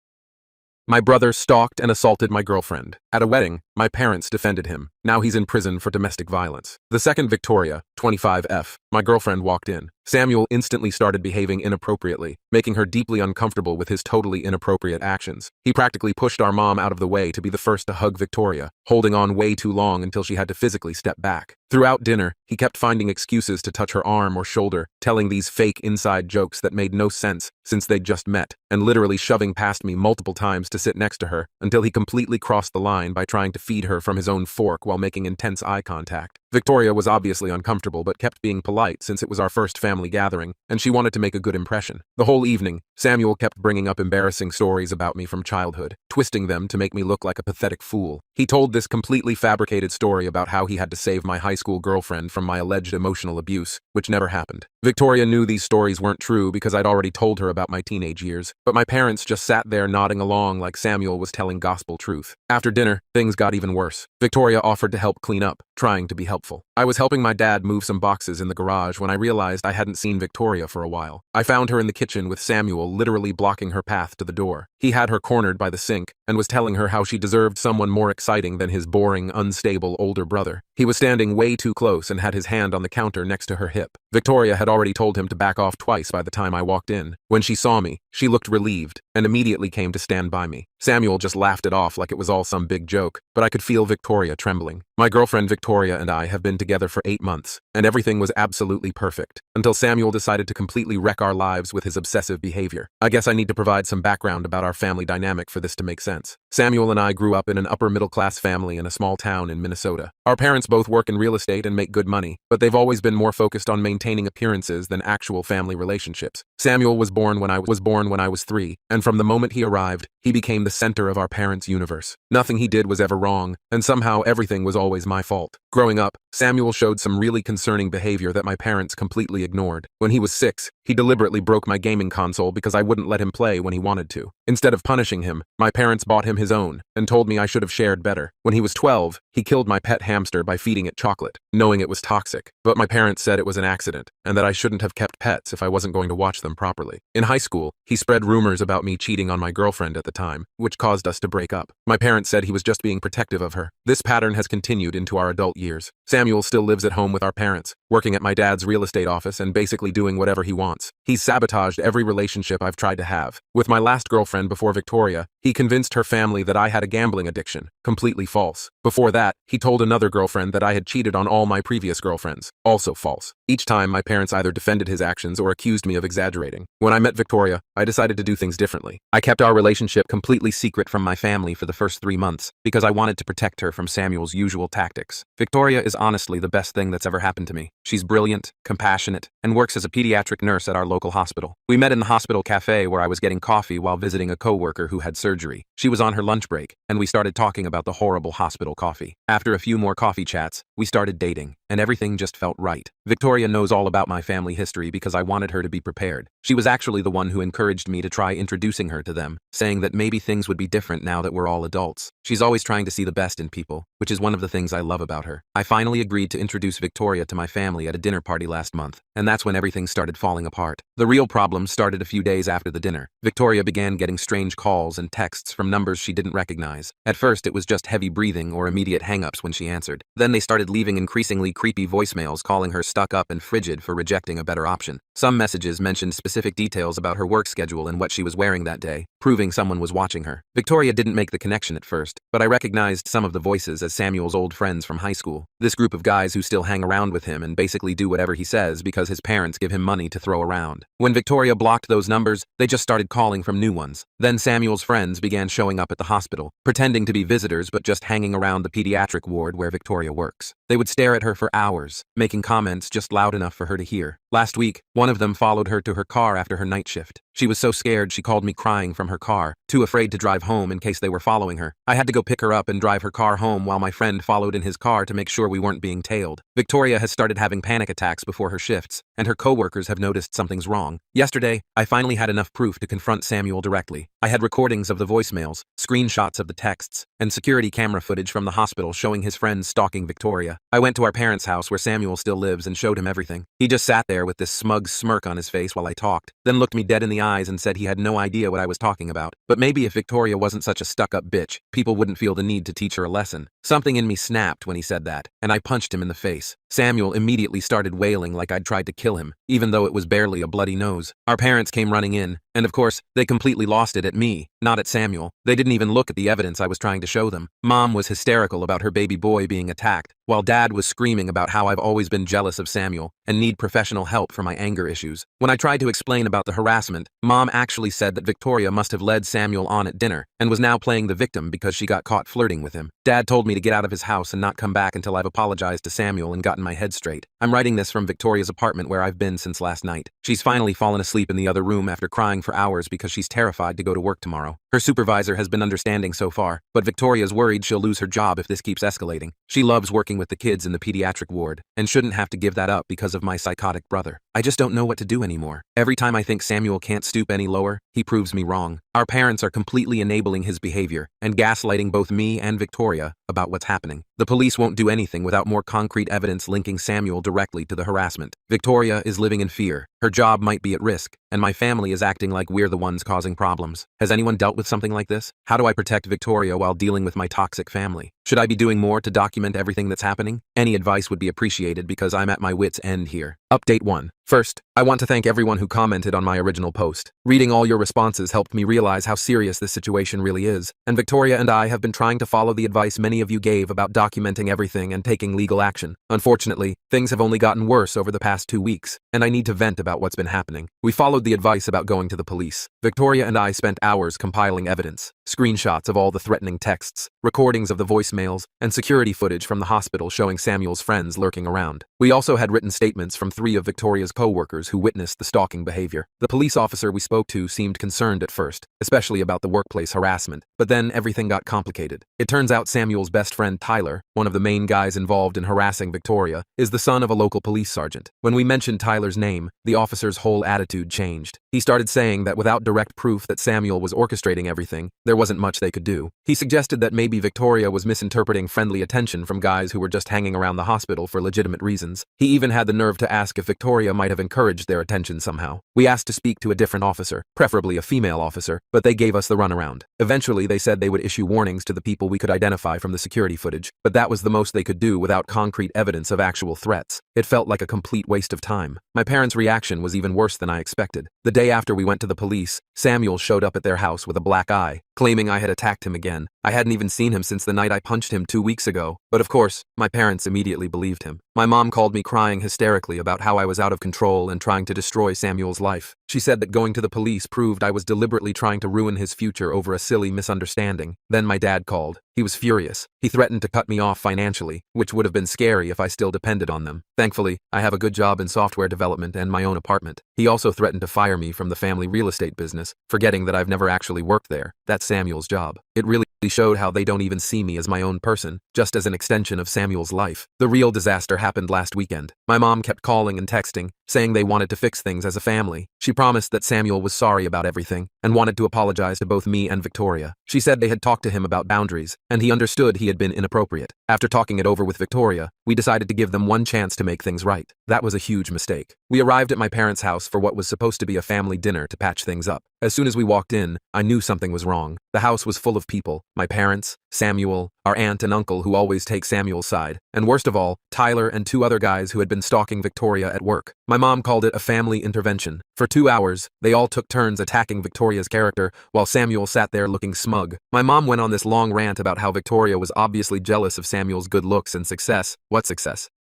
My brother stalked and assaulted my girlfriend. At a wedding, my parents defended him. Now he's in prison for domestic violence. The second Victoria, 25F, my girlfriend walked in. Samuel instantly started behaving inappropriately, making her deeply uncomfortable with his totally inappropriate actions. He practically pushed our mom out of the way to be the first to hug Victoria, holding on way too long until she had to physically step back. Throughout dinner, he kept finding excuses to touch her arm or shoulder, telling these fake inside jokes that made no sense since they'd just met, and literally shoving past me multiple times to sit next to her until he completely crossed the line by trying to feed her from his own fork while making intense eye contact. Victoria was obviously uncomfortable but kept being polite since it was our first family gathering, and she wanted to make a good impression. The whole evening, Samuel kept bringing up embarrassing stories about me from childhood, twisting them to make me look like a pathetic fool. He told this completely fabricated story about how he had to save my high school girlfriend from my alleged emotional abuse, which never happened. Victoria knew these stories weren't true because I'd already told her about my teenage years, but my parents just sat there nodding along like Samuel was telling gospel truth. After dinner, things got even worse. Victoria offered to help clean up, trying to be helpful. I was helping my dad move some boxes in the garage when I realized I hadn't seen Victoria for a while. I found her in the kitchen with Samuel literally blocking her path to the door. He had her cornered by the sink and was telling her how she deserved someone more exciting than his boring, unstable older brother. He was standing way too close and had his hand on the counter next to her hip. Victoria had already told him to back off twice by the time I walked in. When she saw me, she looked relieved and immediately came to stand by me. Samuel just laughed it off like it was all some big joke, but I could feel Victoria trembling. My girlfriend Victoria and I have been together for 8 months, and everything was absolutely perfect, until Samuel decided to completely wreck our lives with his obsessive behavior. I guess I need to provide some background about our family dynamic for this to make sense. Samuel and I grew up in an upper-middle-class family in a small town in Minnesota. Our parents both work in real estate and make good money, but they've always been more focused on maintaining appearances than actual family relationships. Samuel was born when I was 3, and from the moment he arrived, he became the center of our parents' universe. Nothing he did was ever wrong, and somehow everything was always my fault. Growing up, Samuel showed some really concerning behavior that my parents completely ignored. When he was 6, he deliberately broke my gaming console because I wouldn't let him play when he wanted to. Instead of punishing him, my parents bought him his own and told me I should have shared better. When he was 12, he killed my pet hamster by feeding it chocolate, knowing it was toxic. But my parents said it was an accident and that I shouldn't have kept pets if I wasn't going to watch them properly. In high school, he spread rumors about me cheating on my girlfriend at the time, which caused us to break up. My parents said he was just being protective of her. This pattern has continued into our adult years. Samuel still lives at home with our parents, working at my dad's real estate office and basically doing whatever he wants. He's sabotaged every relationship I've tried to have. With my last girlfriend before Victoria, he convinced her family that I had a gambling addiction. Completely false. Before that, he told another girlfriend that I had cheated on all my previous girlfriends. Also false. Each time, my parents either defended his actions or accused me of exaggerating. When I met Victoria, I decided to do things differently. I kept our relationship completely secret from my family for the first 3 months because I wanted to protect her from Samuel's usual tactics. Victoria is honestly the best thing that's ever happened to me. She's brilliant, compassionate, and works as a pediatric nurse at our local hospital. We met in the hospital cafe where I was getting coffee while visiting a coworker who had surgery. She was on her lunch break, and we started talking about the horrible hospital coffee. After a few more coffee chats, we started dating, and everything just felt right. Victoria knows all about my family history because I wanted her to be prepared. She was actually the one who encouraged me to try introducing her to them, saying that maybe things would be different now that we're all adults. She's always trying to see the best in people, which is one of the things I love about her. I finally agreed to introduce Victoria to my family at a dinner party last month, and that's when everything started falling apart. The real problem started a few days after the dinner. Victoria began getting strange calls and texts from numbers she didn't recognize. At first, it was just heavy breathing or immediate hang-ups when she answered. Then they started leaving increasingly creepy voicemails calling her stuck up and frigid for rejecting a better option. Some messages mentioned specific details about her work schedule and what she was wearing that day, proving someone was watching her. Victoria didn't make the connection at first, but I recognized some of the voices as Samuel's old friends from high school. This group of guys who still hang around with him and basically do whatever he says because his parents give him money to throw around. When Victoria blocked those numbers, they just started calling from new ones. Then Samuel's friends began showing up at the hospital, pretending to be visitors but just hanging around the pediatric ward where Victoria works. They would stare at her for hours, making comments just loud enough for her to hear. Last week, one of them followed her to her car car after her night shift. She was so scared she called me crying from her car, too afraid to drive home in case they were following her. I had to go pick her up and drive her car home while my friend followed in his car to make sure we weren't being tailed. Victoria has started having panic attacks before her shifts, and her coworkers have noticed something's wrong. Yesterday, I finally had enough proof to confront Samuel directly. I had recordings of the voicemails, screenshots of the texts, and security camera footage from the hospital showing his friends stalking Victoria. I went to our parents' house where Samuel still lives and showed him everything. He just sat there with this smug smirk on his face while I talked, then looked me dead in the eyes and said he had no idea what I was talking about. But maybe if Victoria wasn't such a stuck-up bitch, people wouldn't feel the need to teach her a lesson. Something in me snapped when he said that, and I punched him in the face. Samuel immediately started wailing like I'd tried to kill him, even though it was barely a bloody nose. Our parents came running in, and of course, they completely lost it at me, not at Samuel. They didn't even look at the evidence I was trying to show them. Mom was hysterical about her baby boy being attacked, while Dad was screaming about how I've always been jealous of Samuel and need professional help for my anger issues. When I tried to explain about the harassment, Mom actually said that Victoria must have led Samuel on at dinner and was now playing the victim because she got caught flirting with him. Dad told me to get out of his house and not come back until I've apologized to Samuel and gotten my head straight. I'm writing this from Victoria's apartment where I've been since last night. She's finally fallen asleep in the other room after crying for hours because she's terrified to go to work tomorrow. Her supervisor has been understanding so far, but Victoria's worried she'll lose her job if this keeps escalating. She loves working with the kids in the pediatric ward and shouldn't have to give that up because of my psychotic brother. I just don't know what to do anymore. Every time I think Samuel can't stoop any lower, he proves me wrong. Our parents are completely enabling his behavior and gaslighting both me and Victoria about what's happening. The police won't do anything without more concrete evidence linking Samuel directly to the harassment. Victoria is living in fear. Her job might be at risk, and my family is acting like we're the ones causing problems. Has anyone dealt with something like this? How do I protect Victoria while dealing with my toxic family? Should I be doing more to document everything that's happening? Any advice would be appreciated because I'm at my wit's end here. Update 1. First, I want to thank everyone who commented on my original post. Reading all your responses helped me realize how serious this situation really is, and Victoria and I have been trying to follow the advice many of you gave about documenting everything and taking legal action. Unfortunately, things have only gotten worse over the past 2 weeks, and I need to vent about what's been happening. We followed the advice about going to the police. Victoria and I spent hours compiling evidence, screenshots of all the threatening texts, recordings of the voicemails, and security footage from the hospital showing Samuel's friends lurking around. We also had written statements from 3 of Victoria's co-workers who witnessed the stalking behavior. The police officer we spoke to seemed concerned at first, especially about the workplace harassment, but then everything got complicated. It turns out Samuel's best friend Tyler, one of the main guys involved in harassing Victoria, is the son of a local police sergeant. When we mentioned Tyler's name, the officer's whole attitude changed. He started saying that without direct proof that Samuel was orchestrating everything, there wasn't much they could do. He suggested that maybe Victoria was misinterpreting friendly attention from guys who were just hanging around the hospital for legitimate reasons. He even had the nerve to ask if Victoria might have encouraged their attention somehow. We asked to speak to a different officer, preferably a female officer, but they gave us the runaround. Eventually, they said they would issue warnings to the people we could identify from the security footage, but that was the most they could do without concrete evidence of actual threats. It felt like a complete waste of time. My parents' reaction was even worse than I expected. The day after we went to the police, Samuel showed up at their house with a black eye, claiming I had attacked him again. I hadn't even seen him since the night I punched him 2 weeks ago, but of course, my parents immediately believed him. My mom called me crying hysterically about how I was out of control and trying to destroy Samuel's life. She said that going to the police proved I was deliberately trying to ruin his future over a silly misunderstanding. Then my dad called. He was furious. He threatened to cut me off financially, which would have been scary if I still depended on them. Thankfully, I have a good job in software development and my own apartment. He also threatened to fire me from the family real estate business, forgetting that I've never actually worked there. That's Samuel's job. It really showed how they don't even see me as my own person, just as an extension of Samuel's life. The real disaster happened last weekend. My mom kept calling and texting, saying they wanted to fix things as a family. She promised that Samuel was sorry about everything and wanted to apologize to both me and Victoria. She said they had talked to him about boundaries, and he understood he had been inappropriate. After talking it over with Victoria, we decided to give them one chance to make things right. That was a huge mistake. We arrived at my parents' house for what was supposed to be a family dinner to patch things up. As soon as we walked in, I knew something was wrong. The house was full of people. My parents, Samuel, our aunt and uncle who always take Samuel's side, and worst of all, Tyler and 2 other guys who had been stalking Victoria at work. My mom called it a family intervention. For 2 hours, they all took turns attacking Victoria's character while Samuel sat there looking smug. My mom went on this long rant about how Victoria was obviously jealous of Samuel's good looks and success,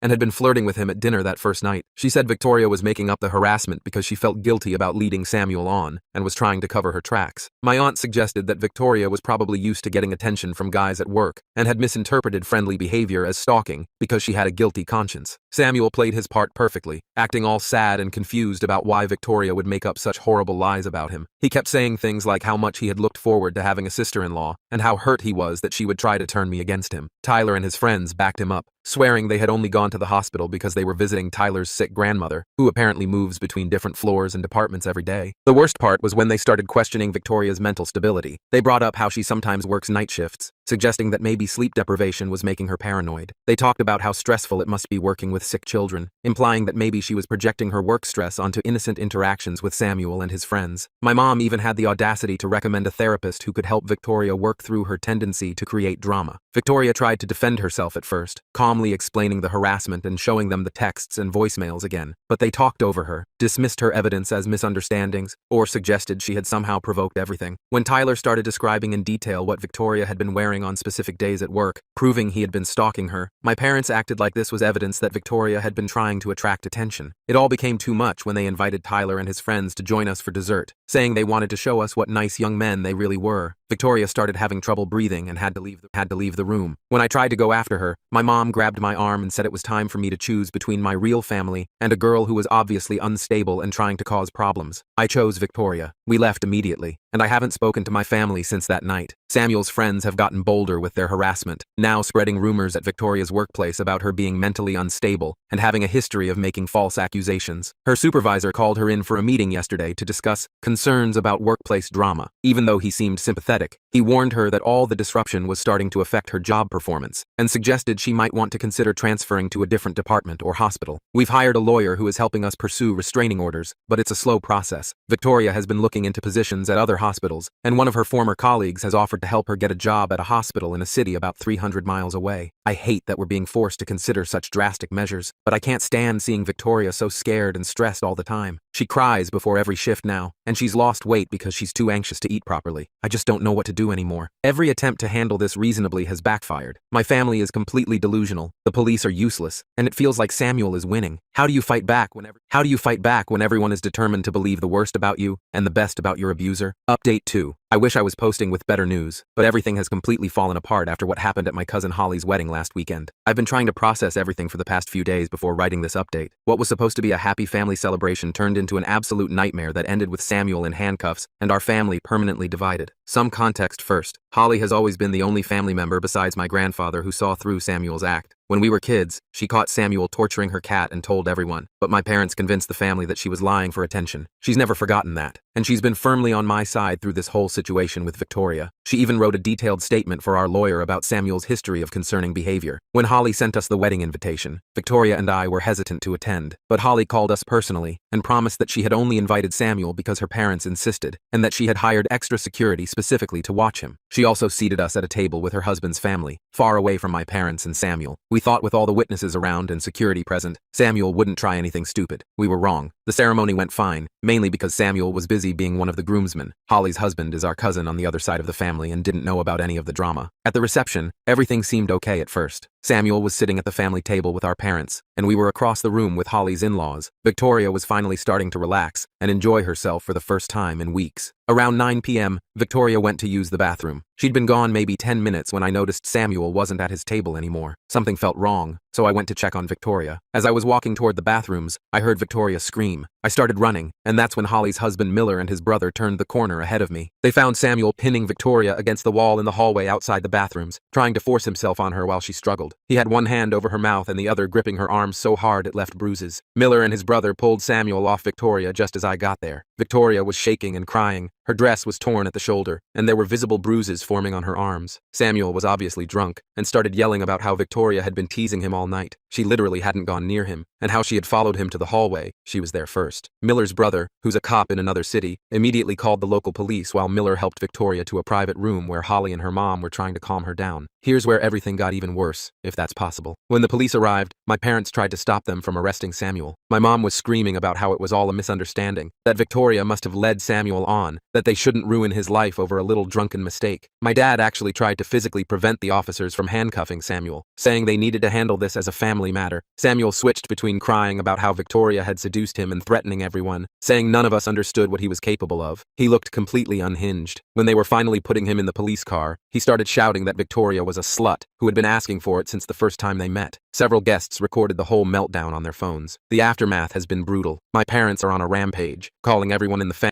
and had been flirting with him at dinner that first night. She said Victoria was making up the harassment because she felt guilty about leading Samuel on and was trying to cover her tracks. My aunt suggested that Victoria was probably used to getting attention from guys at work and had misinterpreted friendly behavior as stalking because she had a guilty conscience. Samuel played his part perfectly, acting all sad and confused about why Victoria would make up such horrible lies about him. He kept saying things like how much he had looked forward to having a sister-in-law, and how hurt he was that she would try to turn me against him. Tyler and his friends backed him up, swearing they had only gone to the hospital because they were visiting Tyler's sick grandmother, who apparently moves between different floors and departments every day. The worst part was when they started questioning Victoria's mental stability. They brought up how she sometimes works night shifts, suggesting that maybe sleep deprivation was making her paranoid. They talked about how stressful it must be working with sick children, implying that maybe she was projecting her work stress onto innocent interactions with Samuel and his friends. My mom even had the audacity to recommend a therapist who could help Victoria work through her tendency to create drama. Victoria tried to defend herself at first, calmly explaining the harassment and showing them the texts and voicemails again, but they talked over her, dismissed her evidence as misunderstandings, or suggested she had somehow provoked everything. When Tyler started describing in detail what Victoria had been wearing on specific days at work, proving he had been stalking her, my parents acted like this was evidence that Victoria had been trying to attract attention. It all became too much when they invited Tyler and his friends to join us for dessert, saying they wanted to show us what nice young men they really were. Victoria started having trouble breathing and had to leave the room. When I tried to go after her, my mom grabbed my arm and said it was time for me to choose between my real family and a girl who was obviously unstable and trying to cause problems. I chose Victoria. We left immediately, and I haven't spoken to my family since that night. Samuel's friends have gotten bolder with their harassment, now spreading rumors at Victoria's workplace about her being mentally unstable and having a history of making false accusations. Her supervisor called her in for a meeting yesterday to discuss concerns about workplace drama. Even though he seemed sympathetic, he warned her that all the disruption was starting to affect her job performance and suggested she might want to consider transferring to a different department or hospital. We've hired a lawyer who is helping us pursue restraining orders, but it's a slow process. Victoria has been looking into positions at other hospitals, and one of her former colleagues has offered to help her get a job at a hospital in a city about 300 miles away. I hate that we're being forced to consider such drastic measures, but I can't stand seeing Victoria so scared and stressed all the time. She cries before every shift now, and she's lost weight because she's too anxious to eat properly. I just don't know what to do anymore. Every attempt to handle this reasonably has backfired. My family is completely delusional, the police are useless, and it feels like Samuel is winning. How do you fight back when everyone is determined to believe the worst about you and the best about your abuser? Update 2. I wish I was posting with better news, but everything has completely fallen apart after what happened at my cousin Holly's wedding last weekend. I've been trying to process everything for the past few days before writing this update. What was supposed to be a happy family celebration turned into an absolute nightmare that ended with Samuel in handcuffs and our family permanently divided. Some context first. Holly has always been the only family member besides my grandfather who saw through Samuel's act. When we were kids, she caught Samuel torturing her cat and told everyone, but my parents convinced the family that she was lying for attention. She's never forgotten that, and she's been firmly on my side through this whole situation with Victoria. She even wrote a detailed statement for our lawyer about Samuel's history of concerning behavior. When Holly sent us the wedding invitation, Victoria and I were hesitant to attend, but Holly called us personally and promised that she had only invited Samuel because her parents insisted, and that she had hired extra security specifically to watch him. She also seated us at a table with her husband's family, far away from my parents and Samuel. We thought with all the witnesses around and security present, Samuel wouldn't try anything stupid. We were wrong. The ceremony went fine, mainly because Samuel was busy being one of the groomsmen. Holly's husband is our cousin on the other side of the family and didn't know about any of the drama. At the reception, everything seemed okay at first. Samuel was sitting at the family table with our parents, and we were across the room with Holly's in-laws. Victoria was finally starting to relax and enjoy herself for the first time in weeks. Around 9 p.m., Victoria went to use the bathroom. She'd been gone maybe 10 minutes when I noticed Samuel wasn't at his table anymore. Something felt wrong, so I went to check on Victoria. As I was walking toward the bathrooms, I heard Victoria scream. I started running, and that's when Holly's husband Miller and his brother turned the corner ahead of me. They found Samuel pinning Victoria against the wall in the hallway outside the bathrooms, trying to force himself on her while she struggled. He had one hand over her mouth and the other gripping her arm so hard it left bruises. Miller and his brother pulled Samuel off Victoria just as I got there. Victoria was shaking and crying. Her dress was torn at the shoulder, and there were visible bruises forming on her arms. Samuel was obviously drunk, and started yelling about how Victoria had been teasing him all night. She literally hadn't gone near him, and how she had followed him to the hallway. She was there first. Miller's brother, who's a cop in another city, immediately called the local police while Miller helped Victoria to a private room where Holly and her mom were trying to calm her down. Here's where everything got even worse, if that's possible. When the police arrived, my parents tried to stop them from arresting Samuel. My mom was screaming about how it was all a misunderstanding, that Victoria must have led Samuel on, that they shouldn't ruin his life over a little drunken mistake. My dad actually tried to physically prevent the officers from handcuffing Samuel, saying they needed to handle this as a family matter. Samuel switched between crying about how Victoria had seduced him and threatening everyone, saying none of us understood what he was capable of. He looked completely unhinged. When they were finally putting him in the police car, he started shouting that Victoria was was a slut who had been asking for it since the first time they met. Several guests recorded the whole meltdown on their phones. The aftermath has been brutal. My parents are on a rampage, calling everyone in the family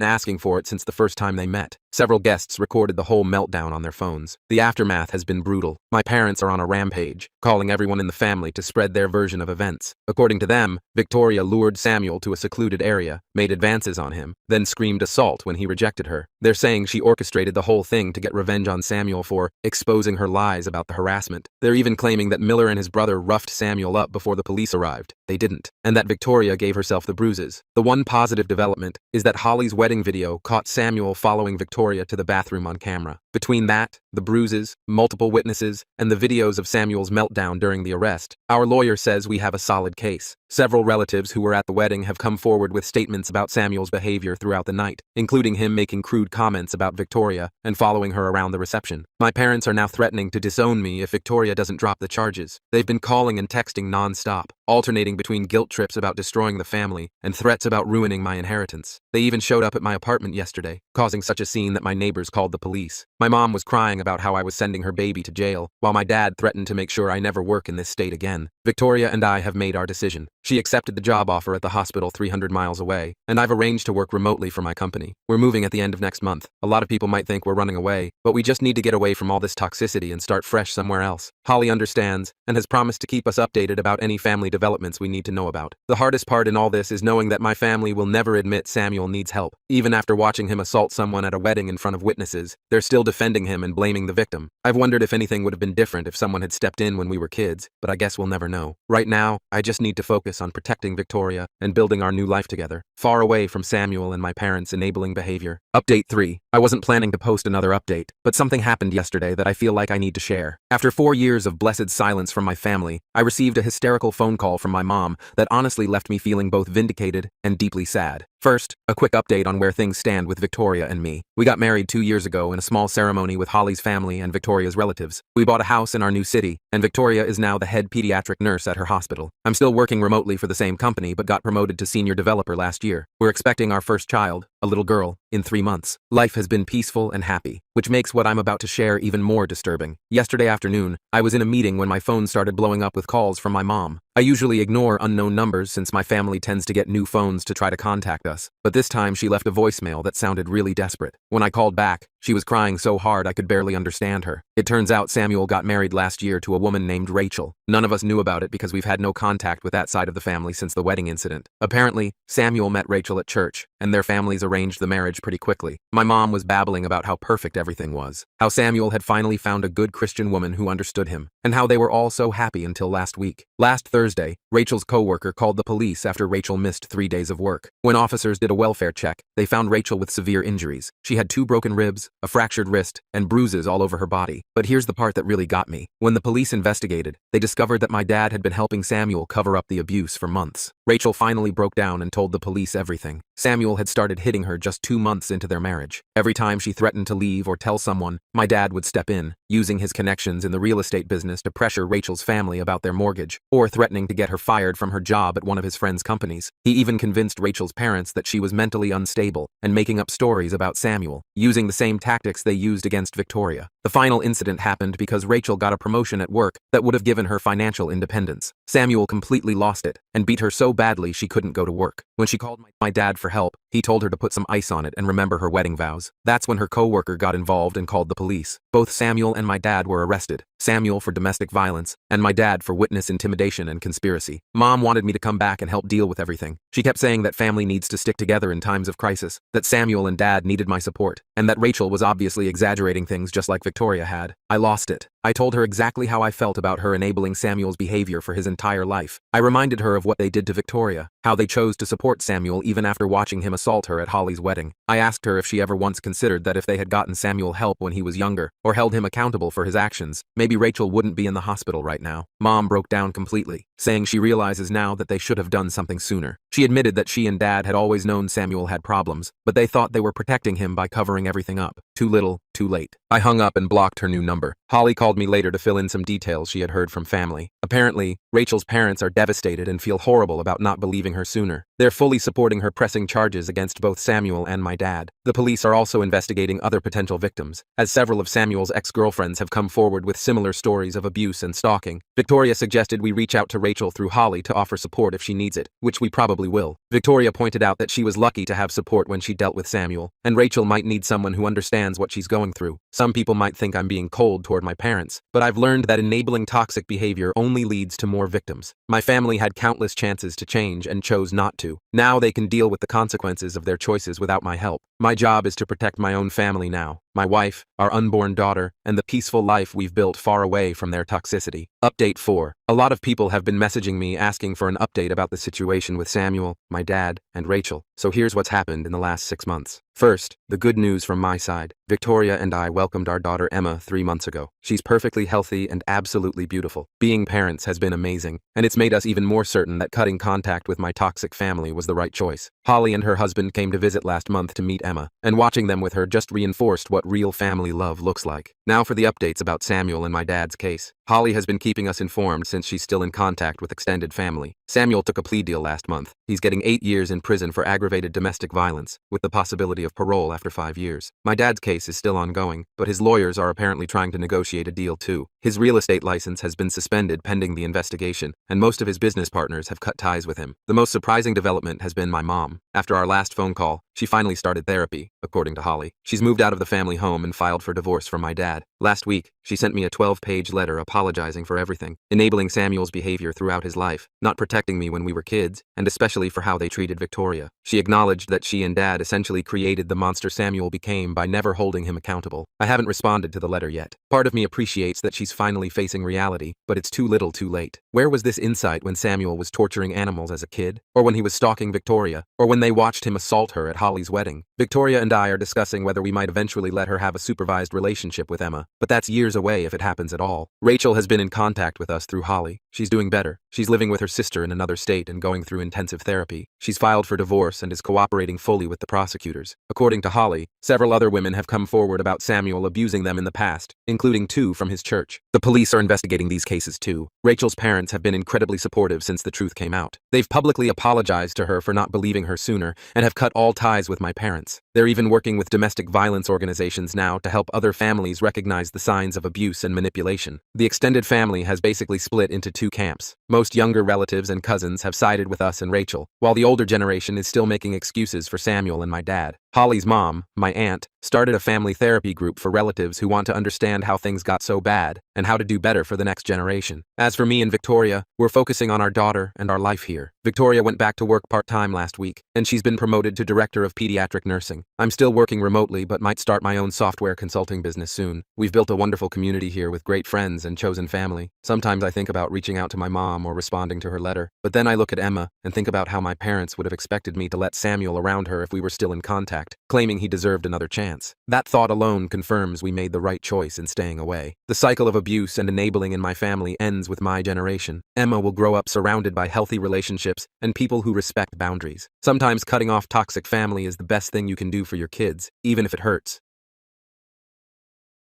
asking for it since the first time they met. Several guests recorded the whole meltdown on their phones. The aftermath has been brutal. My parents are on a rampage, calling everyone in the family to spread their version of events. According to them, Victoria lured Samuel to a secluded area, made advances on him, then screamed assault when he rejected her. They're saying she orchestrated the whole thing to get revenge on Samuel for exposing her lies about the harassment. They're even claiming that Miller and his brother roughed Samuel up before the police arrived. They didn't. And that Victoria gave herself the bruises. The one positive development is that Holly's wedding video caught Samuel following Victoria to the bathroom on camera. Between that, the bruises, multiple witnesses, and the videos of Samuel's meltdown during the arrest, our lawyer says we have a solid case. Several relatives who were at the wedding have come forward with statements about Samuel's behavior throughout the night, including him making crude comments about Victoria and following her around the reception. My parents are now threatening to disown me if Victoria doesn't drop the charges. They've been calling and texting non-stop, alternating between guilt trips about destroying the family and threats about ruining my inheritance. They even showed up at my apartment yesterday, causing such a scene that my neighbors called the police. My mom was crying about how I was sending her baby to jail, while my dad threatened to make sure I never work in this state again. Victoria and I have made our decision. She accepted the job offer at the hospital 300 miles away, and I've arranged to work remotely for my company. We're moving at the end of next month. A lot of people might think we're running away, but we just need to get away from all this toxicity and start fresh somewhere else. Holly understands and has promised to keep us updated about any family developments we need to know about. The hardest part in all this is knowing that my family will never admit Samuel needs help. Even after watching him assault someone at a wedding in front of witnesses, they're still defending him and blaming the victim. I've wondered if anything would have been different if someone had stepped in when we were kids, but I guess we'll never know. Right now, I just need to focus on protecting Victoria and building our new life together, far away from Samuel and my parents' enabling behavior. Update 3. I wasn't planning to post another update, but something happened yesterday that I feel like I need to share. After 4 years of blessed silence from my family, I received a hysterical phone call from my mom that honestly left me feeling both vindicated and deeply sad. First, a quick update on where things stand with Victoria and me. We got married 2 years ago in a small ceremony with Holly's family and Victoria's relatives. We bought a house in our new city, and Victoria is now the head pediatric nurse at her hospital. I'm still working remotely for the same company, but got promoted to senior developer last year. We're expecting our first child, a little girl, in 3 months. Life has been peaceful and happy, which makes what I'm about to share even more disturbing. Yesterday afternoon, I was in a meeting when my phone started blowing up with calls from my mom. I usually ignore unknown numbers since my family tends to get new phones to try to contact us, but this time she left a voicemail that sounded really desperate. When I called back, she was crying so hard I could barely understand her. It turns out Samuel got married last year to a woman named Rachel. None of us knew about it because we've had no contact with that side of the family since the wedding incident. Apparently, Samuel met Rachel at church, and their families arranged the marriage pretty quickly. My mom was babbling about how perfect everything was, how Samuel had finally found a good Christian woman who understood him, and how they were all so happy until last week. Last Thursday, Rachel's coworker called the police after Rachel missed 3 days of work. When officers did a welfare check, they found Rachel with severe injuries. She had 2 broken ribs, a fractured wrist, and bruises all over her body. But here's the part that really got me. When the police investigated, they discovered that my dad had been helping Samuel cover up the abuse for months. Rachel finally broke down and told the police everything. Samuel had started hitting her just 2 months into their marriage. Every time she threatened to leave or tell someone, my dad would step in, using his connections in the real estate business to pressure Rachel's family about their mortgage, or threatening to get her fired from her job at one of his friend's companies. He even convinced Rachel's parents that she was mentally unstable and making up stories about Samuel, using the same tactics they used against Victoria. The final incident happened because Rachel got a promotion at work that would have given her financial independence. Samuel completely lost it and beat her so badly she couldn't go to work. When she called my dad for help, he told her to put some ice on it and remember her wedding vows. That's when her coworker got involved and called the police. Both Samuel and my dad were arrested. Samuel for domestic violence, and my dad for witness intimidation and conspiracy. Mom wanted me to come back and help deal with everything. She kept saying that family needs to stick together in times of crisis, that Samuel and Dad needed my support, and that Rachel was obviously exaggerating things just like Victoria had. I lost it. I told her exactly how I felt about her enabling Samuel's behavior for his entire life. I reminded her of what they did to Victoria, how they chose to support Samuel even after watching him assault her at Holly's wedding. I asked her if she ever once considered that if they had gotten Samuel help when he was younger, or held him accountable for his actions, maybe Rachel wouldn't be in the hospital right now. Mom broke down completely, saying she realizes now that they should have done something sooner. She admitted that she and Dad had always known Samuel had problems, but they thought they were protecting him by covering everything up. Too little, too late. I hung up and blocked her new number. Holly called me later to fill in some details she had heard from family. Apparently, Rachel's parents are devastated and feel horrible about not believing her sooner. They're They're fully supporting her pressing charges against both Samuel and my dad. The police are also investigating other potential victims, as several of Samuel's ex-girlfriends have come forward with similar stories of abuse and stalking. Victoria suggested we reach out to Rachel through Holly to offer support if she needs it, which we probably will. Victoria pointed out that she was lucky to have support when she dealt with Samuel, and Rachel might need someone who understands what she's going through. Some people might think I'm being cold toward my parents, but I've learned that enabling toxic behavior only leads to more victims. My family had countless chances to change and chose not to. Now they can deal with the consequences of their choices without my help. My job is to protect my own family now, my wife, our unborn daughter, and the peaceful life we've built far away from their toxicity. Update 4. A lot of people have been messaging me asking for an update about the situation with Samuel, my dad, and Rachel, so here's what's happened in the last 6 months. First, the good news from my side. Victoria and I welcomed our daughter Emma 3 months ago. She's perfectly healthy and absolutely beautiful. Being parents has been amazing, and it's made us even more certain that cutting contact with my toxic family was the right choice. Holly and her husband came to visit last month to meet Emma, and watching them with her just reinforced what real family love looks like. Now for the updates about Samuel and my dad's case. Holly has been keeping us informed since she's still in contact with extended family. Samuel took a plea deal last month. He's getting 8 years in prison for aggravated domestic violence, with the possibility of parole after 5 years. My dad's case is still ongoing, but his lawyers are apparently trying to negotiate a deal too. His real estate license has been suspended pending the investigation, and most of his business partners have cut ties with him. The most surprising development has been my mom. After our last phone call, she finally started therapy, according to Holly. She's moved out of the family home and filed for divorce from my dad. Last week, she sent me a 12-page letter apologizing for everything, enabling Samuel's behavior throughout his life, not protecting me when we were kids, and especially for how they treated Victoria. She acknowledged that she and Dad essentially created the monster Samuel became by never holding him accountable. I haven't responded to the letter yet. Part of me appreciates that she's finally facing reality, but it's too little too late. Where was this insight when Samuel was torturing animals as a kid? Or when he was stalking Victoria? Or when they watched him assault her at Holly's wedding? Victoria and I are discussing whether we might eventually let her have a supervised relationship with Emma, but that's years away if it happens at all. Rachel has been in contact with us through Holly. She's doing better. She's living with her sister in another state and going through intensive therapy. She's filed for divorce and is cooperating fully with the prosecutors. According to Holly, several other women have come forward about Samuel abusing them in the past, including 2 from his church. The police are investigating these cases too. Rachel's parents have been incredibly supportive since the truth came out. They've publicly apologized to her for not believing her sooner and have cut all ties with my parents. They're even working with domestic violence organizations now to help other families recognize the signs of abuse and manipulation. The extended family has basically split into 2 camps. Most younger relatives and cousins have sided with us and Rachel, while the older generation is still making excuses for Samuel and my dad. Holly's mom, my aunt, started a family therapy group for relatives who want to understand how things got so bad and how to do better for the next generation. As for me and Victoria, we're focusing on our daughter and our life here. Victoria went back to work part-time last week, and she's been promoted to director of pediatric nursing. I'm still working remotely but might start my own software consulting business soon. We've built a wonderful community here with great friends and chosen family. Sometimes I think about reaching out to my mom or responding to her letter, but then I look at Emma and think about how my parents would have expected me to let Samuel around her if we were still in contact, claiming he deserved another chance. That thought alone confirms we made the right choice in staying away. The cycle of abuse and enabling in my family ends with my generation. Emma will grow up surrounded by healthy relationships and people who respect boundaries. Sometimes cutting off toxic family is the best thing you can do for your kids, even if it hurts.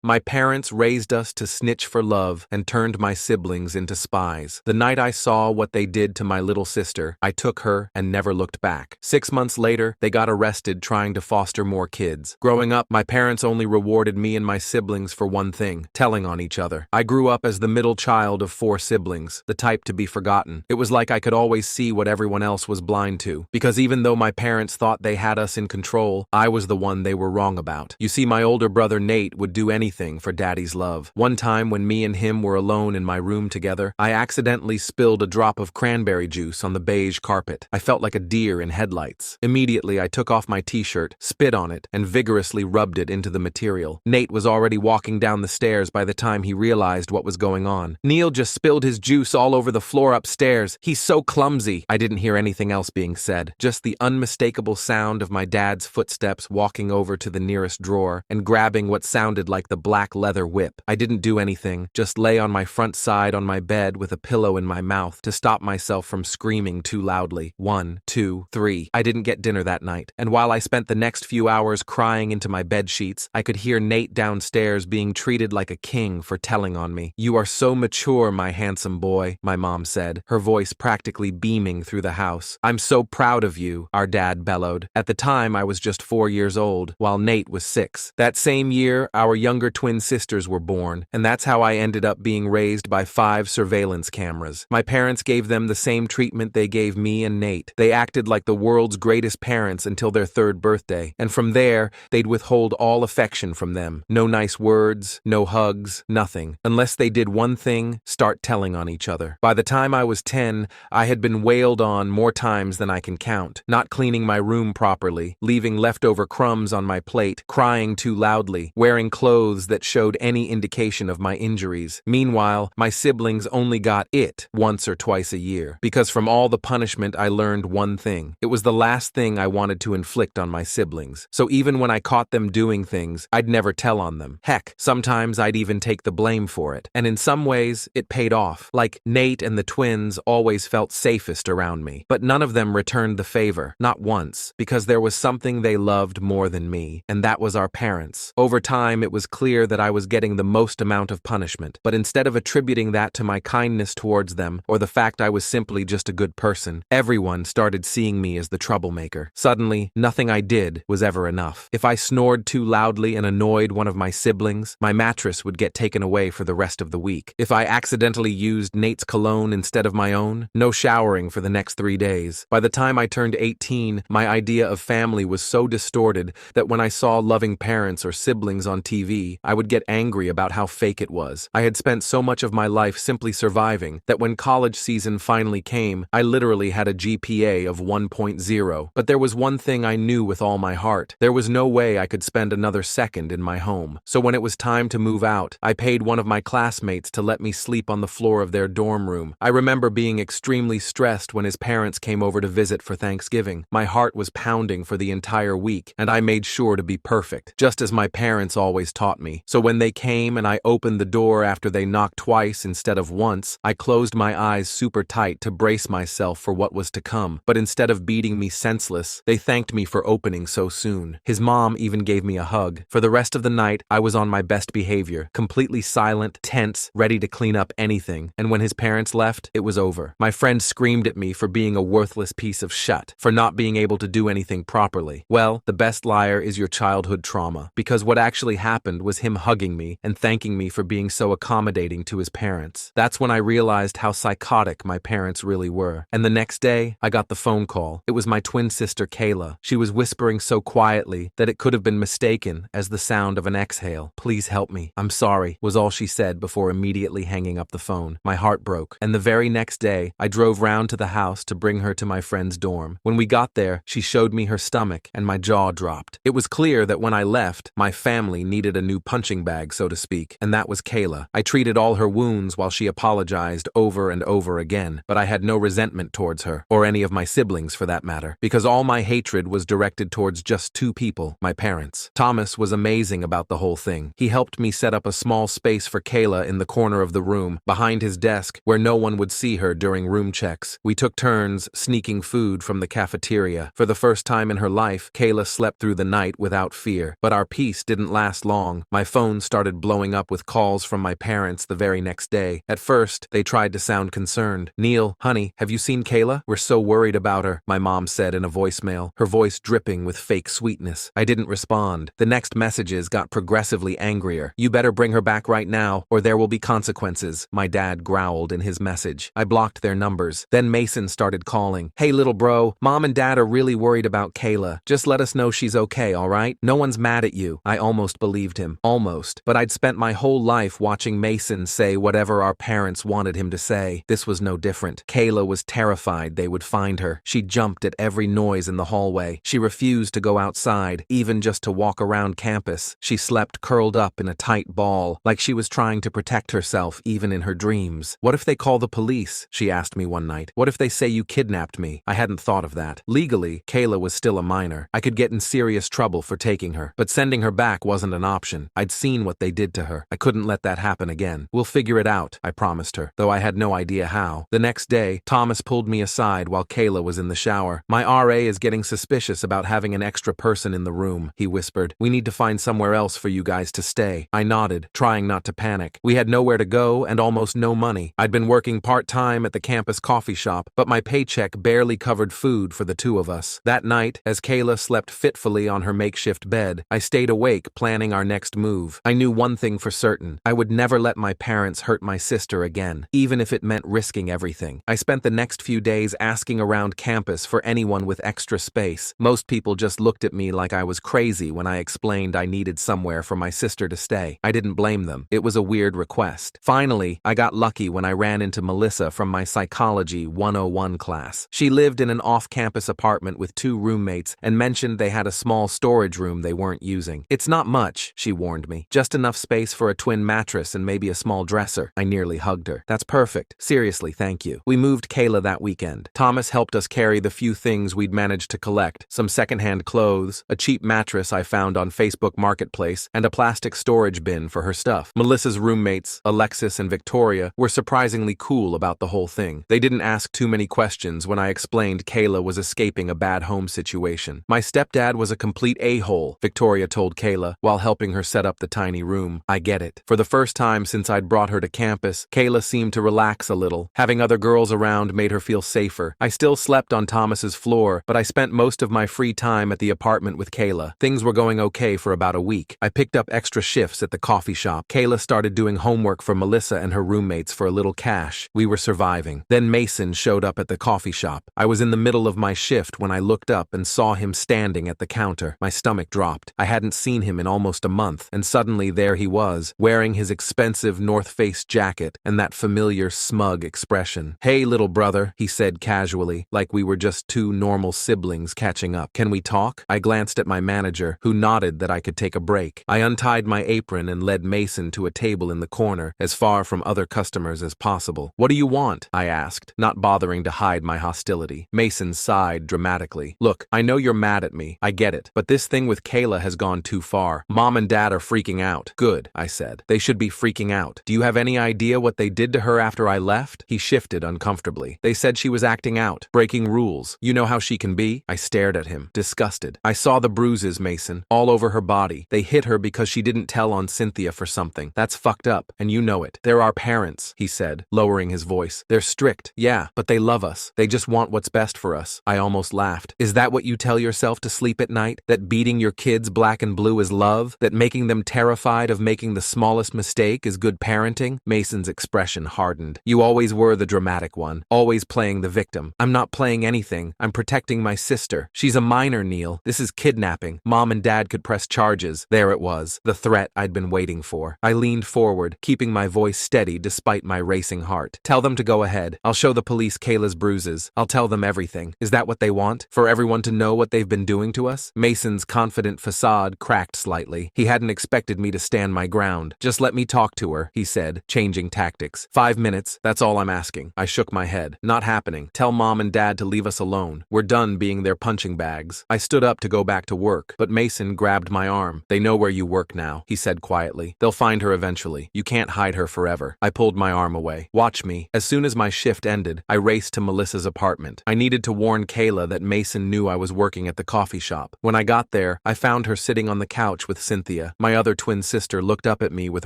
My parents raised us to snitch for love and turned my siblings into spies. The night I saw what they did to my little sister, I took her and never looked back. 6 months later, they got arrested trying to foster more kids. Growing up, my parents only rewarded me and my siblings for one thing: telling on each other. I grew up as the middle child of 4 siblings, the type to be forgotten. It was like I could always see what everyone else was blind to, because even though my parents thought they had us in control, I was the one they were wrong about. You see, my older brother Nate would do anything for Daddy's love. One time when me and him were alone in my room together, I accidentally spilled a drop of cranberry juice on the beige carpet. I felt like a deer in headlights. Immediately, I took off my t-shirt, spit on it, and vigorously rubbed it into the material. Nate was already walking down the stairs by the time he realized what was going on. Neil just spilled his juice all over the floor upstairs. He's so clumsy. I didn't hear anything else being said, just the unmistakable sound of my dad's footsteps walking over to the nearest drawer and grabbing what sounded like the black leather whip. I didn't do anything, just lay on my front side on my bed with a pillow in my mouth to stop myself from screaming too loudly. 1, 2, 3. I didn't get dinner that night, and while I spent the next few hours crying into my bed sheets, I could hear Nate downstairs being treated like a king for telling on me. "You are so mature, my handsome boy," my mom said, her voice practically beaming through the house. "I'm so proud of you," our dad bellowed. At the time, I was just 4 years old, while Nate was 6. That same year, our younger twin sisters were born, and that's how I ended up being raised by 5 surveillance cameras. My parents gave them the same treatment they gave me and Nate. They acted like the world's greatest parents until their 3rd birthday, and from there, they'd withhold all affection from them. No nice words, no hugs, nothing. Unless they did one thing, start telling on each other. By the time I was 10, I had been wailed on more times than I can count, not cleaning my room properly, leaving leftover crumbs on my plate, crying too loudly, wearing clothes that showed any indication of my injuries. Meanwhile, my siblings only got it once or twice a year, because from all the punishment I learned one thing. It was the last thing I wanted to inflict on my siblings. So even when I caught them doing things, I'd never tell on them. Heck, sometimes I'd even take the blame for it. And in some ways, it paid off. Like, Nate and the twins always felt safest around me. But none of them returned the favor, not once, because there was something they loved more than me, and that was our parents. Over time, it was clear that I was getting the most amount of punishment, but instead of attributing that to my kindness towards them, or the fact I was simply just a good person, everyone started seeing me as the troublemaker. Suddenly, nothing I did was ever enough. If I snored too loudly and annoyed one of my siblings, my mattress would get taken away for the rest of the week. If I accidentally used Nate's cologne instead of my own, no showering for the next 3 days. By the time I turned 18, my idea of family was so distorted that when I saw loving parents or siblings on TV, I would get angry about how fake it was. I had spent so much of my life simply surviving that when college season finally came, I literally had a GPA of 1.0. But there was one thing I knew with all my heart. There was no way I could spend another second in my home. So when it was time to move out, I paid one of my classmates to let me sleep on the floor of their dorm room. I remember being extremely stressed when his parents came over to visit for Thanksgiving. My heart was pounding for the entire week, and I made sure to be perfect, just as my parents always taught me. So when they came and I opened the door after they knocked twice instead of once, I closed my eyes super tight to brace myself for what was to come. But instead of beating me senseless, they thanked me for opening so soon. His mom even gave me a hug. For the rest of the night, I was on my best behavior, completely silent, tense, ready to clean up anything. And when his parents left, it was over. My friend screamed at me for being a worthless piece of shit, for not being able to do anything properly. Well, the best liar is your childhood trauma, because what actually happened was him hugging me and thanking me for being so accommodating to his parents. That's when I realized how psychotic my parents really were. And the next day, I got the phone call. It was my twin sister, Kayla. She was whispering so quietly that it could have been mistaken as the sound of an exhale. "Please help me. I'm sorry," was all she said before immediately hanging up the phone. My heart broke. And the very next day, I drove round to the house to bring her to my friend's dorm. When we got there, she showed me her stomach and my jaw dropped. It was clear that when I left, my family needed a new punching bag, so to speak, and that was Kayla. I treated all her wounds while she apologized over and over again, but I had no resentment towards her, or any of my siblings for that matter, because all my hatred was directed towards just 2 people, my parents. Thomas was amazing about the whole thing. He helped me set up a small space for Kayla in the corner of the room, behind his desk, where no one would see her during room checks. We took turns sneaking food from the cafeteria. For the first time in her life, Kayla slept through the night without fear. But our peace didn't last long. My phone started blowing up with calls from my parents the very next day. At first, they tried to sound concerned. "Neil, honey, have you seen Kayla? We're so worried about her," my mom said in a voicemail, her voice dripping with fake sweetness. I didn't respond. The next messages got progressively angrier. "You better bring her back right now, or there will be consequences," my dad growled in his message. I blocked their numbers. Then Mason started calling. "Hey, little bro, Mom and Dad are really worried about Kayla. Just let us know she's okay, all right? No one's mad at you." I almost believed him. Almost. But I'd spent my whole life watching Mason say whatever our parents wanted him to say. This was no different. Kayla was terrified they would find her. She jumped at every noise in the hallway. She refused to go outside, even just to walk around campus. She slept curled up in a tight ball, like she was trying to protect herself even in her dreams. "What if they call the police?" she asked me one night. "What if they say you kidnapped me?" I hadn't thought of that. Legally, Kayla was still a minor. I could get in serious trouble for taking her, but sending her back wasn't an option. again. I'd seen what they did to her. I couldn't let that happen again. We'll figure it out, I promised her, though I had no idea how. The next day, Thomas pulled me aside while Kayla was in the shower. My RA is getting suspicious about having an extra person in the room, he whispered. We need to find somewhere else for you guys to stay. I nodded, trying not to panic. We had nowhere to go and almost no money. I'd been working part-time at the campus coffee shop, but my paycheck barely covered food for the two of us. That night, as Kayla slept fitfully on her makeshift bed, I stayed awake planning our next move. I knew one thing for certain. I would never let my parents hurt my sister again, even if it meant risking everything. I spent the next few days asking around campus for anyone with extra space. Most people just looked at me like I was crazy when I explained I needed somewhere for my sister to stay. I didn't blame them. It was a weird request. Finally, I got lucky when I ran into Melissa from my Psychology 101 class. She lived in an off-campus apartment with 2 roommates and mentioned they had a small storage room they weren't using. It's not much, she warned me. Just enough space for a twin mattress and maybe a small dresser. I nearly hugged her. That's perfect. Seriously, thank you. We moved Kayla that weekend. Thomas helped us carry the few things we'd managed to collect: some secondhand clothes, a cheap mattress I found on Facebook Marketplace, and a plastic storage bin for her stuff. Melissa's roommates, Alexis and Victoria, were surprisingly cool about the whole thing. They didn't ask too many questions when I explained Kayla was escaping a bad home situation. My stepdad was a complete a-hole, Victoria told Kayla while helping her set up the tiny room. I get it. For the first time since I'd brought her to campus, Kayla seemed to relax a little. Having other girls around made her feel safer. I still slept on Thomas's floor, but I spent most of my free time at the apartment with Kayla. Things were going okay for about a week. I picked up extra shifts at the coffee shop. Kayla started doing homework for Melissa and her roommates for a little cash. We were surviving. Then Mason showed up at the coffee shop. I was in the middle of my shift when I looked up and saw him standing at the counter. My stomach dropped. I hadn't seen him in almost a month, and suddenly there he was, wearing his expensive North Face jacket and that familiar smug expression. "Hey, little brother," he said casually, like we were just 2 normal siblings catching up. "Can we talk?" I glanced at my manager, who nodded that I could take a break. I untied my apron and led Mason to a table in the corner, as far from other customers as possible. "What do you want?" I asked, not bothering to hide my hostility. Mason sighed dramatically. "Look, I know you're mad at me. I get it. But this thing with Kayla has gone too far. Mom and Dad are freaking out." "Good," I said. "They should be freaking out. Do you have any idea what they did to her after I left?" He shifted uncomfortably. "They said she was acting out, breaking rules. You know how she can be?" I stared at him, disgusted. "I saw the bruises, Mason, all over her body. They hit her because she didn't tell on Cynthia for something. That's fucked up, and you know it. They're our parents," he said, lowering his voice. "They're strict, yeah, but they love us. They just want what's best for us." I almost laughed. "Is that what you tell yourself to sleep at night? That beating your kids black and blue is love? That making them terrified of making the smallest mistake is good parenting?" Mason's expression hardened. "You always were the dramatic one, always playing the victim." "I'm not playing anything. I'm protecting my sister. She's a minor, Neil. This is kidnapping. Mom and Dad could press charges." There it was, the threat I'd been waiting for. I leaned forward, keeping my voice steady despite my racing heart. "Tell them to go ahead. I'll show the police Kayla's bruises. I'll tell them everything. Is that what they want? For everyone to know what they've been doing to us?" Mason's confident facade cracked slightly. He hadn't expected me to stand my ground. "Just let me talk to her," he said, changing tactics. 5 minutes, that's all I'm asking." I shook my head. "Not happening. Tell Mom and Dad to leave us alone. We're done being their punching bags." I stood up to go back to work, but Mason grabbed my arm. "They know where you work now," he said quietly. "They'll find her eventually. You can't hide her forever." I pulled my arm away. "Watch me." As soon as my shift ended, I raced to Melissa's apartment. I needed to warn Kayla that Mason knew I was working at the coffee shop. When I got there, I found her sitting on the couch with Cynthia. My other twin sister looked up at me with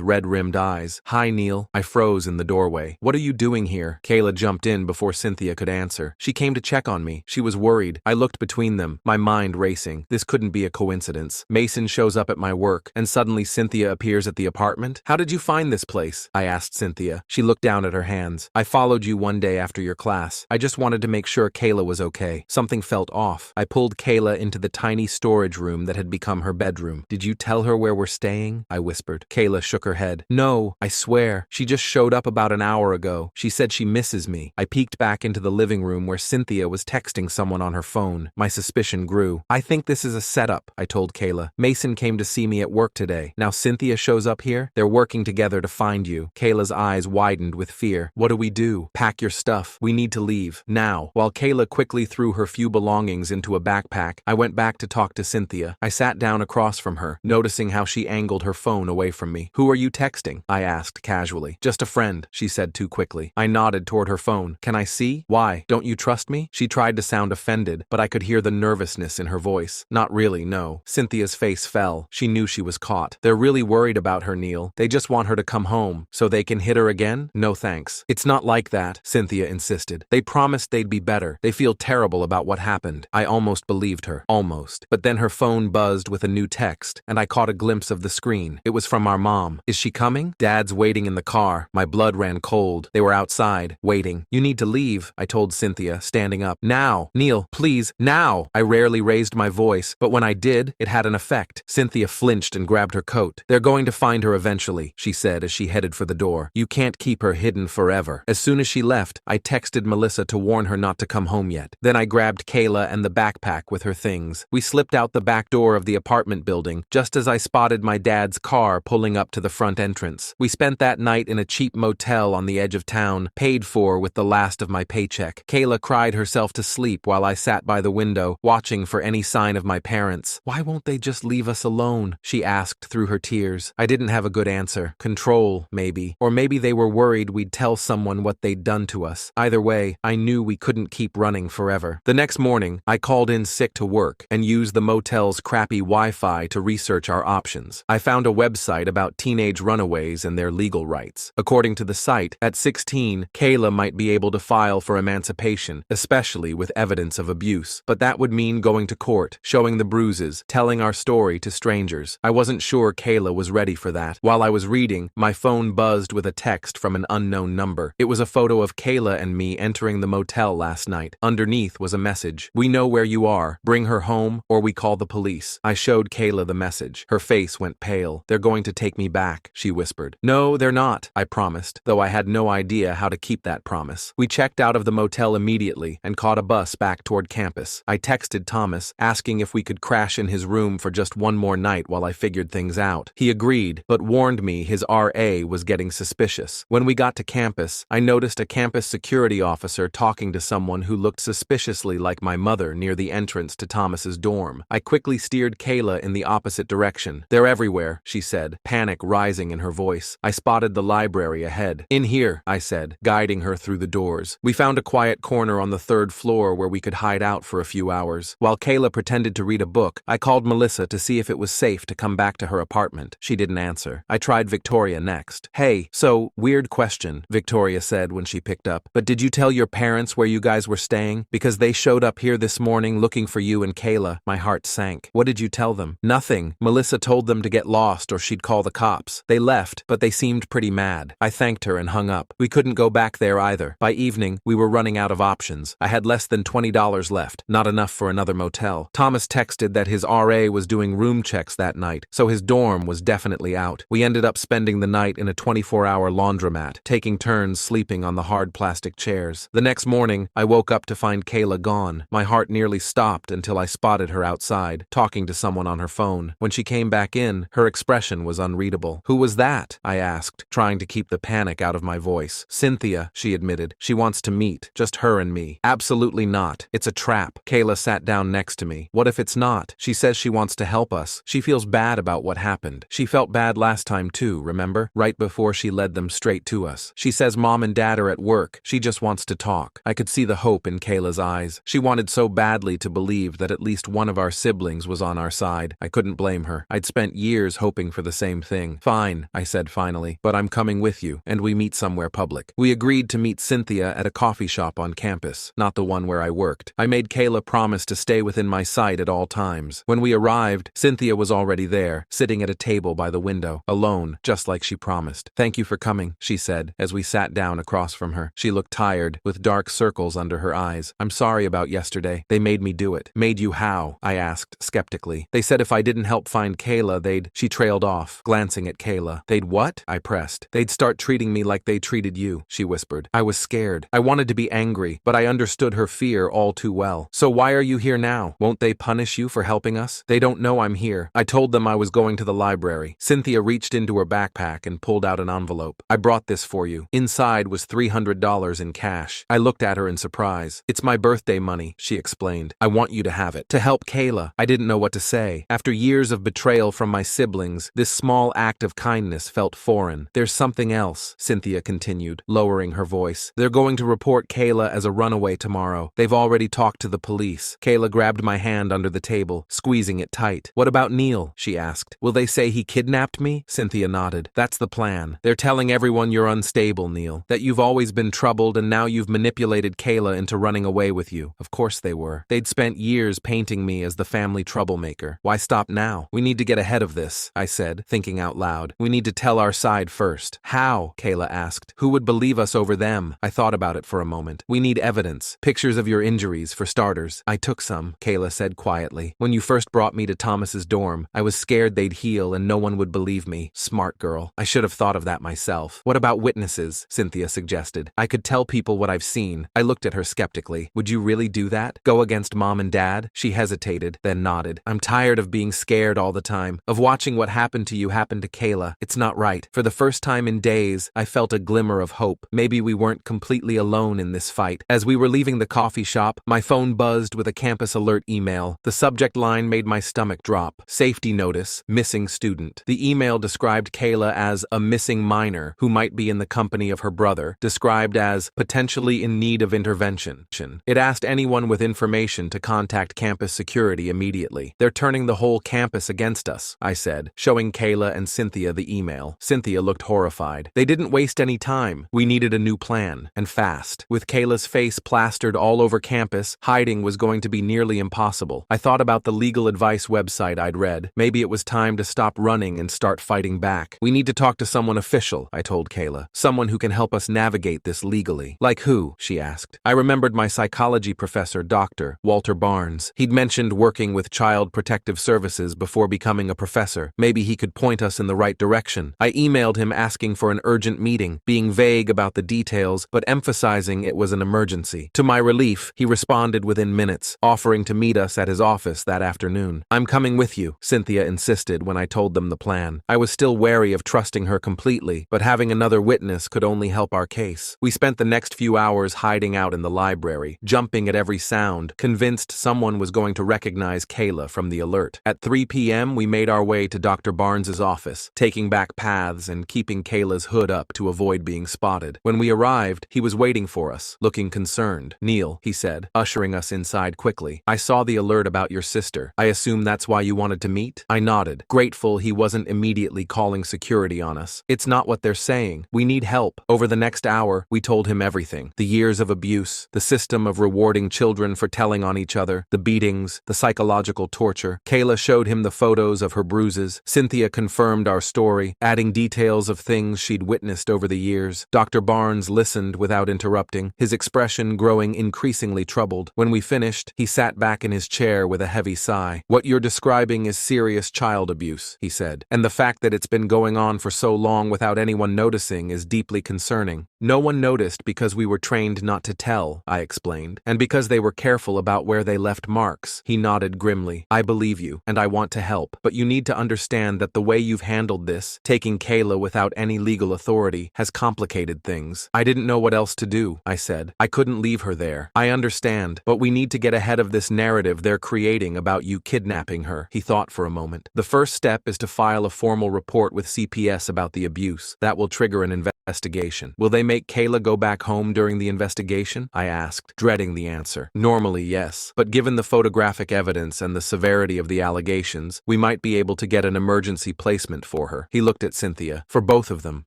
red-rimmed eyes. "Hi, Neil." I froze in the doorway. "What are you doing here?" Kayla jumped in before Cynthia could answer. "She came to check on me. She was worried." I looked between them, my mind racing. This couldn't be a coincidence. Mason shows up at my work, and suddenly Cynthia appears at the apartment. "How did you find this place?" I asked Cynthia. She looked down at her hands. "I followed you one day after your class. I just wanted to make sure Kayla was okay. Something felt off." I pulled Kayla into the tiny storage room that had become her bedroom. "Did you tell her where we're staying?" I whispered. Kayla shook her head. "No, I swear. She just showed up about an hour ago. She said she misses me." I peeked back into the living room where Cynthia was texting someone on her phone. My suspicion grew. "I think this is a setup," I told Kayla. "Mason came to see me at work today. Now Cynthia shows up here? They're working together to find you." Kayla's eyes widened with fear. "What do we do?" "Pack your stuff. We need to leave. Now." While Kayla quickly threw her few belongings into a backpack, I went back to talk to Cynthia. I sat down across from her, noticing how she angled her phone away from me. Who are you texting? I asked casually. Just a friend, she said too quickly. I nodded toward her phone. Can I see? Why? Don't you trust me? She tried to sound offended, but I could hear the nervousness in her voice. Not really, no. Cynthia's face fell. She knew she was caught. They're really worried about her, Neil. They just want her to come home, so they can hit her again? No thanks. It's not like that, Cynthia insisted. They promised they'd be better. They feel terrible about what happened. I almost believed her. Almost. But then her phone buzzed with a new text, and I caught a glimpse of the screen. It was from our mom. Is she coming? Dad's waiting in the car. My blood ran cold. They were outside, waiting. You need to leave, I told Cynthia, standing up. Now. Neil, please, now. I rarely raised my voice, but when I did, it had an effect. Cynthia flinched and grabbed her coat. They're going to find her eventually, she said as she headed for the door. You can't keep her hidden forever. As soon as she left, I texted Melissa to warn her not to come home yet. Then I grabbed Kayla and the backpack with her things. We slipped out the back door of the apartment building, just as I spotted my dad's car pulling up to the front entrance. We spent that night in a cheap motel on the edge of town, paid for with the last of my paycheck. Kayla cried herself to sleep while I sat by the window, watching for any sign of my parents. Why won't they just leave us alone? She asked through her tears. I didn't have a good answer. Control, maybe. Or maybe they were worried we'd tell someone what they'd done to us. Either way, I knew we couldn't keep running forever. The next morning, I called in sick to work and used the motel's crappy Wi-Fi to research our options. I found a website about teenage runaways and their legal rights. According to the site, at 16, Kayla might be able to file for emancipation, especially with evidence of abuse. But that would mean going to court, showing the bruises, telling our story to strangers. I wasn't sure Kayla was ready for that. While I was reading, my phone buzzed with a text from an unknown number. It was a photo of Kayla and me entering the motel last night. Underneath was a message. We know where you are. Bring her home, or we call the police. I showed Kayla the message. Her face went pale. They're going to take me back, she whispered. No, they're not, I promised, though I had no idea how to keep that promise. We checked out of the motel immediately and caught a bus back toward campus. I texted Thomas, asking if we could crash in his room for just one more night while I figured things out. He agreed, but warned me his RA was getting suspicious. When we got to campus, I noticed a campus security officer talking to someone who looked suspiciously like my mother near the entrance to Thomas's dorm. I quickly steered Kayla in the opposite direction. They're everywhere, she said, panic rising in her voice. I spotted the library ahead. In here, I said, guiding her through the doors. We found a quiet corner on the third floor where we could hide out for a few hours. While Kayla pretended to read a book, I called Melissa to see if it was safe to come back to her apartment. She didn't answer. I tried Victoria next. Hey, so, weird question, Victoria said when she picked up. But did you tell your parents where you guys were staying? Because they showed up here this morning looking for you and Kayla. My heart sank. What did you tell them? Nothing. Melissa told them to get lost or she'd call the cops. They left, but they seemed pretty mad. I thanked her and hung up. We couldn't go back there either. By evening, we were running out of options. I had less than $20 left, not enough for another motel. Thomas texted that his RA was doing room checks that night, so his dorm was definitely out. We ended up spending the night in a 24-hour laundromat, taking turns sleeping on the hard plastic chairs. The next morning, I woke up to find Kayla gone. My heart nearly stopped until I spotted her outside, talking to someone on her phone. When she came back in, her expression was unreadable. Who was that? I asked, trying to keep the panic out of my voice. Cynthia, she admitted. She wants to meet, just her and me. Absolutely not. It's a trap. Kayla sat down next to me. What if it's not? She says she wants to help us. She feels bad about what happened. She felt bad last time too, remember? Right before she led them straight to us. She says mom and dad are at work. She just wants to talk. I could see the hope in Kayla's eyes. She wanted so badly to believe that at least one of our siblings was on our side. I couldn't blame her. I'd spent years hoping for the same thing. Fine, I said finally, but I'm coming with you, and we meet somewhere public. We agreed to meet Cynthia at a coffee shop on campus, not the one where I worked. I made Kayla promise to stay within my sight at all times. When we arrived, Cynthia was already there, sitting at a table by the window, alone, just like she promised. Thank you for coming, she said, as we sat down across from her. She looked tired, with dark circles under her eyes. I'm sorry about yesterday. They made me do it. Made you how? I asked, skeptically. They said if I didn't help find Kayla, they'd... She trailed off, glancing at Kayla. They'd what? I pressed. They'd start treating me like they treated you, she whispered. I was scared. I wanted to be angry, but I understood her fear all too well. So why are you here now? Won't they punish you for helping us? They don't know I'm here. I told them I was going to the library. Cynthia reached into her backpack and pulled out an envelope. I brought this for you. Inside was $300 in cash. I looked at her in surprise. It's my birthday money, she explained. I want you to have it. To help Kayla. I didn't know what to say. After years of betrayal from my siblings, this small act of kindness felt foreign. There's something else, Cynthia continued, lowering her voice. They're going to report Kayla as a runaway tomorrow. They've already talked to the police. Kayla grabbed my hand under the table, squeezing it tight. What about Neil? She asked. Will they say he kidnapped me? Cynthia nodded. That's the plan. They're telling everyone you're unstable, Neil, that you've always been troubled and now you've manipulated Kayla into running away with you. Of course they were. They'd spent years painting me as the family troublemaker. Why stop now? We need to get ahead of this, I said, thinking out loud. We need to tell our side first. How? Kayla asked. Who would believe us over them? I thought about it for a moment. We need evidence. Pictures of your injuries, for starters. I took some, Kayla said quietly. When you first brought me to Thomas's dorm, I was scared they'd heal and no one would believe me. Smart girl. I should have thought of that myself. What about witnesses? Cynthia suggested. I could tell people what I've seen. I looked at her skeptically. Would you really do that? Go against Mom and Dad? She hesitated, then nodded. I'm tired of being scared all the time, of watching what happened to you happen to Kayla. It's not right. For the first time in days, I felt a glimmer of hope. Maybe we weren't completely alone in this fight. As we were leaving the coffee shop, my phone buzzed with a campus alert email. The subject line made my stomach drop. Safety notice, missing student. The email described Kayla as a missing minor who might be in the company of her brother, described as potentially in need of intervention. It asked anyone with information to contact campus security immediately. They're turning the whole campus against us, I said, showing Kayla and Cynthia the email. Cynthia looked horrified. They didn't waste any time. We needed a new plan, and fast. With Kayla's face plastered all over campus, hiding was going to be nearly impossible. I thought about the legal advice website I'd read. Maybe it was time to stop running and start fighting back. We need to talk to someone official, I told Kayla. Someone who can help us navigate this legally. Like who? She asked. I remembered my psychology professor, Dr. Walter Barnes. He'd mentioned working with Child Protective Services before becoming a professor. Maybe he could point us in the right direction. I emailed him asking for an urgent meeting, being vague about the details, but emphasizing it was an emergency. To my relief, he responded within minutes, offering to meet us at his office that afternoon. I'm coming with you, Cynthia insisted when I told them the plan. I was still wary of trusting her completely, but having another witness could only help our case. We spent the next few hours hiding out in the library, jumping at every sound, convinced someone was going to recognize Kayla from the alert. At 3 p.m., we made our way to Dr. Barnes's office, taking back paths and keeping Kayla's hood up to avoid being spotted. When we arrived, he was waiting for us, looking concerned. Neil, he said, ushering us inside quickly. I saw the alert about your sister. I assume that's why you wanted to meet? I nodded, grateful he wasn't immediately calling security on us. It's not what they're saying. We need help. Over the next hour, we told him everything. The years of abuse, the system of rewarding children for telling on each other, the beatings, the psychological torture. Kayla showed him the photos of her bruises. Cynthia confirmed our story, adding details of things she'd witnessed over the years. Dr. Barnes listened without interrupting, his expression growing increasingly troubled. When we finished, he sat back in his chair with a heavy sigh. What you're describing is serious child abuse, he said, and the fact that it's been going on for so long without anyone noticing is deeply concerning. No one noticed because we were trained not to tell, I explained, and because they were careful about where they left marks. He nodded grimly. I believe you, and I want to help, but you need to understand that the way you've handled this, taking Kayla without any legal authority, has complicated things. I didn't know what else to do, I said. I couldn't leave her there. I understand, but we need to get ahead of this narrative they're creating about you kidnapping her. He thought for a moment. The first step is to file a formal report with CPS about the abuse. That will trigger an investigation. Will they make Kayla go back home during the investigation? I asked, dreading the answer. Normally, yes, but given the photographic evidence and the severity of the allegations, we might be able to get an emergency placement for her. He looked at Cynthia. For both of them,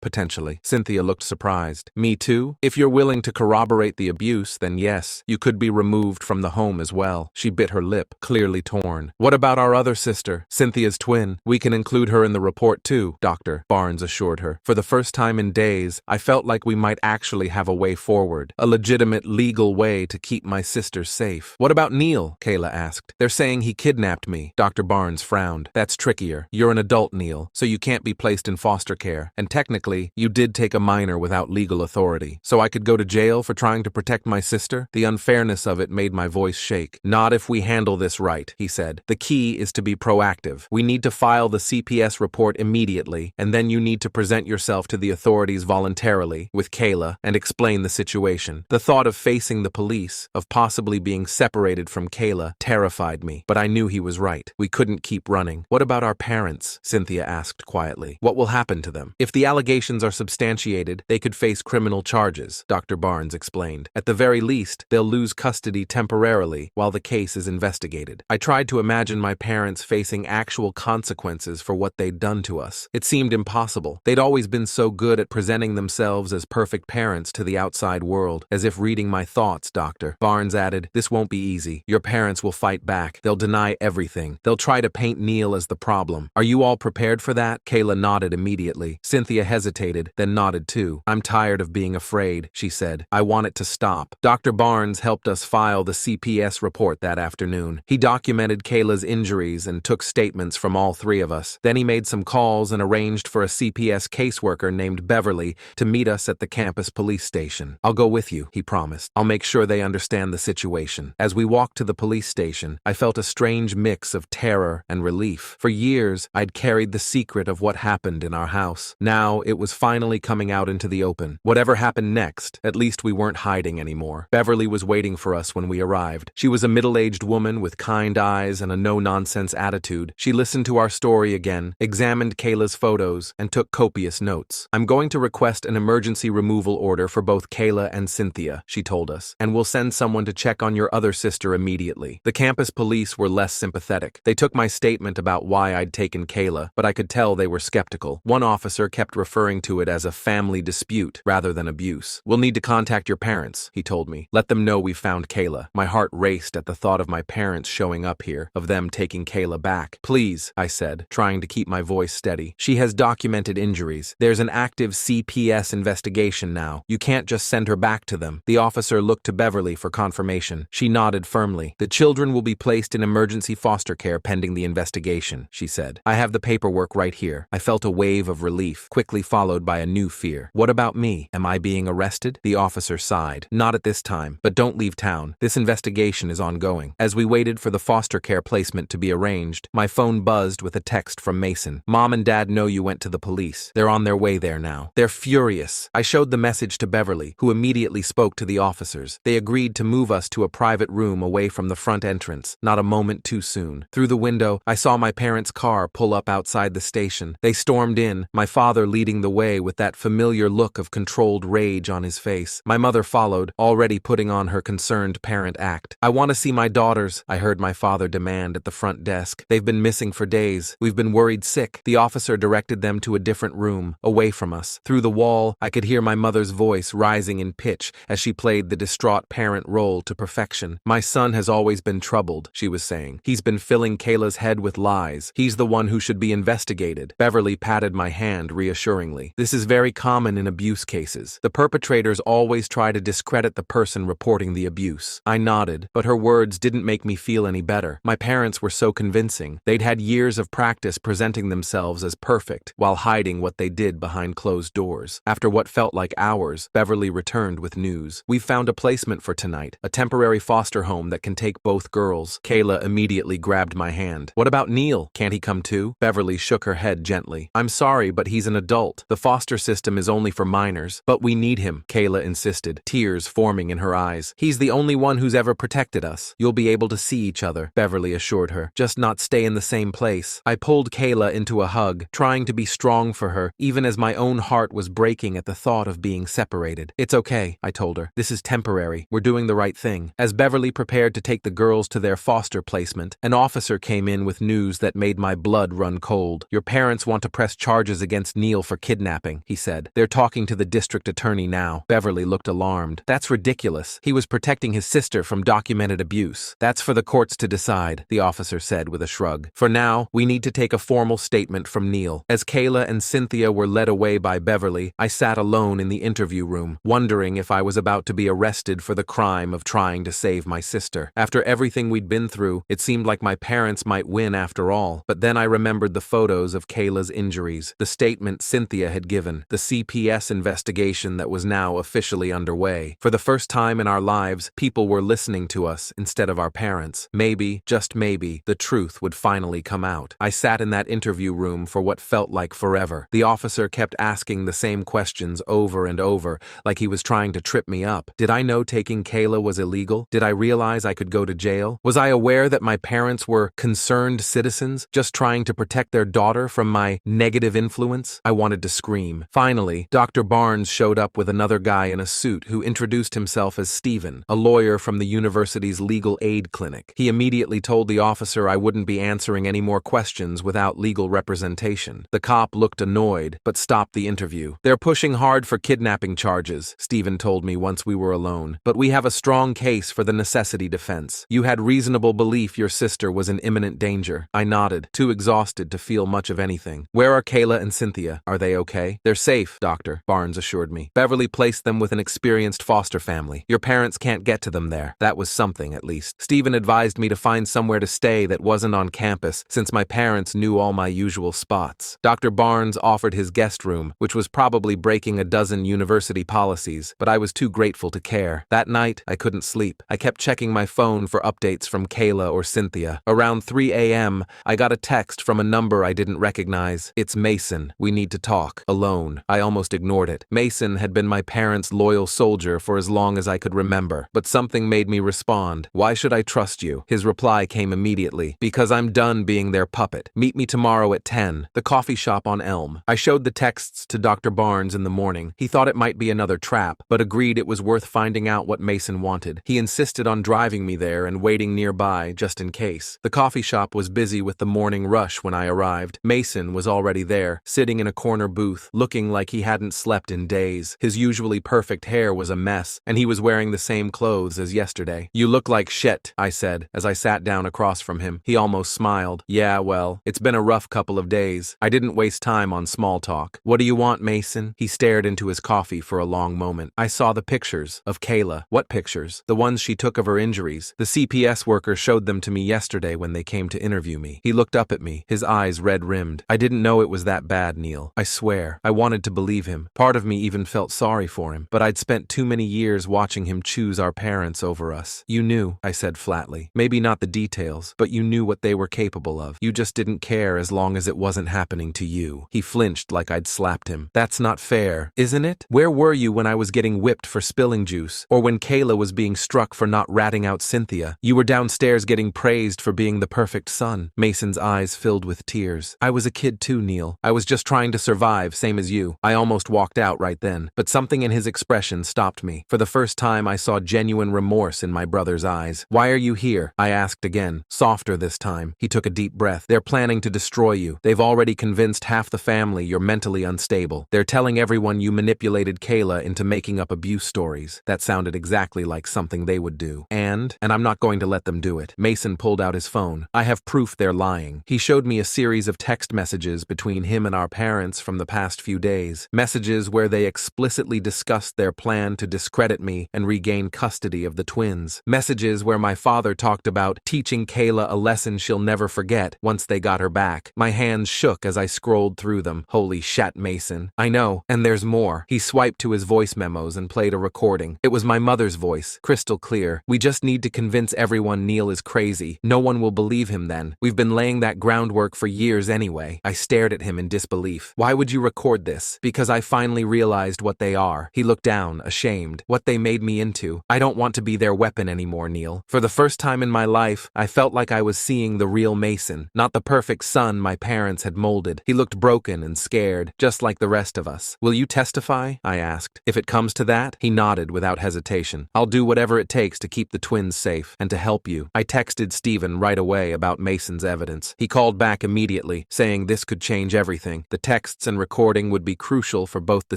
potentially. Cynthia looked surprised. Me too? If you're willing to corroborate the abuse, then yes, you could be removed from the home as well. She bit her lip, clearly torn. What about our other sister, Cynthia's twin? We can include her in the report too, Dr. Barnes assured her. For the first time in days, I felt like we might actually have a way forward, a legitimate legal way to keep my sister safe. What about Neil? Kayla asked. They're saying he kidnapped me. Dr. Barnes frowned. That's trickier. You're an adult, Neil, so you can't be placed in foster care, and technically, you did take a minor without legal authority. So I could go to jail for trying to protect my sister? The unfairness of it made my voice shake. Not if we handle this right, he said. The key is to be proactive. We need to file the CPS report immediately, and then you need to present yourself to the authorities voluntarily voluntarily with Kayla and explain the situation. The thought of facing the police, of possibly being separated from Kayla, terrified me, but I knew he was right. We couldn't keep running. What about our parents? Cynthia asked quietly. What will happen to them? If the allegations are substantiated, they could face criminal charges, Dr. Barnes explained. At the very least, they'll lose custody temporarily while the case is investigated. I tried to imagine my parents facing actual consequences for what they'd done to us. It seemed impossible. They'd always been so good at presenting themselves as perfect parents to the outside world, as if reading my thoughts, Doctor. Barnes added, this won't be easy. Your parents will fight back. They'll deny everything. They'll try to paint Neil as the problem. Are you all prepared for that? Kayla nodded immediately. Cynthia hesitated, then nodded too. I'm tired of being afraid, she said. I want it to stop. Dr. Barnes helped us file the CPS report that afternoon. He documented Kayla's injuries and took statements from all three of us. Then he made some calls and arranged for a CPS caseworker named Beverly to meet us at the campus police station. I'll go with you, he promised. I'll make sure they understand the situation. As we walked to the police station, I felt a strange mix of terror and relief. For years, I'd carried the secret of what happened in our house. Now, it was finally coming out into the open. Whatever happened next, at least we weren't hiding anymore. Beverly was waiting for us when we arrived. She was a middle-aged woman with kind eyes and a no-nonsense attitude. She listened to our story again, examined Kayla's photos, and took copious notes. I'm going to request an emergency removal order for both Kayla and Cynthia, she told us, and we'll send someone to check on your other sister immediately. The campus police were less sympathetic. They took my statement about why I'd taken Kayla, but I could tell they were skeptical. One officer kept referring to it as a family dispute rather than abuse. We'll need to contact your parents, he told me. Let them know we found Kayla. My heart raced at the thought of my parents showing up here, of them taking Kayla back. Please, I said, trying to keep my voice steady. She has documented injuries. There's an active CPS investigation now. You can't just send her back to them. The officer looked to Beverly for confirmation. She nodded firmly. The children will be placed in emergency foster care pending the investigation, she said. I have the paperwork right here. I felt a wave of relief, quickly followed by a new fear. What about me? Am I being arrested? The officer sighed. Not at this time, but don't leave town. This investigation is ongoing. As we waited for the foster care placement to be arranged, my phone buzzed with a text from Mason. Mom and Dad know you went to the police. They're on their way there now. They're furious. I showed the message to Beverly, who immediately spoke to the officers. They agreed to move us to a private room away from the front entrance, not a moment too soon. Through the window, I saw my parents' car pull up outside the station. They stormed in, my father leading the way with that familiar look of controlled rage on his face. My mother followed, already putting on her concerned parent act. I want to see my daughters, I heard my father demand at the front desk. They've been missing for days. We've been worried sick. The officer directed them to a different room, away from us. Through the wall, I could hear my mother's voice rising in pitch as she played the distraught parent role to perfection. My son has always been troubled, she was saying. He's been filling Kayla's head with lies. He's the one who should be investigated. Beverly patted my hand reassuringly. This is very common in abuse cases. The perpetrators always try to discredit the person reporting the abuse. I nodded, but her words didn't make me feel any better. My parents were so convincing. They'd had years of practice presenting themselves as perfect while hiding what they did behind closed doors. After what felt like hours, Beverly returned with news. We've found a placement for tonight, a temporary foster home that can take both girls. Kayla immediately grabbed my hand. What about Neil? Can't he come too? Beverly shook her head gently. I'm sorry, but he's an adult. The foster system is only for minors. But we need him, Kayla insisted, tears forming in her eyes. He's the only one who's ever protected us. You'll be able to see each other, Beverly assured her. Just not stay in the same place. I pulled Kayla into a hug, trying to be strong for her, even as my own heart was breaking at the thought of being separated. It's okay, I told her. This is temporary. We're doing the right thing. As Beverly prepared to take the girls to their foster placement, an officer came in with news that made my blood run cold. Your parents want to press charges against Neil for kidnapping, he said. They're talking to the district attorney now. Beverly looked alarmed. That's ridiculous. He was protecting his sister from documented abuse. That's for the courts to decide, the officer said with a shrug. For now, we need to take a formal statement from Neil. As Kayla and Cynthia were led away by Beverly, I sat alone in the interview room, wondering if I was about to be arrested for the crime of trying to save my sister. After everything we'd been through, it seemed like my parents might win after all. But then I remembered the photos of Kayla's injuries, the statement Cynthia had given, the CPS investigation that was now officially underway. For the first time in our lives, people were listening to us instead of our parents. Maybe, just maybe, the truth would finally come out. I sat in that interview room for what felt like forever. The officer kept asking the same same questions over and over, like he was trying to trip me up. Did I know taking Kayla was illegal? Did I realize I could go to jail? Was I aware that my parents were concerned citizens, just trying to protect their daughter from my negative influence? I wanted to scream. Finally, Dr. Barnes showed up with another guy in a suit who introduced himself as Stephen, a lawyer from the university's legal aid clinic. He immediately told the officer I wouldn't be answering any more questions without legal representation. The cop looked annoyed, but stopped the interview. They're pushing hard for kidnapping charges, Stephen told me once we were alone. But we have a strong case for the necessity defense. You had reasonable belief your sister was in imminent danger. I nodded, too exhausted to feel much of anything. Where are Kayla and Cynthia? Are they okay? They're safe, Doctor, Barnes assured me. Beverly placed them with an experienced foster family. Your parents can't get to them there. That was something, at least. Stephen advised me to find somewhere to stay that wasn't on campus, since my parents knew all my usual spots. Dr. Barnes offered his guest room, which was probably breaking a dozen university policies, but I was too grateful to care. That night, I couldn't sleep. I kept checking my phone for updates from Kayla or Cynthia. Around 3 a.m., I got a text from a number I didn't recognize. It's Mason. We need to talk. Alone. I almost ignored it. Mason had been my parents' loyal soldier for as long as I could remember, but something made me respond. Why should I trust you? His reply came immediately. Because I'm done being their puppet. Meet me tomorrow at 10. The coffee shop on Elm. I showed the texts to Dr. Barnes in the morning. He thought it might be another trap, but agreed it was worth finding out what Mason wanted. He insisted on driving me there and waiting nearby just in case. The coffee shop was busy with the morning rush when I arrived. Mason was already there, sitting in a corner booth, looking like he hadn't slept in days. His usually perfect hair was a mess, and he was wearing the same clothes as yesterday. You look like shit, I said, as I sat down across from him. He almost smiled. Yeah, well, it's been a rough couple of days. I didn't waste time on small talk. What do you want, Mason? He stared into his coffee for a long moment. I saw the pictures of Kayla. What pictures? The ones she took of her injuries. The CPS worker showed them to me yesterday when they came to interview me. He looked up at me, his eyes red-rimmed. I didn't know it was that bad, Neil. I swear. I wanted to believe him. Part of me even felt sorry for him, but I'd spent too many years watching him choose our parents over us. You knew, I said flatly. Maybe not the details, but you knew what they were capable of. You just didn't care as long as it wasn't happening to you. He flinched like I'd slapped him. That's not fair, isn't it? Where were you when I was getting whipped for spilling juice, or when Kayla was being struck for not ratting out Cynthia? You were downstairs getting praised for being the perfect son. Mason's eyes filled with tears. I was a kid too, Neil. I was just trying to survive, same as you. I almost walked out right then, but something in his expression stopped me. For the first time, I saw genuine remorse in my brother's eyes. Why are you here? I asked again, softer this time. He took a deep breath. They're planning to destroy you. They've already convinced half the family you're mentally unstable. They're telling everyone you manipulated Kayla into making up abuse stories. That sounded exactly like something they would do. And I'm not going to let them do it. Mason pulled out his phone. I have proof they're lying. He showed me a series of text messages between him and our parents from the past few days. Messages where they explicitly discussed their plan to discredit me and regain custody of the twins. Messages where my father talked about teaching Kayla a lesson she'll never forget once they got her back. My hands shook as I scrolled through them. Holy shat, Mason. I know, and there's more. He swiped to his voice memos and played a recording. It was my mother's voice, crystal clear. We just need to convince everyone Neil is crazy. No one will believe him then. We've been laying that groundwork for years anyway. I stared at him in disbelief. Why would you record this? Because I finally realized what they are. He looked down, ashamed. What they made me into. I don't want to be their weapon anymore, Neil. For the first time in my life, I felt like I was seeing the real Mason, not the perfect son my parents had molded. He looked broken and scared, just like the rest of us. Will you testify? I asked. If it comes to that, he nodded without hesitation. I'll do whatever it takes to keep the twins safe and to help you. I texted Stephen right away about Mason's evidence. He called back immediately, saying this could change everything. The texts and recording would be crucial for both the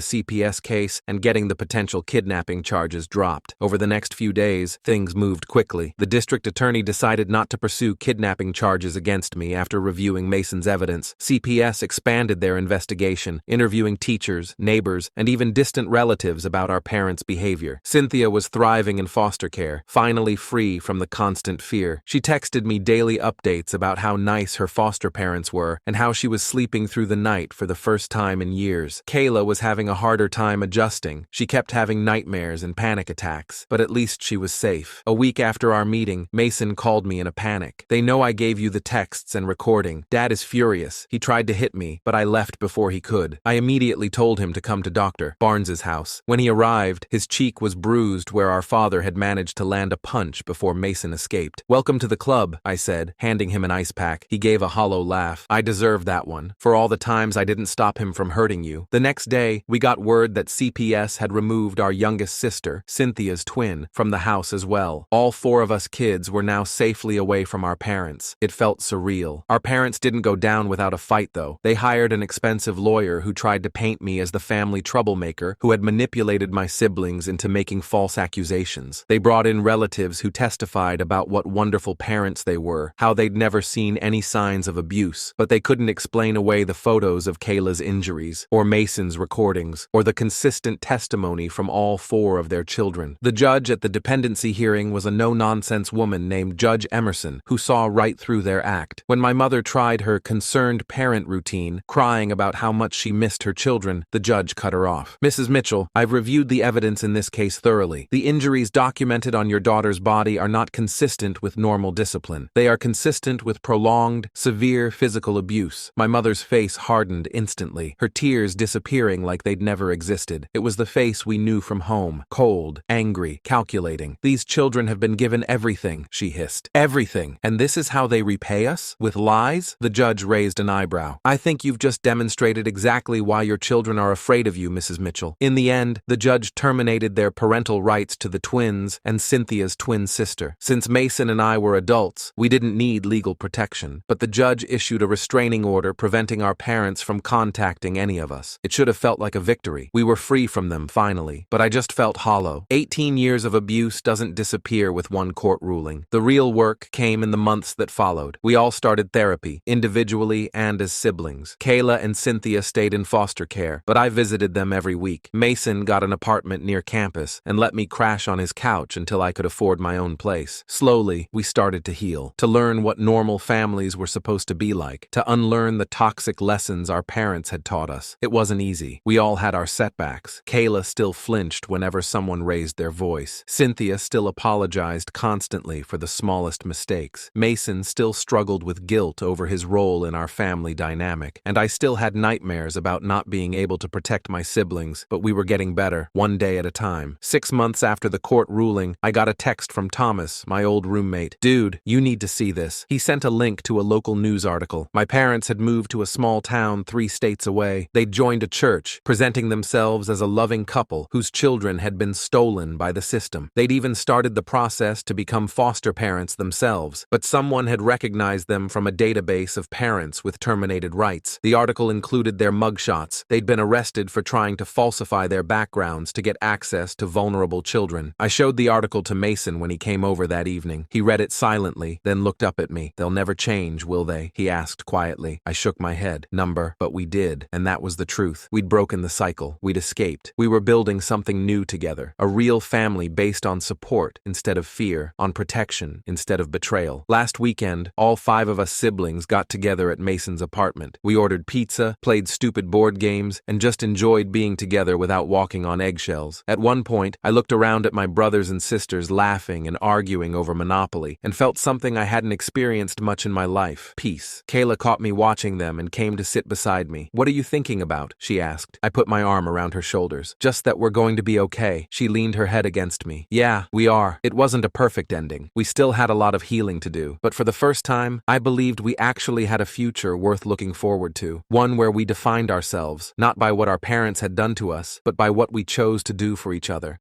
CPS case and getting the potential kidnapping charges dropped. Over the next few days, things moved quickly. The district attorney decided not to pursue kidnapping charges against me after reviewing Mason's evidence. CPS expanded their investigation, interviewing teachers, neighbors, and even distant relatives about our parents' behavior. Cynthia was thriving in foster care, finally free from the constant fear. She texted me daily updates about how nice her foster parents were and how she was sleeping through the night for the first time in years. Kayla was having a harder time adjusting. She kept having nightmares and panic attacks, but at least she was safe. A week after our meeting, Mason called me in a panic. They know I gave you the texts and recording. Dad is furious. He tried to hit me, but I left before he could. I immediately immediately told him to come to Dr. Barnes's house. When he arrived, his cheek was bruised where our father had managed to land a punch before Mason escaped. "Welcome to the club," I said, handing him an ice pack. He gave a hollow laugh. "I deserve that one, for all the times I didn't stop him from hurting you." The next day, we got word that CPS had removed our youngest sister, Cynthia's twin, from the house as well. All 4 of us kids were now safely away from our parents. It felt surreal. Our parents didn't go down without a fight, though. They hired an expensive lawyer who tried to paint me as the family troublemaker who had manipulated my siblings into making false accusations. They brought in relatives who testified about what wonderful parents they were, how they'd never seen any signs of abuse, but they couldn't explain away the photos of Kayla's injuries, or Mason's recordings, or the consistent testimony from all 4 of their children. The judge at the dependency hearing was a no-nonsense woman named Judge Emerson, who saw right through their act. When my mother tried her concerned parent routine, crying about how much she missed her children, the judge cut her off. "Mrs. Mitchell, I've reviewed the evidence in this case thoroughly. The injuries documented on your daughter's body are not consistent with normal discipline. They are consistent with prolonged, severe physical abuse." My mother's face hardened instantly, her tears disappearing like they'd never existed. It was the face we knew from home, cold, angry, calculating. "These children have been given everything," she hissed. "Everything. And this is how they repay us? With lies?" The judge raised an eyebrow. "I think you've just demonstrated exactly why your children are afraid of you, Mrs. Mitchell." In the end, the judge terminated their parental rights to the twins and Cynthia's twin sister. Since Mason and I were adults, we didn't need legal protection, but the judge issued a restraining order preventing our parents from contacting any of us. It should have felt like a victory. We were free from them, finally, but I just felt hollow. 18 years of abuse doesn't disappear with one court ruling. The real work came in the months that followed. We all started therapy, individually and as siblings. Kayla and Cynthia stayed in foster care, but I visited them every week. Mason got an apartment near campus and let me crash on his couch until I could afford my own place. Slowly, we started to heal, to learn what normal families were supposed to be like, to unlearn the toxic lessons our parents had taught us. It wasn't easy. We all had our setbacks. Kayla still flinched whenever someone raised their voice. Cynthia still apologized constantly for the smallest mistakes. Mason still struggled with guilt over his role in our family dynamic, and I still had nightmares about not being able to protect my siblings, but we were getting better, one day at a time. 6 months after the court ruling, I got a text from Thomas, my old roommate. "Dude, you need to see this." He sent a link to a local news article. My parents had moved to a small town 3 states away. They'd joined a church, presenting themselves as a loving couple whose children had been stolen by the system. They'd even started the process to become foster parents themselves, but someone had recognized them from a database of parents with terminated rights. The article included their mugshots. They'd been arrested for trying to falsify their backgrounds to get access to vulnerable children. I showed the article to Mason when he came over that evening. He read it silently, then looked up at me. "They'll never change, will they?" he asked quietly. I shook my head. "Number, but we did, and that was the truth. We'd broken the cycle. We'd escaped. We were building something new together, a real family based on support instead of fear, on protection instead of betrayal." Last weekend, all 5 of us siblings got together at Mason's apartment. We ordered pizza, played stupid board games, and just enjoyed being together without walking on eggshells. At one point, I looked around at my brothers and sisters laughing and arguing over Monopoly, and felt something I hadn't experienced much in my life: peace. Kayla caught me watching them and came to sit beside me. "What are you thinking about?" she asked. I put my arm around her shoulders. "Just that we're going to be okay." She leaned her head against me. "Yeah, we are. It wasn't a perfect ending. We still had a lot of healing to do. But for the first time, I believed we actually had a future worth looking forward to. One where we defined ourselves, not by what our parents had done to us, but by what we chose to do for each other."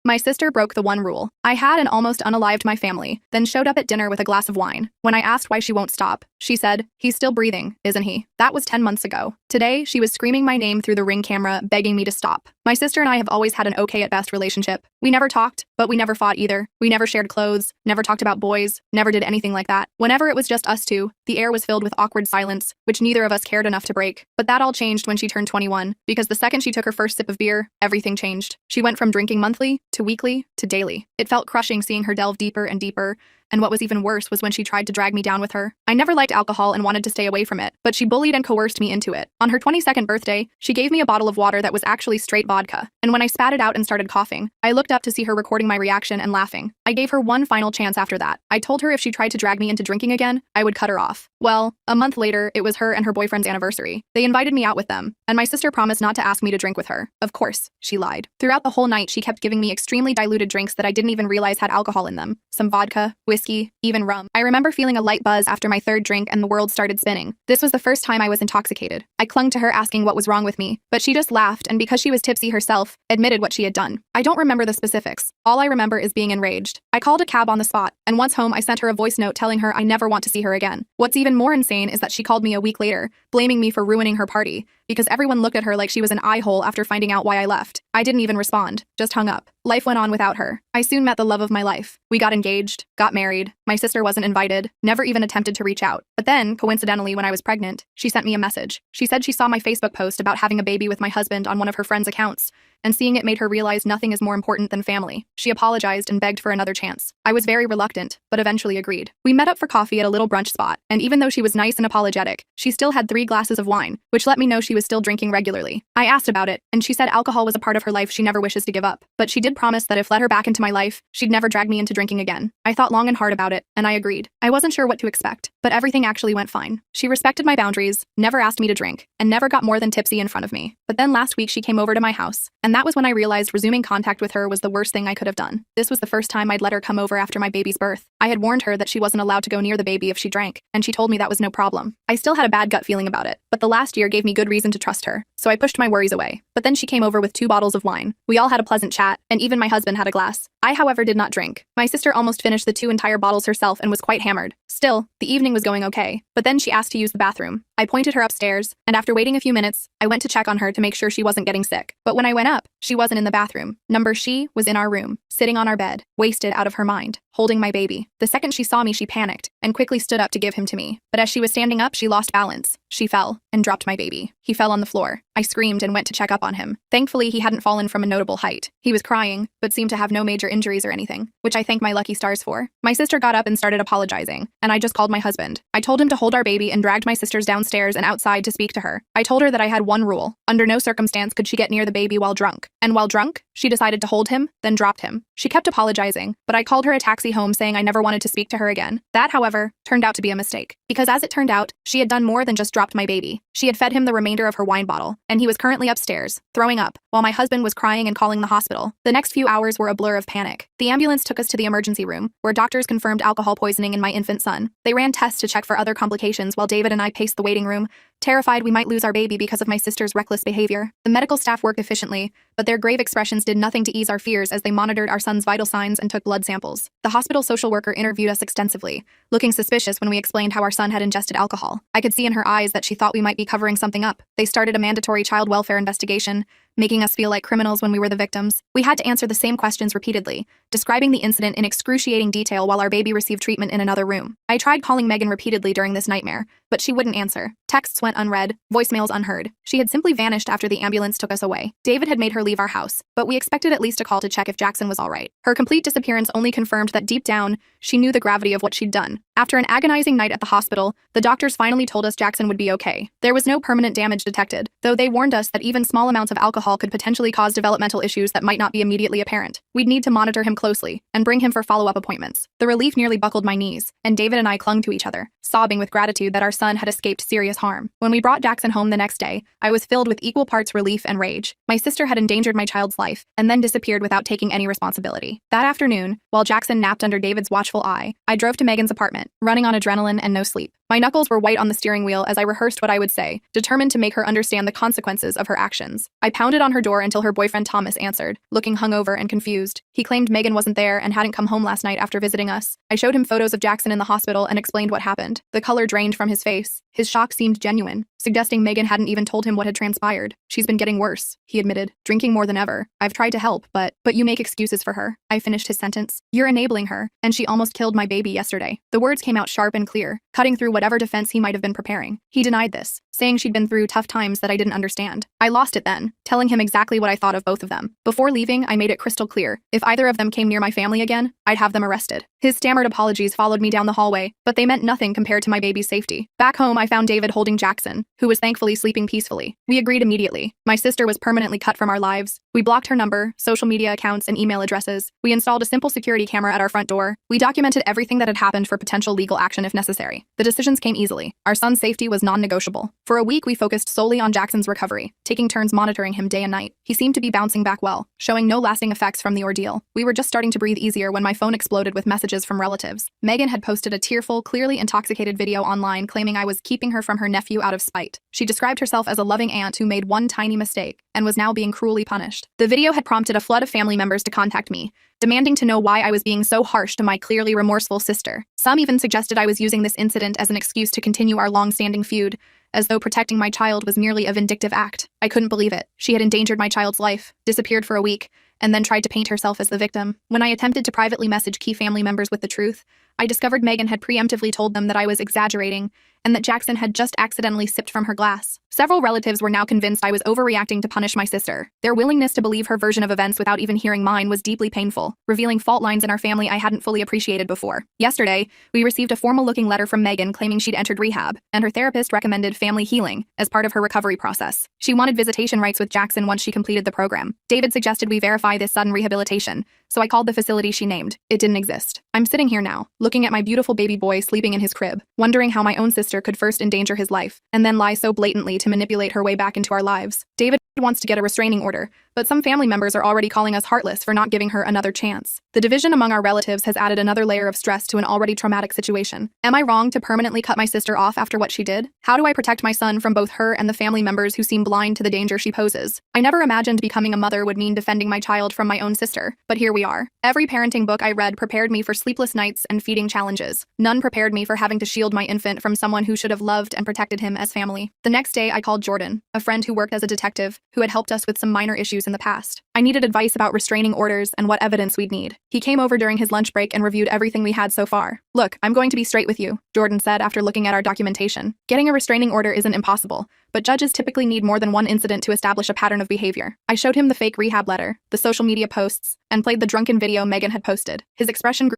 My sister broke the one rule. I had and almost unalived my family, then showed up at dinner with a glass of wine. When I asked why she won't stop, she said, "He's still breathing, isn't he?" That was 10 months ago. Today, she was screaming my name through the Ring camera, begging me to stop. My sister and I have always had an okay at best relationship. We never talked, but we never fought either. We never shared clothes, never talked about boys, never did anything like that. Whenever it was just us two, the air was filled with awkward silence, which neither of us cared enough to break. But that all changed when she turned 21, because the second she took her first sip of beer, everything changed. She went from drinking monthly, to weekly, to daily. It felt crushing seeing her delve deeper and deeper, and what was even worse was when she tried to drag me down with her. I never liked alcohol and wanted to stay away from it, but she bullied and coerced me into it. On her 22nd birthday, she gave me a bottle of water that was actually straight vodka, and when I spat it out and started coughing, I looked up to see her recording my reaction and laughing. I gave her one final chance after that. I told her if she tried to drag me into drinking again, I would cut her off. Well, a month later, it was her and her boyfriend's anniversary. They invited me out with them, and my sister promised not to ask me to drink with her. Of course, she lied. Throughout the whole night, she kept giving me extremely diluted drinks that I didn't even realize had alcohol in them. Some vodka, whiskey, even rum. I remember feeling a light buzz after my third drink and the world started spinning. This was the first time I was intoxicated. I clung to her asking what was wrong with me, but she just laughed and because she was tipsy herself, admitted what she had done. I don't remember the specifics. All I remember is being enraged. I called a cab on the spot, and once home I sent her a voice note telling her I never want to see her again. What's even more insane is that she called me a week later, blaming me for ruining her party, because everyone looked at her like she was an eye-hole after finding out why I left. I didn't even respond, just hung up. Life went on without her. I soon met the love of my life. We got engaged, got married. My sister wasn't invited, never even attempted to reach out. But then, coincidentally, when I was pregnant, she sent me a message. She said she saw my Facebook post about having a baby with my husband on one of her friends' accounts, and seeing it made her realize nothing is more important than family. She apologized and begged for another chance. I was very reluctant, but eventually agreed. We met up for coffee at a little brunch spot, and even though she was nice and apologetic, she still had 3 glasses of wine, which let me know she was still drinking regularly. I asked about it, and she said alcohol was a part of her life she never wishes to give up, but she did promise that if let her back into my life, she'd never drag me into drinking again. I thought long and hard about it, and I agreed. I wasn't sure what to expect, but everything actually went fine. She respected my boundaries, never asked me to drink, and never got more than tipsy in front of me. But then last week she came over to my house, and that was when I realized resuming contact with her was the worst thing I could have done. This was the first time I'd let her come over after my baby's birth. I had warned her that she wasn't allowed to go near the baby if she drank, and she told me that was no problem. I still had a bad gut feeling about it, but the last year gave me good reason to trust her, so I pushed my worries away. But then she came over with 2 bottles of wine. We all had a pleasant chat, and even my husband had a glass. I, however, did not drink. My sister almost finished the 2 entire bottles herself and was quite hammered. Still, the evening was going okay, but then she asked to use the bathroom. I pointed her upstairs, and after waiting a few minutes, I went to check on her to make sure she wasn't getting sick. But when I went up, she wasn't in the bathroom. She was in our room, sitting on our bed, wasted out of her mind, holding my baby. The second she saw me, she panicked and quickly stood up to give him to me. But as she was standing up, she lost balance. She fell and dropped my baby. He fell on the floor. I screamed and went to check up on him. Thankfully, he hadn't fallen from a notable height. He was crying, but seemed to have no major injuries or anything, which I thank my lucky stars for. My sister got up and started apologizing, and I just called my husband. I told him to hold our baby and dragged my sisters downstairs and outside to speak to her. I told her that I had one rule. Under no circumstance could she get near the baby while drunk. And while drunk, she decided to hold him, then dropped him. She kept apologizing, but I called her a taxi home saying I never wanted to speak to her again. That, however, turned out to be a mistake. Because as it turned out, she had done more than just dropped my baby. She had fed him the remainder of her wine bottle, and he was currently upstairs, throwing up, while my husband was crying and calling the hospital. The next few hours were a blur of panic. The ambulance took us to the emergency room, where doctors confirmed alcohol poisoning in my infant son. They ran tests to check for other complications while David and I paced the waiting room, terrified we might lose our baby because of my sister's reckless behavior. The medical staff worked efficiently, but their grave expressions did nothing to ease our fears as they monitored our son's vital signs and took blood samples. The hospital social worker interviewed us extensively, looking suspicious when we explained how our son had ingested alcohol. I could see in her eyes that she thought we might be covering something up. They started a mandatory child welfare investigation, making us feel like criminals when we were the victims. We had to answer the same questions repeatedly, describing the incident in excruciating detail while our baby received treatment in another room. I tried calling Megan repeatedly during this nightmare, but she wouldn't answer. Texts went unread, voicemails unheard. She had simply vanished after the ambulance took us away. David had made her leave our house, but we expected at least a call to check if Jackson was all right. Her complete disappearance only confirmed that deep down, she knew the gravity of what she'd done. After an agonizing night at the hospital, the doctors finally told us Jackson would be okay. There was no permanent damage detected, though they warned us that even small amounts of alcohol could potentially cause developmental issues that might not be immediately apparent. We'd need to monitor him closely and bring him for follow-up appointments. The relief nearly buckled my knees, and David and I clung to each other, sobbing with gratitude that our son had escaped serious harm. When we brought Jackson home the next day, I was filled with equal parts relief and rage. My sister had endangered my child's life and then disappeared without taking any responsibility. That afternoon, while Jackson napped under David's watchful eye, I drove to Megan's apartment, running on adrenaline and no sleep. My knuckles were white on the steering wheel as I rehearsed what I would say, determined to make her understand the consequences of her actions. I pounded on her door until her boyfriend Thomas answered, looking hungover and confused. He claimed Megan wasn't there and hadn't come home last night after visiting us. I showed him photos of Jackson in the hospital and explained what happened. The color drained from his face. His shock seemed genuine, suggesting Megan hadn't even told him what had transpired. She's been getting worse, he admitted, drinking more than ever. I've tried to help, but you make excuses for her. I finished his sentence. You're enabling her, and she almost killed my baby yesterday. The words came out sharp and clear, cutting through whatever defense he might have been preparing. He denied this, saying she'd been through tough times that I didn't understand. I lost it then, telling him exactly what I thought of both of them. Before leaving, I made it crystal clear. If either of them came near my family again, I'd have them arrested. His stammered apologies followed me down the hallway, but they meant nothing compared to my baby's safety. Back home, I found David holding Jackson, who was thankfully sleeping peacefully. We agreed immediately. My sister was permanently cut from our lives. We blocked her number, social media accounts, and email addresses. We installed a simple security camera at our front door. We documented everything that had happened for potential legal action if necessary. The decisions came easily. Our son's safety was non-negotiable. For a week, we focused solely on Jackson's recovery, taking turns monitoring him day and night. He seemed to be bouncing back well, showing no lasting effects from the ordeal. We were just starting to breathe easier when my phone exploded with messages from relatives. Megan had posted a tearful, clearly intoxicated video online claiming I was keeping her from her nephew out of spite. She described herself as a loving aunt who made one tiny mistake and was now being cruelly punished. The video had prompted a flood of family members to contact me, demanding to know why I was being so harsh to my clearly remorseful sister. Some even suggested I was using this incident as an excuse to continue our long-standing feud, as though protecting my child was merely a vindictive act. I couldn't believe it. She had endangered my child's life, disappeared for a week, and then tried to paint herself as the victim. When I attempted to privately message key family members with the truth, I discovered Megan had preemptively told them that I was exaggerating and that Jackson had just accidentally sipped from her glass. Several relatives were now convinced I was overreacting to punish my sister. Their willingness to believe her version of events without even hearing mine was deeply painful, revealing fault lines in our family I hadn't fully appreciated before. Yesterday, we received a formal-looking letter from Megan claiming she'd entered rehab, and her therapist recommended family healing as part of her recovery process. She wanted visitation rights with Jackson once she completed the program. David suggested we verify this sudden rehabilitation, so I called the facility she named. It didn't exist. I'm sitting here now, looking at my beautiful baby boy sleeping in his crib, wondering how my own sister could first endanger his life, and then lie so blatantly to manipulate her way back into our lives. David wants to get a restraining order, but some family members are already calling us heartless for not giving her another chance. The division among our relatives has added another layer of stress to an already traumatic situation. Am I wrong to permanently cut my sister off after what she did? How do I protect my son from both her and the family members who seem blind to the danger she poses? I never imagined becoming a mother would mean defending my child from my own sister, but here we are. Every parenting book I read prepared me for sleepless nights and feeding challenges. None prepared me for having to shield my infant from someone who should have loved and protected him as family. The next day, I called Jordan, a friend who worked as a detective, who had helped us with some minor issues in the past. I needed advice about restraining orders and what evidence we'd need. He came over during his lunch break and reviewed everything we had so far. Look, I'm going to be straight with you, Jordan said after looking at our documentation. Getting a restraining order isn't impossible, but judges typically need more than one incident to establish a pattern of behavior. I showed him the fake rehab letter, the social media posts, and played the drunken video Megan had posted. His expression grew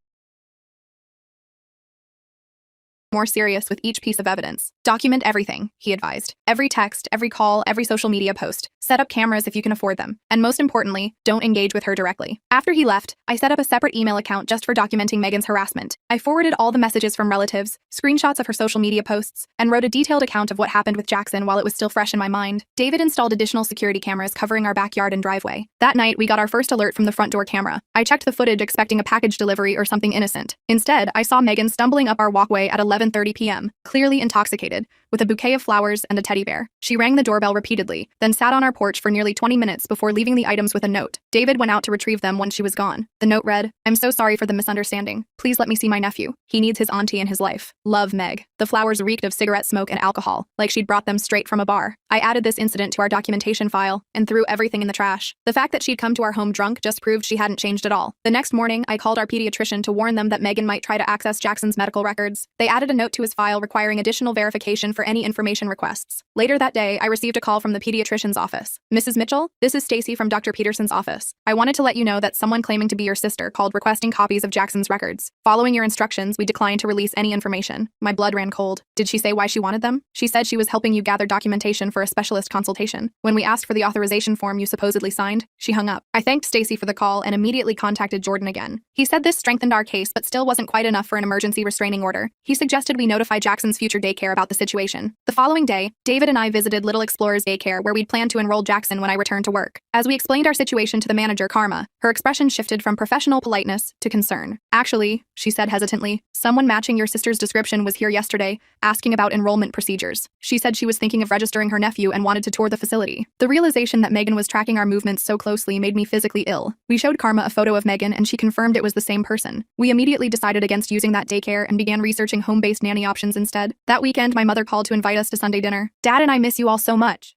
more serious with each piece of evidence. Document everything, he advised. Every text, every call, every social media post. Set up cameras if you can afford them. And most importantly, don't engage with her directly. After he left, I set up a separate email account just for documenting Megan's harassment. I forwarded all the messages from relatives, screenshots of her social media posts, and wrote a detailed account of what happened with Jackson while it was still fresh in my mind. David installed additional security cameras covering our backyard and driveway. That night, we got our first alert from the front door camera. I checked the footage expecting a package delivery or something innocent. Instead, I saw Megan stumbling up our walkway at 11:30 p.m., clearly intoxicated, with a bouquet of flowers and a teddy bear. She rang the doorbell repeatedly, then sat on our porch for nearly 20 minutes before leaving the items with a note. David went out to retrieve them when she was gone. The note read, "I'm so sorry for the misunderstanding. Please let me see my nephew. He needs his auntie in his life. Love, Meg." The flowers reeked of cigarette smoke and alcohol, like she'd brought them straight from a bar. I added this incident to our documentation file and threw everything in the trash. The fact that she'd come to our home drunk just proved she hadn't changed at all. The next morning, I called our pediatrician to warn them that Megan might try to access Jackson's medical records. They added a note to his file requiring additional verification for any information requests. Later that day, I received a call from the pediatrician's office. "Mrs. Mitchell, this is Stacy from Dr. Peterson's office. I wanted to let you know that someone claiming to be your sister called requesting copies of Jackson's records. Following your instructions, we declined to release any information." My blood ran cold. Did she say why she wanted them? She said she was helping you gather documentation for a specialist consultation. When we asked for the authorization form you supposedly signed, she hung up. I thanked Stacy for the call and immediately contacted Jordan again. He said this strengthened our case but still wasn't quite enough for an emergency restraining order. He suggested we notify Jackson's future daycare about the situation. The following day, David and I visited Little Explorers Daycare where we'd planned to enroll Jackson when I returned to work. As we explained our situation to the manager, Karma, her expression shifted from professional politeness to concern. "Actually," she said hesitantly, "someone matching your sister's description was here yesterday, asking about enrollment procedures. She said she was thinking of registering her nephew and wanted to tour the facility." The realization that Megan was tracking our movements so closely made me physically ill. We showed Karma a photo of Megan and she confirmed it was the same person. We immediately decided against using that daycare and began researching home-based nanny options instead. That weekend, my mother called to invite us to Sunday dinner. "Dad and I miss you all so much,"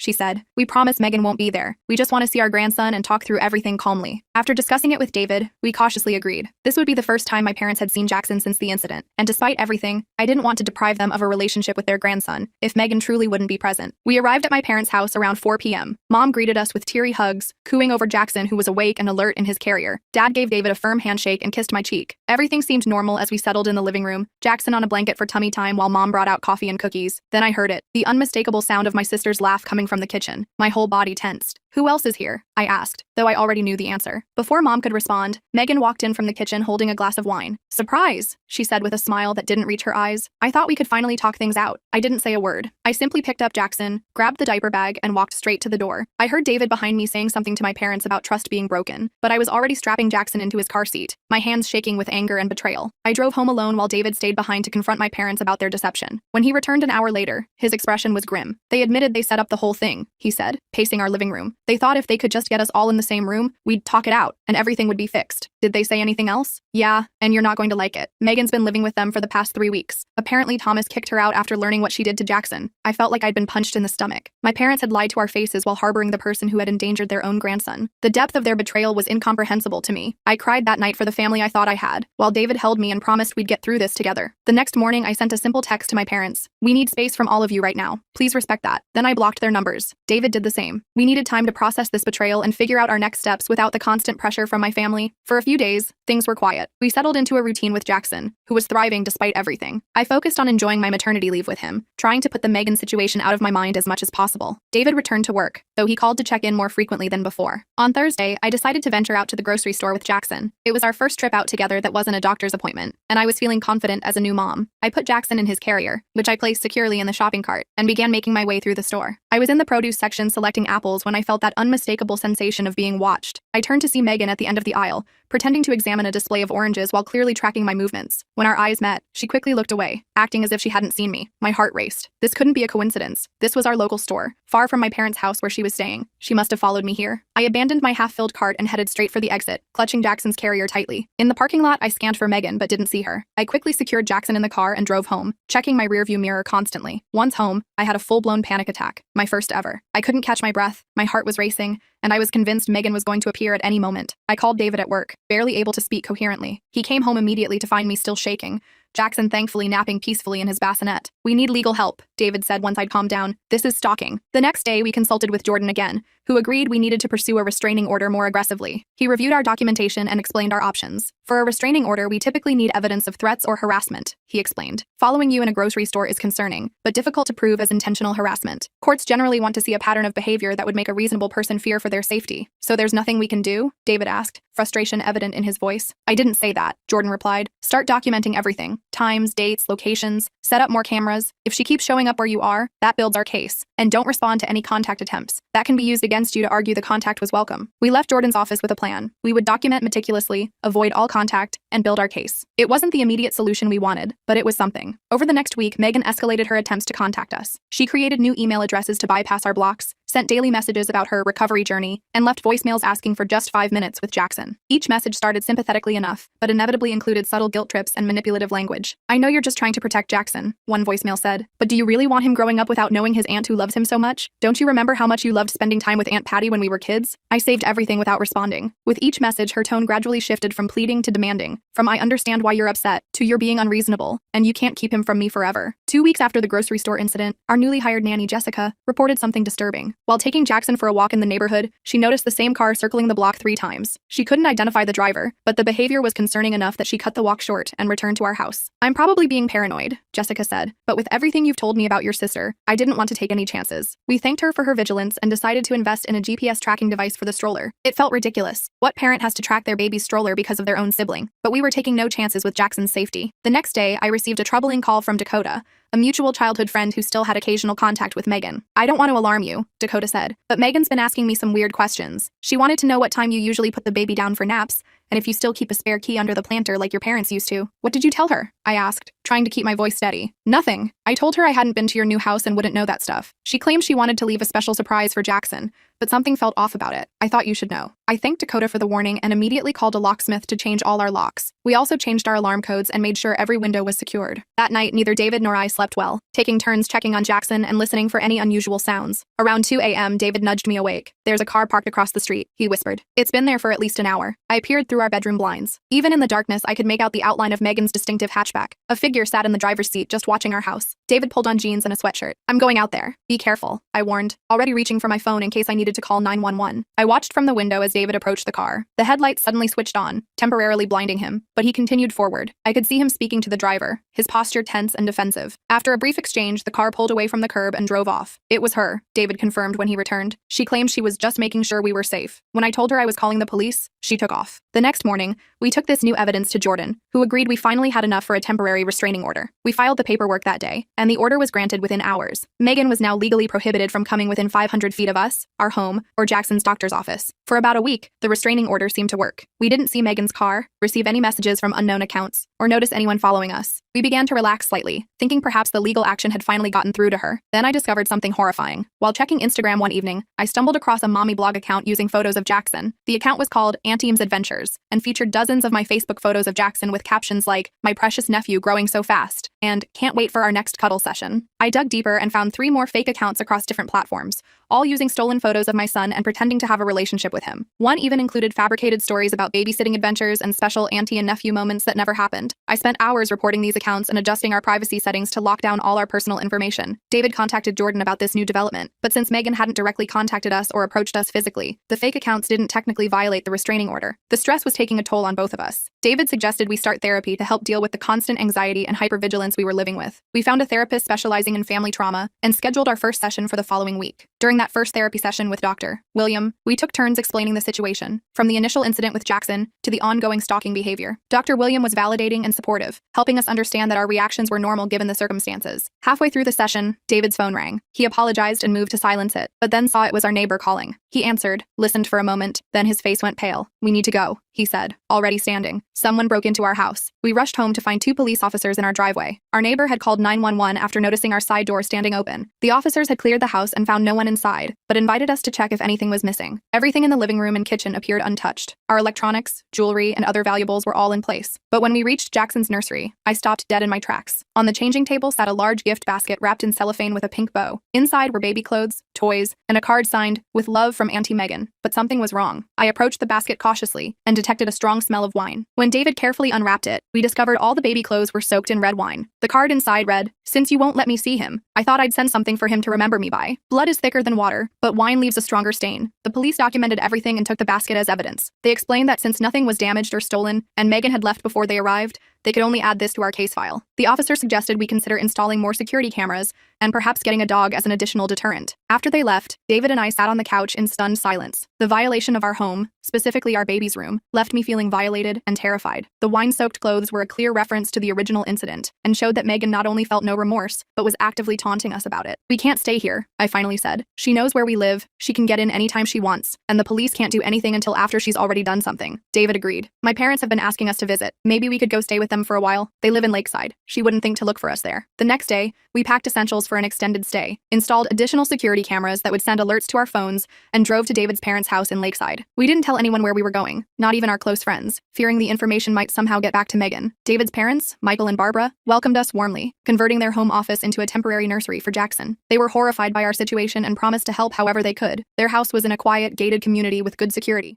she said. We promise Megan won't be there. We just want to see our grandson and talk through everything calmly. After discussing it with David, we cautiously agreed. This would be the first time my parents had seen Jackson since the incident, and despite everything, I didn't want to deprive them of a relationship with their grandson if Megan truly wouldn't be present. We arrived at my parents' house around 4 p.m. Mom greeted us with teary hugs, cooing over Jackson, who was awake and alert in his carrier. Dad gave David a firm handshake and kissed my cheek. Everything seemed normal as we settled in the living room, Jackson on a blanket for tummy time while Mom brought out coffee and cookies. Then I heard it, the unmistakable sound of my sister's laugh coming from the kitchen. My whole body tensed. Who else is here? I asked, though I already knew the answer. Before Mom could respond, Megan walked in from the kitchen holding a glass of wine. Surprise, she said with a smile that didn't reach her eyes. I thought we could finally talk things out. I didn't say a word. I simply picked up Jackson, grabbed the diaper bag, and walked straight to the door. I heard David behind me saying something to my parents about trust being broken, but I was already strapping Jackson into his car seat, my hands shaking with anger and betrayal. I drove home alone while David stayed behind to confront my parents about their deception. When he returned an hour later, his expression was grim. They admitted they set up the whole thing, he said, pacing our living room. They thought if they could just get us all in the same room, we'd talk it out, and everything would be fixed. Did they say anything else? Yeah, and you're not going to like it. Megan's been living with them for the past 3 weeks. Apparently Thomas kicked her out after learning what she did to Jackson. I felt like I'd been punched in the stomach. My parents had lied to our faces while harboring the person who had endangered their own grandson. The depth of their betrayal was incomprehensible to me. I cried that night for the family I thought I had, while David held me and promised we'd get through this together. The next morning, I sent a simple text to my parents. We need space from all of you right now. Please respect that. Then I blocked their numbers. David did the same. We needed time to process this betrayal and figure out our next steps without the constant pressure from my family. For a few days, things were quiet. We settled into a routine with Jackson, who was thriving despite everything. I focused on enjoying my maternity leave with him, trying to put the Megan situation out of my mind as much as possible. David returned to work, though he called to check in more frequently than before. On Thursday, I decided to venture out to the grocery store with Jackson. It was our first trip out together that wasn't a doctor's appointment, and I was feeling confident as a new mom. I put Jackson in his carrier, which I placed securely in the shopping cart, and began making my way through the store. I was in the produce section selecting apples when I felt that unmistakable sensation of being watched. I turned to see Megan at the end of the aisle, pretending to examine a display of oranges while clearly tracking my movements. When our eyes met, she quickly looked away, acting as if she hadn't seen me. My heart raced. This couldn't be a coincidence. This was our local store, far from my parents' house where she was staying. She must have followed me here. I abandoned my half-filled cart and headed straight for the exit, clutching Jackson's carrier tightly. In the parking lot, I scanned for Megan but didn't see her. I quickly secured Jackson in the car and drove home, checking my rearview mirror constantly. Once home, I had a full-blown panic attack, my first ever. I couldn't catch my breath, my heart was racing, and I was convinced Megan was going to appear at any moment. I called David at work, barely able to speak coherently. He came home immediately to find me still shaking, Jackson thankfully napping peacefully in his bassinet. We need legal help, David said once I'd calmed down. This is stalking. The next day, we consulted with Jordan again, who agreed we needed to pursue a restraining order more aggressively. He reviewed our documentation and explained our options. For a restraining order, we typically need evidence of threats or harassment, he explained. Following you in a grocery store is concerning, but difficult to prove as intentional harassment. Courts generally want to see a pattern of behavior that would make a reasonable person fear for their safety. So there's nothing we can do? David asked, frustration evident in his voice. I didn't say that, Jordan replied. Start documenting everything. Times, dates, locations. Set up more cameras. If she keeps showing up where you are, that builds our case. And don't respond to any contact attempts. That can be used against you to argue the contact was welcome. We left Jordan's office with a plan. We would document meticulously, avoid all contact, and build our case. It wasn't the immediate solution we wanted, but it was something. Over the next week, Megan escalated her attempts to contact us. She created new email addresses to bypass our blocks, sent daily messages about her recovery journey, and left voicemails asking for just 5 minutes with Jackson. Each message started sympathetically enough, but inevitably included subtle guilt trips and manipulative language. I know you're just trying to protect Jackson, one voicemail said, but do you really want him growing up without knowing his aunt who loves him so much? Don't you remember how much you loved spending time with Aunt Patty when we were kids? I saved everything without responding. With each message, her tone gradually shifted from pleading to demanding, from I understand why you're upset, to you're being unreasonable, and you can't keep him from me forever. 2 weeks after the grocery store incident, our newly hired nanny, Jessica, reported something disturbing. While taking Jackson for a walk in the neighborhood, she noticed the same car circling the block 3 times. She couldn't identify the driver, but the behavior was concerning enough that she cut the walk short and returned to our house. I'm probably being paranoid, Jessica said, but with everything you've told me about your sister, I didn't want to take any chances. We thanked her for her vigilance and decided to invest in a GPS tracking device for the stroller. It felt ridiculous. What parent has to track their baby's stroller because of their own sibling? But we were taking no chances with Jackson's safety. The next day, I received a troubling call from Dakota, a mutual childhood friend who still had occasional contact with Megan. I don't want to alarm you, Dakota said, but Megan's been asking me some weird questions. She wanted to know what time you usually put the baby down for naps, and if you still keep a spare key under the planter like your parents used to. What did you tell her? I asked, trying to keep my voice steady. Nothing. I told her I hadn't been to your new house and wouldn't know that stuff. She claimed she wanted to leave a special surprise for Jackson, but something felt off about it. I thought you should know. I thanked Dakota for the warning and immediately called a locksmith to change all our locks. We also changed our alarm codes and made sure every window was secured. That night, neither David nor I slept well, taking turns checking on Jackson and listening for any unusual sounds. Around 2 a.m., David nudged me awake. There's a car parked across the street, he whispered. It's been there for at least an hour. I peered through our bedroom blinds. Even in the darkness, I could make out the outline of Megan's distinctive hatchback. A figure sat in the driver's seat just watching our house. David pulled on jeans and a sweatshirt. I'm going out there. Be careful, I warned, already reaching for my phone in case I needed to call 911. I watched from the window as David approached the car. The headlights suddenly switched on, temporarily blinding him, but he continued forward. I could see him speaking to the driver, his posture tense and defensive. After a brief exchange, the car pulled away from the curb and drove off. It was her, David confirmed when he returned. She claimed she was just making sure we were safe. When I told her I was calling the police, she took off. The next morning, we took this new evidence to Jordan, who agreed we finally had enough for a temporary restraining order. We filed the paperwork that day, and the order was granted within hours. Megan was now legally prohibited from coming within 500 feet of us, our home, or Jackson's doctor's office. For about a week, the restraining order seemed to work. We didn't see Megan's car, receive any messages from unknown accounts, or notice anyone following us. We began to relax slightly, thinking perhaps the legal action had finally gotten through to her. Then I discovered something horrifying. While checking Instagram one evening, I stumbled across a mommy blog account using photos of Jackson. The account was called Auntie's Adventures and featured dozens of my Facebook photos of Jackson with captions like, "My precious nephew growing so fast," and "Can't wait for our next cuddle session." I dug deeper and found 3 more fake accounts across different platforms, all using stolen photos of my son and pretending to have a relationship with him. One even included fabricated stories about babysitting adventures and special auntie and nephew moments that never happened. I spent hours reporting these accounts and adjusting our privacy settings to lock down all our personal information. David contacted Jordan about this new development, but since Megan hadn't directly contacted us or approached us physically, the fake accounts didn't technically violate the restraining order. The stress was taking a toll on both of us. David suggested we start therapy to help deal with the constant anxiety and hypervigilance we were living with. We found a therapist specializing in family trauma and scheduled our first session for the following week. During that first therapy session with Dr. William, we took turns explaining the situation, from the initial incident with Jackson to the ongoing stalking behavior. Dr. William was validating and supportive, helping us understand that our reactions were normal given the circumstances. Halfway through the session, David's phone rang. He apologized and moved to silence it, but then saw it was our neighbor calling. He answered, listened for a moment, then his face went pale. "We need to go," he said, already standing. "Someone broke into our house." We rushed home to find 2 police officers in our driveway. Our neighbor had called 911 after noticing our side door standing open. The officers had cleared the house and found no one inside, but invited us to check if anything was missing. Everything in the living room and kitchen appeared untouched. Our electronics, jewelry, and other valuables were all in place. But when we reached Jackson's nursery, I stopped dead in my tracks. On the changing table sat a large gift basket wrapped in cellophane with a pink bow. Inside were baby clothes, toys, and a card signed, "With love from Auntie Megan." But something was wrong. I approached the basket cautiously and detected a strong smell of wine. When David carefully unwrapped it, we discovered all the baby clothes were soaked in red wine. The card inside read, "Since you won't let me see him, I thought I'd send something for him to remember me by. Blood is thicker than water, but wine leaves a stronger stain." The police documented everything and took the basket as evidence. They explained that since nothing was damaged or stolen, and Megan had left before they arrived, they could only add this to our case file. The officer suggested we consider installing more security cameras and perhaps getting a dog as an additional deterrent. After they left, David and I sat on the couch in stunned silence. The violation of our home, specifically our baby's room, left me feeling violated and terrified. The wine-soaked clothes were a clear reference to the original incident and showed that Megan not only felt no remorse, but was actively taunting us about it. "We can't stay here," I finally said. "She knows where we live, she can get in anytime she wants, and the police can't do anything until after she's already done something." David agreed. "My parents have been asking us to visit. Maybe we could go stay with them for a while. They live in Lakeside. She wouldn't think to look for us there." The next day, we packed essentials for an extended stay, installed additional security cameras that would send alerts to our phones, and drove to David's parents' house in Lakeside. We didn't tell anyone where we were going, not even our close friends, fearing the information might somehow get back to Megan. David's parents, Michael and Barbara, welcomed us warmly, converting their home office into a temporary nursery for Jackson. They were horrified by our situation and promised to help however they could. Their house was in a quiet, gated community with good security,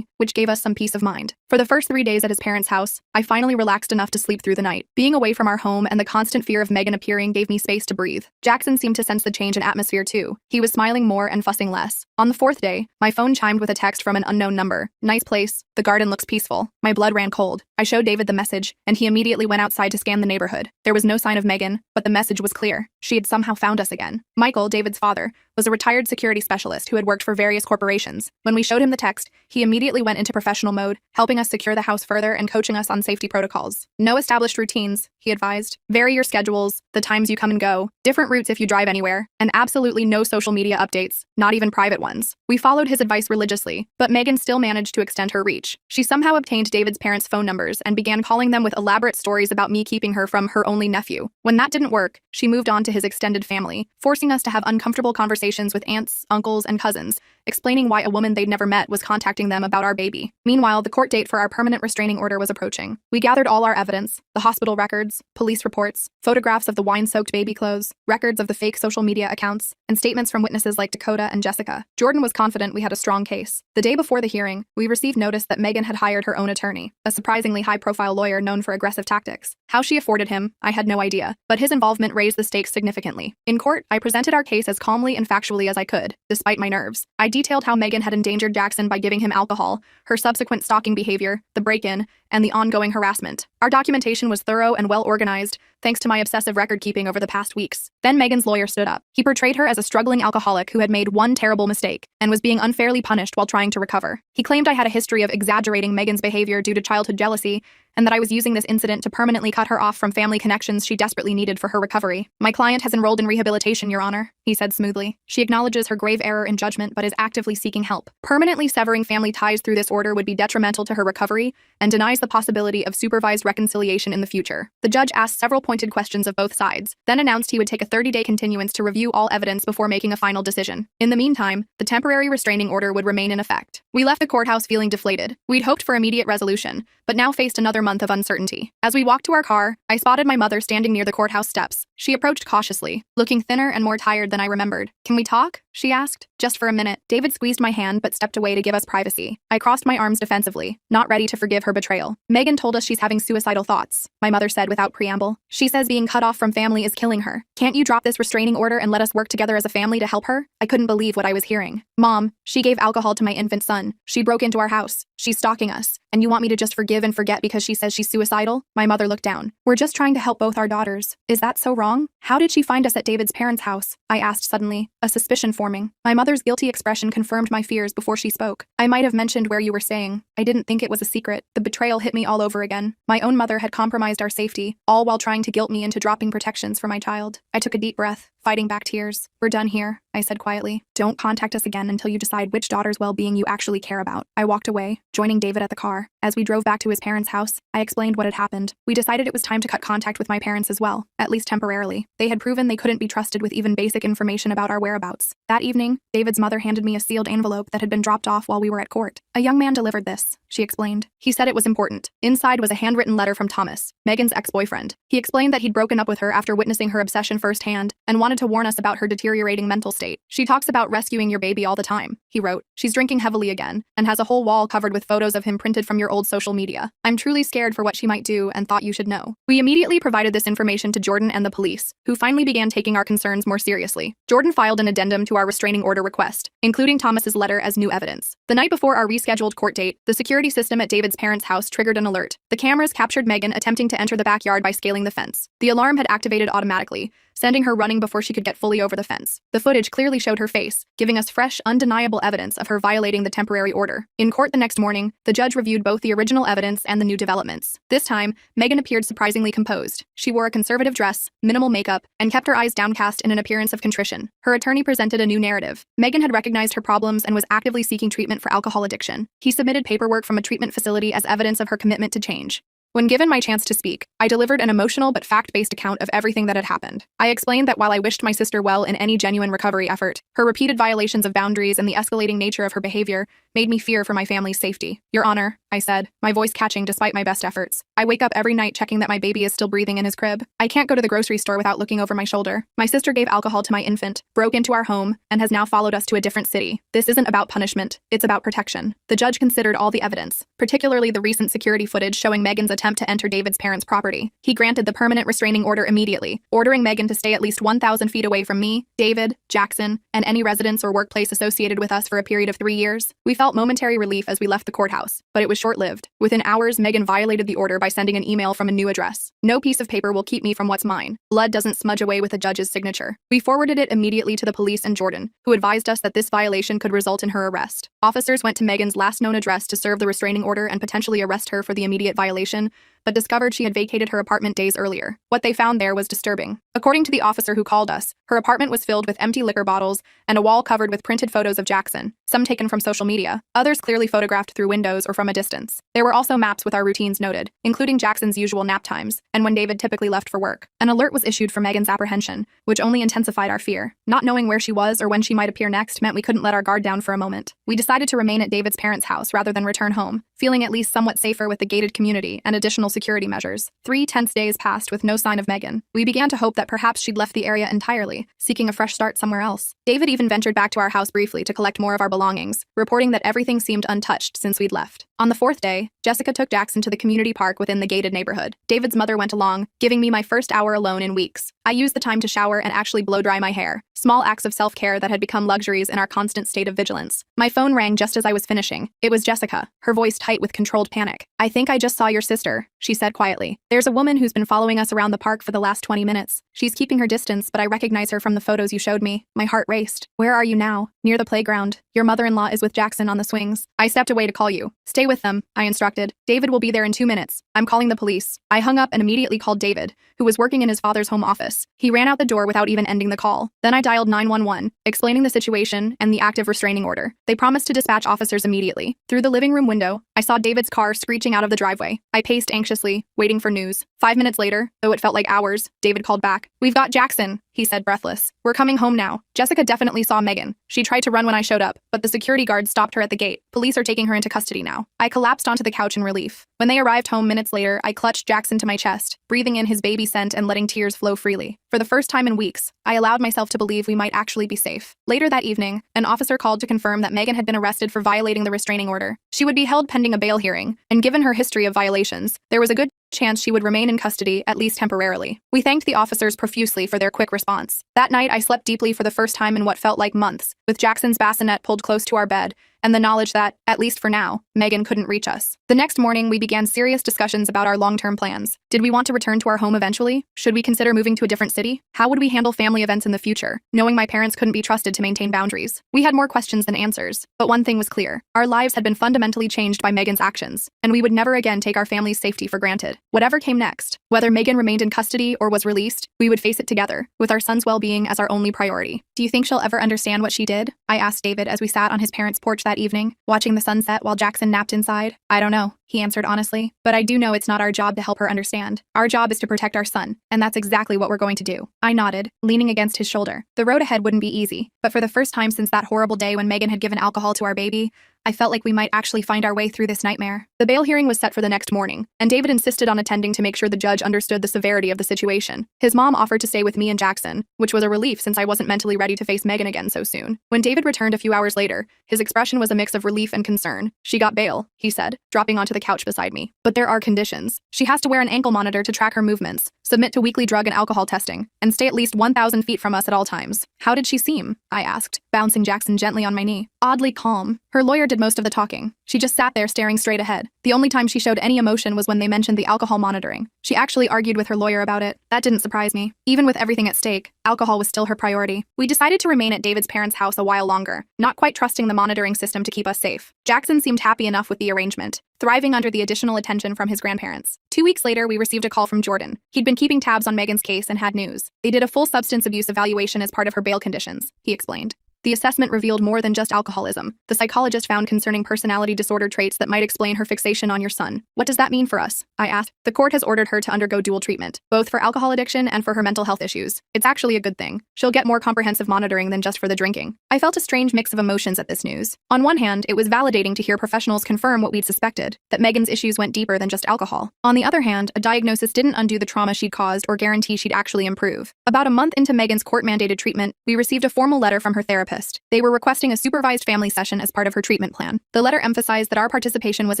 which gave us some peace of mind. For the first 3 days at his parents' house, I finally relaxed enough to sleep through the night. Being away from our home and the constant fear of Megan appearing gave me space to breathe. Jackson seemed to sense the change in atmosphere too. He was smiling more and fussing less. On the 4th day, my phone chimed with a text from an unknown number. "Nice place. The garden looks peaceful." My blood ran cold. I showed David the message, and he immediately went outside to scan the neighborhood. There was no sign of Megan, but the message was clear. She had somehow found us again. Michael, David's father, was a retired security specialist who had worked for various corporations. When we showed him the text, he immediately immediately went into professional mode, helping us secure the house further and coaching us on safety protocols. No established routines, he advised. Vary your schedules, the times you come and go, different routes if you drive anywhere, and absolutely no social media updates, not even private ones. We followed his advice religiously, but Megan still managed to extend her reach. She somehow obtained David's parents' phone numbers and began calling them with elaborate stories about me keeping her from her only nephew. When that didn't work, she moved on to his extended family, forcing us to have uncomfortable conversations with aunts, uncles, and cousins, explaining why a woman they'd never met was contacting them about our baby. Meanwhile, the court date for our permanent restraining order was approaching. We gathered all our evidence, the hospital records, police reports, photographs of the wine-soaked baby clothes, records of the fake social media accounts, and statements from witnesses like Dakota and Jessica. Jordan was confident we had a strong case. The day before the hearing, we received notice that Megan had hired her own attorney, a surprisingly high-profile lawyer known for aggressive tactics. How she afforded him, I had no idea, but his involvement raised the stakes significantly. In court, I presented our case as calmly and factually as I could, despite my nerves. I detailed how Megan had endangered Jackson by giving him alcohol, her subsequent stalking behavior, the break-in, and the ongoing harassment. Our documentation was thorough and well-organized, thanks to my obsessive record-keeping over the past weeks. Then Megan's lawyer stood up. He portrayed her as a struggling alcoholic who had made one terrible mistake and was being unfairly punished while trying to recover. He claimed I had a history of exaggerating Megan's behavior due to childhood jealousy, and that I was using this incident to permanently cut her off from family connections she desperately needed for her recovery. My client has enrolled in rehabilitation, Your Honor, he said smoothly. She acknowledges her grave error in judgment but is actively seeking help. Permanently severing family ties through this order would be detrimental to her recovery and denies the possibility of supervised reconciliation in the future. The judge asked several pointed questions of both sides, then announced he would take a 30-day continuance to review all evidence before making a final decision. In the meantime, the temporary restraining order would remain in effect. We left the courthouse feeling deflated. We'd hoped for immediate resolution, but now faced another month of uncertainty. As we walked to our car, I spotted my mother standing near the courthouse steps. She approached cautiously, looking thinner and more tired than I remembered. "Can we talk?" she asked. "Just for a minute." David squeezed my hand but stepped away to give us privacy. I crossed my arms defensively, not ready to forgive her betrayal. "Megan told us she's having suicidal thoughts," my mother said without preamble. "She says being cut off from family is killing her. Can't you drop this restraining order and let us work together as a family to help her?" I couldn't believe what I was hearing. "Mom, she gave alcohol to my infant son. She broke into our house. She's stalking us. And you want me to just forgive and forget because she says she's suicidal?" My mother looked down. "We're just trying to help both our daughters. Is that so wrong? How did she find us at David's parents' house?" I asked suddenly, a suspicion forming. My mother's guilty expression confirmed my fears before she spoke. "I might have mentioned where you were staying. I didn't think it was a secret." The betrayal hit me all over again. My own mother had compromised our safety, all while trying to guilt me into dropping protections for my child. I took a deep breath, fighting back tears. "We're done here," I said quietly. "Don't contact us again until you decide which daughter's well-being you actually care about." I walked away, joining David at the car. As we drove back to his parents' house, I explained what had happened. We decided it was time to cut contact with my parents as well, at least temporarily. They had proven they couldn't be trusted with even basic information about our whereabouts. That evening, David's mother handed me a sealed envelope that had been dropped off while we were at court. "A young man delivered this," she explained. "He said it was important." Inside was a handwritten letter from Thomas, Megan's ex-boyfriend. He explained that he'd broken up with her after witnessing her obsession firsthand and wanted to warn us about her deteriorating mental state. "She talks about rescuing your baby all the time," he wrote. "She's drinking heavily again and has a whole wall covered with photos of him printed from your old social media. I'm truly scared for what she might do and thought you should know." We immediately provided this information to Jordan and the police, who finally began taking our concerns more seriously. Jordan filed an addendum to our restraining order request, including Thomas's letter as new evidence. The night before our rescheduled court date, the security system at David's parents' house triggered an alert. The cameras captured Megan attempting to enter the backyard by scaling the fence. The alarm had activated automatically, sending her running before she could get fully over the fence. The footage clearly showed her face, giving us fresh, undeniable evidence of her violating the temporary order. In court the next morning, the judge reviewed both the original evidence and the new developments. This time, Megan appeared surprisingly composed. She wore a conservative dress, minimal makeup, and kept her eyes downcast in an appearance of contrition. Her attorney presented a new narrative. Megan had recognized her problems and was actively seeking treatment for alcohol addiction. He submitted paperwork from a treatment facility as evidence of her commitment to change. When given my chance to speak, I delivered an emotional but fact-based account of everything that had happened. I explained that while I wished my sister well in any genuine recovery effort, her repeated violations of boundaries and the escalating nature of her behavior made me fear for my family's safety. "Your Honor," I said, my voice catching despite my best efforts. "I wake up every night checking that my baby is still breathing in his crib. I can't go to the grocery store without looking over my shoulder. My sister gave alcohol to my infant, broke into our home, and has now followed us to a different city. This isn't about punishment, it's about protection." The judge considered all the evidence, particularly the recent security footage showing Megan's attempt to enter David's parents' property. He granted the permanent restraining order immediately, ordering Megan to stay at least 1,000 feet away from me, David, Jackson, and any residence or workplace associated with us for a period of 3 years. We felt felt momentary relief as we left the courthouse, but it was short-lived. Within hours, Megan violated the order by sending an email from a new address. No piece of paper will keep me from what's mine. Blood doesn't smudge away with a judge's signature. We forwarded it immediately to the police and Jordan, who advised us that this violation could result in her arrest. Officers went to Megan's last known address to serve the restraining order and potentially arrest her for the immediate violation, but discovered she had vacated her apartment days earlier. What they found there was disturbing. According to the officer who called us, her apartment was filled with empty liquor bottles and a wall covered with printed photos of Jackson, some taken from social media, others clearly photographed through windows or from a distance. There were also maps with our routines noted, including Jackson's usual nap times and when David typically left for work. An alert was issued for Megan's apprehension, which only intensified our fear. Not knowing where she was or when she might appear next meant we couldn't let our guard down for a moment. We decided to remain at David's parents' house rather than return home, feeling at least somewhat safer with the gated community and additional security measures. 3 tense days passed with no sign of Megan. We began to hope that perhaps she'd left the area entirely, seeking a fresh start somewhere else. David even ventured back to our house briefly to collect more of our belongings, reporting that everything seemed untouched since we'd left. On the 4th day, Jessica took Jackson to the community park within the gated neighborhood. David's mother went along, giving me my first hour alone in weeks. I used the time to shower and actually blow dry my hair, small acts of self-care that had become luxuries in our constant state of vigilance. My phone rang just as I was finishing. It was Jessica, her voice tight with controlled panic. "I think I just saw your sister," she said quietly. "There's a woman who's been following us around the park for the last 20 minutes. She's keeping her distance, but I recognize her from the photos you showed me." My heart raced. "Where are you now?" "Near the playground. Your mother-in-law is with Jackson on the swings." I stepped away to call you. "Stay with them," I instructed. "David will be there in 2 minutes. I'm calling the police." I hung up and immediately called David, who was working in his father's home office. He ran out the door without even ending the call. Then I dialed 911, explaining the situation and the active restraining order. They promised to dispatch officers immediately. Through the living room window, I saw David's car screeching out of the driveway. I paced anxiously, waiting for news. 5 minutes later, though it felt like hours, David called back. "We've got Jackson," he said, breathless. "We're coming home now." Jessica definitely saw Megan. She tried to run when I showed up, but the security guard stopped her at the gate. Police are taking her into custody now. I collapsed onto the couch in relief. When they arrived home minutes later, I clutched Jackson to my chest, breathing in his baby scent and letting tears flow freely. For the first time in weeks, I allowed myself to believe we might actually be safe. Later that evening, an officer called to confirm that Megan had been arrested for violating the restraining order. She would be held pending a bail hearing, and given her history of violations, there was a good chance she would remain in custody, at least temporarily. We thanked the officers profusely for their quick response. That night, I slept deeply for the first time in what felt like months, with Jackson's bassinet pulled close to our bed, and the knowledge that, at least for now, Megan couldn't reach us. The next morning, we began serious discussions about our long-term plans. Did we want to return to our home eventually? Should we consider moving to a different city? How would we handle family events in the future, knowing my parents couldn't be trusted to maintain boundaries? We had more questions than answers, but one thing was clear. Our lives had been fundamentally changed by Megan's actions, and we would never again take our family's safety for granted. Whatever came next, whether Megan remained in custody or was released, we would face it together, with our son's well-being as our only priority. "Do you think she'll ever understand what she did?" I asked David as we sat on his parents' porch that evening, watching the sunset while Jackson napped inside. "I don't know," he answered honestly, "but I do know it's not our job to help her understand. Our job is to protect our son, and that's exactly what we're going to do." I nodded, leaning against his shoulder. The road ahead wouldn't be easy, but for the first time since that horrible day when Megan had given alcohol to our baby, I felt like we might actually find our way through this nightmare. The bail hearing was set for the next morning, and David insisted on attending to make sure the judge understood the severity of the situation. His mom offered to stay with me and Jackson, which was a relief since I wasn't mentally ready to face Megan again so soon. When David returned a few hours later, his expression was a mix of relief and concern. "She got bail," he said, dropping onto the couch beside me. "But there are conditions. She has to wear an ankle monitor to track her movements, submit to weekly drug and alcohol testing, and stay at least 1,000 feet from us at all times." "How did she seem?" I asked, bouncing Jackson gently on my knee. "Oddly calm. Her lawyer did most of the talking. She just sat there staring straight ahead. The only time she showed any emotion was when they mentioned the alcohol monitoring. She actually argued with her lawyer about it. That didn't surprise me. Even with everything at stake, alcohol was still her priority." We decided to remain at David's parents' house a while longer, not quite trusting the monitoring system to keep us safe. Jackson seemed happy enough with the arrangement, thriving under the additional attention from his grandparents. 2 weeks later, we received a call from Jordan. He'd been keeping tabs on Megan's case and had news. They did a full substance abuse evaluation as part of her bail conditions, he explained. The assessment revealed more than just alcoholism. The psychologist found concerning personality disorder traits that might explain her fixation on your son. "What does that mean for us?" I asked. "The court has ordered her to undergo dual treatment, both for alcohol addiction and for her mental health issues. It's actually a good thing. She'll get more comprehensive monitoring than just for the drinking." I felt a strange mix of emotions at this news. On one hand, it was validating to hear professionals confirm what we'd suspected, that Megan's issues went deeper than just alcohol. On the other hand, a diagnosis didn't undo the trauma she'd caused or guarantee she'd actually improve. About a month into Megan's court-mandated treatment, we received a formal letter from her therapist therapist. They were requesting a supervised family session as part of her treatment plan. The letter emphasized that our participation was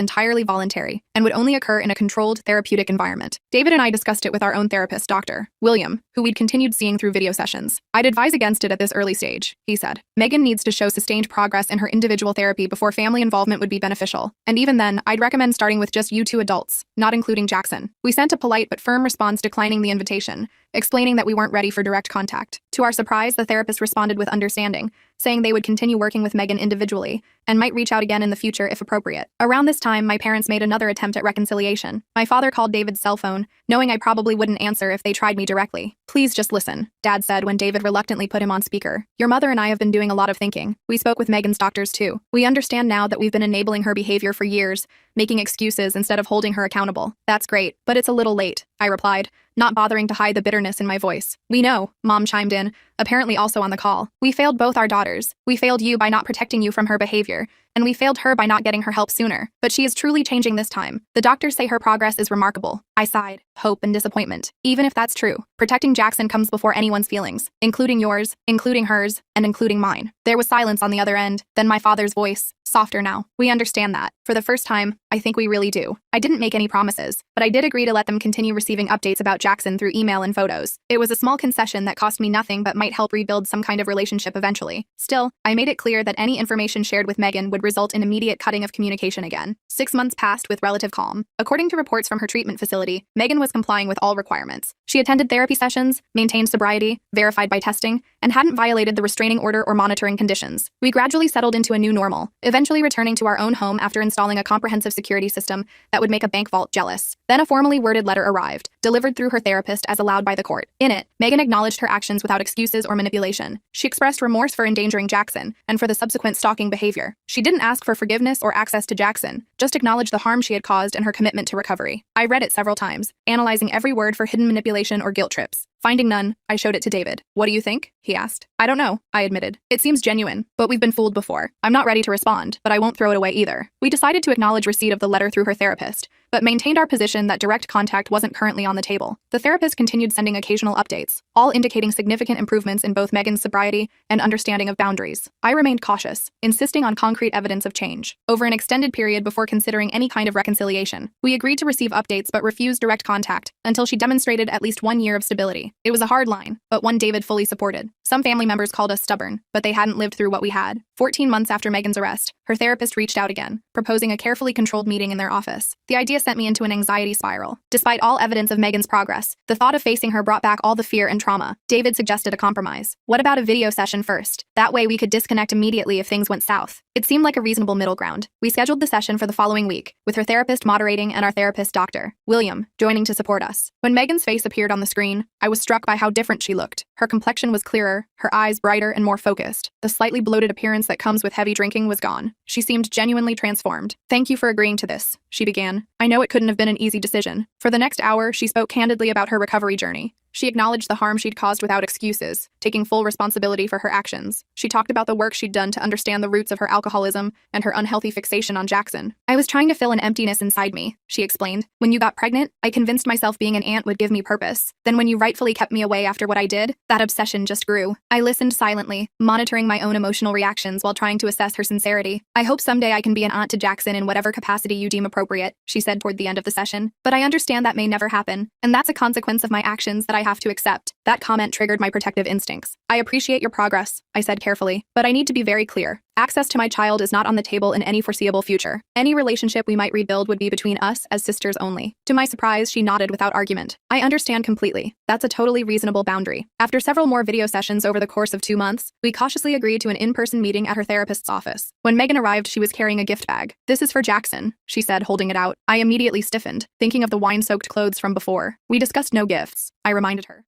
entirely voluntary and would only occur in a controlled therapeutic environment. David and I discussed it with our own therapist, Dr. William, who we'd continued seeing through video sessions. I'd advise against it at this early stage, he said. Megan needs to show sustained progress in her individual therapy before family involvement would be beneficial. And even then, I'd recommend starting with just you two adults, not including Jackson. We sent a polite but firm response declining the invitation, explaining that we weren't ready for direct contact. To our surprise, the therapist responded with understanding, saying they would continue working with Megan individually and might reach out again in the future if appropriate. Around this time, my parents made another attempt at reconciliation. My father called David's cell phone, knowing I probably wouldn't answer if they tried me directly. "Please just listen," Dad said when David reluctantly put him on speaker. "Your mother and I have been doing a lot of thinking. We spoke with Megan's doctors too. We understand now that we've been enabling her behavior for years, making excuses instead of holding her accountable. That's great, but it's a little late," I replied, not bothering to hide the bitterness in my voice. "We know," Mom chimed in, apparently also on the call. "We failed both our daughters. We failed you by not protecting you from her behavior, and we failed her by not getting her help sooner. But she is truly changing this time. The doctors say her progress is remarkable." I sighed, hope and disappointment. Even if that's true, protecting Jackson comes before anyone's feelings, including yours, including hers, and including mine. There was silence on the other end, then my father's voice, softer now. "We understand that. For the first time, I think we really do." I didn't make any promises, but I did agree to let them continue receiving updates about Jackson through email and photos. It was a small concession that cost me nothing but might help rebuild some kind of relationship eventually. Still, I made it clear that any information shared with Megan would result in immediate cutting of communication again. 6 months passed with relative calm. According to reports from her treatment facility, Megan was complying with all requirements. She attended therapy sessions, maintained sobriety, verified by testing, and hadn't violated the restraining order or monitoring conditions. We gradually settled into a new normal, eventually returning to our own home after installing a comprehensive security system that would make a bank vault jealous. Then a formally worded letter arrived, delivered through her therapist as allowed by the court. In it, Megan acknowledged her actions without excuses or manipulation. She expressed remorse for endangering Jackson and for the subsequent stalking behavior. She didn't ask for forgiveness or access to Jackson, just acknowledged the harm she had caused and her commitment to recovery. I read it several times, analyzing every word for hidden manipulation or guilt trips. Finding none, I showed it to David. "What do you think?" he asked. "I don't know," I admitted. "It seems genuine, but we've been fooled before. I'm not ready to respond, but I won't throw it away either." We decided to acknowledge receipt of the letter through her therapist, but maintained our position that direct contact wasn't currently on the table. The therapist continued sending occasional updates, all indicating significant improvements in both Megan's sobriety and understanding of boundaries. I remained cautious, insisting on concrete evidence of change. Over an extended period before considering any kind of reconciliation, we agreed to receive updates but refused direct contact until she demonstrated at least 1 year of stability. It was a hard line, but one David fully supported. Some family members called us stubborn, but they hadn't lived through what we had. 14 months after Megan's arrest, her therapist reached out again, proposing a carefully controlled meeting in their office. The idea sent me into an anxiety spiral. Despite all evidence of Megan's progress, the thought of facing her brought back all the fear and trauma. David suggested a compromise. "What about a video session first? That way we could disconnect immediately if things went south." It seemed like a reasonable middle ground. We scheduled the session for the following week, with her therapist moderating and our therapist, Dr. William, joining to support us. When Megan's face appeared on the screen, I was struck by how different she looked. Her complexion was clearer, her eyes brighter and more focused. The slightly bloated appearance that comes with heavy drinking was gone. She seemed genuinely transformed. "Thank you for agreeing to this," she began. "I know it couldn't have been an easy decision." For the next hour, she spoke candidly about her recovery journey. She acknowledged the harm she'd caused without excuses, taking full responsibility for her actions. She talked about the work she'd done to understand the roots of her alcoholism and her unhealthy fixation on Jackson. "I was trying to fill an emptiness inside me," she explained. "When you got pregnant, I convinced myself being an aunt would give me purpose. Then when you rightfully kept me away after what I did, that obsession just grew." I listened silently, monitoring my own emotional reactions while trying to assess her sincerity. "I hope someday I can be an aunt to Jackson in whatever capacity you deem appropriate," she said toward the end of the session. "But I understand that may never happen, and that's a consequence of my actions that I have to accept." That comment triggered my protective instincts. "I appreciate your progress," I said carefully, "but I need to be very clear. Access to my child is not on the table in any foreseeable future. Any relationship we might rebuild would be between us as sisters only." To my surprise, she nodded without argument. "I understand completely. That's a totally reasonable boundary." After several more video sessions over the course of 2 months, we cautiously agreed to an in-person meeting at her therapist's office. When Megan arrived, she was carrying a gift bag. "This is for Jackson," she said, holding it out. I immediately stiffened, thinking of the wine-soaked clothes from before. "We discussed no gifts," I reminded her.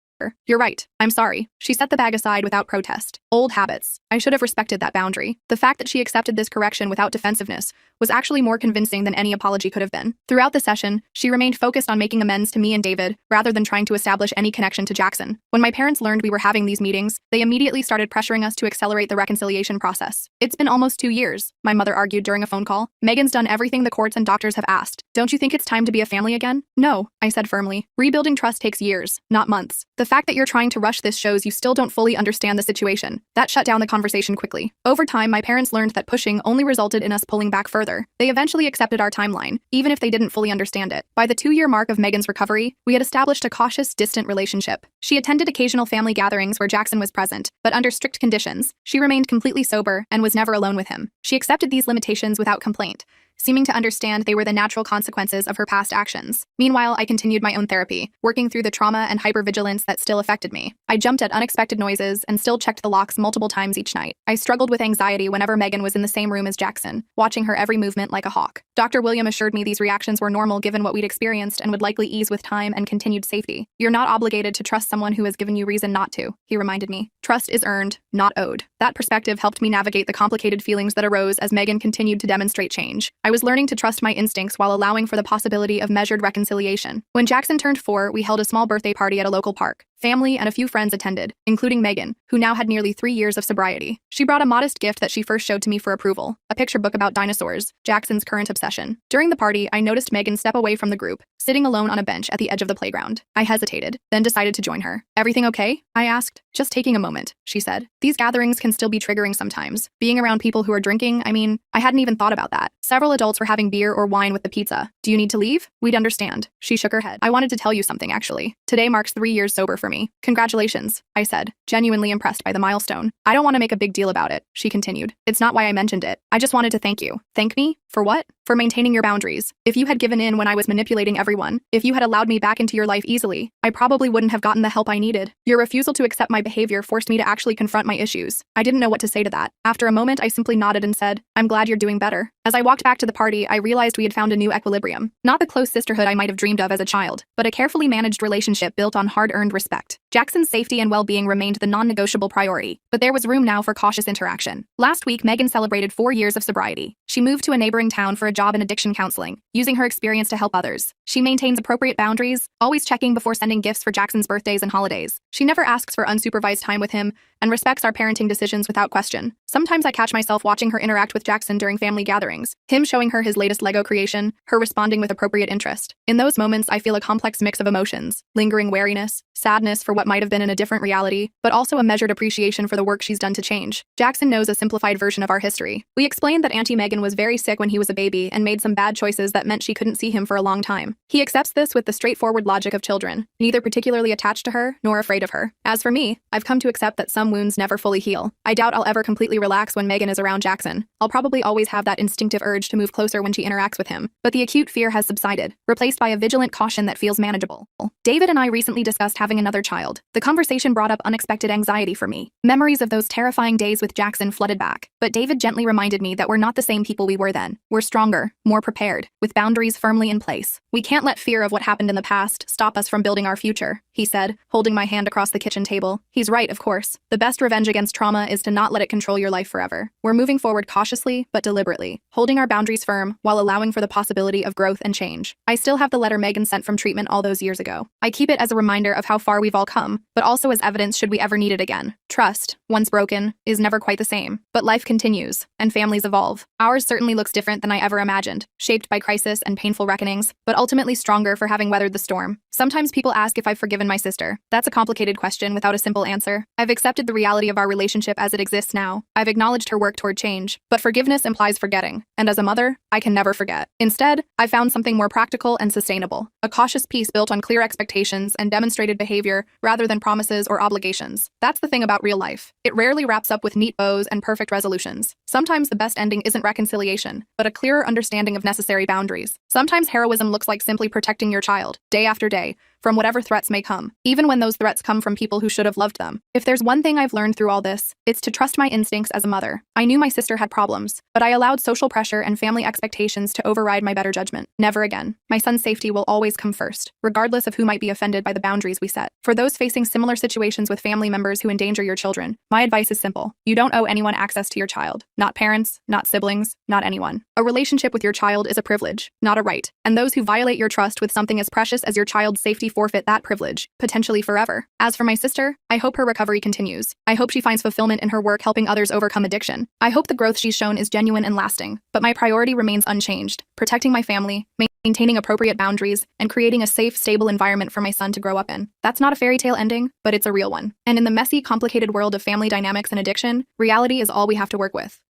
"You're right. I'm sorry." She set the bag aside without protest. Old habits. I should have respected that boundary. The fact that she accepted this correction without defensiveness was actually more convincing than any apology could have been. Throughout the session, she remained focused on making amends to me and David, rather than trying to establish any connection to Jackson. When my parents learned we were having these meetings, they immediately started pressuring us to accelerate the reconciliation process. "It's been almost 2 years," my mother argued during a phone call. "Megan's done everything the courts and doctors have asked. Don't you think it's time to be a family again?" "No," I said firmly. "Rebuilding trust takes years, not months." The The fact that you're trying to rush this shows you still don't fully understand the situation. That shut down the conversation quickly. Over time, my parents learned that pushing only resulted in us pulling back further. They eventually accepted our timeline, even if they didn't fully understand it. By the 2-year mark of Megan's recovery, we had established a cautious, distant relationship. She attended occasional family gatherings where Jackson was present, but under strict conditions. She remained completely sober and was never alone with him. She accepted these limitations without complaint, seeming to understand they were the natural consequences of her past actions. Meanwhile, I continued my own therapy, working through the trauma and hypervigilance that still affected me. I jumped at unexpected noises and still checked the locks multiple times each night. I struggled with anxiety whenever Megan was in the same room as Jackson, watching her every movement like a hawk. Dr. William assured me these reactions were normal given what we'd experienced and would likely ease with time and continued safety. You're not obligated to trust someone who has given you reason not to, he reminded me. Trust is earned, not owed. That perspective helped me navigate the complicated feelings that arose as Megan continued to demonstrate change. I was learning to trust my instincts while allowing for the possibility of measured reconciliation. When Jackson turned 4, we held a small birthday party at a local park. Family and a few friends attended, including Megan, who now had nearly 3 years of sobriety. She brought a modest gift that she first showed to me for approval, a picture book about dinosaurs, Jackson's current obsession. During the party, I noticed Megan step away from the group, sitting alone on a bench at the edge of the playground. I hesitated, then decided to join her. "Everything okay?" I asked. "Just taking a moment," she said. "These gatherings can still be triggering sometimes. Being around people who are drinking, I hadn't even thought about that. Several adults were having beer or wine with the pizza. Do you need to leave? We'd understand." She shook her head. "I wanted to tell you something, actually. Today marks 3 years sober for me." "Congratulations," I said, genuinely impressed by the milestone. "I don't want to make a big deal about it," she continued. "It's not why I mentioned it. I just wanted to thank you." "Thank me? For what?" "For maintaining your boundaries. If you had given in when I was manipulating everyone, if you had allowed me back into your life easily, I probably wouldn't have gotten the help I needed. Your refusal to accept my behavior forced me to actually confront my issues." I didn't know what to say to that. After a moment, I simply nodded and said, "I'm glad you're doing better." As I walked back to the party, I realized we had found a new equilibrium. Not the close sisterhood I might have dreamed of as a child, but a carefully managed relationship built on hard-earned respect. Jackson's safety and well-being remained the non-negotiable priority, but there was room now for cautious interaction. Last week, Megan celebrated 4 years of sobriety. She moved to a neighboring town for a job in addiction counseling, using her experience to help others. She maintains appropriate boundaries, always checking before sending gifts for Jackson's birthdays and holidays. She never asks for unsupervised time with him and respects our parenting decisions without question. Sometimes I catch myself watching her interact with Jackson during family gatherings, him showing her his latest Lego creation, her responding with appropriate interest. In those moments, I feel a complex mix of emotions, lingering wariness, sadness for what might have been in a different reality, but also a measured appreciation for the work she's done to change. Jackson knows a simplified version of our history. We explained that Auntie Megan was very sick when he was a baby and made some bad choices that meant she couldn't see him for a long time. He accepts this with the straightforward logic of children, neither particularly attached to her nor afraid of her. As for me, I've come to accept that some wounds never fully heal. I doubt I'll ever completely relax when Megan is around Jackson. I'll probably always have that instinctive urge to move closer when she interacts with him, but the acute fear has subsided, replaced by a vigilant caution that feels manageable. David and I recently discussed having another child. The conversation brought up unexpected anxiety for me. Memories of those terrifying days with Jackson flooded back, but David gently reminded me that we're not the same people we were then. We're stronger, more prepared, with boundaries firmly in place. We can't let fear of what happened in the past stop us from building our future, he said, holding my hand across the kitchen table. He's right, of course. The best revenge against trauma is to not let it control your life forever. We're moving forward cautiously, but deliberately, holding our boundaries firm while allowing for the possibility of growth and change. I still have the letter Megan sent from treatment all those years ago. I keep it as a reminder of how far we've all come, but also as evidence should we ever need it again. Trust, once broken, is never quite the same. But life continues, and families evolve. Ours certainly looks different than I ever imagined, shaped by crisis and painful reckonings, but ultimately stronger for having weathered the storm. Sometimes people ask if I've forgiven my sister. That's a complicated question without a simple answer. I've accepted the reality of our relationship as it exists now. I've acknowledged her work toward change, but forgiveness implies forgetting. And as a mother, I can never forget. Instead, I found something more practical and sustainable. A cautious peace built on clear expectations and demonstrated behavior rather than promises or obligations. That's the thing about real life. It rarely wraps up with neat bows and perfect resolutions. Sometimes the best ending isn't reconciliation, but a clearer understanding of necessary boundaries. Sometimes heroism looks like simply protecting your child, day after day, from whatever threats may come, even when those threats come from people who should have loved them. If there's one thing I've learned through all this, it's to trust my instincts as a mother. I knew my sister had problems, but I allowed social pressure and family expectations to override my better judgment. Never again. My son's safety will always come first, regardless of who might be offended by the boundaries we set. For those facing similar situations with family members who endanger your children, my advice is simple. You don't owe anyone access to your child. Not parents, not siblings, not anyone. A relationship with your child is a privilege, not a right. And those who violate your trust with something as precious as your child's safety forfeit that privilege, potentially forever. As for my sister, I hope her recovery continues. I hope she finds fulfillment in her work helping others overcome addiction. I hope the growth she's shown is genuine and lasting. But my priority remains unchanged: protecting my family, maintaining appropriate boundaries, and creating a safe, stable environment for my son to grow up in. That's not a fairy tale ending, but it's a real one. And in the messy, complicated world of family dynamics and addiction, reality is all we have to work with.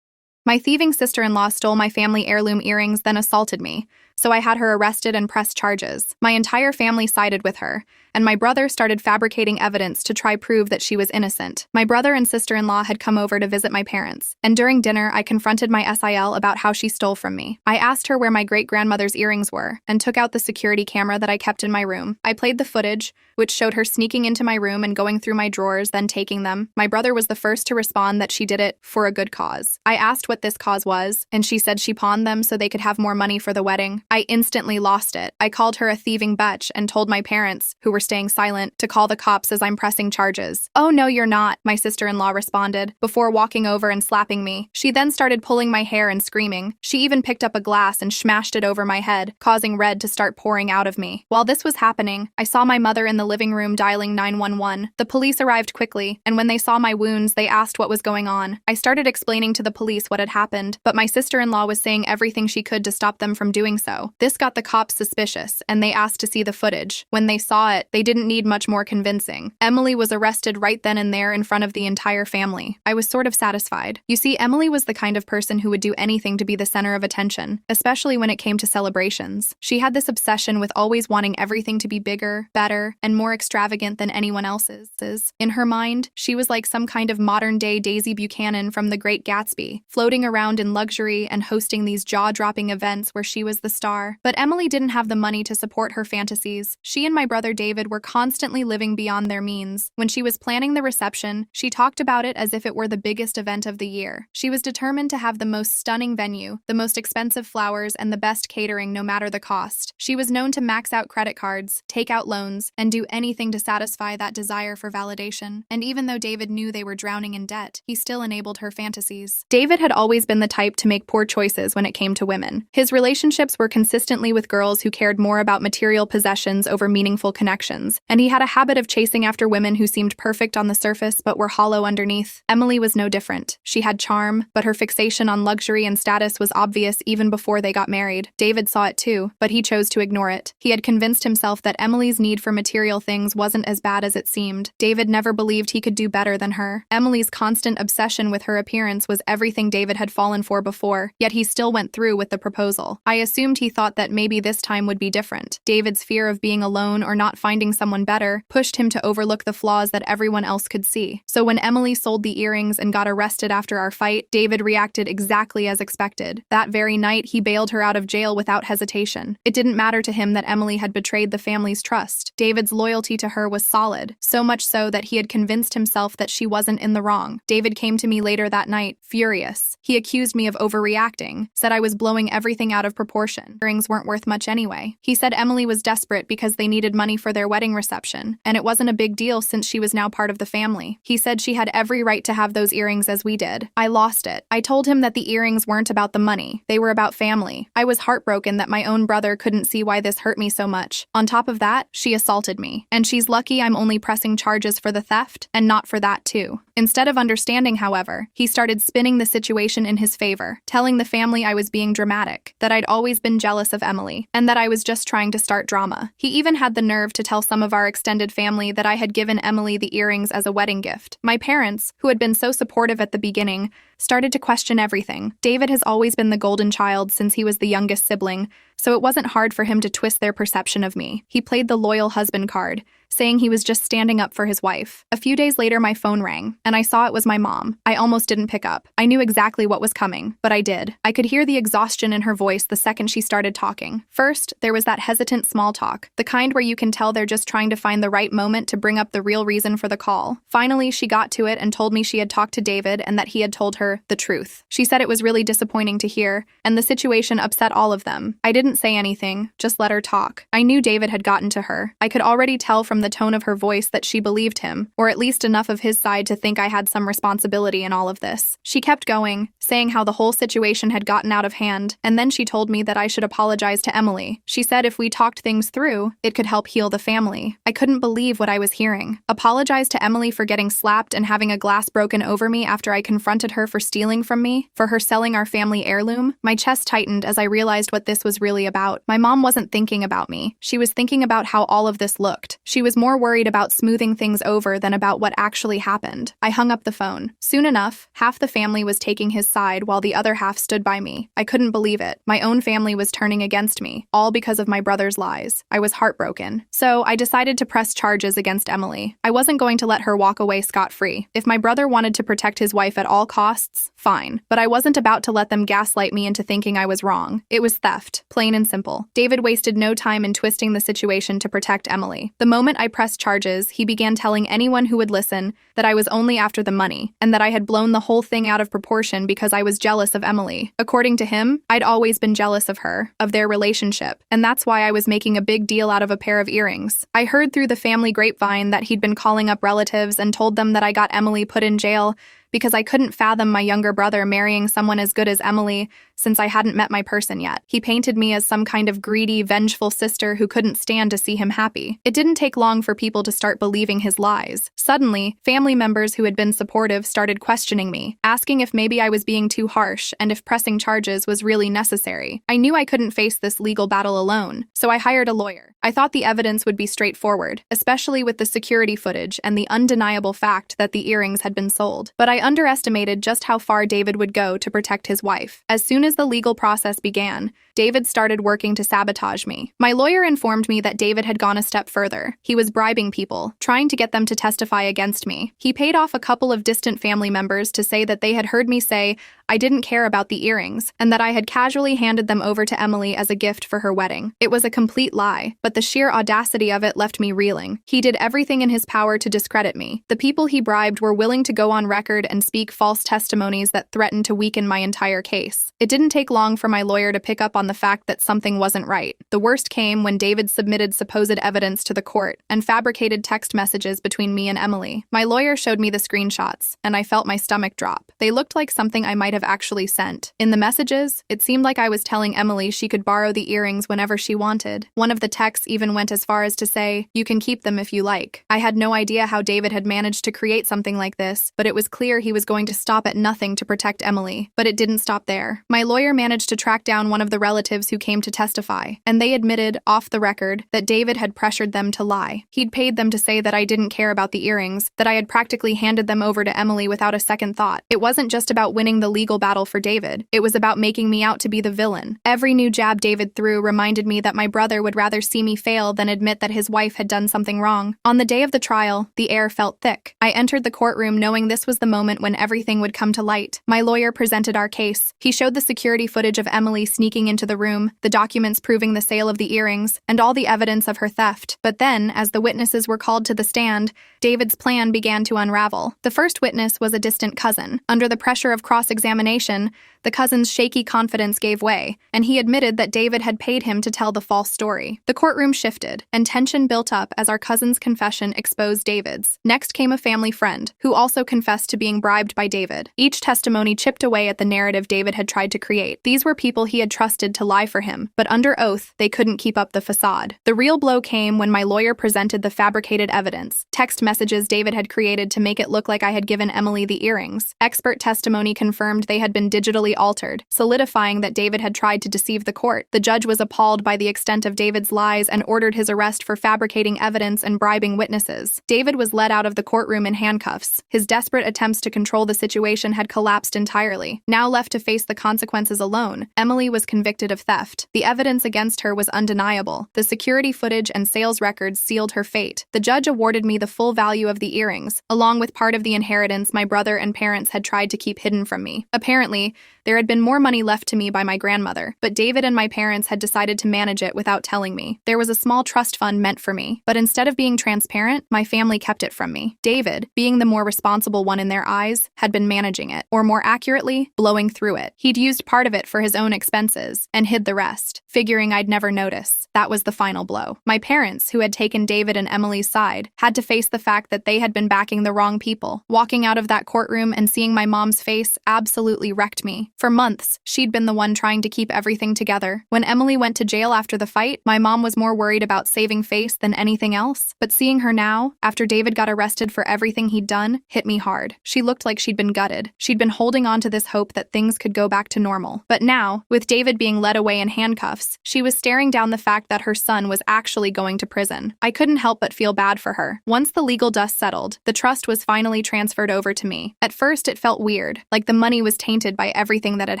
My thieving sister-in-law stole my family heirloom earrings, then assaulted me, so I had her arrested and pressed charges. My entire family sided with her, and my brother started fabricating evidence to try prove that she was innocent. My brother and sister-in-law had come over to visit my parents, and during dinner I confronted my SIL about how she stole from me. I asked her where my great-grandmother's earrings were, and took out the security camera that I kept in my room. I played the footage, which showed her sneaking into my room and going through my drawers, then taking them. My brother was the first to respond that she did it for a good cause. I asked what this cause was, and she said she pawned them so they could have more money for the wedding. I instantly lost it. I called her a thieving bitch and told my parents, who were staying silent, to call the cops as I'm pressing charges. "Oh no, you're not," my sister-in-law responded, before walking over and slapping me. She then started pulling my hair and screaming. She even picked up a glass and smashed it over my head, causing red to start pouring out of me. While this was happening, I saw my mother in the living room dialing 911. The police arrived quickly, and when they saw my wounds, they asked what was going on. I started explaining to the police what had happened, but my sister-in-law was saying everything she could to stop them from doing so. This got the cops suspicious, and they asked to see the footage. When they saw it, they didn't need much more convincing. Emily was arrested right then and there in front of the entire family. I was sort of satisfied. You see, Emily was the kind of person who would do anything to be the center of attention, especially when it came to celebrations. She had this obsession with always wanting everything to be bigger, better, and more extravagant than anyone else's. In her mind, she was like some kind of modern-day Daisy Buchanan from The Great Gatsby, floating around in luxury and hosting these jaw-dropping events where she was the star. But Emily didn't have the money to support her fantasies. She and my brother David were constantly living beyond their means. When she was planning the reception, she talked about it as if it were the biggest event of the year. She was determined to have the most stunning venue, the most expensive flowers, and the best catering no matter the cost. She was known to max out credit cards, take out loans, and do anything to satisfy that desire for validation. And even though David knew they were drowning in debt, he still enabled her fantasies. David had always been the type to make poor choices when it came to women. His relationships were consistently with girls who cared more about material possessions over meaningful connections, and he had a habit of chasing after women who seemed perfect on the surface but were hollow underneath. Emily was no different. She had charm, but her fixation on luxury and status was obvious even before they got married. David saw it too, but he chose to ignore it. He had convinced himself that Emily's need for material things wasn't as bad as it seemed. David never believed he could do better than her. Emily's constant obsession with her appearance was everything David had fallen for before, yet he still went through with the proposal. I assumed he thought that maybe this time would be different. David's fear of being alone or not finding someone better pushed him to overlook the flaws that everyone else could see. So when Emily sold the earrings and got arrested after our fight, David reacted exactly as expected. That very night, he bailed her out of jail without hesitation. It didn't matter to him that Emily had betrayed the family's trust. David's loyalty to her was solid, so much so that he had convinced himself that she wasn't in the wrong. David came to me later that night, furious. He accused me of overreacting, said I was blowing everything out of proportion. Earrings weren't worth much anyway. He said Emily was desperate because they needed money for their wedding reception, and it wasn't a big deal since she was now part of the family. He said she had every right to have those earrings as we did. I lost it. I told him that the earrings weren't about the money. They were about family. I was heartbroken that my own brother couldn't see why this hurt me so much. On top of that, she assaulted me. And she's lucky I'm only pressing charges for the theft, and not for that too. Instead of understanding, however, he started spinning the situation in his favor, telling the family I was being dramatic, that I'd always been jealous of Emily, and that I was just trying to start drama. He even had the nerve to tell some of our extended family that I had given Emily the earrings as a wedding gift. My parents, who had been so supportive at the beginning, started to question everything. David has always been the golden child since he was the youngest sibling, so it wasn't hard for him to twist their perception of me. He played the loyal husband card, saying he was just standing up for his wife. A few days later, my phone rang, and I saw it was my mom. I almost didn't pick up. I knew exactly what was coming, but I did. I could hear the exhaustion in her voice the second she started talking. First, there was that hesitant small talk, the kind where you can tell they're just trying to find the right moment to bring up the real reason for the call. Finally, she got to it and told me she had talked to David and that he had told her her the truth. She said it was really disappointing to hear, and the situation upset all of them. I didn't say anything, just let her talk. I knew David had gotten to her. I could already tell from the tone of her voice that she believed him, or at least enough of his side to think I had some responsibility in all of this. She kept going, saying how the whole situation had gotten out of hand, and then she told me that I should apologize to Emily. She said if we talked things through, it could help heal the family. I couldn't believe what I was hearing. Apologize to Emily for getting slapped and having a glass broken over me after I confronted her for stealing from me, for her selling our family heirloom? My chest tightened as I realized what this was really about. My mom wasn't thinking about me. She was thinking about how all of this looked. She was more worried about smoothing things over than about what actually happened. I hung up the phone. Soon enough, half the family was taking his side while the other half stood by me. I couldn't believe it. My own family was turning against me, all because of my brother's lies. I was heartbroken. So I decided to press charges against Emily. I wasn't going to let her walk away scot-free. If my brother wanted to protect his wife at all costs, fine. But I wasn't about to let them gaslight me into thinking I was wrong. It was theft, plain and simple. David wasted no time in twisting the situation to protect Emily. The moment I pressed charges, he began telling anyone who would listen that I was only after the money, and that I had blown the whole thing out of proportion because I was jealous of Emily. According to him, I'd always been jealous of her, of their relationship, and that's why I was making a big deal out of a pair of earrings. I heard through the family grapevine that he'd been calling up relatives and told them that I got Emily put in jail because I couldn't fathom my younger brother marrying someone as good as Emily since I hadn't met my person yet. He painted me as some kind of greedy, vengeful sister who couldn't stand to see him happy. It didn't take long for people to start believing his lies. Suddenly, family members who had been supportive started questioning me, asking if maybe I was being too harsh and if pressing charges was really necessary. I knew I couldn't face this legal battle alone, so I hired a lawyer. I thought the evidence would be straightforward, especially with the security footage and the undeniable fact that the earrings had been sold. But I underestimated just how far David would go to protect his wife. As soon as the legal process began, David started working to sabotage me. My lawyer informed me that David had gone a step further. He was bribing people, trying to get them to testify against me. He paid off a couple of distant family members to say that they had heard me say I didn't care about the earrings, and that I had casually handed them over to Emily as a gift for her wedding. It was a complete lie, but the sheer audacity of it left me reeling. He did everything in his power to discredit me. The people he bribed were willing to go on record and speak false testimonies that threatened to weaken my entire case. It didn't take long for my lawyer to pick up on the fact that something wasn't right. The worst came when David submitted supposed evidence to the court and fabricated text messages between me and Emily. My lawyer showed me the screenshots, and I felt my stomach drop. They looked like something I might have actually sent. In the messages, it seemed like I was telling Emily she could borrow the earrings whenever she wanted. One of the texts even went as far as to say, "You can keep them if you like." I had no idea how David had managed to create something like this, but it was clear he was going to stop at nothing to protect Emily. But it didn't stop there. My lawyer managed to track down one of the relatives who came to testify, and they admitted, off the record, that David had pressured them to lie. He'd paid them to say that I didn't care about the earrings, that I had practically handed them over to Emily without a second thought. It wasn't just about winning the legal battle for David. It was about making me out to be the villain. Every new jab David threw reminded me that my brother would rather see me fail than admit that his wife had done something wrong. On the day of the trial, the air felt thick. I entered the courtroom knowing this was the moment when everything would come to light. My lawyer presented our case. He showed the security footage of Emily sneaking into the room, the documents proving the sale of the earrings, and all the evidence of her theft. But then, as the witnesses were called to the stand, David's plan began to unravel. The first witness was a distant cousin. Under the pressure of cross-examination, the cousin's shaky confidence gave way, and he admitted that David had paid him to tell the false story. The courtroom shifted, and tension built up as our cousin's confession exposed David's. Next came a family friend, who also confessed to being bribed by David. Each testimony chipped away at the narrative David had tried to create. These were people he had trusted to lie for him, but under oath, they couldn't keep up the facade. The real blow came when my lawyer presented the fabricated evidence, text messages David had created to make it look like I had given Emily the earrings. Expert testimony confirmed they had been digitally altered, solidifying that David had tried to deceive the court. The judge was appalled by the extent of David's lies and ordered his arrest for fabricating evidence and bribing witnesses. David was led out of the courtroom in handcuffs. His desperate attempts to control the situation had collapsed entirely. Now left to face the consequences alone, Emily was convicted of theft. The evidence against her was undeniable. The security footage and sales records sealed her fate. The judge awarded me the full value of the earrings, along with part of the inheritance my brother and parents had tried to keep hidden from me. Apparently, There had been more money left to me by my grandmother, but David and my parents had decided to manage it without telling me. There was a small trust fund meant for me, but instead of being transparent, my family kept it from me. David, being the more responsible one in their eyes, had been managing it, or more accurately, blowing through it. He'd used part of it for his own expenses and hid the rest, figuring I'd never notice. That was the final blow. My parents, who had taken David and Emily's side, had to face the fact that they had been backing the wrong people. Walking out of that courtroom and seeing my mom's face absolutely wrecked me. For months, she'd been the one trying to keep everything together. When Emily went to jail after the fight, my mom was more worried about saving face than anything else. But seeing her now, after David got arrested for everything he'd done, hit me hard. She looked like she'd been gutted. She'd been holding on to this hope that things could go back to normal. But now, with David being led away in handcuffs, she was staring down the fact that her son was actually going to prison. I couldn't help but feel bad for her. Once the legal dust settled, the trust was finally transferred over to me. At first, it felt weird, like the money was tainted by everything that had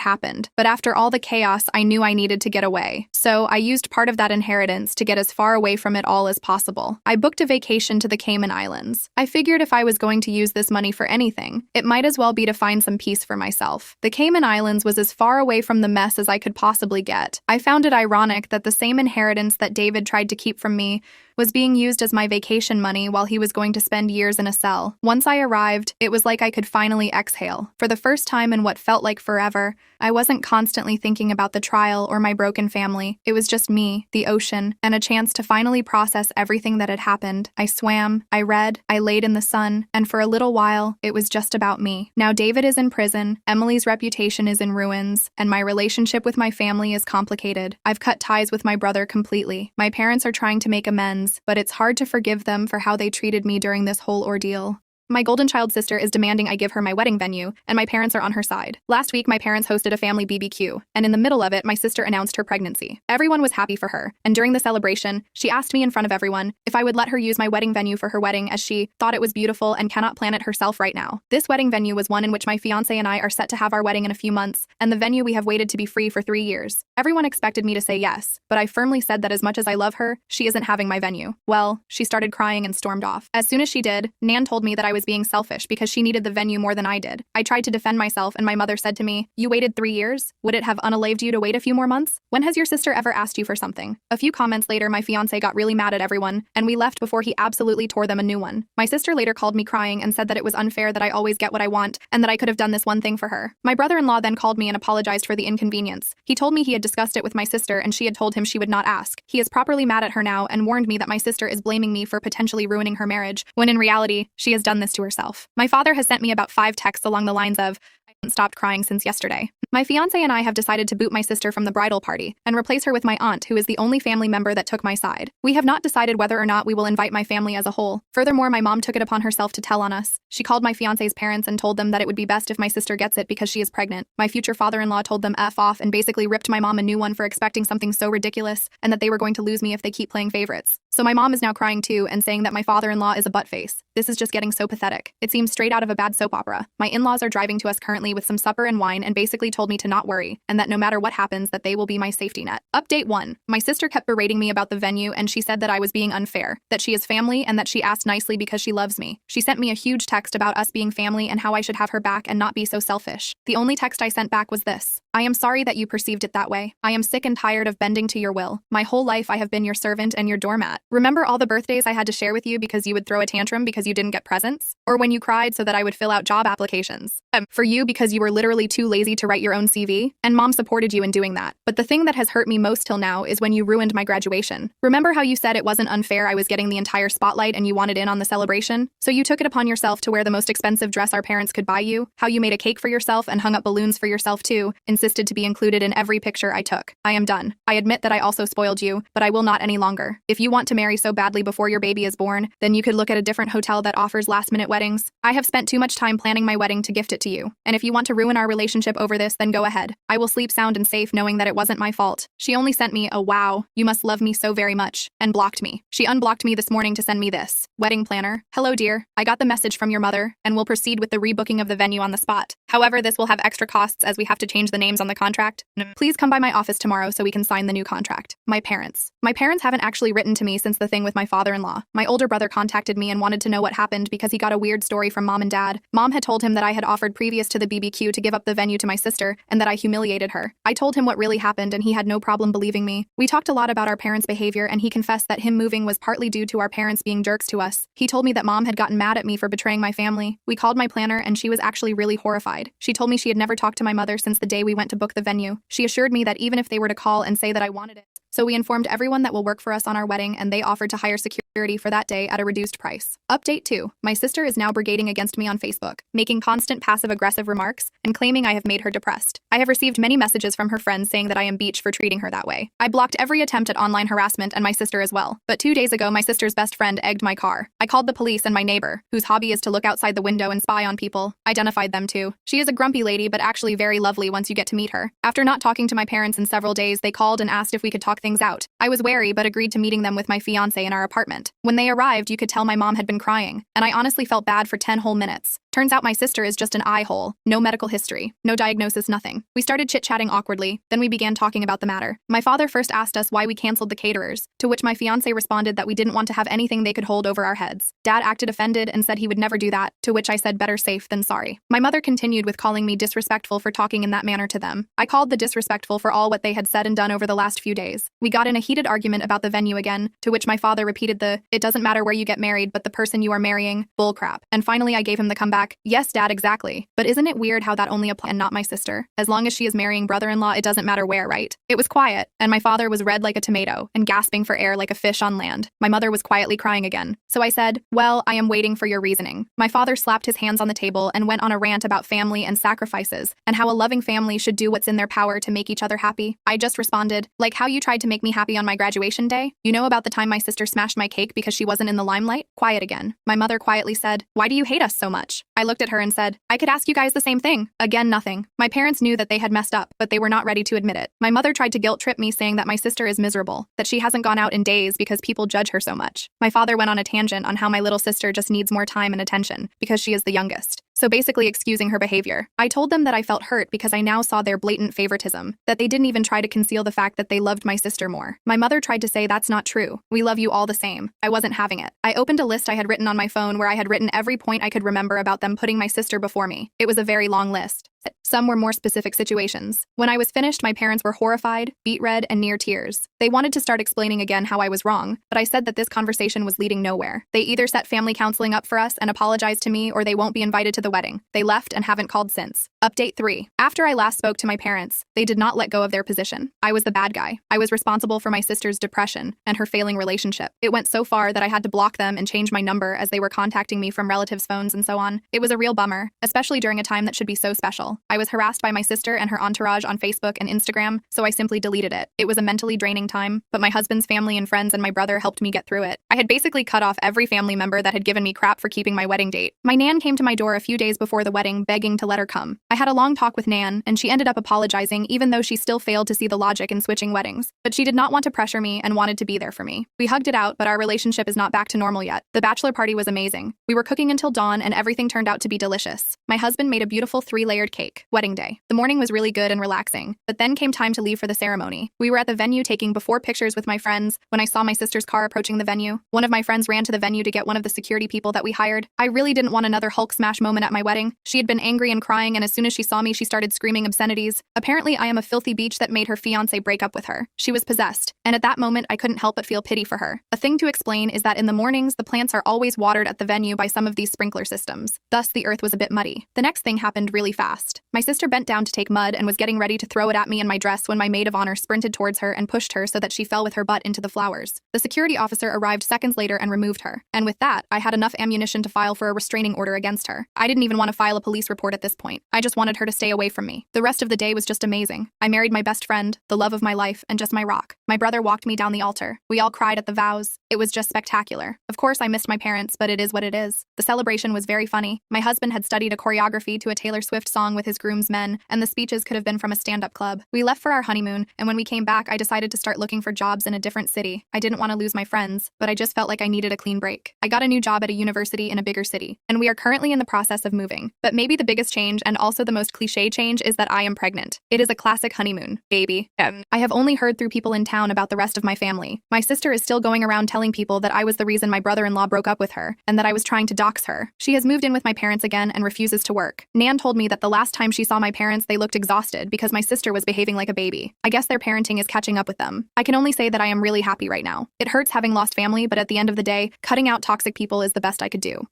happened. But after all the chaos, I knew I needed to get away. So I used part of that inheritance to get as far away from it all as possible. I booked a vacation to the Cayman Islands. I figured if I was going to use this money for anything, it might as well be to find some peace for myself. The Cayman Islands was as far away from the mess as I could possibly get. I found it ironic that the same inheritance that David tried to keep from me was being used as my vacation money while he was going to spend years in a cell. Once I arrived, it was like I could finally exhale. For the first time in what felt like forever, I wasn't constantly thinking about the trial or my broken family. It was just me, the ocean, and a chance to finally process everything that had happened. I swam, I read, I laid in the sun, and for a little while, it was just about me. Now David is in prison, Emily's reputation is in ruins, and my relationship with my family is complicated. I've cut ties with my brother completely. My parents are trying to make amends, but it's hard to forgive them for how they treated me during this whole ordeal. My golden child sister is demanding I give her my wedding venue, and my parents are on her side. Last week, my parents hosted a family BBQ, and in the middle of it, my sister announced her pregnancy. Everyone was happy for her, and during the celebration, she asked me in front of everyone if I would let her use my wedding venue for her wedding as she thought it was beautiful and cannot plan it herself right now. This wedding venue was one in which my fiancé and I are set to have our wedding in a few months, and the venue we have waited to be free for 3 years. Everyone expected me to say yes, but I firmly said that as much as I love her, she isn't having my venue. Well, she started crying and stormed off. As soon as she did, Nan told me that I was being selfish because she needed the venue more than I did. I tried to defend myself, and my mother said to me, "You waited 3 years? Would it have unalived you to wait a few more months? When has your sister ever asked you for something?" A few comments later, my fiancé got really mad at everyone, and we left before he absolutely tore them a new one. My sister later called me crying and said that it was unfair that I always get what I want, and that I could have done this one thing for her. My brother-in-law then called me and apologized for the inconvenience. He told me he had discussed it with my sister, and she had told him she would not ask. He is properly mad at her now and warned me that my sister is blaming me for potentially ruining her marriage, when in reality, she has done this to herself. My father has sent me about 5 texts along the lines of, "I haven't stopped crying since yesterday." My fiancé and I have decided to boot my sister from the bridal party and replace her with my aunt, who is the only family member that took my side. We have not decided whether or not we will invite my family as a whole. Furthermore, my mom took it upon herself to tell on us. She called my fiancé's parents and told them that it would be best if my sister gets it because she is pregnant. My future father-in-law told them F off and basically ripped my mom a new one for expecting something so ridiculous and that they were going to lose me if they keep playing favorites. So my mom is now crying too and saying that my father-in-law is a buttface. This is just getting so pathetic. It seems straight out of a bad soap opera. My in-laws are driving to us currently with some supper and wine and basically told me to not worry, and that no matter what happens, that they will be my safety net. Update 1. My sister kept berating me about the venue, and she said that I was being unfair, that she is family, and that she asked nicely because she loves me. She sent me a huge text about us being family and how I should have her back and not be so selfish. The only text I sent back was this: "I am sorry that you perceived it that way. I am sick and tired of bending to your will. My whole life I have been your servant and your doormat. Remember all the birthdays I had to share with you because you would throw a tantrum because you didn't get presents? Or when you cried so that I would fill out job applications? For you because you were literally too lazy to write your own CV? And mom supported you in doing that. But the thing that has hurt me most till now is when you ruined my graduation. Remember how you said it wasn't unfair I was getting the entire spotlight and you wanted in on the celebration? So you took it upon yourself to wear the most expensive dress our parents could buy you, how you made a cake for yourself and hung up balloons for yourself too, insisted to be included in every picture I took. I am done. I admit that I also spoiled you, but I will not any longer. If you want to marry so badly before your baby is born, then you could look at a different hotel that offers last-minute weddings. I have spent too much time planning my wedding to gift it to you, and if you want to ruin our relationship over this, then go ahead. I will sleep sound and safe knowing that it wasn't my fault. She only sent me a "wow, you must love me so very much," and blocked me. She unblocked me this morning to send me this: "Wedding planner. Hello dear, I got the message from your mother and will proceed with the rebooking of the venue on the spot. However, this will have extra costs as we have to change the names on the contract. Please come by my office tomorrow so we can sign the new contract. My parents. My parents haven't actually written to me since the thing with my father-in-law. My older brother contacted me and wanted to know what happened because he got a weird story from mom and dad. Mom had told him that I had offered previous to the BBQ to give up the venue to my sister and that I humiliated her. I told him what really happened and he had no problem believing me. We talked a lot about our parents' behavior and he confessed that him moving was partly due to our parents being jerks to us. He told me that mom had gotten mad at me for betraying my family. We called my planner and she was actually really horrified. She told me she had never talked to my mother since the day we went to book the venue. She assured me that even if they were to call and say that I wanted it. So we informed everyone that will work for us on our wedding and they offered to hire security for that day at a reduced price. Update 2. My sister is now brigading against me on Facebook, making constant passive-aggressive remarks and claiming I have made her depressed. I have received many messages from her friends saying that I am beach for treating her that way. I blocked every attempt at online harassment and my sister as well. But 2 days ago, my sister's best friend egged my car. I called the police and my neighbor, whose hobby is to look outside the window and spy on people, identified them too. She is a grumpy lady but actually very lovely once you get to meet her. After not talking to my parents in several days, they called and asked if we could talk things out. I was wary but agreed to meeting them with my fiancé in our apartment. When they arrived, you could tell my mom had been crying, and I honestly felt bad for 10 whole minutes. Turns out my sister is just an eye hole, no medical history, no diagnosis, nothing. We started chit-chatting awkwardly, then we began talking about the matter. My father first asked us why we canceled the caterers, to which my fiancé responded that we didn't want to have anything they could hold over our heads. Dad acted offended and said he would never do that, to which I said better safe than sorry. My mother continued with calling me disrespectful for talking in that manner to them. I called the disrespectful for all what they had said and done over the last few days. We got in a heated argument about the venue again, to which my father repeated it doesn't matter where you get married but the person you are marrying, bullcrap. And finally I gave him the comeback, yes dad, exactly. But isn't it weird how that only applies and not my sister? As long as she is marrying brother-in-law, it doesn't matter where, right? It was quiet, and my father was red like a tomato and gasping for air like a fish on land. My mother was quietly crying again. So I said, well, I am waiting for your reasoning. My father slapped his hands on the table and went on a rant about family and sacrifices, and how a loving family should do what's in their power to make each other happy. I just responded, like how you tried to make me happy on my graduation day? You know about the time my sister smashed my cake because she wasn't in the limelight? Quiet again. My mother quietly said, why do you hate us so much? I looked at her and said, I could ask you guys the same thing. Again, nothing. My parents knew that they had messed up, but they were not ready to admit it. My mother tried to guilt trip me saying that my sister is miserable, that she hasn't gone out in days because people judge her so much. My father went on a tangent on how my little sister just needs more time and attention because she is the youngest. So basically excusing her behavior. I told them that I felt hurt because I now saw their blatant favoritism, that they didn't even try to conceal the fact that they loved my sister more. My mother tried to say that's not true. We love you all the same. I wasn't having it. I opened a list I had written on my phone where I had written every point I could remember about them putting my sister before me. It was a very long list. Some were more specific situations. When I was finished, my parents were horrified, beet red, and near tears. They wanted to start explaining again how I was wrong, but I said that this conversation was leading nowhere. They either set family counseling up for us and apologized to me, or they won't be invited to the wedding. They left and haven't called since. Update 3. After I last spoke to my parents, they did not let go of their position. I was the bad guy. I was responsible for my sister's depression and her failing relationship. It went so far that I had to block them and change my number as they were contacting me from relatives' phones and so on. It was a real bummer, especially during a time that should be so special. I was harassed by my sister and her entourage on Facebook and Instagram, so I simply deleted it. It was a mentally draining time, but my husband's family and friends and my brother helped me get through it. I had basically cut off every family member that had given me crap for keeping my wedding date. My Nan came to my door a few days before the wedding, begging to let her come. I had a long talk with Nan, and she ended up apologizing even though she still failed to see the logic in switching weddings. But she did not want to pressure me and wanted to be there for me. We hugged it out, but our relationship is not back to normal yet. The bachelor party was amazing. We were cooking until dawn and everything turned out to be delicious. My husband made a beautiful 3-layered cake. Wedding day. The morning was really good and relaxing, but then came time to leave for the ceremony. We were at the venue taking before pictures with my friends when I saw my sister's car approaching the venue. One of my friends ran to the venue to get one of the security people that we hired. I really didn't want another Hulk smash moment at my wedding. She had been angry and crying, and as soon as she saw me, she started screaming obscenities. Apparently, I am a filthy beach that made her fiancé break up with her. She was possessed, and at that moment, I couldn't help but feel pity for her. A thing to explain is that in the mornings, the plants are always watered at the venue by some of these sprinkler systems. Thus, the earth was a bit muddy. The next thing happened really fast. My sister bent down to take mud and was getting ready to throw it at me in my dress when my maid of honor sprinted towards her and pushed her so that she fell with her butt into the flowers. The security officer arrived seconds later and removed her. And with that, I had enough ammunition to file for a restraining order against her. I didn't even want to file a police report at this point. I just wanted her to stay away from me. The rest of the day was just amazing. I married my best friend, the love of my life, and just my rock. My brother walked me down the altar. We all cried at the vows. It was just spectacular. Of course, I missed my parents, but it is what it is. The celebration was very funny. My husband had studied a choreography to a Taylor Swift song with his groom groomsmen, and the speeches could have been from a stand-up club. We left for our honeymoon, and when we came back, I decided to start looking for jobs in a different city. I didn't want to lose my friends, but I just felt like I needed a clean break. I got a new job at a university in a bigger city, and we are currently in the process of moving. But maybe the biggest change, and also the most cliche change, is that I am pregnant. It is a classic honeymoon, baby. I have only heard through people in town about the rest of my family. My sister is still going around telling people that I was the reason my brother-in-law broke up with her, and that I was trying to dox her. She has moved in with my parents again and refuses to work. Nan told me that the last time she saw my parents, they looked exhausted because my sister was behaving like a baby. I guess their parenting is catching up with them. I can only say that I am really happy right now. It hurts having lost family, but at the end of the day, cutting out toxic people is the best I could do.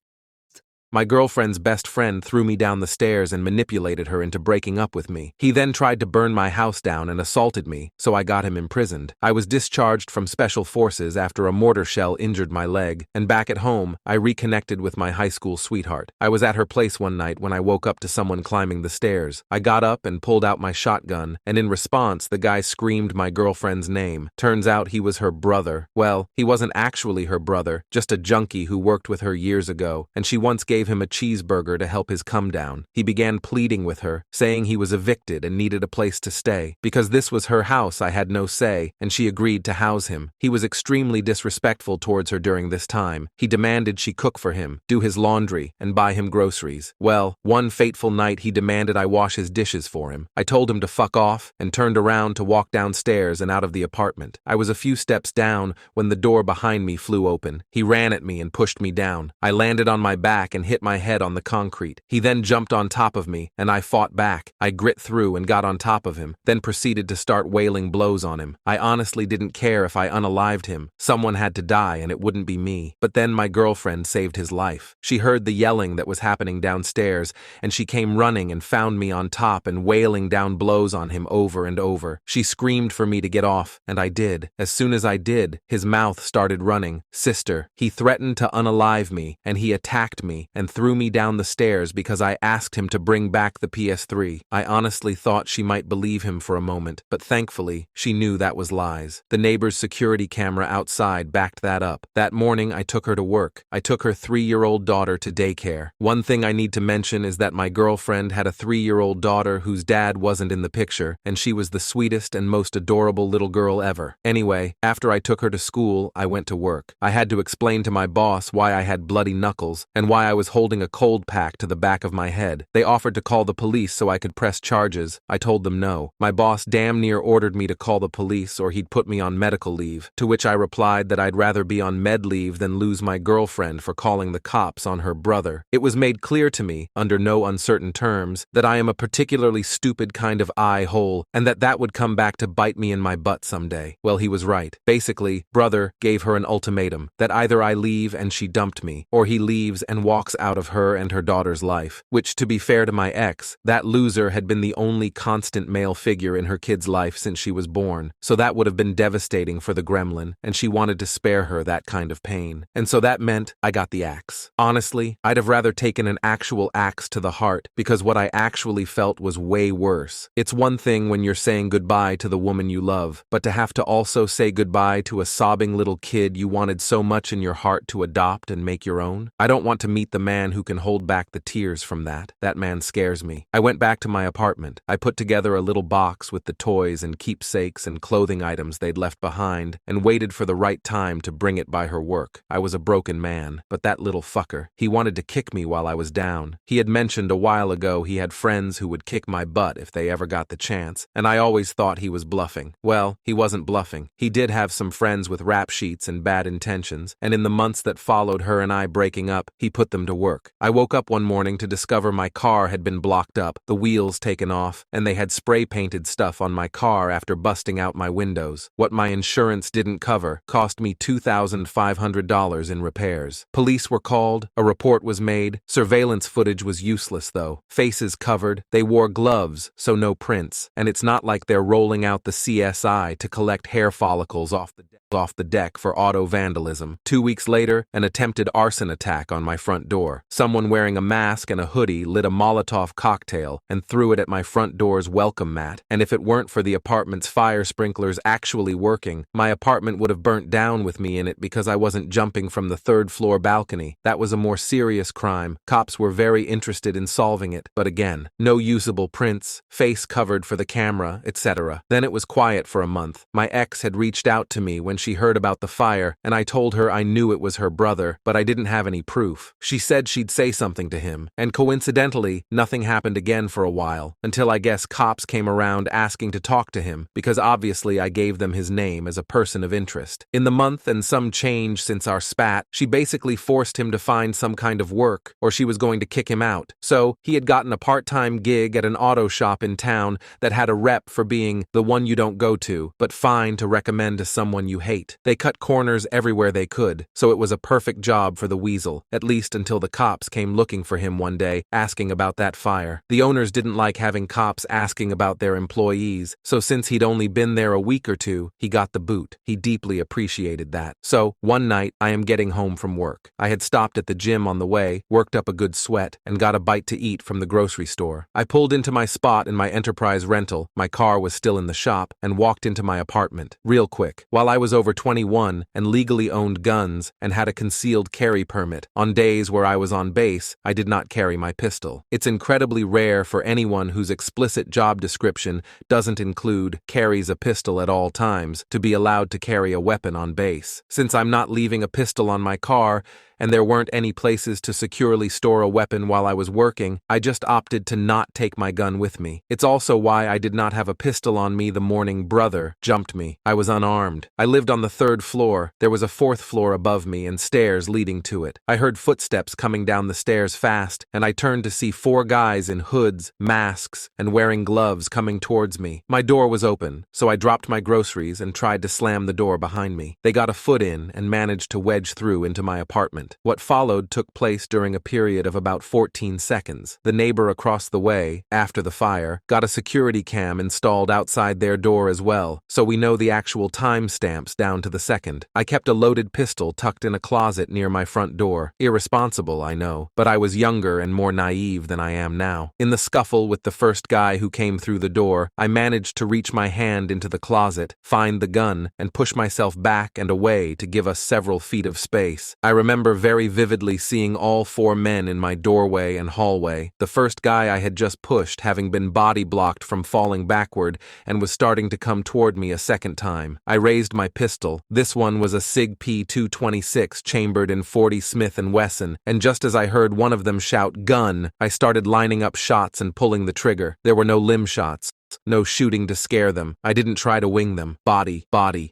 My girlfriend's best friend threw me down the stairs and manipulated her into breaking up with me. He then tried to burn my house down and assaulted me, so I got him imprisoned. I was discharged from special forces after a mortar shell injured my leg, and back at home, I reconnected with my high school sweetheart. I was at her place one night when I woke up to someone climbing the stairs. I got up and pulled out my shotgun, and in response, the guy screamed my girlfriend's name. Turns out he was her brother. Well, he wasn't actually her brother, just a junkie who worked with her years ago, and she once gave him a cheeseburger to help his come down. He began pleading with her, saying he was evicted and needed a place to stay. Because this was her house, I had no say, and she agreed to house him. He was extremely disrespectful towards her during this time. He demanded she cook for him, do his laundry, and buy him groceries. Well, one fateful night he demanded I wash his dishes for him. I told him to fuck off and turned around to walk downstairs and out of the apartment. I was a few steps down when the door behind me flew open. He ran at me and pushed me down. I landed on my back and hit my head on the concrete. He then jumped on top of me, and I fought back. I grit through and got on top of him, then proceeded to start wailing blows on him. I honestly didn't care if I unalived him. Someone had to die, and it wouldn't be me. But then my girlfriend saved his life. She heard the yelling that was happening downstairs, and she came running and found me on top and wailing down blows on him over and over. She screamed for me to get off, and I did. As soon as I did, his mouth started running. Sister, he threatened to unalive me, and he attacked me and threw me down the stairs because I asked him to bring back the PS3. I honestly thought she might believe him for a moment, but thankfully, she knew that was lies. The neighbor's security camera outside backed that up. That morning, I took her to work. I took her 3-year-old daughter to daycare. One thing I need to mention is that my girlfriend had a 3-year-old daughter whose dad wasn't in the picture, and she was the sweetest and most adorable little girl ever. Anyway, after I took her to school, I went to work. I had to explain to my boss why I had bloody knuckles and why I was holding a cold pack to the back of my head. They offered to call the police so I could press charges. I told them no. My boss damn near ordered me to call the police or he'd put me on medical leave, to which I replied that I'd rather be on med leave than lose my girlfriend for calling the cops on her brother. It was made clear to me, under no uncertain terms, that I am a particularly stupid kind of eye-hole and that would come back to bite me in my butt someday. Well, he was right. Basically, brother gave her an ultimatum that either I leave and she dumped me, or he leaves and walks out of her and her daughter's life, which, to be fair to my ex, that loser had been the only constant male figure in her kid's life since she was born, so that would have been devastating for the gremlin, and she wanted to spare her that kind of pain. And so that meant I got the axe. Honestly, I'd have rather taken an actual axe to the heart, because what I actually felt was way worse. It's one thing when you're saying goodbye to the woman you love, but to have to also say goodbye to a sobbing little kid you wanted so much in your heart to adopt and make your own? I don't want to meet the man who can hold back the tears from that. That man scares me. I went back to my apartment. I put together a little box with the toys and keepsakes and clothing items they'd left behind and waited for the right time to bring it by her work. I was a broken man, but that little fucker, he wanted to kick me while I was down. He had mentioned a while ago he had friends who would kick my butt if they ever got the chance, and I always thought he was bluffing. Well, he wasn't bluffing. He did have some friends with rap sheets and bad intentions, and in the months that followed her and I breaking up, he put them to work. I woke up one morning to discover my car had been blocked up, the wheels taken off, and they had spray-painted stuff on my car after busting out my windows. What my insurance didn't cover cost me $2,500 in repairs. Police were called, a report was made. Surveillance footage was useless though. Faces covered, they wore gloves, so no prints, and it's not like they're rolling out the CSI to collect hair follicles off the deck. off the deck for auto vandalism. 2 weeks later, an attempted arson attack on my front door. Someone wearing a mask and a hoodie lit a Molotov cocktail and threw it at my front door's welcome mat. And if it weren't for the apartment's fire sprinklers actually working, my apartment would have burnt down with me in it because I wasn't jumping from the third-floor balcony. That was a more serious crime. Cops were very interested in solving it, but again, no usable prints, face covered for the camera, etc. Then it was quiet for a month. My ex had reached out to me when she heard about the fire, and I told her I knew it was her brother, but I didn't have any proof. She said she'd say something to him, and coincidentally, nothing happened again for a while, until I guess cops came around asking to talk to him, because obviously I gave them his name as a person of interest. In the month and some change since our spat, she basically forced him to find some kind of work, or she was going to kick him out. So, he had gotten a part-time gig at an auto shop in town that had a rep for being the one you don't go to, but fine to recommend to someone you hate. They cut corners everywhere they could, so it was a perfect job for the weasel, at least until the cops came looking for him one day, asking about that fire. The owners didn't like having cops asking about their employees, so since he'd only been there a week or two, he got the boot. He deeply appreciated that. So, one night, I am getting home from work. I had stopped at the gym on the way, worked up a good sweat, and got a bite to eat from the grocery store. I pulled into my spot in my Enterprise rental, my car was still in the shop, and walked into my apartment. Real quick. While I was over 21 and legally owned guns and had a concealed carry permit, on days where I was on base, I did not carry my pistol. It's incredibly rare for anyone whose explicit job description doesn't include carries a pistol at all times to be allowed to carry a weapon on base. Since I'm not leaving a pistol on my car, and there weren't any places to securely store a weapon while I was working, I just opted to not take my gun with me. It's also why I did not have a pistol on me the morning brother jumped me. I was unarmed. I lived on the 3rd floor. There was a 4th floor above me and stairs leading to it. I heard footsteps coming down the stairs fast, and I turned to see 4 guys in hoods, masks, and wearing gloves coming towards me. My door was open, so I dropped my groceries and tried to slam the door behind me. They got a foot in and managed to wedge through into my apartment. What followed took place during a period of about 14 seconds. The neighbor across the way, after the fire, got a security cam installed outside their door as well, so we know the actual timestamps down to the second. I kept a loaded pistol tucked in a closet near my front door. Irresponsible, I know, but I was younger and more naive than I am now. In the scuffle with the first guy who came through the door, I managed to reach my hand into the closet, find the gun, and push myself back and away to give us several feet of space. I remember very vividly seeing all 4 men in my doorway and hallway. The first guy I had just pushed having been body blocked from falling backward and was starting to come toward me a second time. I raised my pistol. This one was a SIG P226 chambered in .40 Smith & Wesson, and just as I heard one of them shout, "Gun," I started lining up shots and pulling the trigger. There were no limb shots. No shooting to scare them. I didn't try to wing them. Body,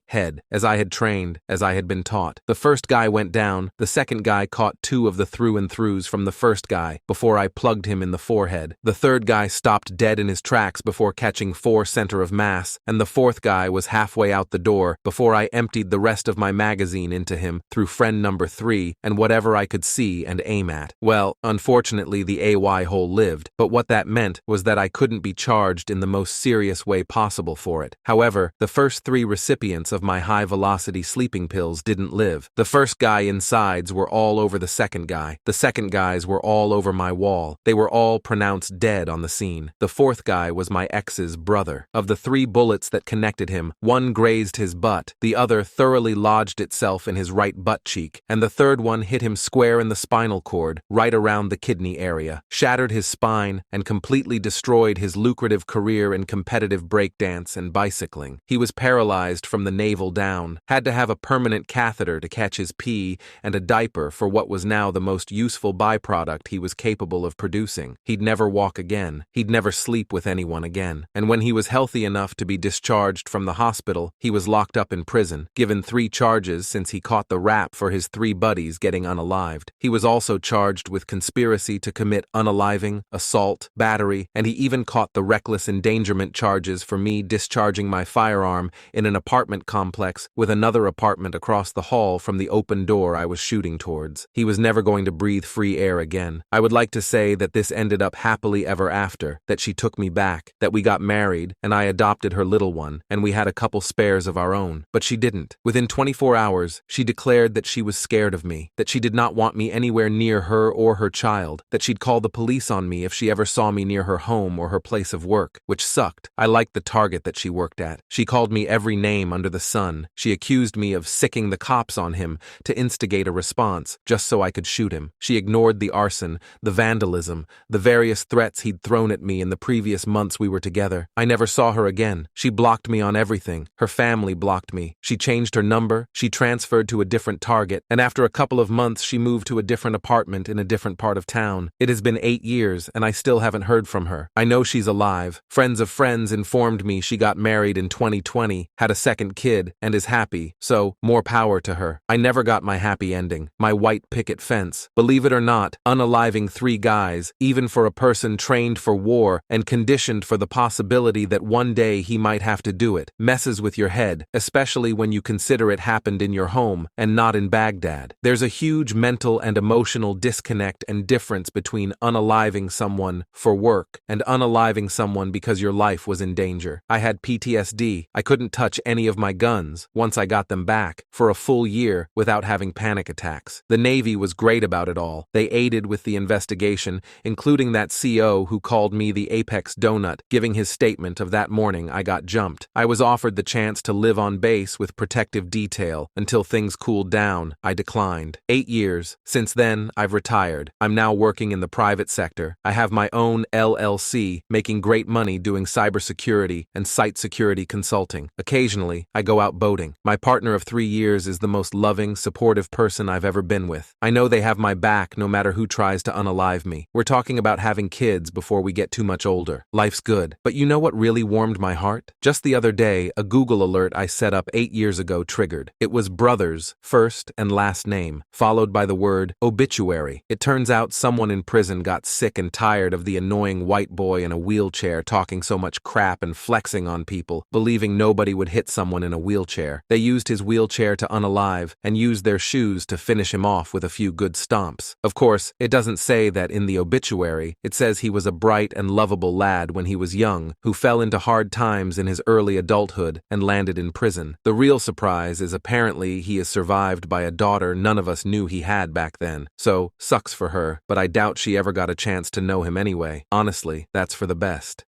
head, as I had trained, as I had been taught. The first guy went down. The second guy caught 2 of the through-and-throughs from the first guy before I plugged him in the forehead. The third guy stopped dead in his tracks before catching 4 center of mass, and the fourth guy was halfway out the door before I emptied the rest of my magazine into him through friend number 3 and whatever I could see and aim at. Well, unfortunately the AY hole lived, but what that meant was that I couldn't be charged in the most serious way possible for it. However, the first 3 recipients of my high-velocity sleeping pills didn't live. The first guy insides were all over the second guy. The second guys were all over my wall. They were all pronounced dead on the scene. The fourth guy was my ex's brother. Of the 3 bullets that connected him, 1 grazed his butt, the other thoroughly lodged itself in his right butt cheek, and the third one hit him square in the spinal cord, right around the kidney area, shattered his spine, and completely destroyed his lucrative career in competitive breakdance and bicycling. He was paralyzed from the navel down, had to have a permanent catheter to catch his pee, and a diaper for what was now the most useful byproduct he was capable of producing. He'd never walk again. He'd never sleep with anyone again. And when he was healthy enough to be discharged from the hospital, he was locked up in prison, given 3 charges since he caught the rap for his 3 buddies getting unalived. He was also charged with conspiracy to commit unaliving, assault, battery, and he even caught the reckless endangerment endangerment charges for me discharging my firearm in an apartment complex with another apartment across the hall from the open door I was shooting towards. He was never going to breathe free air again. I would like to say that this ended up happily ever after, that she took me back, that we got married, and I adopted her little one, and we had a couple spares of our own. But she didn't. Within 24 hours, she declared that she was scared of me, that she did not want me anywhere near her or her child, that she'd call the police on me if she ever saw me near her home or her place of work, which sucked. I liked the target that she worked at. She called me every name under the sun. She accused me of sicking the cops on him to instigate a response, just so I could shoot him. She ignored the arson, the vandalism, the various threats he'd thrown at me in the previous months we were together. I never saw her again. She blocked me on everything. Her family blocked me. She changed her number, she transferred to a different target, and after a couple of months she moved to a different apartment in a different part of town. It has been 8 years, and I still haven't heard from her. I know she's alive. Friends of friends informed me she got married in 2020, had a second kid, and is happy, so more power to her. I never got my happy ending, my white picket fence. Believe it or not, unaliving 3 guys, even for a person trained for war and conditioned for the possibility that one day he might have to do it, messes with your head, especially when you consider it happened in your home and not in Baghdad. There's a huge mental and emotional disconnect and difference between unaliving someone for work and unaliving someone because your life was in danger. I had PTSD. I couldn't touch any of my guns, once I got them back, for a full year without having panic attacks. The Navy was great about it all. They aided with the investigation, including that CO who called me the Apex Donut, giving his statement of that morning I got jumped. I was offered the chance to live on base with protective detail until things cooled down. I declined. 8 years. Since then, I've retired. I'm now working in the private sector. I have my own LLC, making great money doing cybersecurity and site security consulting. Occasionally, I go out boating. My partner of 3 years is the most loving, supportive person I've ever been with. I know they have my back no matter who tries to unalive me. We're talking about having kids before we get too much older. Life's good. But you know what really warmed my heart? Just the other day, a Google alert I set up 8 years ago triggered. It was brothers, first and last name, followed by the word obituary. It turns out someone in prison got sick and tired of the annoying white boy in a wheelchair talking so much crap and flexing on people, believing nobody would hit someone in a wheelchair. They used his wheelchair to unalive and used their shoes to finish him off with a few good stomps. Of course, it doesn't say that in the obituary. It says he was a bright and lovable lad when he was young, who fell into hard times in his early adulthood and landed in prison. The real surprise is apparently he is survived by a daughter none of us knew he had back then. So, sucks for her, but I doubt she ever got a chance to know him anyway. Honestly, that's for the best.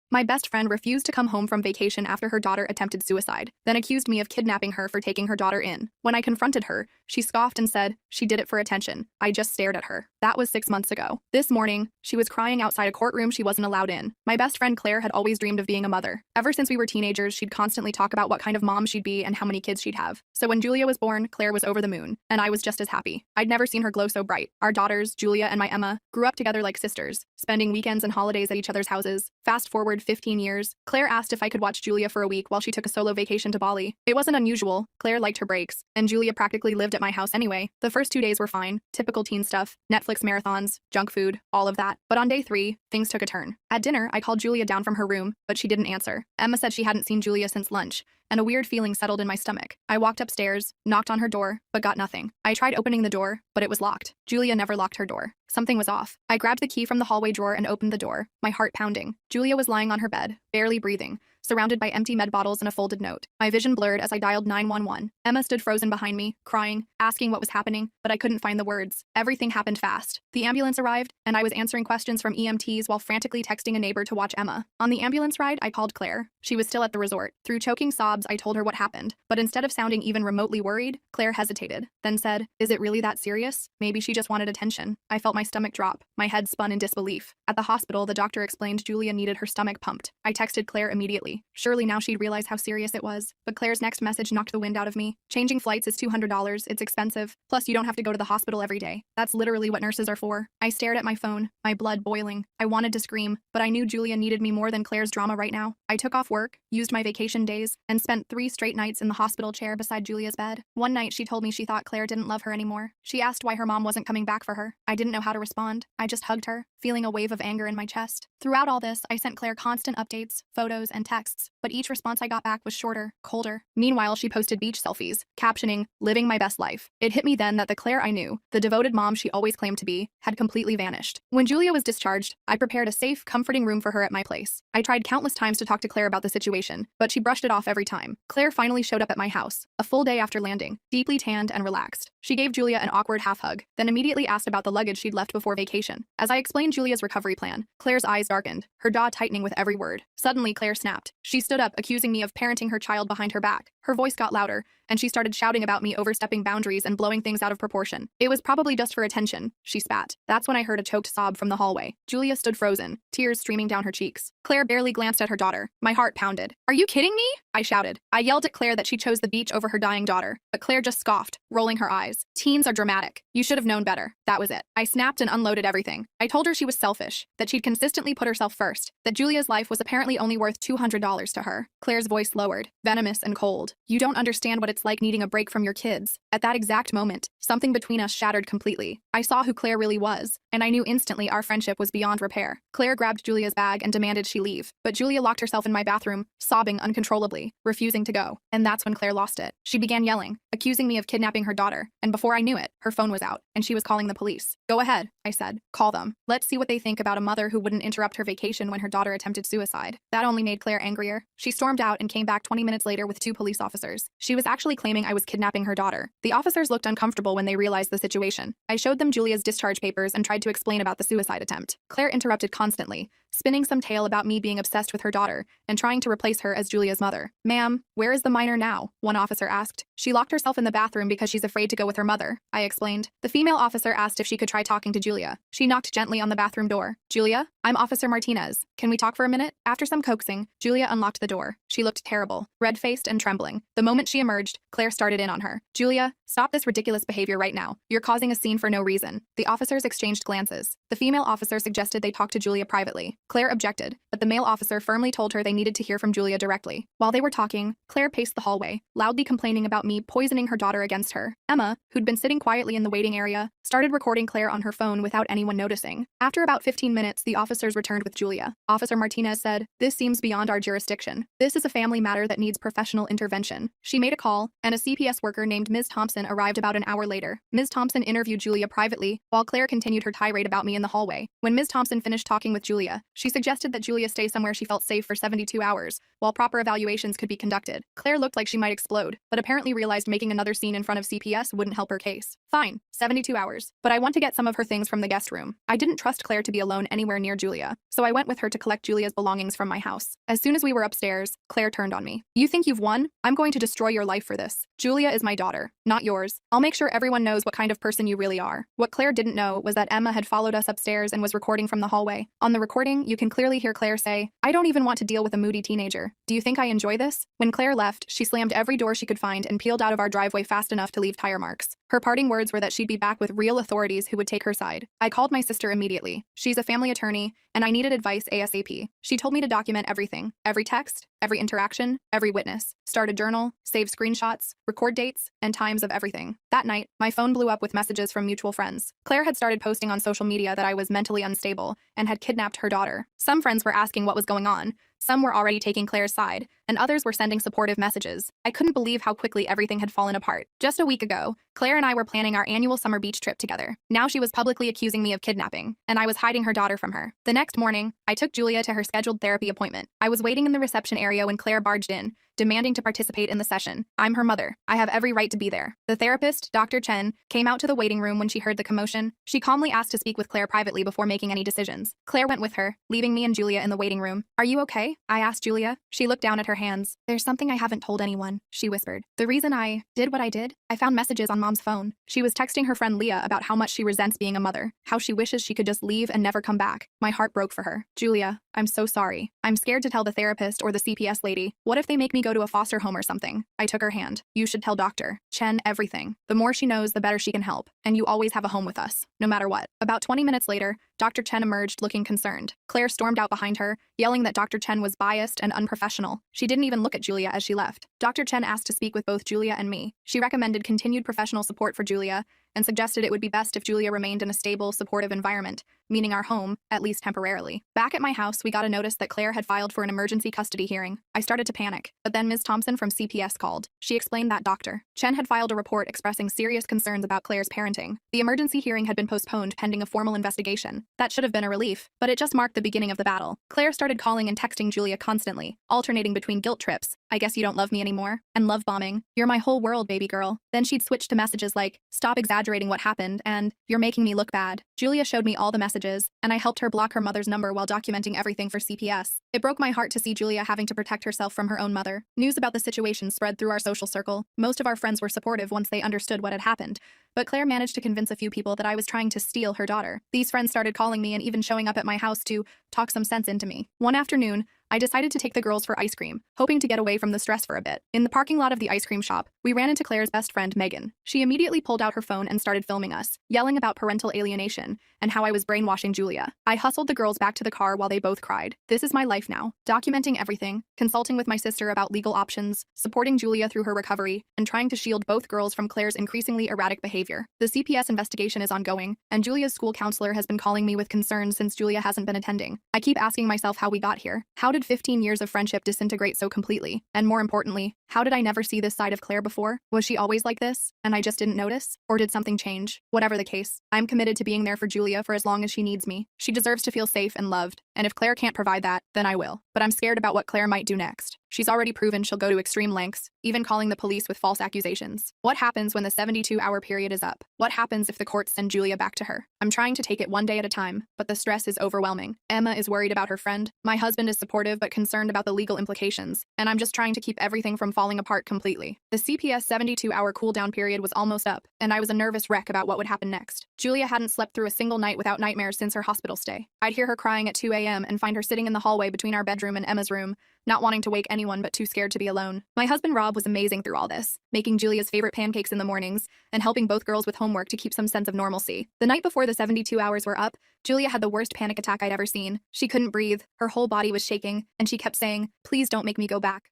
My best friend refused to come home from vacation after her daughter attempted suicide, then accused me of kidnapping her for taking her daughter in. When I confronted her, she scoffed and said she did it for attention. I just stared at her. That was 6 months ago. This morning, she was crying outside a courtroom she wasn't allowed in. My best friend Claire had always dreamed of being a mother. Ever since we were teenagers, she'd constantly talk about what kind of mom she'd be and how many kids she'd have. So when Julia was born, Claire was over the moon, and I was just as happy. I'd never seen her glow so bright. Our daughters, Julia and my Emma, grew up together like sisters, spending weekends and holidays at each other's houses. Fast forward 15 years, Claire asked if I could watch Julia for a week while she took a solo vacation to Bali. It wasn't unusual. Claire liked her breaks, and Julia practically lived at my house anyway. The first 2 days were fine, typical teen stuff, Netflix marathons, junk food, all of that. But on day 3, things took a turn. At dinner, I called Julia down from her room, but she didn't answer. Emma said she hadn't seen Julia since lunch, and a weird feeling settled in my stomach. I walked upstairs, knocked on her door, but got nothing. I tried opening the door, but it was locked. Julia never locked her door. Something was off. I grabbed the key from the hallway drawer and opened the door, my heart pounding. Julia was lying on her bed, barely breathing, surrounded by empty med bottles and a folded note. My vision blurred as I dialed 911. Emma stood frozen behind me, crying, asking what was happening, but I couldn't find the words. Everything happened fast. The ambulance arrived, and I was answering questions from EMTs while frantically texting a neighbor to watch Emma. On the ambulance ride, I called Claire. She was still at the resort. Through choking sobs, I told her what happened, but instead of sounding even remotely worried, Claire hesitated, then said, "Is it really that serious? Maybe she just wanted attention." I felt my stomach drop. My head spun in disbelief. At the hospital, the doctor explained Julia needed her stomach pumped. I texted Claire immediately. Surely now she'd realize how serious it was. But Claire's next message knocked the wind out of me. Changing flights is $200. It's expensive. Plus, you don't have to go to the hospital every day. That's literally what nurses are for. I stared at my phone, my blood boiling. I wanted to scream, but I knew Julia needed me more than Claire's drama right now. I took off work, used my vacation days, and spent 3 straight nights in the hospital chair beside Julia's bed. One night, she told me she thought Claire didn't love her anymore. She asked why her mom wasn't coming back for her. I didn't know how to respond. I just hugged her, feeling a wave of anger in my chest. Throughout all this, I sent Claire constant updates, photos, and texts, but each response I got back was shorter, colder. Meanwhile, she posted beach selfies, captioning, "Living my best life." It hit me then that the Claire I knew, the devoted mom she always claimed to be, had completely vanished. When Julia was discharged, I prepared a safe, comforting room for her at my place. I tried countless times to talk to Claire about the situation, but she brushed it off every time. Claire finally showed up at my house, a full day after landing, deeply tanned and relaxed. She gave Julia an awkward half hug, then immediately asked about the luggage she'd left before vacation. As I explained Julia's recovery plan, Claire's eyes darkened, her jaw tightening with every word. Suddenly, Claire snapped. She stood up, accusing me of parenting her child behind her back. Her voice got louder, and she started shouting about me overstepping boundaries and blowing things out of proportion. "It was probably just for attention," she spat. That's when I heard a choked sob from the hallway. Julia stood frozen, tears streaming down her cheeks. Claire barely glanced at her daughter. My heart pounded. "Are you kidding me?" I shouted. I yelled at Claire that she chose the beach over her dying daughter, but Claire just scoffed, rolling her eyes. "Teens are dramatic. You should have known better." That was it. I snapped and unloaded everything. I told her she was selfish, that she'd consistently put herself first, that Julia's life was apparently only worth $200 to her. Claire's voice lowered, venomous and cold. "You don't understand what it's like needing a break from your kids." At that exact moment, something between us shattered completely. I saw who Claire really was, and I knew instantly our friendship was beyond repair. Claire grabbed Julia's bag and demanded she leave, but Julia locked herself in my bathroom, sobbing uncontrollably, refusing to go. And that's when Claire lost it. She began yelling, accusing me of kidnapping her daughter, and before I knew it, her phone was out, and she was calling the police. "Go ahead," I said. "Call them. Let's see what they think about a mother who wouldn't interrupt her vacation when her daughter attempted suicide." That only made Claire angrier. She stormed out and came back 20 minutes later with 2 police officers. She was actually claiming I was kidnapping her daughter. The officers looked uncomfortable when they realized the situation. I showed them Julia's discharge papers and tried to explain about the suicide attempt. Claire interrupted constantly, spinning some tale about me being obsessed with her daughter and trying to replace her as Julia's mother. "Ma'am, where is the minor now?" one officer asked. "She locked herself in the bathroom because she's afraid to go with her mother," I explained. The female officer asked if she could try talking to Julia. She knocked gently on the bathroom door. "Julia, I'm Officer Martinez. Can we talk for a minute?" After some coaxing, Julia unlocked the door. She looked terrible, red-faced and trembling. The moment she emerged, Claire started in on her. "Julia, stop this ridiculous behavior right now. You're causing a scene for no reason." The officers exchanged glances. The female officer suggested they talk to Julia privately. Claire objected, but the male officer firmly told her they needed to hear from Julia directly. While they were talking, Claire paced the hallway, loudly complaining about me poisoning her daughter against her. Emma, who'd been sitting quietly in the waiting area, started recording Claire on her phone without anyone noticing. After about 15 minutes, the officers returned with Julia. Officer Martinez said, "This seems beyond our jurisdiction. This is a family matter that needs professional intervention." She made a call, and a CPS worker named Ms. Thompson arrived about an hour later. Ms. Thompson interviewed Julia privately, while Claire continued her tirade about me in the hallway. When Ms. Thompson finished talking with Julia, she suggested that Julia stay somewhere she felt safe for 72 hours, while proper evaluations could be conducted. Claire looked like she might explode, but apparently realized making another scene in front of CPS wouldn't help her case. "Fine, 72 hours. But I want to get some of her things from the guest room." I didn't trust Claire to be alone anywhere near Julia, so I went with her to collect Julia's belongings from my house. As soon as we were upstairs, Claire turned on me. "You think you've won? I'm going to destroy your life for this. Julia is my daughter, not yours. I'll make sure everyone knows what kind of person you really are." What Claire didn't know was that Emma had followed us upstairs and was recording from the hallway. On the recording, you can clearly hear Claire say, "I don't even want to deal with a moody teenager. Do you think I enjoy this?" When Claire left, she slammed every door she could find and peeled out of our driveway fast enough to leave tire marks. Her parting words were that she'd be back with real authorities who would take her side. I called my sister immediately. She's a family attorney, and I needed advice ASAP. She told me to document everything, every text, every interaction, every witness, start a journal, save screenshots, record dates, and times of everything. That night, my phone blew up with messages from mutual friends. Claire had started posting on social media that I was mentally unstable and had kidnapped her daughter. Some friends were asking what was going on. Some were already taking Claire's side, and others were sending supportive messages. I couldn't believe how quickly everything had fallen apart. Just a week ago, Claire and I were planning our annual summer beach trip together. Now she was publicly accusing me of kidnapping, and I was hiding her daughter from her. The next morning, I took Julia to her scheduled therapy appointment. I was waiting in the reception area when Claire barged in, demanding to participate in the session. I'm her mother. I have every right to be there. The therapist, Dr. Chen, came out to the waiting room when she heard the commotion. She calmly asked to speak with Claire privately before making any decisions. Claire went with her, leaving me and Julia in the waiting room. "Are you okay?" I asked Julia. She looked down at her hands. "There's something I haven't told anyone," she whispered. "The reason I did what I did, I found messages on Mom's phone. She was texting her friend Leah about how much she resents being a mother, how she wishes she could just leave and never come back. My heart broke for her. Julia, I'm so sorry. I'm scared to tell the therapist or the CPS lady. What if they make me go go to a foster home or something. I took her hand. You should tell Dr. Chen everything. The more she knows, the better she can help. And you always have a home with us, no matter what. About 20 minutes later, Dr. Chen emerged looking concerned. Claire stormed out behind her, yelling that Dr. Chen was biased and unprofessional. She didn't even look at Julia as she left. Dr. Chen asked to speak with both Julia and me. She recommended continued professional support for Julia and suggested it would be best if Julia remained in a stable, supportive environment, meaning our home, at least temporarily. Back at my house, we got a notice that Claire had filed for an emergency custody hearing. I started to panic, but then Ms. Thompson from CPS called. She explained that Dr. Chen had filed a report expressing serious concerns about Claire's parenting. The emergency hearing had been postponed pending a formal investigation. That should have been a relief, but it just marked the beginning of the battle. Claire started calling and texting Julia constantly, alternating between guilt trips, "I guess you don't love me anymore," and love bombing, "You're my whole world, baby girl." Then she'd switch to messages like, "Stop exaggerating what happened," and "You're making me look bad." Julia showed me all the messages, and I helped her block her mother's number while documenting everything for CPS. It broke my heart to see Julia having to protect herself from her own mother. News about the situation spread through our social circle. Most of our friends were supportive once they understood what had happened, but Claire managed to convince a few people that I was trying to steal her daughter. These friends started calling me and even showing up at my house to talk some sense into me. One afternoon, I decided to take the girls for ice cream, hoping to get away from the stress for a bit. In the parking lot of the ice cream shop, we ran into Claire's best friend, Megan. She immediately pulled out her phone and started filming us, yelling about parental alienation and how I was brainwashing Julia. I hustled the girls back to the car while they both cried. This is my life now, documenting everything, consulting with my sister about legal options, supporting Julia through her recovery, and trying to shield both girls from Claire's increasingly erratic behavior. The CPS investigation is ongoing, and Julia's school counselor has been calling me with concerns since Julia hasn't been attending. I keep asking myself how we got here. How did 15 years of friendship disintegrate so completely? And more importantly, how did I never see this side of Claire before? Was she always like this, and I just didn't notice? Or did something change? Whatever the case, I'm committed to being there for Julia for as long as she needs me. She deserves to feel safe and loved, and if Claire can't provide that, then I will. But I'm scared about what Claire might do next. She's already proven she'll go to extreme lengths, even calling the police with false accusations. What happens when the 72-hour period is up? What happens if the courts send Julia back to her? I'm trying to take it one day at a time, but the stress is overwhelming. Emma is worried about her friend. My husband is supportive but concerned about the legal implications, and I'm just trying to keep everything from falling apart completely. The CPS 72-hour cool-down period was almost up, and I was a nervous wreck about what would happen next. Julia hadn't slept through a single night without nightmares since her hospital stay. I'd hear her crying at 2 a.m. and find her sitting in the hallway between our bedroom and Emma's room, not wanting to wake anyone but too scared to be alone. My husband Rob was amazing through all this, making Julia's favorite pancakes in the mornings and helping both girls with homework to keep some sense of normalcy. The night before the 72 hours were up, Julia had the worst panic attack I'd ever seen. She couldn't breathe, her whole body was shaking, and she kept saying, "Please don't make me go back,"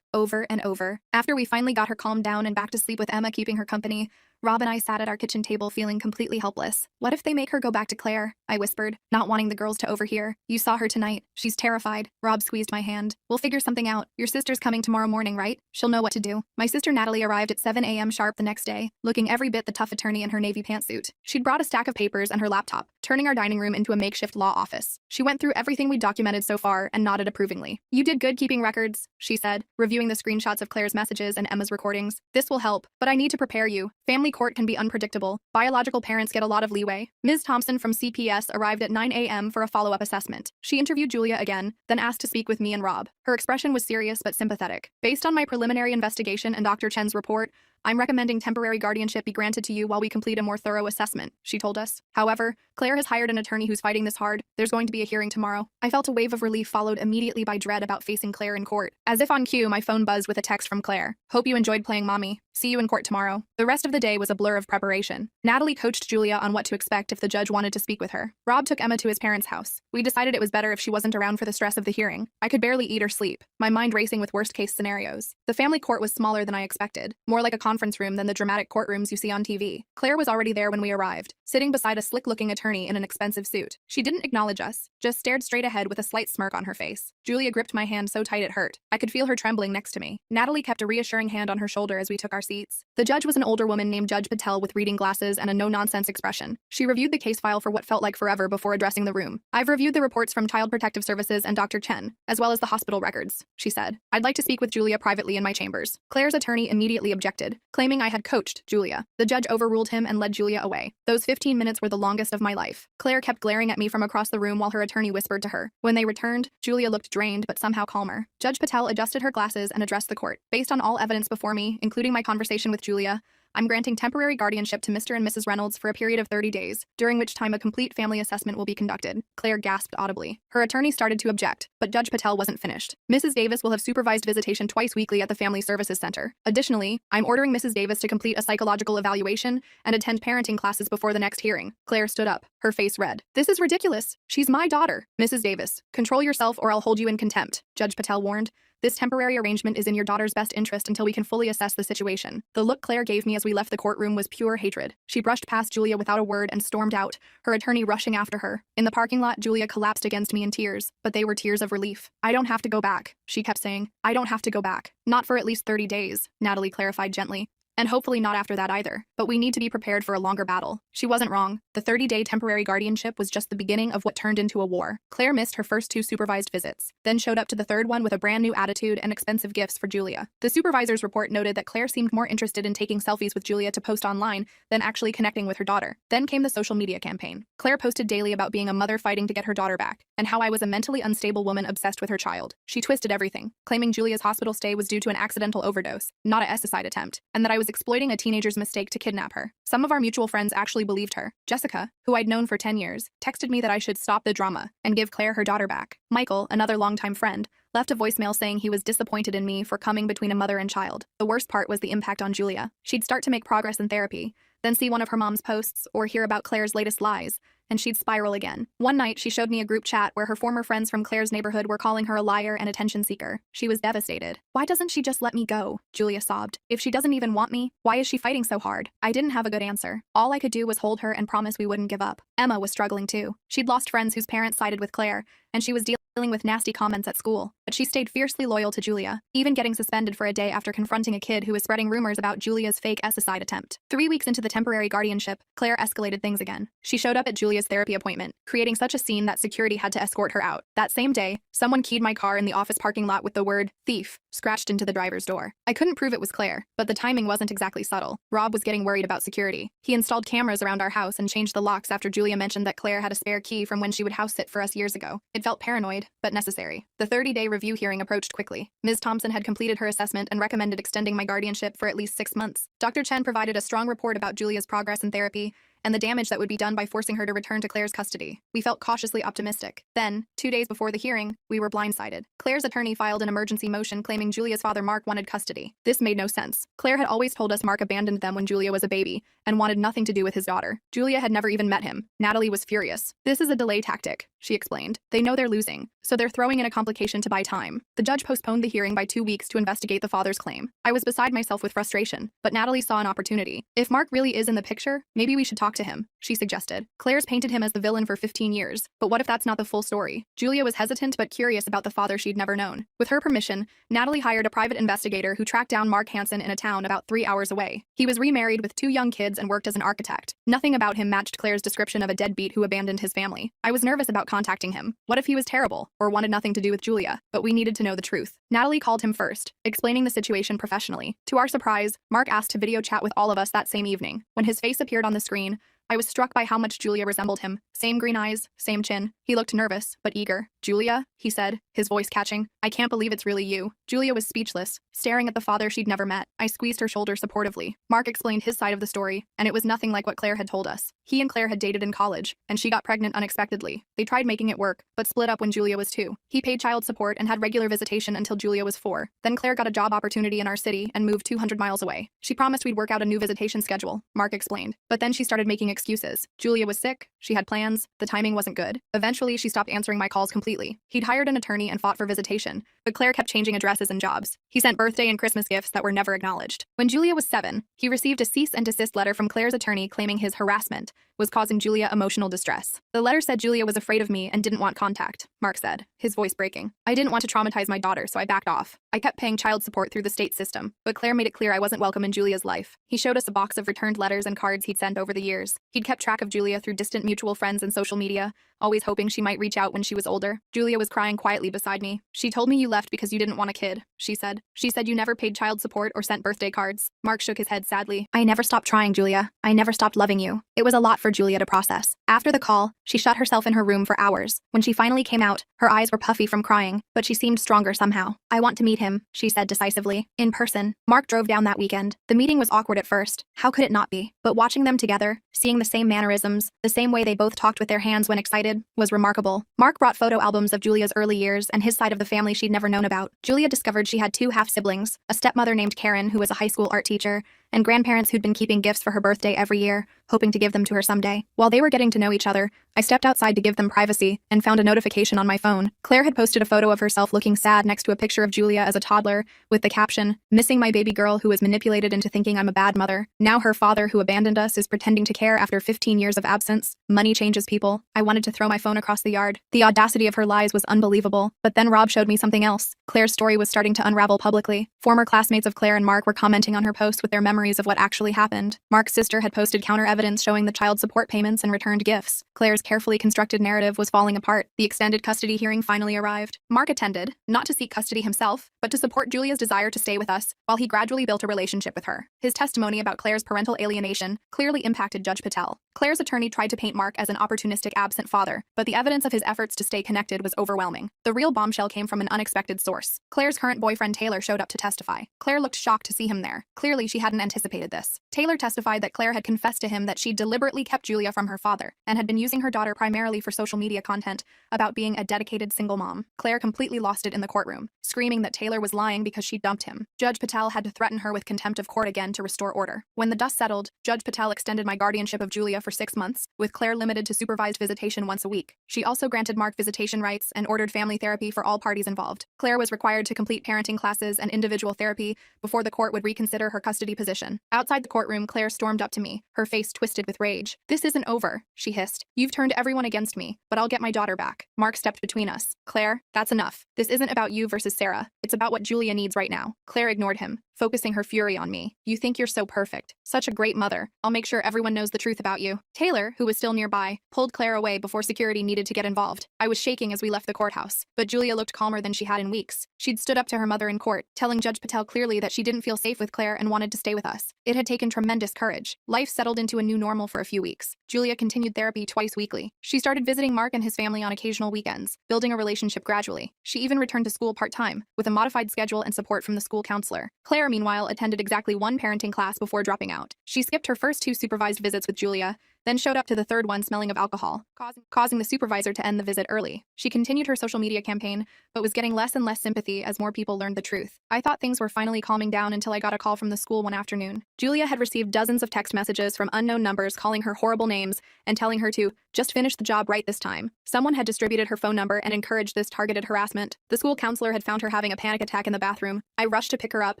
over and over. After we finally got her calmed down and back to sleep with Emma keeping her company, Rob and I sat at our kitchen table feeling completely helpless. "What if they make her go back to Claire?" I whispered, not wanting the girls to overhear. "You saw her tonight. She's terrified." Rob squeezed my hand. "We'll figure something out. Your sister's coming tomorrow morning, right? She'll know what to do." My sister Natalie arrived at 7 a.m. sharp the next day, looking every bit the tough attorney in her navy pantsuit. She'd brought a stack of papers and her laptop, turning our dining room into a makeshift law office. She went through everything we'd documented so far and nodded approvingly. "You did good keeping records," she said, reviewing the screenshots of Claire's messages and Emma's recordings. "This will help, but I need to prepare you. Family court can be unpredictable. Biological parents get a lot of leeway." Ms. Thompson from CPS arrived at 9 a.m. for a follow-up assessment. She interviewed Julia again, then asked to speak with me and Rob. Her expression was serious but sympathetic. "Based on my preliminary investigation and Dr. Chen's report, I'm recommending temporary guardianship be granted to you while we complete a more thorough assessment," she told us. "However, Claire has hired an attorney who's fighting this hard. There's going to be a hearing tomorrow." I felt a wave of relief followed immediately by dread about facing Claire in court. As if on cue, my phone buzzed with a text from Claire. "Hope you enjoyed playing mommy. See you in court tomorrow." The rest of the day was a blur of preparation. Natalie coached Julia on what to expect if the judge wanted to speak with her. Rob took Emma to his parents' house. We decided it was better if she wasn't around for the stress of the hearing. I could barely eat or sleep, my mind racing with worst-case scenarios. The family court was smaller than I expected, more like a conference room than the dramatic courtrooms you see on TV. Claire was already there when we arrived, sitting beside a slick-looking attorney in an expensive suit. She didn't acknowledge us, just stared straight ahead with a slight smirk on her face. Julia gripped my hand so tight it hurt. I could feel her trembling next to me. Natalie kept a reassuring hand on her shoulder as we took our seats. The judge was an older woman named Judge Patel with reading glasses and a no-nonsense expression. She reviewed the case file for what felt like forever before addressing the room. "I've reviewed the reports from Child Protective Services and Dr. Chen, as well as the hospital records," she said. "I'd like to speak with Julia privately in my chambers." Claire's attorney immediately objected, claiming I had coached Julia. The judge overruled him and led Julia away. Those 15 minutes were the longest of my life. Claire kept glaring at me from across the room while her attorney whispered to her. When they returned, Julia looked drained but somehow calmer. Judge Patel adjusted her glasses and addressed the court. "Based on all evidence before me, including my conversation with Julia, I'm granting temporary guardianship to Mr. and Mrs. Reynolds for a period of 30 days, during which time a complete family assessment will be conducted. Claire gasped audibly. Her attorney started to object, but Judge Patel wasn't finished. Mrs. Davis will have supervised visitation twice weekly at the Family Services Center. Additionally, I'm ordering Mrs. Davis to complete a psychological evaluation and attend parenting classes before the next hearing. Claire stood up, her face red. This is ridiculous. She's my daughter. Mrs. Davis, control yourself or I'll hold you in contempt, Judge Patel warned. This temporary arrangement is in your daughter's best interest until we can fully assess the situation. The look Claire gave me as we left the courtroom was pure hatred. She brushed past Julia without a word and stormed out, her attorney rushing after her. In the parking lot, Julia collapsed against me in tears, but they were tears of relief. I don't have to go back, she kept saying. I don't have to go back. Not for at least 30 days, Natalie clarified gently. And hopefully not after that either. But we need to be prepared for a longer battle. She wasn't wrong. The 30-day temporary guardianship was just the beginning of what turned into a war. Claire missed her first 2 supervised visits, then showed up to the 3rd one with a brand new attitude and expensive gifts for Julia. The supervisor's report noted that Claire seemed more interested in taking selfies with Julia to post online than actually connecting with her daughter. Then came the social media campaign. Claire posted daily about being a mother fighting to get her daughter back, and how I was a mentally unstable woman obsessed with her child. She twisted everything, claiming Julia's hospital stay was due to an accidental overdose, not a suicide attempt, and that I was exploiting a teenager's mistake to kidnap her. Some of our mutual friends actually believed her. Jessica, who I'd known for 10 years, texted me that I should stop the drama and give Claire her daughter back. Michael, another longtime friend, left a voicemail saying he was disappointed in me for coming between a mother and child. The worst part was the impact on Julia. She'd start to make progress in therapy, then see one of her mom's posts or hear about Claire's latest lies, and she'd spiral again. One night, she showed me a group chat where her former friends from Claire's neighborhood were calling her a liar and attention seeker. She was devastated. Why doesn't she just let me go? Julia sobbed. If she doesn't even want me, why is she fighting so hard? I didn't have a good answer. All I could do was hold her and promise we wouldn't give up. Emma was struggling too. She'd lost friends whose parents sided with Claire, and she was dealing with nasty comments at school, but she stayed fiercely loyal to Julia, even getting suspended for a day after confronting a kid who was spreading rumors about Julia's fake suicide attempt. 3 weeks into the temporary guardianship, Claire escalated things again. She showed up at Julia's therapy appointment, creating such a scene that security had to escort her out. That same day, someone keyed my car in the office parking lot with the word thief scratched into the driver's door. I couldn't prove it was Claire, but the timing wasn't exactly subtle. Rob was getting worried about security. He installed cameras around our house and changed the locks after Julia mentioned that Claire had a spare key from when she would house sit for us years ago. It felt paranoid, but necessary. The 30-day review hearing approached quickly. Ms. Thompson had completed her assessment and recommended extending my guardianship for at least 6 months. Dr. Chen provided a strong report about Julia's progress in therapy and the damage that would be done by forcing her to return to Claire's custody. We felt cautiously optimistic. Then, 2 days before the hearing, we were blindsided. Claire's attorney filed an emergency motion claiming Julia's father Mark wanted custody. This made no sense. Claire had always told us Mark abandoned them when Julia was a baby and wanted nothing to do with his daughter. Julia had never even met him. Natalie was furious. This is a delay tactic, she explained. They know they're losing, so they're throwing in a complication to buy time. The judge postponed the hearing by 2 weeks to investigate the father's claim. I was beside myself with frustration, but Natalie saw an opportunity. If Mark really is in the picture, maybe we should talk to him, she suggested. Claire's painted him as the villain for 15 years, but what if that's not the full story? Julia was hesitant but curious about the father she'd never known. With her permission, Natalie hired a private investigator who tracked down Mark Hansen in a town about 3 hours away. He was remarried with 2 young kids and worked as an architect. Nothing about him matched Claire's description of a deadbeat who abandoned his family. I was nervous about contacting him. What if he was terrible, or wanted nothing to do with Julia? But we needed to know the truth. Natalie called him first, explaining the situation professionally. To our surprise, Mark asked to video chat with all of us that same evening. When his face appeared on the screen, I was struck by how much Julia resembled him. Same green eyes, same chin. He looked nervous, but eager. Julia, he said, his voice catching. I can't believe it's really you. Julia was speechless, staring at the father she'd never met. I squeezed her shoulder supportively. Mark explained his side of the story, and it was nothing like what Claire had told us. He and Claire had dated in college, and she got pregnant unexpectedly. They tried making it work, but split up when Julia was 2. He paid child support and had regular visitation until Julia was 4. Then Claire got a job opportunity in our city and moved 200 miles away. She promised we'd work out a new visitation schedule, Mark explained. But then she started making excuses. Julia was sick, she had plans, the timing wasn't good. Eventually, she stopped answering my calls completely. He'd hired an attorney and fought for visitation, but Claire kept changing addresses and jobs. He sent birthday and Christmas gifts that were never acknowledged. When Julia was 7, he received a cease and desist letter from Claire's attorney claiming his harassment was causing Julia emotional distress. The letter said Julia was afraid of me and didn't want contact, Mark said, his voice breaking. I didn't want to traumatize my daughter, so I backed off. I kept paying child support through the state system, but Claire made it clear I wasn't welcome in Julia's life. He showed us a box of returned letters and cards he'd sent over the years. He'd kept track of Julia through distant mutual friends and social media, always hoping she might reach out when she was older. Julia was crying quietly beside me. She told me you left because you didn't want a kid, she said. She said you never paid child support or sent birthday cards. Mark shook his head sadly. I never stopped trying, Julia. I never stopped loving you. It was a lot for for Julia to process. After the call, she shut herself in her room for hours. When she finally came out, her eyes were puffy from crying, but she seemed stronger somehow. "I want to meet him," she said decisively. In person. Mark drove down that weekend. The meeting was awkward at first. How could it not be? But watching them together, seeing the same mannerisms, the same way they both talked with their hands when excited, was remarkable. Mark brought photo albums of Julia's early years and his side of the family she'd never known about. Julia discovered she had 2 half-siblings, a stepmother named Karen, who was a high school art teacher, and grandparents who'd been keeping gifts for her birthday every year, hoping to give them to her someday. While they were getting to know each other, I stepped outside to give them privacy and found a notification on my phone. Claire had posted a photo of herself looking sad next to a picture of Julia as a toddler, with the caption, "Missing my baby girl who was manipulated into thinking I'm a bad mother. Now her father who abandoned us is pretending to care after 15 years of absence. Money changes people." I wanted to throw my phone across the yard. The audacity of her lies was unbelievable. But then Rob showed me something else. Claire's story was starting to unravel publicly. Former classmates of Claire and Mark were commenting on her post with their memories of what actually happened. Mark's sister had posted counter evidence showing the child support payments and returned gifts. Claire's carefully constructed narrative was falling apart. The extended custody hearing finally arrived. Mark attended, not to seek custody himself, but to support Julia's desire to stay with us, while he gradually built a relationship with her. His testimony about Claire's parental alienation clearly impacted Judge Patel. Claire's attorney tried to paint Mark as an opportunistic absent father, but the evidence of his efforts to stay connected was overwhelming. The real bombshell came from an unexpected source. Claire's current boyfriend Taylor showed up to testify. Claire looked shocked to see him there. Clearly, she hadn't anticipated this. Taylor testified that Claire had confessed to him that she deliberately kept Julia from her father and had been using her daughter primarily for social media content about being a dedicated single mom. Claire completely lost it in the courtroom, screaming that Taylor was lying because she dumped him. Judge Patel had to threaten her with contempt of court again to restore order. When the dust settled, Judge Patel extended my guardianship of Julia for 6 months, with Claire limited to supervised visitation once a week. She also granted Mark visitation rights and ordered family therapy for all parties involved. Claire was required to complete parenting classes and individual therapy before the court would reconsider her custody position. Outside the courtroom, Claire stormed up to me, her face twisted with rage. "This isn't over," she hissed. "You've turned everyone against me, but I'll get my daughter back." Mark stepped between us. "Claire, that's enough. This isn't about you versus Sarah. It's about what Julia needs right now." Claire ignored him, focusing her fury on me. "You think you're so perfect. Such a great mother. I'll make sure everyone knows the truth about you." Taylor, who was still nearby, pulled Claire away before security needed to get involved. I was shaking as we left the courthouse, but Julia looked calmer than she had in weeks. She'd stood up to her mother in court, telling Judge Patel clearly that she didn't feel safe with Claire and wanted to stay with us. It had taken tremendous courage. Life settled into a new normal for a few weeks. Julia continued therapy twice weekly. She started visiting Mark and his family on occasional weekends, building a relationship gradually. She even returned to school part-time, with a modified schedule and support from the school counselor. Claire, meanwhile, attended exactly 1 parenting class before dropping out. She skipped her first 2 supervised visits with Julia, then showed up to the 3rd one smelling of alcohol, causing the supervisor to end the visit early. She continued her social media campaign, but was getting less and less sympathy as more people learned the truth. I thought things were finally calming down until I got a call from the school one afternoon. Julia had received dozens of text messages from unknown numbers calling her horrible names and telling her to just finish the job right this time. Someone had distributed her phone number and encouraged this targeted harassment. The school counselor had found her having a panic attack in the bathroom. I rushed to pick her up,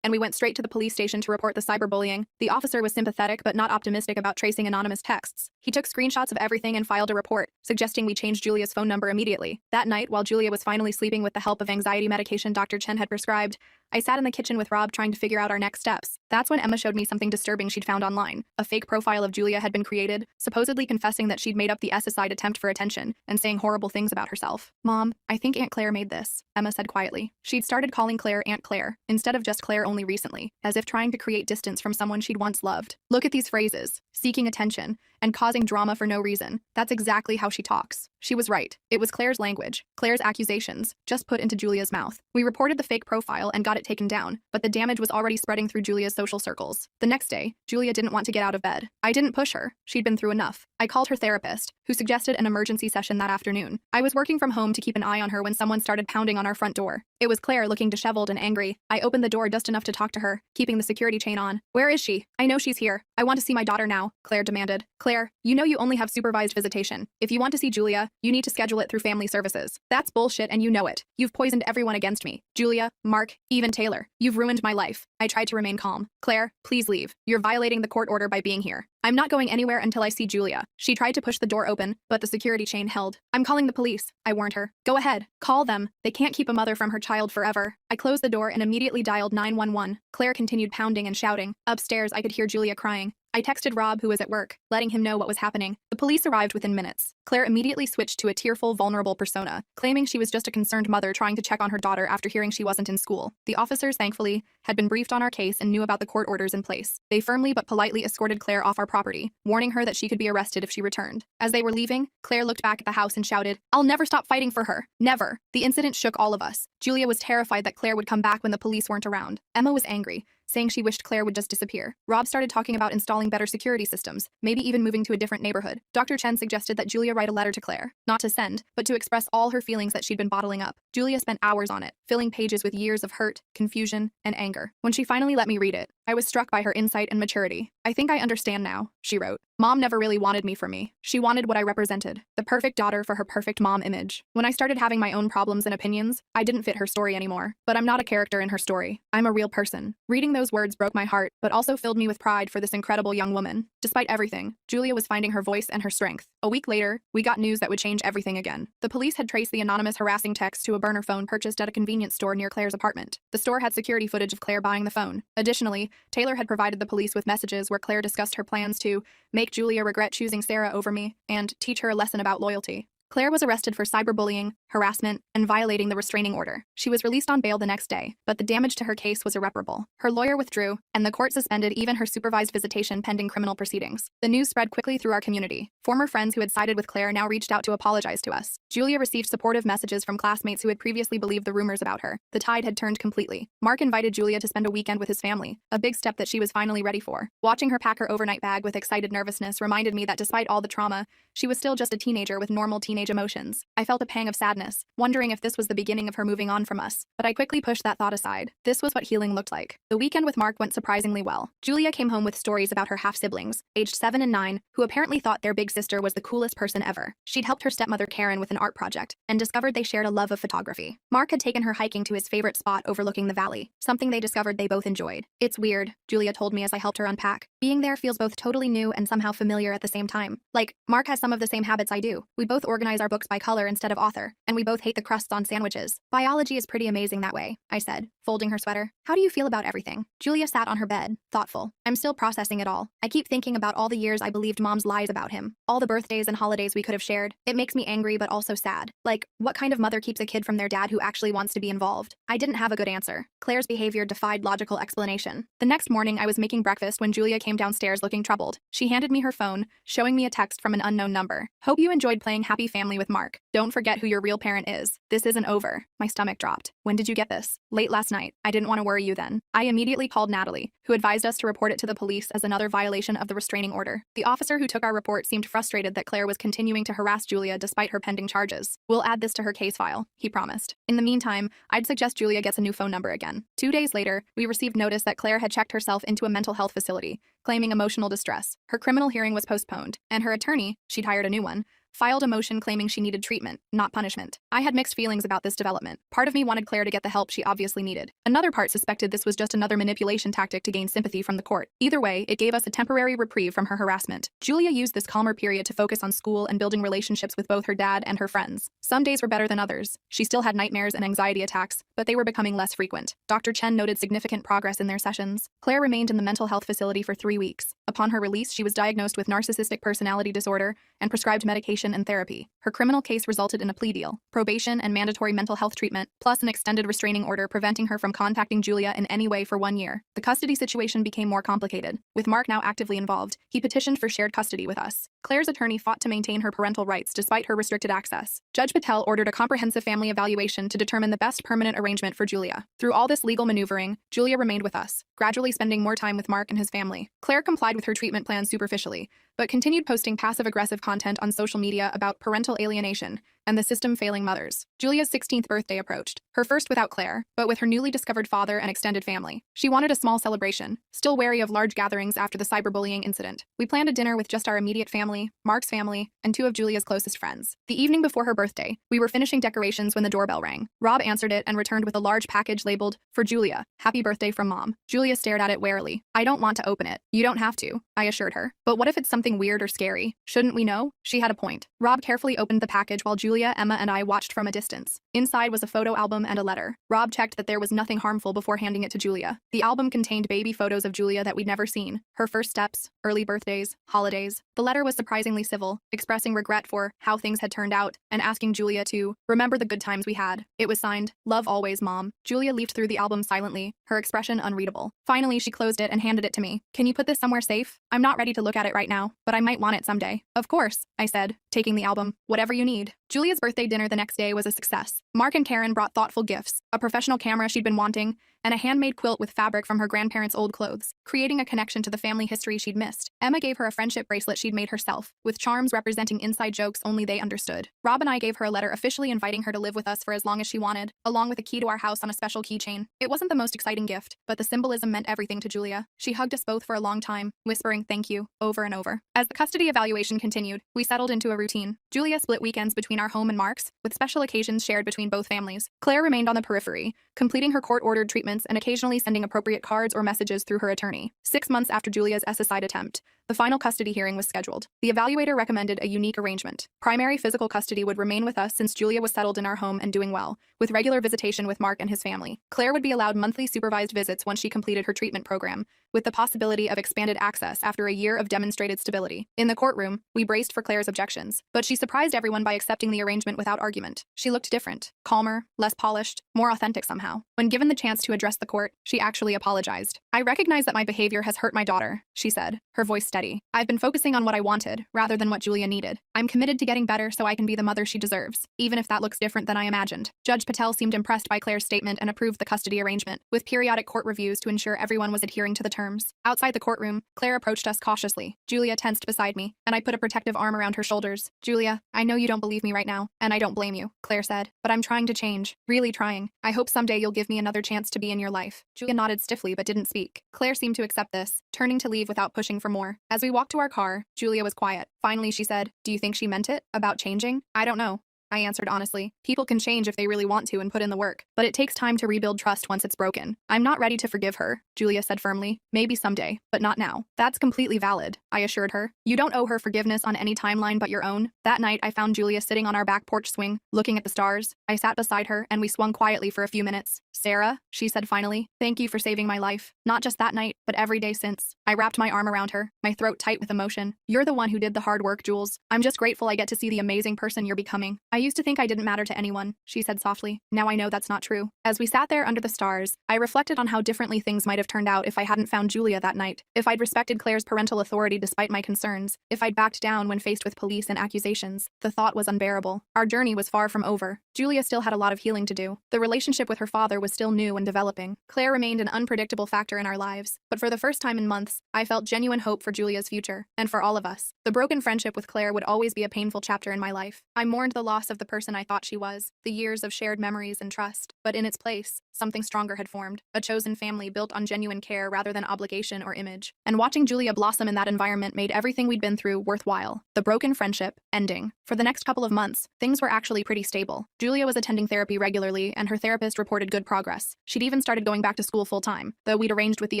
and we went straight to the police station to report the cyberbullying. The officer was sympathetic but not optimistic about tracing anonymous texts. He took screenshots of everything and filed a report, suggesting we change Julia's phone number immediately. That night, while Julia was finally sleeping with the help of anxiety medication Dr. Chen had prescribed, I sat in the kitchen with Rob trying to figure out our next steps. That's when Emma showed me something disturbing she'd found online. A fake profile of Julia had been created, supposedly confessing that she'd made up the S-side attempt for attention and saying horrible things about herself. "Mom, I think Aunt Claire made this," Emma said quietly. She'd started calling Claire Aunt Claire, instead of just Claire only recently, as if trying to create distance from someone she'd once loved. Look at these phrases: seeking attention, and causing drama for no reason. That's exactly how she talks. She was right. It was Claire's language, Claire's accusations, just put into Julia's mouth. We reported the fake profile and got it taken down, but the damage was already spreading through Julia's social circles. The next day, Julia didn't want to get out of bed. I didn't push her. She'd been through enough. I called her therapist, who suggested an emergency session that afternoon. I was working from home to keep an eye on her when someone started pounding on our front door. It was Claire, looking disheveled and angry. I opened the door just enough to talk to her, keeping the security chain on. "Where is she? I know she's here. I want to see my daughter now," Claire demanded. "Claire, you know you only have supervised visitation. If you want to see Julia, you need to schedule it through family services." "That's bullshit and you know it. You've poisoned everyone against me. Julia, Mark, even Taylor. You've ruined my life." I tried to remain calm. "Claire, please leave. You're violating the court order by being here. I'm not going anywhere until I see Julia." She tried to push the door open, but the security chain held. "I'm calling the police," I warned her. "Go ahead. Call them. They can't keep a mother from her child forever." I closed the door and immediately dialed 911. Claire continued pounding and shouting. Upstairs, I could hear Julia crying. I texted Rob, who was at work, letting him know what was happening. The police arrived within minutes. Claire immediately switched to a tearful, vulnerable persona, claiming she was just a concerned mother trying to check on her daughter after hearing she wasn't in school. The officers, thankfully, had been briefed on our case and knew about the court orders in place. They firmly but politely escorted Claire off our property, warning her that she could be arrested if she returned. As they were leaving, Claire looked back at the house and shouted, "I'll never stop fighting for her. Never." The incident shook all of us. Julia was terrified that Claire would come back when the police weren't around. Emma was angry, saying she wished Claire would just disappear. Rob started talking about installing better security systems, maybe even moving to a different neighborhood. Dr. Chen suggested that Julia write a letter to Claire, not to send, but to express all her feelings that she'd been bottling up. Julia spent hours on it, filling pages with years of hurt, confusion, and anger. When she finally let me read it, I was struck by her insight and maturity. "I think I understand now," she wrote. "Mom never really wanted me for me. She wanted what I represented, the perfect daughter for her perfect mom image. When I started having my own problems and opinions, I didn't fit her story anymore. But I'm not a character in her story. I'm a real person." Reading those words broke my heart, but also filled me with pride for this incredible young woman. Despite everything, Julia was finding her voice and her strength. A week later, we got news that would change everything again. The police had traced the anonymous harassing text to a burner phone purchased at a convenience store near Claire's apartment. The store had security footage of Claire buying the phone. Additionally, Taylor had provided the police with messages where Claire discussed her plans to make Julia regret choosing Sarah over me and teach her a lesson about loyalty. Claire was arrested for cyberbullying, harassment, and violating the restraining order. She was released on bail the next day, but the damage to her case was irreparable. Her lawyer withdrew, and the court suspended even her supervised visitation pending criminal proceedings. The news spread quickly through our community. Former friends who had sided with Claire now reached out to apologize to us. Julia received supportive messages from classmates who had previously believed the rumors about her. The tide had turned completely. Mark invited Julia to spend a weekend with his family, a big step that she was finally ready for. Watching her pack her overnight bag with excited nervousness reminded me that despite all the trauma, she was still just a teenager with normal teenage emotions. I felt a pang of sadness, wondering if this was the beginning of her moving on from us. But I quickly pushed that thought aside. This was what healing looked like. The weekend with Mark went surprisingly well. Julia came home with stories about her half-siblings, aged 7 and 9, who apparently thought their big sister was the coolest person ever. She'd helped her stepmother Karen with an art project, and discovered they shared a love of photography. Mark had taken her hiking to his favorite spot overlooking the valley, something they discovered they both enjoyed. "It's weird," Julia told me as I helped her unpack. "Being there feels both totally new and somehow familiar at the same time. Like, Mark has some of the same habits I do. We both organize our books by color instead of author, and we both hate the crusts on sandwiches. Biology is pretty amazing that way," I said, folding her sweater. "How do you feel about everything?" Julia sat on her bed, thoughtful. "I'm still processing it all. I keep thinking about all the years I believed Mom's lies about him, all the birthdays and holidays we could have shared. It makes me angry but also sad. Like, what kind of mother keeps a kid from their dad who actually wants to be involved?" I didn't have a good answer. Claire's behavior defied logical explanation. The next morning, I was making breakfast when Julia came downstairs looking troubled. She handed me her phone, showing me a text from an unknown number. "Hope you enjoyed playing Happy Family with Mark. Don't forget who your real parent is. This isn't over." My stomach dropped. "When did you get this?" "Late last night. I didn't want to worry you then." I immediately called Natalie, who advised us to report it to the police as another violation of the restraining order. The officer who took our report seemed frustrated that Claire was continuing to harass Julia despite her pending charges. "We'll add this to her case file," he promised. In the meantime, I'd suggest Julia gets a new phone number again. 2 days later, we received notice that Claire had checked herself into a mental health facility, claiming emotional distress. Her criminal hearing was postponed, and her attorney, she'd hired a new one, filed a motion claiming she needed treatment, not punishment. I had mixed feelings about this development. Part of me wanted Claire to get the help she obviously needed. Another part suspected this was just another manipulation tactic to gain sympathy from the court. Either way, it gave us a temporary reprieve from her harassment. Julia used this calmer period to focus on school and building relationships with both her dad and her friends. Some days were better than others. She still had nightmares and anxiety attacks, but they were becoming less frequent. Dr. Chen noted significant progress in their sessions. Claire remained in the mental health facility for 3 weeks. Upon her release, she was diagnosed with narcissistic personality disorder and prescribed medication and therapy. Her criminal case resulted in a plea deal, probation and mandatory mental health treatment, plus an extended restraining order preventing her from contacting Julia in any way for 1 year. The custody situation became more complicated. With Mark now actively involved, he petitioned for shared custody with us. Claire's attorney fought to maintain her parental rights despite her restricted access. Judge Patel ordered a comprehensive family evaluation to determine the best permanent arrangement for Julia. Through all this legal maneuvering, Julia remained with us, gradually spending more time with Mark and his family. Claire complied with her treatment plan superficially, but continued posting passive-aggressive content on social media about parental alienation and the system failing mothers. Julia's 16th birthday approached, her first without Claire, but with her newly discovered father and extended family. She wanted a small celebration, still wary of large gatherings after the cyberbullying incident. We planned a dinner with just our immediate family, Mark's family, and 2 of Julia's closest friends. The evening before her birthday, we were finishing decorations when the doorbell rang. Rob answered it and returned with a large package labeled, "For Julia, happy birthday from Mom." Julia stared at it warily. "I don't want to open it." "You don't have to," I assured her. "But what if it's something weird or scary? Shouldn't we know?" She had a point. Rob carefully opened the package while Julia Julia, Emma, and I watched from a distance. Inside was a photo album and a letter. Rob checked that there was nothing harmful before handing it to Julia. The album contained baby photos of Julia that we'd never seen, her first steps, early birthdays, holidays. The letter was surprisingly civil, expressing regret for how things had turned out and asking Julia to remember the good times we had. It was signed, "Love always, Mom." Julia leafed through the album silently, her expression unreadable. Finally, she closed it and handed it to me. "Can you put this somewhere safe? I'm not ready to look at it right now, but I might want it someday." "Of course," I said, taking the album. "Whatever you need." Julia's birthday dinner the next day was a success. Mark and Karen brought thoughtful gifts, a professional camera she'd been wanting, and a handmade quilt with fabric from her grandparents' old clothes, creating a connection to the family history she'd missed. Emma gave her a friendship bracelet she'd made herself, with charms representing inside jokes only they understood. Rob and I gave her a letter officially inviting her to live with us for as long as she wanted, along with a key to our house on a special keychain. It wasn't the most exciting gift, but the symbolism meant everything to Julia. She hugged us both for a long time, whispering "thank you" over and over. As the custody evaluation continued, we settled into a routine. Julia split weekends between our home and Mark's, with special occasions shared between both families. Claire remained on the periphery, completing her court-ordered treatments and occasionally sending appropriate cards or messages through her attorney. 6 months after Julia's SSI attempt, the final custody hearing was scheduled. The evaluator recommended a unique arrangement. Primary physical custody would remain with us since Julia was settled in our home and doing well, with regular visitation with Mark and his family. Claire would be allowed monthly supervised visits once she completed her treatment program, with the possibility of expanded access after a year of demonstrated stability. In the courtroom, we braced for Claire's objections, but she surprised everyone by accepting the arrangement without argument. She looked different, calmer, less polished, more authentic somehow. When given the chance to address the court, she actually apologized. "I recognize that my behavior has hurt my daughter," she said, her voice steady. "I've been focusing on what I wanted, rather than what Julia needed. I'm committed to getting better so I can be the mother she deserves, even if that looks different than I imagined." Judge Patel seemed impressed by Claire's statement and approved the custody arrangement, with periodic court reviews to ensure everyone was adhering to the terms. Outside the courtroom, Claire approached us cautiously. Julia tensed beside me, and I put a protective arm around her shoulders. "Julia, I know you don't believe me right now, and I don't blame you," Claire said, "but I'm trying to change. Really trying. I hope someday you'll give me another chance to be in your life." Julia nodded stiffly but didn't speak. Claire seemed to accept this, turning to leave without pushing for more. As we walked to our car, Julia was quiet. Finally, she said, "Do you think she meant it? About changing?" "I don't know," I answered honestly. "People can change if they really want to and put in the work, but it takes time to rebuild trust once it's broken. I'm not ready to forgive her," Julia said firmly. "Maybe someday, but not now." "That's completely valid," I assured her. "You don't owe her forgiveness on any timeline but your own." That night, I found Julia sitting on our back porch swing, looking at the stars. I sat beside her, and we swung quietly for a few minutes. "Sarah," she said finally, "thank you for saving my life. Not just that night, but every day since." I wrapped my arm around her, my throat tight with emotion. "You're the one who did the hard work, Jules. I'm just grateful I get to see the amazing person you're becoming." "I used to think I didn't matter to anyone," she said softly. "Now I know that's not true." As we sat there under the stars, I reflected on how differently things might have turned out if I hadn't found Julia that night, if I'd respected Claire's parental authority despite my concerns, if I'd backed down when faced with police and accusations. The thought was unbearable. Our journey was far from over. Julia still had a lot of healing to do. The relationship with her father was still new and developing. Claire remained an unpredictable factor in our lives, but for the first time in months, I felt genuine hope for Julia's future, and for all of us. The broken friendship with Claire would always be a painful chapter in my life. I mourned the loss of the person I thought she was, the years of shared memories and trust, but in its place, something stronger had formed, a chosen family built on genuine care rather than obligation or image. And watching Julia blossom in that environment made everything we'd been through worthwhile. The broken friendship ending. For the next couple of months, things were actually pretty stable. Julia was attending therapy regularly, and her therapist reported good progress. She'd even started going back to school full-time, though we'd arranged with the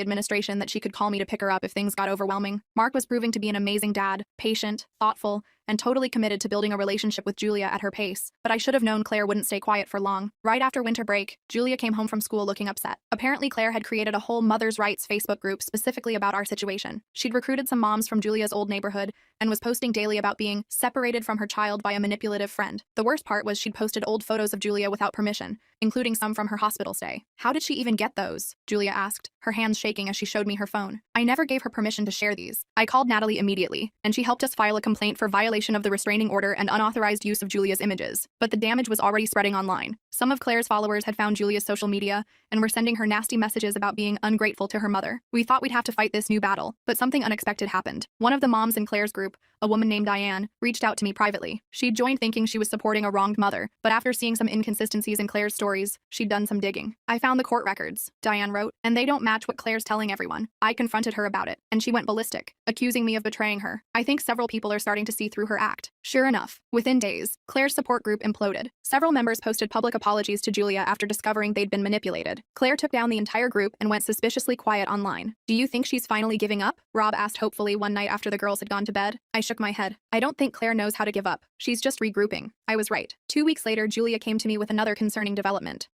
administration that she could call me to pick her up if things got overwhelming. Mark was proving to be an amazing dad, patient, thoughtful, and totally committed to building a relationship with Julia at her pace, but I should have known Claire wouldn't stay quiet for long. Right after winter break, Julia came home from school looking upset. Apparently, Claire had created a whole Mother's Rights Facebook group specifically about our situation. She'd recruited some moms from Julia's old neighborhood and was posting daily about being separated from her child by a manipulative friend. The worst part was she'd posted old photos of Julia without permission, including some from her hospital stay. "How did she even get those?" Julia asked, her hands shaking as she showed me her phone. "I never gave her permission to share these." I called Natalie immediately, and she helped us file a complaint for violation of the restraining order and unauthorized use of Julia's images. But the damage was already spreading online. Some of Claire's followers had found Julia's social media and were sending her nasty messages about being ungrateful to her mother. We thought we'd have to fight this new battle, but something unexpected happened. One of the moms in Claire's group, a woman named Diane, reached out to me privately. She'd joined thinking she was supporting a wronged mother, but after seeing some inconsistencies in Claire's stories, she'd done some digging. "I found the court records," Diane wrote, "and they don't match what Claire's telling everyone. I confronted her about it, and she went ballistic, accusing me of betraying her. I think several people are starting to see through her act." Sure enough, within days, Claire's support group imploded. Several members posted public apologies to Julia after discovering they'd been manipulated. Claire took down the entire group and went suspiciously quiet online. "Do you think she's finally giving up?" Rob asked hopefully one night after the girls had gone to bed. I shook shook my head. I don't think Claire knows how to give up. She's just regrouping. I was right. 2 weeks later, Julia came to me with another concerning development.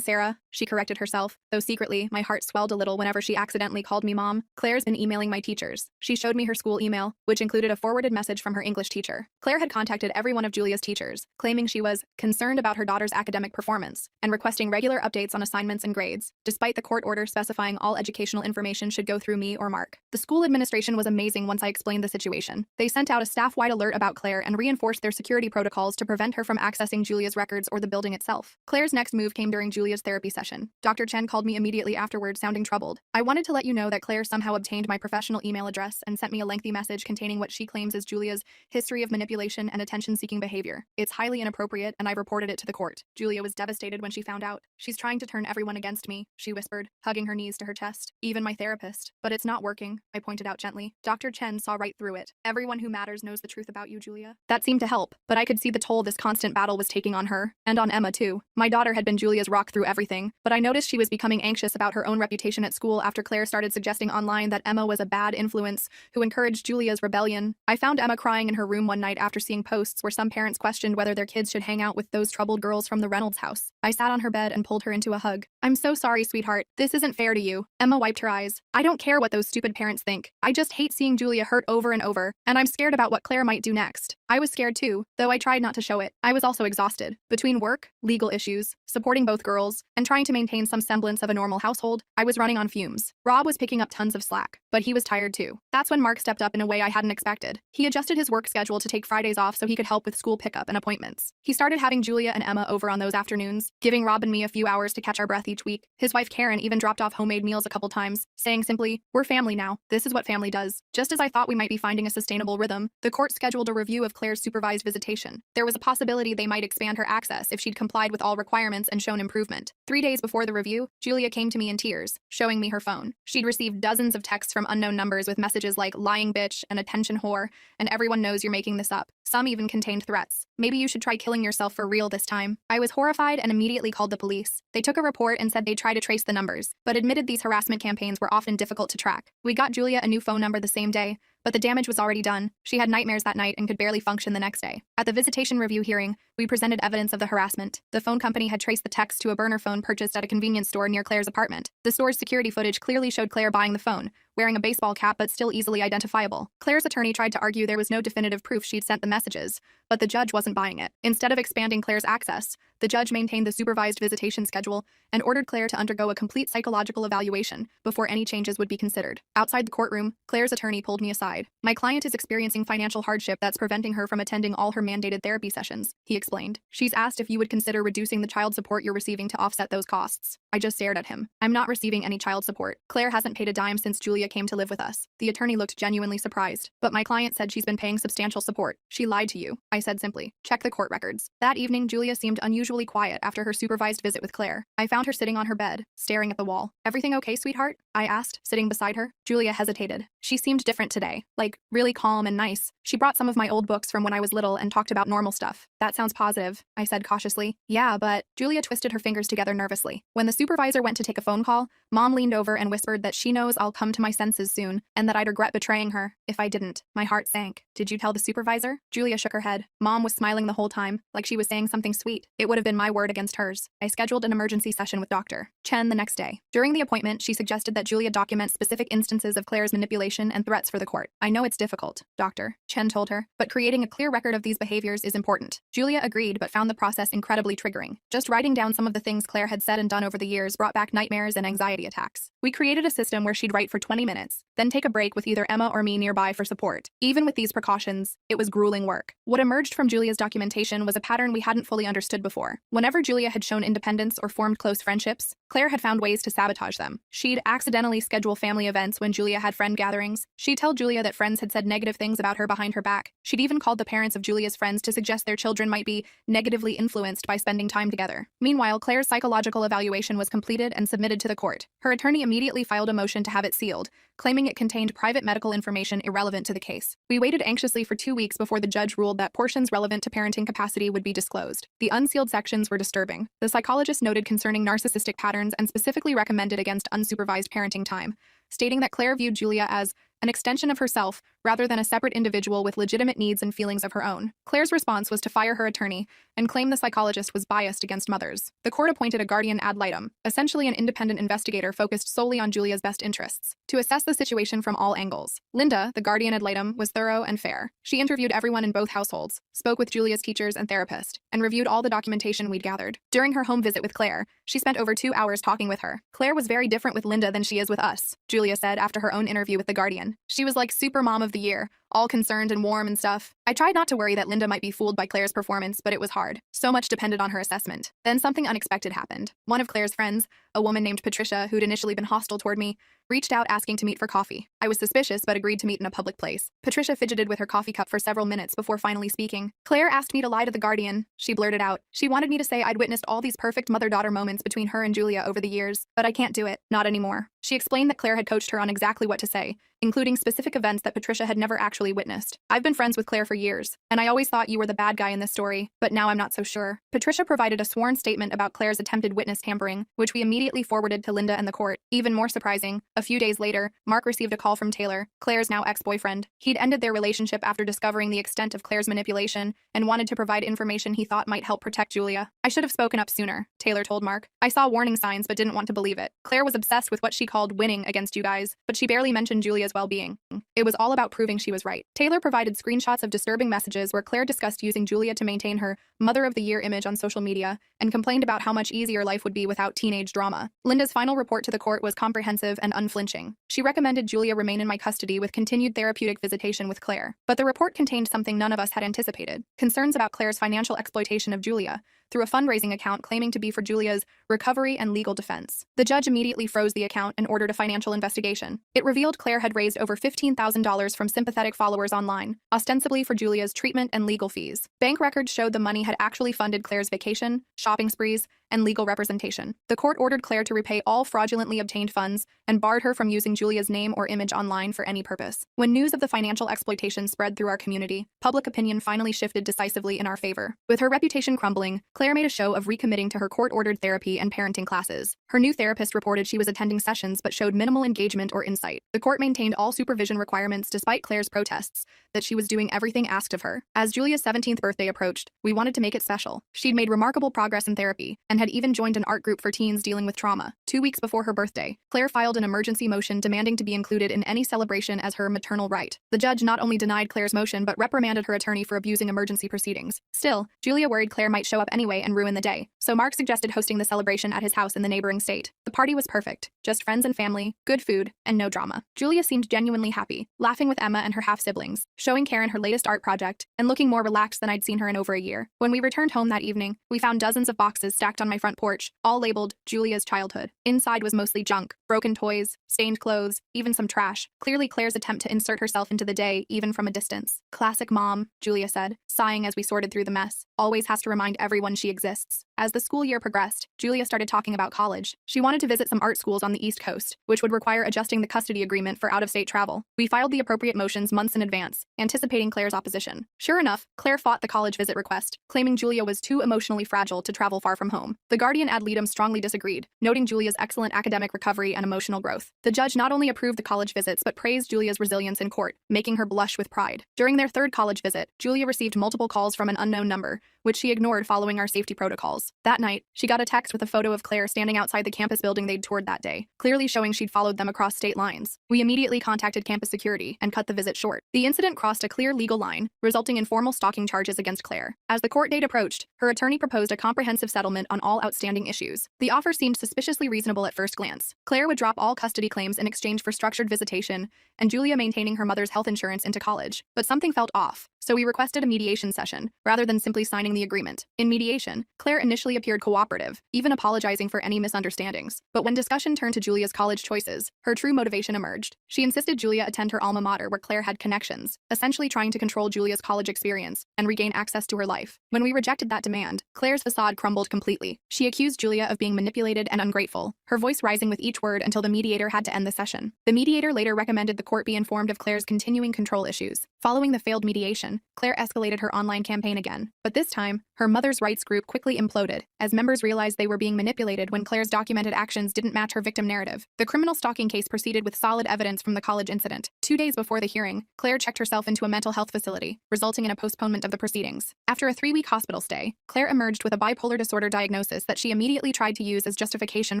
Sarah, she corrected herself, though secretly, my heart swelled a little whenever she accidentally called me Mom. Claire's been emailing my teachers. She showed me her school email, which included a forwarded message from her English teacher. Claire had contacted every one of Julia's teachers, claiming she was concerned about her daughter's academic performance and requesting regular updates on assignments and grades, despite the court order specifying all educational information should go through me or Mark. The school administration was amazing once I explained the situation. They sent out a staff-wide alert about Claire and reinforced their security protocols to prevent her from accessing Julia's records or the building itself. Claire's next move came during Julia's therapy session. Dr. Chen called me immediately afterward, sounding troubled. I wanted to let you know that Claire somehow obtained my professional email address and sent me a lengthy message containing what she claims is Julia's history of manipulation and attention-seeking behavior. It's highly inappropriate, and I've reported it to the court. Julia was devastated when she found out. She's trying to turn everyone against me, she whispered, hugging her knees to her chest. Even my therapist. But it's not working, I pointed out gently. Dr. Chen saw right through it. Everyone who matters knows the truth about you, Julia. That seemed to help, but I could see the toll this constant battle was taking on her, and on Emma too. My daughter had been Julia's rock through everything, but I noticed she was becoming anxious about her own reputation at school after Claire started suggesting online that Emma was a bad influence who encouraged Julia's rebellion. I found Emma crying in her room one night after seeing posts where some parents questioned whether their kids should hang out with those troubled girls from the Reynolds house. I sat on her bed and pulled her into a hug. I'm so sorry, sweetheart. This isn't fair to you. Emma wiped her eyes. I don't care what those stupid parents think. I just hate seeing Julia hurt over and over, and I'm scared about what Claire might do next. I was scared too, though I tried not to show it. I was also exhausted. Between work, legal issues, supporting both girls, and trying to maintain some semblance of a normal household, I was running on fumes. Rob was picking up tons of slack, but he was tired too. That's when Mark stepped up in a way I hadn't expected. He adjusted his work schedule to take Fridays off so he could help with school pickup and appointments. He started having Julia and Emma over on those afternoons, giving Rob and me a few hours to catch our breath each week. His wife Karen even dropped off homemade meals a couple times, saying simply, "We're family now. This is what family does." Just as I thought we might be finding a sustainable rhythm, the court scheduled a review of Claire's supervised visitation. There was a possibility they might expand her access if she'd complied with all requirements and shown improvement. 3 days before the review, Julia came to me in tears, showing me her phone. She'd received dozens of texts from unknown numbers with messages like lying bitch and attention whore, and everyone knows you're making this up. Some even contained threats. Maybe you should try killing yourself for real this time. I was horrified and immediately called the police. They took a report and said they'd try to trace the numbers, but admitted these harassment campaigns were often difficult to track. We got Julia a new phone number the same day, but the damage was already done. She had nightmares that night and could barely function the next day. At the visitation review hearing, we presented evidence of the harassment. The phone company had traced the text to a burner phone purchased at a convenience store near Claire's apartment. The store's security footage clearly showed Claire buying the phone, wearing a baseball cap but still easily identifiable. Claire's attorney tried to argue there was no definitive proof she'd sent the messages, but the judge wasn't buying it. Instead of expanding Claire's access, the judge maintained the supervised visitation schedule and ordered Claire to undergo a complete psychological evaluation before any changes would be considered. Outside the courtroom, Claire's attorney pulled me aside. "My client is experiencing financial hardship that's preventing her from attending all her mandated therapy sessions," he explained. "She's asked if you would consider reducing the child support you're receiving to offset those costs." I just stared at him. "I'm not receiving any child support. Claire hasn't paid a dime since Julia came to live with us." The attorney looked genuinely surprised. "But my client said she's been paying substantial support." "She lied to you," I said simply. "Check the court records." That evening, Julia seemed unusually quiet after her supervised visit with Claire. I found her sitting on her bed, staring at the wall. "Everything okay, sweetheart?" I asked, sitting beside her. Julia hesitated. She seemed different today, like really calm and nice. She brought some of my old books from when I was little and talked about normal stuff. "That sounds positive," I said cautiously. "Yeah, but..." Julia twisted her fingers together nervously. When the supervisor went to take a phone call, Mom leaned over and whispered that she knows I'll come to my senses soon and that I'd regret betraying her if I didn't. My heart sank. "Did you tell the supervisor?" Julia shook her head. Mom was smiling the whole time, like she was saying something sweet. It would have been my word against hers. I scheduled an emergency session with Dr. Chen the next day. During the appointment, she suggested that Julia document specific instances of Claire's manipulation and threats for the court. "I know it's difficult," Dr. Chen told her, "but creating a clear record of these behaviors is important." Julia agreed but found the process incredibly triggering. Just writing down some of the things Claire had said and done over the years brought back nightmares and anxiety attacks. We created a system where she'd write for 20 minutes, then take a break with either Emma or me nearby for support. Even with these precautions, it was grueling work. What emerged from Julia's documentation was a pattern we hadn't fully understood before. Whenever Julia had shown independence or formed close friendships, Claire had found ways to sabotage them. She'd accidentally schedule family events when Julia had friend gatherings. She'd tell Julia that friends had said negative things about her behind her back. She'd even called the parents of Julia's friends to suggest their children might be negatively influenced by spending time together. Meanwhile, Claire's psychological evaluation was completed and submitted to the court. Her attorney immediately filed a motion to have it sealed, claiming it contained private medical information irrelevant to the case. We waited anxiously for 2 weeks before the judge ruled that portions relevant to parenting capacity would be disclosed. The unsealed sections were disturbing. The psychologist noted concerning narcissistic patterns and specifically recommended against unsupervised parenting time, stating that Claire viewed Julia as an extension of herself rather than a separate individual with legitimate needs and feelings of her own. Claire's response was to fire her attorney and claim the psychologist was biased against mothers. The court appointed a guardian ad litem, essentially an independent investigator focused solely on Julia's best interests, to assess the situation from all angles. Linda, the guardian ad litem, was thorough and fair. She interviewed everyone in both households, spoke with Julia's teachers and therapist, and reviewed all the documentation we'd gathered. During her home visit with Claire, she spent over 2 hours talking with her. Claire was very different with Linda than she is with us, Julia said after her own interview with the Guardian. She was like super mom of the year, all concerned and warm and stuff. I tried not to worry that Linda might be fooled by Claire's performance, but it was hard. So much depended on her assessment. Then something unexpected happened. One of Claire's friends, a woman named Patricia, who'd initially been hostile toward me, reached out asking to meet for coffee. I was suspicious but agreed to meet in a public place. Patricia fidgeted with her coffee cup for several minutes before finally speaking. Claire asked me to lie to the Guardian, she blurted out. She wanted me to say I'd witnessed all these perfect mother-daughter moments between her and Julia over the years, but I can't do it. Not anymore. She explained that Claire had coached her on exactly what to say, including specific events that Patricia had never actually witnessed. I've been friends with Claire for years, and I always thought you were the bad guy in this story, but now I'm not so sure. Patricia provided a sworn statement about Claire's attempted witness tampering, which we immediately forwarded to Linda and the court. Even more surprising, a few days later, Mark received a call from Taylor, Claire's now ex-boyfriend. He'd ended their relationship after discovering the extent of Claire's manipulation and wanted to provide information he thought might help protect Julia. I should have spoken up sooner, Taylor told Mark. I saw warning signs but didn't want to believe it. Claire was obsessed with what she called winning against you guys, but she barely mentioned Julia's well-being. It was all about proving she was right. Taylor provided screenshots of disturbing messages where Claire discussed using Julia to maintain her Mother of the Year image on social media and complained about how much easier life would be without teenage drama. Linda's final report to the court was comprehensive and unflinching. She recommended Julia remain in my custody with continued therapeutic visitation with Claire. But the report contained something none of us had anticipated: concerns about Claire's financial exploitation of Julia through a fundraising account claiming to be for Julia's recovery and legal defense. The judge immediately froze the account and ordered a financial investigation. It revealed Claire had raised over $15,000 from sympathetic followers online, ostensibly for Julia's treatment and legal fees. Bank records showed the money had actually funded Claire's vacation, shopping sprees, and legal representation. The court ordered Claire to repay all fraudulently obtained funds and barred her from using Julia's name or image online for any purpose. When news of the financial exploitation spread through our community, public opinion finally shifted decisively in our favor. With her reputation crumbling, Claire made a show of recommitting to her court-ordered therapy and parenting classes. Her new therapist reported she was attending sessions but showed minimal engagement or insight. The court maintained all supervision requirements despite Claire's protests that she was doing everything asked of her. As Julia's 17th birthday approached, we wanted to make it special. She'd made remarkable progress in therapy and had even joined an art group for teens dealing with trauma. 2 weeks before her birthday, Claire filed an emergency motion demanding to be included in any celebration as her maternal right. The judge not only denied Claire's motion but reprimanded her attorney for abusing emergency proceedings. Still, Julia worried Claire might show up anyway and ruin the day, so Mark suggested hosting the celebration at his house in the neighboring state. The party was perfect, just friends and family, good food, and no drama. Julia seemed genuinely happy, laughing with Emma and her half-siblings, showing Karen her latest art project, and looking more relaxed than I'd seen her in over a year. When we returned home that evening, we found dozens of boxes stacked on my front porch, all labeled Julia's childhood. Inside was mostly junk, broken toys, stained clothes, even some trash. Clearly Claire's attempt to insert herself into the day, even from a distance. Classic mom, Julia said, sighing as we sorted through the mess. Always has to remind everyone she exists. As the school year progressed, Julia started talking about college. She wanted to visit some art schools on the East Coast, which would require adjusting the custody agreement for out-of-state travel. We filed the appropriate motions months in advance, anticipating Claire's opposition. Sure enough, Claire fought the college visit request, claiming Julia was too emotionally fragile to travel far from home. The guardian ad litem strongly disagreed, noting Julia's excellent academic recovery and emotional growth. The judge not only approved the college visits but praised Julia's resilience in court, making her blush with pride. During their third college visit, Julia received multiple calls from an unknown number, which she ignored following our safety protocols. That night, she got a text with a photo of Claire standing outside the campus building they'd toured that day, clearly showing she'd followed them across state lines. We immediately contacted campus security and cut the visit short. The incident crossed a clear legal line, resulting in formal stalking charges against Claire. As the court date approached, her attorney proposed a comprehensive settlement on all outstanding issues. The offer seemed suspiciously reasonable at first glance. Claire would drop all custody claims in exchange for structured visitation, and Julia maintaining her mother's health insurance into college. But something felt off, so we requested a mediation session, rather than simply signing the agreement. In mediation, Claire initially appeared cooperative, even apologizing for any misunderstandings. But when discussion turned to Julia's college choices, her true motivation emerged. She insisted Julia attend her alma mater where Claire had connections, essentially trying to control Julia's college experience and regain access to her life. When we rejected that demand, Claire's facade crumbled completely. She accused Julia of being manipulated and ungrateful, her voice rising with each word until the mediator had to end the session. The mediator later recommended the court be informed of Claire's continuing control issues. Following the failed mediation, Claire escalated her online campaign again, but this time, her mother's rights group quickly imploded, as members realized they were being manipulated when Claire's documented actions didn't match her victim narrative. The criminal stalking case proceeded with solid evidence from the college incident. 2 days before the hearing, Claire checked herself into a mental health facility, resulting in a postponement of the proceedings. After a 3-week hospital stay, Claire emerged with a bipolar disorder diagnosis that she immediately tried to use as justification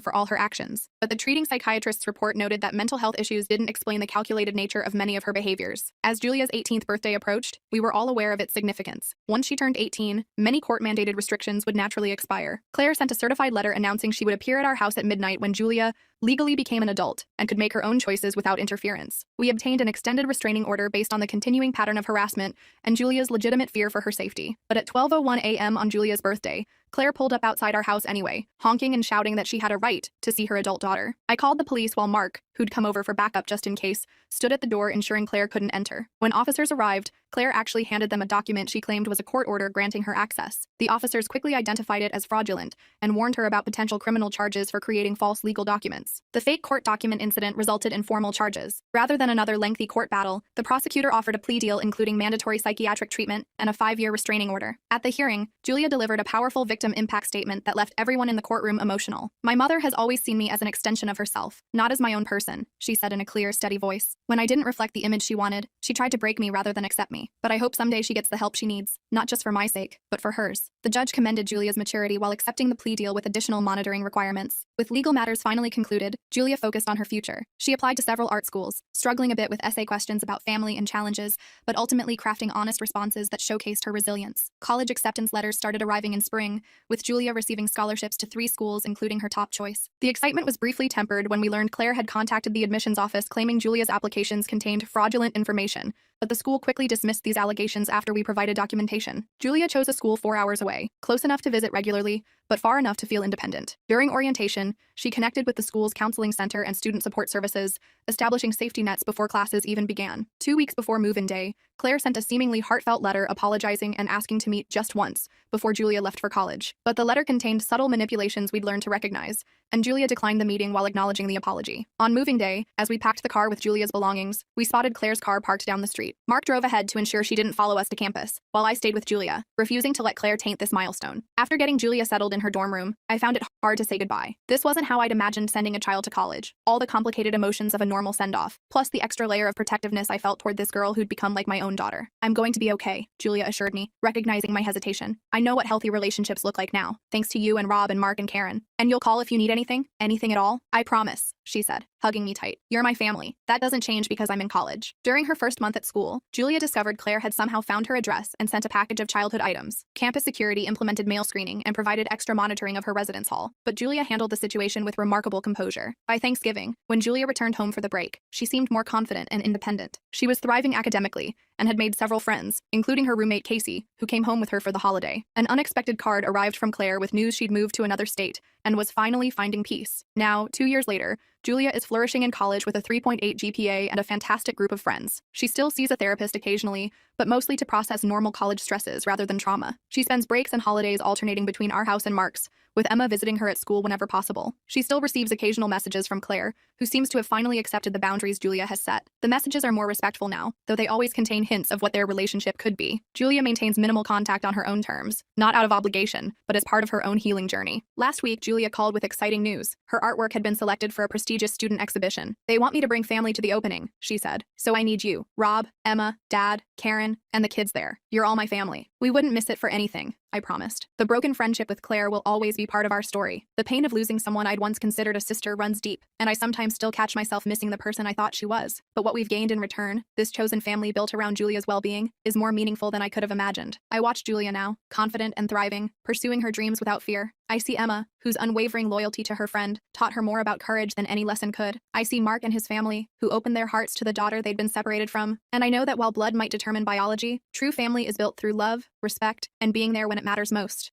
for all her actions. But the treating psychiatrist's report noted that mental health issues didn't explain the calculated nature of many of her behaviors. As Julia's 18th birthday approached, we were all aware of its significance. Once she turned 18, many court-mandated restrictions would naturally expire. Claire sent a certified letter announcing she would appear at our house at midnight when Julia legally became an adult and could make her own choices without interference. We obtained an extended restraining order based on the continuing pattern of harassment and Julia's legitimate fear for her safety. But at 12:01 a.m. on Julia's birthday, Claire pulled up outside our house anyway, honking and shouting that she had a right to see her adult daughter. I called the police while Mark, who'd come over for backup just in case, stood at the door ensuring Claire couldn't enter. When officers arrived, Claire actually handed them a document she claimed was a court order granting her access. The officers quickly identified it as fraudulent and warned her about potential criminal charges for creating false legal documents. The fake court document incident resulted in formal charges. Rather than another lengthy court battle, the prosecutor offered a plea deal including mandatory psychiatric treatment and a 5-year restraining order. At the hearing, Julia delivered a powerful victim impact statement that left everyone in the courtroom emotional. "My mother has always seen me as an extension of herself, not as my own person," she said in a clear, steady voice. "When I didn't reflect the image she wanted, she tried to break me rather than accept me. But I hope someday she gets the help she needs, not just for my sake, but for hers." The judge commended Julia's maturity while accepting the plea deal with additional monitoring requirements. With legal matters finally concluded, Julia focused on her future. She applied to several art schools, struggling a bit with essay questions about family and challenges, but ultimately crafting honest responses that showcased her resilience. College acceptance letters started arriving in spring, with Julia receiving scholarships to 3 schools, including her top choice. The excitement was briefly tempered when we learned Claire had contacted the admissions office claiming Julia's applications contained fraudulent information, but the school quickly dismissed these allegations after we provided documentation. Julia chose a school 4 hours away, close enough to visit regularly, but far enough to feel independent. During orientation, she connected with the school's counseling center and student support services, establishing safety nets before classes even began. 2 weeks before move-in day, Claire sent a seemingly heartfelt letter apologizing and asking to meet just once before Julia left for college. But the letter contained subtle manipulations we'd learned to recognize, and Julia declined the meeting while acknowledging the apology. On moving day, as we packed the car with Julia's belongings, we spotted Claire's car parked down the street. Mark drove ahead to ensure she didn't follow us to campus, while I stayed with Julia, refusing to let Claire taint this milestone. After getting Julia settled in her dorm room, I found it hard to say goodbye. This wasn't how I'd imagined sending a child to college. All the complicated emotions of a normal send-off, plus the extra layer of protectiveness I felt toward this girl who'd become like my own daughter. "I'm going to be okay," Julia assured me, recognizing my hesitation. "I know what healthy relationships look like now, thanks to you and Rob and Mark and Karen. And you'll call if you need anything? Anything at all? I promise," she said, hugging me tight. "You're my family. That doesn't change because I'm in college." During her first month at school, Julia discovered Claire had somehow found her address and sent a package of childhood items. Campus security implemented mail screening and provided extra monitoring of her residence hall, but Julia handled the situation with remarkable composure. By Thanksgiving, when Julia returned home for the break, she seemed more confident and independent. She was thriving academically and had made several friends, including her roommate Casey, who came home with her for the holiday. An unexpected card arrived from Claire with news she'd moved to another state and was finally finding peace. Now, 2 years later, Julia is flourishing in college with a 3.8 GPA and a fantastic group of friends. She still sees a therapist occasionally, but mostly to process normal college stresses rather than trauma. She spends breaks and holidays alternating between our house and Mark's, with Emma visiting her at school whenever possible. She still receives occasional messages from Claire, who seems to have finally accepted the boundaries Julia has set. The messages are more respectful now, though they always contain hints of what their relationship could be. Julia maintains minimal contact on her own terms, not out of obligation, but as part of her own healing journey. Last week, Julia called with exciting news. Her artwork had been selected for a prestigious student exhibition. "They want me to bring family to the opening," she said. "So I need you, Rob, Emma, Dad, Karen, and the kids there. You're all my family. We wouldn't miss it for anything," I promised. The broken friendship with Claire will always be part of our story. The pain of losing someone I'd once considered a sister runs deep, and I sometimes still catch myself missing the person I thought she was. But what we've gained in return, this chosen family built around Julia's well-being, is more meaningful than I could have imagined. I watch Julia now, confident and thriving, pursuing her dreams without fear. I see Emma, whose unwavering loyalty to her friend taught her more about courage than any lesson could. I see Mark and his family, who opened their hearts to the daughter they'd been separated from. And I know that while blood might determine biology, true family is built through love, respect, and being there when it matters most.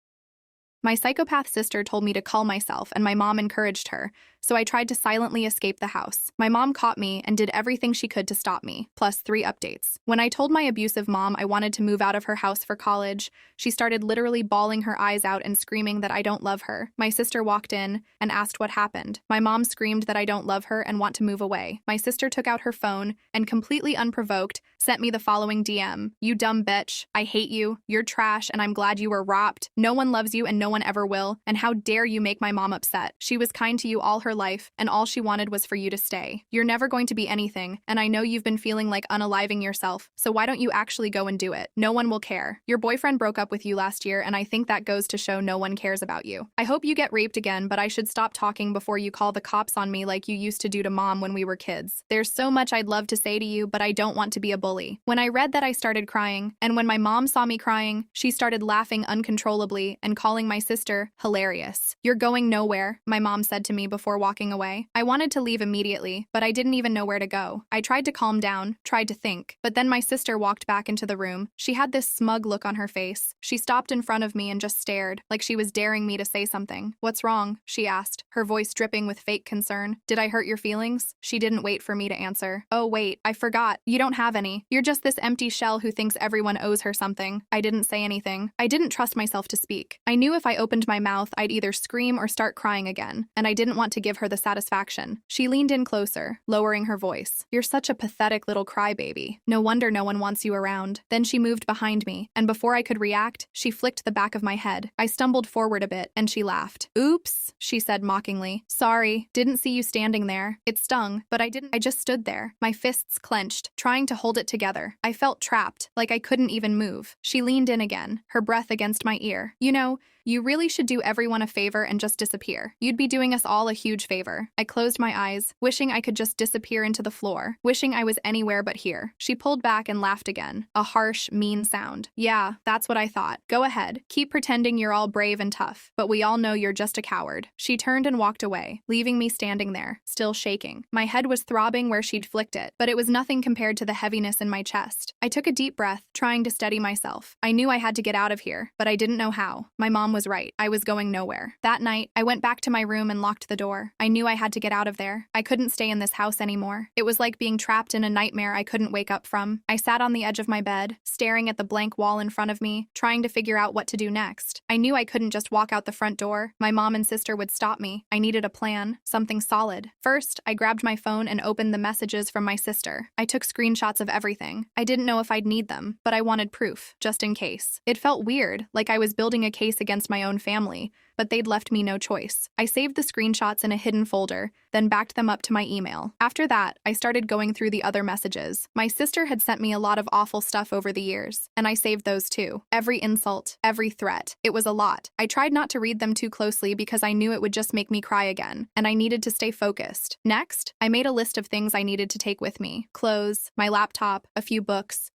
My psychopath sister told me to calm myself, and my mom encouraged her, so I tried to silently escape the house. My mom caught me and did everything she could to stop me, plus 3 updates. When I told my abusive mom I wanted to move out of her house for college, she started literally bawling her eyes out and screaming that I don't love her. My sister walked in and asked what happened. My mom screamed that I don't love her and want to move away. My sister took out her phone and, completely unprovoked, sent me the following DM. "You dumb bitch. I hate you. You're trash and I'm glad you were robbed. No one loves you and no one ever will. And how dare you make my mom upset. She was kind to you all her life and all she wanted was for you to stay. You're never going to be anything, and I know you've been feeling like unaliving yourself, so why don't you actually go and do it? No one will care. Your boyfriend broke up with you last year, and I think that goes to show no one cares about you. I hope you get raped again, but I should stop talking before you call the cops on me like you used to do to mom when we were kids. There's so much I'd love to say to you, but I don't want to be a bully." When I read that, I started crying, and when my mom saw me crying, she started laughing uncontrollably and calling my sister hilarious. "You're going nowhere," my mom said to me before walking away. I wanted to leave immediately, but I didn't even know where to go. I tried to calm down, tried to think, but then my sister walked back into the room. She had this smug look on her face. She stopped in front of me and just stared, like she was daring me to say something. "What's wrong?" she asked, her voice dripping with fake concern. "Did I hurt your feelings?" She didn't wait for me to answer. "Oh wait, I forgot. You don't have any. You're just this empty shell who thinks everyone owes her something." I didn't say anything. I didn't trust myself to speak. I knew if I opened my mouth, I'd either scream or start crying again, and I didn't want to give her the satisfaction. She leaned in closer, lowering her voice. "You're such a pathetic little crybaby. No wonder no one wants you around." Then she moved behind me, and before I could react, she flicked the back of my head. I stumbled forward a bit, and she laughed. "Oops," she said mockingly. "Sorry, didn't see you standing there. It stung, but I didn't. I just stood there, my fists clenched, trying to hold it together. I felt trapped, like I couldn't even move." She leaned in again, her breath against my ear. "You know, you really should do everyone a favor and just disappear. You'd be doing us all a huge favor." I closed my eyes, wishing I could just disappear into the floor, wishing I was anywhere but here. She pulled back and laughed again, a harsh, mean sound. "Yeah, that's what I thought. Go ahead, keep pretending you're all brave and tough, but we all know you're just a coward." She turned and walked away, leaving me standing there, still shaking. My head was throbbing where she'd flicked it, but it was nothing compared to the heaviness in my chest. I took a deep breath, trying to steady myself. I knew I had to get out of here, but I didn't know how. My mom was right. I was going nowhere. That night, I went back to my room and locked the door. I knew I had to get out of there. I couldn't stay in this house anymore. It was like being trapped in a nightmare I couldn't wake up from. I sat on the edge of my bed, staring at the blank wall in front of me, trying to figure out what to do next. I knew I couldn't just walk out the front door. My mom and sister would stop me. I needed a plan, something solid. First, I grabbed my phone and opened the messages from my sister. I took screenshots of everything. I didn't know if I'd need them, but I wanted proof, just in case. It felt weird, like I was building a case against my own family, but they'd left me no choice. I saved the screenshots in a hidden folder, then backed them up to my email. After that, I started going through the other messages. My sister had sent me a lot of awful stuff over the years, and I saved those too. Every insult, every threat. It was a lot. I tried not to read them too closely because I knew it would just make me cry again, and I needed to stay focused. Next, I made a list of things I needed to take with me. Clothes, my laptop, a few books.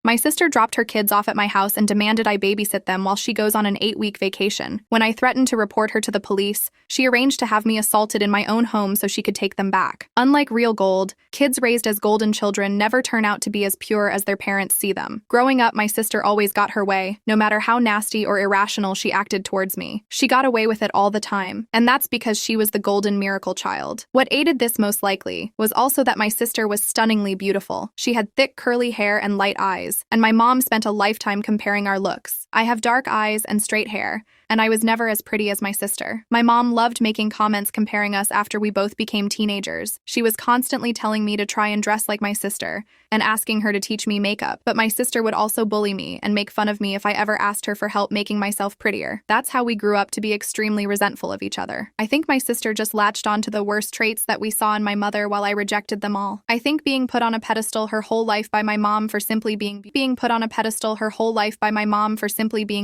My sister dropped her kids off at my house and demanded I babysit them while she goes on an 8-week vacation. When I threatened to report her to the police, she arranged to have me assaulted in my own home so she could take them back. Unlike real gold, kids raised as golden children never turn out to be as pure as their parents see them. Growing up, my sister always got her way, no matter how nasty or irrational she acted towards me. She got away with it all the time, and that's because she was the golden miracle child. What aided this most likely was also that my sister was stunningly beautiful. She had thick curly hair and light eyes, and my mom spent a lifetime comparing our looks. I have dark eyes and straight hair, and I was never as pretty as my sister. My mom loved making comments comparing us after we both became teenagers. She was constantly telling me to try and dress like my sister, and asking her to teach me makeup, but my sister would also bully me and make fun of me if I ever asked her for help making myself prettier. That's how we grew up to be extremely resentful of each other. I think my sister just latched onto the worst traits that we saw in my mother while I rejected them all. I think being put on a pedestal her whole life by my mom for simply being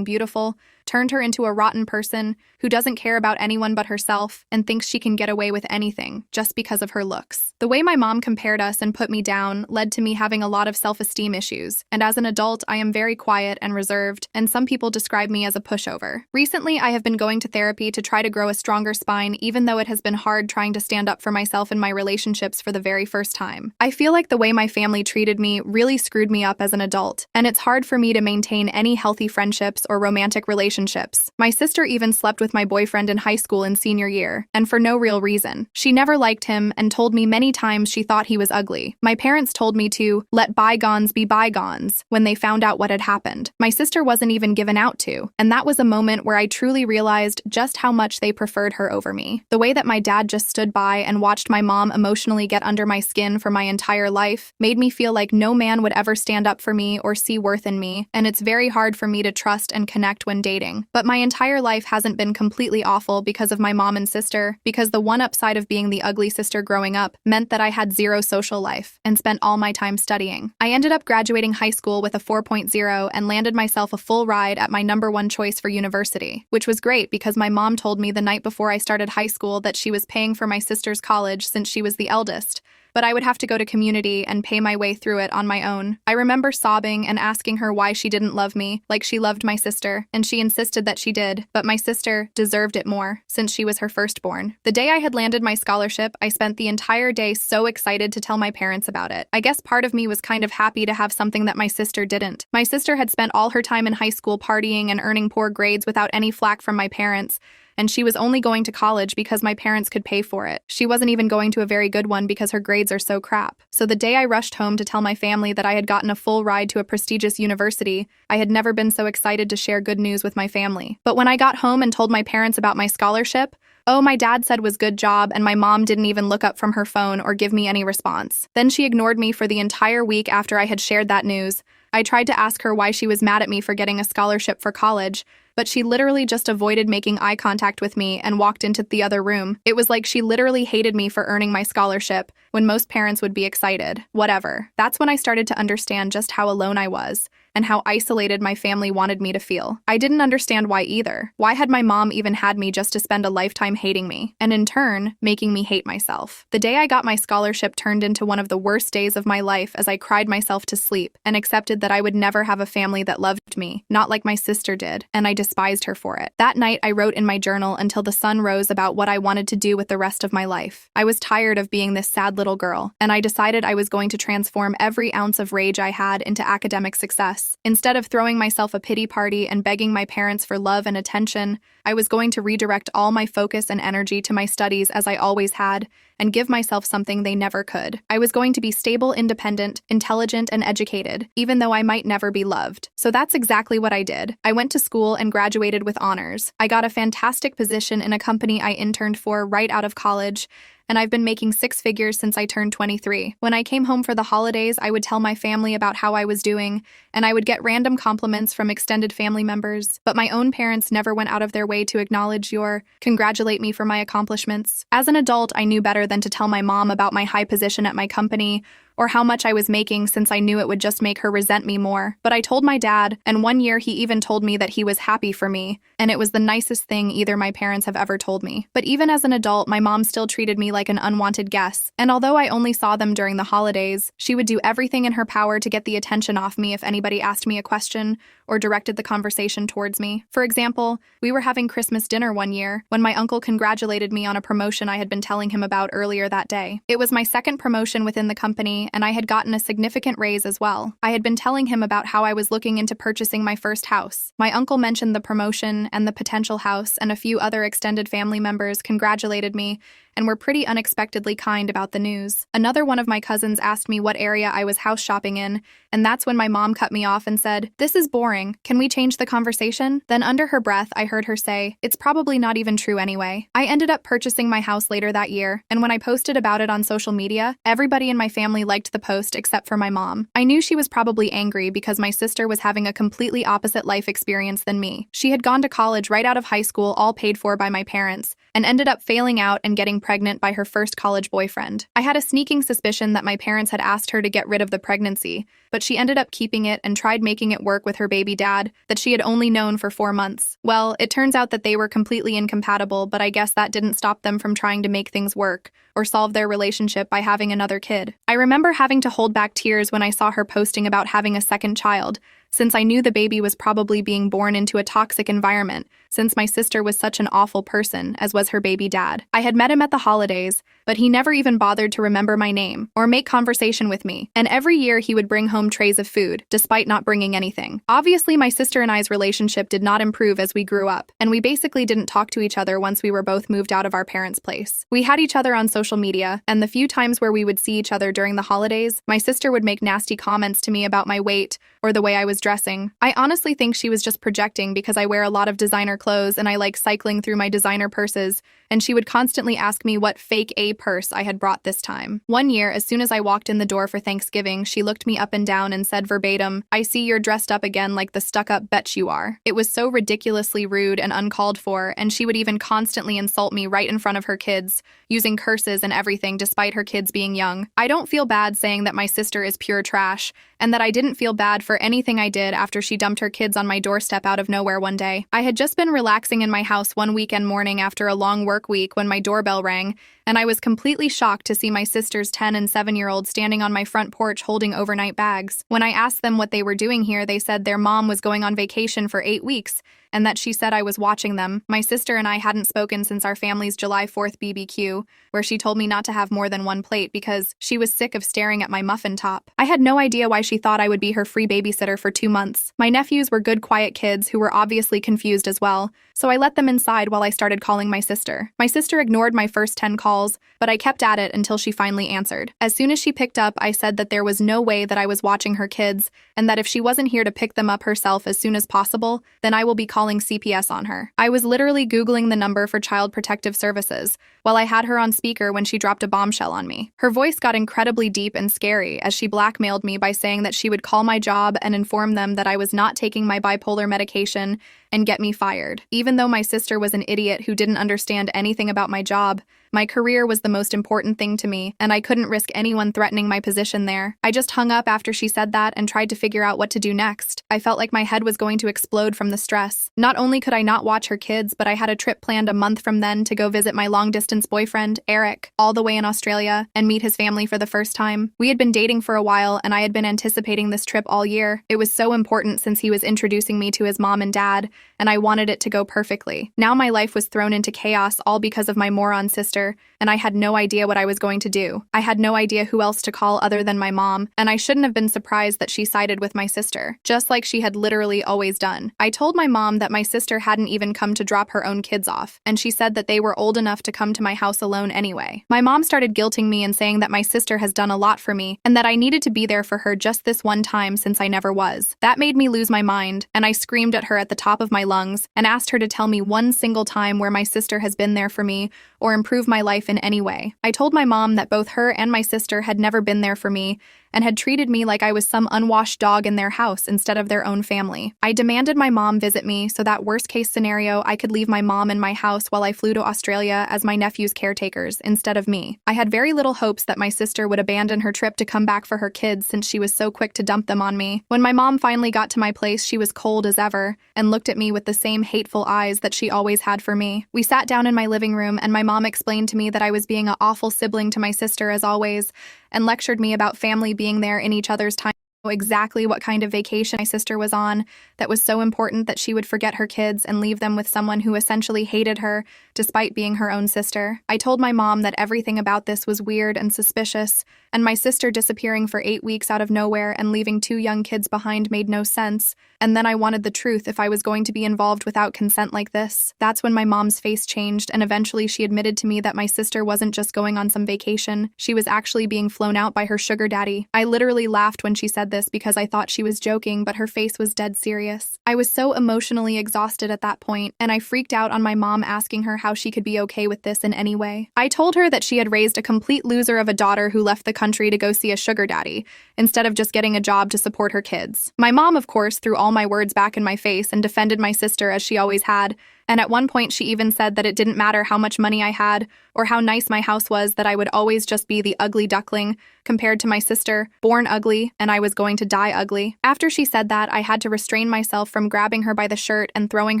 beautiful turned her into a rotten person who doesn't care about anyone but herself and thinks she can get away with anything just because of her looks. The way my mom compared us and put me down led to me having a lot of self-esteem issues, and as an adult, I am very quiet and reserved, and some people describe me as a pushover. Recently, I have been going to therapy to try to grow a stronger spine, even though it has been hard trying to stand up for myself in my relationships for the very first time. I feel like the way my family treated me really screwed me up as an adult, and it's hard for me to maintain any healthy friendships or romantic relationships relationships. My sister even slept with my boyfriend in high school in senior year, and for no real reason. She never liked him and told me many times she thought he was ugly. My parents told me to let bygones be bygones when they found out what had happened. My sister wasn't even given out to, and that was a moment where I truly realized just how much they preferred her over me. The way that my dad just stood by and watched my mom emotionally get under my skin for my entire life made me feel like no man would ever stand up for me or see worth in me, and it's very hard for me to trust and connect when dating. But my entire life hasn't been completely awful because of my mom and sister, because the one upside of being the ugly sister growing up meant that I had zero social life and spent all my time studying. I ended up graduating high school with a 4.0 and landed myself a full ride at my #1 choice for university, which was great because my mom told me the night before I started high school that she was paying for my sister's college since she was the eldest, but I would have to go to community and pay my way through it on my own. I remember sobbing and asking her why she didn't love me like she loved my sister, and she insisted that she did, but my sister deserved it more since she was her firstborn. The day I had landed my scholarship, I spent the entire day so excited to tell my parents about it. I guess part of me was kind of happy to have something that my sister didn't. My sister had spent all her time in high school partying and earning poor grades without any flack from my parents, and she was only going to college because my parents could pay for it. She wasn't even going to a very good one because her grades are so crap. So the day I rushed home to tell my family that I had gotten a full ride to a prestigious university, I had never been so excited to share good news with my family. But when I got home and told my parents about my scholarship, oh, my dad said was good job, and my mom didn't even look up from her phone or give me any response. Then she ignored me for the entire week after I had shared that news. I tried to ask her why she was mad at me for getting a scholarship for college, but she literally just avoided making eye contact with me and walked into the other room. It was like she literally hated me for earning my scholarship, when most parents would be excited. Whatever. That's when I started to understand just how alone I was, and how isolated my family wanted me to feel. I didn't understand why either. Why had my mom even had me just to spend a lifetime hating me, and in turn, making me hate myself? The day I got my scholarship turned into one of the worst days of my life as I cried myself to sleep and accepted that I would never have a family that loved me, not like my sister did, and I despised her for it. That night, I wrote in my journal until the sun rose about what I wanted to do with the rest of my life. I was tired of being this sad little girl, and I decided I was going to transform every ounce of rage I had into academic success. Instead of throwing myself a pity party and begging my parents for love and attention, I was going to redirect all my focus and energy to my studies as I always had, and give myself something they never could. I was going to be stable, independent, intelligent, and educated, even though I might never be loved. So that's exactly what I did. I went to school and graduated with honors. I got a fantastic position in a company I interned for right out of college, and I've been making 6 figures since I turned 23. When I came home for the holidays, I would tell my family about how I was doing, and I would get random compliments from extended family members, but my own parents never went out of their way to acknowledge or congratulate me for my accomplishments. As an adult, I knew better than to tell my mom about my high position at my company, or how much I was making since I knew it would just make her resent me more. But I told my dad, and one year he even told me that he was happy for me, and it was the nicest thing either my parents have ever told me. But even as an adult, my mom still treated me like an unwanted guest, and although I only saw them during the holidays, she would do everything in her power to get the attention off me if anybody asked me a question or directed the conversation towards me. For example, we were having Christmas dinner one year when my uncle congratulated me on a promotion I had been telling him about earlier that day. It was my second promotion within the company, and I had gotten a significant raise as well. I had been telling him about how I was looking into purchasing my first house. My uncle mentioned the promotion and the potential house, and a few other extended family members congratulated me and were pretty unexpectedly kind about the news. Another one of my cousins asked me what area I was house shopping in, and that's when my mom cut me off and said, "This is boring. Can we change the conversation?" Then under her breath, I heard her say, "It's probably not even true anyway." I ended up purchasing my house later that year, and when I posted about it on social media, everybody in my family liked the post except for my mom. I knew she was probably angry because my sister was having a completely opposite life experience than me. She had gone to college right out of high school, all paid for by my parents, and ended up failing out and getting pregnant by her first college boyfriend. I had a sneaking suspicion that my parents had asked her to get rid of the pregnancy, but she ended up keeping it and tried making it work with her baby dad that she had only known for 4 months. Well, it turns out that they were completely incompatible, but I guess that didn't stop them from trying to make things work or solve their relationship by having another kid. I remember having to hold back tears when I saw her posting about having a second child, since I knew the baby was probably being born into a toxic environment, since my sister was such an awful person, as was her baby dad. I had met him at the holidays, but he never even bothered to remember my name or make conversation with me, and every year he would bring home trays of food, despite not bringing anything. Obviously, my sister and I's relationship did not improve as we grew up, and we basically didn't talk to each other once we were both moved out of our parents' place. We had each other on social media, and the few times where we would see each other during the holidays, my sister would make nasty comments to me about my weight or the way I was dressing. I honestly think she was just projecting because I wear a lot of designer clothes and I like cycling through my designer purses, and she would constantly ask me what fake A purse I had brought this time. One year, as soon as I walked in the door for Thanksgiving, she looked me up and down and said verbatim, "I see you're dressed up again like the stuck-up bitch you are." It was so ridiculously rude and uncalled for, and she would even constantly insult me right in front of her kids, using curses and everything despite her kids being young. I don't feel bad saying that my sister is pure trash, and that I didn't feel bad for anything I did after she dumped her kids on my doorstep out of nowhere one day. I had just been relaxing in my house one weekend morning after a long work week when my doorbell rang, and I was completely shocked to see my sister's 10 and 7-year-olds standing on my front porch holding overnight bags. When I asked them what they were doing here, they said their mom was going on vacation for 8 weeks, and that she said I was watching them. My sister and I hadn't spoken since our family's July 4th BBQ, where she told me not to have more than one plate because she was sick of staring at my muffin top. I had no idea why she thought I would be her free babysitter for 2 months. My nephews were good, quiet kids who were obviously confused as well, so I let them inside while I started calling my sister. My sister ignored my first 10 calls, but I kept at it until she finally answered. As soon as she picked up, I said that there was no way that I was watching her kids, and that if she wasn't here to pick them up herself as soon as possible, then I will be calling CPS on her. I was literally Googling the number for Child Protective Services while I had her on speaker when she dropped a bombshell on me. Her voice got incredibly deep and scary as she blackmailed me by saying that she would call my job and inform them that I was not taking my bipolar medication and get me fired. Even though my sister was an idiot who didn't understand anything about my job, my career was the most important thing to me, and I couldn't risk anyone threatening my position there. I just hung up after she said that and tried to figure out what to do next. I felt like my head was going to explode from the stress. Not only could I not watch her kids, but I had a trip planned a month from then to go visit my long-distance boyfriend, Eric, all the way in Australia, and meet his family for the first time. We had been dating for a while, and I had been anticipating this trip all year. It was so important since he was introducing me to his mom and dad, and I wanted it to go perfectly. Now my life was thrown into chaos all because of my moron sister, and I had no idea what I was going to do. I had no idea who else to call other than my mom, and I shouldn't have been surprised that she sided with my sister, just like she had literally always done. I told my mom that my sister hadn't even come to drop her own kids off, and she said that they were old enough to come to my house alone anyway. My mom started guilting me and saying that my sister has done a lot for me, and that I needed to be there for her just this one time since I never was. That made me lose my mind, and I screamed at her at the top of my lungs and asked her to tell me one single time where my sister has been there for me or improved my life in any way. I told my mom that both her and my sister had never been there for me and had treated me like I was some unwashed dog in their house instead of their own family. I demanded my mom visit me so that worst case scenario I could leave my mom in my house while I flew to Australia as my nephew's caretakers instead of me. I had very little hopes that my sister would abandon her trip to come back for her kids since she was so quick to dump them on me. When my mom finally got to my place, she was cold as ever and looked at me with the same hateful eyes that she always had for me. We sat down in my living room and my mom explained to me that I was being an awful sibling to my sister as always, and lectured me about family being there in each other's time. Exactly what kind of vacation my sister was on that was so important that she would forget her kids and leave them with someone who essentially hated her despite being her own sister. I told my mom that everything about this was weird and suspicious, and my sister disappearing for 8 weeks out of nowhere and leaving 2 young kids behind made no sense. And then I wanted the truth if I was going to be involved without consent like this. That's when my mom's face changed, and eventually she admitted to me that my sister wasn't just going on some vacation. She was actually being flown out by her sugar daddy. I literally laughed when she said this because I thought she was joking, but her face was dead serious. I was so emotionally exhausted at that point, and I freaked out on my mom asking her how she could be okay with this in any way. I told her that she had raised a complete loser of a daughter who left the country to go see a sugar daddy, instead of just getting a job to support her kids. My mom, of course, threw all my words back in my face and defended my sister as she always had, And at one point, she even said that it didn't matter how much money I had or how nice my house was, that I would always just be the ugly duckling compared to my sister, born ugly, and I was going to die ugly. After she said that, I had to restrain myself from grabbing her by the shirt and throwing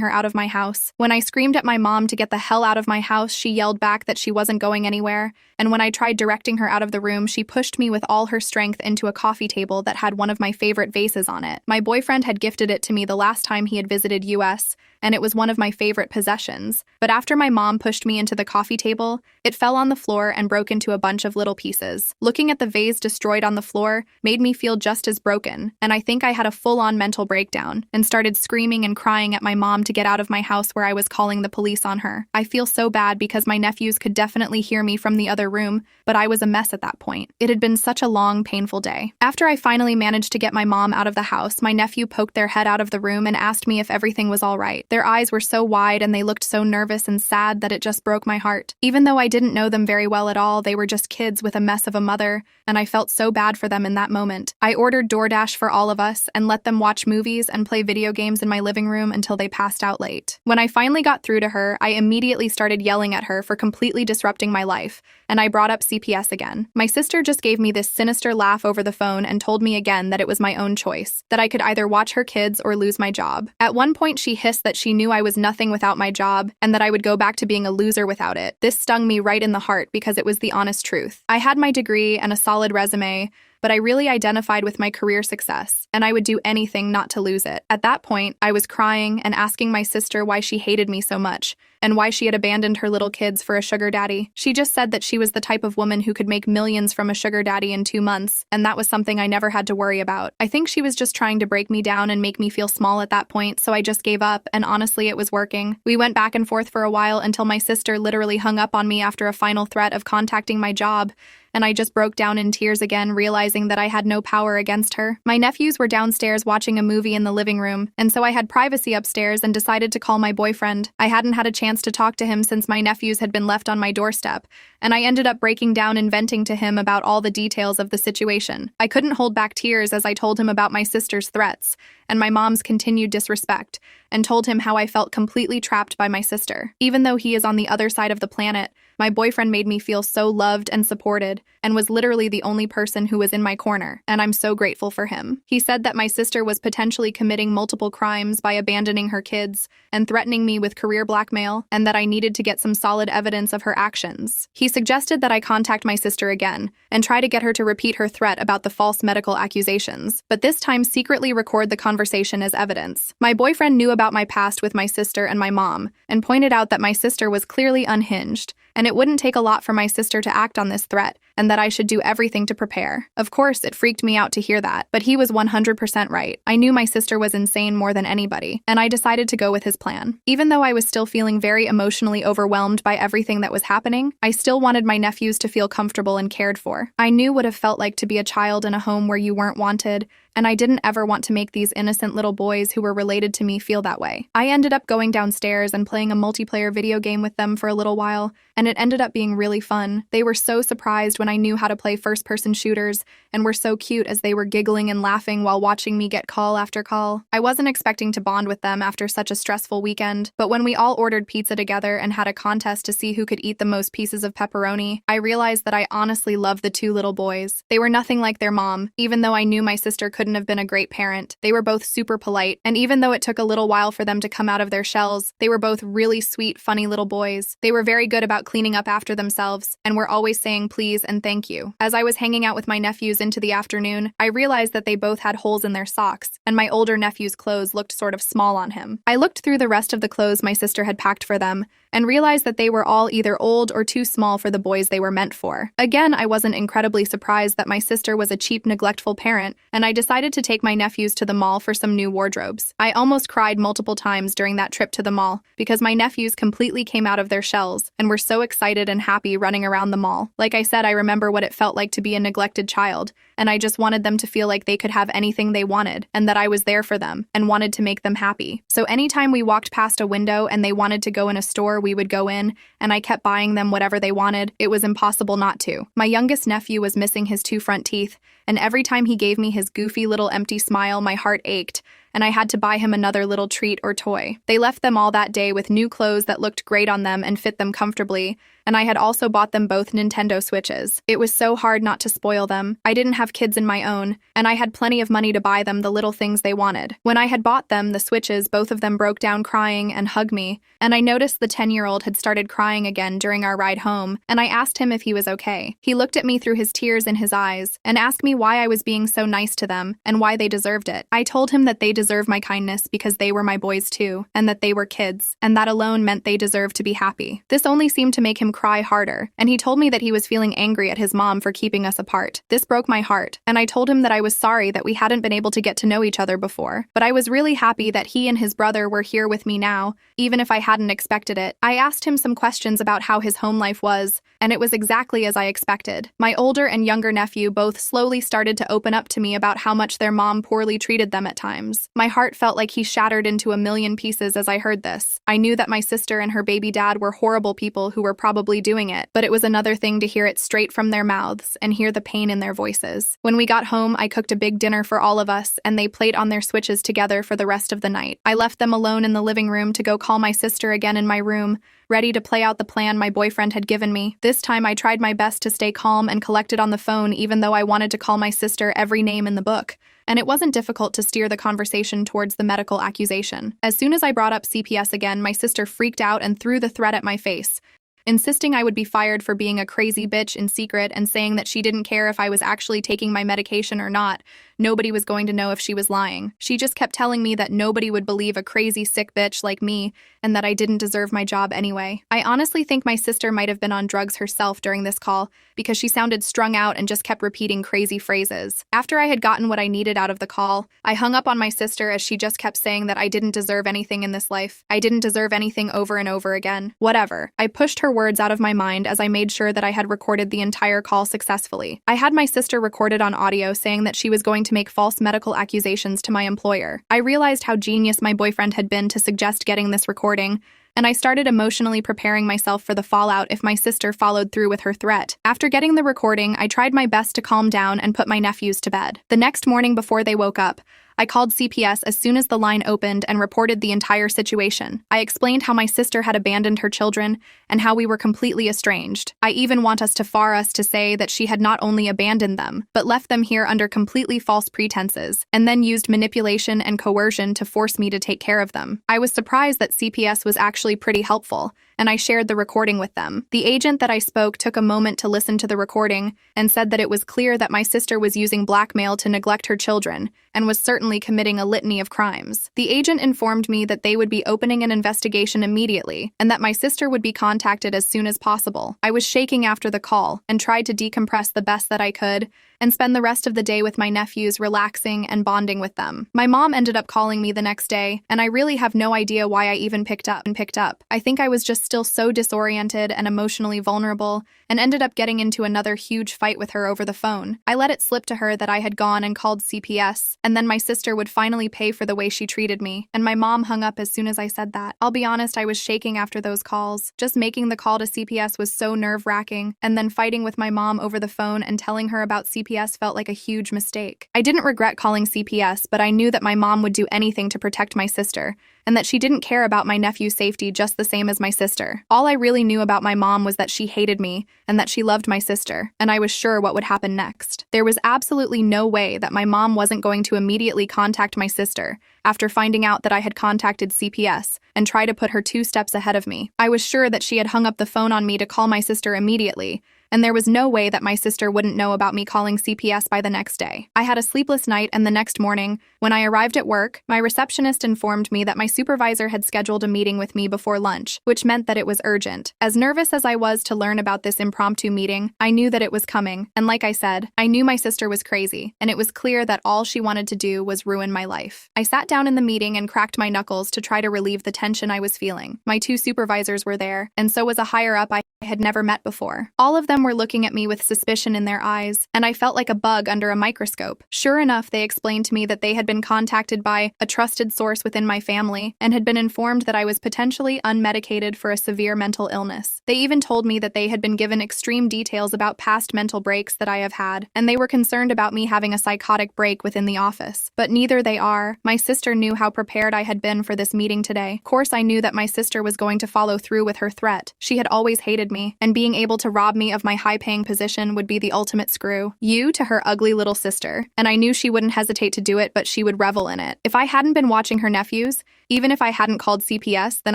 her out of my house. When I screamed at my mom to get the hell out of my house, she yelled back that she wasn't going anywhere. And when I tried directing her out of the room, she pushed me with all her strength into a coffee table that had one of my favorite vases on it. My boyfriend had gifted it to me the last time he had visited US, and it was one of my favorite possessions. But after my mom pushed me into the coffee table, it fell on the floor and broke into a bunch of little pieces. Looking at the vase destroyed on the floor made me feel just as broken, and I think I had a full-on mental breakdown and started screaming and crying at my mom to get out of my house, where I was calling the police on her. I feel so bad because my nephews could definitely hear me from the other room, but I was a mess at that point. It had been such a long, painful day. After I finally managed to get my mom out of the house, my nephew poked their head out of the room and asked me if everything was all right. Their eyes were so wide and they looked so nervous and sad that it just broke my heart. Even though I didn't know them very well at all, they were just kids with a mess of a mother, and I felt so bad for them in that moment. I ordered DoorDash for all of us and let them watch movies and play video games in my living room until they passed out late. When I finally got through to her, I immediately started yelling at her for completely disrupting my life, and I brought up CPS again. My sister just gave me this sinister laugh over the phone and told me again that it was my own choice, that I could either watch her kids or lose my job. At one point, she hissed that she knew I was nothing without my job and that I would go back to being a loser without it. This stung me right in the heart because it was the honest truth. I had my degree and a solid resume, but I really identified with my career success, and I would do anything not to lose it. At that point, I was crying and asking my sister why she hated me so much, and why she had abandoned her little kids for a sugar daddy. She just said that she was the type of woman who could make millions from a sugar daddy in 2 months, and that was something I never had to worry about. I think she was just trying to break me down and make me feel small at that point, so I just gave up, and honestly, it was working. We went back and forth for a while until my sister literally hung up on me after a final threat of contacting my job, and I just broke down in tears again, realizing that I had no power against her. My nephews were downstairs watching a movie in the living room, and so I had privacy upstairs and decided to call my boyfriend. I hadn't had a chance to talk to him since my nephews had been left on my doorstep, and I ended up breaking down and venting to him about all the details of the situation. I couldn't hold back tears as I told him about my sister's threats and my mom's continued disrespect, and told him how I felt completely trapped by my sister. Even though he is on the other side of the planet, my boyfriend made me feel so loved and supported, and was literally the only person who was in my corner, and I'm so grateful for him. He said that my sister was potentially committing multiple crimes by abandoning her kids and threatening me with career blackmail, and that I needed to get some solid evidence of her actions. He suggested that I contact my sister again and try to get her to repeat her threat about the false medical accusations, but this time secretly record the conversation as evidence. My boyfriend knew about my past with my sister and my mom, and pointed out that my sister was clearly unhinged, and it wouldn't take a lot for my sister to act on this threat, and that I should do everything to prepare. Of course, it freaked me out to hear that, but he was 100% right. I knew my sister was insane more than anybody, and I decided to go with his plan. Even though I was still feeling very emotionally overwhelmed by everything that was happening, I still wanted my nephews to feel comfortable and cared for. I knew what it felt like to be a child in a home where you weren't wanted, and I didn't ever want to make these innocent little boys who were related to me feel that way. I ended up going downstairs and playing a multiplayer video game with them for a little while, and it ended up being really fun. They were so surprised when I knew how to play first-person shooters, and were so cute as they were giggling and laughing while watching me get call after call. I wasn't expecting to bond with them after such a stressful weekend, but when we all ordered pizza together and had a contest to see who could eat the most pieces of pepperoni, I realized that I honestly loved the two little boys. They were nothing like their mom, even though I knew my sister couldn't have been a great parent. They were both super polite, and even though it took a little while for them to come out of their shells, they were both really sweet, funny little boys. They were very good about cleaning up after themselves, and were always saying please and thank you. As I was hanging out with my nephews into the afternoon, I realized that they both had holes in their socks, and my older nephew's clothes looked sort of small on him. I looked through the rest of the clothes my sister had packed for them, and realized that they were all either old or too small for the boys they were meant for. Again, I wasn't incredibly surprised that my sister was a cheap, neglectful parent, and I decided to take my nephews to the mall for some new wardrobes. I almost cried multiple times during that trip to the mall, because my nephews completely came out of their shells, and were so excited and happy running around the mall. Like I said, I remember what it felt like to be a neglected child, and I just wanted them to feel like they could have anything they wanted, and that I was there for them, and wanted to make them happy. So anytime we walked past a window and they wanted to go in a store, we would go in, and I kept buying them whatever they wanted. It was impossible not to. My youngest nephew was missing his 2 front teeth, and every time he gave me his goofy little empty smile, my heart ached, and I had to buy him another little treat or toy. They left them all that day with new clothes that looked great on them and fit them comfortably, and I had also bought them both Nintendo Switches. It was so hard not to spoil them. I didn't have kids in my own, and I had plenty of money to buy them the little things they wanted. When I had bought them the Switches, both of them broke down crying and hugged me, and I noticed the 10-year-old had started crying again during our ride home, and I asked him if he was okay. He looked at me through his tears in his eyes and asked me why I was being so nice to them and why they deserved it. I told him that they deserve my kindness because they were my boys too, and that they were kids, and that alone meant they deserved to be happy. This only seemed to make him cry harder, and he told me that he was feeling angry at his mom for keeping us apart. This broke my heart, and I told him that I was sorry that we hadn't been able to get to know each other before, but I was really happy that he and his brother were here with me now, even if I hadn't expected it. I asked him some questions about how his home life was, and it was exactly as I expected. My older and younger nephew both slowly started to open up to me about how much their mom poorly treated them at times. My heart felt like he shattered into a million pieces as I heard this. I knew that my sister and her baby dad were horrible people who were probably doing it, but it was another thing to hear it straight from their mouths and hear the pain in their voices. When we got home, I cooked a big dinner for all of us, and they played on their Switches together for the rest of the night. I left them alone in the living room to go call my sister again in my room, ready to play out the plan my boyfriend had given me. This time I tried my best to stay calm and collected on the phone, even though I wanted to call my sister every name in the book. And it wasn't difficult to steer the conversation towards the medical accusation. As soon as I brought up CPS again, my sister freaked out and threw the threat at my face, insisting I would be fired for being a crazy bitch in secret and saying that she didn't care if I was actually taking my medication or not. Nobody was going to know if she was lying. She just kept telling me that nobody would believe a crazy sick bitch like me and that I didn't deserve my job anyway. I honestly think my sister might have been on drugs herself during this call because she sounded strung out and just kept repeating crazy phrases. After I had gotten what I needed out of the call, I hung up on my sister as she just kept saying that I didn't deserve anything in this life. I didn't deserve anything over and over again. Whatever. I pushed her words out of my mind as I made sure that I had recorded the entire call successfully. I had my sister recorded on audio saying that she was going to make false medical accusations to my employer. I realized how genius my boyfriend had been to suggest getting this recording, and I started emotionally preparing myself for the fallout if my sister followed through with her threat. After getting the recording, I tried my best to calm down and put my nephews to bed. The next morning before they woke up, I called CPS as soon as the line opened and reported the entire situation. I explained how my sister had abandoned her children and how we were completely estranged. I even want us to say that she had not only abandoned them, but left them here under completely false pretenses, and then used manipulation and coercion to force me to take care of them. I was surprised that CPS was actually pretty helpful, and I shared the recording with them. The agent that I spoke took a moment to listen to the recording and said that it was clear that my sister was using blackmail to neglect her children and was certainly committing a litany of crimes. The agent informed me that they would be opening an investigation immediately and that my sister would be contacted as soon as possible. I was shaking after the call and tried to decompress the best that I could and spend the rest of the day with my nephews, relaxing and bonding with them. My mom ended up calling me the next day, and I really have no idea why I even picked up. I think I was just still so disoriented and emotionally vulnerable, and ended up getting into another huge fight with her over the phone. I let it slip to her that I had gone and called CPS, and then my sister would finally pay for the way she treated me, and my mom hung up as soon as I said that. I'll be honest, I was shaking after those calls. Just making the call to CPS was so nerve-wracking, and then fighting with my mom over the phone and telling her about CPS felt like a huge mistake. I didn't regret calling CPS, but I knew that my mom would do anything to protect my sister, and that she didn't care about my nephew's safety just the same as my sister. All I really knew about my mom was that she hated me and that she loved my sister, and I was sure what would happen next. There was absolutely no way that my mom wasn't going to immediately contact my sister after finding out that I had contacted CPS and try to put her 2 steps ahead of me. I was sure that she had hung up the phone on me to call my sister immediately, and there was no way that my sister wouldn't know about me calling CPS by the next day. I had a sleepless night, and the next morning, when I arrived at work, my receptionist informed me that my supervisor had scheduled a meeting with me before lunch, which meant that it was urgent. As nervous as I was to learn about this impromptu meeting, I knew that it was coming, and like I said, I knew my sister was crazy, and it was clear that all she wanted to do was ruin my life. I sat down in the meeting and cracked my knuckles to try to relieve the tension I was feeling. My 2 supervisors were there, and so was a higher-up I had never met before. All of them them were looking at me with suspicion in their eyes, and I felt like a bug under a microscope. Sure enough, they explained to me that they had been contacted by a trusted source within my family and had been informed that I was potentially unmedicated for a severe mental illness. They even told me that they had been given extreme details about past mental breaks that I have had, and they were concerned about me having a psychotic break within the office. But neither they are. My sister knew how prepared I had been for this meeting today. Of course, I knew that my sister was going to follow through with her threat. She had always hated me, and being able to rob me of my high-paying position would be the ultimate screw. You to her ugly little sister. And I knew she wouldn't hesitate to do it, but she would revel in it. If I hadn't been watching her nephews, even if I hadn't called CPS, then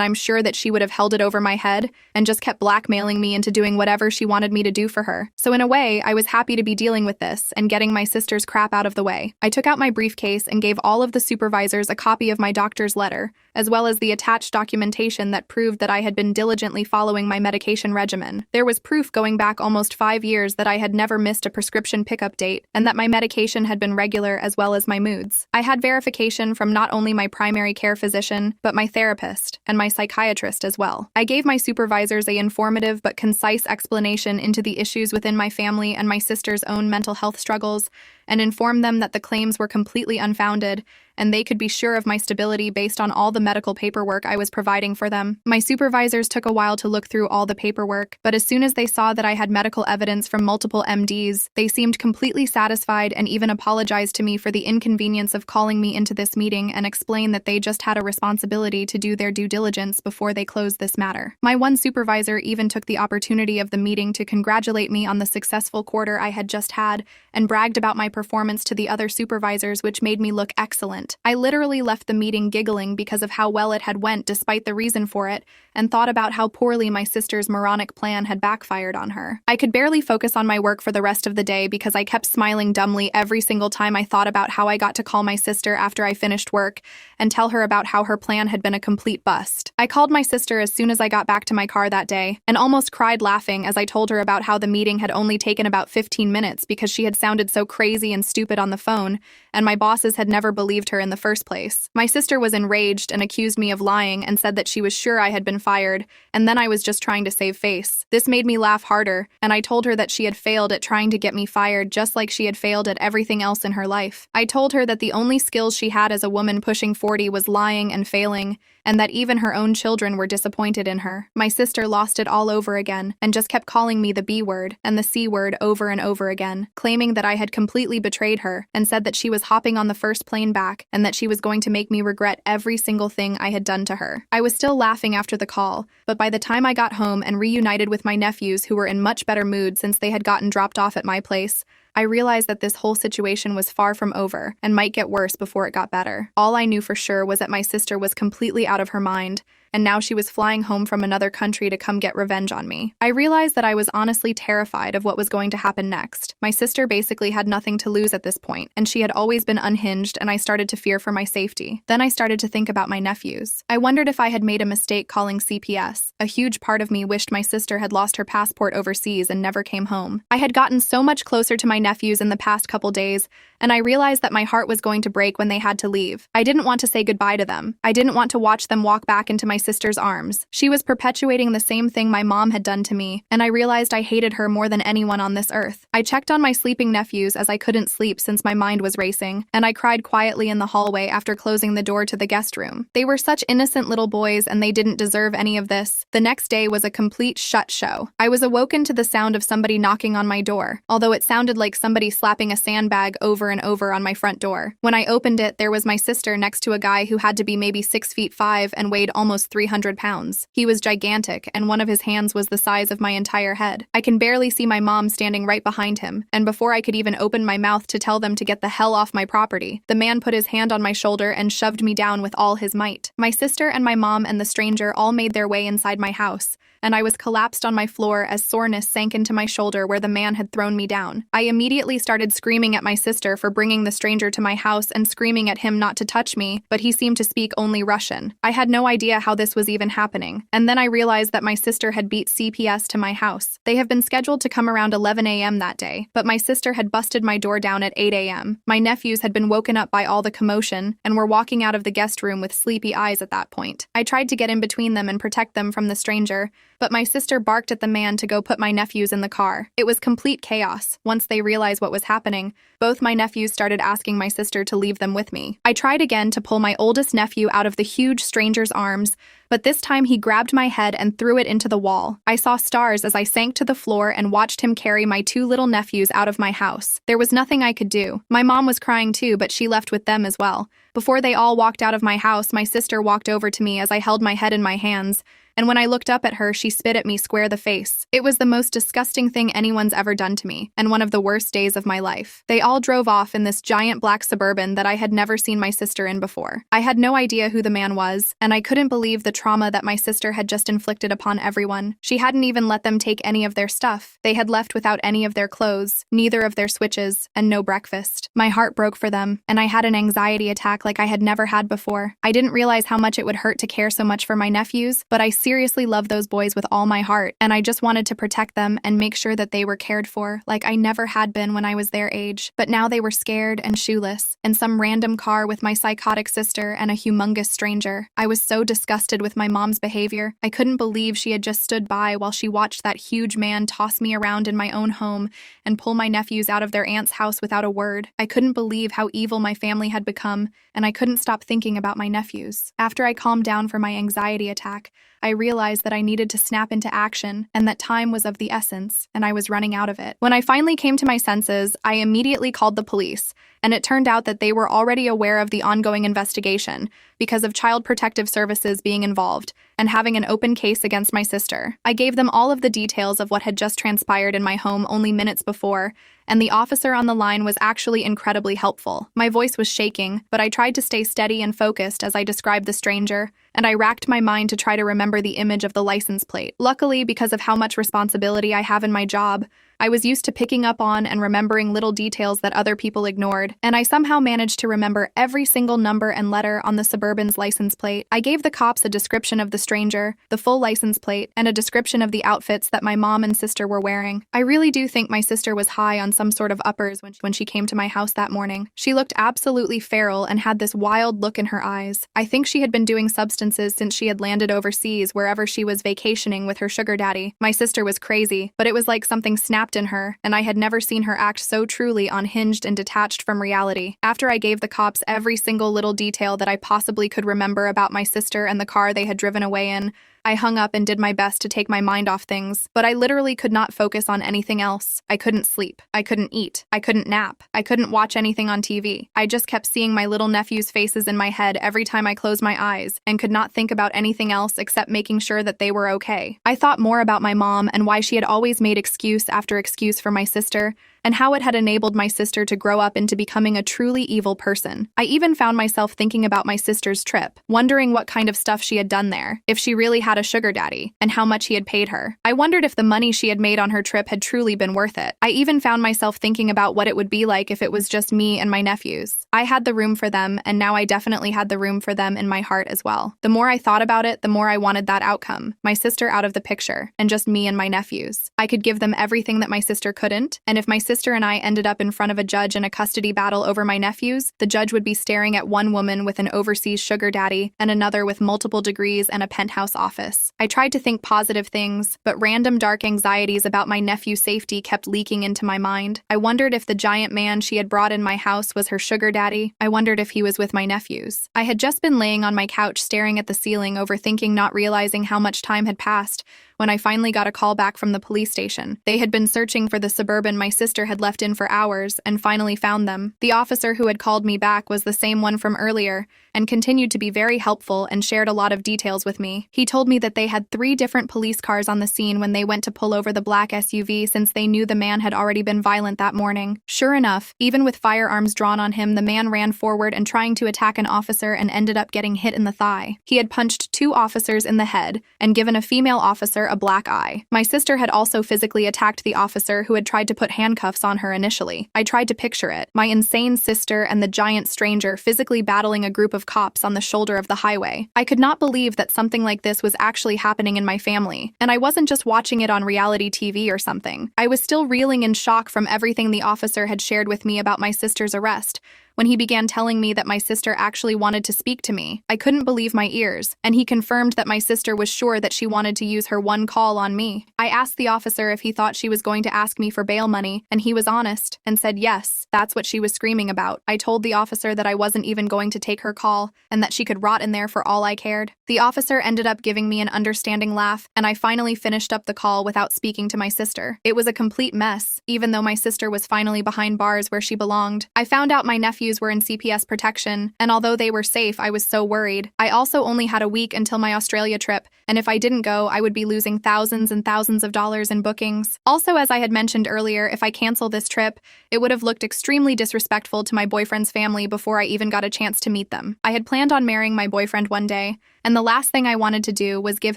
I'm sure that she would have held it over my head and just kept blackmailing me into doing whatever she wanted me to do for her. So in a way, I was happy to be dealing with this and getting my sister's crap out of the way. I took out my briefcase and gave all of the supervisors a copy of my doctor's letter, as well as the attached documentation that proved that I had been diligently following my medication regimen. There was proof going back almost 5 years that I had never missed a prescription pickup date and that my medication had been regular as well as my moods. I had verification from not only my primary care physician, but my therapist and my psychiatrist as well. I gave my supervisors an informative but concise explanation into the issues within my family and my sister's own mental health struggles, and informed them that the claims were completely unfounded and they could be sure of my stability based on all the medical paperwork I was providing for them. My supervisors took a while to look through all the paperwork, but as soon as they saw that I had medical evidence from multiple MDs, they seemed completely satisfied and even apologized to me for the inconvenience of calling me into this meeting and explained that they just had a responsibility to do their due diligence before they closed this matter. My one supervisor even took the opportunity of the meeting to congratulate me on the successful quarter I had just had and bragged about my performance to the other supervisors, which made me look excellent. I literally left the meeting giggling because of how well it had went despite the reason for it, and thought about how poorly my sister's moronic plan had backfired on her. I could barely focus on my work for the rest of the day because I kept smiling dumbly every single time I thought about how I got to call my sister after I finished work and tell her about how her plan had been a complete bust. I called my sister as soon as I got back to my car that day and almost cried laughing as I told her about how the meeting had only taken about 15 minutes because she had sounded so crazy and stupid on the phone, and my bosses had never believed her in the first place. My sister was enraged and accused me of lying and said that she was sure I had been fired, and then I was just trying to save face. This made me laugh harder, and I told her that she had failed at trying to get me fired just like she had failed at everything else in her life. I told her that the only skills she had as a woman pushing 40 was lying and failing, and that even her own children were disappointed in her. My sister lost it all over again and just kept calling me the B word and the C word over and over again, claiming that I had completely betrayed her and said that she was hopping on the first plane back and that she was going to make me regret every single thing I had done to her. I was still laughing after the call, but by the time I got home and reunited with my nephews who were in much better mood since they had gotten dropped off at my place, I realized that this whole situation was far from over and might get worse before it got better. All I knew for sure was that my sister was completely out of her mind, and now she was flying home from another country to come get revenge on me. I realized that I was honestly terrified of what was going to happen next. My sister basically had nothing to lose at this point, and she had always been unhinged, and I started to fear for my safety. Then I started to think about my nephews. I wondered if I had made a mistake calling CPS. A huge part of me wished my sister had lost her passport overseas and never came home. I had gotten so much closer to my nephews in the past couple days, and I realized that my heart was going to break when they had to leave. I didn't want to say goodbye to them. I didn't want to watch them walk back into my sister's arms. She was perpetuating the same thing my mom had done to me, and I realized I hated her more than anyone on this earth. I checked on my sleeping nephews as I couldn't sleep since my mind was racing, and I cried quietly in the hallway after closing the door to the guest room. They were such innocent little boys, and they didn't deserve any of this. The next day was a complete shit show. I was awoken to the sound of somebody knocking on my door, although it sounded like somebody slapping a sandbag over and over on my front door. When I opened it, there was my sister next to a guy who had to be maybe 6'5" and weighed almost 300 pounds. He was gigantic, and one of his hands was the size of my entire head. I can barely see my mom standing right behind him, and before I could even open my mouth to tell them to get the hell off my property, the man put his hand on my shoulder and shoved me down with all his might. My sister and my mom and the stranger all made their way inside my house, and I was collapsed on my floor as soreness sank into my shoulder where the man had thrown me down. I immediately started screaming at my sister for bringing the stranger to my house and screaming at him not to touch me, but he seemed to speak only Russian. I had no idea how this was even happening, and then I realized that my sister had beat CPS to my house. They have been scheduled to come around 11 a.m. that day, but my sister had busted my door down at 8 a.m. My nephews had been woken up by all the commotion and were walking out of the guest room with sleepy eyes at that point. I tried to get in between them and protect them from the stranger, but my sister barked at the man to go put my nephews in the car. It was complete chaos. Once they realized what was happening, both my nephews started asking my sister to leave them with me. I tried again to pull my oldest nephew out of the huge stranger's arms, but this time he grabbed my head and threw it into the wall. I saw stars as I sank to the floor and watched him carry my two little nephews out of my house. There was nothing I could do. My mom was crying too, but she left with them as well. Before they all walked out of my house, my sister walked over to me as I held my head in my hands, and when I looked up at her, she spit at me square the face. It was the most disgusting thing anyone's ever done to me, and one of the worst days of my life. They all drove off in this giant black Suburban that I had never seen my sister in before. I had no idea who the man was, and I couldn't believe the trauma that my sister had just inflicted upon everyone. She hadn't even let them take any of their stuff. They had left without any of their clothes, neither of their switches, and no breakfast. My heart broke for them, and I had an anxiety attack like I had never had before. I didn't realize how much it would hurt to care so much for my nephews, but I seriously love those boys with all my heart, and I just wanted to protect them and make sure that they were cared for, like I never had been when I was their age. But now they were scared and shoeless, in some random car with my psychotic sister and a humongous stranger. I was so disgusted with my mom's behavior. I couldn't believe she had just stood by while she watched that huge man toss me around in my own home and pull my nephews out of their aunt's house without a word. I couldn't believe how evil my family had become, and I couldn't stop thinking about my nephews. After I calmed down from my anxiety attack, I realized that I needed to snap into action and that time was of the essence, and I was running out of it. When I finally came to my senses, I immediately called the police, and it turned out that they were already aware of the ongoing investigation because of Child Protective Services being involved and having an open case against my sister. I gave them all of the details of what had just transpired in my home only minutes before, and the officer on the line was actually incredibly helpful. My voice was shaking, but I tried to stay steady and focused as I described the stranger, and I racked my mind to try to remember the image of the license plate. Luckily, because of how much responsibility I have in my job, I was used to picking up on and remembering little details that other people ignored, and I somehow managed to remember every single number and letter on the Suburban's license plate. I gave the cops a description of the stranger, the full license plate, and a description of the outfits that my mom and sister were wearing. I really do think my sister was high on some sort of uppers when she came to my house that morning. She looked absolutely feral and had this wild look in her eyes. I think she had been doing substances since she had landed overseas wherever she was vacationing with her sugar daddy. My sister was crazy, but it was like something snapped in her, and I had never seen her act so truly unhinged and detached from reality. After I gave the cops every single little detail that I possibly could remember about my sister and the car they had driven away in, I hung up and did my best to take my mind off things, but I literally could not focus on anything else. I couldn't sleep. I couldn't eat. I couldn't nap. I couldn't watch anything on TV. I just kept seeing my little nephews' faces in my head every time I closed my eyes and could not think about anything else except making sure that they were okay. I thought more about my mom and why she had always made excuse after excuse for my sister, and how it had enabled my sister to grow up into becoming a truly evil person. I even found myself thinking about my sister's trip, wondering what kind of stuff she had done there, if she really had a sugar daddy, and how much he had paid her. I wondered if the money she had made on her trip had truly been worth it. I even found myself thinking about what it would be like if it was just me and my nephews. I had the room for them, and now I definitely had the room for them in my heart as well. The more I thought about it, the more I wanted that outcome, my sister out of the picture, and just me and my nephews. I could give them everything that my sister couldn't, and if my sister and I ended up in front of a judge in a custody battle over my nephews, the judge would be staring at one woman with an overseas sugar daddy and another with multiple degrees and a penthouse office. I tried to think positive things, but random dark anxieties about my nephew's safety kept leaking into my mind. I wondered if the giant man she had brought in my house was her sugar daddy. I wondered if he was with my nephews. I had just been laying on my couch staring at the ceiling, overthinking, not realizing how much time had passed, when I finally got a call back from the police station. They had been searching for the Suburban my sister had left in for hours and finally found them. The officer who had called me back was the same one from earlier and continued to be very helpful and shared a lot of details with me. He told me that they had 3 different police cars on the scene when they went to pull over the black SUV since they knew the man had already been violent that morning. Sure enough, even with firearms drawn on him, the man ran forward and trying to attack an officer and ended up getting hit in the thigh. He had punched 2 officers in the head and given a female officer a black eye. My sister had also physically attacked the officer who had tried to put handcuffs on her initially. I tried to picture it, my insane sister and the giant stranger physically battling a group of cops on the shoulder of the highway. I could not believe that something like this was actually happening in my family, and I wasn't just watching it on reality TV or something. I was still reeling in shock from everything the officer had shared with me about my sister's arrest, when he began telling me that my sister actually wanted to speak to me. I couldn't believe my ears, and he confirmed that my sister was sure that she wanted to use her one call on me. I asked the officer if he thought she was going to ask me for bail money, and he was honest and said yes, that's what she was screaming about. I told the officer that I wasn't even going to take her call and that she could rot in there for all I cared. The officer ended up giving me an understanding laugh, and I finally finished up the call without speaking to my sister. It was a complete mess, even though my sister was finally behind bars where she belonged. I found out my nephews were in CPS protection, and although they were safe, I was so worried. I also only had a week until my Australia trip, and if I didn't go, I would be losing thousands and thousands of dollars in bookings. Also, as I had mentioned earlier, if I cancel this trip, it would have looked extremely disrespectful to my boyfriend's family before I even got a chance to meet them. I had planned on marrying my boyfriend one day, and the last thing I wanted to do was give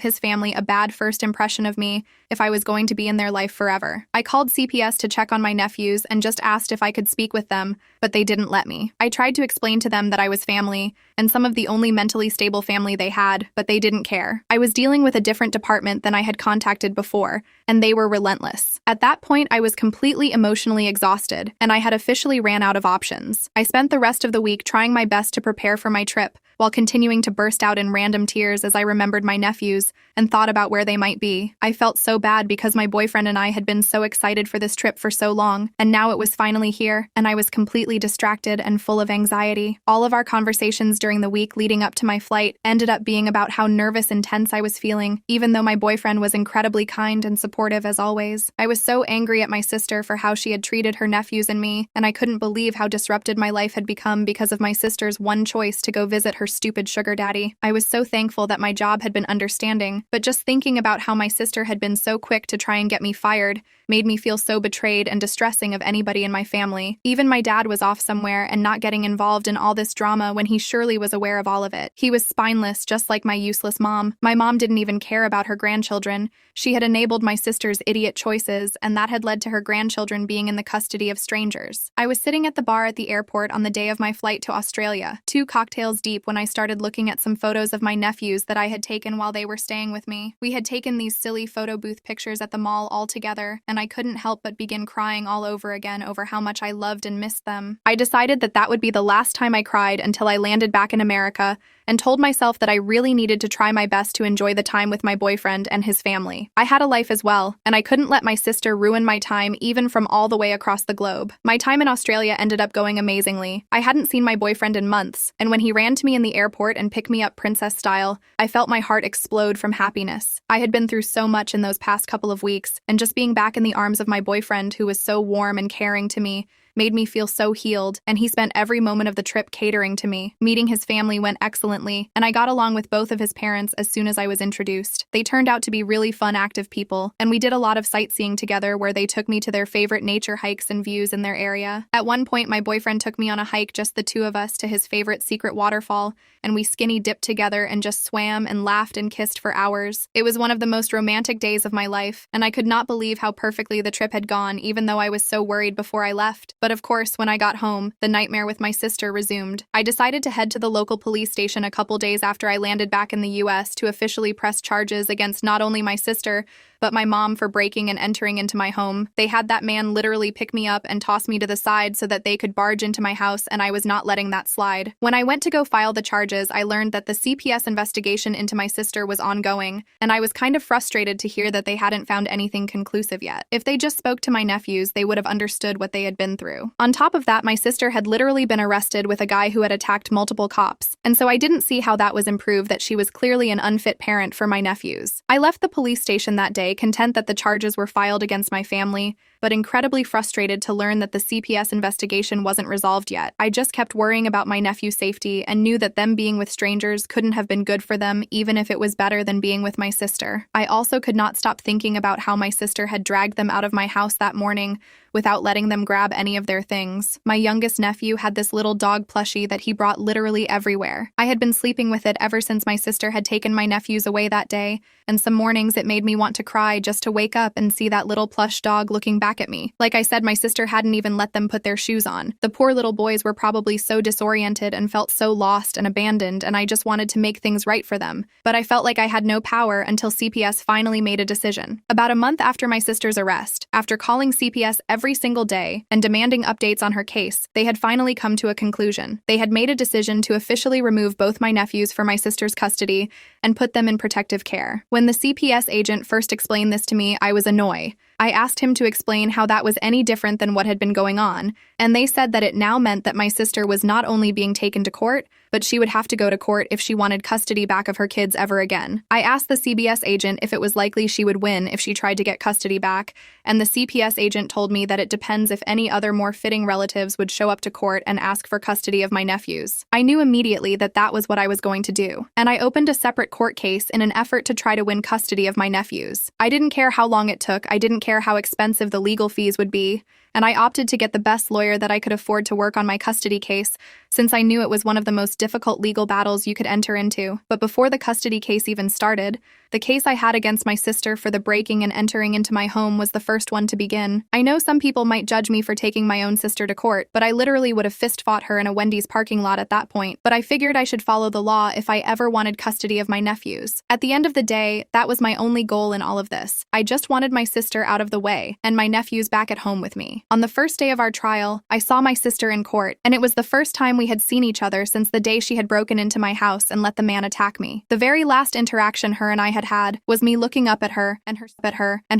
his family a bad first impression of me if I was going to be in their life forever. I called CPS to check on my nephews and just asked if I could speak with them, but they didn't let me. I tried to explain to them that I was family, and some of the only mentally stable family they had, but they didn't care. I was dealing with a different department than I had contacted before, and they were relentless. At that point, I was completely emotionally exhausted, and I had officially ran out of options. I spent the rest of the week trying my best to prepare for my trip, while continuing to burst out in random tears as I remembered my nephews and thought about where they might be. I felt so bad because my boyfriend and I had been so excited for this trip for so long, and now it was finally here, and I was completely distracted and full of anxiety. All of our conversations during the week leading up to my flight ended up being about how nervous and tense I was feeling, even though my boyfriend was incredibly kind and supportive as always. I was so angry at my sister for how she had treated her nephews and me, and I couldn't believe how disrupted my life had become because of my sister's one choice to go visit her stupid sugar daddy. I was so thankful that my job had been understanding, but just thinking about how my sister had been so quick to try and get me fired made me feel so betrayed and distressing of anybody in my family. Even my dad was off somewhere and not getting involved in all this drama when he surely was aware of all of it. He was spineless, just like my useless mom. My mom didn't even care about her grandchildren. She had enabled my sister's idiot choices, and that had led to her grandchildren being in the custody of strangers. I was sitting at the bar at the airport on the day of my flight to Australia, 2 cocktails deep, when I started looking at some photos of my nephews that I had taken while they were staying with me. We had taken these silly photo booth pictures at the mall all together, and I couldn't help but begin crying all over again over how much I loved and missed them. I decided that that would be the last time I cried until I landed back in America, and told myself that I really needed to try my best to enjoy the time with my boyfriend and his family. I had a life as well, and I couldn't let my sister ruin my time even from all the way across the globe. My time in Australia ended up going amazingly. I hadn't seen my boyfriend in months, and when he ran to me in the airport and picked me up princess style, I felt my heart explode from happiness. I had been through so much in those past couple of weeks, and just being back in the arms of my boyfriend, who was so warm and caring to me, made me feel so healed, and he spent every moment of the trip catering to me. Meeting his family went excellently, and I got along with both of his parents as soon as I was introduced. They turned out to be really fun, active people, and we did a lot of sightseeing together where they took me to their favorite nature hikes and views in their area. At one point, my boyfriend took me on a hike, just the two of us, to his favorite secret waterfall, and we skinny dipped together and just swam and laughed and kissed for hours. It was one of the most romantic days of my life, and I could not believe how perfectly the trip had gone, even though I was so worried before I left. But of course, when I got home, the nightmare with my sister resumed. I decided to head to the local police station a couple days after I landed back in the US to officially press charges against not only my sister, but my mom for breaking and entering into my home. They had that man literally pick me up and toss me to the side so that they could barge into my house, and I was not letting that slide. When I went to go file the charges, I learned that the CPS investigation into my sister was ongoing, and I was kind of frustrated to hear that they hadn't found anything conclusive yet. If they just spoke to my nephews, they would have understood what they had been through. On top of that, my sister had literally been arrested with a guy who had attacked multiple cops, and so I didn't see how that was improved that she was clearly an unfit parent for my nephews. I left the police station that day, content that the charges were filed against my family, but incredibly frustrated to learn that the CPS investigation wasn't resolved yet. I just kept worrying about my nephew's safety and knew that them being with strangers couldn't have been good for them, even if it was better than being with my sister. I also could not stop thinking about how my sister had dragged them out of my house that morning without letting them grab any of their things. My youngest nephew had this little dog plushie that he brought literally everywhere. I had been sleeping with it ever since my sister had taken my nephews away that day, and some mornings it made me want to cry just to wake up and see that little plush dog looking back back at me. Like I said, my sister hadn't even let them put their shoes on. The poor little boys were probably so disoriented and felt so lost and abandoned, and I just wanted to make things right for them. But I felt like I had no power until CPS finally made a decision. About a month after my sister's arrest, after calling CPS every single day and demanding updates on her case, they had finally come to a conclusion. They had made a decision to officially remove both my nephews for my sister's custody and put them in protective care. When the CPS agent first explained this to me, I was annoyed. I asked him to explain how that was any different than what had been going on, and they said that it now meant that my sister was not only being taken to court, but she would have to go to court if she wanted custody back of her kids ever again. I asked the CPS agent if it was likely she would win if she tried to get custody back, and the CPS agent told me that it depends if any other more fitting relatives would show up to court and ask for custody of my nephews. I knew immediately that that was what I was going to do, and I opened a separate court case in an effort to try to win custody of my nephews. I didn't care how long it took, I didn't care how expensive the legal fees would be, and I opted to get the best lawyer that I could afford to work on my custody case, since I knew it was one of the most difficult legal battles you could enter into. But before the custody case even started, the case I had against my sister for the breaking and entering into my home was the first one to begin. I know some people might judge me for taking my own sister to court, but I literally would have fist-fought her in a Wendy's parking lot at that point. But I figured I should follow the law if I ever wanted custody of my nephews. At the end of the day, that was my only goal in all of this. I just wanted my sister out of the way, and my nephews back at home with me. On the first day of our trial, I saw my sister in court, and it was the first time we had seen each other since the day she had broken into my house and let the man attack me. The very last interaction her and I had was me looking up at her and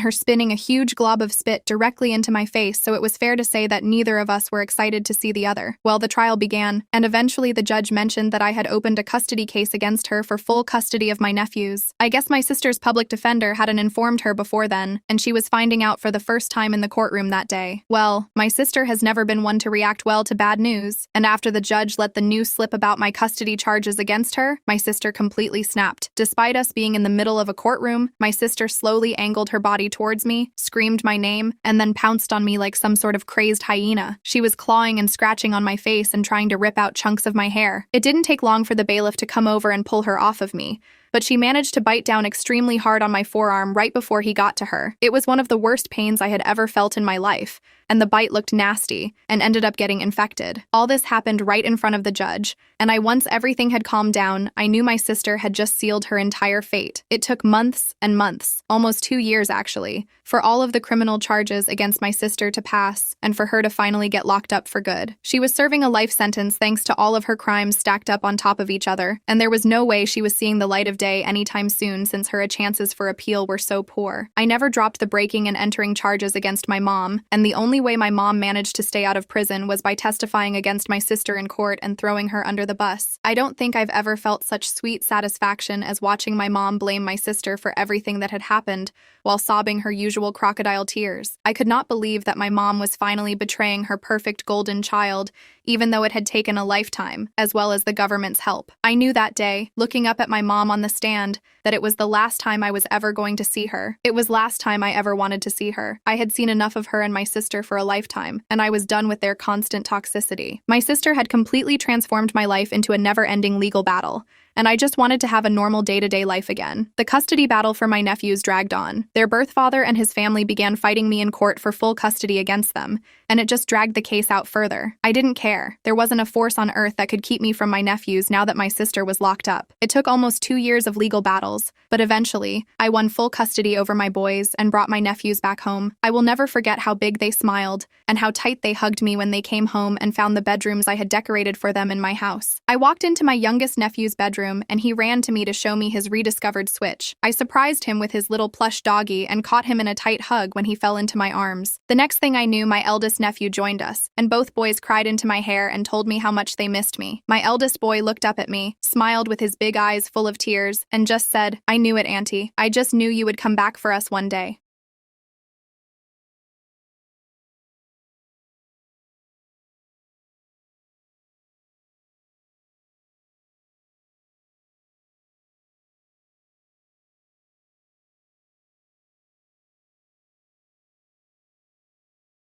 her spinning a huge glob of spit directly into my face, so it was fair to say that neither of us were excited to see the other. Well, the trial began, and eventually the judge mentioned that I had opened a custody case against her for full custody of my nephews. I guess my sister's public defender hadn't informed her before then, and she was finding out for the first time in the courtroom that day. Well, my sister has never been one to react well to bad news, and after the judge let the news slip about my custody charges against her, my sister completely snapped. Despite us being in the middle of a courtroom, my sister slowly angled her body towards me, screamed my name, and then pounced on me like some sort of crazed hyena. She was clawing and scratching on my face and trying to rip out chunks of my hair. It didn't take long for the bailiff to come over and pull her off of me, but she managed to bite down extremely hard on my forearm right before he got to her. It was one of the worst pains I had ever felt in my life, and the bite looked nasty and ended up getting infected. All this happened right in front of the judge, and once everything had calmed down, I knew my sister had just sealed her entire fate. It took months and months, almost 2 years actually, for all of the criminal charges against my sister to pass and for her to finally get locked up for good. She was serving a life sentence thanks to all of her crimes stacked up on top of each other, and there was no way she was seeing the light of day anytime soon since her chances for appeal were so poor. I never dropped the breaking and entering charges against my mom, and the only way my mom managed to stay out of prison was by testifying against my sister in court and throwing her under the bus. I don't think I've ever felt such sweet satisfaction as watching my mom blame my sister for everything that had happened while sobbing her usual crocodile tears. I could not believe that my mom was finally betraying her perfect golden child, even though it had taken a lifetime, as well as the government's help. I knew that day, looking up at my mom on the stand, that it was the last time I was ever going to see her. It was last time I ever wanted to see her. I had seen enough of her and my sister for a lifetime, and I was done with their constant toxicity. My sister had completely transformed my life into a never-ending legal battle, and I just wanted to have a normal day-to-day life again. The custody battle for my nephews dragged on. Their birth father and his family began fighting me in court for full custody against them, and it just dragged the case out further. I didn't care. There wasn't a force on earth that could keep me from my nephews now that my sister was locked up. It took almost 2 years of legal battles, but eventually, I won full custody over my boys and brought my nephews back home. I will never forget how big they smiled and how tight they hugged me when they came home and found the bedrooms I had decorated for them in my house. I walked into my youngest nephew's bedroom, and he ran to me to show me his rediscovered Switch. I surprised him with his little plush doggy and caught him in a tight hug when he fell into my arms. The next thing I knew, my eldest nephew joined us, and both boys cried into my hair and told me how much they missed me. My eldest boy looked up at me, smiled with his big eyes full of tears, and just said, "I knew it, Auntie. I just knew you would come back for us one day."